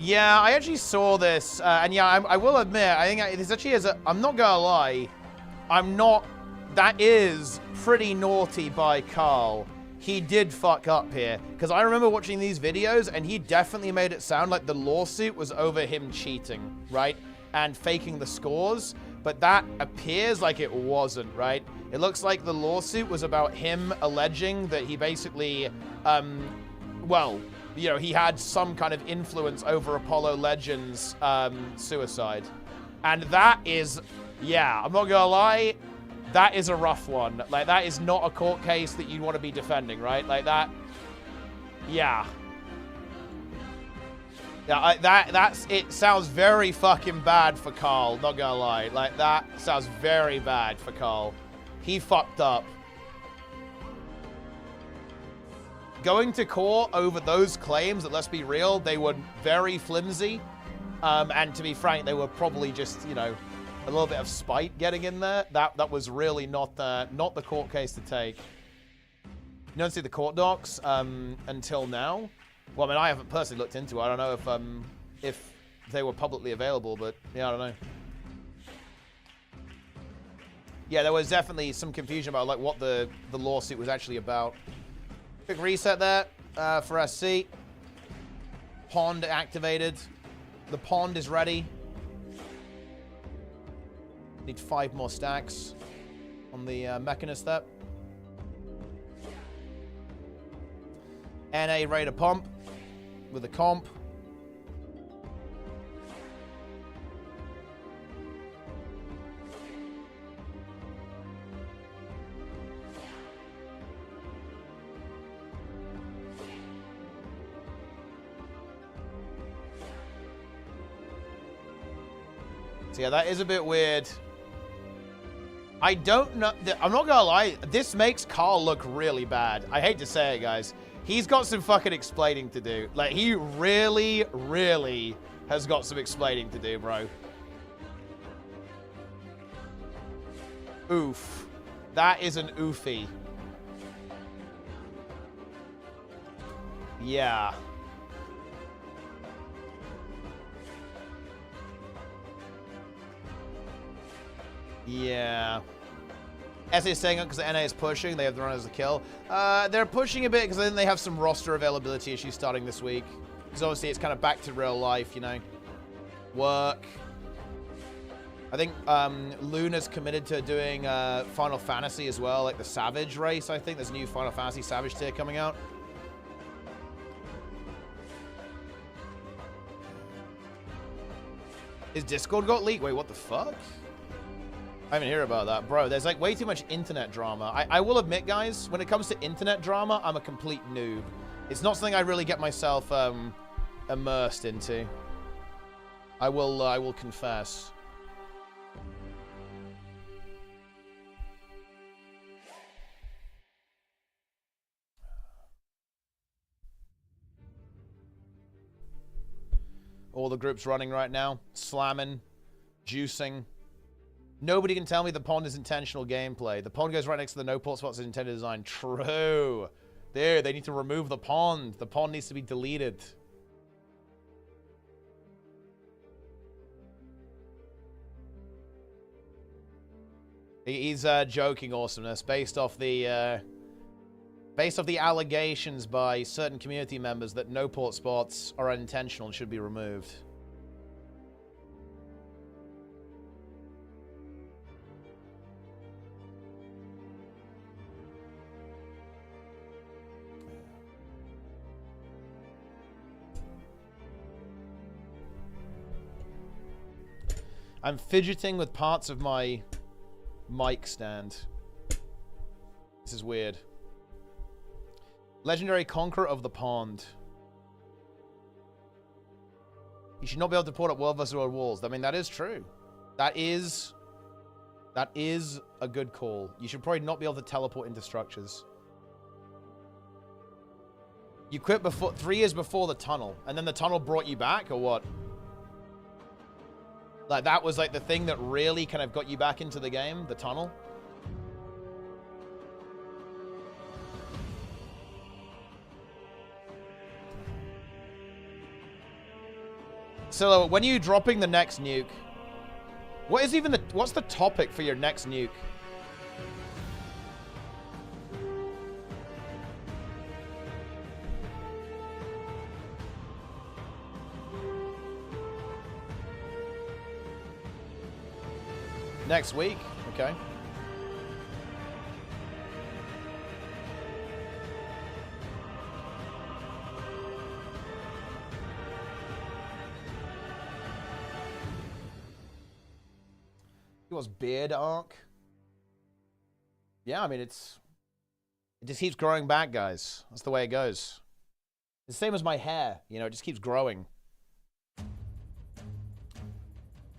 Yeah, I actually saw this, and yeah, I will admit, I think this actually is I'm not gonna lie, that is pretty naughty by Carl. He did fuck up here, because I remember watching these videos, and he definitely made it sound like the lawsuit was over him cheating, right? And faking the scores, but that appears like it wasn't, right? It looks like the lawsuit was about him alleging that he basically, well, you know, he had some kind of influence over Apollo Legends' suicide. And that is, yeah, I'm not gonna lie, that is a rough one. Like, that is not a court case that you'd want to be defending, right? Like, that, yeah. Yeah, it sounds very fucking bad for Carl, not gonna lie. Like, that sounds very bad for Carl. He fucked up. Going to court over those claims that, let's be real, they were very flimsy. And to be frank, they were probably just, you know, a little bit of spite getting in there. That was really not the court case to take. You don't see the court docs until now. Well, I mean, I haven't personally looked into it. I don't know if they were publicly available, but yeah, I don't know. Yeah, there was definitely some confusion about like what the lawsuit was actually about. Quick reset there for SC. Pond activated. The pond is ready. Need 5 more stacks on the Mechanist there. NA ready to pump with the comp. So yeah, that is a bit weird. I don't know. I'm not gonna lie. This makes Carl look really bad. I hate to say it, guys. He's got some fucking explaining to do. Like, he really, really has got some explaining to do, bro. Oof. That is an oofy. Yeah. Yeah. SA is saying it because the NA is pushing. They have the runners to kill. They're pushing a bit because then they have some roster availability issues starting this week. Because obviously it's kind of back to real life, you know. Work. I think Luna's committed to doing Final Fantasy as well, like the Savage race, I think. There's a new Final Fantasy Savage tier coming out. His Discord got leaked? Wait, what the fuck? I didn't hear about that. Bro, there's like way too much internet drama. I will admit, guys, when it comes to internet drama, I'm a complete noob. It's not something I really get myself immersed into. I will confess. All the groups running right now. Slamming. Juicing. Nobody can tell me the pond is intentional gameplay. The pond goes right next to the no port spots in intended design. True. There, they need to remove the pond. The pond needs to be deleted. He's joking awesomeness based off the allegations by certain community members that no port spots are unintentional and should be removed. I'm fidgeting with parts of my mic stand. This is weird. Legendary Conqueror of the Pond. You should not be able to port up World vs. World walls. I mean, that is true. That is a good call. You should probably not be able to teleport into structures. You quit before 3 years before the tunnel, and then the tunnel brought you back, or what? Like, that was like the thing that really kind of got you back into the game, the tunnel. So, when are you dropping the next nuke? What is even the... What's the topic for your next nuke? Next week? Okay. It was beard arc. Yeah, I mean, it just keeps growing back, guys. That's the way it goes. It's the same as my hair, you know, it just keeps growing.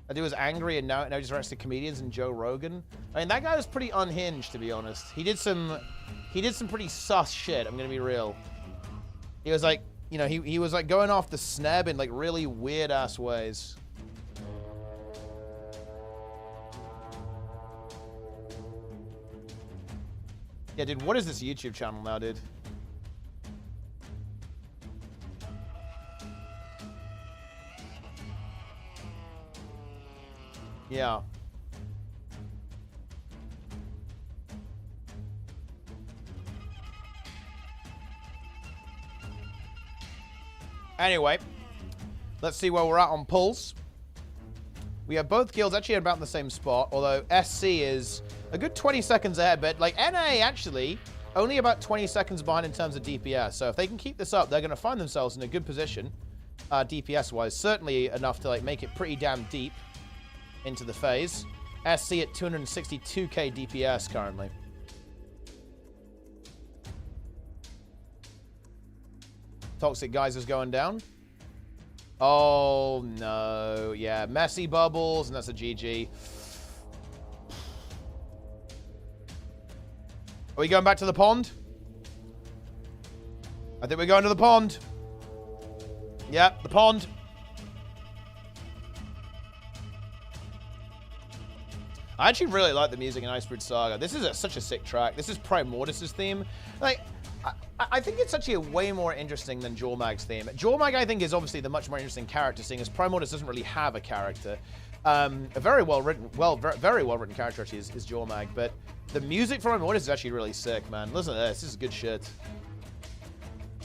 That dude was angry and now he's arrested comedians and Joe Rogan. I mean, that guy was pretty unhinged, to be honest. He did some pretty sus shit, I'm gonna be real. He was like, you know, he was like going off the sneb in like really weird ass ways. Yeah, dude, what is this YouTube channel now, dude? Yeah. Anyway, let's see where we're at on pulls. We have both guilds actually about in the same spot, although SC is a good 20 seconds ahead, but like NA actually, only about 20 seconds behind in terms of DPS. So if they can keep this up, they're going to find themselves in a good position, DPS-wise. Certainly enough to like make it pretty damn deep into the phase. SC at 262k DPS currently. Toxic Geysers going down. Oh, no. Yeah, messy bubbles, and that's a GG. Are we going back to the pond? I think we're going to the pond. Yep, the pond. I actually really like the music in Icebridge Saga. This is such a sick track. This is Primordius's theme. Like, I think it's actually way more interesting than Jormag's theme. Jormag, I think, is obviously the much more interesting character, seeing as Primordius doesn't really have a character. A very well written, very well written character actually is Jormag, but the music from Primordius is actually really sick, man. Listen to this. This is good shit.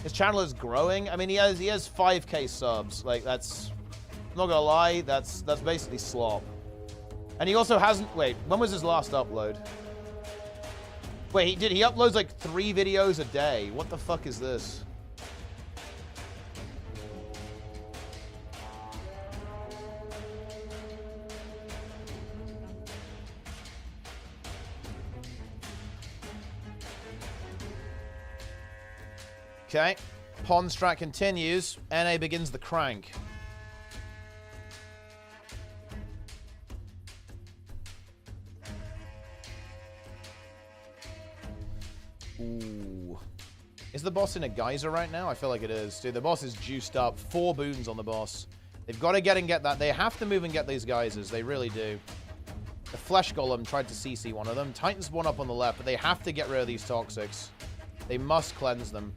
His channel is growing. I mean, he has 5k subs. Like, that's, I'm not gonna lie, that's basically slop. And he also hasn't, wait, when was his last upload? Wait, he uploads like 3 videos a day. What the fuck is this? Okay, pond strat continues. NA begins the crank. Ooh. Is the boss in a geyser right now? I feel like it is. Dude, the boss is juiced up. 4 boons on the boss. They've got to get that. They have to move and get these geysers. They really do. The Flesh Golem tried to CC one of them. Titan's one up on the left, but they have to get rid of these toxics. They must cleanse them.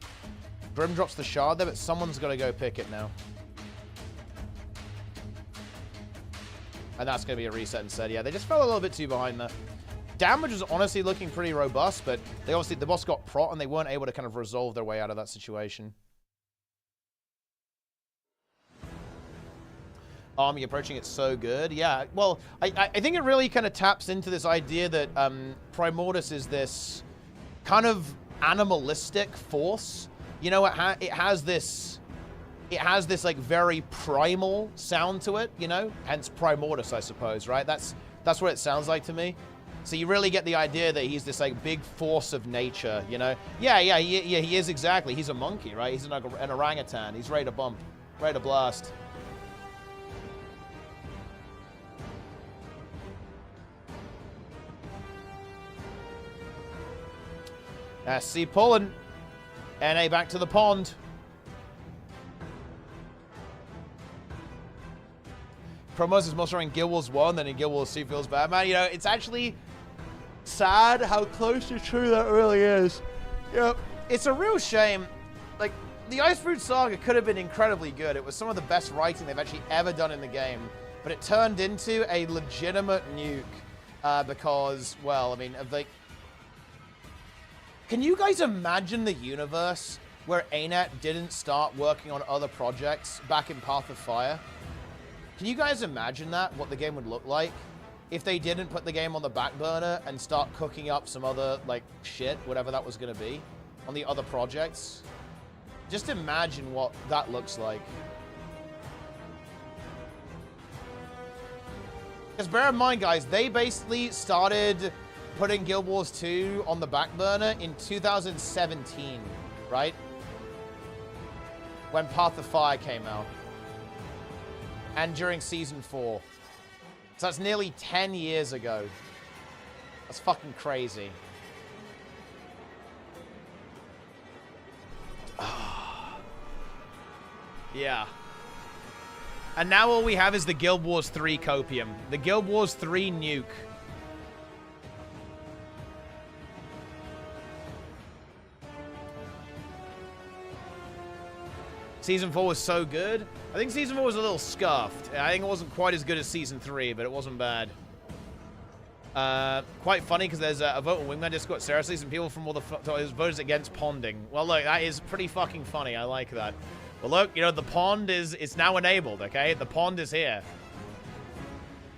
Grim drops the shard there, but someone's got to go pick it now. And that's going to be a reset instead. Yeah, they just fell a little bit too behind there. Damage is honestly looking pretty robust, but they obviously, the boss got prot and they weren't able to kind of resolve their way out of that situation. Army approaching it so good. Yeah, well, I think it really kind of taps into this idea that Primordius is this kind of animalistic force. You know, it has this like very primal sound to it, you know? Hence Primordius, I suppose, right? That's what it sounds like to me. So you really get the idea that he's this like big force of nature, you know? Yeah, he is exactly. He's a monkey, right? He's an orangutan. He's ready to bump, ready to blast. SC pulling. NA back to the pond. Promos is mostly in Guild Wars 1, then in Guild Wars 2 feels bad. Man, you know, it's actually sad how close to true that really is. Yep. It's a real shame. Like, the Icebridge Saga could have been incredibly good. It was some of the best writing they've actually ever done in the game. But it turned into a legitimate nuke because, well, I mean, like... Can you guys imagine the universe where ArenaNet didn't start working on other projects back in Path of Fire? Can you guys imagine that, what the game would look like if they didn't put the game on the back burner and start cooking up some other, like, shit, whatever that was going to be, on the other projects? Just imagine what that looks like. Because bear in mind, guys, they basically started putting Guild Wars 2 on the back burner in 2017, right? When Path of Fire came out. And during Season 4. So that's nearly 10 years ago. That's fucking crazy. Yeah. And now all we have is the Guild Wars 3 copium. The Guild Wars 3 nuke. Season 4 was so good. I think Season 4 was a little scuffed. I think it wasn't quite as good as Season 3, but it wasn't bad. Quite funny because there's a vote on Wingman Discord. Seriously, some people from all the voters against ponding. Well, look, that is pretty fucking funny. I like that. Well, look, you know, the pond is now enabled, okay? The pond is here.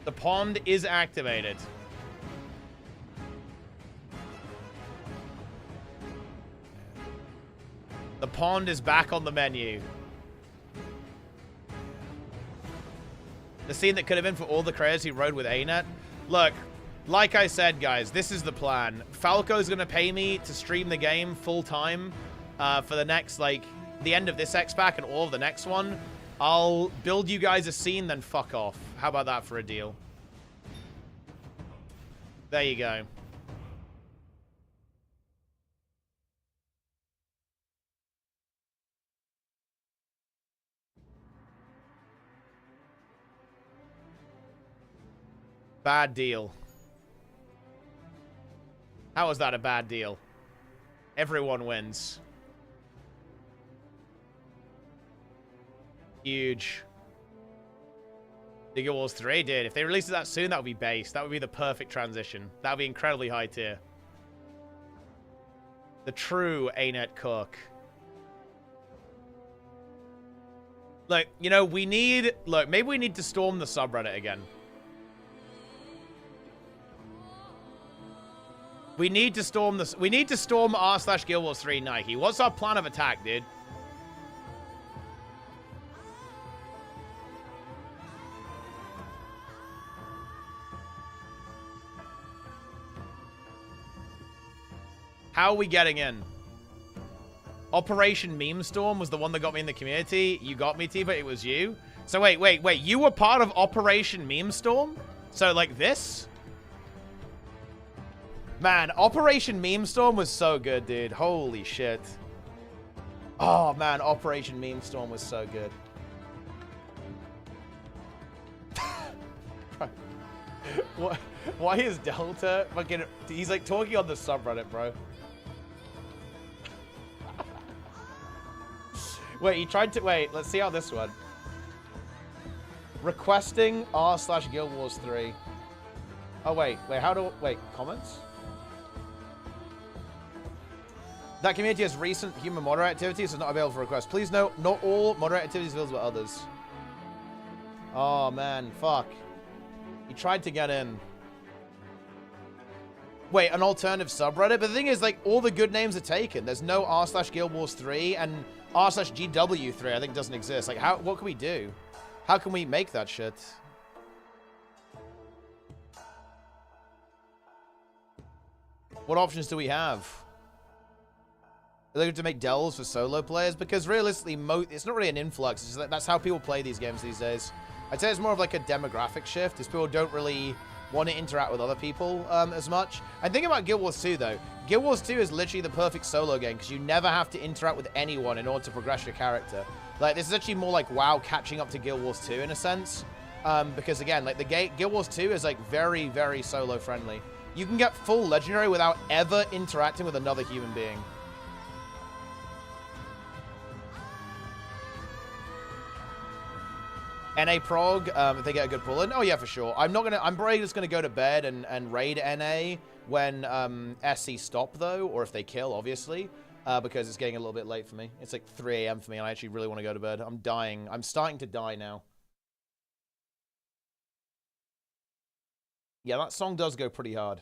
The pond is activated. The pond is back on the menu. The scene that could have been for all the creators who rode with ArenaNet. Look, like I said, guys, this is the plan. Falco's going to pay me to stream the game full time for the next, like, the end of this X-Pack and all of the next one. I'll build you guys a scene, then fuck off. How about that for a deal? There you go. Bad deal. How is that a bad deal? Everyone wins. Huge. Sigil Wars 3 did. If they released that soon, that would be base. That would be the perfect transition. That would be incredibly high tier. The true ArenaNet cook. Look, you know, we need... Look, maybe we need to storm the subreddit again. We need to storm this. We need to storm r/Guild Wars 3 Nike. What's our plan of attack, dude? How are we getting in? Operation Meme Storm was the one that got me in the community. You got me, Tifa. It was you. So wait. You were part of Operation Meme Storm? So like this? Man, Operation Meme Storm was so good, dude. Holy shit. Oh, man, Operation Meme Storm was so good. What? Why is Delta fucking... He's, like, talking on the subreddit, bro. Wait, he tried to... Wait, let's see how this one. Requesting r/Guild Wars 3. Oh, wait, how do... Wait, comments? That community has recent human moderator activities, so not available for requests. Please note, not all moderator activities available, but others. Oh, man. Fuck. He tried to get in. Wait, an alternative subreddit? But the thing is, like, all the good names are taken. There's no r/Guild Wars 3, and r/GW3, I think, doesn't exist. Like, how? What can we do? How can we make that shit? What options do we have? Are they going to make delves for solo players? Because realistically, it's not really an influx. It's just that's how people play these games these days. I'd say it's more of like a demographic shift, is people don't really want to interact with other people as much. And think about Guild Wars 2, though. Guild Wars 2 is literally the perfect solo game because you never have to interact with anyone in order to progress your character. Like, this is actually more like WoW catching up to Guild Wars 2 in a sense. Because, again, like, Guild Wars 2 is, like, very, very solo-friendly. You can get full Legendary without ever interacting with another human being. NA prog, if they get a good pull in. Oh yeah, for sure. I'm probably just gonna go to bed and raid NA when SC stop though, or if they kill, obviously. Because it's getting a little bit late for me. It's like 3 AM for me and I actually really want to go to bed. I'm dying. I'm starting to die now. Yeah, that song does go pretty hard.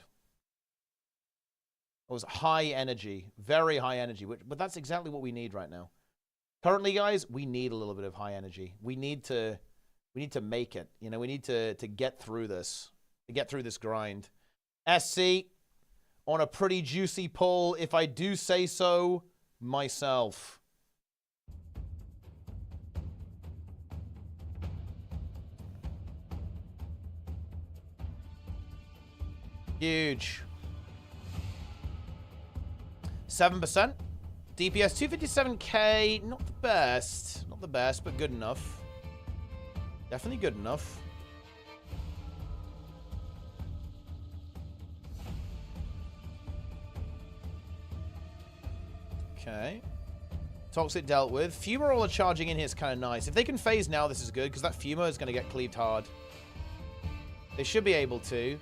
It was high energy. Very high energy. But that's exactly what we need right now. Currently, guys, we need a little bit of high energy. We need to make it. You know, we need to get through this. To get through this grind. SC on a pretty juicy pull, if I do say so myself. Huge. 7%. DPS 257k, not the best. Not the best, but good enough. Definitely good enough. Okay. Toxic dealt with. Fumarole are charging in here is kind of nice. If they can phase now, this is good, because that Fuma is going to get cleaved hard. They should be able to.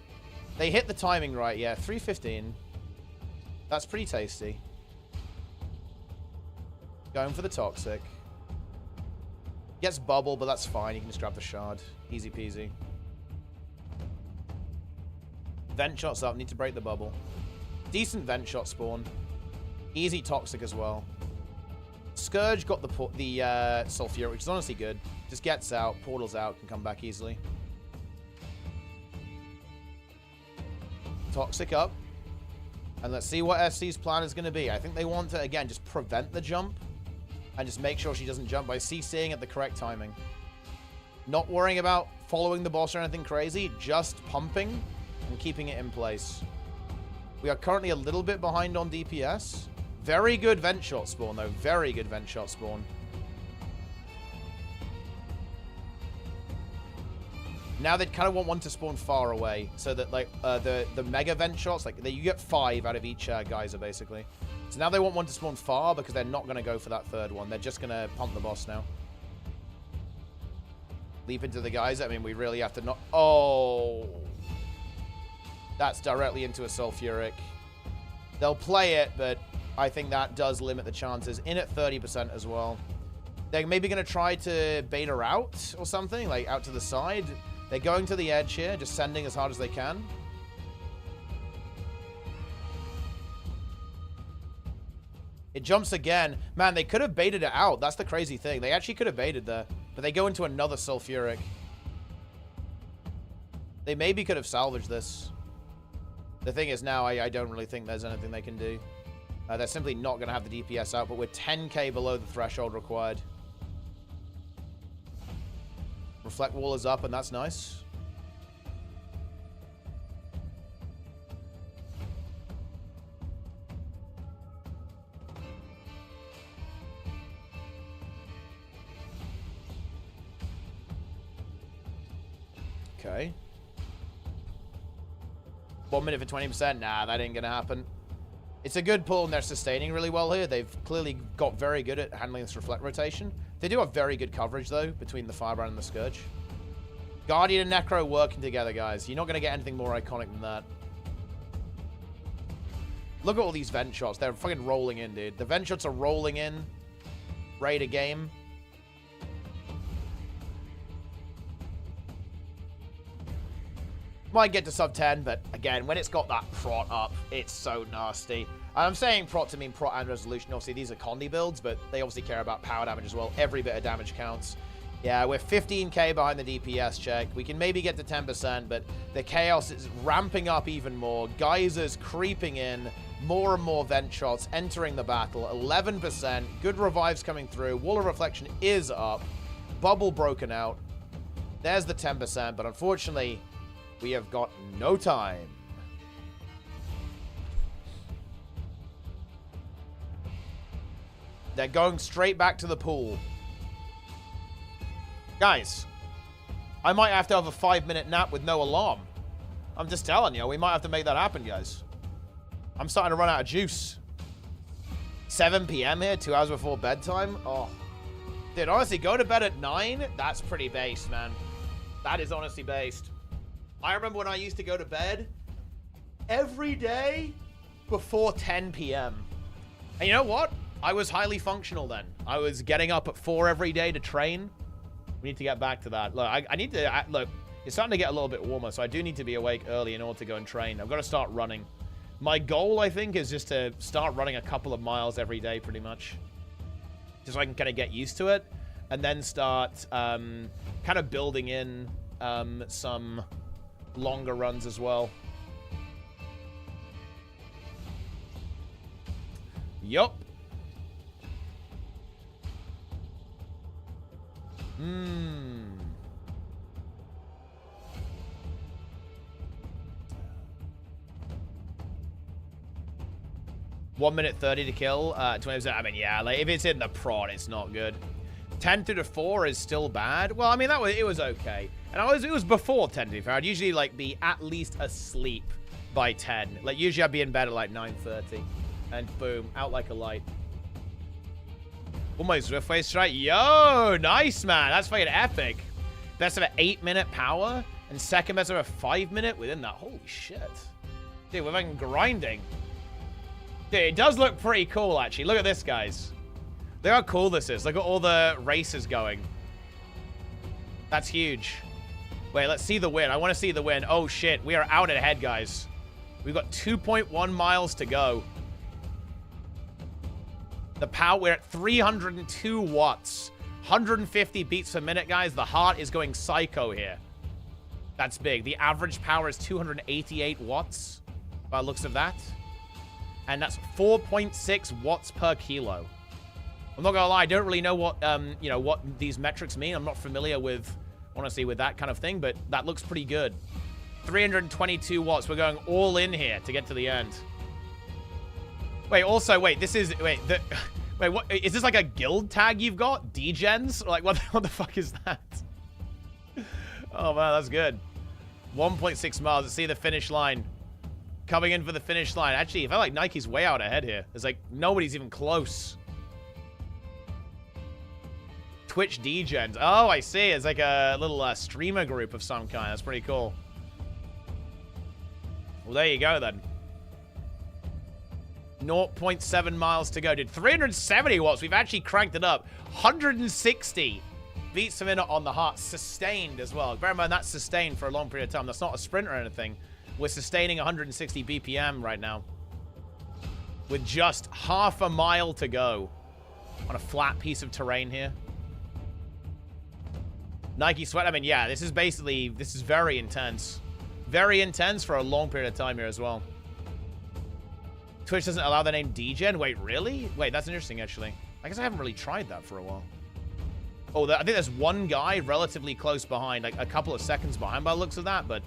They hit the timing right, yeah. 315. That's pretty tasty. Going for the Toxic. Gets bubble, but that's fine. You can just grab the shard. Easy peasy. Vent shots up. Need to break the bubble. Decent vent shot spawn. Easy Toxic as well. Scourge got the Sulfuric, which is honestly good. Just gets out, portals out, can come back easily. Toxic up. And let's see what SC's plan is going to be. I think they want to, again, just prevent the jump. And just make sure she doesn't jump by CCing at the correct timing. Not worrying about following the boss or anything crazy. Just pumping and keeping it in place. We are currently a little bit behind on DPS. Very good vent shot spawn, though. Very good vent shot spawn. Now they kind of want one to spawn far away, so that like the mega vent shots, like you get 5 out of each geyser basically. So now they want one to spawn far because they're not going to go for that third one. They're just going to pump the boss now. Leap into the geyser. I mean, we really have to not. Oh, that's directly into a sulfuric. They'll play it, but I think that does limit the chances. In at 30% as well. They're maybe going to try to bait her out or something, like out to the side. They're going to the edge here, just sending as hard as they can. It jumps again. Man, they could have baited it out. That's the crazy thing. They actually could have baited there. But they go into another sulfuric. They maybe could have salvaged this. The thing is now, I don't really think there's anything they can do. They're simply not going to have the DPS out, but we're 10k below the threshold required. Reflect wall is up, and that's nice. Okay. 1 minute for 20%? Nah, that ain't gonna happen. It's a good pull, and they're sustaining really well here. They've clearly got very good at handling this reflect rotation. They do have very good coverage, though, between the Firebrand and the Scourge. Guardian and Necro working together, guys. You're not going to get anything more iconic than that. Look at all these vent shots. They're fucking rolling in, dude. The vent shots are rolling in. Ready to game. Might get to sub 10, but again, when it's got that prot up, it's so nasty. And I'm saying prot to mean prot and resolution. Obviously, these are Condi builds, but they obviously care about power damage as well. Every bit of damage counts. Yeah, we're 15k behind the DPS check. We can maybe get to 10%, but the chaos is ramping up even more. Geysers creeping in. More and more vent shots entering the battle. 11%. Good revives coming through. Wall of Reflection is up. Bubble broken out. There's the 10%, but unfortunately, we have got no time. They're going straight back to the pool. Guys, I might have to have a 5-minute nap with no alarm. I'm just telling you, we might have to make that happen, guys. I'm starting to run out of juice. 7 p.m. here, 2 hours before bedtime. Oh. Dude, honestly, go to bed at 9? That's pretty based, man. That is honestly based. I remember when I used to go to bed every day before 10 p.m. And you know what? I was highly functional then. I was getting up at 4 every day to train. We need to get back to that. Look, I need to... look, it's starting to get a little bit warmer, so I do need to be awake early in order to go and train. I've got to start running. My goal, I think, is just to start running a couple of miles every day, pretty much. Just so I can kind of get used to it. And then start kind of building in some longer runs as well. Yup. 1 minute 30 to kill. 20%. I mean, yeah, like if it's in the prod, it's not good. 10 through to 4 is still bad. Well, I mean, it was okay. And it was before 10 to be fair. I'd usually like be at least asleep by 10. Like usually I'd be in bed at like 9:30. And boom, out like a light. Almost Riftway strike. Yo, nice, man. That's fucking epic. Best of an 8-minute power. And second best of a 5-minute within that. Holy shit. Dude, we're fucking grinding. Dude, it does look pretty cool, actually. Look at this, guys. Look how cool this is. Look at all the races going. That's huge. Wait, let's see the win. I want to see the win. Oh, shit. We are out ahead, guys. We've got 2.1 miles to go. The power, we're at 302 watts. 150 beats per minute, guys. The heart is going psycho here. That's big. The average power is 288 watts by the looks of that. And that's 4.6 watts per kilo. I'm not gonna lie, I don't really know what, you know, what these metrics mean. I'm not familiar with, honestly, with that kind of thing, but that looks pretty good. 322 watts. We're going all in here to get to the end. Wait, also, wait, this is, wait, wait, what, is this like a guild tag you've got? Degens? Like, what the fuck is that? Oh, man, that's good. 1.6 miles. Let's see the finish line. Coming in for the finish line. Actually, I feel like Nike's way out ahead here. There's like, nobody's even close. Twitch Degens. Oh, I see. It's like a little streamer group of some kind. That's pretty cool. Well, there you go, then. 0.7 miles to go. Dude, 370 watts. We've actually cranked it up. 160 beats per minute on the heart. Sustained as well. Bear in mind, that's sustained for a long period of time. That's not a sprint or anything. We're sustaining 160 BPM right now. With just half a mile to go. On a flat piece of terrain here. Nike Sweat. I mean, yeah, this is basically... This is very intense. Very intense for a long period of time here as well. Twitch doesn't allow the name Degen? Wait, really? Wait, that's interesting, actually. I guess I haven't really tried that for a while. Oh, I think there's one guy relatively close behind, like a couple of seconds behind by the looks of that, but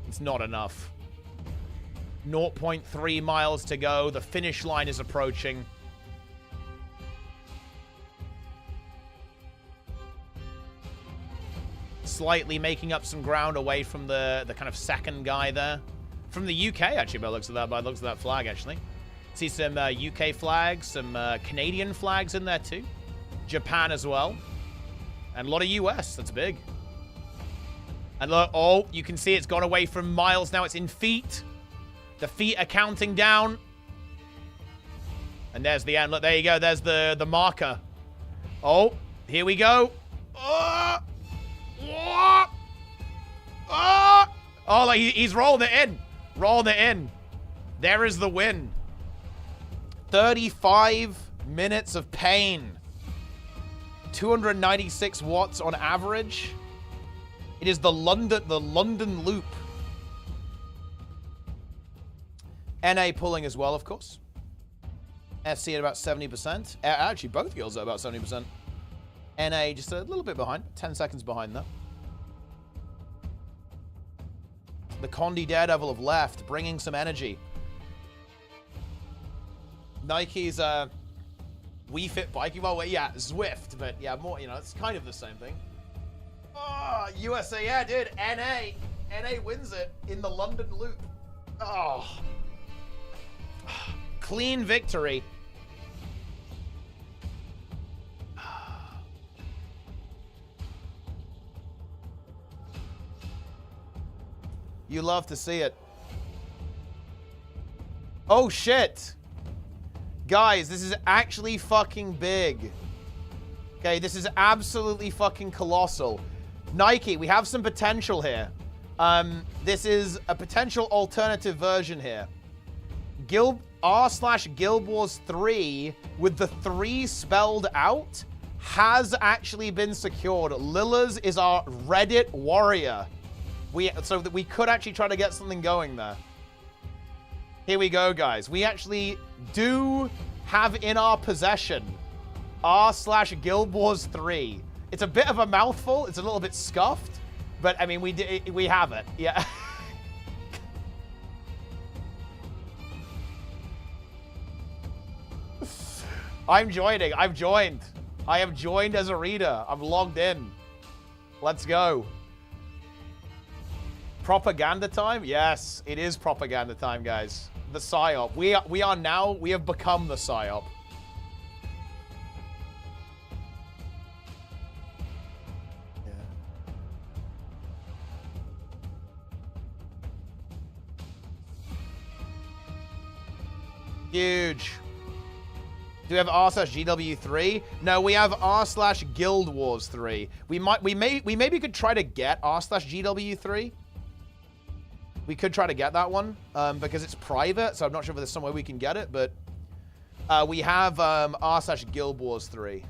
it's not enough. 0.3 miles to go. The finish line is approaching. Slightly making up some ground away from the kind of second guy there. From the UK, actually, by the looks of that flag, actually. See some UK flags, some Canadian flags in there, too. Japan as well. And a lot of US. That's big. And look, oh, you can see it's gone away from miles. Now it's in feet. The feet are counting down. And there's the end. Look, there you go. There's the marker. Oh, here we go. Oh, oh, oh, oh like he's rolling it in. Rolling it in. There is the win. 35 minutes of pain. 296 watts on average. It is the London loop. NA pulling as well, of course. SC at about 70%. Actually, both guilds are about 70%. NA just a little bit behind. 10 seconds behind, though. The Condi Daredevil have left, bringing some energy. Nike's Wii Fit biking. Well, yeah, Zwift, but yeah, more, you know, it's kind of the same thing. Oh, USA, yeah, dude. NA wins it in the London loop. Oh. Clean victory. You love to see it. Oh, shit. Guys, this is actually fucking big. Okay, this is absolutely fucking colossal. Nike, we have some potential here. This is a potential alternative version here. r/Guild Wars 3 with the 3 spelled out has actually been secured. Lilla's is our Reddit warrior. So that we could actually try to get something going there. Here we go, guys. We actually do have in our possession r/Guild Wars 3. It's a bit of a mouthful. It's a little bit scuffed, but I mean, we have it. Yeah. I'm joining. I've joined. I have joined as a reader. I'm logged in. Let's go. Propaganda time? Yes, it is propaganda time, guys. The PSYOP. We have become the PSYOP. Huge. Do we have r/GW3? No, we have r/Guild Wars 3. We maybe could try to get r/GW3. We could try to get that one because it's private, so I'm not sure if there's some way we can get it, but We have r/Guild Wars 3.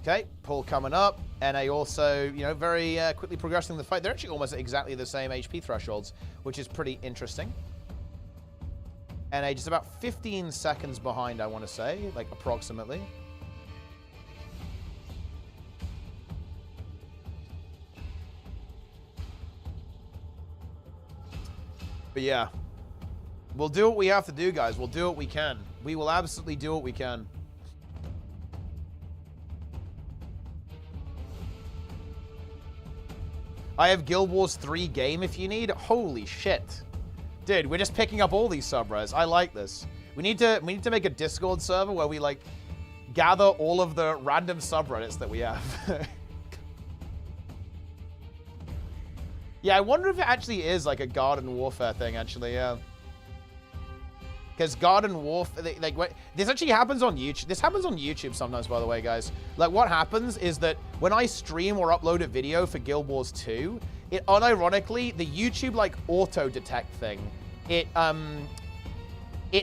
Okay, pull coming up. NA also, you know, very quickly progressing the fight. They're actually almost at exactly the same HP thresholds, which is pretty interesting. NA just about 15 seconds behind, I want to say, like approximately. But yeah, we'll do what we have to do, guys. We'll do what we can. We will absolutely do what we can. I have Guild Wars 3 game if you need. Holy shit. Dude, we're just picking up all these subreddits. I like this. We need to make a Discord server where we like gather all of the random subreddits that we have. Yeah, I wonder if it actually is like a Garden Warfare thing, actually, yeah. Because Garden Warfare, like, this actually happens on YouTube. This happens on YouTube sometimes, by the way, guys. Like, what happens is that when I stream or upload a video for Guild Wars 2, it unironically, the YouTube, like, auto-detect thing, it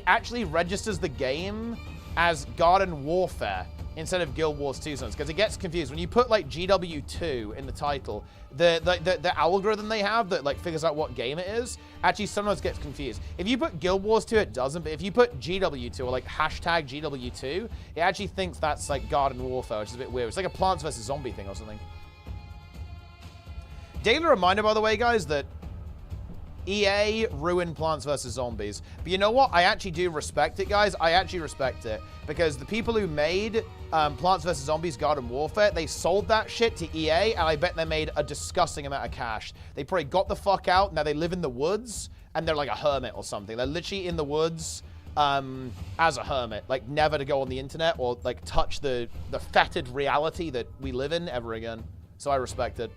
actually registers the game as Garden Warfare instead of Guild Wars 2 sometimes, because it gets confused. When you put, like, GW2 in the title, the algorithm they have that, like, figures out what game it is, actually sometimes gets confused. If you put Guild Wars 2, it doesn't, but if you put GW2 or, like, hashtag GW2, it actually thinks that's, like, Garden Warfare, which is a bit weird. It's like a Plants vs. Zombie thing or something. Daily reminder, by the way, guys, that EA ruined Plants vs. Zombies. But you know what? I actually do respect it, guys. I actually respect it. Because the people who made Plants vs. Zombies Garden Warfare, they sold that shit to EA, and I bet they made a disgusting amount of cash. They probably got the fuck out. Now they live in the woods, and they're like a hermit or something. They're literally in the woods as a hermit. Like, never to go on the internet or, like, touch the fetid reality that we live in ever again. So I respect it.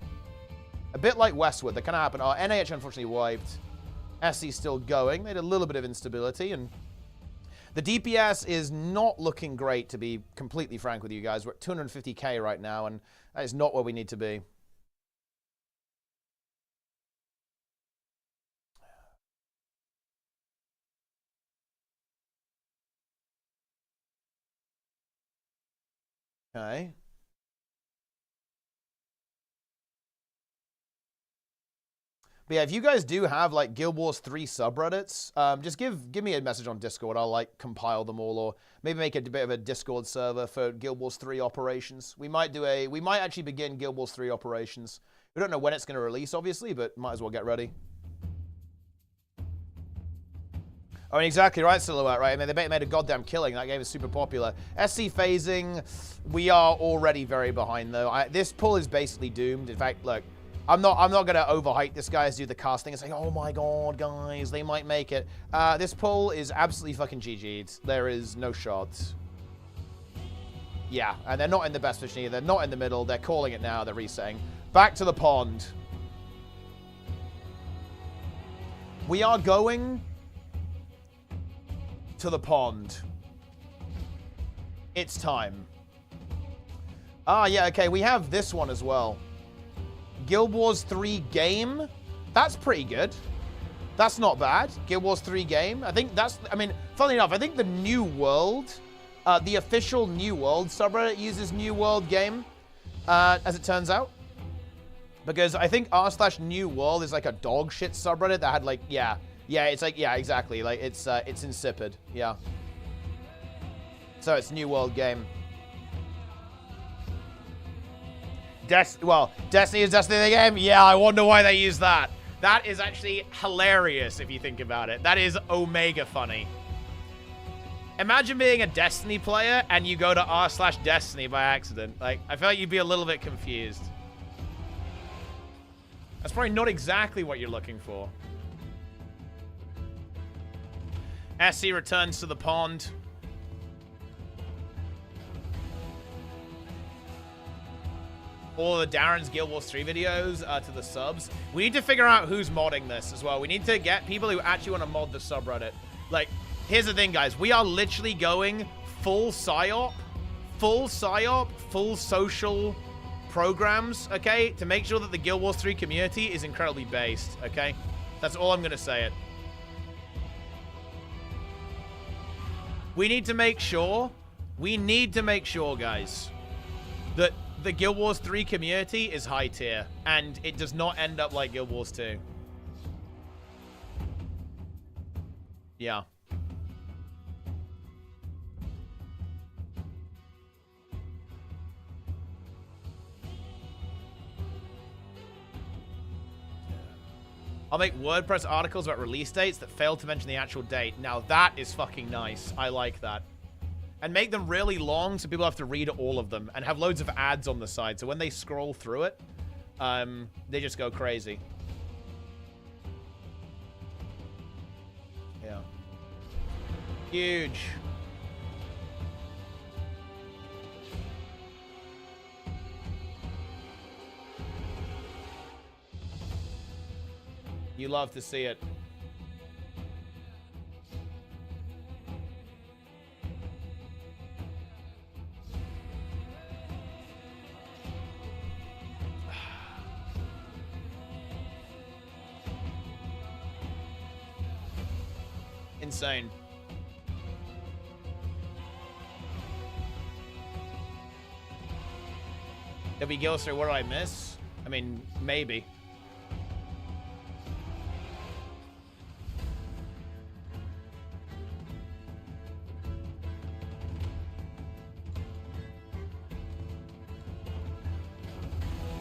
A bit like Westwood, that kind of happened. Oh, NAH unfortunately wiped. SC still going. They had a little bit of instability, and the DPS is not looking great, to be completely frank with you guys. We're at 250k right now, and that is not where we need to be. Okay. But yeah, if you guys do have, like, Guild Wars 3 subreddits, just give me a message on Discord. I'll, like, compile them all, or maybe make a bit of a Discord server for Guild Wars 3 operations. We might actually begin Guild Wars 3 operations. We don't know when it's going to release, obviously, but might as well get ready. I mean, exactly right, Silhouette, right? I mean, they made a goddamn killing. That game is super popular. SC phasing, we are already very behind, though. This pull is basically doomed. In fact, look, I'm not gonna overhype this guy as do the casting and say, oh my god, guys, they might make it. This pull is absolutely fucking GG'd. There is no shot. Yeah, and they're not in the best position either. They're not in the middle. They're calling it now. They're resetting. Back to the pond. We are going to the pond. It's time. Ah, yeah, okay, we have this one as well. Guild Wars 3 game. That's pretty good. That's not bad. Guild Wars 3 game. I think that's, I mean, funnily enough, I think the New World, the official New World subreddit uses New World game, as it turns out. Because I think r/New World is like a dog shit subreddit that had like, yeah, it's like, yeah, exactly. Like, it's insipid. Yeah. So it's New World game. Destiny is Destiny the game? Yeah, I wonder why they use that. That is actually hilarious if you think about it. That is omega funny. Imagine being a Destiny player and you go to r/Destiny by accident. Like, I feel like you'd be a little bit confused. That's probably not exactly what you're looking for. SC returns to the pond. All the Darren's Guild Wars 3 videos to the subs. We need to figure out who's modding this as well. We need to get people who actually want to mod the subreddit. Like, here's the thing, guys. We are literally going full psyop, full social programs, okay, to make sure that the Guild Wars 3 community is incredibly based, okay? That's all I'm going to say it. We need to make sure, guys, that the Guild Wars 3 community is high tier, and it does not end up like Guild Wars 2. Yeah. I'll make WordPress articles about release dates that fail to mention the actual date. Now that is fucking nice. I like that. And make them really long so people have to read all of them. And have loads of ads on the side. So when they scroll through it, they just go crazy. Yeah. Huge. You love to see it. Insane. If we go through, what did I miss? I mean, maybe.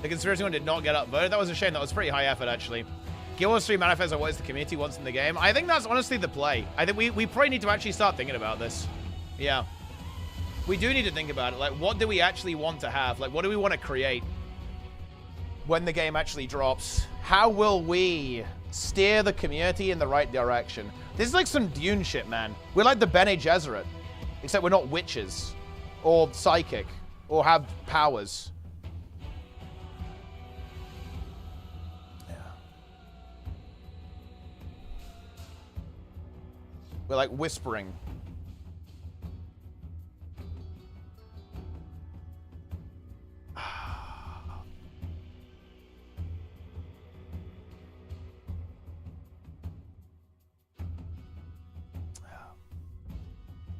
The conspiracy one did not get upvoted. That was a shame. That was pretty high effort, actually. Guild Wars 3 manifests what is the community wants in the game. I think that's honestly the play. I think we probably need to actually start thinking about this. Yeah. We do need to think about it. Like, what do we actually want to have? Like, what do we want to create when the game actually drops? How will we steer the community in the right direction? This is like some Dune shit, man. We're like the Bene Gesserit, except we're not witches or psychic or have powers. We're like whispering.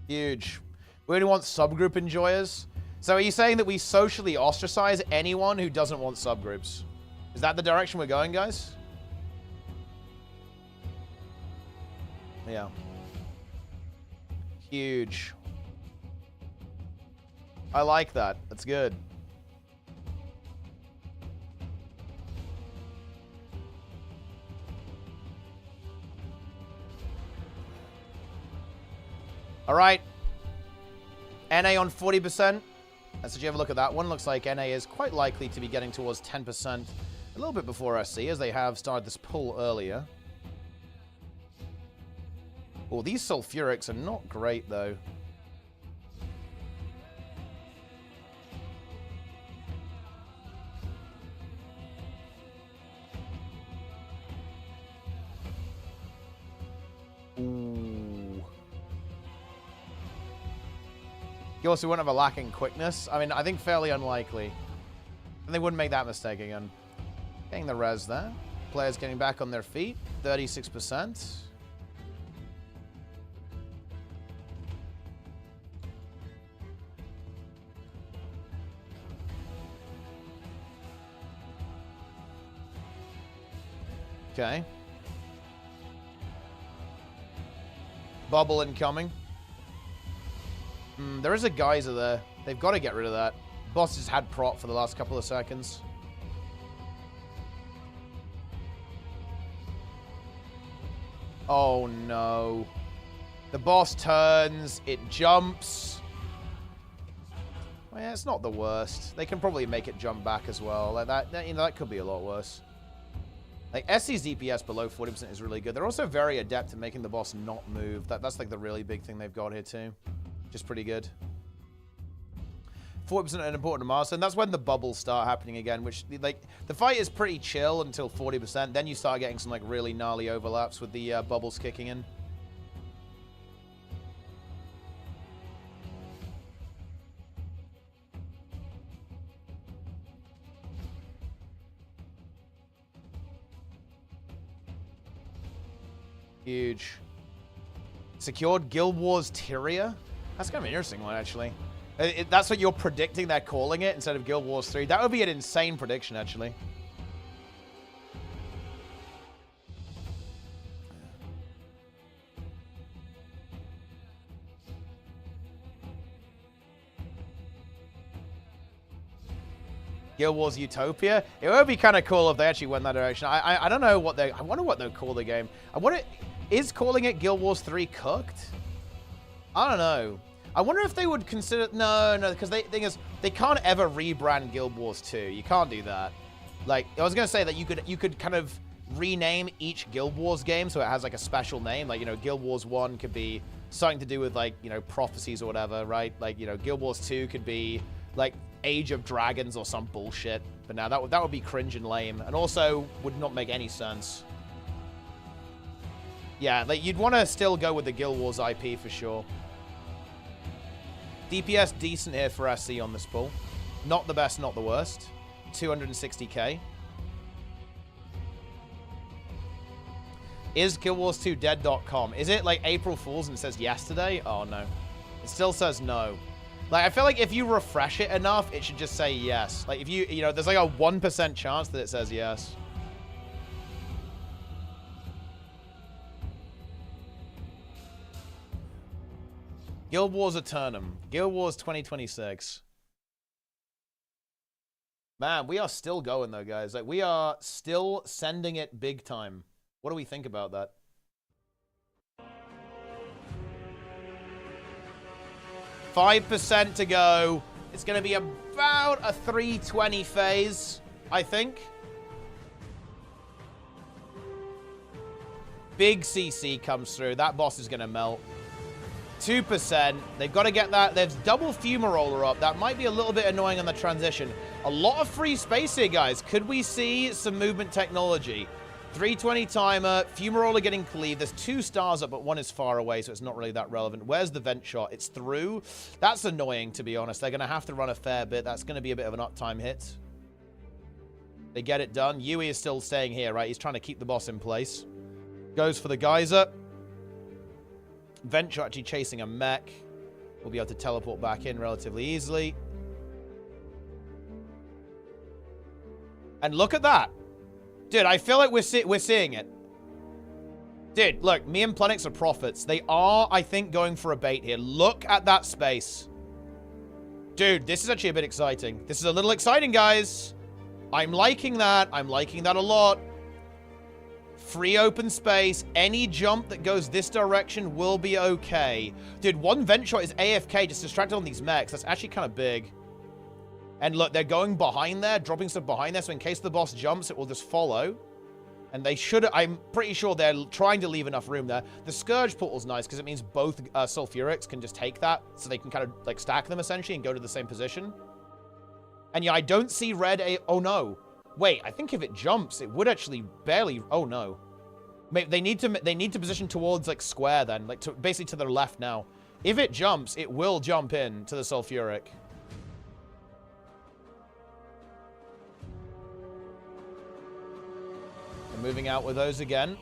Huge. We only want subgroup enjoyers. So are you saying that we socially ostracize anyone who doesn't want subgroups? Is that the direction we're going, guys? Yeah. Huge. I like that. That's good. All right. NA on 40%. Did you have a look at that one? Looks like NA is quite likely to be getting towards 10% a little bit before SC, as they have started this pull earlier. Oh, these sulfurics are not great, though. Ooh. You also wouldn't have a lacking quickness. I mean, I think fairly unlikely. And they wouldn't make that mistake again. Getting the res there. Players getting back on their feet. 36%. Okay. Bubble incoming. There is a geyser there. They've got to get rid of that. Boss has had prot for the last couple of seconds. Oh no. The boss turns. It jumps. Well, yeah, it's not the worst. They can probably make it jump back as well. Like that, you know, that could be a lot worse. Like, SC's DPS below 40% is really good. They're also very adept at making the boss not move. That's like the really big thing they've got here too. Just pretty good. 40% an important milestone. That's when the bubbles start happening again, which, like, the fight is pretty chill until 40%. Then you start getting some, like, really gnarly overlaps with the bubbles kicking in. Huge. Secured Guild Wars Tyria? That's kind of an interesting one, actually. That's what you're predicting they're calling it instead of Guild Wars 3. That would be an insane prediction, actually. Guild Wars Utopia. It would be kind of cool if they actually went that direction. I don't know what they. I wonder what they'll call the game. I wonder, is calling it Guild Wars 3 cooked? I don't know. I wonder if they would consider. No, because the thing is, they can't ever rebrand Guild Wars 2. You can't do that. Like I was gonna say that you could kind of rename each Guild Wars game so it has like a special name. Like, you know, Guild Wars 1 could be something to do with like, you know, prophecies or whatever, right? Like, you know, Guild Wars 2 could be like Age of Dragons or some bullshit. But now that would be cringe and lame, and also would not make any sense. Yeah, like you'd want to still go with the Guild Wars IP for sure. DPS decent here for SC on this pool. Not the best, not the worst. 260k. Is Guild Wars 2 dead.com? Is it like April Fool's and it says yesterday? Oh no. It still says no. Like, I feel like if you refresh it enough, it should just say yes. Like, if you know, there's like a 1% chance that it says yes. Guild Wars Eternum. Guild Wars 2026. Man, we are still going though, guys. Like, we are still sending it big time. What do we think about that? $5% to go. It's going to be about a 320 phase, I think. Big CC comes through. That boss is going to melt. 2%. They've got to get that. There's double Fumaroller up. That might be a little bit annoying on the transition. A lot of free space here, guys. Could we see some movement technology? 320 timer, Fumaroller getting cleaved. There's 2 stars up, but 1 is far away, so it's not really that relevant. Where's the vent shot? It's through. That's annoying, to be honest. They're going to have to run a fair bit. That's going to be a bit of an uptime hit. They get it done. Yui is still staying here, right? He's trying to keep the boss in place. Goes for the geyser. Vent shot actually chasing a mech. We'll be able to teleport back in relatively easily. And look at that. Dude, I feel like we're seeing it. Dude, look, me and Plenix are prophets. They are, I think, going for a bait here. Look at that space. Dude, this is actually a bit exciting. This is a little exciting, guys. I'm liking that. I'm liking that a lot. Free open space. Any jump that goes this direction will be okay. Dude, 1 vent shot is AFK, just distracted on these mechs. That's actually kind of big. And look, they're going behind there, dropping stuff behind there, so in case the boss jumps, it will just follow. And they should, I'm pretty sure they're trying to leave enough room there. The Scourge portal's nice, because it means both Sulfurics can just take that, so they can kind of, like, stack them, essentially, and go to the same position. And yeah, I don't see red oh no. Wait, I think if it jumps, it would actually barely, oh no. They need to position towards, like, square then, like, basically to their left now. If it jumps, it will jump in to the Sulfuric. Moving out with those again.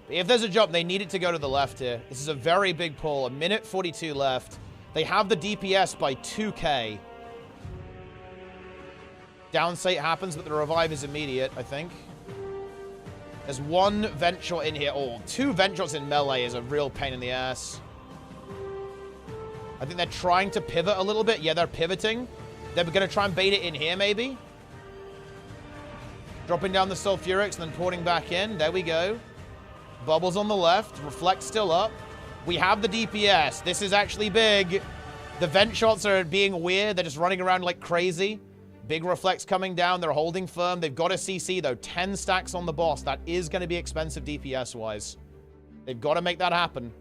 If there's a jump, they need it to go to the left here. This is a very big pull. 1:42 left. They have the DPS by 2k. Downstate happens, but the revive is immediate, I think. There's 1 vent shot in here. Oh, 2 vent shots in melee is a real pain in the ass. I think they're trying to pivot a little bit. Yeah, they're pivoting. They're going to try and bait it in here, maybe. Dropping down the Sulfurics and then porting back in. There we go. Bubbles on the left. Reflect still up. We have the DPS. This is actually big. The vent shots are being weird. They're just running around like crazy. Big Reflects coming down. They're holding firm. They've got a CC, though. 10 stacks on the boss. That is going to be expensive DPS-wise. They've got to make that happen.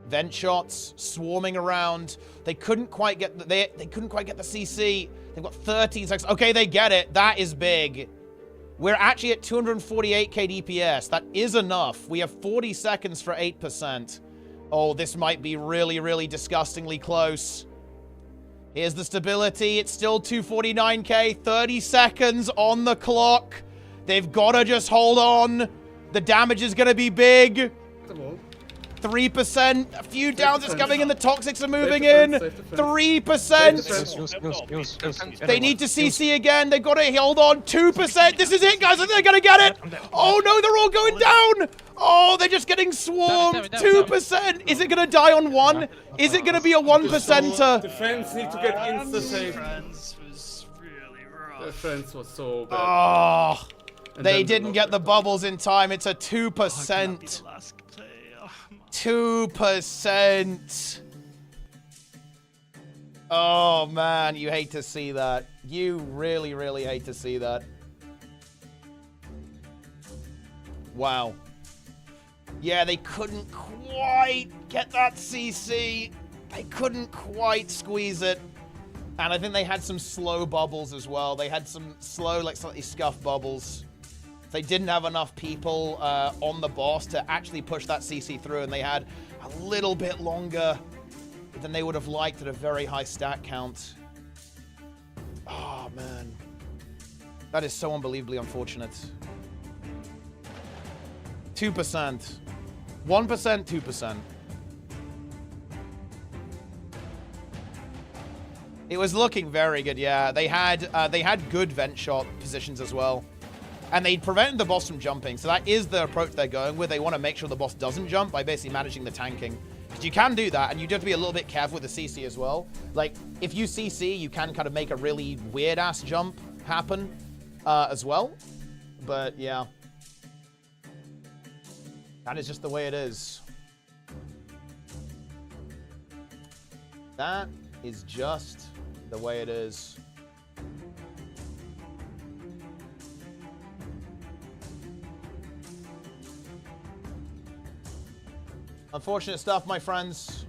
Vent shots swarming around. They couldn't quite get the, they couldn't quite get the CC. They've got 13 seconds. Okay, they get it. That is big. We're actually at 248k DPS. That is enough. We have 40 seconds for 8%. Oh, this might be really, really disgustingly close. Here's the stability. It's still 249k. 30 seconds on the clock. They've got to just hold on. The damage is going to be big. 3%. A few downs is coming in. The Toxics are moving in. 3%. They need to CC again. They've got to hold on. 2%. This is it, guys. They're going to get it. Oh, no. They're all going down. Oh, they're just getting swarmed. 2%. Is it going to die on 1? Is it going to be a 1%er? Defense need to get insta-safe. Defense was so bad. Oh, they didn't get the bubbles in time. It's a 2%. 2%. Oh, man, you hate to see that. You really, really hate to see that. Wow. Yeah, they couldn't quite get that CC. They couldn't quite squeeze it. And I think they had some slow bubbles as well. They had some slow, like slightly scuffed bubbles. They didn't have enough people on the boss to actually push that CC through, and they had a little bit longer than they would have liked at a very high stat count. Oh, man. That is so unbelievably unfortunate. 2%. 1%, 2%. It was looking very good, yeah. They had good vent shot positions as well. And they prevented the boss from jumping. So that is the approach they're going with. They want to make sure the boss doesn't jump by basically managing the tanking. Because you can do that, and you do have to be a little bit careful with the CC as well. Like, if you CC, you can kind of make a really weird-ass jump happen as well. But, yeah. That is just the way it is. That is just the way it is. Unfortunate stuff, my friends.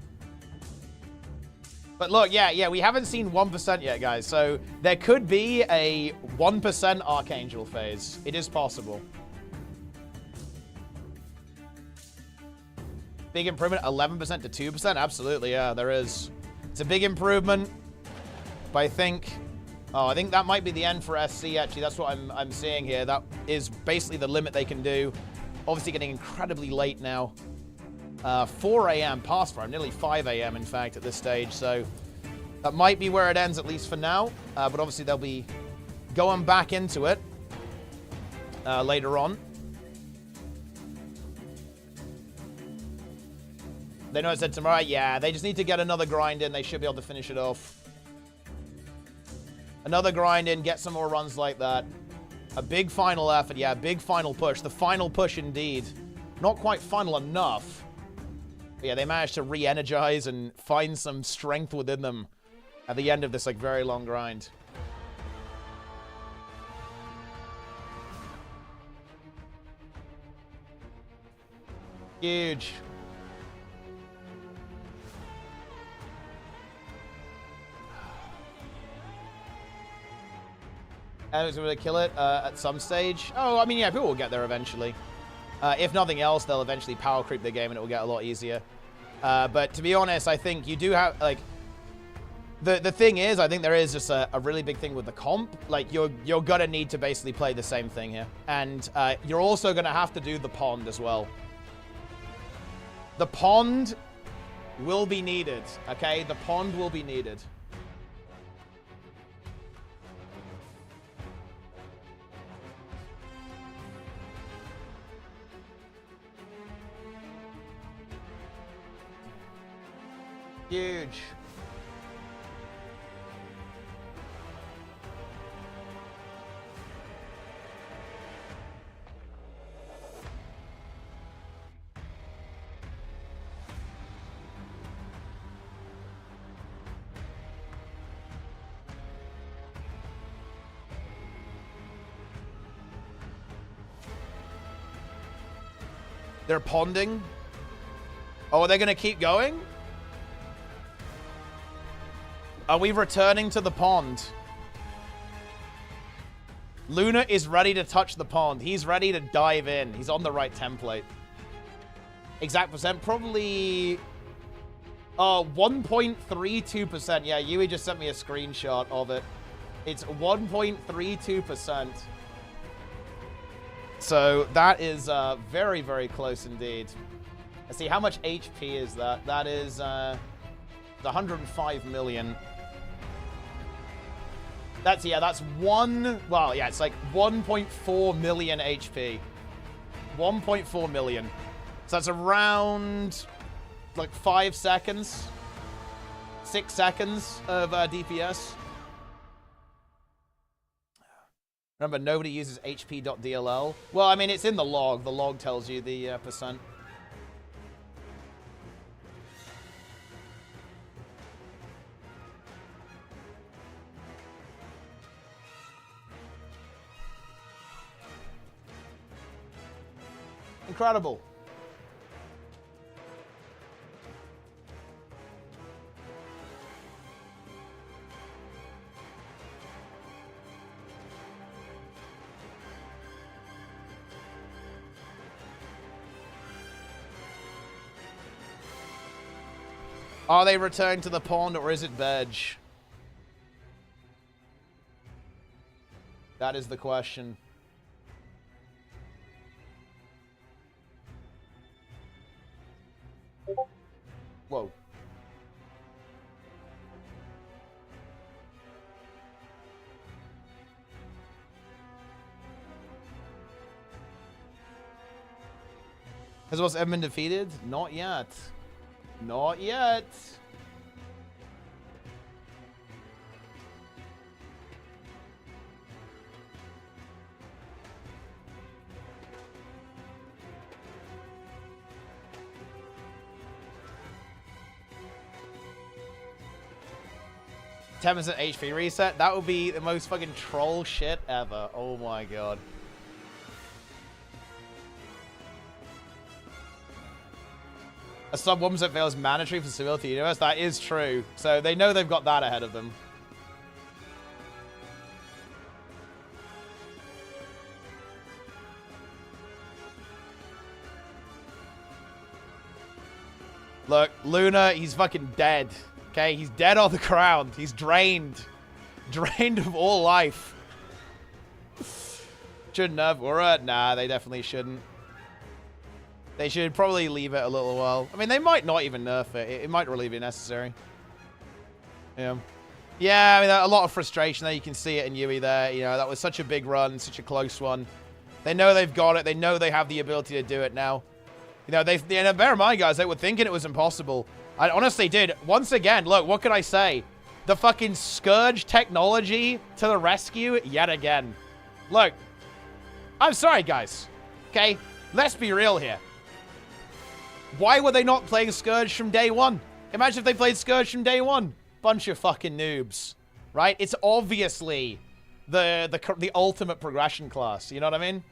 But look, yeah, we haven't seen 1% yet, guys. So there could be a 1% Archangel phase. It is possible. Big improvement, 11% to 2%? Absolutely, yeah, there is. It's a big improvement. But I think that might be the end for SC, actually. That's what I'm seeing here. That is basically the limit they can do. Obviously getting incredibly late now. 4 a.m. past 4, nearly 5 a.m. in fact at this stage. So that might be where it ends, at least for now. But obviously they'll be going back into it later on. They know it said tomorrow. Yeah, they just need to get another grind in. They should be able to finish it off. Another grind in, get some more runs like that. A big final effort. Yeah, big final push. The final push indeed. Not quite final enough. But yeah, they managed to re-energize and find some strength within them at the end of this like very long grind. Huge. And it's going to kill it at some stage. Oh, I mean, yeah, people will get there eventually. If nothing else, they'll eventually power creep the game and it will get a lot easier. But to be honest, I think you do have, like, the thing is, I think there is just a really big thing with the comp. Like, you're going to need to basically play the same thing here. And you're also going to have to do the pond as well. The pond will be needed, okay? The pond will be needed. Huge. They're ponding. Oh, are they going to keep going? Are we returning to the pond? Luna is ready to touch the pond. He's ready to dive in. He's on the right template. Exact percent, probably 1.32%. Yeah, Yui just sent me a screenshot of it. It's 1.32%. So that is very, very close indeed. Let's see, how much HP is that? That is 105 million. That's, yeah, that's well, yeah, it's like 1.4 million HP. 1.4 million. So that's around, like, 5 seconds. 6 seconds of DPS. Remember, nobody uses HP.dll. Well, I mean, it's in the log. The log tells you the percent. Incredible. Are they returned to the pond or is it veg? That is the question. Whoa. Has what's ever been defeated? Not yet. Not yet. $10% HP reset? That would be the most fucking troll shit ever. Oh my god. A sub 1% fail is mandatory for Civility Universe. That is true. So they know they've got that ahead of them. Look, Luna, he's fucking dead. Okay, he's dead on the ground. He's drained. Drained of all life. Shouldn't have. URA? Nah, they definitely shouldn't. They should probably leave it a little while. I mean, they might not even nerf it. It might really be necessary. Yeah. Yeah, I mean, a lot of frustration there. You can see it in Yui there. You know, that was such a big run, such a close one. They know they've got it. They know they have the ability to do it now. You know, and bear in mind, guys, they were thinking it was impossible. I honestly did. Once again, look, what can I say? The fucking Scourge technology to the rescue yet again. Look, I'm sorry, guys. Okay? Let's be real here. Why were they not playing Scourge from day one? Imagine if they played Scourge from day one. Bunch of fucking noobs. Right? It's obviously the ultimate progression class. You know what I mean?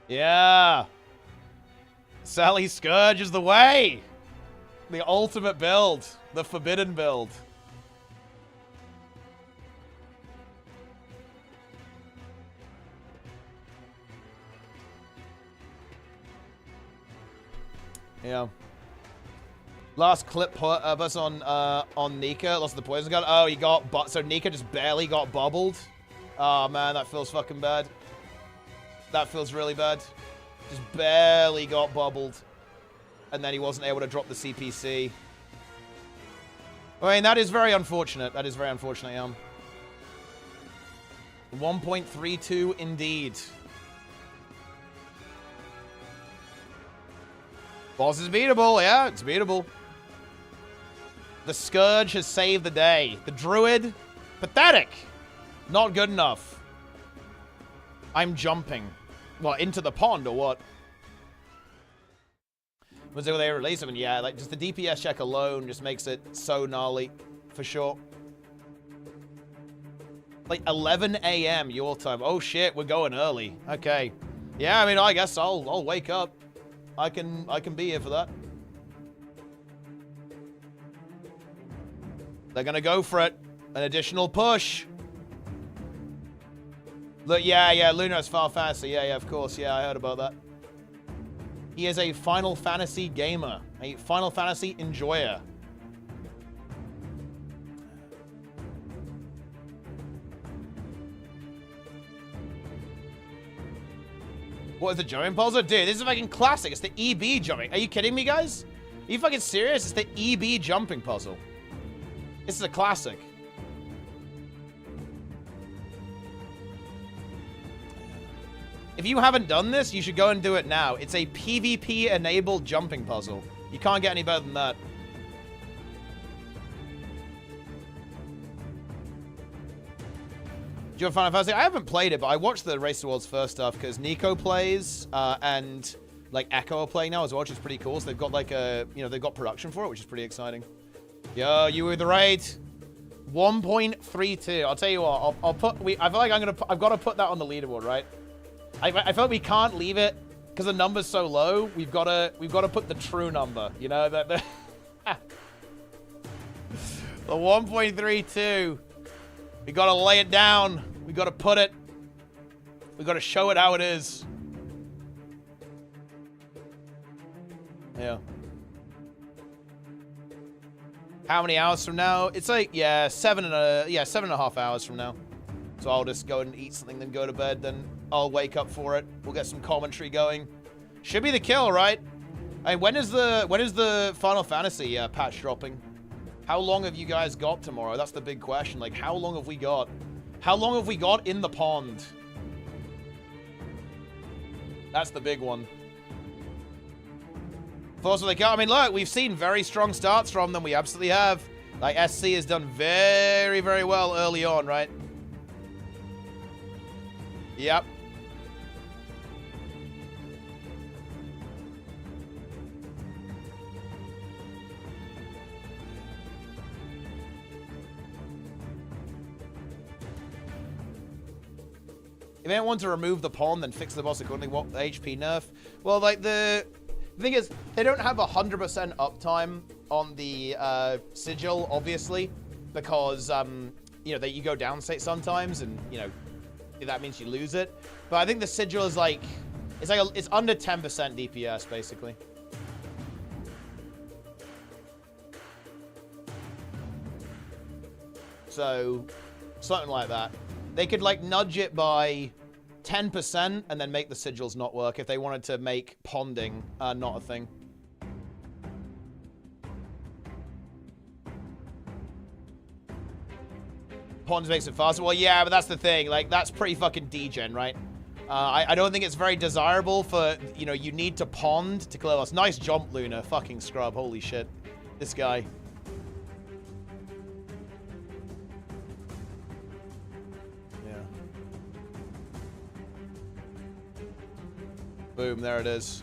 Yeah. Sally Scourge is the way. The ultimate build. The forbidden build. Yeah. Last clip put of us on Nika. Lost the poison gun. Oh, he got... So Nika just barely got bubbled. Oh, man, that feels fucking bad. That feels really bad. Just barely got bubbled. And then he wasn't able to drop the CPC. I mean, that is very unfortunate. That is very unfortunate, yeah. 1.32 indeed. Boss is beatable. Yeah, it's beatable. The Scourge has saved the day. The Druid, pathetic. Not good enough. I'm jumping. What, into the pond or what? Was it when they released them? Yeah, like just the DPS check alone just makes it so gnarly, for sure. Like 11 a.m. your time. Oh shit, we're going early. Okay. Yeah, I mean, I guess I'll wake up. I can be here for that. They're gonna go for it. An additional push. Look, yeah, Luna is Final Fantasy. Yeah, of course. Yeah, I heard about that. He is a Final Fantasy gamer. A Final Fantasy enjoyer. What is the jumping puzzle? Dude, this is fucking classic. It's the EB jumping. Are you kidding me, guys? Are you fucking serious? It's the EB jumping puzzle. This is a classic. If you haven't done this, you should go and do it now. It's a PvP-enabled jumping puzzle. You can't get any better than that. Do you have Final Fantasy? I haven't played it, but I watched the Race to Worlds first stuff because Nico plays and like Echo are playing now as well, which is pretty cool. So they've got like a, you know, they've got production for it, which is pretty exciting. Yo, you were the raid. 1.32. I'll tell you what. I'll put. I feel like I've got to put that on the leaderboard, right? I feel like we can't leave it because the number's so low. We've got to put the true number. You know that the 1.32. We got to lay it down. We got to put it. We got to show it how it is. Yeah. How many hours from now? It's like, yeah, 7.5 hours from now. So I'll just go and eat something, then go to bed, then I'll wake up for it. We'll get some commentary going. Should be the kill, right? I mean, when is the Final Fantasy patch dropping? How long have you guys got tomorrow? That's the big question. Like, how long have we got? How long have we got in the pond? That's the big one. Thoughts they go. I mean, look, we've seen very strong starts from them. We absolutely have. Like, SC has done very, very well early on, right? Yep. If anyone wants to remove the pawn, then fix the boss accordingly. What the HP nerf? Well, like the thing is, they don't have 100% uptime on the Sigil, obviously, because you know you go down state sometimes, and you know that means you lose it. But I think the Sigil is like it's under 10% DPS basically. So something like that. They could like nudge it by 10% and then make the sigils not work if they wanted to make ponding not a thing. Ponds makes it faster. Well, yeah, but that's the thing. Like, that's pretty fucking degen, right? I don't think it's very desirable for, you know, you need to pond to clear us. Nice jump, Luna. Fucking scrub. Holy shit. This guy. Boom, there it is.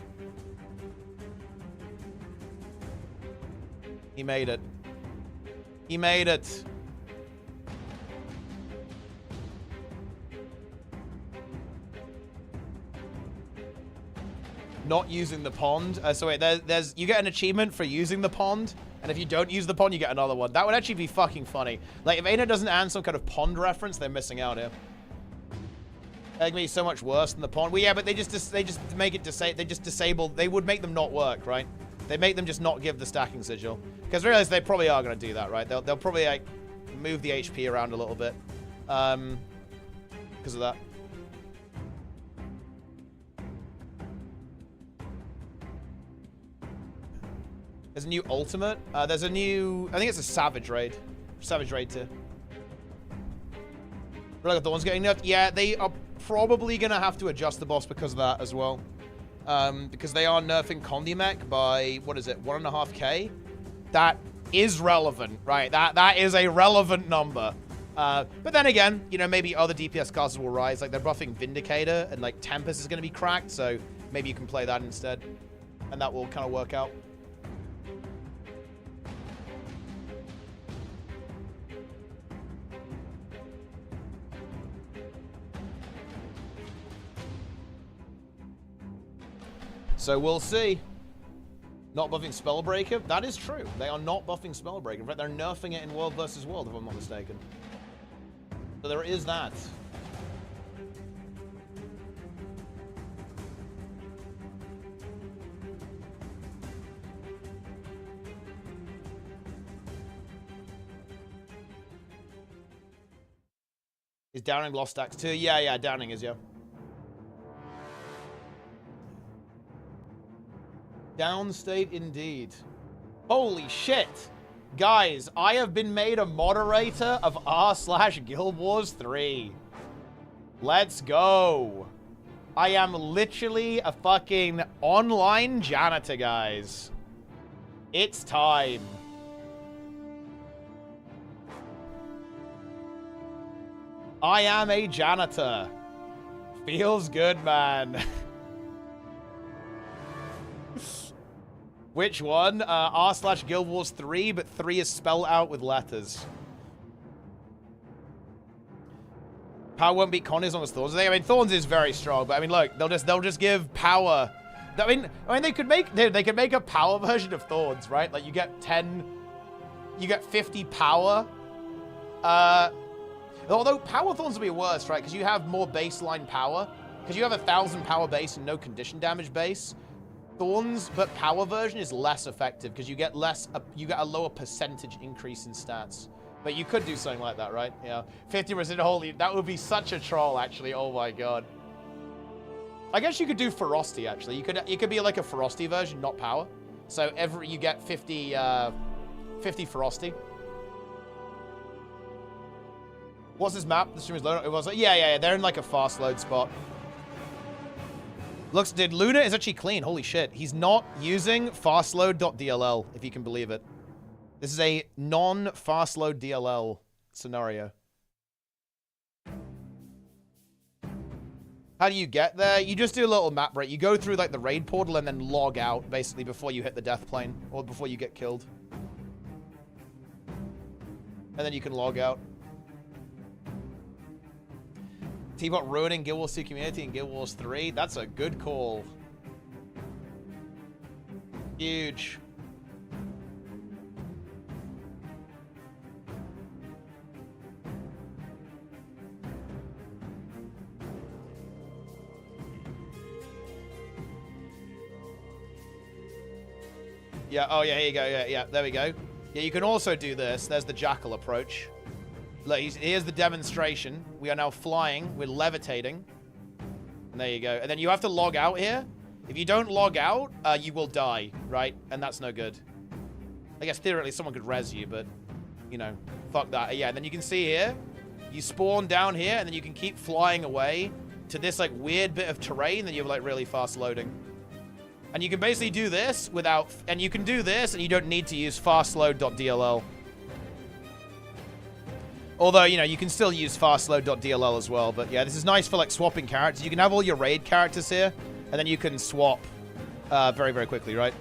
He made it. He made it. Not using the pond. So wait, there's you get an achievement for using the pond, and if you don't use the pond, you get another one. That would actually be fucking funny. Like, if ArenaNet doesn't add some kind of pond reference, they're missing out here. That'd be so much worse than the pond. Well, yeah, but they just make it they just disable. They would make them not work, right? They make them just not give the stacking sigil, because realize they probably are going to do that, right? They'll probably like move the HP around a little bit, because of that. There's a new ultimate. There's a new. I think it's a Savage Raid. Savage Raid 2. Like the one's getting nerfed. Yeah, they are probably going to have to adjust the boss because of that as well. Because they are nerfing Condimech by, what is it, 1.5k? That is relevant, right? That is a relevant number. But then again, you know, maybe other DPS classes will rise. Like, they're buffing Vindicator, and, like, Tempest is going to be cracked, so maybe you can play that instead. And that will kind of work out. So we'll see. Not buffing Spellbreaker? That is true. They are not buffing Spellbreaker. In fact, they're nerfing it in World vs. World, if I'm not mistaken. So there is that. Is Downing lost stacks too? Yeah, Downing is, yeah. Downstate indeed. Holy shit. Guys, I have been made a moderator of r/Guild Wars 3. Let's go. I am literally a fucking online janitor, guys. It's time. I am a janitor. Feels good, man. Which one? r/Guild Wars 3, but 3 is spelled out with letters. Power won't beat Connie as long as Thorns. I mean, Thorns is very strong, but I mean, look, they'll just give power. I mean, they could make a power version of Thorns, right? Like you get 50 power. Although power Thorns will be worse, right? Because you have more baseline power. Because you have 1,000 power base and no condition damage base. Thorns, but power version is less effective because you get a lower percentage increase in stats. But you could do something like that, right? Yeah, 50% holy. That would be such a troll, actually. Oh my god. I guess you could do ferocity. Actually, you could be like a ferocity version, not power. So you get 50 ferocity. What's this map? The stream is loaded. It was like, yeah. They're in like a fast load spot. Looks, dude, Luna is actually clean. Holy shit. He's not using fastload.dll, if you can believe it. This is a non-fastload DLL scenario. How do you get there? You just do a little map break. You go through like the raid portal and then log out, basically, before you hit the death plane. Or before you get killed. And then you can log out. T-Bot ruining Guild Wars 2 community in Guild Wars 3. That's a good call. Huge. Yeah, oh yeah, here you go. Yeah, there we go. Yeah, you can also do this. There's the Jackal approach. Look, here's the demonstration. We are now flying. We're levitating. And there you go. And then you have to log out here. If you don't log out, you will die, right? And that's no good. I guess theoretically someone could res you, but, you know, fuck that. Yeah, and then you can see here, you spawn down here, and then you can keep flying away to this, like, weird bit of terrain that you have, like, really fast loading. And you can basically do this without... And you can do this, and you don't need to use fastload.dll. Although, you know, you can still use fastload.dll as well. But yeah, this is nice for, like, swapping characters. You can have all your raid characters here, and then you can swap very, very quickly, right?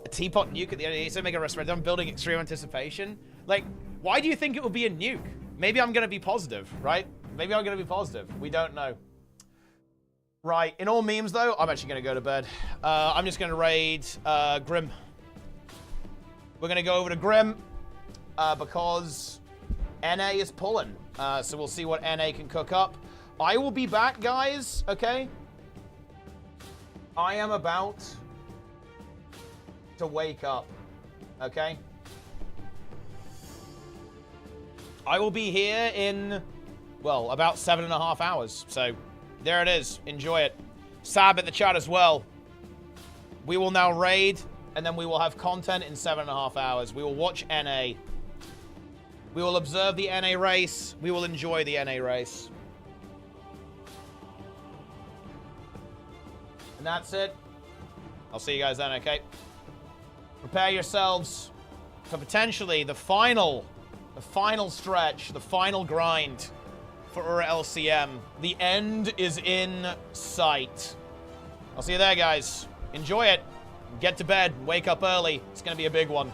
Teapot nuke at the end. So make a resurrect. I'm building extreme anticipation. Like, why do you think it would be a nuke? Maybe I'm going to be positive, right? Maybe I'm going to be positive. We don't know. Right. In all memes, though, I'm actually going to go to bed. I'm just going to raid Grim. We're going to go over to Grim because NA is pulling. So we'll see what NA can cook up. I will be back, guys. Okay? I am about to wake up. Okay? I will be here in, well, about 7.5 hours. So there it is. Enjoy it. Sab at the chat as well. We will now raid, and then we will have content in 7.5 hours. We will watch NA. We will observe the NA race. We will enjoy the NA race. And that's it. I'll see you guys then, okay? Prepare yourselves for potentially the final stretch, the final grind for URA LCM. The end is in sight. I'll see you there, guys. Enjoy it. Get to bed. Wake up early. It's going to be a big one.